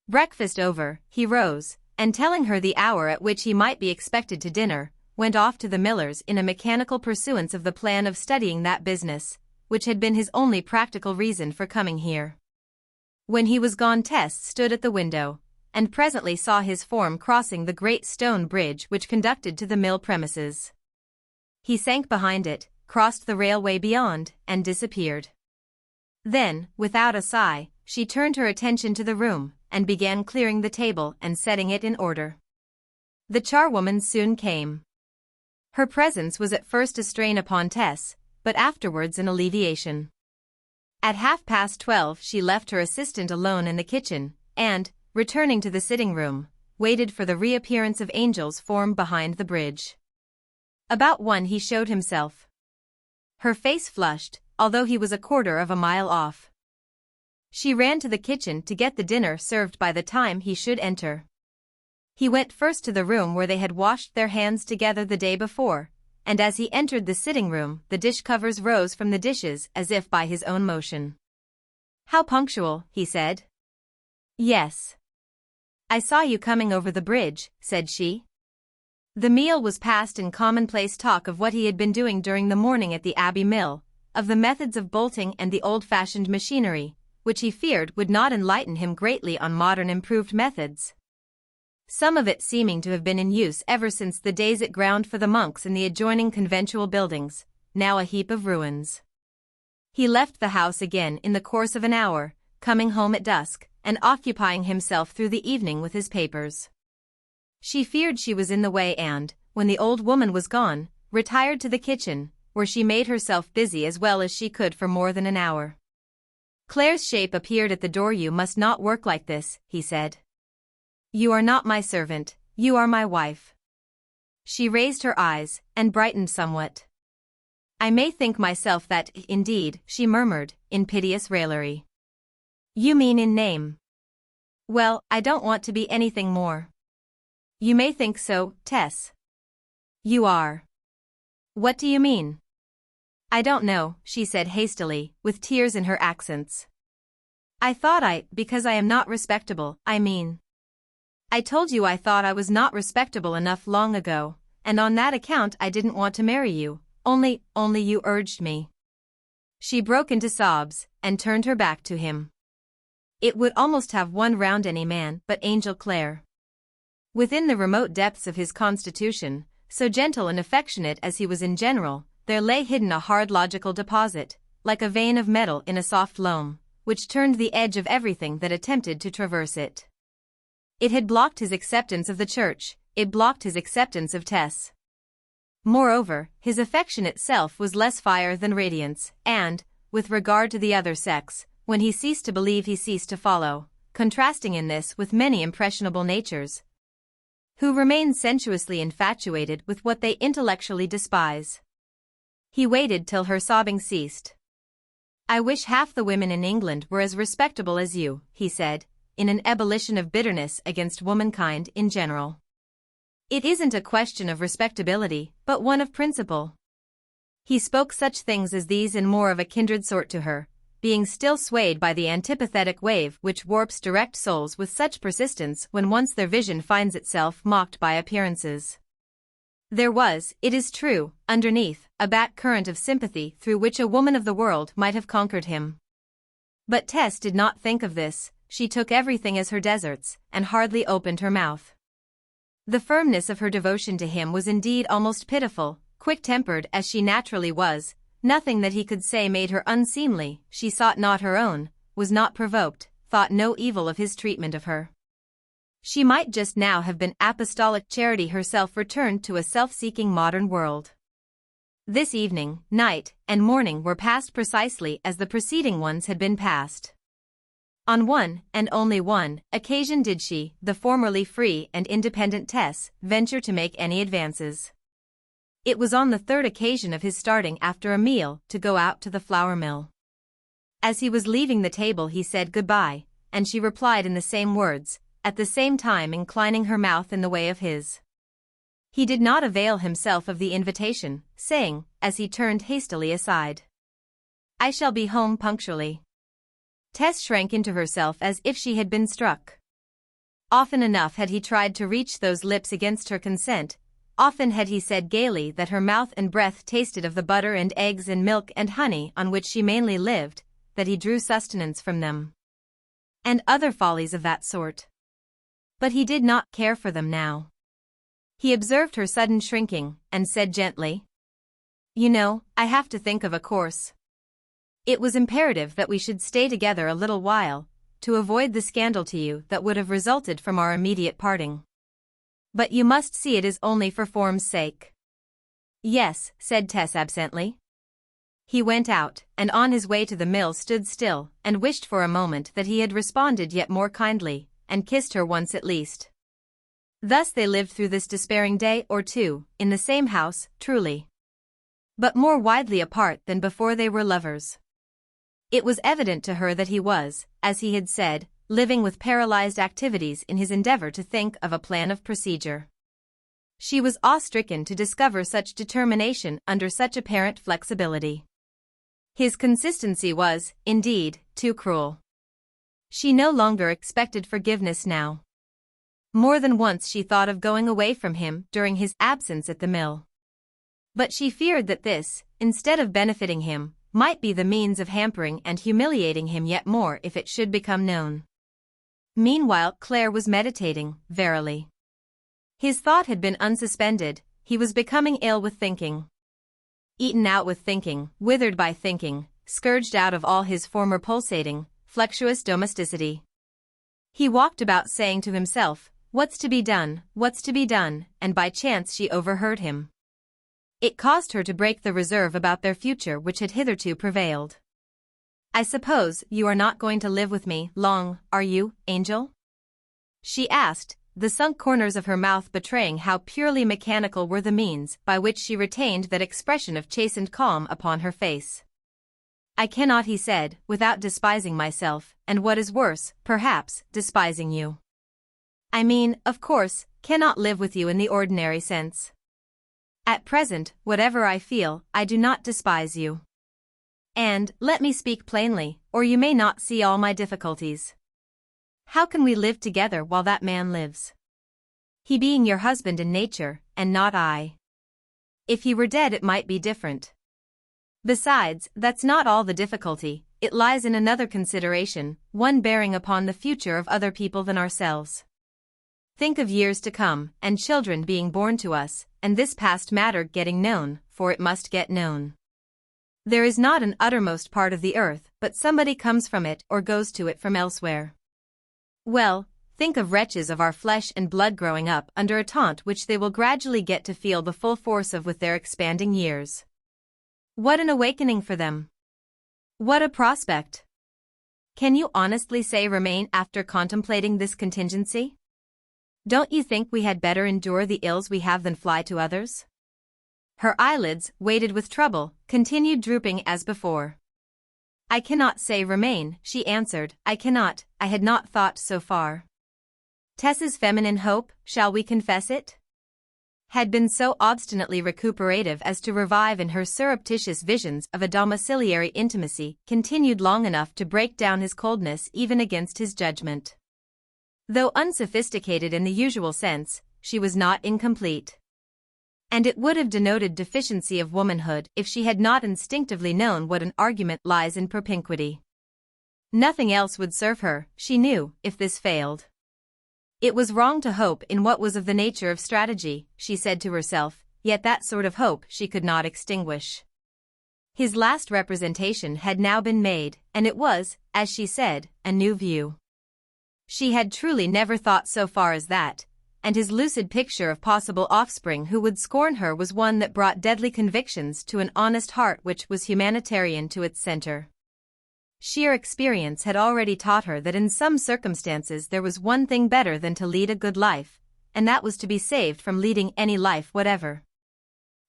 Breakfast over, he rose, and telling her the hour at which he might be expected to dinner, went off to the miller's in a mechanical pursuance of the plan of studying that business, which had been his only practical reason for coming here. When he was gone, Tess stood at the window, and presently saw his form crossing the great stone bridge which conducted to the mill premises. He sank behind it, crossed the railway beyond, and disappeared. Then, without a sigh, she turned her attention to the room, and began clearing the table and setting it in order. The charwoman soon came. Her presence was at first a strain upon Tess, but afterwards an alleviation. At 12:30 she left her assistant alone in the kitchen, and, returning to the sitting-room, waited for the reappearance of Angel's form behind the bridge. About 1 he showed himself. Her face flushed, although he was a quarter of a mile off. She ran to the kitchen to get the dinner served by the time he should enter. He went first to the room where they had washed their hands together the day before, and as he entered the sitting-room the dish covers rose from the dishes as if by his own motion. "How punctual," he said. "Yes. I saw you coming over the bridge," said she. The meal was passed in commonplace talk of what he had been doing during the morning at the Abbey Mill, of the methods of bolting and the old-fashioned machinery, which he feared would not enlighten him greatly on modern improved methods. Some of it seeming to have been in use ever since the days it ground for the monks in the adjoining conventual buildings, now a heap of ruins. He left the house again in the course of an hour, coming home at dusk, and occupying himself through the evening with his papers. She feared she was in the way and, when the old woman was gone, retired to the kitchen, where she made herself busy as well as she could for more than an hour. Claire's shape appeared at the door. "You must not work like this," he said. "You are not my servant, you are my wife." She raised her eyes, and brightened somewhat. "I may think myself that, indeed," she murmured, in piteous raillery. "You mean in name. Well, I don't want to be anything more." "You may think so, Tess." "You are." "What do you mean?" "I don't know," she said hastily, with tears in her accents. Because I am not respectable, I mean. I told you I thought I was not respectable enough long ago, and on that account I didn't want to marry you, only you urged me." She broke into sobs, and turned her back to him. It would almost have won round any man but Angel Clare. Within the remote depths of his constitution, so gentle and affectionate as he was in general, there lay hidden a hard logical deposit, like a vein of metal in a soft loam, which turned the edge of everything that attempted to traverse it. It had blocked his acceptance of the church, it blocked his acceptance of Tess. Moreover, his affection itself was less fire than radiance, and, with regard to the other sex, when he ceased to believe he ceased to follow, contrasting in this with many impressionable natures, who remain sensuously infatuated with what they intellectually despise. He waited till her sobbing ceased. "I wish half the women in England were as respectable as you," he said, in an ebullition of bitterness against womankind in general. "It isn't a question of respectability, but one of principle." He spoke such things as these in more of a kindred sort to her, being still swayed by the antipathetic wave which warps direct souls with such persistence when once their vision finds itself mocked by appearances. There was, it is true, underneath, a back current of sympathy through which a woman of the world might have conquered him. But Tess did not think of this. She took everything as her deserts, and hardly opened her mouth. The firmness of her devotion to him was indeed almost pitiful. Quick-tempered as she naturally was, nothing that he could say made her unseemly. She sought not her own, was not provoked, thought no evil of his treatment of her. She might just now have been apostolic charity herself returned to a self-seeking modern world. This evening, night, and morning were passed precisely as the preceding ones had been passed. On one, and only one, occasion did she, the formerly free and independent Tess, venture to make any advances. It was on the third occasion of his starting after a meal to go out to the flour mill. As he was leaving the table he said goodbye, and she replied in the same words, at the same time inclining her mouth in the way of his. He did not avail himself of the invitation, saying, as he turned hastily aside, "I shall be home punctually." Tess shrank into herself as if she had been struck. Often enough had he tried to reach those lips against her consent, often had he said gaily that her mouth and breath tasted of the butter and eggs and milk and honey on which she mainly lived, that he drew sustenance from them. And other follies of that sort. But he did not care for them now. He observed her sudden shrinking, and said gently, "You know, I have to think of a course. It was imperative that we should stay together a little while, to avoid the scandal to you that would have resulted from our immediate parting. But you must see it is only for form's sake." "Yes," said Tess absently. He went out, and on his way to the mill stood still, and wished for a moment that he had responded yet more kindly, and kissed her once at least. Thus they lived through this despairing day or two, in the same house, truly, but more widely apart than before they were lovers. It was evident to her that he was, as he had said, living with paralyzed activities in his endeavor to think of a plan of procedure. She was awe-stricken to discover such determination under such apparent flexibility. His consistency was, indeed, too cruel. She no longer expected forgiveness now. More than once she thought of going away from him during his absence at the mill. But she feared that this, instead of benefiting him, might be the means of hampering and humiliating him yet more if it should become known. Meanwhile Claire was meditating, verily. His thought had been unsuspended, he was becoming ill with thinking. Eaten out with thinking, withered by thinking, scourged out of all his former pulsating, flexuous domesticity. He walked about saying to himself, "What's to be done, what's to be done," and by chance she overheard him. It caused her to break the reserve about their future which had hitherto prevailed. "I suppose you are not going to live with me long, are you, Angel?" she asked, the sunk corners of her mouth betraying how purely mechanical were the means by which she retained that expression of chastened calm upon her face. "I cannot," he said, "without despising myself, and what is worse, perhaps, despising you. I mean, of course, cannot live with you in the ordinary sense. At present, whatever I feel, I do not despise you. And, let me speak plainly, or you may not see all my difficulties. How can we live together while that man lives? He being your husband in nature, and not I. If he were dead it might be different. Besides, that's not all the difficulty, it lies in another consideration, one bearing upon the future of other people than ourselves. Think of years to come, and children being born to us, and this past matter getting known, for it must get known. There is not an uttermost part of the earth, but somebody comes from it or goes to it from elsewhere. Well, think of wretches of our flesh and blood growing up under a taunt which they will gradually get to feel the full force of with their expanding years. What an awakening for them! What a prospect! Can you honestly say remain after contemplating this contingency? Don't you think we had better endure the ills we have than fly to others? Her eyelids, weighted with trouble, continued drooping as before. "I cannot say remain," she answered, "I cannot, I had not thought so far." Tess's feminine hope, shall we confess it? Had been so obstinately recuperative as to revive in her surreptitious visions of a domiciliary intimacy continued long enough to break down his coldness even against his judgment. Though unsophisticated in the usual sense, she was not incomplete. And it would have denoted deficiency of womanhood if she had not instinctively known what an argument lies in propinquity. Nothing else would serve her, she knew, if this failed. It was wrong to hope in what was of the nature of strategy, she said to herself, yet that sort of hope she could not extinguish. His last representation had now been made, and it was, as she said, a new view. She had truly never thought so far as that, and his lucid picture of possible offspring who would scorn her was one that brought deadly convictions to an honest heart which was humanitarian to its center. Sheer experience had already taught her that in some circumstances there was one thing better than to lead a good life, and that was to be saved from leading any life whatever.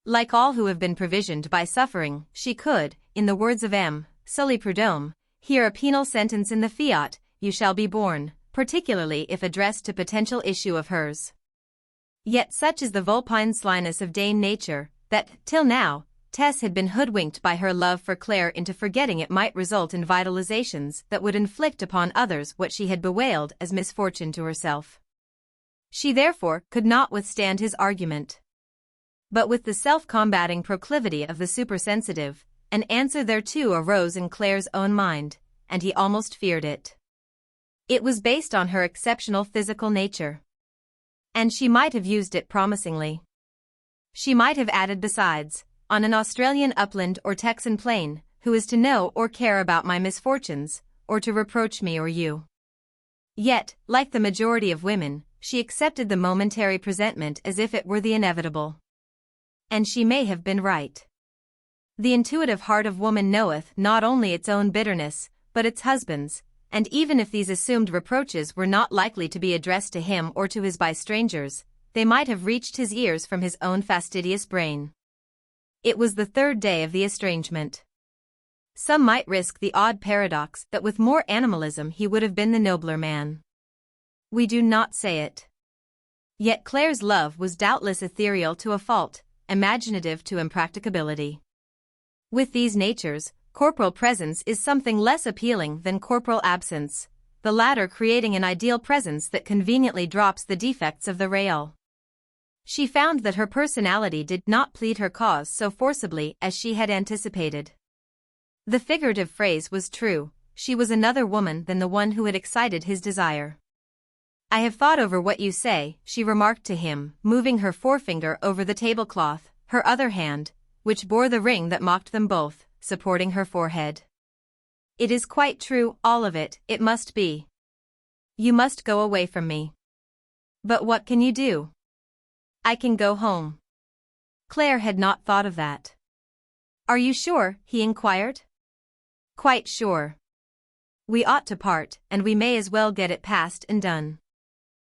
Like all who have been provisioned by suffering, she could, in the words of M. Sully Prudhomme, hear a penal sentence in the fiat, "You shall be born," particularly if addressed to potential issue of hers. Yet such is the vulpine slyness of Dame Nature, that, till now, Tess had been hoodwinked by her love for Claire into forgetting it might result in vitalizations that would inflict upon others what she had bewailed as misfortune to herself. She therefore could not withstand his argument. But with the self-combating proclivity of the supersensitive, an answer thereto arose in Claire's own mind, and he almost feared it. It was based on her exceptional physical nature. And she might have used it promisingly. She might have added besides, on an Australian upland or Texan plain, who is to know or care about my misfortunes, or to reproach me or you? Yet, like the majority of women, she accepted the momentary presentment as if it were the inevitable. And she may have been right. The intuitive heart of woman knoweth not only its own bitterness, but its husband's, and even if these assumed reproaches were not likely to be addressed to him or to his by strangers, they might have reached his ears from his own fastidious brain. It was the third day of the estrangement. Some might risk the odd paradox that with more animalism he would have been the nobler man. We do not say it. Yet Claire's love was doubtless ethereal to a fault, imaginative to impracticability. With these natures, corporal presence is something less appealing than corporal absence, the latter creating an ideal presence that conveniently drops the defects of the real. She found that her personality did not plead her cause so forcibly as she had anticipated. The figurative phrase was true, she was another woman than the one who had excited his desire. "I have thought over what you say," she remarked to him, moving her forefinger over the tablecloth, her other hand, which bore the ring that mocked them both, supporting her forehead. "It is quite true, all of it, it must be. You must go away from me. But what can you do? I can go home." Claire had not thought of that. "Are you sure?" he inquired. "Quite sure. We ought to part, and we may as well get it past and done.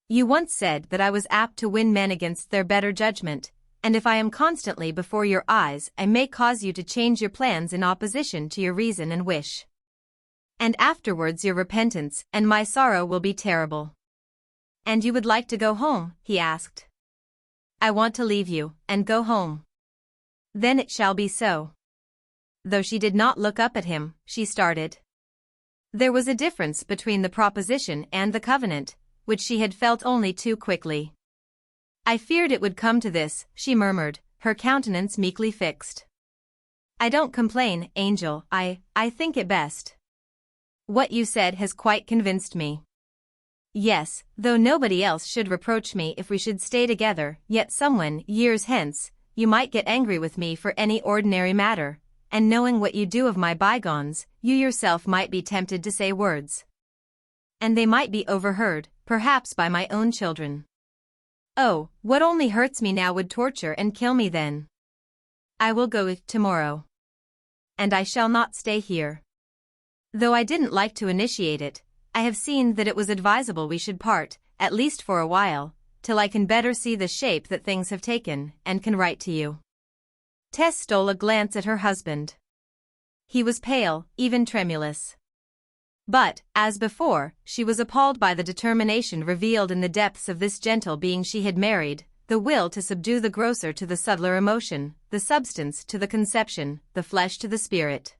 You once said that I was apt to win men against their better judgment, and if I am constantly before your eyes I may cause you to change your plans in opposition to your reason and wish. And afterwards your repentance and my sorrow will be terrible." "And you would like to go home?" he asked. "I want to leave you, and go home." "Then it shall be so." Though she did not look up at him, she started. There was a difference between the proposition and the covenant, which she had felt only too quickly. "I feared it would come to this," she murmured, her countenance meekly fixed. "I don't complain, Angel, I think it best. What you said has quite convinced me. Yes, though nobody else should reproach me if we should stay together, yet someone, years hence, you might get angry with me for any ordinary matter, and knowing what you do of my bygones, you yourself might be tempted to say words. And they might be overheard, perhaps by my own children. Oh, what only hurts me now would torture and kill me then. I will go tomorrow. And I shall not stay here. Though I didn't like to initiate it, I have seen that it was advisable we should part, at least for a while, till I can better see the shape that things have taken, and can write to you." Tess stole a glance at her husband. He was pale, even tremulous. But, as before, she was appalled by the determination revealed in the depths of this gentle being she had married, the will to subdue the grosser to the subtler emotion, the substance to the conception, the flesh to the spirit.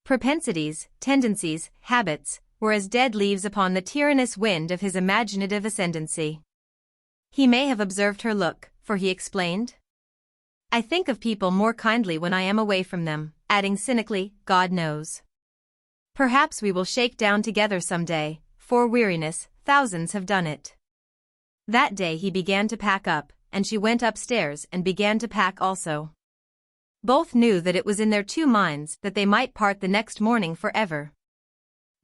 Propensities, tendencies, habits, were as dead leaves upon the tyrannous wind of his imaginative ascendancy. He may have observed her look, for he explained. "I think of people more kindly when I am away from them," adding cynically, "God knows. Perhaps we will shake down together some day, for weariness, thousands have done it." That day he began to pack up, and she went upstairs and began to pack also. Both knew that it was in their two minds that they might part the next morning forever.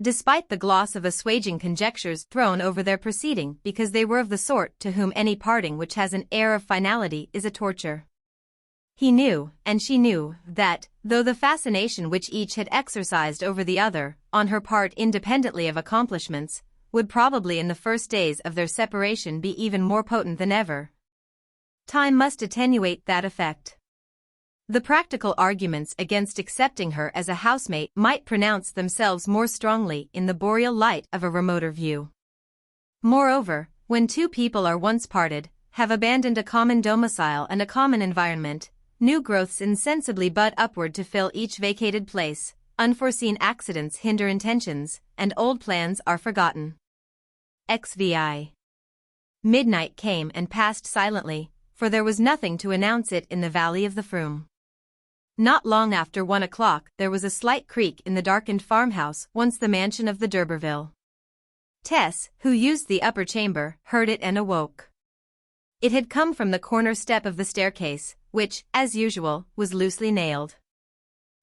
despite the gloss of assuaging conjectures thrown over their proceeding because they were of the sort to whom any parting which has an air of finality is a torture. He knew, and she knew, that, though the fascination which each had exercised over the other, on her part independently of accomplishments, would probably in the first days of their separation be even more potent than ever, time must attenuate that effect. The practical arguments against accepting her as a housemate might pronounce themselves more strongly in the boreal light of a remoter view. Moreover, when two people are once parted, have abandoned a common domicile and a common environment, new growths insensibly bud upward to fill each vacated place, unforeseen accidents hinder intentions, and old plans are forgotten. XVII. Midnight came and passed silently, for there was nothing to announce it in the valley of the Froom. Not long after 1 o'clock there was a slight creak in the darkened farmhouse once the mansion of the Durbeyfield. Tess, who used the upper chamber, heard it and awoke. It had come from the corner step of the staircase, which, as usual, was loosely nailed.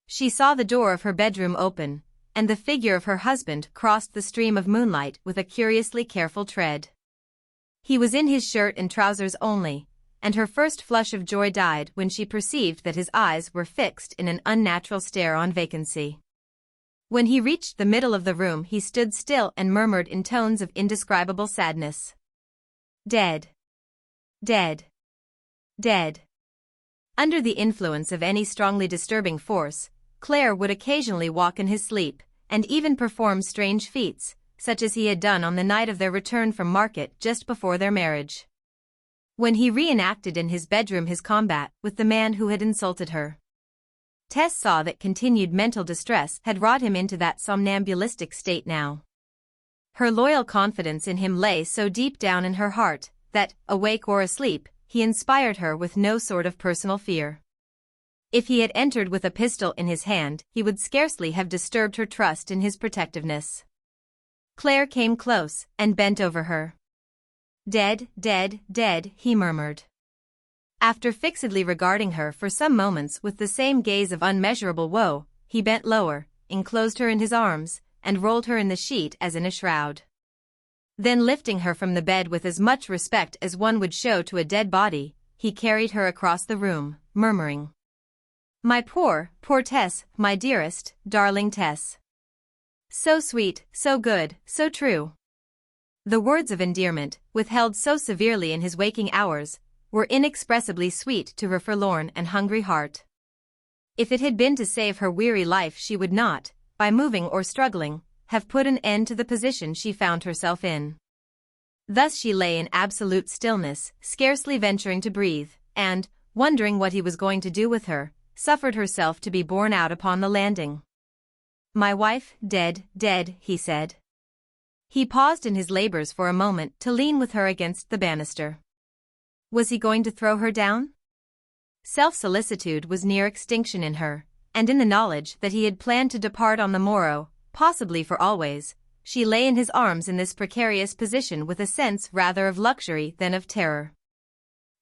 She saw the door of her bedroom open, and the figure of her husband crossed the stream of moonlight with a curiously careful tread. He was in his shirt and trousers only, and her first flush of joy died when she perceived that his eyes were fixed in an unnatural stare on vacancy. When he reached the middle of the room he stood still and murmured in tones of indescribable sadness. "Dead. Dead. Dead." Under the influence of any strongly disturbing force, Claire would occasionally walk in his sleep, and even perform strange feats, such as he had done on the night of their return from market just before their marriage, when he reenacted in his bedroom his combat with the man who had insulted her. Tess saw that continued mental distress had wrought him into that somnambulistic state now. Her loyal confidence in him lay so deep down in her heart, that, awake or asleep, he inspired her with no sort of personal fear. If he had entered with a pistol in his hand, he would scarcely have disturbed her trust in his protectiveness. Claire came close, and bent over her. "Dead, dead, dead," he murmured. After fixedly regarding her for some moments with the same gaze of unmeasurable woe, he bent lower, enclosed her in his arms, and rolled her in the sheet as in a shroud. Then lifting her from the bed with as much respect as one would show to a dead body, he carried her across the room, murmuring, "My poor, poor Tess, my dearest, darling Tess. So sweet, so good, so true." The words of endearment, withheld so severely in his waking hours, were inexpressibly sweet to her forlorn and hungry heart. If it had been to save her weary life she would not, by moving or struggling, have put an end to the position she found herself in. Thus she lay in absolute stillness, scarcely venturing to breathe, and, wondering what he was going to do with her, suffered herself to be borne out upon the landing. "My wife, dead, dead," he said. He paused in his labors for a moment to lean with her against the banister. Was he going to throw her down? Self-solicitude was near extinction in her, and in the knowledge that he had planned to depart on the morrow, possibly for always, she lay in his arms in this precarious position with a sense rather of luxury than of terror.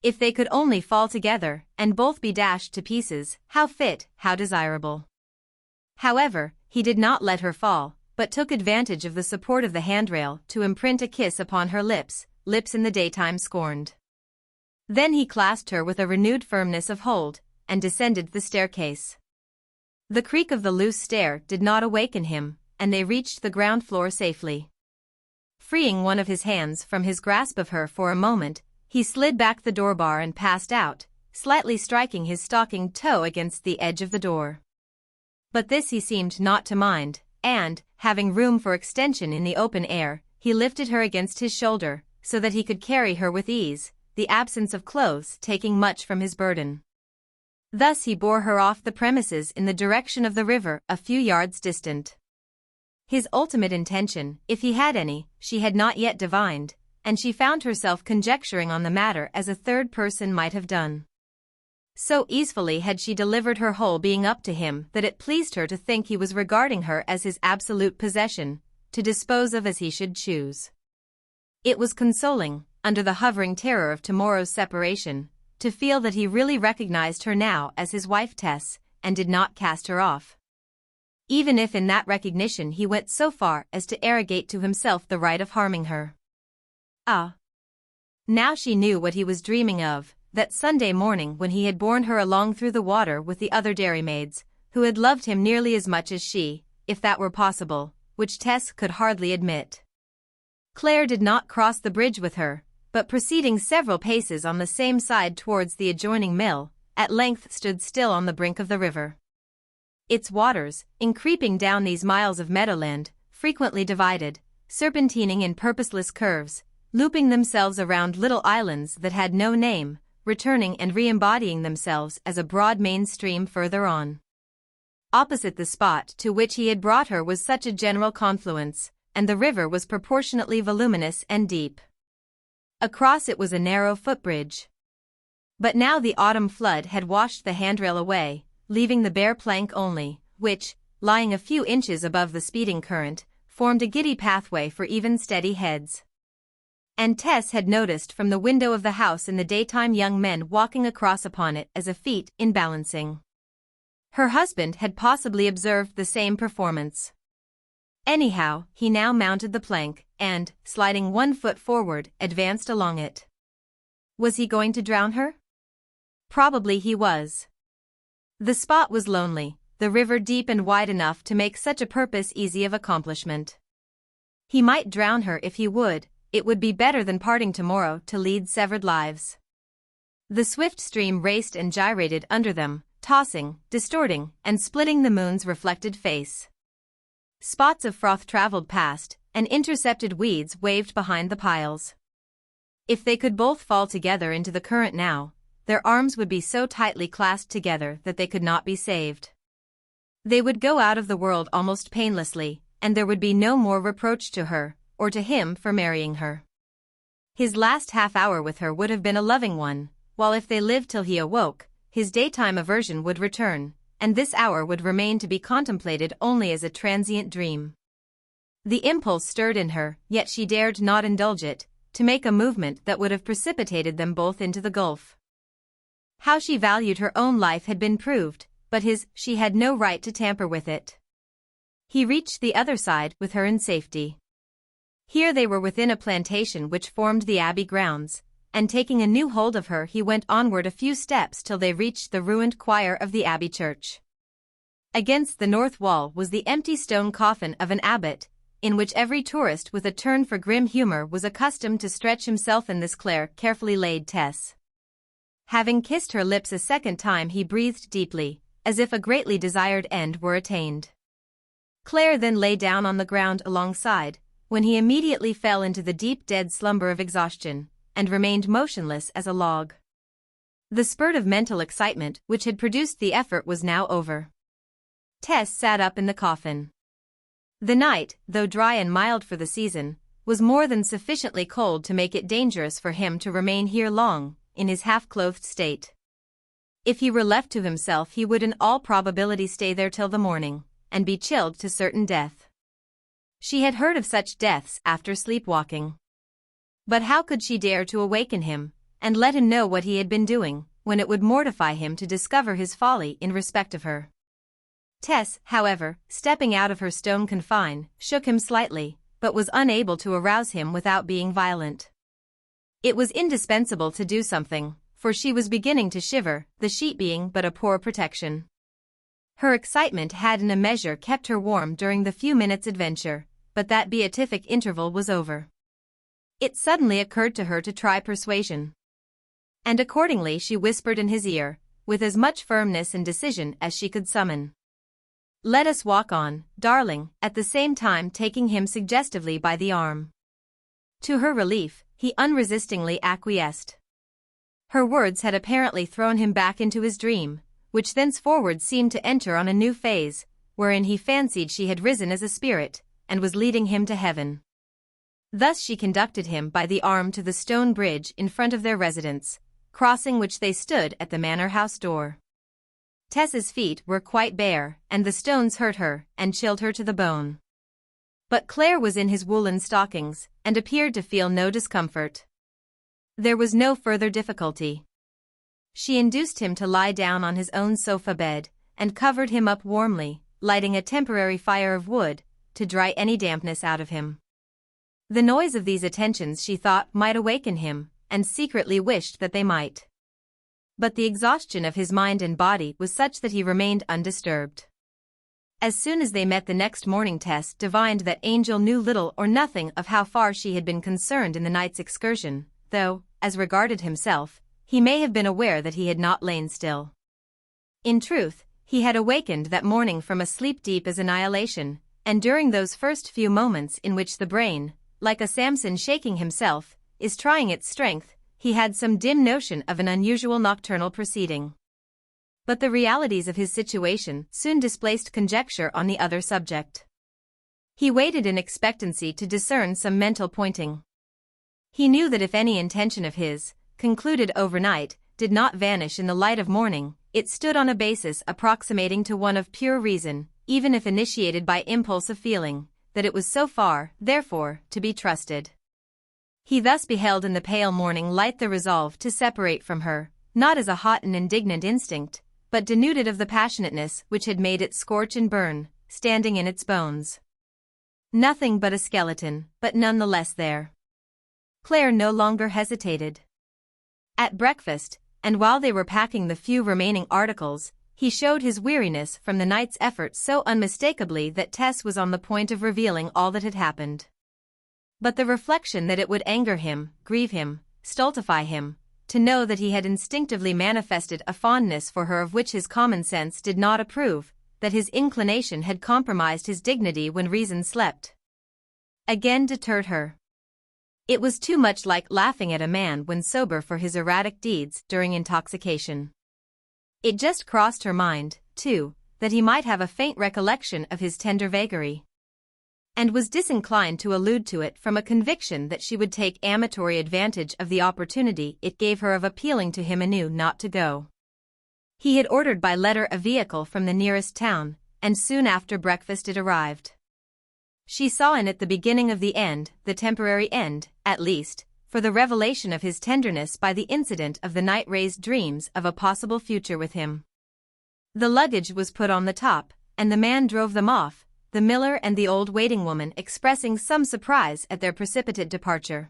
If they could only fall together, and both be dashed to pieces, how fit, how desirable. However, he did not let her fall, but took advantage of the support of the handrail to imprint a kiss upon her lips, lips in the daytime scorned. Then he clasped her with a renewed firmness of hold, and descended the staircase. The creak of the loose stair did not awaken him, and they reached the ground floor safely. Freeing one of his hands from his grasp of her for a moment, he slid back the door bar and passed out, slightly striking his stockinged toe against the edge of the door. But this he seemed not to mind, and, having room for extension in the open air, he lifted her against his shoulder, so that he could carry her with ease, the absence of clothes taking much from his burden. Thus he bore her off the premises in the direction of the river a few yards distant. His ultimate intention, if he had any, she had not yet divined, and she found herself conjecturing on the matter as a third person might have done. So easily had she delivered her whole being up to him that it pleased her to think he was regarding her as his absolute possession, to dispose of as he should choose. It was consoling, under the hovering terror of tomorrow's separation, to feel that he really recognized her now as his wife Tess, and did not cast her off. even if in that recognition he went so far as to arrogate to himself the right of harming her. Ah! Now she knew what he was dreaming of, that Sunday morning when he had borne her along through the water with the other dairymaids, who had loved him nearly as much as she, if that were possible, which Tess could hardly admit. Claire did not cross the bridge with her, but proceeding several paces on the same side towards the adjoining mill, at length stood still on the brink of the river. Its waters, in creeping down these miles of meadowland, frequently divided, serpentining in purposeless curves, looping themselves around little islands that had no name, returning and re-embodying themselves as a broad main stream further on. Opposite the spot to which he had brought her was such a general confluence, and the river was proportionately voluminous and deep. Across it was a narrow footbridge. But now the autumn flood had washed the handrail away, leaving the bare plank only, which, lying a few inches above the speeding current, formed a giddy pathway for even steady heads. And Tess had noticed from the window of the house in the daytime young men walking across upon it as a feat in balancing. Her husband had possibly observed the same performance. Anyhow, he now mounted the plank, and, sliding 1 foot forward, advanced along it. Was he going to drown her? Probably he was. The spot was lonely, the river deep and wide enough to make such a purpose easy of accomplishment. He might drown her if he would, it would be better than parting tomorrow to lead severed lives. The swift stream raced and gyrated under them, tossing, distorting, and splitting the moon's reflected face. Spots of froth traveled past, and intercepted weeds waved behind the piles. If they could both fall together into the current now, their arms would be so tightly clasped together that they could not be saved. They would go out of the world almost painlessly, and there would be no more reproach to her, or to him for marrying her. His last half-hour with her would have been a loving one, while if they lived till he awoke, his daytime aversion would return, and this hour would remain to be contemplated only as a transient dream. The impulse stirred in her, yet she dared not indulge it, to make a movement that would have precipitated them both into the gulf. How she valued her own life had been proved, but she had no right to tamper with it. He reached the other side with her in safety. Here they were within a plantation which formed the abbey grounds, and taking a new hold of her he went onward a few steps till they reached the ruined choir of the abbey church. Against the north wall was the empty stone coffin of an abbot, in which every tourist with a turn for grim humor was accustomed to stretch himself in this Claire carefully laid Tess. Having kissed her lips a second time he breathed deeply, as if a greatly desired end were attained. Claire then lay down on the ground alongside, when he immediately fell into the deep dead slumber of exhaustion, and remained motionless as a log. The spurt of mental excitement which had produced the effort was now over. Tess sat up in the coffin. The night, though dry and mild for the season, was more than sufficiently cold to make it dangerous for him to remain here long, in his half-clothed state. If he were left to himself he would in all probability stay there till the morning, and be chilled to certain death. She had heard of such deaths after sleepwalking. But how could she dare to awaken him, and let him know what he had been doing, when it would mortify him to discover his folly in respect of her? Tess, however, stepping out of her stone confine, shook him slightly, but was unable to arouse him without being violent. It was indispensable to do something, for she was beginning to shiver, the sheet being but a poor protection. Her excitement had in a measure kept her warm during the few minutes' adventure, but that beatific interval was over. It suddenly occurred to her to try persuasion. And accordingly she whispered in his ear, with as much firmness and decision as she could summon. "Let us walk on, darling," at the same time taking him suggestively by the arm. To her relief, he unresistingly acquiesced. Her words had apparently thrown him back into his dream, which thenceforward seemed to enter on a new phase, wherein he fancied she had risen as a spirit, and was leading him to heaven. Thus she conducted him by the arm to the stone bridge in front of their residence, crossing which they stood at the manor house door. Tess's feet were quite bare, and the stones hurt her, and chilled her to the bone. But Claire was in his woolen stockings, and appeared to feel no discomfort. There was no further difficulty. She induced him to lie down on his own sofa bed, and covered him up warmly, lighting a temporary fire of wood, to dry any dampness out of him. The noise of these attentions she thought might awaken him, and secretly wished that they might. But the exhaustion of his mind and body was such that he remained undisturbed. As soon as they met the next morning, Tess divined that Angel knew little or nothing of how far she had been concerned in the night's excursion, though, as regarded himself, he may have been aware that he had not lain still. In truth, he had awakened that morning from a sleep deep as annihilation, and during those first few moments in which the brain, like a Samson shaking himself, is trying its strength, he had some dim notion of an unusual nocturnal proceeding. But the realities of his situation soon displaced conjecture on the other subject. He waited in expectancy to discern some mental pointing. He knew that if any intention of his, concluded overnight, did not vanish in the light of morning, it stood on a basis approximating to one of pure reason, even if initiated by impulse of feeling, that it was so far, therefore, to be trusted. He thus beheld in the pale morning light the resolve to separate from her, not as a hot and indignant instinct, but denuded of the passionateness which had made it scorch and burn, standing in its bones. Nothing but a skeleton, but none the less there. Claire no longer hesitated. At breakfast, and while they were packing the few remaining articles, he showed his weariness from the night's effort so unmistakably that Tess was on the point of revealing all that had happened. But the reflection that it would anger him, grieve him, stultify him, to know that he had instinctively manifested a fondness for her of which his common sense did not approve, that his inclination had compromised his dignity when reason slept, again deterred her. It was too much like laughing at a man when sober for his erratic deeds during intoxication. It just crossed her mind, too, that he might have a faint recollection of his tender vagary, and was disinclined to allude to it from a conviction that she would take amatory advantage of the opportunity it gave her of appealing to him anew not to go. He had ordered by letter a vehicle from the nearest town, and soon after breakfast it arrived. She saw in it the beginning of the end, the temporary end, at least, for the revelation of his tenderness by the incident of the night-raised dreams of a possible future with him. The luggage was put on the top, and the man drove them off, the miller and the old waiting woman expressing some surprise at their precipitate departure,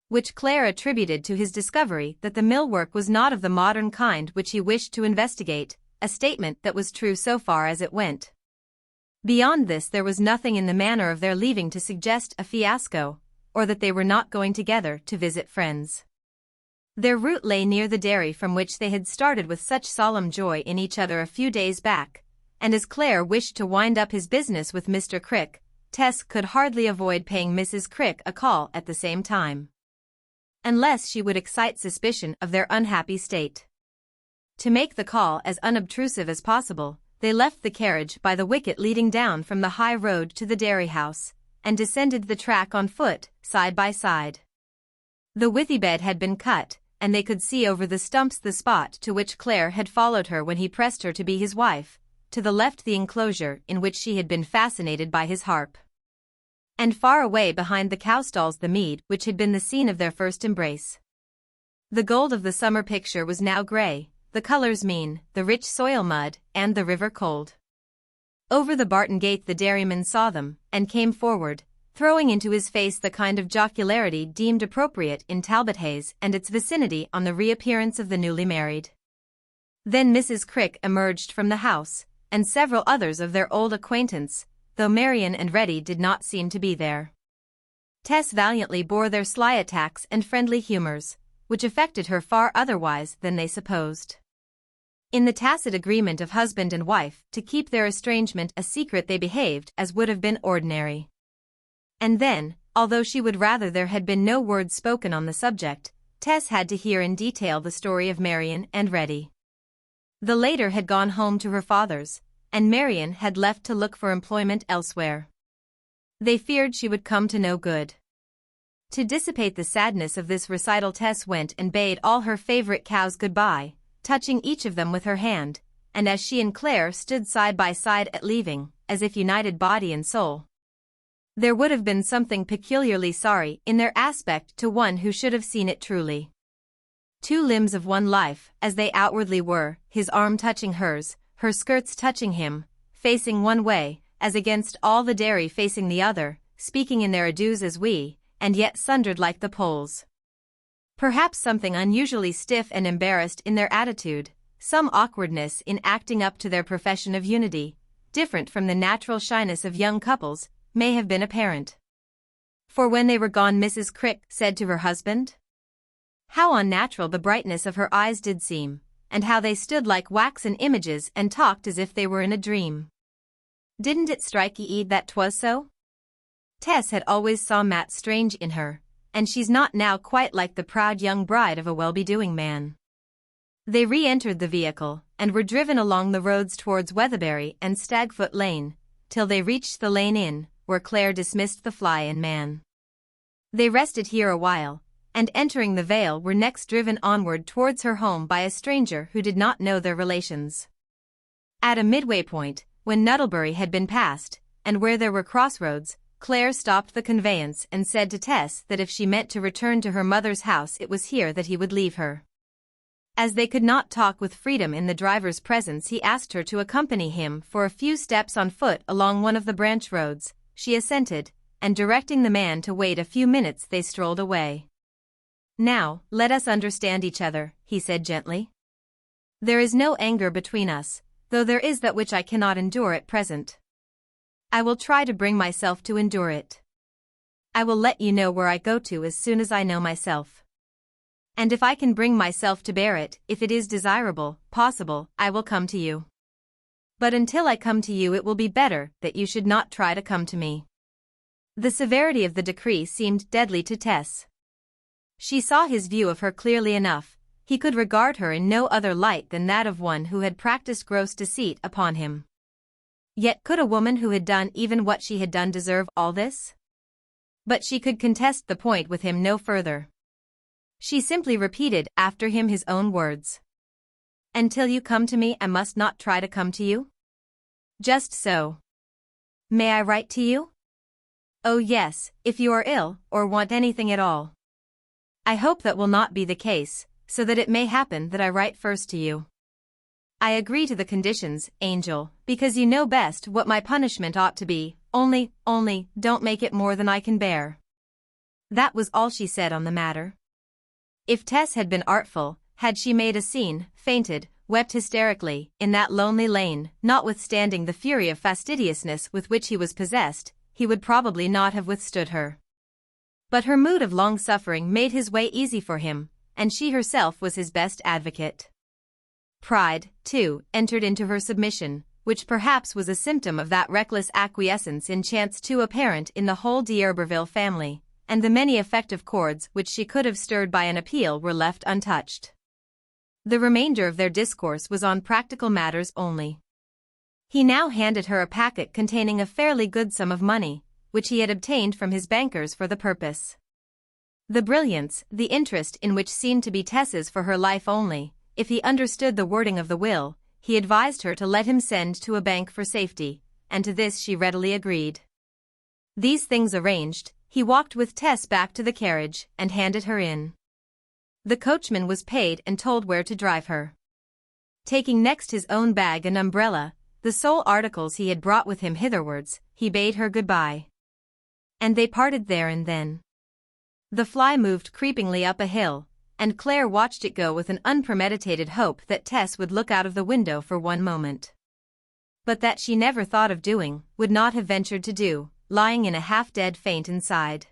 which Claire attributed to his discovery that the millwork was not of the modern kind which he wished to investigate, a statement that was true so far as it went. Beyond this there was nothing in the manner of their leaving to suggest a fiasco, or that they were not going together to visit friends. Their route lay near the dairy from which they had started with such solemn joy in each other a few days back, and as Claire wished to wind up his business with Mr. Crick, Tess could hardly avoid paying Mrs. Crick a call at the same time, unless she would excite suspicion of their unhappy state. To make the call as unobtrusive as possible, they left the carriage by the wicket leading down from the high road to the dairy house, and descended the track on foot, side by side. The withy bed had been cut, and they could see over the stumps the spot to which Claire had followed her when he pressed her to be his wife, to the left the enclosure in which she had been fascinated by his harp, and far away behind the cow-stalls the mead which had been the scene of their first embrace. The gold of the summer picture was now grey, the colors mean, the rich soil mud, and the river cold. Over the Barton gate the dairyman saw them, and came forward, throwing into his face the kind of jocularity deemed appropriate in Talbot Hayes and its vicinity on the reappearance of the newly married. Then Mrs. Crick emerged from the house, and several others of their old acquaintance, though Marian and Reddy did not seem to be there. Tess valiantly bore their sly attacks and friendly humors, which affected her far otherwise than they supposed. In the tacit agreement of husband and wife to keep their estrangement a secret they behaved as would have been ordinary. And then, although she would rather there had been no word spoken on the subject, Tess had to hear in detail the story of Marian and Reddy. The later had gone home to her father's, and Marian had left to look for employment elsewhere. They feared she would come to no good. To dissipate the sadness of this recital Tess went and bade all her favorite cows goodbye, touching each of them with her hand, and as she and Claire stood side by side at leaving, as if united body and soul, there would have been something peculiarly sorry in their aspect to one who should have seen it truly. Two limbs of one life, as they outwardly were, his arm touching hers, her skirts touching him, facing one way, as against all the dairy facing the other, speaking in their adieus as we, and yet sundered like the poles. Perhaps something unusually stiff and embarrassed in their attitude, some awkwardness in acting up to their profession of unity, different from the natural shyness of young couples, may have been apparent. For when they were gone, Mrs. Crick said to her husband, "How unnatural the brightness of her eyes did seem, and how they stood like waxen images and talked as if they were in a dream. Didn't it strike ye that 'twas so?" Tess had always saw Matt strange in her, and she's not now quite like the proud young bride of a well-be-doing man. They re-entered the vehicle, and were driven along the roads towards Weatherbury and Stagfoot Lane, till they reached the Lane Inn, where Claire dismissed the fly and man. They rested here a while, and entering the Vale were next driven onward towards her home by a stranger who did not know their relations. At a midway point, when Nuttlebury had been passed, and where there were crossroads, Claire stopped the conveyance and said to Tess that if she meant to return to her mother's house it was here that he would leave her. As they could not talk with freedom in the driver's presence, he asked her to accompany him for a few steps on foot along one of the branch roads. She assented, and directing the man to wait a few minutes they strolled away. "Now, let us understand each other," he said gently. "There is no anger between us, though there is that which I cannot endure at present. I will try to bring myself to endure it. I will let you know where I go to as soon as I know myself. And if I can bring myself to bear it, if it is desirable, possible, I will come to you. But until I come to you it will be better that you should not try to come to me." The severity of the decree seemed deadly to Tess. She saw his view of her clearly enough. He could regard her in no other light than that of one who had practiced gross deceit upon him. Yet could a woman who had done even what she had done deserve all this? But she could contest the point with him no further. She simply repeated after him his own words. "Until you come to me I must not try to come to you?" "Just so." "May I write to you?" "Oh yes, if you are ill, or want anything at all." "I hope that will not be the case, so that it may happen that I write first to you." "I agree to the conditions, Angel, because you know best what my punishment ought to be, only, don't make it more than I can bear." That was all she said on the matter. If Tess had been artful, had she made a scene, fainted, wept hysterically, in that lonely lane, notwithstanding the fury of fastidiousness with which he was possessed, he would probably not have withstood her. But her mood of long-suffering made his way easy for him, and she herself was his best advocate. Pride, too, entered into her submission, which perhaps was a symptom of that reckless acquiescence in chance too apparent in the whole d'Urberville family, and the many effective chords which she could have stirred by an appeal were left untouched. The remainder of their discourse was on practical matters only. He now handed her a packet containing a fairly good sum of money, which he had obtained from his bankers for the purpose. The brilliance, the interest in which seemed to be Tess's for her life only, if he understood the wording of the will, he advised her to let him send to a bank for safety, and to this she readily agreed. These things arranged, he walked with Tess back to the carriage and handed her in. The coachman was paid and told where to drive her. Taking next his own bag and umbrella, the sole articles he had brought with him hitherwards, he bade her goodbye. And they parted there and then. The fly moved creepingly up a hill, and Claire watched it go with an unpremeditated hope that Tess would look out of the window for one moment. But that she never thought of doing, would not have ventured to do, lying in a half-dead faint inside.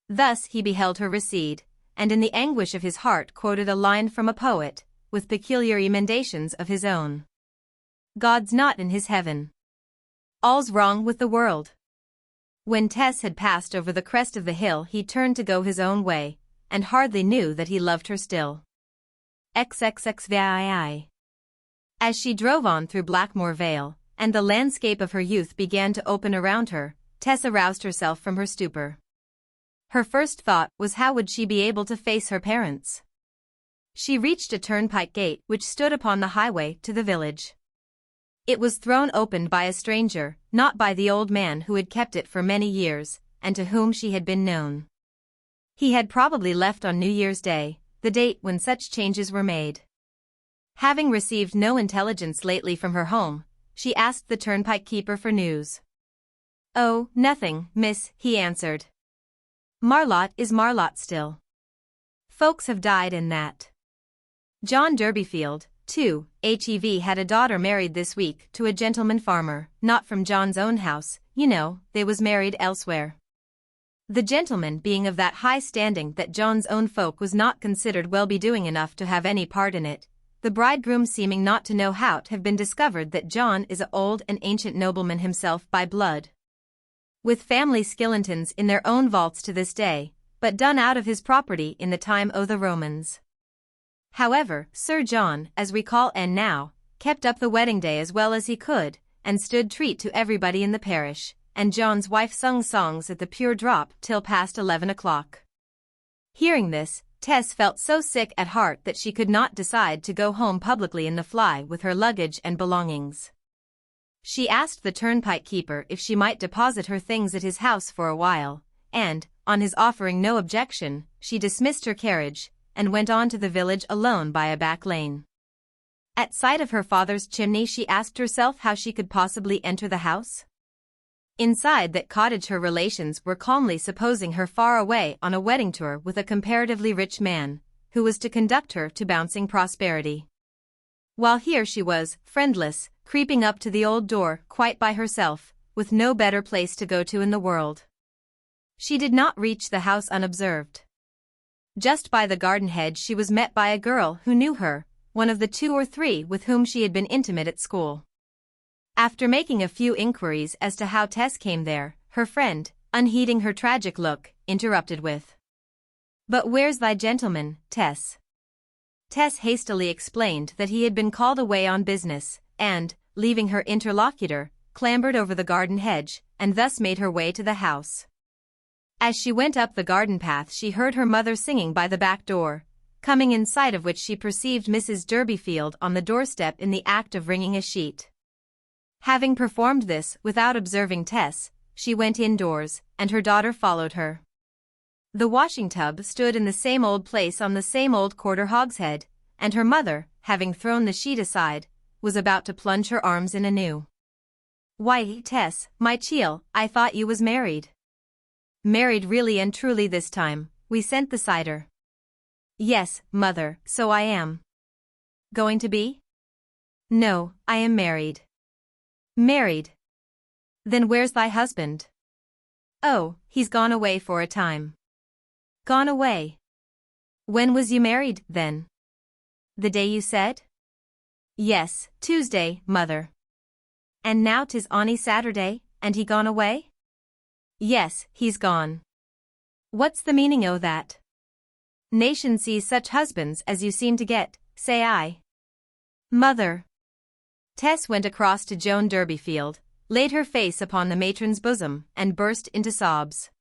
Thus he beheld her recede, and in the anguish of his heart quoted a line from a poet, with peculiar emendations of his own. "God's not in his heaven. All's wrong with the world." When Tess had passed over the crest of the hill he turned to go his own way, and hardly knew that he loved her still. XXXVII. As she drove on through Blackmore Vale, and the landscape of her youth began to open around her, Tess aroused herself from her stupor. Her first thought was how would she be able to face her parents? She reached a turnpike gate which stood upon the highway to the village. It was thrown open by a stranger, not by the old man who had kept it for many years, and to whom she had been known. He had probably left on New Year's Day, the date when such changes were made. Having received no intelligence lately from her home, she asked the turnpike keeper for news. "Oh, nothing, miss," he answered. "Marlott is Marlott still. Folks have died and that. John Durbeyfield, too, XXIV had a daughter married this week to a gentleman farmer, not from John's own house, you know, they was married elsewhere. The gentleman being of that high standing that John's own folk was not considered well-be-doing enough to have any part in it, the bridegroom seeming not to know how't have been discovered that John is a old and ancient nobleman himself by blood, with family skillentons in their own vaults to this day, but done out of his property in the time o' the Romans. However, Sir John, as we call en now, kept up the wedding day as well as he could, and stood treat to everybody in the parish, and John's wife sung songs at the pure drop till past 11 o'clock. Hearing this, Tess felt so sick at heart that she could not decide to go home publicly in the fly with her luggage and belongings. She asked the turnpike keeper if she might deposit her things at his house for a while, and, on his offering no objection, she dismissed her carriage, and went on to the village alone by a back lane. At sight of her father's chimney she asked herself how she could possibly enter the house. Inside that cottage her relations were calmly supposing her far away on a wedding tour with a comparatively rich man, who was to conduct her to bouncing prosperity. While here she was, friendless, creeping up to the old door quite by herself, with no better place to go to in the world. She did not reach the house unobserved. Just by the garden hedge she was met by a girl who knew her, one of the 2 or 3 with whom she had been intimate at school. After making a few inquiries as to how Tess came there, her friend, unheeding her tragic look, interrupted with, "But where's thy gentleman, Tess?" Tess hastily explained that he had been called away on business, and, leaving her interlocutor, clambered over the garden hedge, and thus made her way to the house. As she went up the garden path she heard her mother singing by the back door, coming in sight of which she perceived Mrs. Durbeyfield on the doorstep in the act of wringing a sheet. Having performed this without observing Tess, she went indoors, and her daughter followed her. The washing tub stood in the same old place on the same old quarter hogshead, and her mother, having thrown the sheet aside, was about to plunge her arms in anew. "Why, Tess, my chiel, I thought you was married." "Married really and truly this time, we sent the cider." "Yes, mother, so I am." "Going to be?" "No, I am married." "Married? Then where's thy husband?" "Oh, he's gone away for a time." "Gone away? When was you married, then?" "The day you said?" "Yes, Tuesday, mother." "And now 'tis ony Saturday, and he gone away?" "Yes, he's gone." "What's the meaning o' that?" "Nation sees such husbands as you seem to get, say I." "Mother." Tess went across to Joan Durbeyfield, laid her face upon the matron's bosom, and burst into sobs.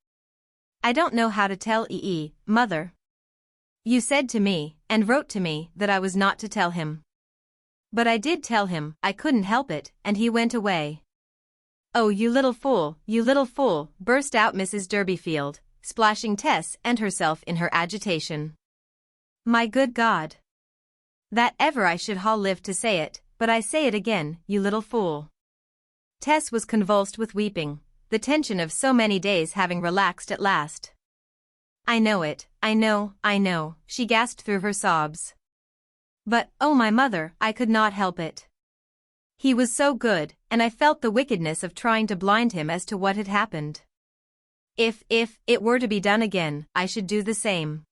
"I don't know how to tell mother. You said to me, and wrote to me, that I was not to tell him. But I did tell him, I couldn't help it, and he went away." "Oh, you little fool," burst out Mrs. Durbeyfield, splashing Tess and herself in her agitation. "My good God! That ever I should ha' lived to say it, but I say it again, you little fool." Tess was convulsed with weeping, the tension of so many days having relaxed at last. "I know it, I know," she gasped through her sobs. "But, oh my mother, I could not help it. He was so good, and I felt the wickedness of trying to blind him as to what had happened. If it were to be done again, I should do the same.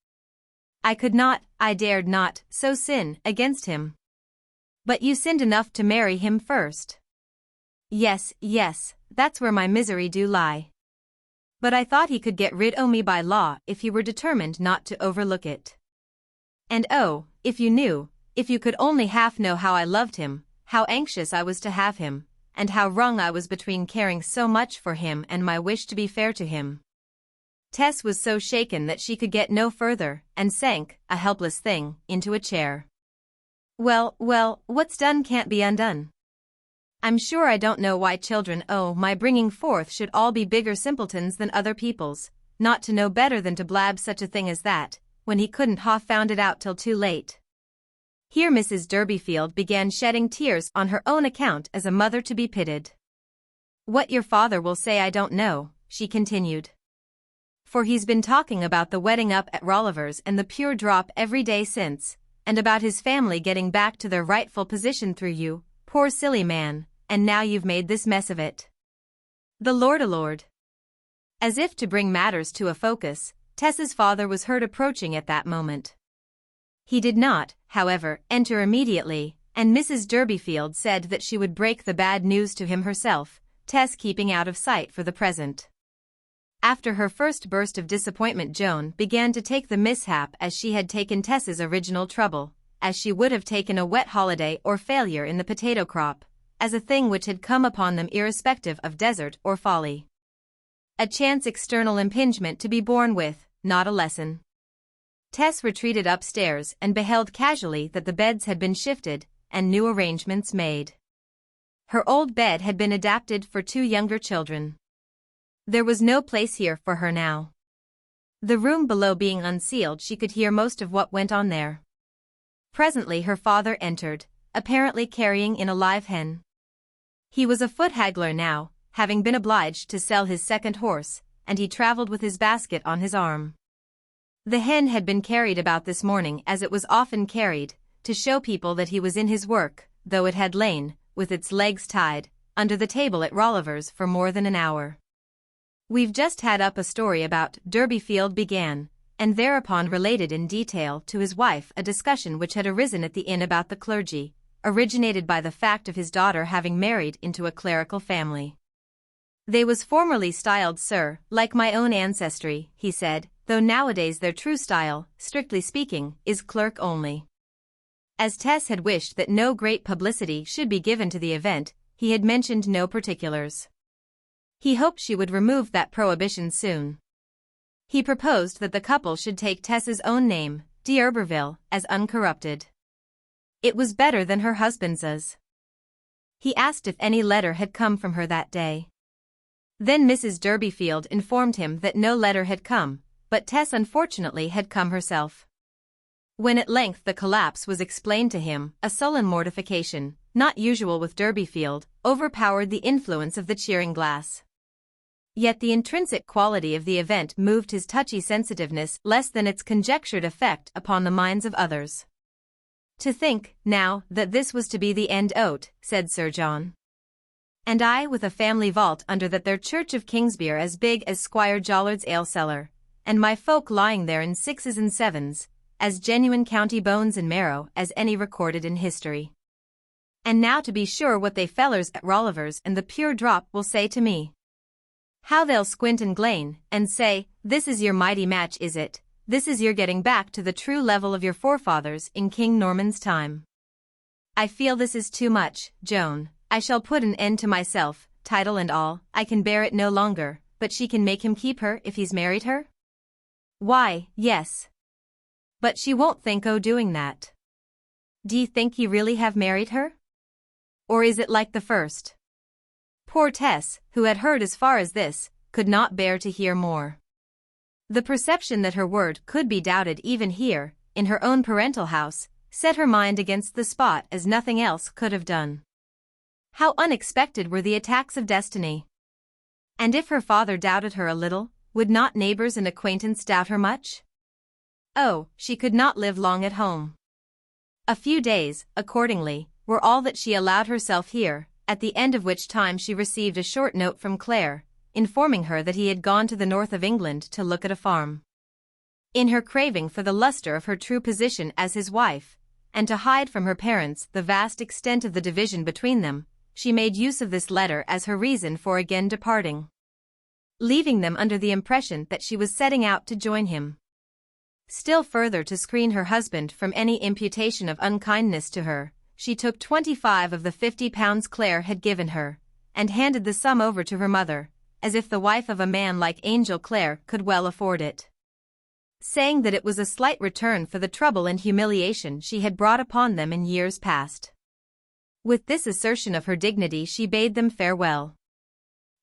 I could not, I dared not, so sin against him." "But you sinned enough to marry him first." Yes, that's where my misery do lie. But I thought he could get rid o' me by law if he were determined not to overlook it. And oh, if you could only half know how I loved him, how anxious I was to have him, and how wrung I was between caring so much for him and my wish to be fair to him." Tess was so shaken that she could get no further, and sank, a helpless thing, into a chair. Well, what's done can't be undone. I'm sure I don't know why children my bringing forth should all be bigger simpletons than other people's, not to know better than to blab such a thing as that, when he couldn't ha' found it out till too late. Here Mrs. Durbeyfield began shedding tears on her own account as a mother to be pitied. "What your father will say I don't know," she continued. "For he's been talking about the wedding up at Rolliver's and the pure drop every day since, and about his family getting back to their rightful position through you, poor silly man, and now you've made this mess of it. The Lord a Lord." As if to bring matters to a focus, Tess's father was heard approaching at that moment. He did not, however, enter immediately, and Mrs. Durbeyfield said that she would break the bad news to him herself, Tess keeping out of sight for the present. After her first burst of disappointment, Joan began to take the mishap as she had taken Tess's original trouble, as she would have taken a wet holiday or failure in the potato crop, as a thing which had come upon them irrespective of desert or folly. A chance external impingement to be borne with, not a lesson. Tess retreated upstairs and beheld casually that the beds had been shifted and new arrangements made. Her old bed had been adapted for 2 younger children. There was no place here for her now. The room below being unceiled, she could hear most of what went on there. Presently her father entered, apparently carrying in a live hen. He was a foot haggler now, having been obliged to sell his second horse, and he travelled with his basket on his arm. The hen had been carried about this morning as it was often carried, to show people that he was in his work, though it had lain, with its legs tied, under the table at Rolliver's for more than an hour. "We've just had up a story about," Durbeyfield began, and thereupon related in detail to his wife a discussion which had arisen at the inn about the clergy, originated by the fact of his daughter having married into a clerical family. "They was formerly styled sir, like my own ancestry," he said, "though nowadays their true style, strictly speaking, is clerk only." As Tess had wished that no great publicity should be given to the event, he had mentioned no particulars. He hoped she would remove that prohibition soon. He proposed that the couple should take Tess's own name, D'Urberville, as uncorrupted. It was better than her husband's. He asked if any letter had come from her that day. Then Mrs. Durbeyfield informed him that no letter had come, but Tess unfortunately had come herself. When at length the collapse was explained to him, a sullen mortification, not usual with Durbeyfield, overpowered the influence of the cheering glass. Yet the intrinsic quality of the event moved his touchy sensitiveness less than its conjectured effect upon the minds of others. "To think, now, that this was to be the end o't," said Sir John. "And I with a family vault under that there church of Kingsbere as big as Squire Jollard's ale cellar, and my folk lying there in 6s and 7s, as genuine county bones and marrow as any recorded in history. And now to be sure what they fellers at Rolliver's and the pure drop will say to me. How they'll squint and glane, and say, 'This is your mighty match, is it? This is your getting back to the true level of your forefathers in King Norman's time.' I feel this is too much, Joan. I shall put an end to myself, title and all. I can bear it no longer, but she can make him keep her if he's married her? Why, yes. But she won't think o' doing that. D'ye think ye really have married her? Or is it like the first?" Poor Tess, who had heard as far as this, could not bear to hear more. The perception that her word could be doubted even here, in her own parental house, set her mind against the spot as nothing else could have done. How unexpected were the attacks of destiny! And if her father doubted her a little, would not neighbors and acquaintance doubt her much? Oh, she could not live long at home. A few days, accordingly, were all that she allowed herself here, at the end of which time she received a short note from Clare, informing her that he had gone to the north of England to look at a farm. In her craving for the lustre of her true position as his wife, and to hide from her parents the vast extent of the division between them, she made use of this letter as her reason for again departing, leaving them under the impression that she was setting out to join him. Still further to screen her husband from any imputation of unkindness to her, she took 25 of the £50 Clare had given her, and handed the sum over to her mother, as if the wife of a man like Angel Clare could well afford it, saying that it was a slight return for the trouble and humiliation she had brought upon them in years past. With this assertion of her dignity she bade them farewell.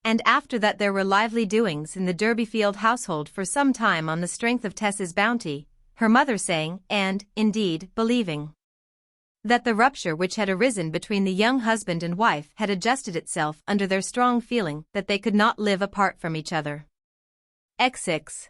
And after that there were lively doings in the Durbeyfield household for some time on the strength of Tess's bounty, her mother saying, and, indeed, believing, That the rupture which had arisen between the young husband and wife had adjusted itself under their strong feeling that they could not live apart from each other. XXIX.